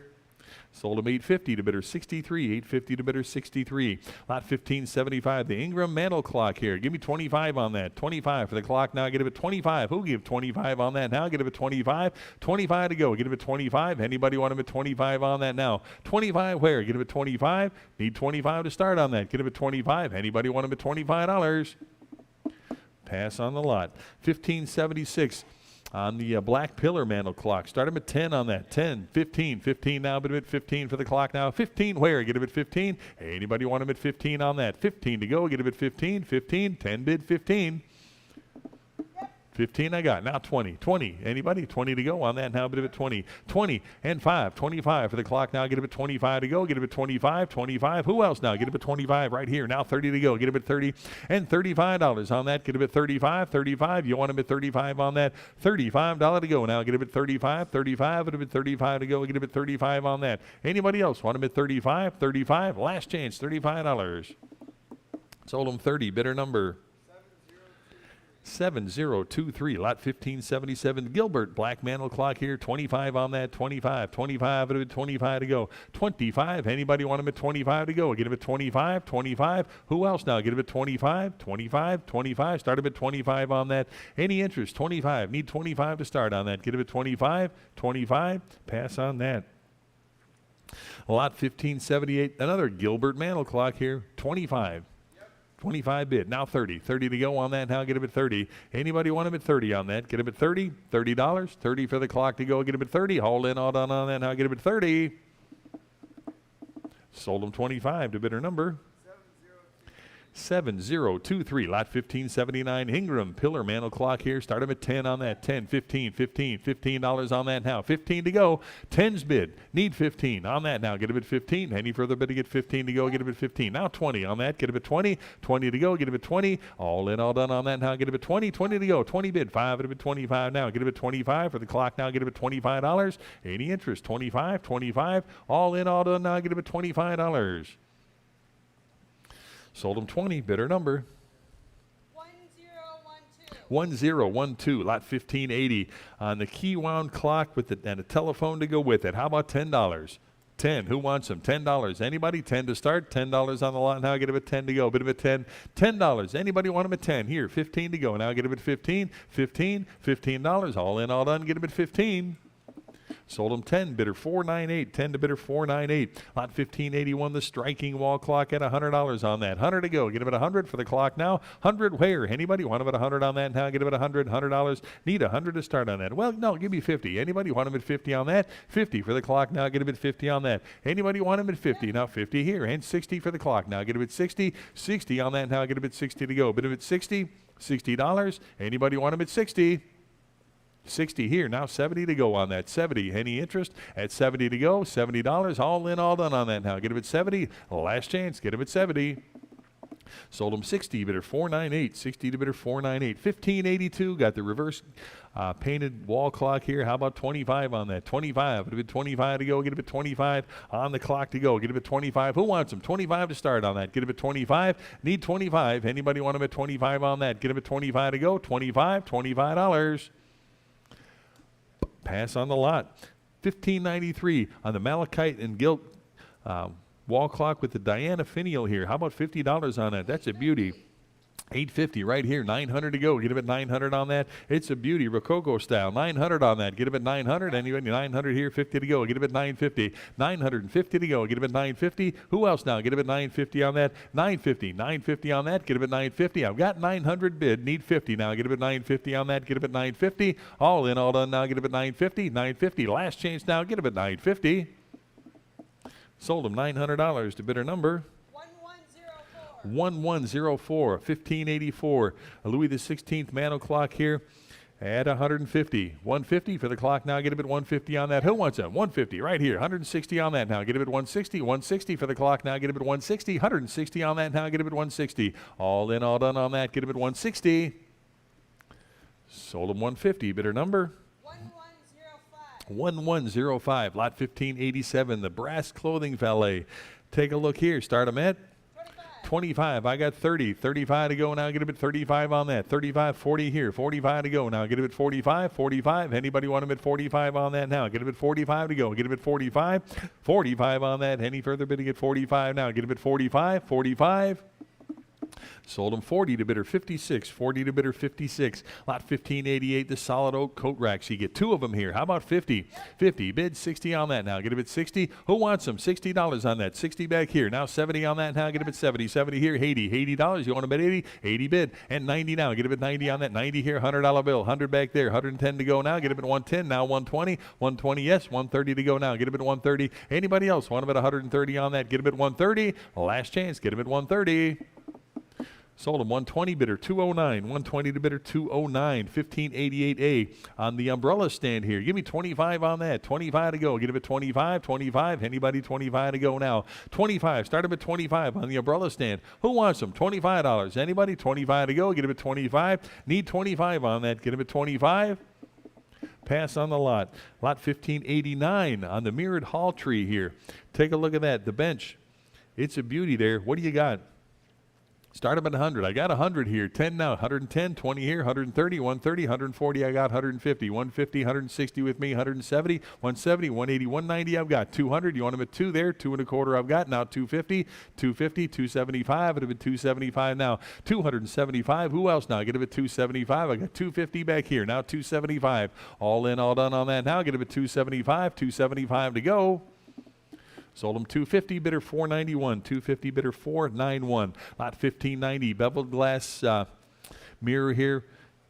Sold him 850 to bidder 63. 850 to bidder 63. Lot 1575. The Ingram mantle clock here. Give me 25 on that. 25 for the clock now. Get him at 25. Who give 25 on that now? Get him at 25. 25 to go. Get him at 25. Anybody want him at 25 on that now? 25 where? Get him at 25. Need 25 to start on that. Get him at 25. Anybody want him at $25? Pass on the lot. 1576. On the black pillar mantle clock. Start him at 10 on that. 10, 15, 15 now, but at 15 for the clock now. 15 where? Get him at 15. Anybody want him at 15 on that? 15 to go. Get him at 15, 15, 10 bid 15. 15 I got. Now 20. 20. Anybody? 20 to go on that now, bid him at 20. 20 and 5. 25 for the clock now. Get him at 25 to go. Get him at 25. 25. Who else now? Get him at 25 right here. Now 30 to go. Get him at 30 and $35 on that. Get him at 35. 35. You want him at 35 on that. $35 to go now. Get him at 35. 35. Get him at 35 to go. Get him at 35 on that. Anybody else want him at 35? 35. Last chance. $35. Sold him 30. Bidder number 7023, lot 1577. Gilbert black mantle clock here. 25 on that. 25. 25. 25 to go. 25. Anybody want him at 25 to go? Get him at 25. 25. Who else now? Get him at 25. 25. 25. Start him at 25 on that. Any interest? 25. Need 25 to start on that. Get him at 25. 25. Pass on that. Lot 1578. Another Gilbert mantle clock here. 25. 25 bid. Now 30. 30 to go on that. Now get him at 30. Anybody want him at 30 on that? Get him at 30. $30. 30 for the clock to go. Get him at 30. All in, all done on that. Now get him at 30. Sold him 25 to bidder number 7023, lot 1579. Ingram pillar mantle clock here. Start him at 10 on that. 10, 15, 15, $15 on that now. 15 to go. 10's bid. Need 15 on that now. Get him at 15. Any further bid to get 15 to go. Get him at 15. Now 20 on that. Get him at 20. 20 to go. Get him at 20. All in, all done on that now. Get him at 20. 20 to go. 20 bid. 5 at him at 25 now. Get him at 25 for the clock now. Get him at $25. Any interest? 25, 25. All in, all done now. Get him at $25. Sold him 20. Bidder number 1012. 1012, lot 1580. On the key wound clock with and a telephone to go with it. How about $10? 10. Who wants them? $10. Anybody? 10 to start. $10 on the lot. Now get him at 10 to go. Bid him at 10. $10. Anybody want him at 10? Here, 15 to go. Now get him at 15. 15. $15. All in, all done. Get him at 15. Sold him 10, bidder 498, 10 to bidder 498. Lot 1581, the striking wall clock at $100 on that. 100 to go. Get him at 100 for the clock now. 100 where? Anybody want him at 100 on that now? Get him at 100, $100. Need 100 to start on that. Well, no, give me 50. Anybody want him at 50 on that? 50 for the clock now. Get him at 50 on that. Anybody want him at 50? Now 50 here. And 60 for the clock now. Get him at 60. 60 on that now. Get him at 60 to go. Bid him at 60. $60. Anybody want him at 60? 60 here. Now 70 to go on that. 70. Any interest? At 70 to go. $70. All in, all done on that now. Get him at 70. Last chance. Get him at 70. Sold him 60. Bidder 498. 60 to bidder 498. 1582. Got the reverse painted wall clock here. How about 25 on that? 25. Would have been 25 to go. Get him at 25 on the clock to go. Get him at 25. Who wants him? 25 to start on that. Get him at 25. Need 25. Anybody want him at 25 on that? Get him at 25 to go. 25. $25. Pass on the lot. $15.93 on the malachite and gilt wall clock with the Diana finial here. How about $50 on that? That's a beauty. $850 right here, $900 to go. Get him at $900 on that. It's a beauty, Rococo style. $900 on that. Get him at $900. Anybody? $900 here, $50 to go. Get him at $950. $950 to go. Get him at $950. Who else now? Get him at $950 on that. $950. $950 on that. Get him at $950. I've got $900 bid. Need $50 now. Get him at $950 on that. Get him at $950. All in, all done now. Get him at $950. $950. Last chance now. Get him at $950. Sold him $900 to bidder number 1104. 1584. A Louis the 16th mantle clock here at 150. 150 for the clock now. Get him at 150 on that. Who wants it? 150 right here. 160 on that now. Get him at 160. 160 for the clock now. Get him at 160. 160 on that now. Get him at 160. All in, all done on that. Get him at 160. Sold him 150. Bidder number 1105. Lot 1587. The brass clothing valet. Take a look here. Start him at 25. I got 30. 35 to go now. Get him at 35 on that. 35, 40 here. 45 to go now. Get him at 45. 45. Anybody want him at 45 on that now? Get him at 45 to go. Get him at 45. 45 on that. Any further bidding at 45 now? Get him at 45. 45. Sold him 40 to bidder 56. 40 to bidder 56. Lot 1588, the solid oak coat racks. You get two of them here. How about 50? 50. Bid 60 on that now. Get him at 60. Who wants them? $60 on that. 60 back here. Now 70 on that now. Get him at 70. 70 here. 80. $80. You want to bid 80? 80 bid. And 90 now. Get him at 90 on that. 90 here. $100 bill. 100 back there. 110 to go now. Get him at 110. Now 120. 120. Yes. 130 to go now. Get him at 130. Anybody else want him at 130 on that? Get him at 130. Last chance. Get him at 130. Sold him 120 bidder 209. 120 to bidder 209. 1588A on the umbrella stand here. Give me 25 on that. 25 to go. Get him at 25. 25. Anybody 25 to go now? 25. Start him at 25 on the umbrella stand. Who wants them? $25. Anybody 25 to go? Get him at 25. Need 25 on that. Get him at 25. Pass on the lot. Lot 1589 on the mirrored hall tree here. Take a look at that. The bench. It's a beauty there. What do you got? Start them at 100. I got 100 here. 10 now. 110. 20 here. 130. 130. 140. I got 150. 150. 160 with me. 170. 170. 180. 190. I've got 200. You want them at 2 there? 2 1/4. I've got now 250. 250. 275. It'll be 275 now. 275. Who else now? Get him at 275. I got 250 back here. Now 275. All in, all done on that. Now get him at 275. 275 to go. Sold him 250, bidder 491. 250, bidder 491. Lot 1590, beveled glass mirror here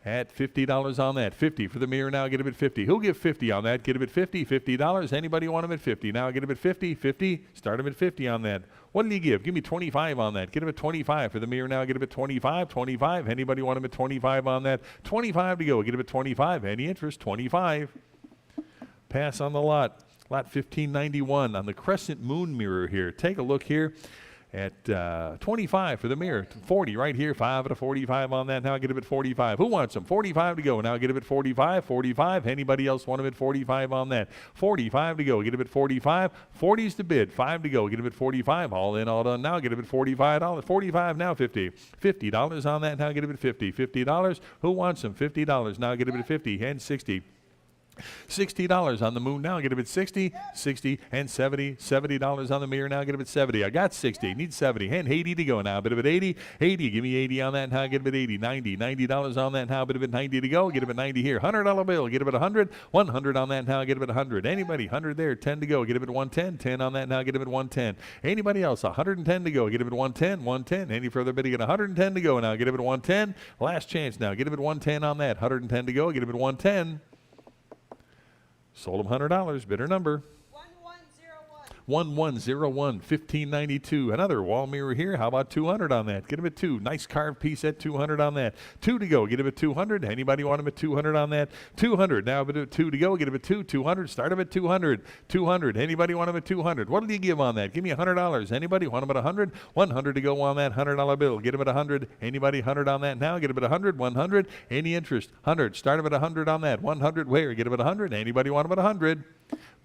at $50 on that. 50 for the mirror now. Get him at 50. Who'll give 50 on that? Get him at 50. $50. Anybody want him at 50? Now get him at 50. 50. Start him at 50 on that. What did he give? Give me 25 on that. Get him at 25 for the mirror now. Get him at 25. 25. Anybody want him at 25 on that? 25 to go. Get him at 25. Any interest? 25. Pass on the lot. Lot 1591 on the crescent moon mirror here. Take a look here at 25 for the mirror. 40 right here. 5 at a 45 on that. Now get him at 45. Who wants them? 45 to go. Now get him at 45. 45. Anybody else want him at 45 on that? 45 to go. Get him at 45. 40's the bid. 5 to go. Get him at 45. All in, all done. Now get him at $45. 45 now 50. $50 on that. Now get him at 50. $50. Who wants them? $50. Now get him at 50 and 60. $60 on the moon now. Get him at 60, 60, and 70. $70 on the mirror now. Get him at 70. I got 60. Need 70. And 80 to go now. Bit of at 80. 80. Give me 80 on that now. Get him at 80. 90. $90 on that now. Bit of at 90 to go. Get him at 90 here. $100 bill. Get him at 100. 100 on that now. Get him at 100. Anybody? 100 there. 10 to go. Get him at 110. 10 on that now. Get him at 110. Anybody else? 110 to go. Get him at 110. 110. Any further bidding at 110 to go now. Get him at 110. Last chance now. Get him at 110 on that. 110 to go. Get him at 110. Sold him $100. Bidder number 1101. 1592. Another wall mirror here. How about 200 on that? Get him at 2. Nice carved piece at 200 on that. 2 to go. Get him at 200. Anybody want him at 200 on that? 200. Now but at 2 to go. Get him at 2. 200. Start him at 200. 200. Anybody want him at 200? What did he give on that? Give me $100. Anybody want him at 100? 100 to go on that $100 bill. Get him at 100. Anybody 100 on that now? Get him at 100. 100. Any interest? 100. Start him at 100 on that. 100 where? Get him at 100. Anybody want him at 100?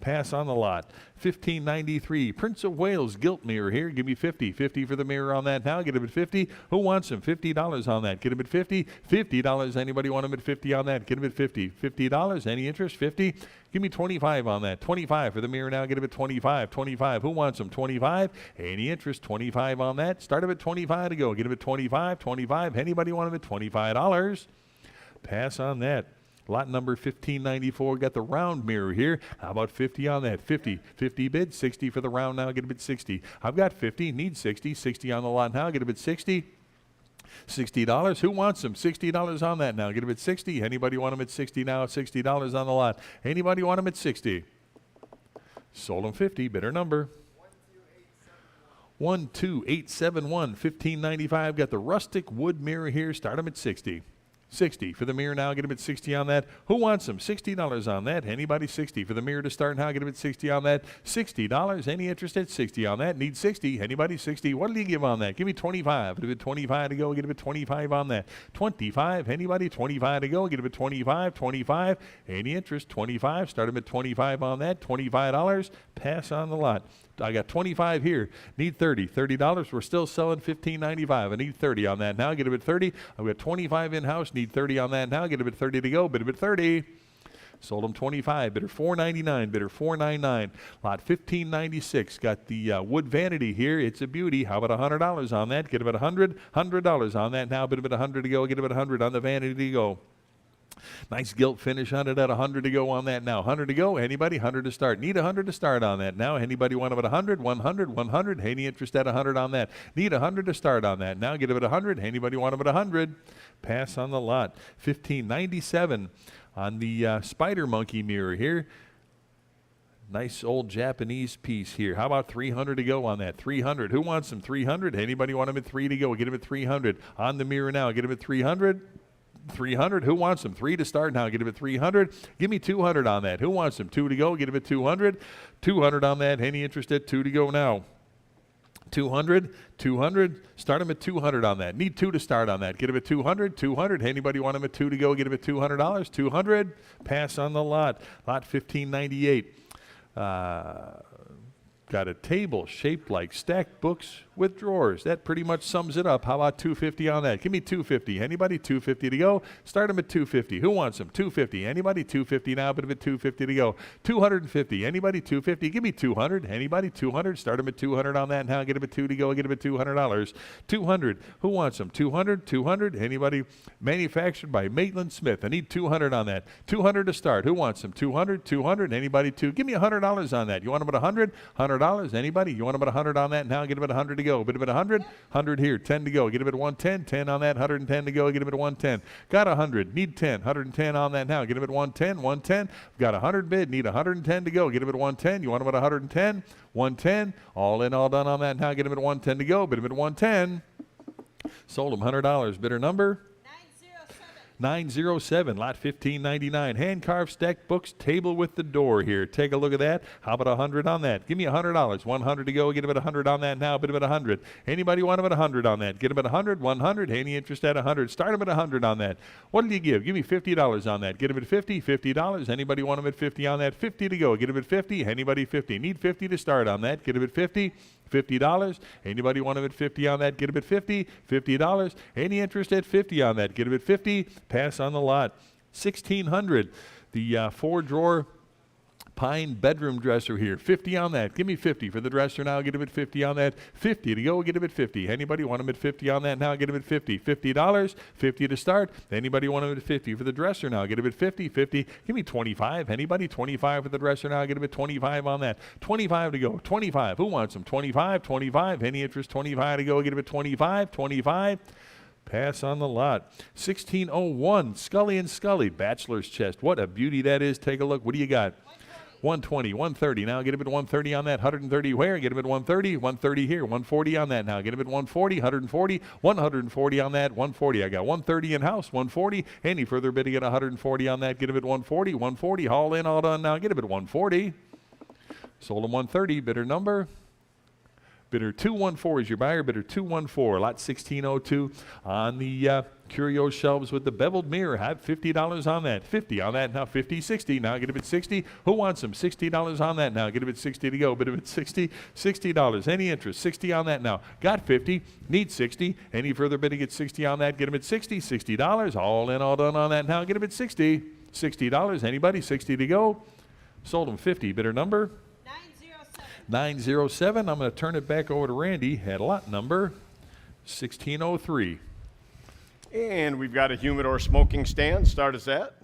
Pass on the lot. $15.93. Prince of Wales gilt mirror here. Give me 50. 50 for the mirror on that now. Get him at 50. Who wants him? $50 on that. Get him at 50. $50. Anybody want him at 50 on that? Get him at 50. $50. Any interest? 50. Give me 25 on that. 25 for the mirror now. Get him at 25. 25. Who wants him? 25. Any interest? 25 on that. Start him at 25 to go. Get him at 25. 25. Anybody want him at $25? Pass on that. Lot number 1594, got the round mirror here. How about 50 on that? 50. 50 bid, 60 for the round now, get a bid 60. I've got 50, need 60. 60 on the lot now, get a bid 60. $60. Who wants them? $60 on that now. Get them at 60. Anybody want them at 60 now? $60 on the lot. Anybody want them at 60? Sold them 50. Bidder number 12871. 1595. Got the rustic wood mirror here. Start them at 60. 60 for the mirror now. Get him at 60 on that. Who wants them? $60 on that. Anybody? 60 for the mirror to start now. Get him at 60 on that. $60. Any interest at 60 on that? Need 60. Anybody? 60. What do you give on that? Give me 25. Get him at 25 to go. Get him at 25 on that. 25. Anybody? 25 to go. Get him at 25. 25. Any interest? 25. Start him at 25 on that. $25. Pass on the lot. I got 25 here. Need 30. $30. We're still selling $15.95. I need 30 on that now. Get him at 30. I've got 25 in-house. Need 30 on that now. Get him at 30 to go. Bid him at 30. Sold him 25. Bidder $4.99. Bidder $4.99. Lot 1596. Got the wood vanity here. It's a beauty. How about $100 on that? Get him at $100. $100 on that now. Bid him at 100 to go. Get him at 100 on the vanity to go. Nice gilt finish on it at 100 to go on that now. 100 to go. Anybody? 100 to start. Need 100 to start on that now. Anybody want them at 100? 100? 100? Any interest at 100 on that? Need 100 to start on that now. Get them at 100. Anybody want them at 100? Pass on the lot. 1597 on the spider monkey mirror here. Nice old Japanese piece here. How about 300 to go on that? 300. Who wants them? 300. Anybody want them at 3 to go? Get them at 300. On the mirror now. Get them at 300. 300. Who wants them? 3 to start now. Get him at 300. Give me 200 on that. Who wants them? 2 to go. Get him at 200. 200 on that. Any interest at 2 to go now? 200. 200. Start him at 200 on that. Need 2 to start on that. Get him at 200. 200. Anybody want him at 2 to go? Get him at $200. 200. Pass on the lot. Lot 1598. Got a table shaped like stacked books with drawers. That pretty much sums it up. How about 250 on that? Give me 250. Anybody? 250 to go. Start them at 250. Who wants them? 250. Anybody? 250 now, but at 250 to go. 250. Anybody? 250. Give me 200. Anybody? 200. Start them at 200 on that now. Get them at 2 to go. Get them at $200. 200. Who wants them? 200. 200. Anybody? Manufactured by Maitland Smith. I need 200 on that. 200 to start. Who wants them? 200. 200. Anybody? 2. Give me $100 on that. You want them at 100? $100. Anybody? You want them at 100 on that now? Get them at 100 to go. Bid him at 100. 100 here. 10 to go. Get him at 110. 10 on that. 110 to go. Get him at 110. Got 100. Need 10. 110 on that now. Get him at 110. 110. Got 100 bid. Need 110 to go. Get him at 110. You want him at 110? 110. All in, all done on that now. Get him at 110 to go. Bid him at 110. Sold him $100. Bidder number 907. Lot 1599. Hand carved stacked books, table with the door here. Take a look at that. How about 100 on that? Give me $100. 100 to go. Get him at 100 on that now. Bid him at 100. Anybody want him at 100 on that? Get him at 100. 100. Any interest at 100? Start him at 100 on that. What did you give? Give me $50 on that. Get him at 50. $50. Anybody want him at 50 on that? 50 to go. Get him at 50. Anybody? 50. Need 50 to start on that. Get him at 50. $50. Anybody want him at 50 on that? Get him at 50. $50. Any interest at 50 on that? Get him at 50. Pass on the lot. 1600. The 4-drawer pine bedroom dresser here. 50 on that. Give me 50 for the dresser now. Get him at 50 on that. 50 to go. Get him at 50. Anybody want him at 50 on that now? Get him at 50. $50. 50 to start. Anybody want him at 50 for the dresser now? Get him at 50. 50. Give me 25. Anybody? 25 for the dresser now. Get him at 25 on that. 25 to go. 25. Who wants him? 25. 25. Any interest? 25 to go. Get him at 25. 25. Pass on the lot. 1601. Scully and Scully. Bachelor's chest. What a beauty that is. Take a look. What do you got? 120, 130. Now get him at 130 on that. 130 where? Get him at 130. 130 here. 140 on that now. Get him at 140. 140. 140 on that. 140. I got 130 in house. 140. Any further bidding at 140 on that? Get him at 140. 140. All in, all done now. Get him at 140. Sold him 130. Bidder number Bidder 214 is your buyer. Bidder 214, lot 1602 on the curio shelves with the beveled mirror. Have $50 on that. 50 on that now. 50, 60. Now get a bid 60. Who wants them? $60 on that now. Get a bid 60 to go. Bid a bid 60. $60. Any interest? 60 on that now. Got 50. Need 60. Any further bidding at 60 on that? Get them at 60. $60. All in, all done on that now. Get them at 60. $60. Anybody? 60 to go. Sold them 50. Bidder number 907. I'm going to turn it back over to Randy at lot number 1603. And we've got a humidor smoking stand. Start us at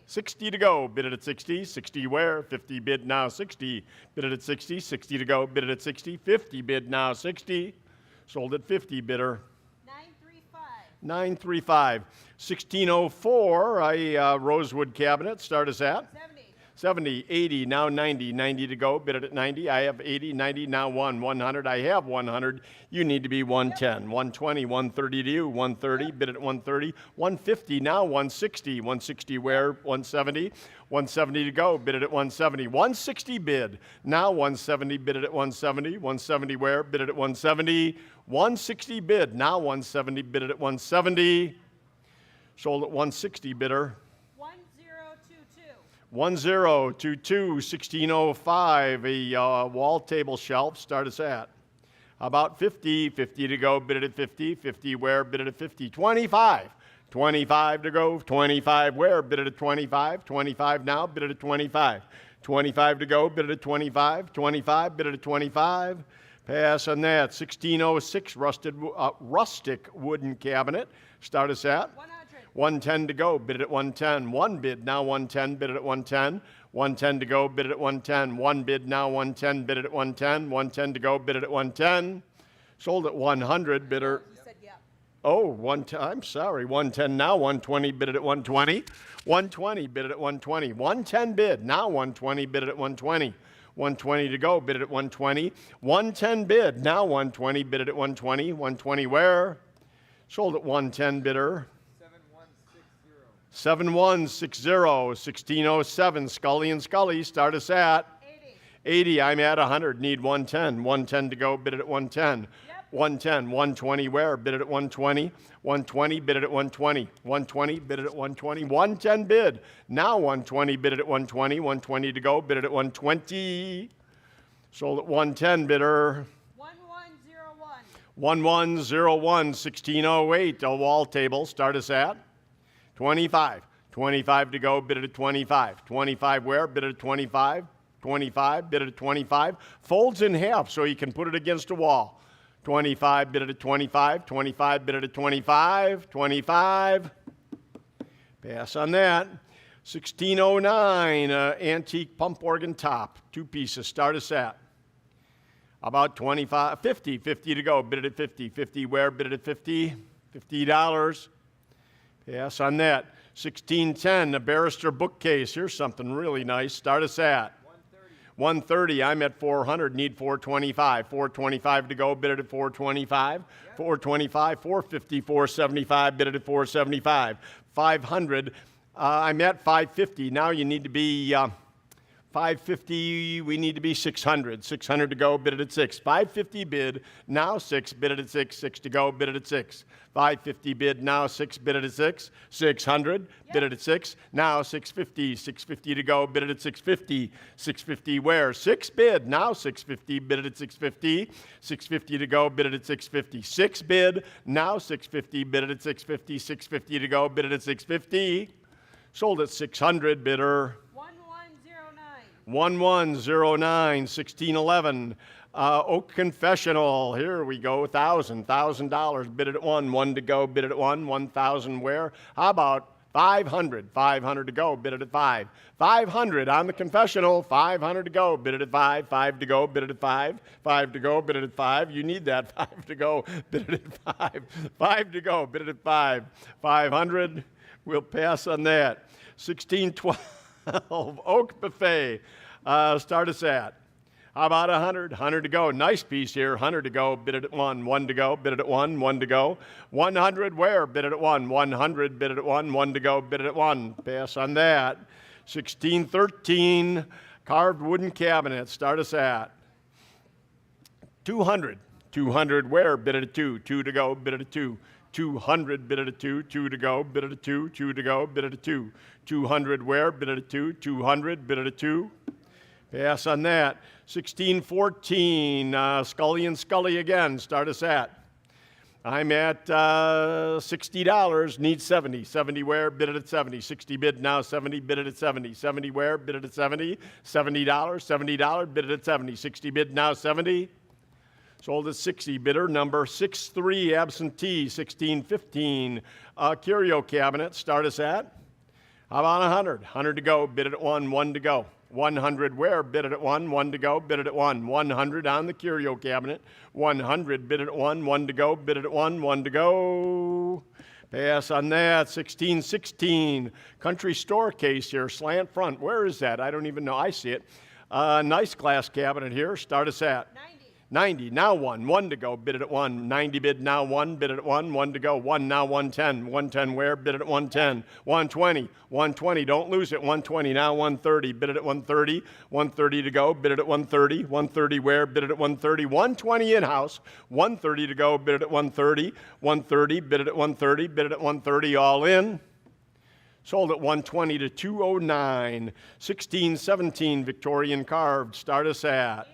60 to go. Bid it at 60. 60 where? 50 bid now 60. Bid it at 60. 60 to go. Bid it at 60. 50 bid now 60. Sold at 50. Bidder 935. 1604, a rosewood cabinet. Start us at 70, 80, now 90, 90 to go, bid it at 90, I have 80, 90, now 100, I have 100, you need to be 110, 120, 130 to you, 130, bid it at 130, 150, now 160, 160 where, 170, 170 to go, bid it at 170, 160 bid, now 170, bid it at 170, 170 where, bid it at 170, 160 bid, now 170, bid it at 170, sold at 160 bidder. 1022, 1605, a wall table shelf. Start us at about 50, 50 to go, bid it at 50, 50 where, bid it at 50, 25, 25 to go, 25 where, bid it at 25, 25 now, bid it at 25, 25 to go, bid it at 25, 25, bid it at 25, pass on that, 1606, rustic wooden cabinet. Start us at 110 to go, bid it at 110. One bid, now 110, bid it at 110. 110 to go, bid it at 110. One bid, now 110, bid it at 110. 110 to go, bid it at 110. Sold at 100, bidder. You said yeah. Oh, I'm sorry, 110 now, 120, bid it at 120. 120, bid it at 120. 110 bid, now 120, bid it at 120. 120 to go, bid it at 120. 110 bid, now 120, bid it at 120. 120 where? Sold at 110, bidder. 7160, 1607, Scully and Scully, start us at 80, I'm at 100, need 110, 110 to go, bid it at 110. 110, 120 where, bid it at 120, 120, bid it at 120, 120, bid it at 120, 110 bid, now 120, bid it at 120, 120 to go, bid it at 120, sold at 110, bidder. 1101, 1608, a wall table, start us at 25. 25 to go, bid it at 25. 25 where? Bid it at 25. 25, bid it at 25. Folds in half so you can put it against a wall. 25, bid it at 25. 25, bid it at 25. 25. Pass on that. 1609, antique pump organ top. 2 pieces. Start us at about 25, 50. 50 to go, bid it at 50. 50 where? Bid it at 50. $50. Yes, on that. 1610, a barrister bookcase. Here's something really nice. Start us at 130. I'm at 400. Need 425. 425 to go. Bid it at 425. 425. 450. 475. Bid it at 475. 500. I'm at 550. Now you need to be 550. We need to be 600. 600 to go. Bid it at 6. 550 bid. Now 6. Bid it at 6. 6 to go. Bid it at 6. 550 bid, now 6, bid it at 6. 600, bid it at 6. Now 650, 650 to go, bid it at 650. 650 where? 6 bid, now 650, bid it at 650. 650 to go, bid it at 650. 6 bid, now 650, bid it at 650. 650 to go, bid it at 650. Sold at 600, bidder. 1109, 1611. Oak Confessional, here we go, $1,000, bid it at 1, 1 to go, bid it at 1, 1,000 where? How about 500, 500 to go, bid it at 5. 500 on the confessional, 500 to go, bid it at 5, 5 to go, bid it at 5, 5 to go, bid it at 5, you need that, 5 to go, bid it at 5, 5 to go, bid it at 5, 500, we'll pass on that. 1612, Oak Buffet, start us at. How about 100? 100 to go. Nice piece here. 100 to go. Bid it at 1. 1 to go. Bid it at 1. 1 to go. 100 where? Bid it at 1. 100. Bid it at 1. 1 to go. Bid it at 1. Pass on that. 1613 carved wooden cabinet. Start us at 200. 200 where? Bid it at 2. 2 to go, bid it at 2. 200, bid it at 2. 2 to go, bid it at 2. 2 to go, bid it at 2. 200 where? Bid it at 2. 200, bid it at 2. Pass on that. 1614, Scully and Scully again. Start us at. I'm at $60, need 70. 70 where? Bid it at 70. 60 bid now, 70, bid it at 70. 70 where? Bid it at 70. $70, $70, bid it at 70. 60 bid now, 70. Sold at 60, bidder number 63, absentee, 1615. Curio cabinet, start us at. How about 100? 100 to go, bid it at 1, 1 to go. 100 where? Bid it at 1, 1 to go, bid it at 1. 100 on the curio cabinet. 100, bid it at 1, 1 to go, bid it at 1, 1 to go. Pass on that. 1616, country store case here, slant front. Where is that? I don't even know. I see it. Nice glass cabinet here. Start us at. 90, now 1, 1 to go, bid it at 1. 90 bid now 1, bid it at 1, 1 to go. 1 now 110. 110 where? Bid it at 110. 120, 120, don't lose it. 120 now 130, bid it at 130. 130 to go, bid it at 130. 130 where? Bid it at 130. 120 in-house. 130 to go, bid it at 130. 130, bid it at 130, bid it at 130, all in. Sold at 120 to 209. 1617, Victorian carved. Start us at.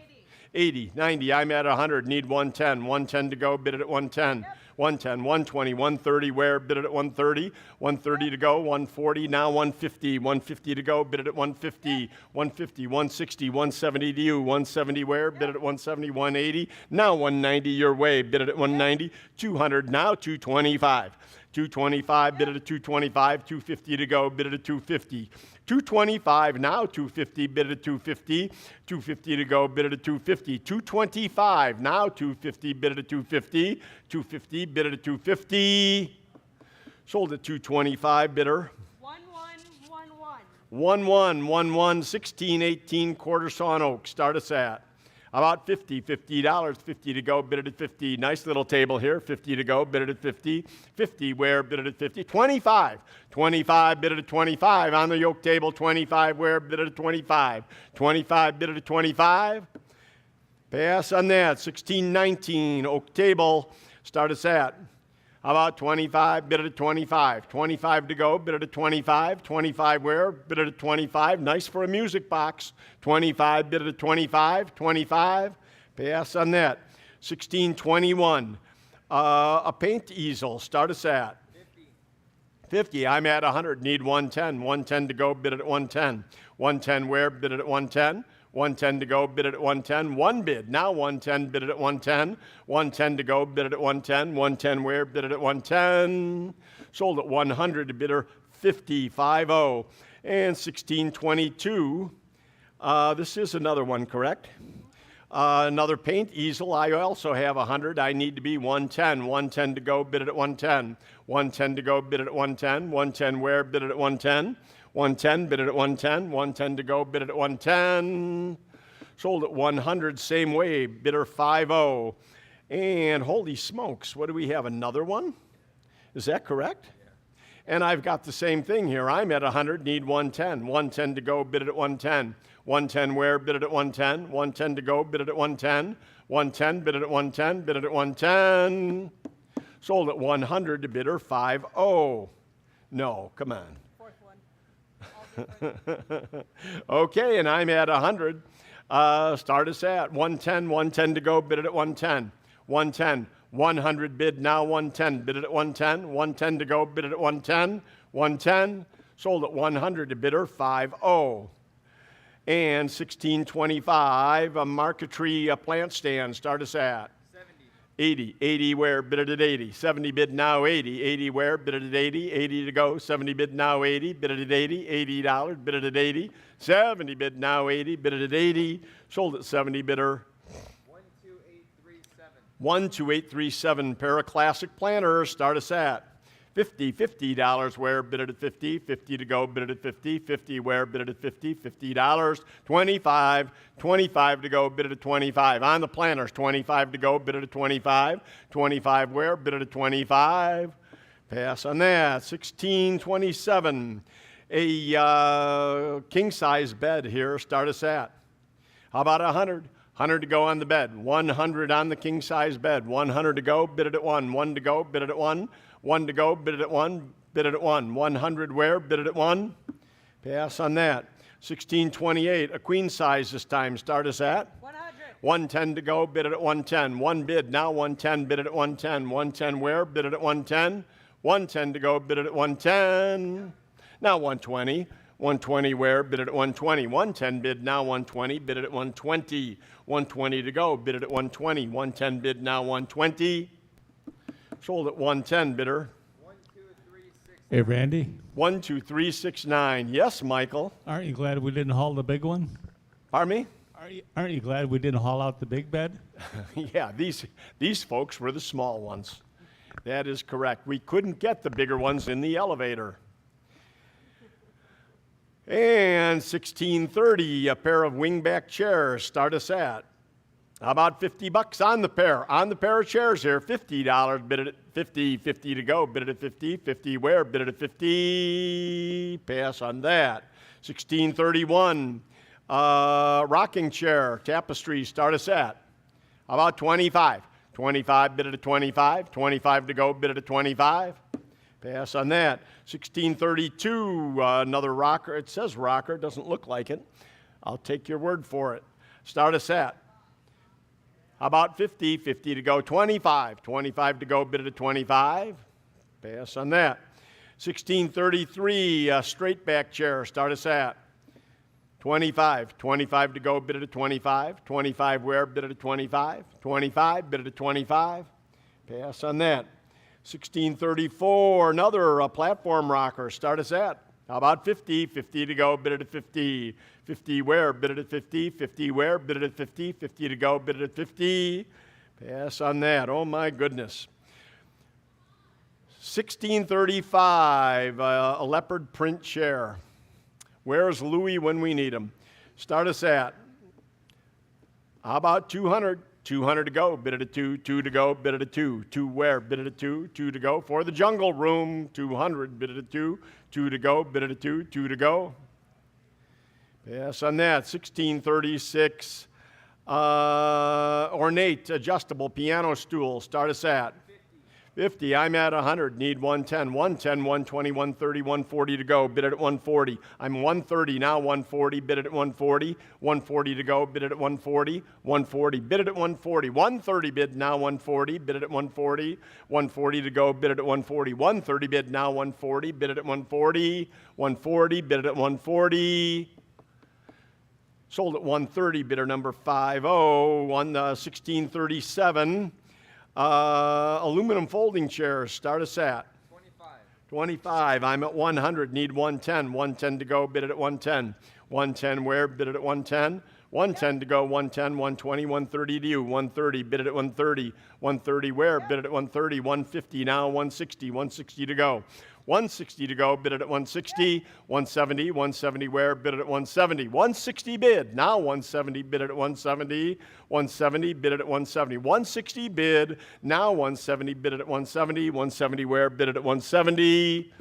80, 90, I'm at 100, need 110. 110 to go, bid it at 110. 110, 120, 130 where? Bid it at 130. 130 to go, 140, now 150. 150 to go, bid it at 150. 150, 160, 170 to you. 170 where? Bid it at 170. 180, now 190 your way, bid it at 190. 200, now 225. 225, bid it at 225. 250 to go, bid it at 250. 225, now 250, bid it at 250. 250 to go, bid it at 250. 225, now 250, bid it at 250. 250, bid it at 250. Sold at 225, bidder. 1111. 1618, quarter sawn oak. Start us at. About $50, $50, 50 to go, bid it at 50. Nice little table here, 50 to go, bid it at 50. 50 where? Bid it at 50. 25, 25, bid it at 25. On the yoke table, 25 where? Bid it at 25. 25, bid it at 25. Pass on that. 1619, oak table. Start us at. How about 25? Bid it at 25. 25 to go, bid it at 25. 25 where? Bid it at 25. Nice for a music box. 25, bid it at 25. 25. Pass on that. 1621. A paint easel. Start us at. 50. I'm at 100. Need 110. 110 to go, bid it at 110. 110 where? Bid it at 110. 110 to go, bid it at 110. One bid, now 110, bid it at 110. 110 to go, bid it at 110. 110 where? Bid it at 110. Sold at 100 to bidder 50, 50. And 1622, this is another one, correct? Another paint easel, I also have 100. I need to be 110. 110 to go, bid it at 110. 110 to go, bid it at 110. 110 where? Bid it at 110. 110, bid it at 110. 110 to go, bid it at 110. Sold at 100, same way, bidder 50. And holy smokes, what do we have? Another one? Is that correct? Yeah. And I've got the same thing here. I'm at 100, need 110. 110 to go, bid it at 110. 110 where? Bid it at 110. 110 to go, bid it at 110. 110, bid it at 110, bid it at 110. Sold at 100 to bidder 50. No, come on. Fourth one. All different. Okay, and I'm at 100. Start us at 110, 110 to go, bid it at 110. 110, 100 bid, now 110, bid it at 110. 110 to go, bid it at 110. 110, sold at 100 to bidder 50. And 1625, a marquetry plant stand. Start us at 80. 80 where? Bid it at 80. 70 bid now 80. 80 where? Bid it at 80. 80 to go. 70 bid now 80. Bid it at 80. $80. Bid it at 80. 70 bid now 80. Bid it at 80. Sold at 70 bidder. 12837. Pair of classic planters. Start us at. $50 where? Bid it at 50. 50 to go, bid it at 50. 50 where? Bid it at 50. $50. 25 to go, bid it at 25. On the planters, 25 to go, bid it at 25. 25 where? Bid it at 25. Pass on that. 1627. A king-size bed here. Start us at. How about 100? 100 to go on the bed. 100 on the king size bed. 100 to go, bid it at 1. 1 to go, bid it at 1. 1 to go, bid it at 1. Bid it at 1. 100 where, bid it at 1. Pass on that. 1628, a queen size this time. Start us at 100. 110 to go, bid it at 110. One bid, now 110, bid it at 110. 110 where, bid it at 110. 110 to go, bid it at 110. Now 120. 120 where, bid it at 120. 110 bid, now 120, bid it at 120. 120 to go, bid it at 120. 110 bid, now 120. Sold at 110, bidder. Hey, Randy, 12369. Yes, Michael. aren't you glad we didn't haul the big one? Pardon me? Aren't you glad we didn't haul out the big bed? Yeah, these folks were the small ones. That is correct. We couldn't get the bigger ones in the elevator. And 1630, a pair of wingback chairs. Start us at. How about $50 on the pair? On the pair of chairs here, $50. Bid it at 50. 50 to go. Bid it at 50. 50 where? Bid it at 50. Pass on that. 1631, rocking chair, tapestry. Start us at. How about 25? 25. Bid it at 25. 25 to go. Bid it at 25. Pass on that. 1632, another rocker. It says rocker, doesn't look like it. I'll take your word for it. Start us at. How about 50? 50 to go. 25. 25 to go. Bid it at 25. Pass on that. 1633, straight back chair. Start us at. 25. 25 to go. Bid it at 25. 25 where? Bid it at 25. 25. Bid it at 25. Pass on that. 1634, another platform rocker. Start us at. How about 50? 50 to go, bid it at 50. 50 where? Bid it at 50. 50 where? Bid it at 50. 50 to go, bid it at 50. Pass on that. Oh my goodness. 1635, a leopard print chair. Where's Louis when we need him? Start us at. How about 200? 200 to go, bid it at 2. 2 to go, bid it at 2. 2 where? Bid it at 2. 2 to go for the jungle room. 200, bid it at 2. 2 to go, bid it at 2. 2 to go. Pass on that. 1636, ornate adjustable piano stool. Start us at. 50. I'm at 100. Need 110. 110, 120, 130, 140 to go. Bid it at 140. I'm 130 now. 140. Bid it at 140. 140 to go. Bid it at 140. 140. Bid it at 140. 130 bid now. 140. Bid it at 140. 140 to go. Bid it at 140. 130 bid now. 140. Bid it at 140. 140. Bid it at 140. Sold at 130. Bidder number 50 on 1637. Aluminum folding chairs. Start us at. 25. 25. I'm at 100. Need 110. 110 to go. Bid it at 110. 110 where? Bid it at 110. 110 to go. 110. 120. 130 to you. 130. Bid it at 130. 130 where? Bid it at 130. 150 now. 160. 160 to go. 160 to go, bid it at 160, 170, 170 where, bid it at 170, 160 bid, now 170, bid it at 170, 170, bid it at 170, 160 bid, now 170, bid it at 170, 170 where, bid it at 170,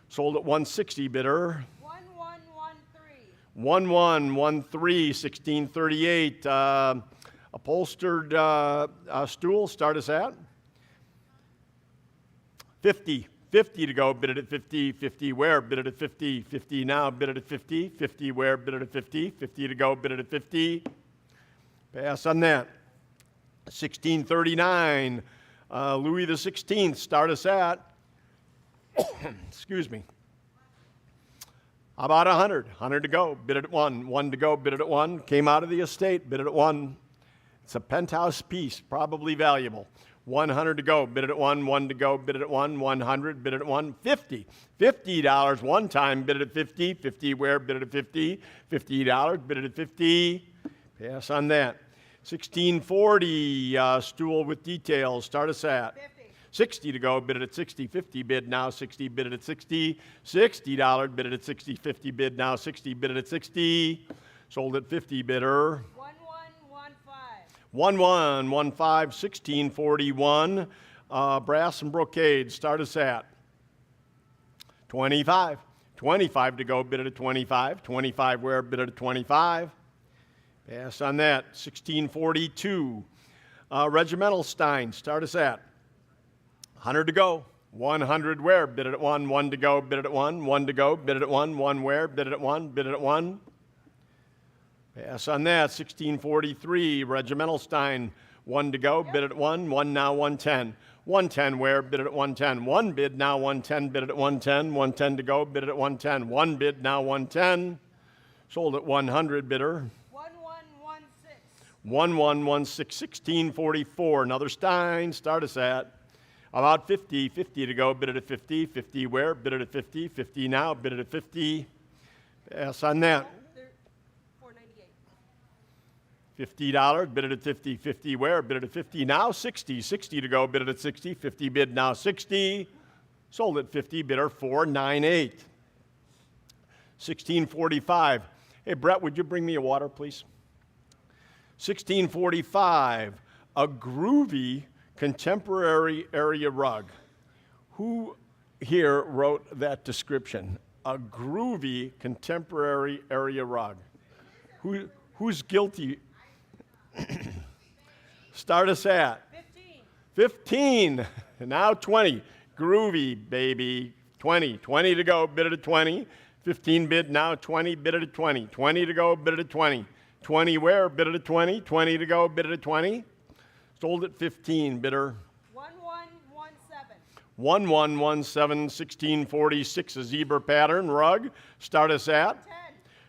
sold at 160 bidder. 1113. 1113, 1638, upholstered stool, start us at 50. 50 to go, bid it at 50. 50 where? Bid it at 50. 50 now, bid it at 50. 50 where? Bid it at 50. 50 to go, bid it at 50. Pass on that. 1639, Louis the 16th, start us at, excuse me. How about 100? 100 to go, bid it at 1. 1 to go, bid it at 1. Came out of the estate, bid it at 1. It's a penthouse piece, probably valuable. 100 to go, bid it at 1. 1 to go, bid it at 1. 100, bid it at 1. 50. $50 one time, bid it at 50. 50 where? Bid it at 50. $50, bid it at 50. Pass on that. 1640, stool with details. Start us at. 50. 60 to go, bid it at 60. 50 bid now. 60 bid it at 60. $60 bid it at 60. 50 bid now. 60 bid it at 60. Sold at 50 bidder. 1115. 1115, 1641, brass and brocade. Start us at 25. 25 to go, bid it at 25. 25 where? Bid it at 25. Pass on that. 1642. Regimental Stein, start us at 100 to go. 100 where? Bid it at 1. 1 to go. Bid it at 1. 1 to go. Bid it at 1. 1 where? Bid it at 1. Bid it at 1. Pass on that. 1643. Regimental Stein, 1 to go. Bid it at 1. 1 now. 110. 110 where? Bid it at 110. 1 bid now. 110. Bid it at 110. 110 to go. Bid it at 110. 1 bid now. 110. Sold at 100. Bidder. 1116. 1116. 1644. Another Stein. Start us at about 50. 50 to go. Bid it at 50. 50 where? Bid it at 50. 50 now. Bid it at 50. Pass on that. $498. $50. Bid it at 50. 50 where? Bid it at 50 now. 60. 60 to go. Bid it at 60. 50 bid now. 60. Sold at 50. Bidder 498. 1645. Hey, Brett, would you bring me a water, please? 1645. A groovy contemporary area rug. Who here wrote that description? A groovy contemporary area rug. Who's guilty? Start us at 15. 15. Now 20. Groovy, baby. 20. 20 to go. Bid it at 20. 15 bid now. 20. Bid it at 20. 20 to go. Bid it at 20. 20 where? Bid it at 20. 20 to go. Bid it at 20. Sold at 15. Bidder. 1117. 1117. 1646. A zebra pattern rug. Start us at 10.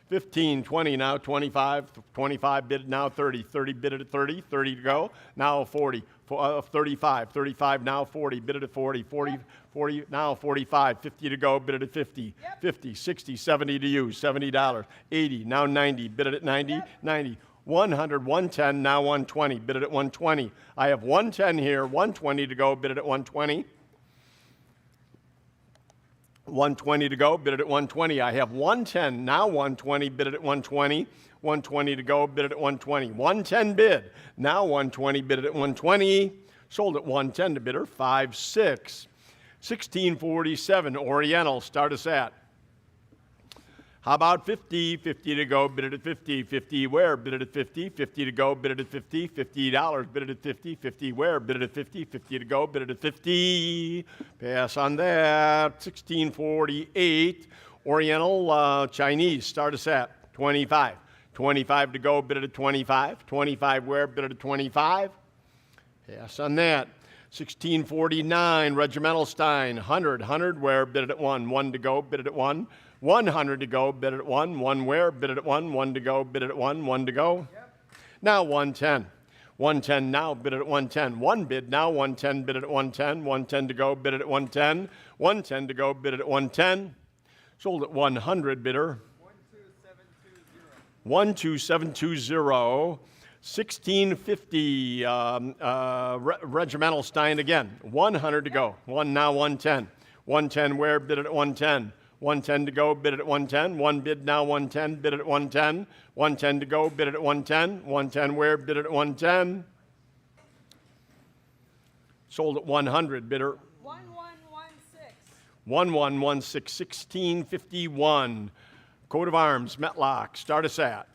15, 20, now 25, 25 bid now 30, 30 bid it at 30, 30 to go, now 40, 35, 35 now 40, bid it at 40, 40, 40 now 45, 50 to go, bid it at 50, 50, 60, 70 to use, $70, 80, now 90, bid it at 90, 90, 100, 110, now 120, bid it at 120. I have 110 here, 120 to go, bid it at 120. 120 to go, bid it at 120. I have 110, now 120, bid it at 120. 120 to go, bid it at 120. 110 bid, now 120, bid it at 120. Sold at 110 to bidder, 56. 1647, Oriental, start us at. How about 50? 50 to go, bid it at 50. 50 where? Bid it at 50. 50 to go, bid it at 50. $50, bid it at 50. 50 where? Bid it at 50. 50 to go, bid it at 50. Pass on that. 1648, Oriental Chinese, start us at 25. 25 to go, bid it at 25. 25 where? Bid it at 25. Pass on that. 1649, Regimental Stein, 100. 100 where? Bid it at 1. 1 to go, bid it at 1. 100 to go, bid it at 1. 1 where? Bid it at 1. 1 to go, bid it at 1. 1 to go. Yep. Now 110. 110 now, bid it at 110. 1 bid now, 110, bid it at 110. 110 to go, bid it at 110. 110 to go, bid it at 110. Sold at 100, bidder. 12720. 1650, Regimental Stein again. 100 to go. 1 now, 110. 110 where? Bid it at 110. 110 to go, bid it at 110. 1 bid now, 110, bid it at 110. 110 to go, bid it at 110. 110 where? Bid it at 110. Sold at 100, bidder. 1116. 1116. 1651. Coat of Arms, Metlock, start us at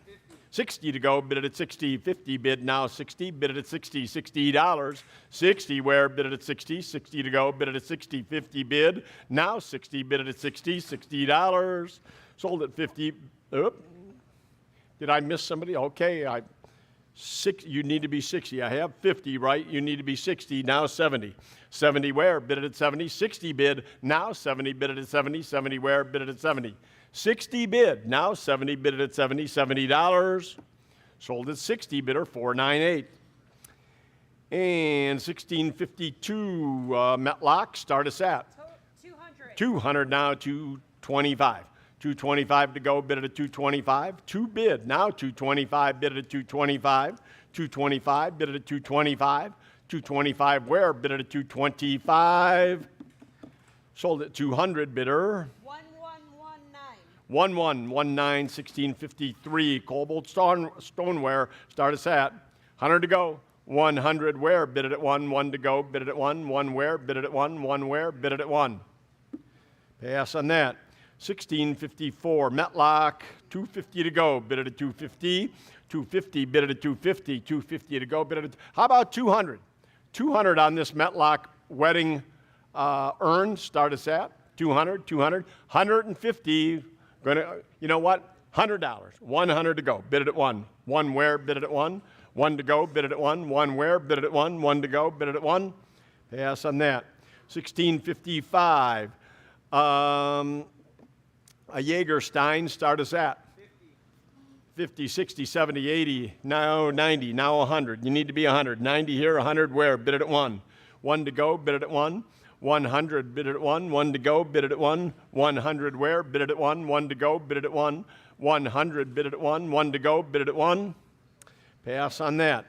60 to go, bid it at 60. 50 bid now 60, bid it at 60. $60. 60 where? Bid it at 60. 60 to go, bid it at 60. 50 bid now 60, bid it at 60. $60. Sold at 50. Oop. Did I miss somebody? Okay, you need to be 60. I have 50, right? You need to be 60, now 70. 70 where? Bid it at 70. 60 bid now 70, bid it at 70. 70 where? Bid it at 70. 60 bid, now 70, bid it at 70, $70. Sold at 60, bidder 498. And 1652, Metlock, start us at 200. 200 now, 225. 225 to go, bid it at 225. 2 bid, now 225, bid it at 225. 225, bid it at 225. 225 where? Bid it at 225. Sold at 200, bidder. 1119, 1653, Cobalt Stoneware, start us at 100 to go. 100 where? Bid it at 1. 1 to go, bid it at 1. 1 where? Bid it at 1. 1 where? Bid it at 1. Pass on that. 1654, Metlock, 250 to go, bid it at 250. 250, bid it at 250. 250 to go, bid it at, how about 200? 200 on this Metlock wedding urn, start us at 200, 200, 150, you know what? $100, 100 to go, bid it at one. One where, bid it at one. One to go, bid it at one. One where, bid it at one. One to go, bid it at one. Pass on that. 1655, a Jaegerstein, start us at 50, 60, 70, 80, now 90, now 100. You need to be 100. 90 here, 100 where? Bid it at one. One to go, bid it at one. 100, bid it at one. One to go, bid it at one. 100 where? Bid it at one. One to go, bid it at one. 100, bid it at one. One to go, bid it at one. Pass on that.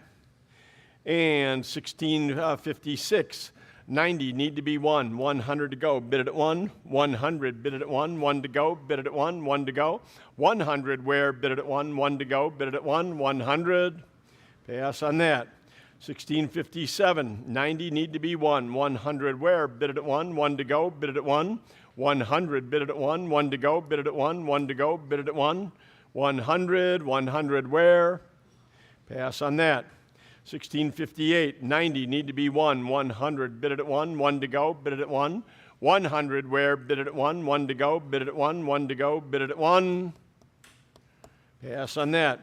And 1656. 90 need to be one. 100 to go, bid it at one. 100, bid it at one. One to go, bid it at one. One to go. 100 where, bid it at one. One to go, bid it at one. 100. Pass on that. 1657. 90 need to be one. 100 where, bid it at one. One to go, bid it at one. 100, bid it at one. One to go, bid it at one. One to go, bid it at one. 100. 100 where. Pass on that. 1658, 90 need to be one. 100, bid it at one. One to go, bid it at one. 100 where, bid it at one. One to go, bid it at one. One to go, bid it at one. Pass on that.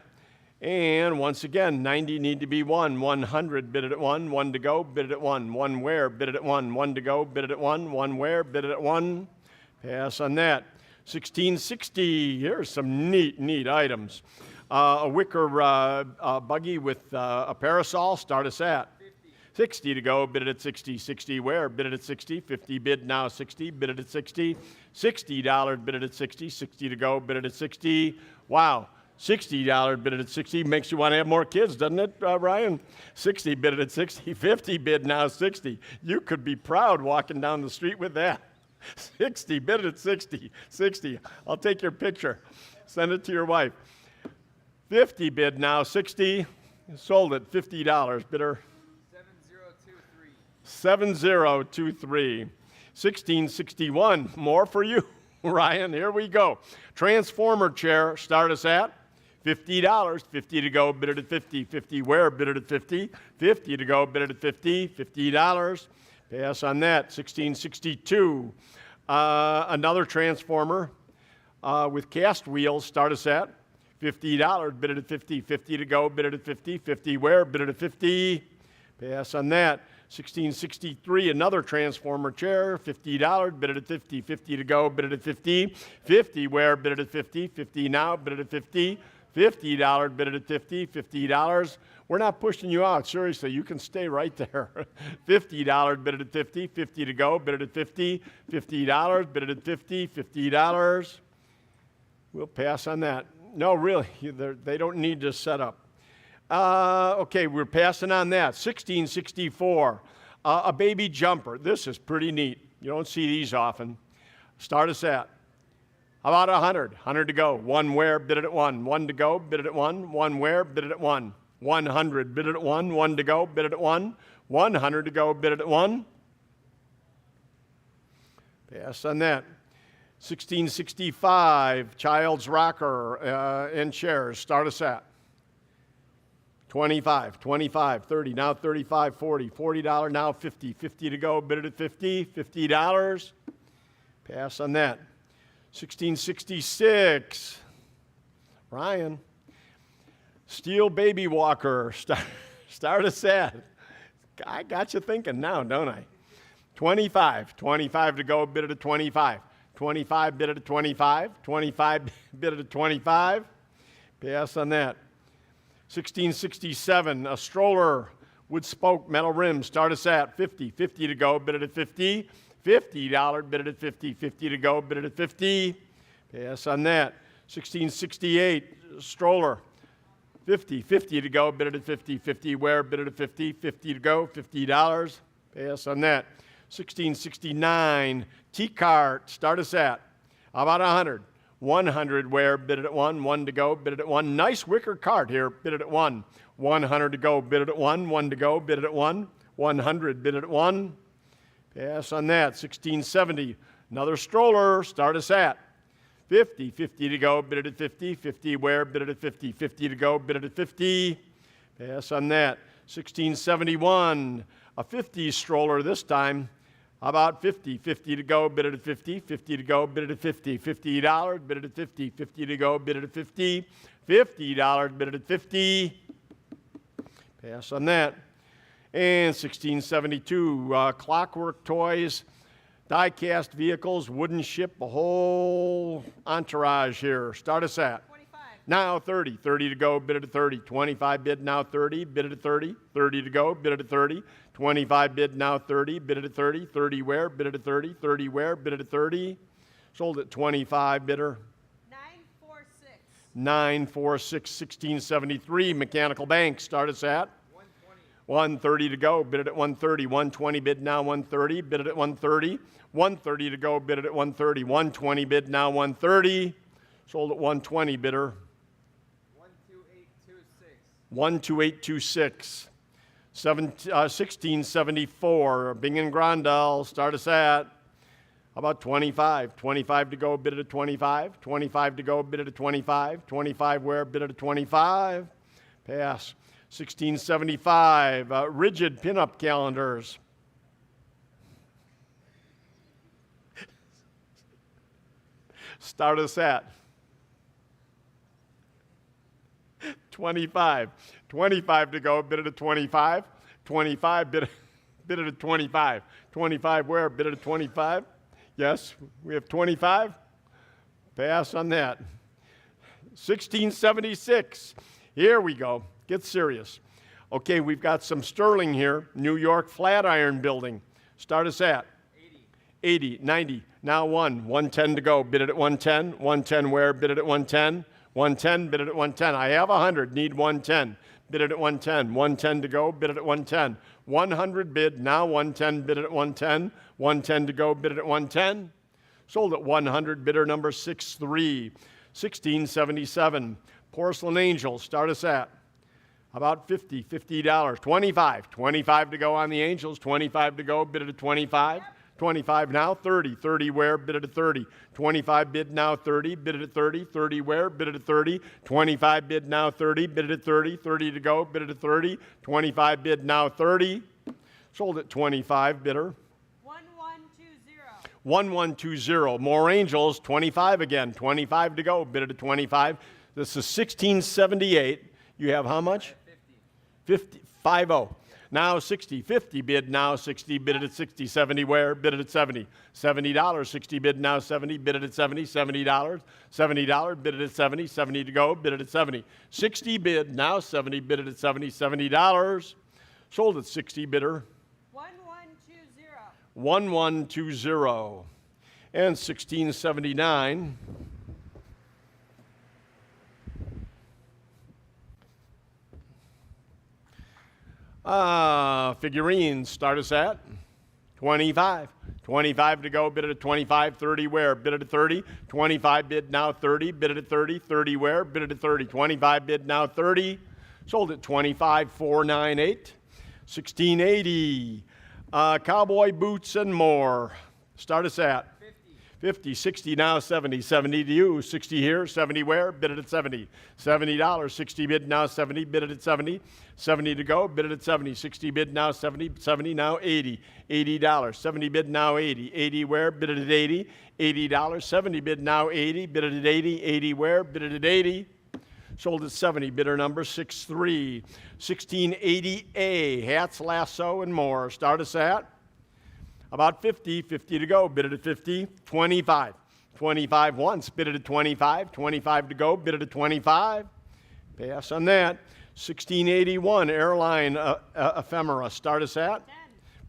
And once again, 90 need to be one. 100, bid it at one. One to go, bid it at one. One where, bid it at one. One to go, bid it at one. One where, bid it at one. Pass on that. 1660, here's some neat items. A wicker buggy with a parasol, start us at 60 to go, bid it at 60. 60 where? Bid it at 60. 50 bid now 60, bid it at 60. $60 bid it at 60. 60 to go, bid it at 60. Wow, $60 bid it at 60 makes you want to have more kids, doesn't it, Ryan? 60 bid it at 60. 50 bid now 60. You could be proud walking down the street with that. 60 bid it at 60. 60. I'll take your picture. Send it to your wife. 50 bid now, 60, sold it, $50, bidder. 7023. 7023. 1661, more for you, Ryan, here we go. Transformer chair, start us at $50, 50 to go, bid it at 50. 50 where, bid it at 50. 50 to go, bid it at 50, $50. Pass on that. 1662, another transformer with cast wheels, start us at $50, bid it at 50. 50 to go, bid it at 50. 50 where, bid it at 50. Pass on that. 1663, another transformer chair, $50, bid it at 50. 50 to go, bid it at 50. 50 where, bid it at 50. 50 now, bid it at 50. $50, bid it at 50. $50. We're not pushing you out, seriously. You can stay right there. $50, bid it at 50. 50 to go, bid it at 50. $50, bid it at 50. $50. We'll pass on that. No, really, they don't need this setup. Okay, we're passing on that. 1664, a baby jumper. This is pretty neat. You don't see these often. Start us at. How about 100? 100 to go. One where, bid it at one. One to go, bid it at one. One where, bid it at one. 100, bid it at one. One to go, bid it at one. 100 to go, bid it at one. Pass on that. 1665, child's rocker and chairs. Start us at 25, 25, 30, now 35, 40, $40, now 50, 50 to go, bid it at 50, $50. Pass on that. 1666, Ryan, steel baby walker. Start us at. I got you thinking now, don't I? 25, 25 to go, bid it at 25. 25, bid it at 25. 25, bid it at 25. Pass on that. 1667, a stroller, wood spoke, metal rims. Start us at 50. 50 to go, bid it at 50. $50, bid it at 50. 50 to go, bid it at 50. Pass on that. 1668, stroller. 50. 50 to go, bid it at 50. 50 where, bid it at 50. 50 to go, $50. Pass on that. 1669, T-cart, start us at. How about 100? 100 where, bid it at one. One to go, bid it at one. Nice wicker cart here, bid it at one. 100 to go, bid it at one. One to go, bid it at one. 100, bid it at one. Pass on that. 1670, another stroller, start us at. 50, 50 to go, bid it at 50, 50 where, bid it at 50, 50 to go, bid it at 50. Pass on that. 1671, a 50 stroller this time. How about 50, 50 to go, bid it at 50, 50 to go, bid it at 50, $50, bid it at 50, 50 to go, bid it at 50, $50, bid it at 50. Pass on that. And 1672, clockwork toys, die-cast vehicles, wooden ship, a whole entourage here. Start us at. 25. Now 30. 30 to go, bid it at 30. 25 bid, now 30, bid it at 30. 30 to go, bid it at 30. 25 bid, now 30, bid it at 30. 30 where, bid it at 30. 30 where, bid it at 30. Sold at 25 bidder. 946. 946, 1673, mechanical bank. Start us at. 130 to go, bid it at 130. 120 bid, now 130, bid it at 130. 130 to go, bid it at 130. 120 bid, now 130. Sold at 120 bidder. 12826. 12826. 1674, Bing and Grondell. Start us at. How about 25? 25 to go, bid it at 25. 25 to go, bid it at 25. 25 where, bid it at 25. Pass. 1675, rigid pinup calendars. Start us at 25. 25 to go, bid it at 25. 25, bid it at 25. 25 where, bid it at 25. Yes, we have 25. Pass on that. 1676, here we go. Get serious. Okay, we've got some sterling here. New York Flatiron Building. Start us at 80, 90. Now 110 to go. Bid it at 110. 110 where? Bid it at 110. 110, bid it at 110. I have 100, need 110. Bid it at 110. 110 to go, bid it at 110. 100 bid, now 110, bid it at 110. 110 to go, bid it at 110. Sold at 100, bidder number 63. 1677, Porcelain Angel. Start us at. About $50, $50. 25. 25 to go on the Angels. 25 to go, bid it at 25. 25 now, 30. 30 where, bid it at 30. 25 bid now, 30. Bid it at 30. 30 where, bid it at 30. 25 bid now, 30. Bid it at 30. 30 to go, bid it at 30. 25 bid now, 30. Sold at 25, bidder. 1120. 1120. More Angels. 25 again. 25 to go, bid it at 25. This is 1678. You have how much? 50. 50. Now 60. 50 bid now 60. Bid it at 60. 70 where? Bid it at 70. $70. 60 bid now 70. Bid it at 70. $70. $70. Bid it at 70. 70 to go. Bid it at 70. 60 bid now 70. Bid it at 70. $70. Sold at 60 bidder. 1120. 1120. And 1679. Figurines, start us at 25. 25 to go, bid it at 25. 30 where? Bid it at 30. 25 bid now 30. Bid it at 30. 30 where? Bid it at 30. 25 bid now 30. Sold at 25,498. 1680. Cowboy boots and more. Start us at 50, 60 now, 70. 70 to you. 60 here, 70 where? Bid it at 70. $70. 60 bid now 70. Bid it at 70. 70 to go. Bid it at 70. 60 bid now 70. 70 now 80. $80. 70 bid now 80. 80 where? Bid it at 80. $80. 70 bid now 80. Bid it at 80. 80 where? Bid it at 80. Sold at 70. Bidder number 63. 1680A. Hats, lasso, and more. Start us at. About 50, 50 to go, bid it at 50, 25. 25 once, bid it at 25, 25 to go, bid it at 25. Pass on that. 1681, airline ephemera, start us at.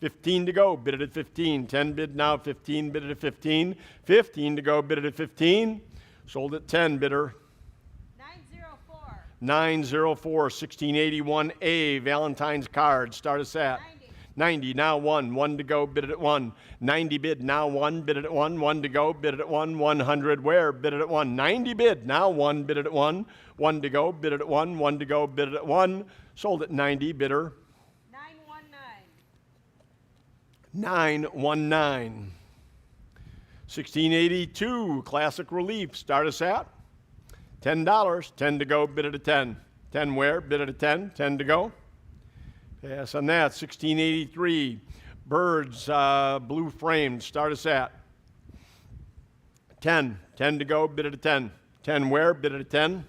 15 to go, bid it at 15. 10 bid now, 15, bid it at 15. 15 to go, bid it at 15. Sold at 10, bidder. 904. 904, 1681A, Valentine's card, start us at. 90, now 1. 1 to go, bid it at 1. 90 bid, now 1, bid it at 1. 1 to go, bid it at 1. 100 where, bid it at 1. 90 bid, now 1, bid it at 1. 1 to go, bid it at 1. 1 to go, bid it at 1. Sold at 90, bidder. 919. 919. 1682, classic relief, start us at $10, 10 to go, bid it at 10. 10 where, bid it at 10, 10 to go. Pass on that. 1683, birds, blue framed, start us at 10, 10 to go, bid it at 10. 10 where, bid it at 10.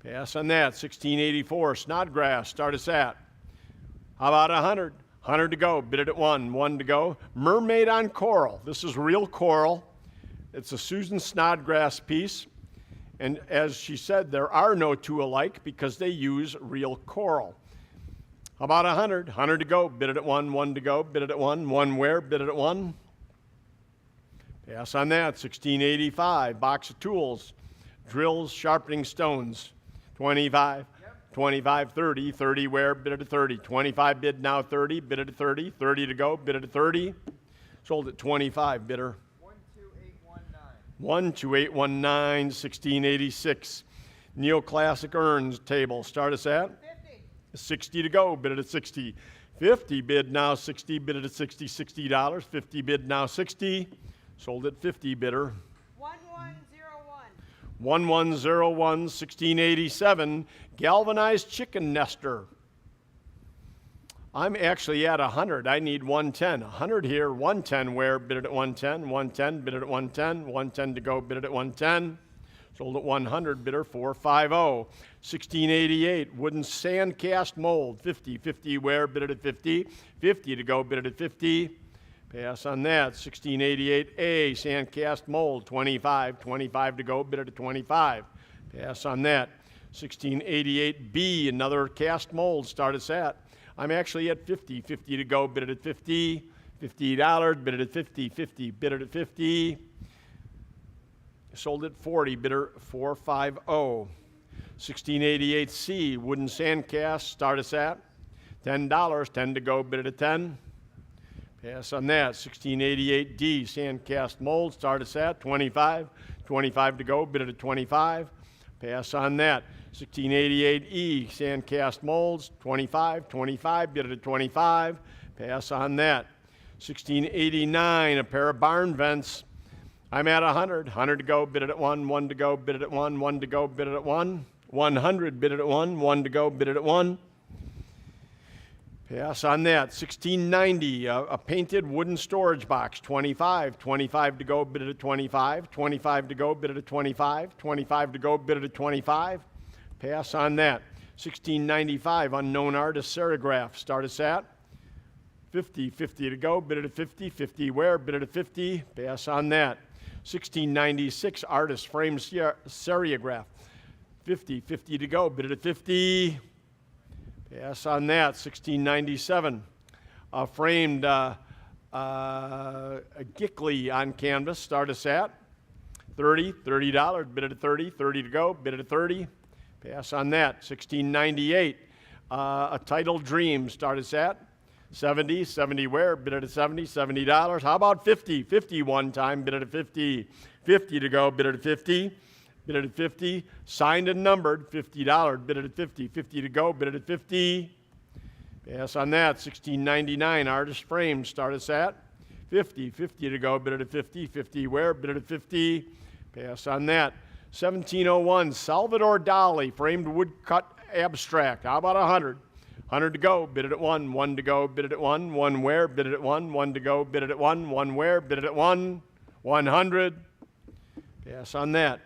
Pass on that. 1684, snodgrass, start us at, how about 100? 100 to go, bid it at 1, 1 to go. Mermaid on coral, this is real coral. It's a Susan Snodgrass piece. And as she said, there are no two alike because they use real coral. How about 100? 100 to go, bid it at 1, 1 to go, bid it at 1, 1 where, bid it at 1. Pass on that. 1685, box of tools, drills, sharpening stones, 25. 25, 30, 30 where, bid it at 30. 25 bid now 30, bid it at 30. 30 to go, bid it at 30. Sold at 25, bidder. 12819. 1686. Neoclassic urns table, start us at 50. 60 to go, bid it at 60. 50 bid now 60, bid it at 60, $60. 50 bid now 60, sold at 50, bidder. 1101. 1101, 1687, galvanized chicken nester. I'm actually at 100. I need 110. 100 here, 110 where, bid it at 110. 110, bid it at 110. 110 to go, bid it at 110. Sold at 100, bidder 450. 1688, wooden sand cast mold, 50. 50 where, bid it at 50. 50 to go, bid it at 50. Pass on that. 1688A, sand cast mold, 25. 25 to go, bid it at 25. Pass on that. 1688B, another cast mold, start us at. I'm actually at 50. 50 to go, bid it at 50. $50, bid it at 50. 50, bid it at 50. Sold at 40, bidder 450. 1688C, wooden sand cast, start us at $10. 10 to go, bid it at 10. Pass on that. 1688D, sand cast mold, start us at 25. 25 to go, bid it at 25. Pass on that. 1688E, sand cast molds, 25. 25, bid it at 25. Pass on that. 1689, a pair of barn vents. I'm at 100. 100 to go, bid it at 1. 1 to go, bid it at 1. 1 to go, bid it at 1. 100, bid it at 1. 1 to go, bid it at 1. Pass on that. 1690, a painted wooden storage box, 25. 25 to go, bid it at 25. 25 to go, bid it at 25. 25 to go, bid it at 25. Pass on that. 1695, unknown artist serigraph, start us at 50. 50 to go, bid it at 50. 50 where, bid it at 50. Pass on that. 1696, artist frame serigraph, 50. 50 to go, bid it at 50. Pass on that. 1697, a framed a Gickley on canvas, start us at 30. $30, bid it at 30. 30 to go, bid it at 30. Pass on that. 1698, a title dream, start us at 70. 70 where, bid it at 70. $70. How about 50? 50 one time, bid it at 50. 50 to go, bid it at 50. Bid it at 50. Signed and numbered, $50. Bid it at 50. 50 to go, bid it at 50. Pass on that. 1699, artist frame, start us at 50. 50 to go, bid it at 50. 50 where, bid it at 50. Pass on that. 1701, Salvador Dali, framed woodcut abstract. How about 100? 100 to go, bid it at 1. 1 to go, bid it at 1. 1 where, bid it at 1. 1 to go, bid it at 1. 1 where, bid it at 1. 100. Pass on that.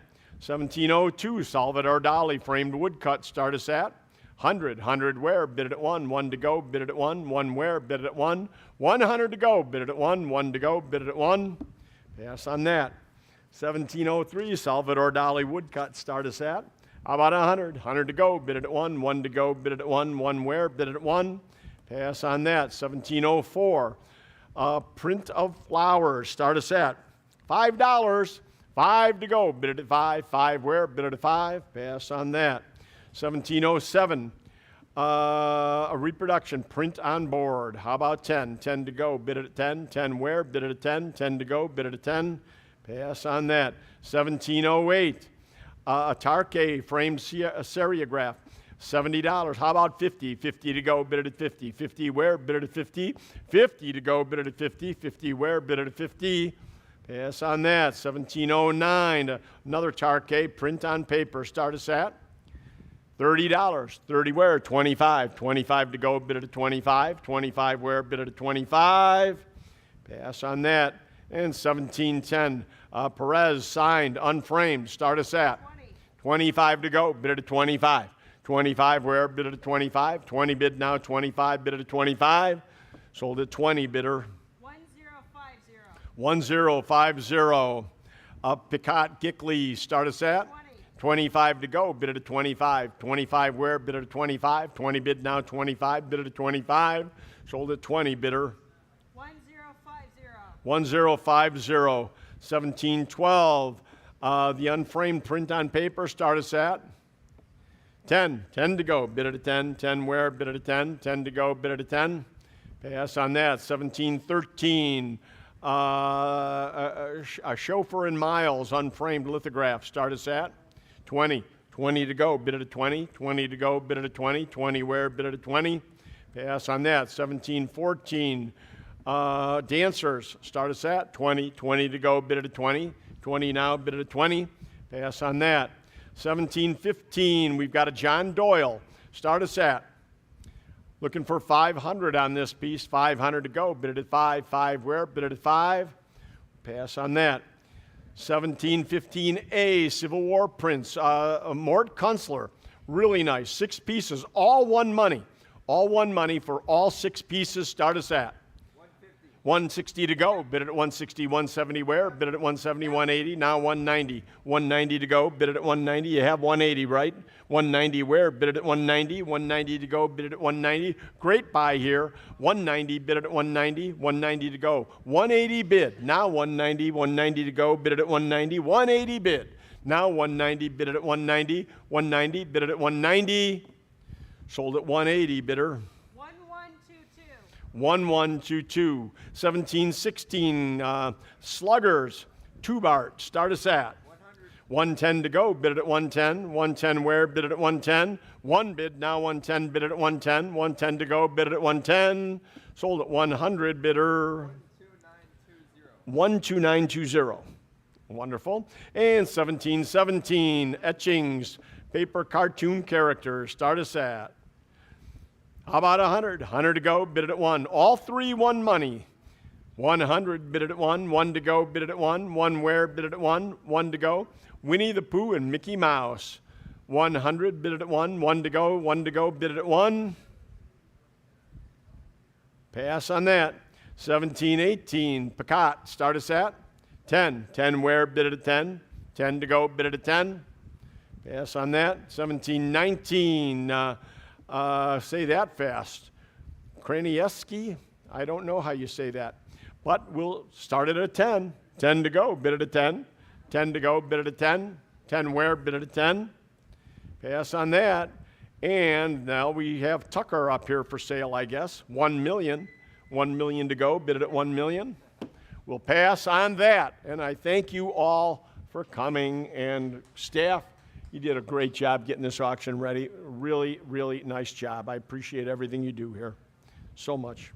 1702, Salvador Dali, framed woodcut, start us at 100. 100 where, bid it at 1. 1 to go, bid it at 1. 1 where, bid it at 1. 100 to go, bid it at 1. 1 to go, bid it at 1. Pass on that. 1703, Salvador Dali woodcut, start us at. How about 100? 100 to go, bid it at 1. 1 to go, bid it at 1. 1 where, bid it at 1. Pass on that. 1704, print of flowers, start us at $5. 5 to go, bid it at 5. 5 where, bid it at 5. Pass on that. 1707, a reproduction, print on board. How about 10? 10 to go, bid it at 10. 10 where, bid it at 10. 10 to go, bid it at 10. Pass on that. 1708, a Tarque framed serigraph, $70. How about 50? 50 to go, bid it at 50. 50 where, bid it at 50. 50 to go, bid it at 50. 50 where, bid it at 50. Pass on that. 1709, another Tarkay, print on paper. Start us at $30. 30 where? 25. 25 to go, bid it at 25. 25 where? Bid it at 25. Pass on that. And 1710, Perez, signed, unframed. Start us at 25 to go, bid it at 25. 25 where? Bid it at 25. 20 bid now, 25, bid it at 25. Sold at 20, bidder. 1050. Picot Gickley, start us at 25 to go, bid it at 25. 25 where? Bid it at 25. 20 bid now, 25, bid it at 25. Sold at 20, bidder. 1050. 1712, the unframed print on paper, start us at 10. 10 to go, bid it at 10. 10 where? Bid it at 10. 10 to go, bid it at 10. Pass on that. 1713, a chauffeur in miles, unframed lithograph. Start us at 20. 20 to go, bid it at 20. 20 to go, bid it at 20. 20 where? Bid it at 20. Pass on that. 1714, dancers. Start us at 20. 20 to go, bid it at 20. 20 now, bid it at 20. Pass on that. 1715, we've got a John Doyle. Start us at. Looking for 500 on this piece. 500 to go. Bid it at 5. 5 where? Bid it at 5. Pass on that. 1715A, Civil War prints. Mort Kunstler. Really nice. 6 pieces. All one money. All one money for all 6 pieces. Start us at 160 to go. Bid it at 160. 170 where? Bid it at 170. 180. Now 190. 190 to go. Bid it at 190. You have 180, right? 190 where? Bid it at 190. 190 to go. Bid it at 190. Great buy here. 190. Bid it at 190. 190 to go. 180 bid. Now 190. 190 to go. Bid it at 190. 180 bid. Now 190. Bid it at 190. 190. Bid it at 190. Sold at 180, bidder. 1122. 1716, Sluggers, Tubart, start us at 110 to go, bid it at 110. 110 where? Bid it at 110. 1 bid, now 110, bid it at 110. 110 to go, bid it at 110. Sold at 100, bidder. 12920. Wonderful. And 1717, etchings, paper cartoon characters, start us at. How about 100? 100 to go, bid it at 1. All 3 won money. 100, bid it at 1. 1 to go, bid it at 1. 1 where? Bid it at 1. 1 to go. Winnie the Pooh and Mickey Mouse. 100, bid it at 1. 1 to go. 1 to go, bid it at 1. Pass on that. 1718, Picot, start us at 10. 10 where? Bid it at 10. 10 to go, bid it at 10. Pass on that. 1719, say that fast. Kranieski, I don't know how you say that, but we'll start it at 10. 10 to go, bid it at 10. 10 to go, bid it at 10. 10 where? Bid it at 10. Pass on that. And now we have Tucker up here for sale, I guess. 1 million. 1 million to go, bid it at 1 million. We'll pass on that. And I thank you all for coming. And staff, you did a great job getting this auction ready. Really, really nice job. I appreciate everything you do here so much.